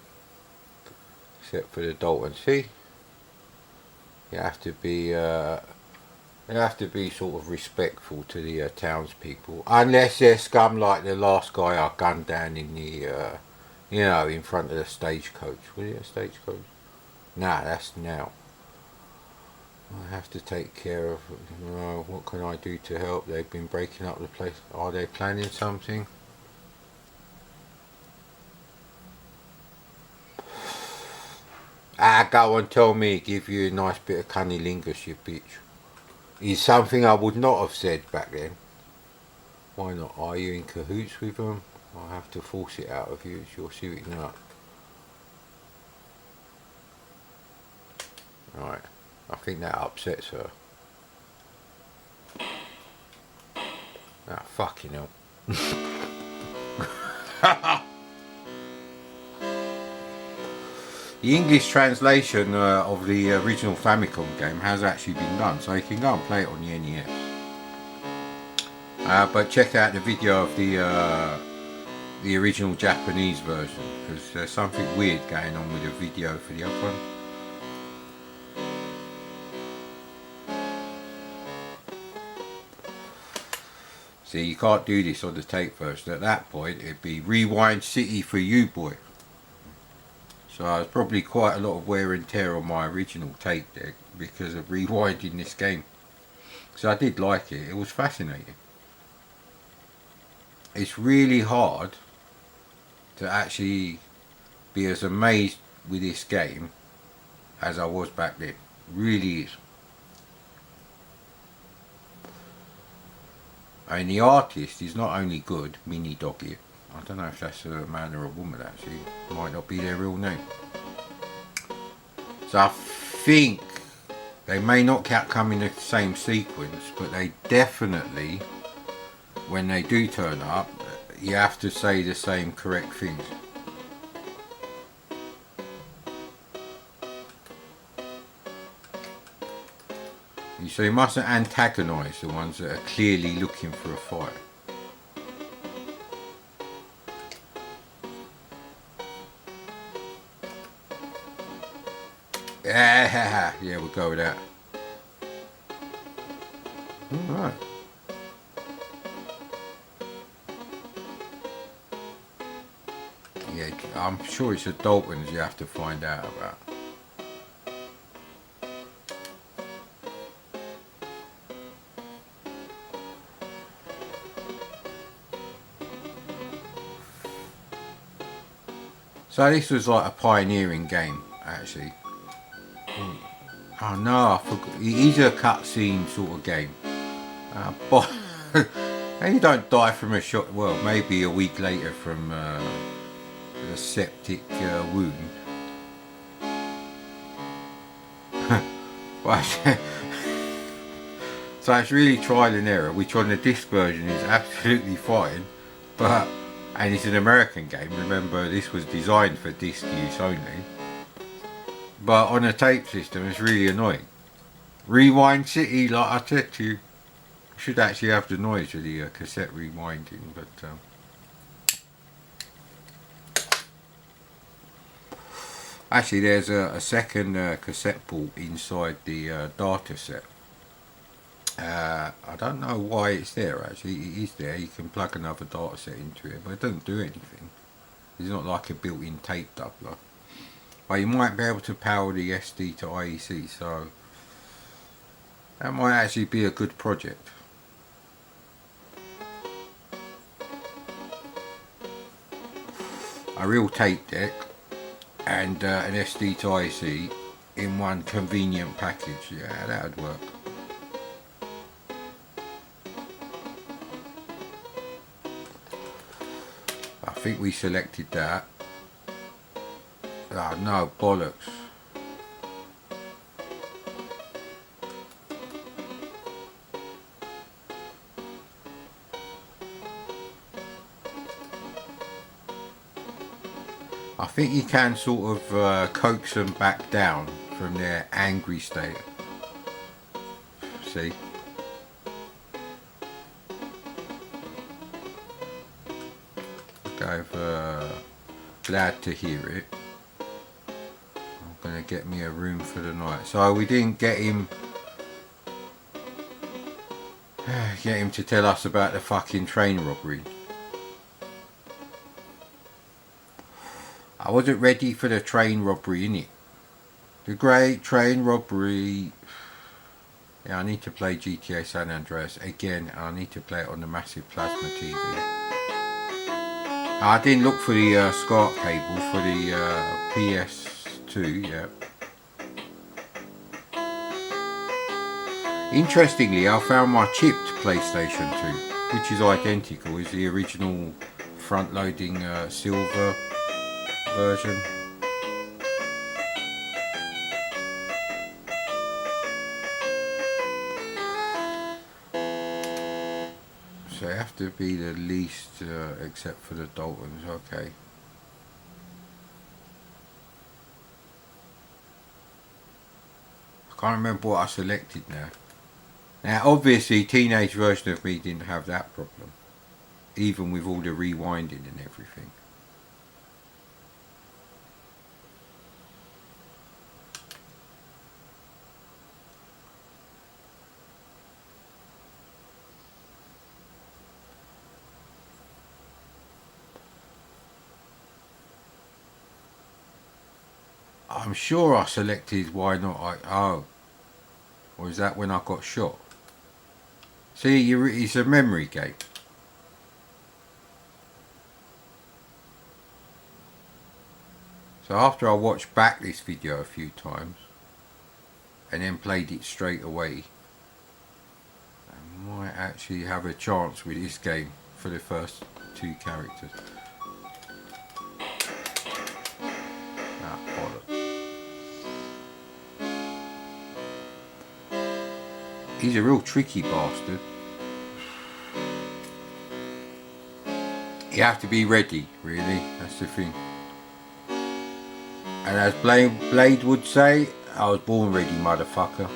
Except for the Dalton. See? You have to be sort of respectful to the townspeople. Unless they're scum like the last guy I gunned down in the, you know, in front of the stagecoach. Was it a stagecoach? Nah, that's now. I have to take care of, you know, what can I do to help? They've been breaking up the place. Are they planning something? Go and tell me, give you a nice bit of cunnilingus, you bitch. Is something I would not have said back then. Why not? Are you in cahoots with them? I'll have to force it out of you. It's your shooting up. Right. I think that upsets her. Ah, fucking hell. The English translation of the original Famicom game has actually been done, so you can go and play it on the NES. But check out the video of the original Japanese version, because there's something weird going on with the video for the other one. See, you can't do this on the tape version. At that point, it'd be Rewind City for you, boy. So there's probably quite a lot of wear and tear on my original tape deck because of rewinding this game. So I did like it. It was fascinating. It's really hard to actually be as amazed with this game as I was back then. It really is. I mean, the artist is not only good, Mini Doggy. I don't know if that's a man or a woman actually. Might not be their real name. So I think they may not come in the same sequence, but they definitely, when they do turn up, you have to say the same correct things. So you mustn't antagonise the ones that are clearly looking for a fight. Yeah, we'll go with that. Alright. Yeah, I'm sure it's the Daltons you have to find out about. So this was like a pioneering game, actually. Oh no, I forgot. It is a cutscene sort of game. But and you don't die from a shot. Well, maybe a week later from a septic wound. But so it's really trial and error, which on the disc version is absolutely fine, but. And it's an American game, remember this was designed for disc use only. But on a tape system it's really annoying. Rewind City, like I said to you, should actually have the noise of the cassette rewinding, but actually there's a second cassette port inside the data set. I don't know why it's there actually. It is there. You can plug another data set into it, but it doesn't do anything. It's not like a built-in tape doubler. But you might be able to power the SD to IEC, so that might actually be a good project. a real tape deck and an SD to IC in one convenient package. Yeah, that would work. I think we selected that. Oh no, bollocks. I think you can sort of coax them back down from their angry state. See? I'm glad to hear it. I'm gonna get me a room for the night. So we didn't get him to tell us about the fucking train robbery. I wasn't ready for the train robbery, innit? The great train robbery. Yeah, I need to play GTA San Andreas again. I need to play it on the massive plasma TV. I didn't look for the SCART cable for the PS2 yet. Interestingly, I found my chipped PlayStation 2, which is identical as the original front-loading silver version. So they have to be the least, except for the Daltons. Okay. I can't remember what I selected now. Now, obviously, teenage version of me didn't have that problem, even with all the rewinding and everything. I'm sure I selected why not oh, or is that when I got shot? See, it's a memory game. So after I watched back this video a few times and then played it straight away, I might actually have a chance with this game for the first two characters. He's a real tricky bastard. You have to be ready, really, that's the thing. And as Blade would say, I was born ready, motherfucker.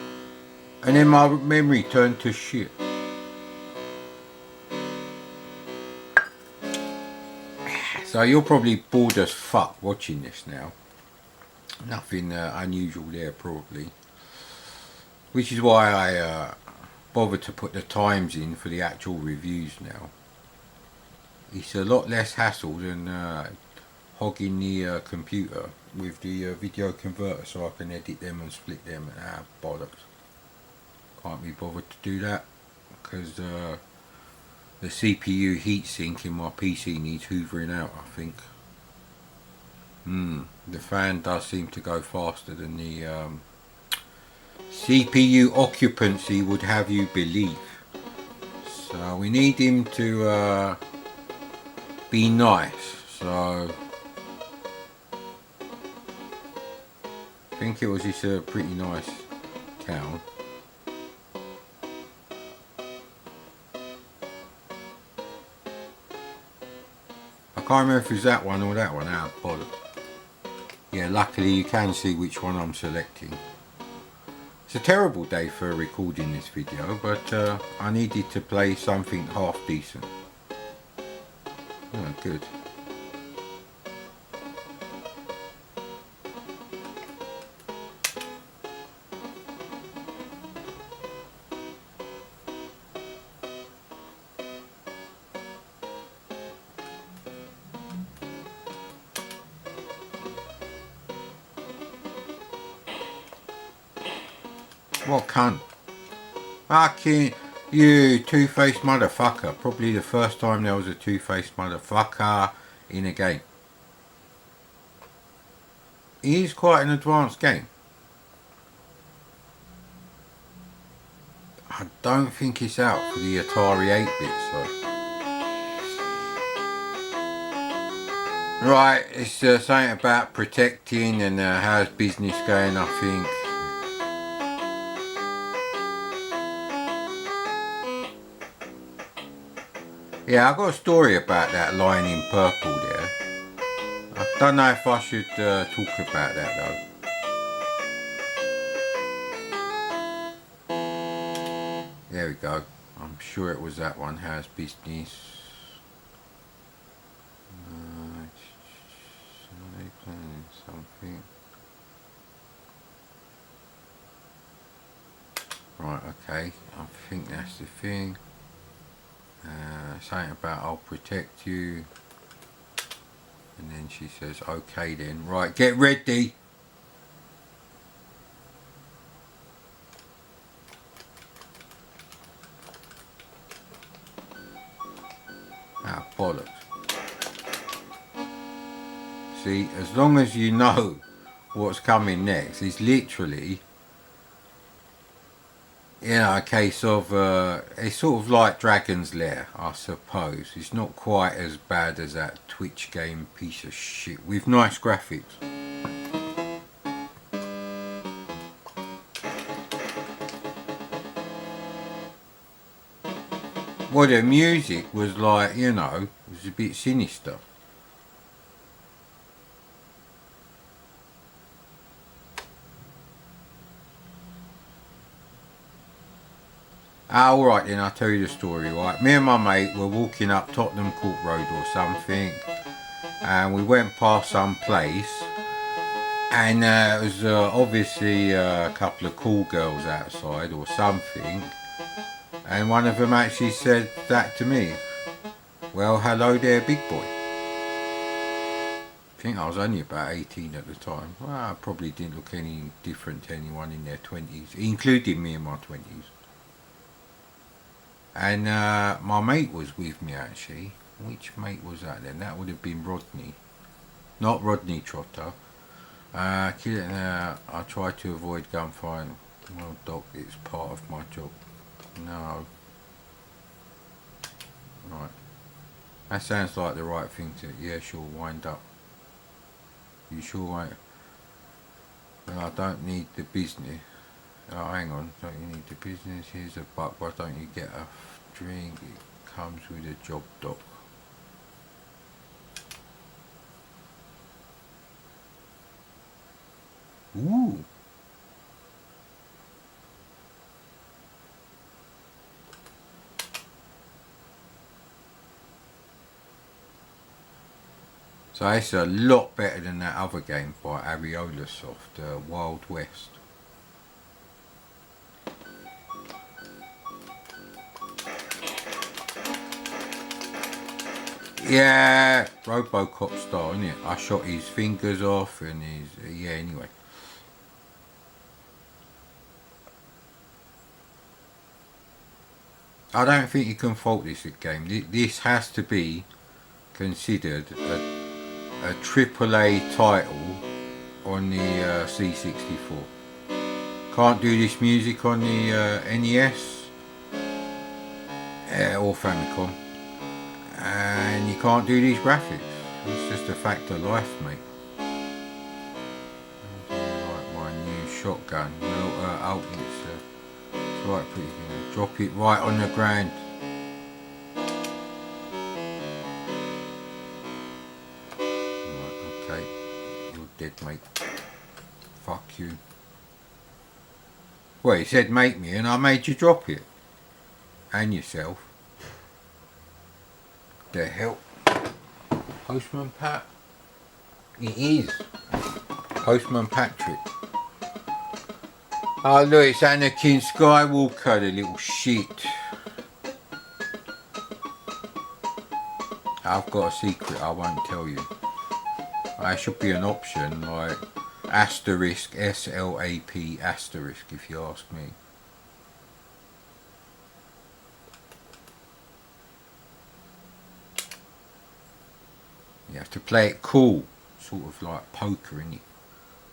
And then my memory turned to shit. So you're probably bored as fuck watching this now. Nothing unusual there, probably. Which is why I bothered to put the times in for the actual reviews now. It's a lot less hassle than hogging the computer with the video converter so I can edit them and split them. Bollocks. Can't be bothered to do that because the CPU heatsink in my PC needs hoovering out, I think. The fan does seem to go faster than the CPU occupancy would have you believe. So we need him to be nice. So I think it was just a pretty nice town. I can't remember if it's that one or that one. Bollocks. Yeah, luckily you can see which one I'm selecting. It's a terrible day for recording this video, but I needed to play something half decent. Oh, good. What cunt? Fucking you two-faced motherfucker. Probably the first time there was a two-faced motherfucker in a game. It is quite an advanced game. I don't think it's out for the Atari 8-bits though. Right, it's something about protecting and how's business going, I think. Yeah, I've got a story about that line in purple there. I don't know if I should talk about that though. There we go. I'm sure it was that one, how's business. Are they planning something? Right, okay, I think that's the thing. Something about I'll protect you. And then she says, okay then. Right, get ready. Ah, bollocks. See, as long as you know what's coming next, it's literally, you know, a case of, it's sort of like Dragon's Lair, I suppose. It's not quite as bad as that Twitch game piece of shit, with nice graphics. Well, the music was like, you know, it was a bit sinister. Ah, alright then, I'll tell you the story, right? Me and my mate were walking up Tottenham Court Road or something, and we went past some place, and it was obviously a couple of cool girls outside or something, and one of them actually said that to me. Well, hello there, big boy. I think I was only about 18 at the time. Well, I probably didn't look any different to anyone in their 20s, including me in my 20s. And my mate was with me actually. Which mate was that then? That would have been Rodney. Not Rodney Trotter. I try to avoid gunfire. Well, Doc, it's part of my job. No. Right. That sounds like the right thing to... Yeah, sure, wind up. You sure won't? Well, I don't need the business. Oh, hang on, don't you need the business? Here's a buck, why don't you get a drink? It comes with a job, Doc. Ooh. So it's a lot better than that other game by Ariola Soft, Wild West. Yeah, Robocop style, isn't it? I shot his fingers off and his... yeah, anyway. I don't think you can fault this game. This has to be considered a AAA title on the C64. Can't do this music on the NES or Famicom. And you can't do these graphics. It's just a fact of life, mate. Like my new shotgun. Well, it's right, pretty good. Drop it right on the ground. Right, okay. You're dead, mate. Fuck you. Well, he said make me, and I made you drop it. And yourself. The hell? Postman Pat? It is. Postman Patrick. Oh look, it's Anakin Skywalker, the little shit. I've got a secret I won't tell you. That should be an option, like asterisk, SLAP asterisk, if you ask me. You have to play it cool, sort of like poker, innit?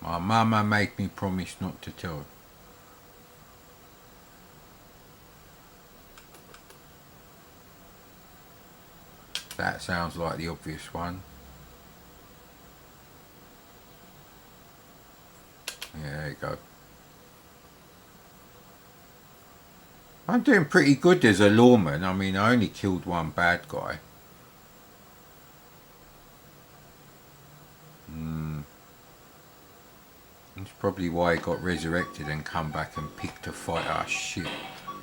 My mama made me promise not to tell her. That sounds like the obvious one. Yeah, there you go. I'm doing pretty good as a lawman. I mean, I only killed one bad guy. That's probably why he got resurrected and come back and picked a fight. Ah, shit.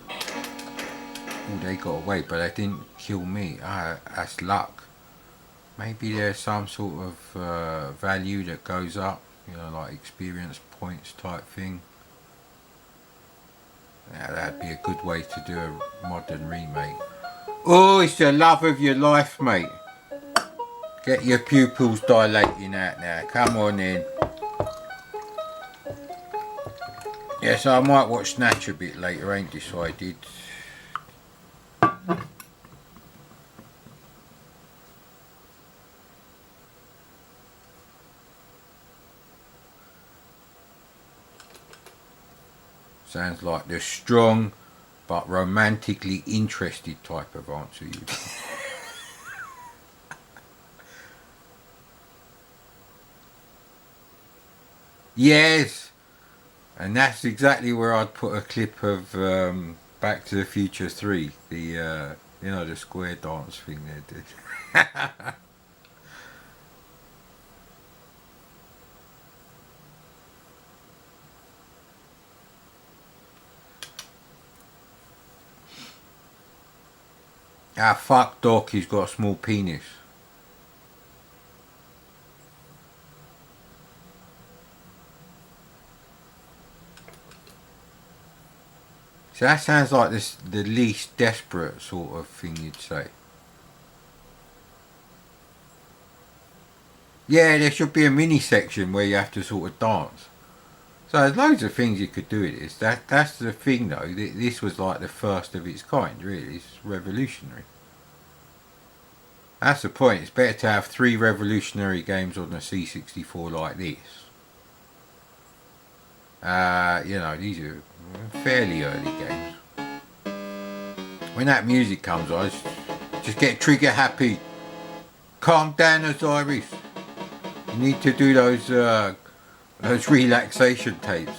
Oh, they got away, but they didn't kill me. Ah, that's luck. Maybe there's some sort of value that goes up, like experience points type thing. Yeah, that'd be a good way to do a modern remake. Oh, it's the love of your life, mate. Get your pupils dilating out now. Come on in. Yes, I might watch Snatch a bit later, ain't decided. Sounds like the strong but romantically interested type of answer you did. Yes! And that's exactly where I'd put a clip of Back to the Future 3. The square dance thing they did. Ah, fuck Doc, he's got a small penis. So that sounds like the least desperate sort of thing you'd say. Yeah, there should be a mini section where you have to sort of dance. So there's loads of things you could do with this. That's the thing though. This was like the first of its kind, really. It's revolutionary. That's the point. It's better to have 3 revolutionary games on the C64 like this. These are fairly early games. When that music comes on, just get trigger happy. Calm down, Osiris. You need to do those relaxation tapes.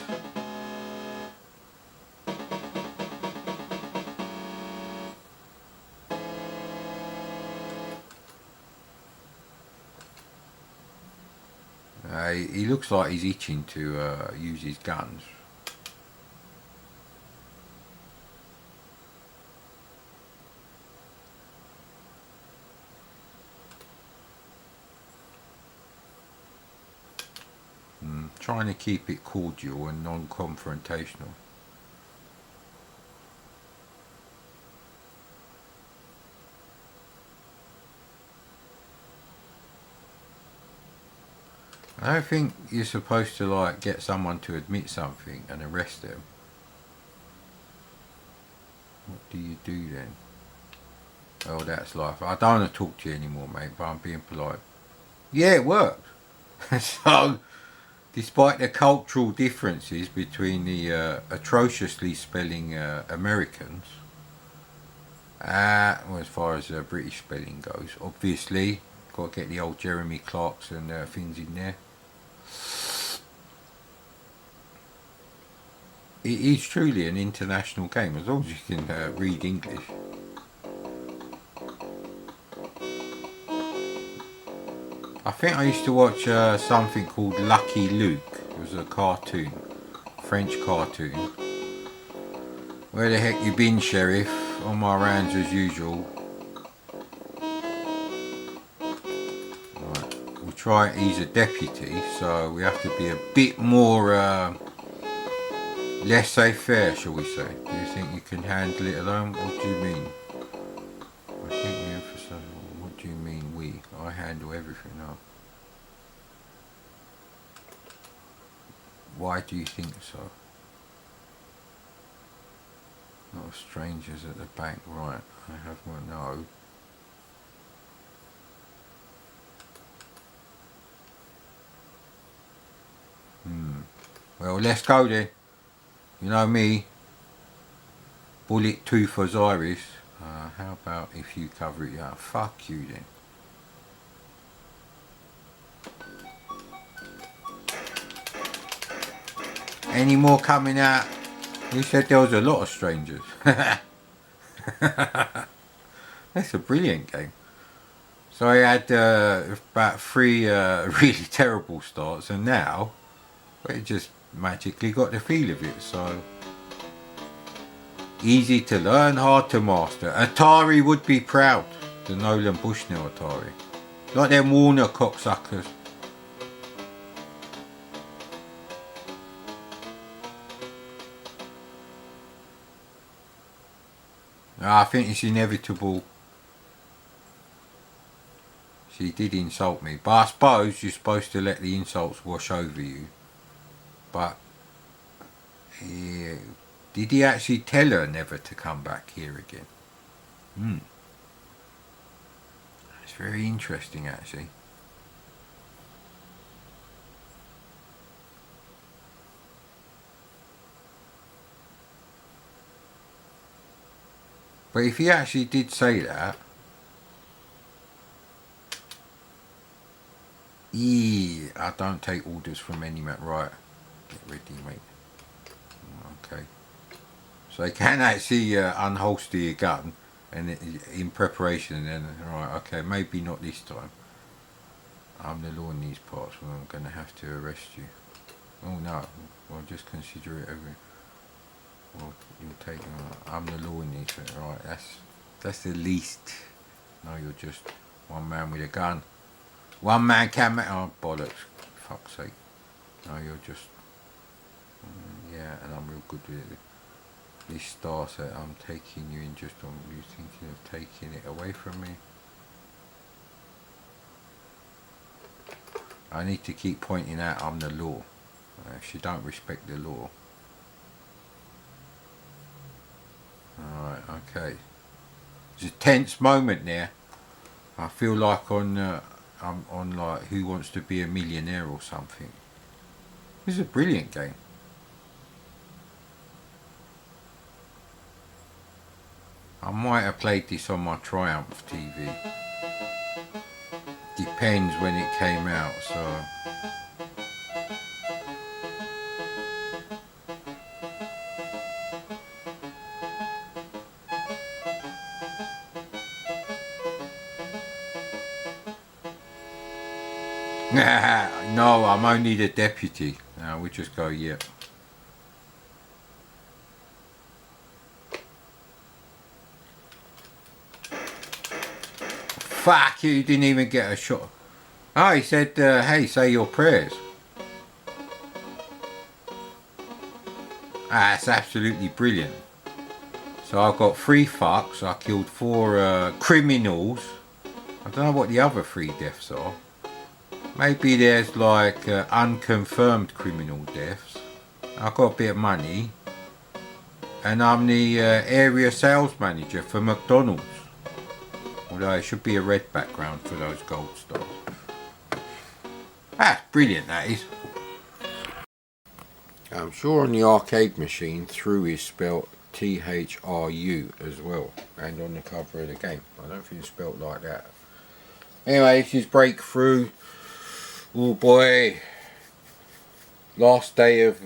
He looks like he's itching to use his guns. Trying to keep it cordial and non-confrontational. I don't think you're supposed to get someone to admit something and arrest them. What do you do then? Oh, that's life. I don't want to talk to you anymore, mate, but I'm being polite. Yeah, it worked. So, despite the cultural differences between the atrociously spelling Americans, as far as British spelling goes, obviously, got to get the old Jeremy Clarkson things in there. It is truly an international game, as long as you can read English. I think I used to watch something called Lucky Luke. It was a cartoon, French cartoon. Where the heck you been, Sheriff? On my rounds as usual. Right, we'll try. He's a deputy, so we have to be a bit more laissez-faire, shall we say? Do you think you can handle it alone? What do you mean? I think we emphasise. What do you mean we? I handle everything now. Why do you think so? Not strangers at the bank, right? I have one. No. Well, let's go then. You know me, bullet tooth Osiris. How about if you cover it up? Fuck you then. Any more coming out? You said there was a lot of strangers. That's a brilliant game. So I had about 3 really terrible starts, and now it just magically got the feel of it. So easy to learn, hard to master. Atari would be proud. The Nolan Bushnell Atari. Like them Warner cocksuckers. I think it's inevitable. She did insult me, but I suppose you're supposed to let the insults wash over you. But yeah, did he actually tell her never to come back here again? It's very interesting actually. But if he actually did say that, yeah, I don't take orders from any man. Right, get ready, mate. Okay. So they can actually unholster your gun, and in preparation, and then right, okay, maybe not this time. I'm the law in these parts, well, I'm going to have to arrest you. Oh no, well just consider it over. Well, you'll take. I'm the law in these, right? That's the least. No, you're just one man with a gun. One man can make. Oh bollocks! Fuck's sake! No, you're just. Yeah, and I'm real good with it. This star set, I'm taking you in just on you thinking of taking it away from me. I need to keep pointing out I'm the law. If you don't respect the law. Alright, okay. It's a tense moment there. I feel like I'm on like Who Wants to Be a Millionaire or something. This is a brilliant game. I might have played this on my Triumph TV. Depends when it came out, so. No, I'm only the deputy. No, we just go, yeah. Fuck you didn't even get a shot. Oh, he said, hey, say your prayers. That's absolutely brilliant. So I've got 3 fucks. I killed 4 criminals. I don't know what the other 3 deaths are. Maybe there's like unconfirmed criminal deaths. I've got a bit of money. And I'm the area sales manager for McDonald's. Although it should be a red background for those gold stars. That's brilliant, that is. I'm sure on the arcade machine, through is spelt THRU as well. And on the cover of the game. I don't think it's spelt like that. Anyway, this is Breakthrough. Oh boy. Last day of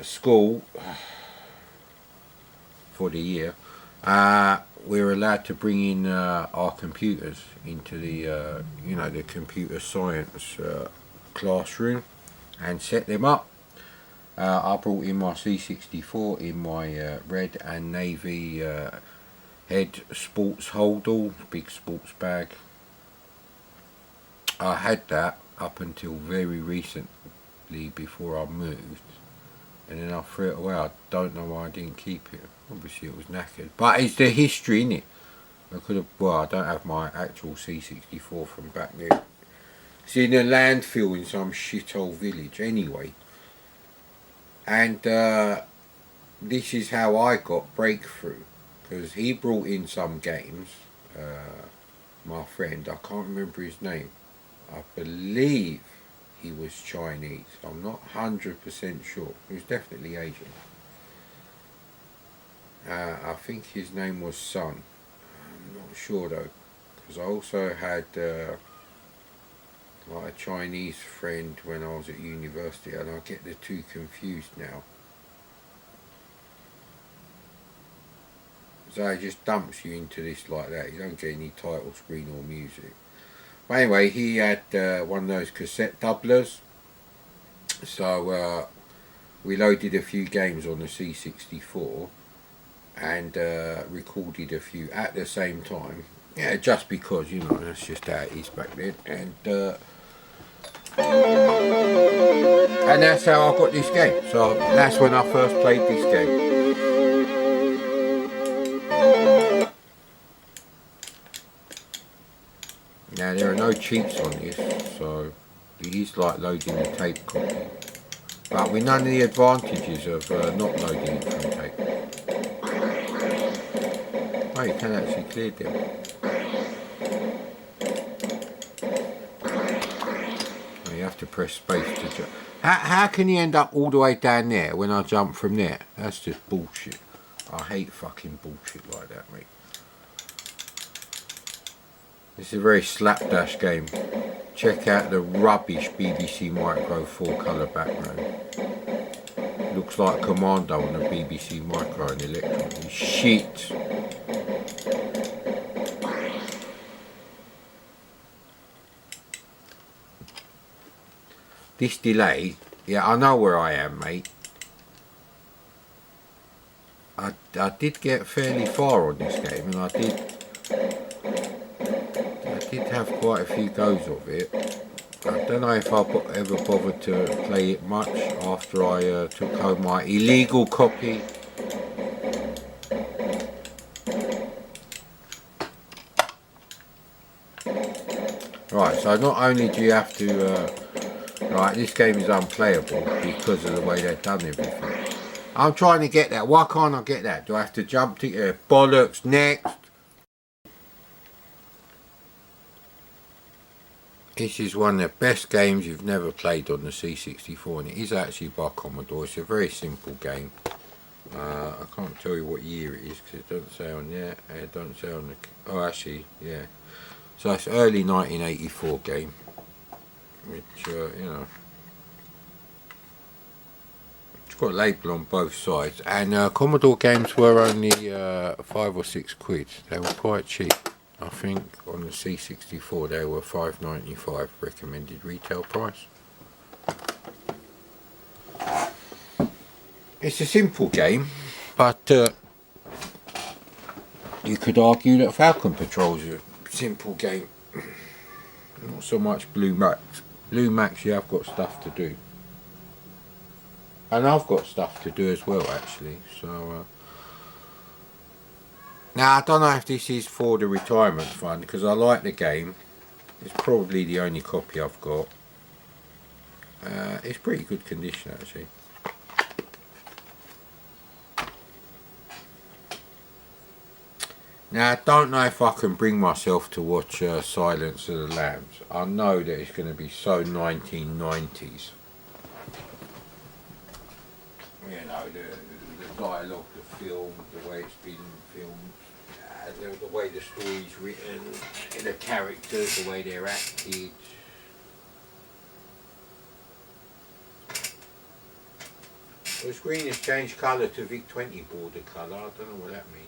school for the year. We're allowed to bring in our computers into the the computer science classroom and set them up. I brought in my C64 in my red and navy head sports holdall, big sports bag. I had that up until very recently before I moved, and then I threw it away. I don't know why I didn't keep it. Obviously it was knackered, but it's the history in it. I could have. Well, I don't have my actual C64 from back then. It's in a landfill in some shithole village anyway. And this is how I got Breakthrough, because he brought in some games. My friend, I can't remember his name. I believe he was Chinese. I'm not 100% sure. He was definitely Asian. I think his name was Sun. I'm not sure though, because I also had like a Chinese friend when I was at university, and I get the two confused now. So it just dumps you into this like that. You don't get any title screen or music. But anyway, he had one of those cassette doublers. So we loaded a few games on the C64 and recorded a few at the same time. Yeah, just because, you know, that's just how it is back then. And that's how I got this game. So that's when I first played this game. Now there are no cheats on this, so it is like loading a tape copy. But with none of the advantages of not loading it from tape. Oh, you can actually clear them. Oh, you have to press space to jump. How can you end up all the way down there when I jump from there? That's just bullshit. I hate fucking bullshit like that, mate. This is a very slapdash game. Check out the rubbish BBC Micro 4-colour background. Looks like Commodore on the BBC Micro and Electron. Shit. This delay, yeah, I know where I am, mate. I did get fairly far on this game, and I did have quite a few goes of it. I don't know if I ever bothered to play it much after I took home my illegal copy. Right, so not only do you have to right, this game is unplayable because of the way they've done everything. I'm trying to get that. Why can't I get that? Do I have to jump to bollocks next? This is one of the best games you've never played on the C64, and it is actually by Commodore. It's a very simple game. I can't tell you what year it is because it doesn't say on there. It doesn't say on the... Oh, actually, yeah. So it's early 1984 game, which, you know... It's got a label on both sides, and Commodore games were only 5 or 6 quid. They were quite cheap. I think on the C64 they were $5.95 recommended retail price. It's a simple game, but you could argue that Falcon Patrol is a simple game. Not so much Blue Max. Blue Max, you have got stuff to do. And I've got stuff to do as well, actually. So now I don't know if this is for the retirement fund, because I like the game. It's probably the only copy I've got. It's pretty good condition, actually. Now I don't know if I can bring myself to watch Silence of the Lambs. I know that it's going to be so 1990s. You know, the dialogue, the film, the way it's been filmed, the way the story's written, the characters, the way they're acted. The screen has changed colour to VIC-20 border colour. I don't know what that means.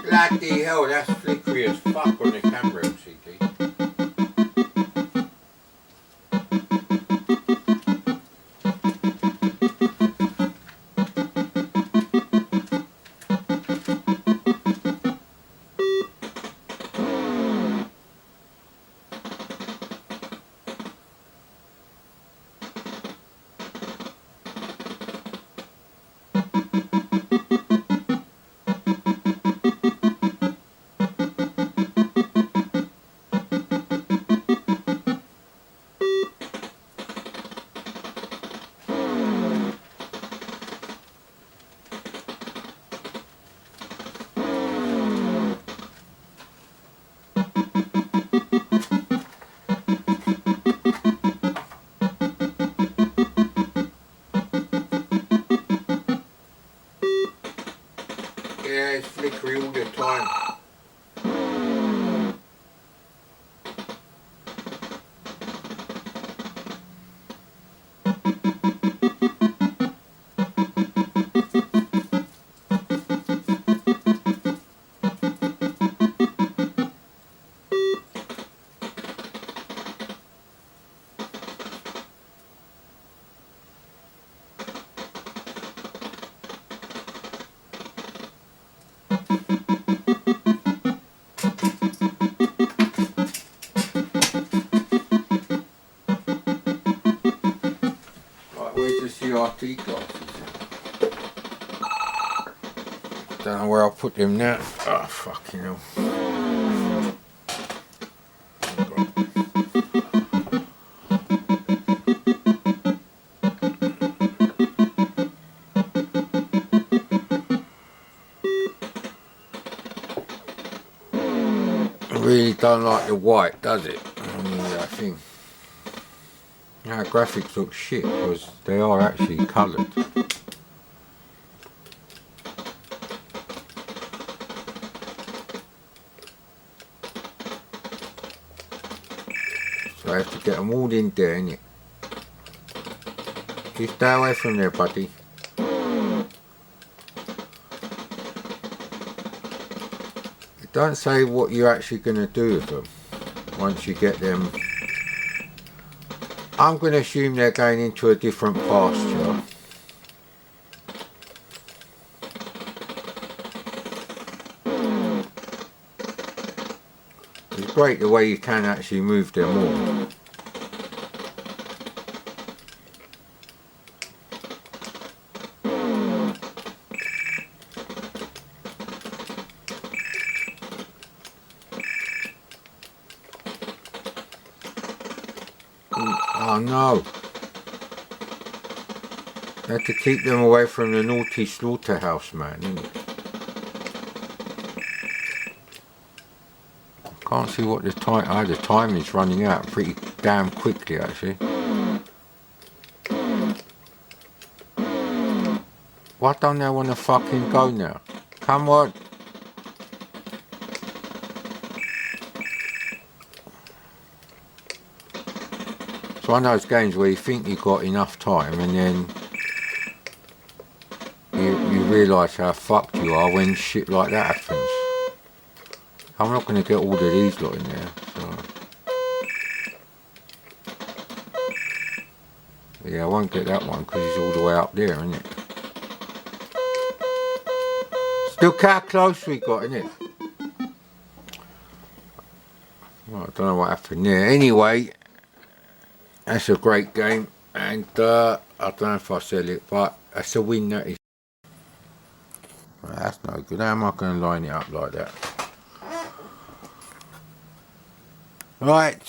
Bloody hell, that's flickery as fuck on the camera, LCD. Yeah, it's flickery all the time. Right, where's the CRT glasses? Don't know where I'll put them now. Oh, fucking hell. Really don't like the white, does it? I mean, that thing. Now graphics look shit because they are actually coloured. So I have to get them all in there, innit? Just stay away from there, buddy. It don't say what you're actually going to do with them once you get them. I'm going to assume they're going into a different pasture. It's great the way you can actually move them all. Oh no! I had to keep them away from the naughty slaughterhouse man, innit? Can't see what the time. Oh, the time is running out pretty damn quickly, actually. Why don't they want to fucking go now? Come on! It's one of those games where you think you've got enough time and then you realise how fucked you are when shit like that happens. I'm not going to get all of these lot in there, so. Yeah, I won't get that one because it's all the way up there, isn't it? Look how close we got, innit? Well, I don't know what happened there. Anyway, that's a great game, and I don't know if I sell it, but that's a win, that is. Well, that's no good. How am I going to line it up like that? Right,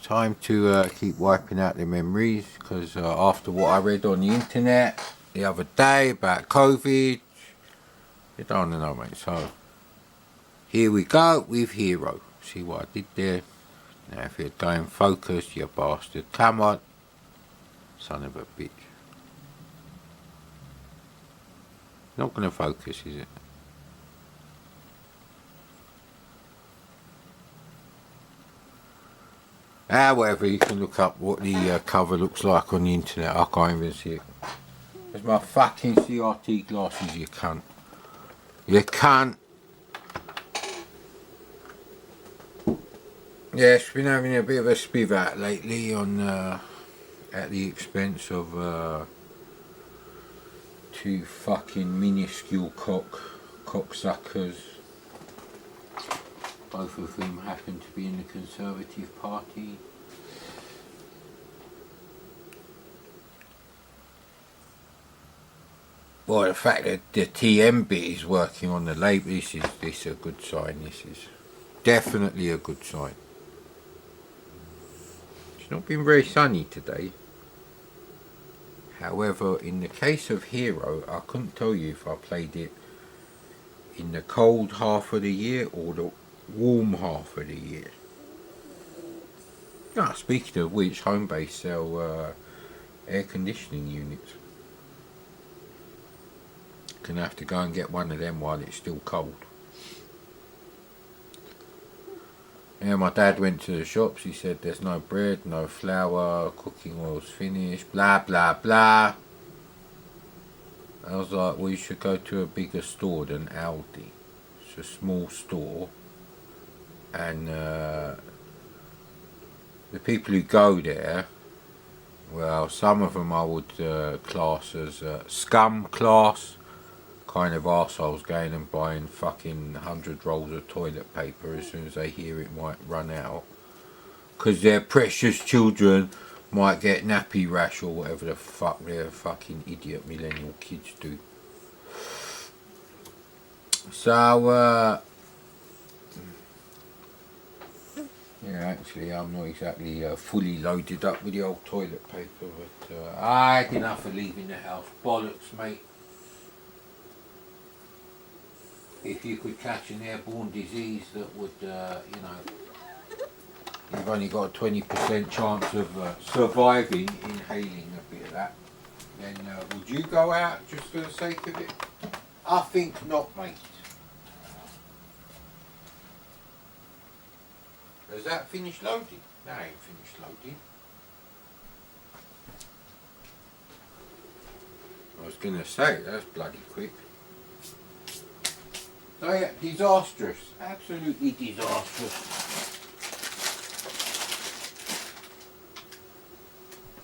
time to keep wiping out the memories, because after what I read on the internet the other day about COVID, you don't know, mate. So here we go with Hero. See what I did there? Now if you're going focus, you bastard. Come on, son of a bitch. Not going to focus, is it? However, you can look up what the cover looks like on the internet. I can't even see it. There's my fucking CRT glasses, you cunt. You cunt. Yes, been having a bit of a spiv out lately on at the expense of two fucking minuscule cocksuckers. Both of whom happen to be in the Conservative Party. Well, the fact that the TM bit is working on the Labour, this is a good sign. This is definitely a good sign. It's not been very sunny today. However, in the case of Hero, I couldn't tell you if I played it in the cold half of the year or the warm half of the year. Ah, speaking of which, Homebase sell air conditioning units. Gonna have to go and get one of them while it's still cold. Yeah, my dad went to the shops. He said there's no bread, no flour, cooking oil's finished, blah blah blah. I was like, well, you should go to a bigger store than Aldi. It's a small store, and the people who go there, well, some of them I would class as scum class. Kind of arseholes going and buying fucking 100 rolls of toilet paper as soon as they hear it might run out. Because their precious children might get nappy rash or whatever the fuck their fucking idiot millennial kids do. So, yeah, actually I'm not exactly fully loaded up with the old toilet paper, but I had enough of leaving the house. Bollocks, mate. If you could catch an airborne disease that would, you've only got a 20% chance of surviving inhaling a bit of that, then would you go out just for the sake of it? I think not, mate. Has that finished loading? That ain't finished loading. I was going to say, that's bloody quick. So yeah, disastrous. Absolutely disastrous.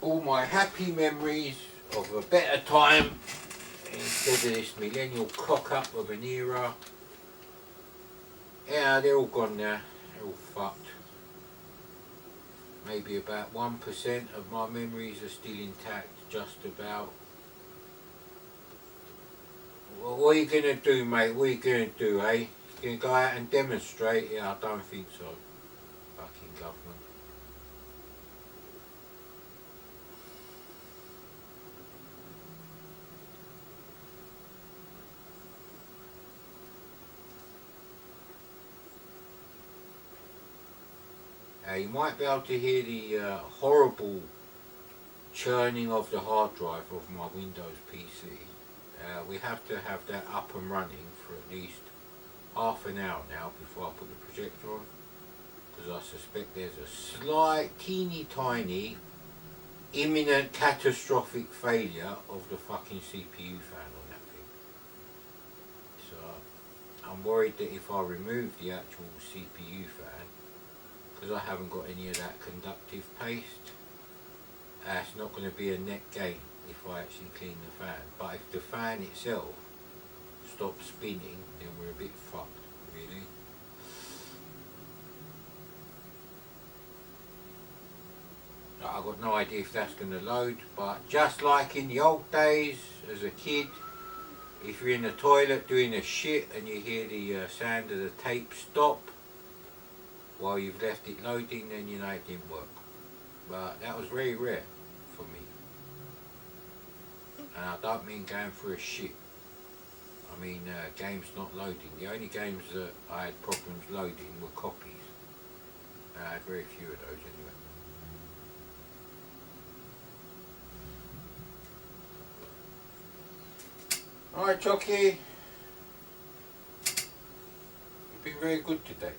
All my happy memories of a better time instead of this millennial cock-up of an era. Yeah, they're all gone now. They're all fucked. Maybe about 1% of my memories are still intact, just about. Well, what are you going to do, mate? What are you going to do, eh? You going to go out and demonstrate? Yeah, I don't think so. Fucking government. You might be able to hear the horrible churning of the hard drive of my Windows PC. We have to have that up and running for at least half an hour now before I put the projector on, because I suspect there's a slight, teeny tiny, imminent catastrophic failure of the fucking CPU fan on that thing. So I'm worried that if I remove the actual CPU fan, because I haven't got any of that conductive paste, it's not going to be a net gain if I actually clean the fan. But if the fan itself stops spinning, then we're a bit fucked, really. I've got no idea if that's going to load, but just like in the old days as a kid, if you're in the toilet doing a shit and you hear the sound of the tape stop while you've left it loading, then you know it didn't work. But that was very rare for me. And I don't mean going for a shit. I mean games not loading. The only games that I had problems loading were copies. I had very few of those anyway. Alright, Chucky. You've been very good today.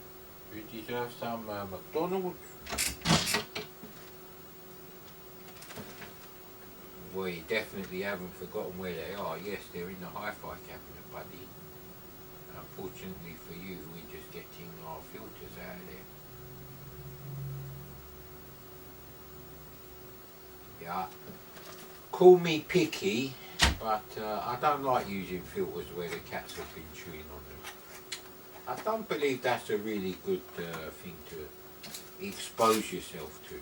You deserve some McDonald's. Well, you definitely haven't forgotten where they are. Yes, they're in the hi-fi cabinet, buddy. Unfortunately for you, we're just getting our filters out of there. Yeah. Call me picky, but I don't like using filters where the cats have been chewing on them. I don't believe that's a really good thing to expose yourself to.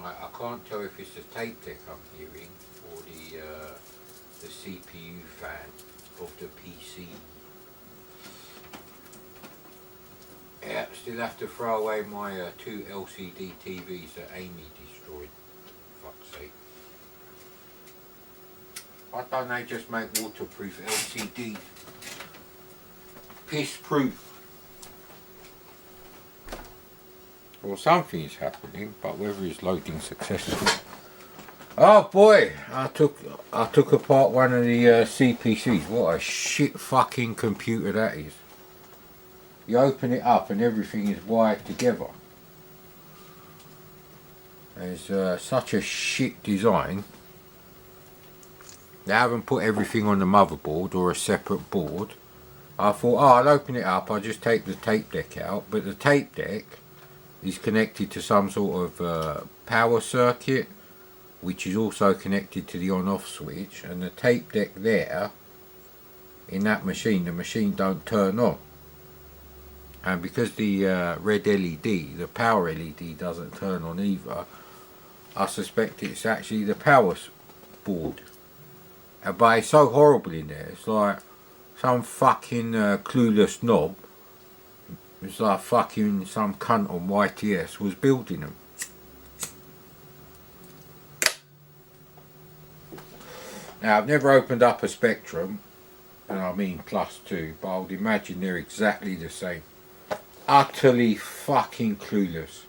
I can't tell if it's the tape deck I'm hearing or the CPU fan of the PC. Yeah, still have to throw away my 2 LCD TVs that Amy destroyed. Fuck's sake. Why don't they just make waterproof LCD? Piss proof. Well, something's happening, but whether it's loading successfully. Oh boy, I took apart one of the CPCs. What a shit fucking computer that is. You open it up and everything is wired together. There's such a shit design. They haven't put everything on the motherboard or a separate board. I thought, oh, I'll open it up, I'll just take the tape deck out, but the tape deck is connected to some sort of power circuit, which is also connected to the on-off switch, and the tape deck there in that machine, the machine don't turn on. And because the red LED, the power LED, doesn't turn on either, I suspect it's actually the power board. But it's so horrible in there. It's like some fucking clueless knob. It's like fucking some cunt on YTS was building them. Now, I've never opened up a Spectrum, and I mean +2, but I would imagine they're exactly the same. Utterly fucking clueless.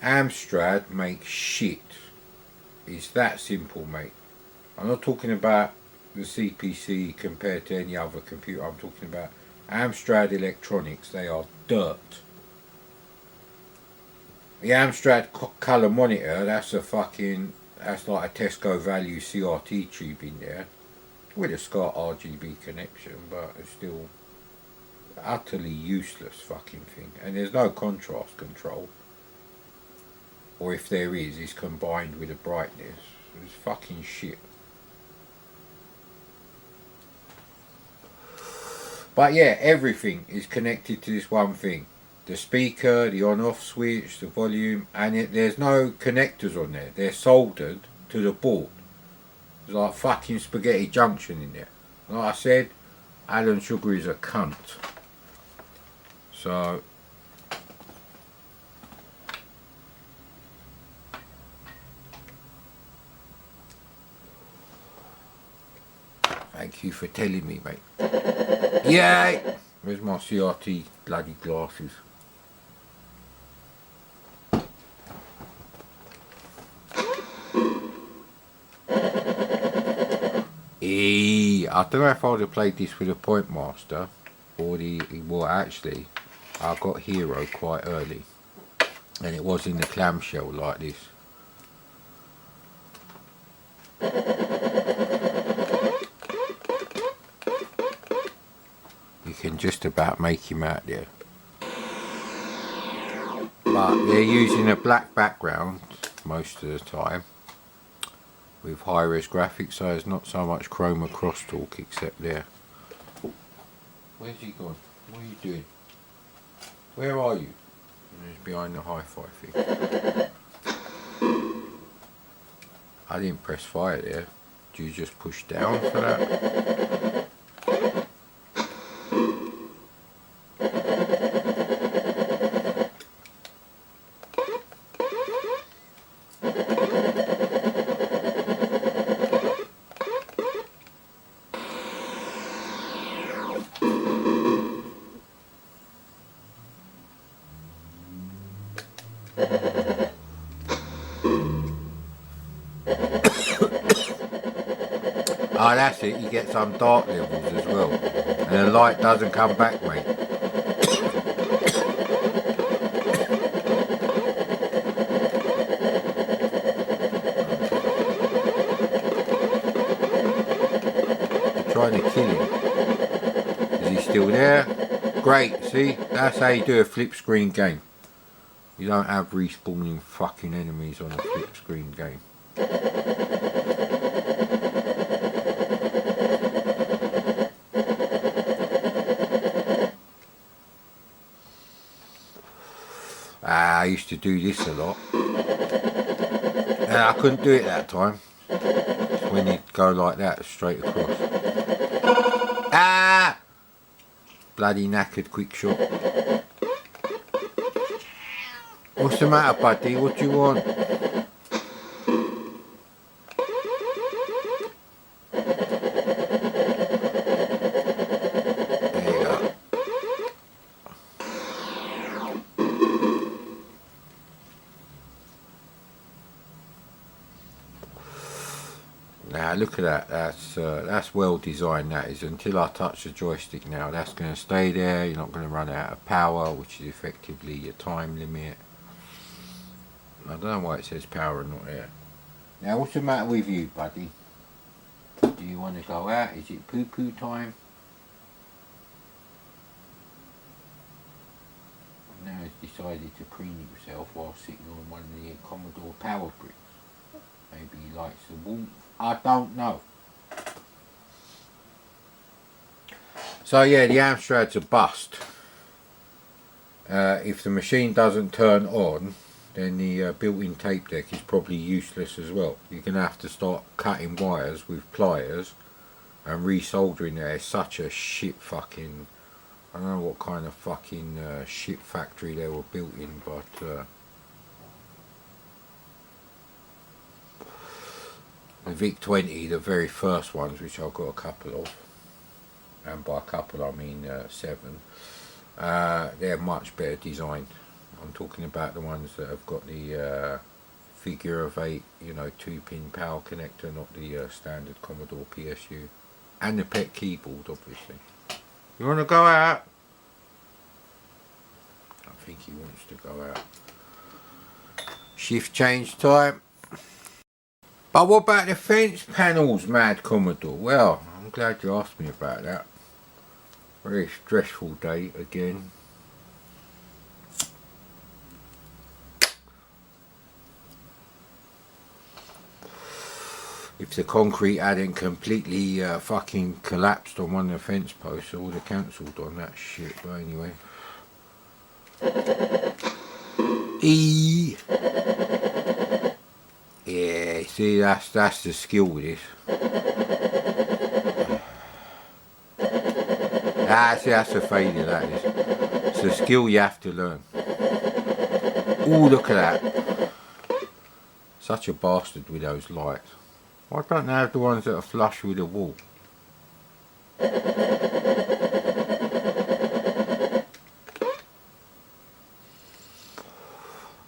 Amstrad makes shit. It's that simple, mate. I'm not talking about the CPC compared to any other computer. I'm talking about Amstrad Electronics. They are dirt. The Amstrad colour monitor, that's like a Tesco value CRT tube in there with a SCART RGB connection, but it's still utterly useless fucking thing. And there's no contrast control, or if there is, it's combined with the brightness. It's fucking shit. But yeah, everything is connected to this one thing. The speaker, the on-off switch, the volume, and there's no connectors on there. They're soldered to the board. There's like fucking spaghetti junction in there. Like I said, Alan Sugar is a cunt. So thank you for telling me, mate. Yay! Where's my CRT bloody glasses? I don't know if I would have played this with a Point Master or well, actually I got Hero quite early, and it was in the clamshell like this. You can just about make him out there, but they're using a black background most of the time with high-res graphics, so there's not so much chroma crosstalk except there. Where's he gone? What are you doing? Where are you? He's behind the hi-fi thing. I didn't press fire there. Do you just push down for that? Oh, that's it, you get some dark levels as well. And the light doesn't come back, mate. You're trying to kill him. Is he still there? Great, see? That's how you do a flip screen game. You don't have respawning fucking enemies on a flip screen game. I used to do this a lot. I couldn't do it that time. It's when you go like that, straight across. Ah! Bloody knackered quick shot. What's the matter, buddy? What do you want? There you go. Now look at that. That's well designed. That is. Until I touch the joystick now, that's going to stay there. You're not going to run out of power, which is effectively your time limit. I don't know why it says power and not there. Now what's the matter with you, buddy? Do you want to go out? Is it poo-poo time? Now he's decided to preen himself while sitting on one of the Commodore power bricks. Maybe he likes the warmth. I don't know. So yeah, the Amstrad's a bust. If the machine doesn't turn on, then the built-in tape deck is probably useless as well. You're going to have to start cutting wires with pliers and resoldering there. It's such a shit fucking... I don't know what kind of fucking shit factory they were built in, but... the VIC-20, the very first ones, which I've got a couple of, and by a couple I mean 7, they're much better designed. I'm talking about the ones that have got the figure of 8, you know, 2-pin power connector, not the standard Commodore PSU, and the PET keyboard, obviously. You want to go out? I think he wants to go out. Shift change time. But what about the fence panels, Mad Commodore? Well, I'm glad you asked me about that. Very stressful day again. If the concrete hadn't completely fucking collapsed on one of the fence posts, I would have cancelled on that shit, but anyway. Yeah, see, that's the skill with this. See, that's a failure, that is. It's a skill you have to learn. Oh, look at that. Such a bastard with those lights. Why don't they have the ones that are flush with the wall? I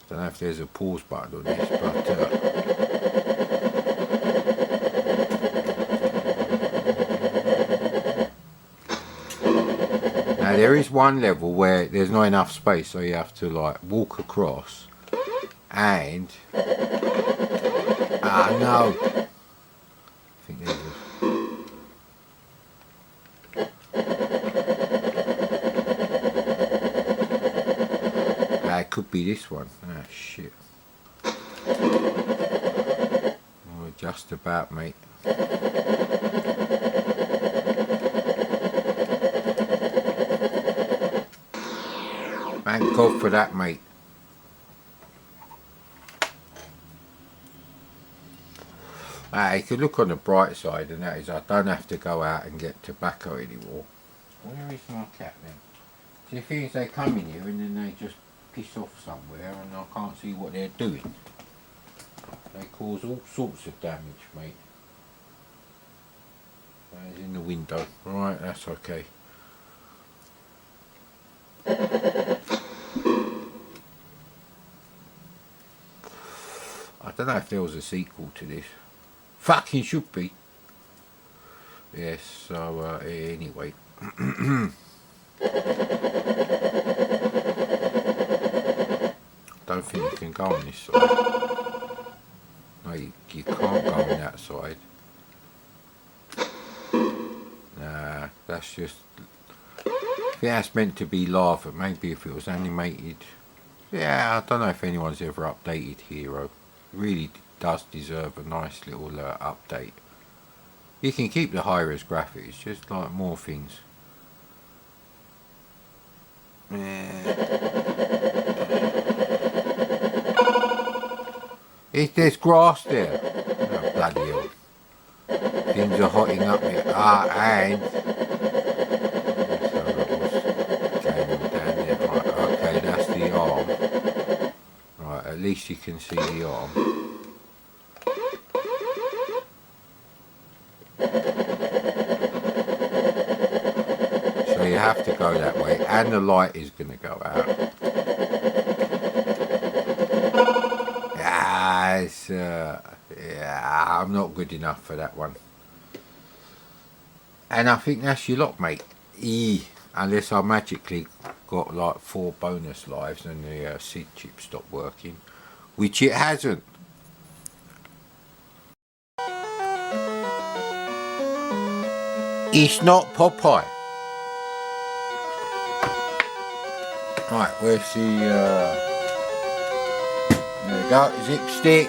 don't know if there's a pause button on this, but now there is one level where there's not enough space, so you have to like walk across and no. I think there's it could be this one. Ah, shit. Oh, just about, mate. Thank God for that, mate. You could look on the bright side, and that is I don't have to go out and get tobacco anymore. Where is my cat then? See, the thing is they come in here and then they just piss off somewhere and I can't see what they're doing. They cause all sorts of damage, mate. There's in the window. Right, that's okay. I don't know if there was a sequel to this. Fucking should be. Yes, so anyway. Don't think you can go on this side. No, you can't go on that side. Nah, that's just... If that's meant to be lava, maybe if it was animated. Yeah, I don't know if anyone's ever updated Hero. It really does deserve a nice little update. You can keep the high-res graphics, just like more things. There's grass there. Oh, bloody hell. Things are hotting up here. And... Okay, that's the arm. Right, at least you can see the arm. So you have to go that way, and the light is going to go out. Yeah, I'm not good enough for that one. And I think that's your lot, mate. Unless I magically got like 4 bonus lives and the seed chip stopped working, which it hasn't. It's not Popeye. Right, where's the there we go, zip stick.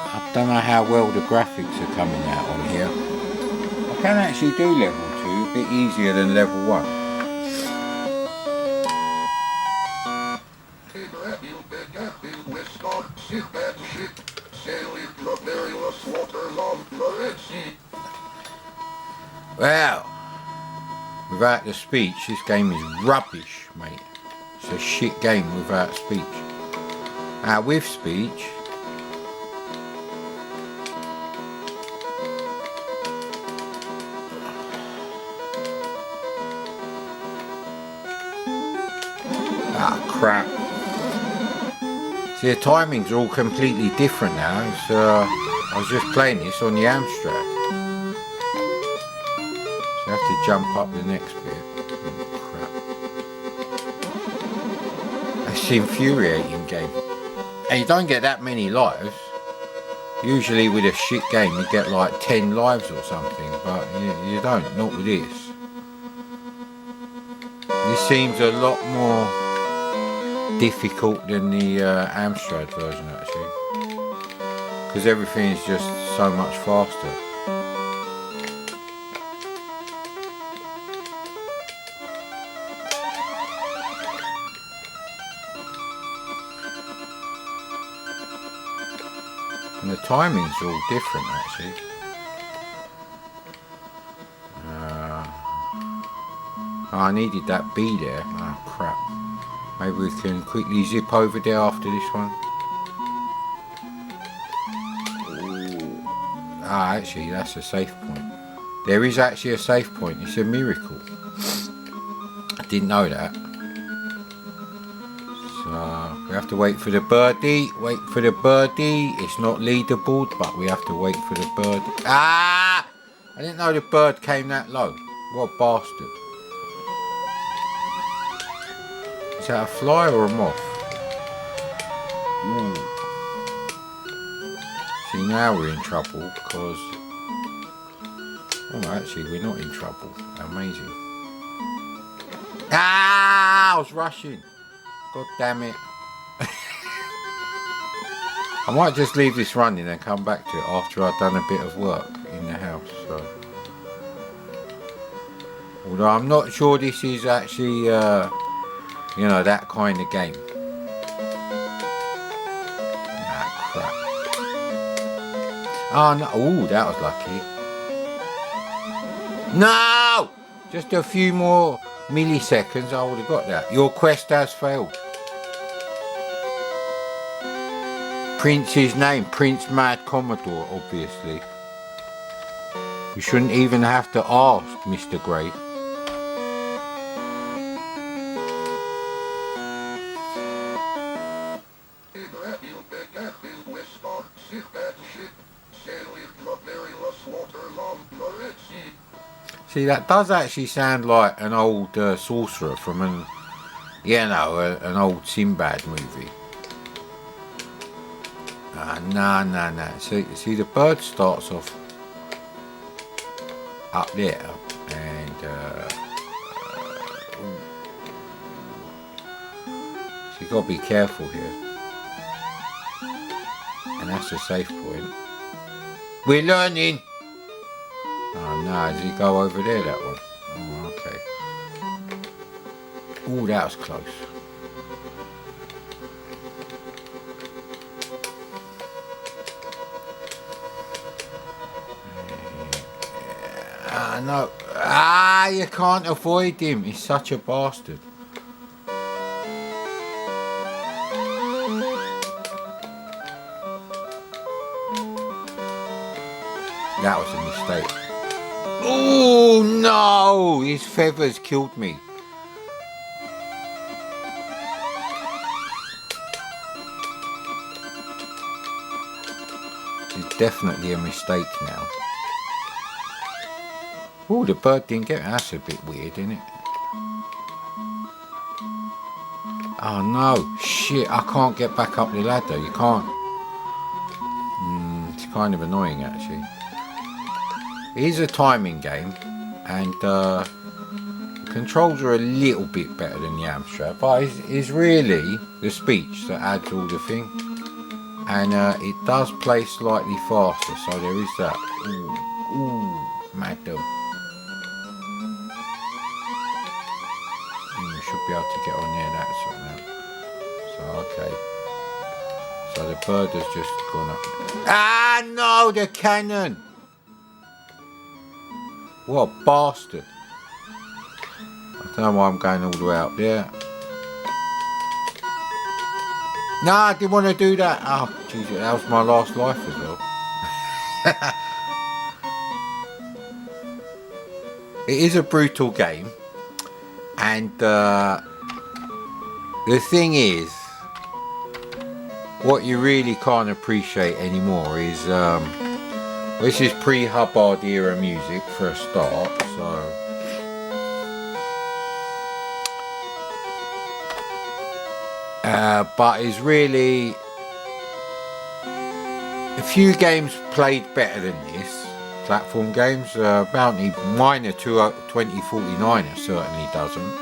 I don't know how well the graphics are coming out on here. I can actually do level 2 a bit easier than level 1. Well, without the speech, this game is rubbish, mate. It's a shit game without speech. Now, with speech, crap. See, the timings are all completely different now. I was just playing this on the Amstrad. So I have to jump up the next bit. Oh, crap. It's an infuriating game. And you don't get that many lives. Usually with a shit game you get like 10 lives or something, but you don't, not with this. This seems a lot more difficult than the Amstrad version actually, because everything is just so much faster. And the timings are all different actually. I needed that B there. Oh crap. Maybe we can quickly zip over there after this one. Ooh. Actually that's a safe point. There is actually a safe point. It's a miracle. I didn't know that. So we have to wait for the birdie. Wait for the birdie. It's not leaderboard, but we have to wait for the bird. I didn't know the bird came that low. What a bastard. Is that a fly or a moth? Ooh. See, now we're in trouble because... Oh, actually, we're not in trouble. Amazing. I was rushing. God damn it. I might just leave this running and come back to it after I've done a bit of work in the house. So. Although I'm not sure this is actually... you know, that kind of game. Crap. Oh no, ooh, that was lucky. No! Just a few more milliseconds, I would have got that. Your quest has failed. Prince's name, Prince Mad Commodore, obviously. You shouldn't even have to ask, Mr. Grey. See, that does actually sound like an old sorcerer from an, an old Sinbad movie. Nah. See, the bird starts off up there, and so you got to be careful here, and that's a safe point. We're learning. Oh no, does he go over there, that one? Oh, okay. Oh, that was close. No. You can't avoid him. He's such a bastard. That was a mistake. Oh no! His feathers killed me. It's definitely a mistake now. Oh, the bird didn't get it. That's a bit weird, isn't it? Oh no, shit, I can't get back up the ladder. You can't. It's kind of annoying, actually. It is a timing game, and the controls are a little bit better than the Amstrad, but it's really the speech that adds all the thing. And it does play slightly faster, so there is that. Ooh, madam. Should be able to get on there, that sort of now. So okay. So the bird has just gone up. Ah no, the cannon! What a bastard. I don't know why I'm going all the way up there. No, I didn't want to do that. Oh Jesus, that was my last life as well. It is a brutal game. And the thing is, what you really can't appreciate anymore is, this is pre-Hubbard era music for a start, so. But it's really, a few games played better than this. Platform games, Bounty Miner 2049 certainly doesn't.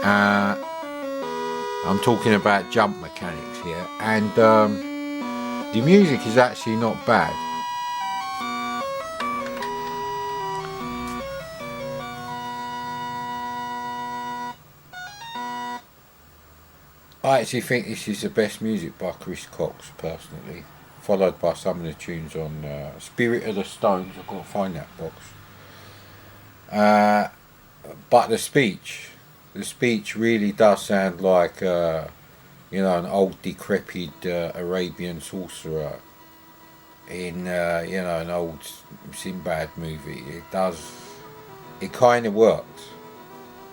I'm talking about jump mechanics here, and the music is actually not bad. I actually think this is the best music by Chris Cox, personally. Followed by some of the tunes on Spirit of the Stones. I've got to find that box. But the speech really does sound like an old decrepit Arabian sorcerer in an old Sinbad movie. It kind of works.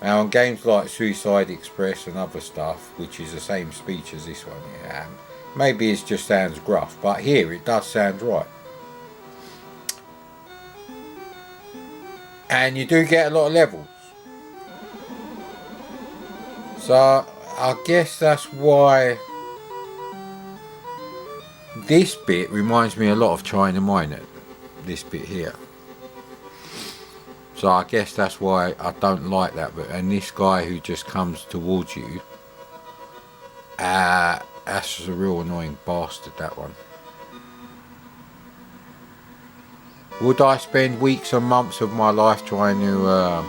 Now on games like Suicide Express and other stuff, which is the same speech as this one, maybe it just sounds gruff, but here it does sound right. And you do get a lot of levels. So I guess that's why this bit reminds me a lot of China Miner, this bit here. So I guess that's why I don't like that bit. And this guy who just comes towards you, that's a real annoying bastard, that one. Would I spend weeks and months of my life trying to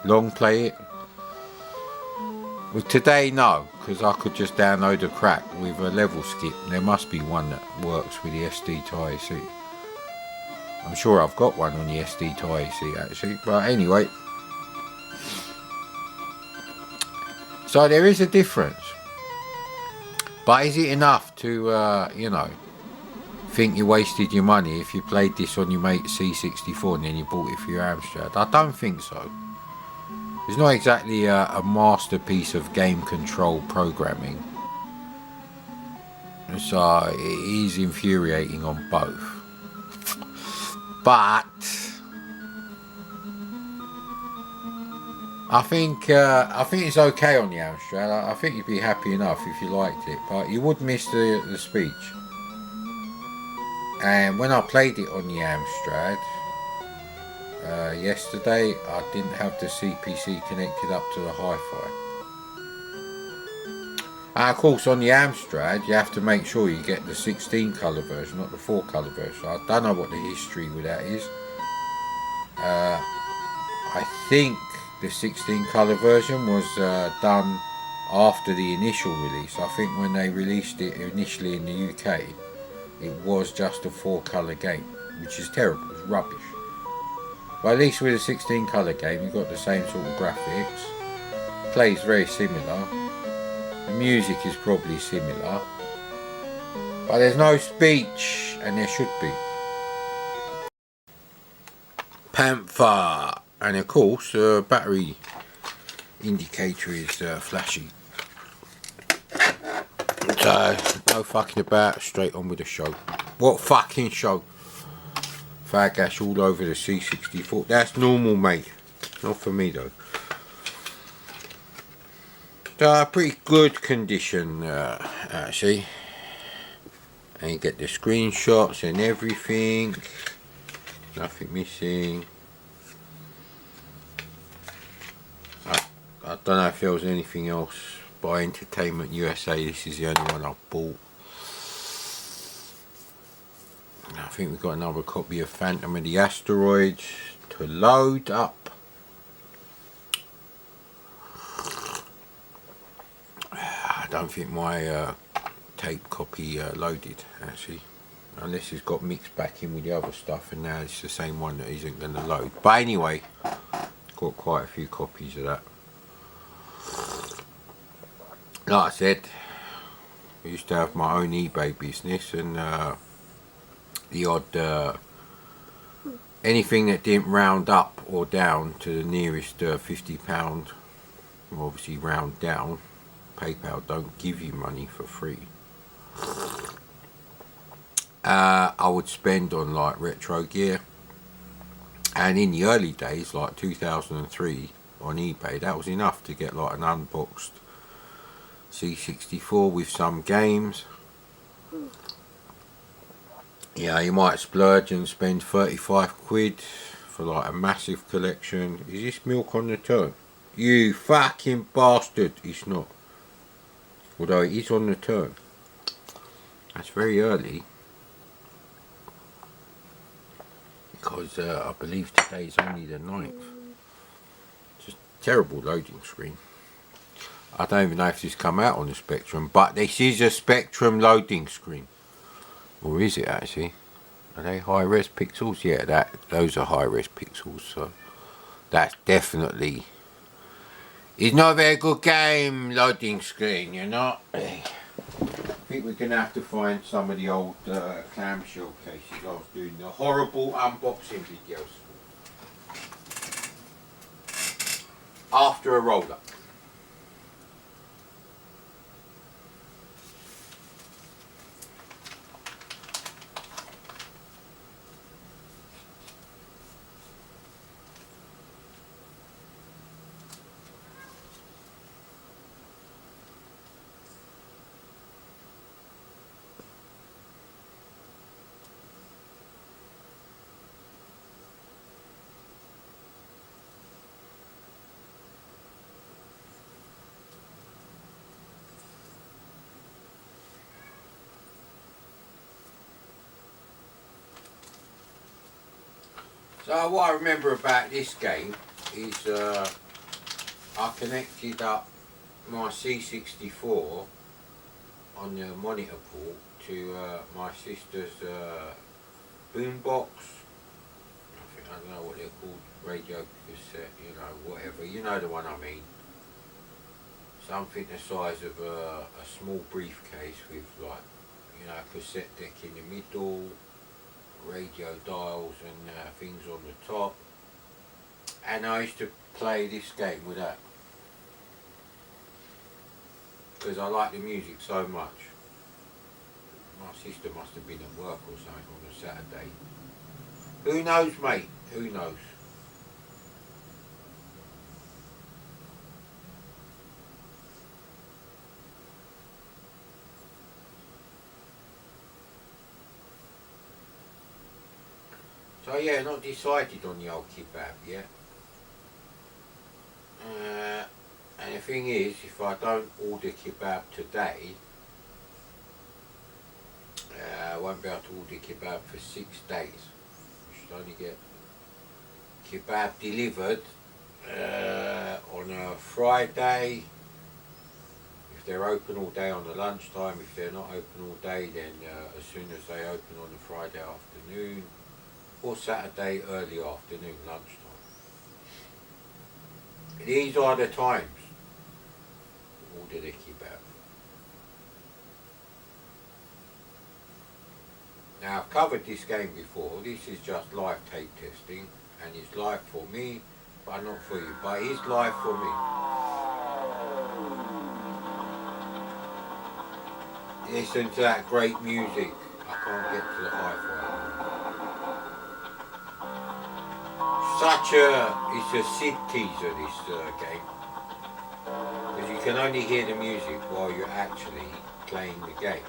long play it? Well, today, no, because I could just download a crack with a level skip. There must be one that works with the SD to IEC. I'm sure I've got one on the SD to IEC, actually. But anyway. So there is a difference. But is it enough to, think you wasted your money if you played this on your mate's C64 and then you bought it for your Amstrad? I don't think so. It's not exactly a masterpiece of game control programming. So it is infuriating on both. But I think it's okay on the Amstrad. I think you'd be happy enough if you liked it, but you would miss the speech. And when I played it on the Amstrad yesterday, I didn't have the CPC connected up to the hi-fi. And of course on the Amstrad you have to make sure you get the 16 colour version, not the 4 colour version. I don't know what the history with that is. I think the 16 colour version was done after the initial release. I think when they released it initially in the UK, it was just a 4 colour game, which is terrible, it's rubbish. But at least with a 16 colour game you've got the same sort of graphics, plays very similar, the music is probably similar, but there's no speech, and there should be. Panther, and of course the battery indicator is flashing. So no fucking about, straight on with the show. What fucking show? Fag ash all over the C64. That's normal, mate. Not for me though. Pretty good condition actually. And you get the screenshots and everything. Nothing missing. I don't know if there was anything else by Entertainment USA. This is the only one I bought. I think we've got another copy of Phantom of the Asteroids to load up. I don't think my tape copy loaded actually, unless it's got mixed back in with the other stuff, and now it's the same one that isn't going to load. But anyway, got quite a few copies of that. Like I said, I used to have my own eBay business, and the odd anything that didn't round up or down to the nearest £50, obviously round down. PayPal don't give you money for free. I would spend on like retro gear, and in the early days, like 2003, on eBay, that was enough to get like an unboxed C64 with some games. Yeah, you might splurge and spend 35 quid for like a massive collection. Is this milk on the turn? You fucking bastard! It's not. Although it is on the turn. That's very early. Because I believe today is only the 9th. Just terrible loading screen. I don't even know if this come out on the Spectrum, but this is a Spectrum loading screen. Or is it actually? Are they high-res pixels? Yeah, those are high-res pixels, so that's definitely is not a very good game loading screen, you know. I think we're gonna have to find some of the old clamshell cases I was doing the horrible unboxing videos after a roll-up. So what I remember about this game is I connected up my C64 on the monitor port to my sister's boombox. I don't know what they're called, radio cassette, you know, whatever, you know the one I mean. Something the size of a small briefcase with, like, you know, a cassette deck in the middle, radio dials and things on the top, and I used to play this game with that because I like the music so much. sister must have been at work or something on a Saturday. Who knows, mate? Who knows? So yeah, not decided on the old kebab yet. And the thing is, if I don't order kebab today, I won't be able to order kebab for 6 days. I should only get kebab delivered on a Friday. If they're open all day on the lunchtime, if they're not open all day, then as soon as they open on the Friday afternoon, or Saturday early afternoon, lunchtime. These are the times to order the kebab. Now, I've covered this game before. This is just live tape testing, and it's live for me, but not for you. But it's live for me. Listen to that great music. I can't get to the hi-fi. It's a Sid teaser, this game, because you can only hear the music while you're actually playing the game.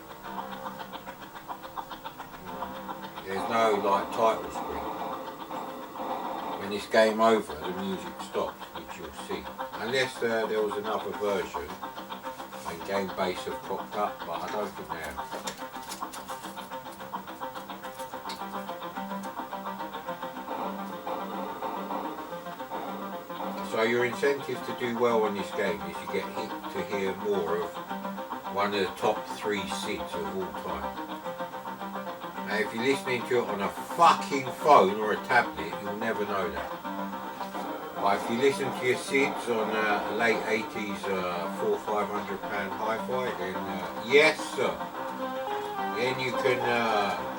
There's no like title screen. When it's game over, the music stops, which you'll see, unless there was another version and game base have popped up, but I don't think they have. So your incentive to do well on this game is you get hit to hear more of one of the top 3 Sids of all time. Now if you're listening to it on a fucking phone or a tablet, you'll never know that. But if you listen to your Sids on a late 80s £400-500 hi-fi, then yes sir, then you can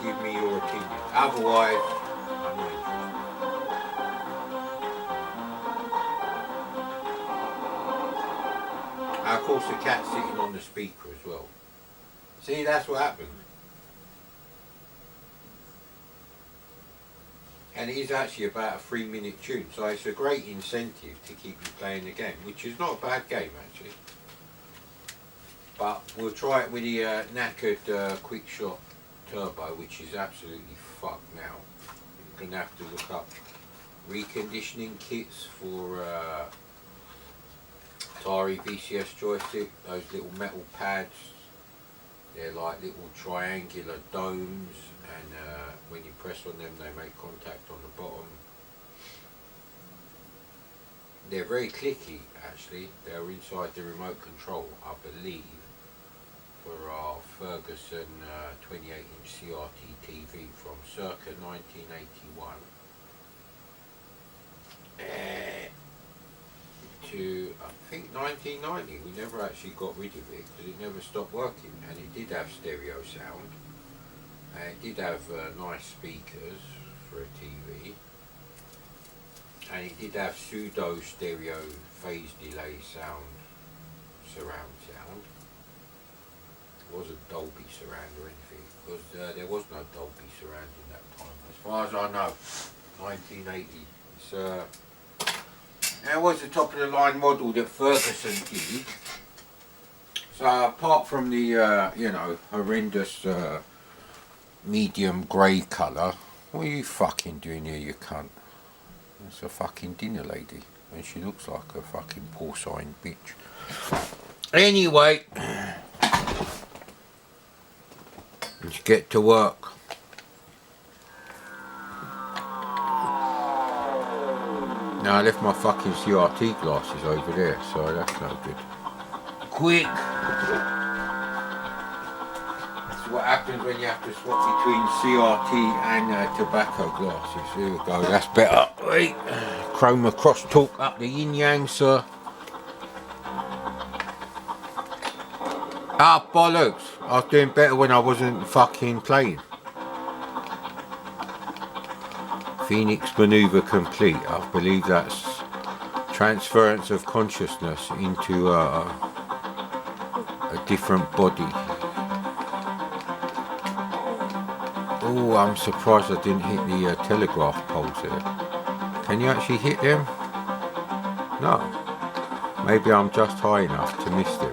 give me your opinion. Otherwise, I'm not interested. Of course the cat's sitting on the speaker as well. See, that's what happened. And it is actually about a 3-minute tune, so it's a great incentive to keep you playing the game, which is not a bad game actually. But we'll try it with the knackered quick shot turbo, which is absolutely fucked now. You're going to have to look up reconditioning kits for Atari VCS joystick, those little metal pads. They're like little triangular domes, and when you press on them they make contact on the bottom. They're very clicky actually. They're inside the remote control, I believe, for our Ferguson 28-inch CRT TV from circa 1981 to I think 1990. We never actually got rid of it because it never stopped working, and it did have stereo sound, and it did have nice speakers for a TV, and it did have pseudo stereo phase delay sound, surround sound. It wasn't Dolby surround or anything, because there was no Dolby surround in that time as far as I know. 1980. It was the top of the line model that Ferguson did. So apart from the you know, horrendous medium grey colour, what are you fucking doing here, you cunt? It's a fucking dinner lady, and she looks like a fucking porcine bitch. Anyway, let's get to work. Now I left my fucking CRT glasses over there, so that's no good. Quick! That's what happens when you have to swap between CRT and tobacco glasses. Here we go, that's better. Wait. Chroma crosstalk up the yin yang, sir. Ah, bollocks! I was doing better when I wasn't fucking playing. Phoenix maneuver complete. I believe that's transference of consciousness into a different body. Oh, I'm surprised I didn't hit the telegraph poles there. Can you actually hit them? No. Maybe I'm just high enough to miss them.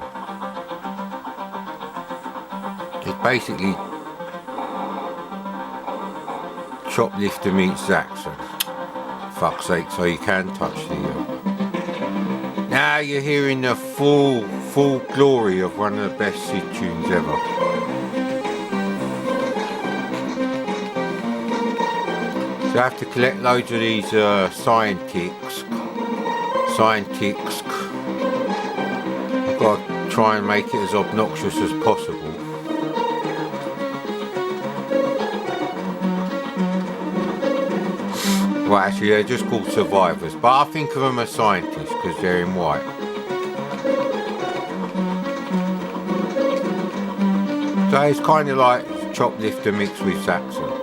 It's basically Choplifter meets Zaxxon. Fuck's sake, so you can touch the... Now you're hearing the full glory of one of the best Sid tunes ever. So I have to collect loads of these scientics. I've got to try and make it as obnoxious as possible. Well, actually, they're just called survivors, but I think of them as scientists because they're in white. So it's kind of like Choplifter mixed with Zaxxon.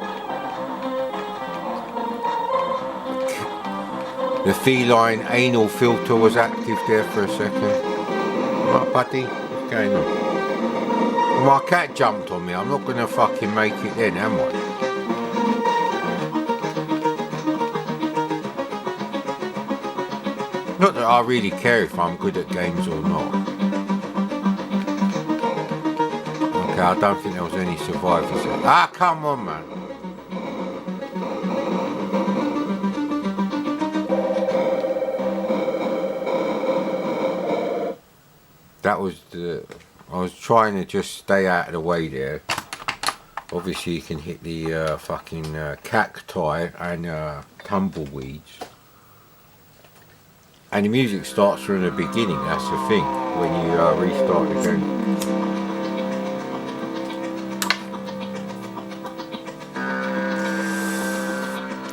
The feline anal filter was active there for a second. Right, buddy, what's going on? Well, my cat jumped on me. I'm not going to fucking make it then, am I? Not that I really care if I'm good at games or not. Okay, I don't think there was any survivors there. Ah, come on, man. That was the... I was trying to just stay out of the way there. Obviously you can hit the fucking cacti and tumbleweeds. And the music starts from the beginning, that's the thing, when you restart the game.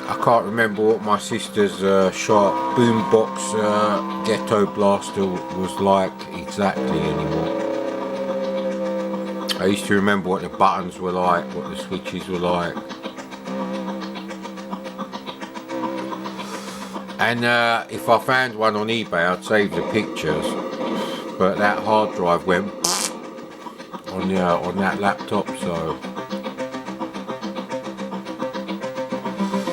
I can't remember what my sister's sharp boombox ghetto blaster was like exactly anymore. I used to remember what the buttons were like, what the switches were like. And if I found one on eBay, I'd save the pictures. But that hard drive went on that laptop, so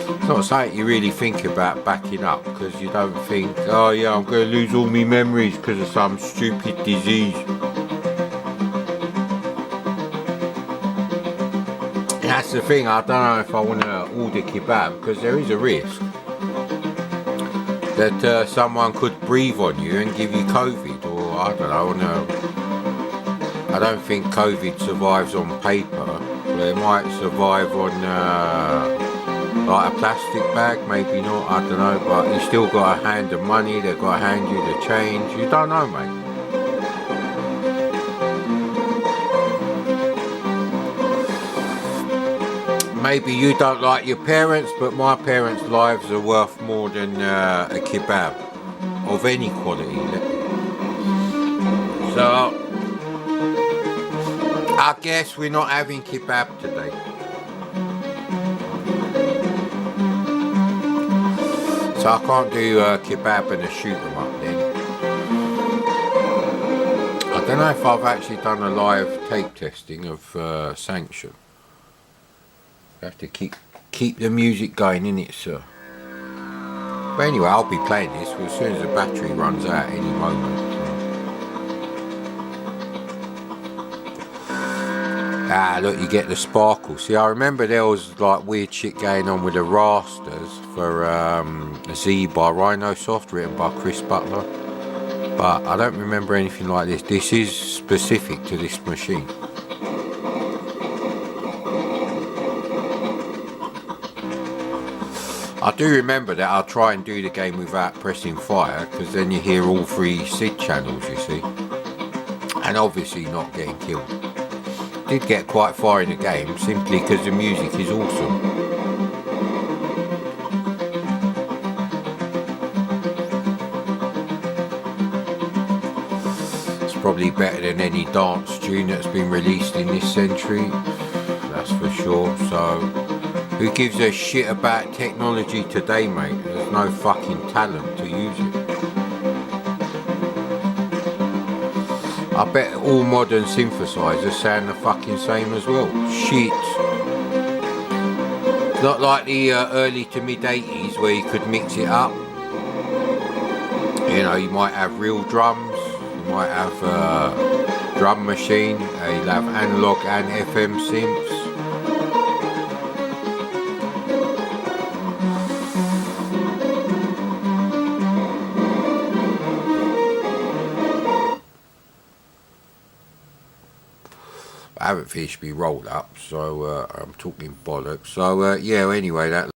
it's not something you really think about backing up, because you don't think, oh yeah, I'm going to lose all my memories because of some stupid disease. And that's the thing, I don't know if I want to order kebab, because there is a risk that someone could breathe on you and give you COVID, or I don't know, no. I don't think COVID survives on paper, but it might survive on like a plastic bag, maybe not, I don't know, but you still got a hand of money, they've got to hand you the change, you don't know, mate. Maybe you don't like your parents, but my parents' lives are worth more than a kebab of any quality. So, I guess we're not having kebab today. So I can't do kebab and a shoot 'em up then. I don't know if I've actually done a live tape testing of Sanction. Have to keep the music going, innit, sir? But anyway, I'll be playing this as soon as the battery runs out any moment. Ah, look, you get the sparkle. See, I remember there was like weird shit going on with the rasters for Z by Rhinosoft, written by Chris Butler. But I don't remember anything like this. This is specific to this machine. I do remember that I'll try and do the game without pressing fire, because then you hear all three SID channels, you see. And obviously not getting killed. Did get quite far in the game, simply because the music is awesome. It's probably better than any dance tune that's been released in this century, that's for sure. So who gives a shit about technology today, mate? There's no fucking talent to use it. I bet all modern synthesizers sound the fucking same as well. Shit. not like the early to mid 80s where you could mix it up. You know, you might have real drums, you might have a drum machine, you'll have analog and FM synths. I haven't finished me roll up, so I'm talking bollocks. So yeah, anyway, that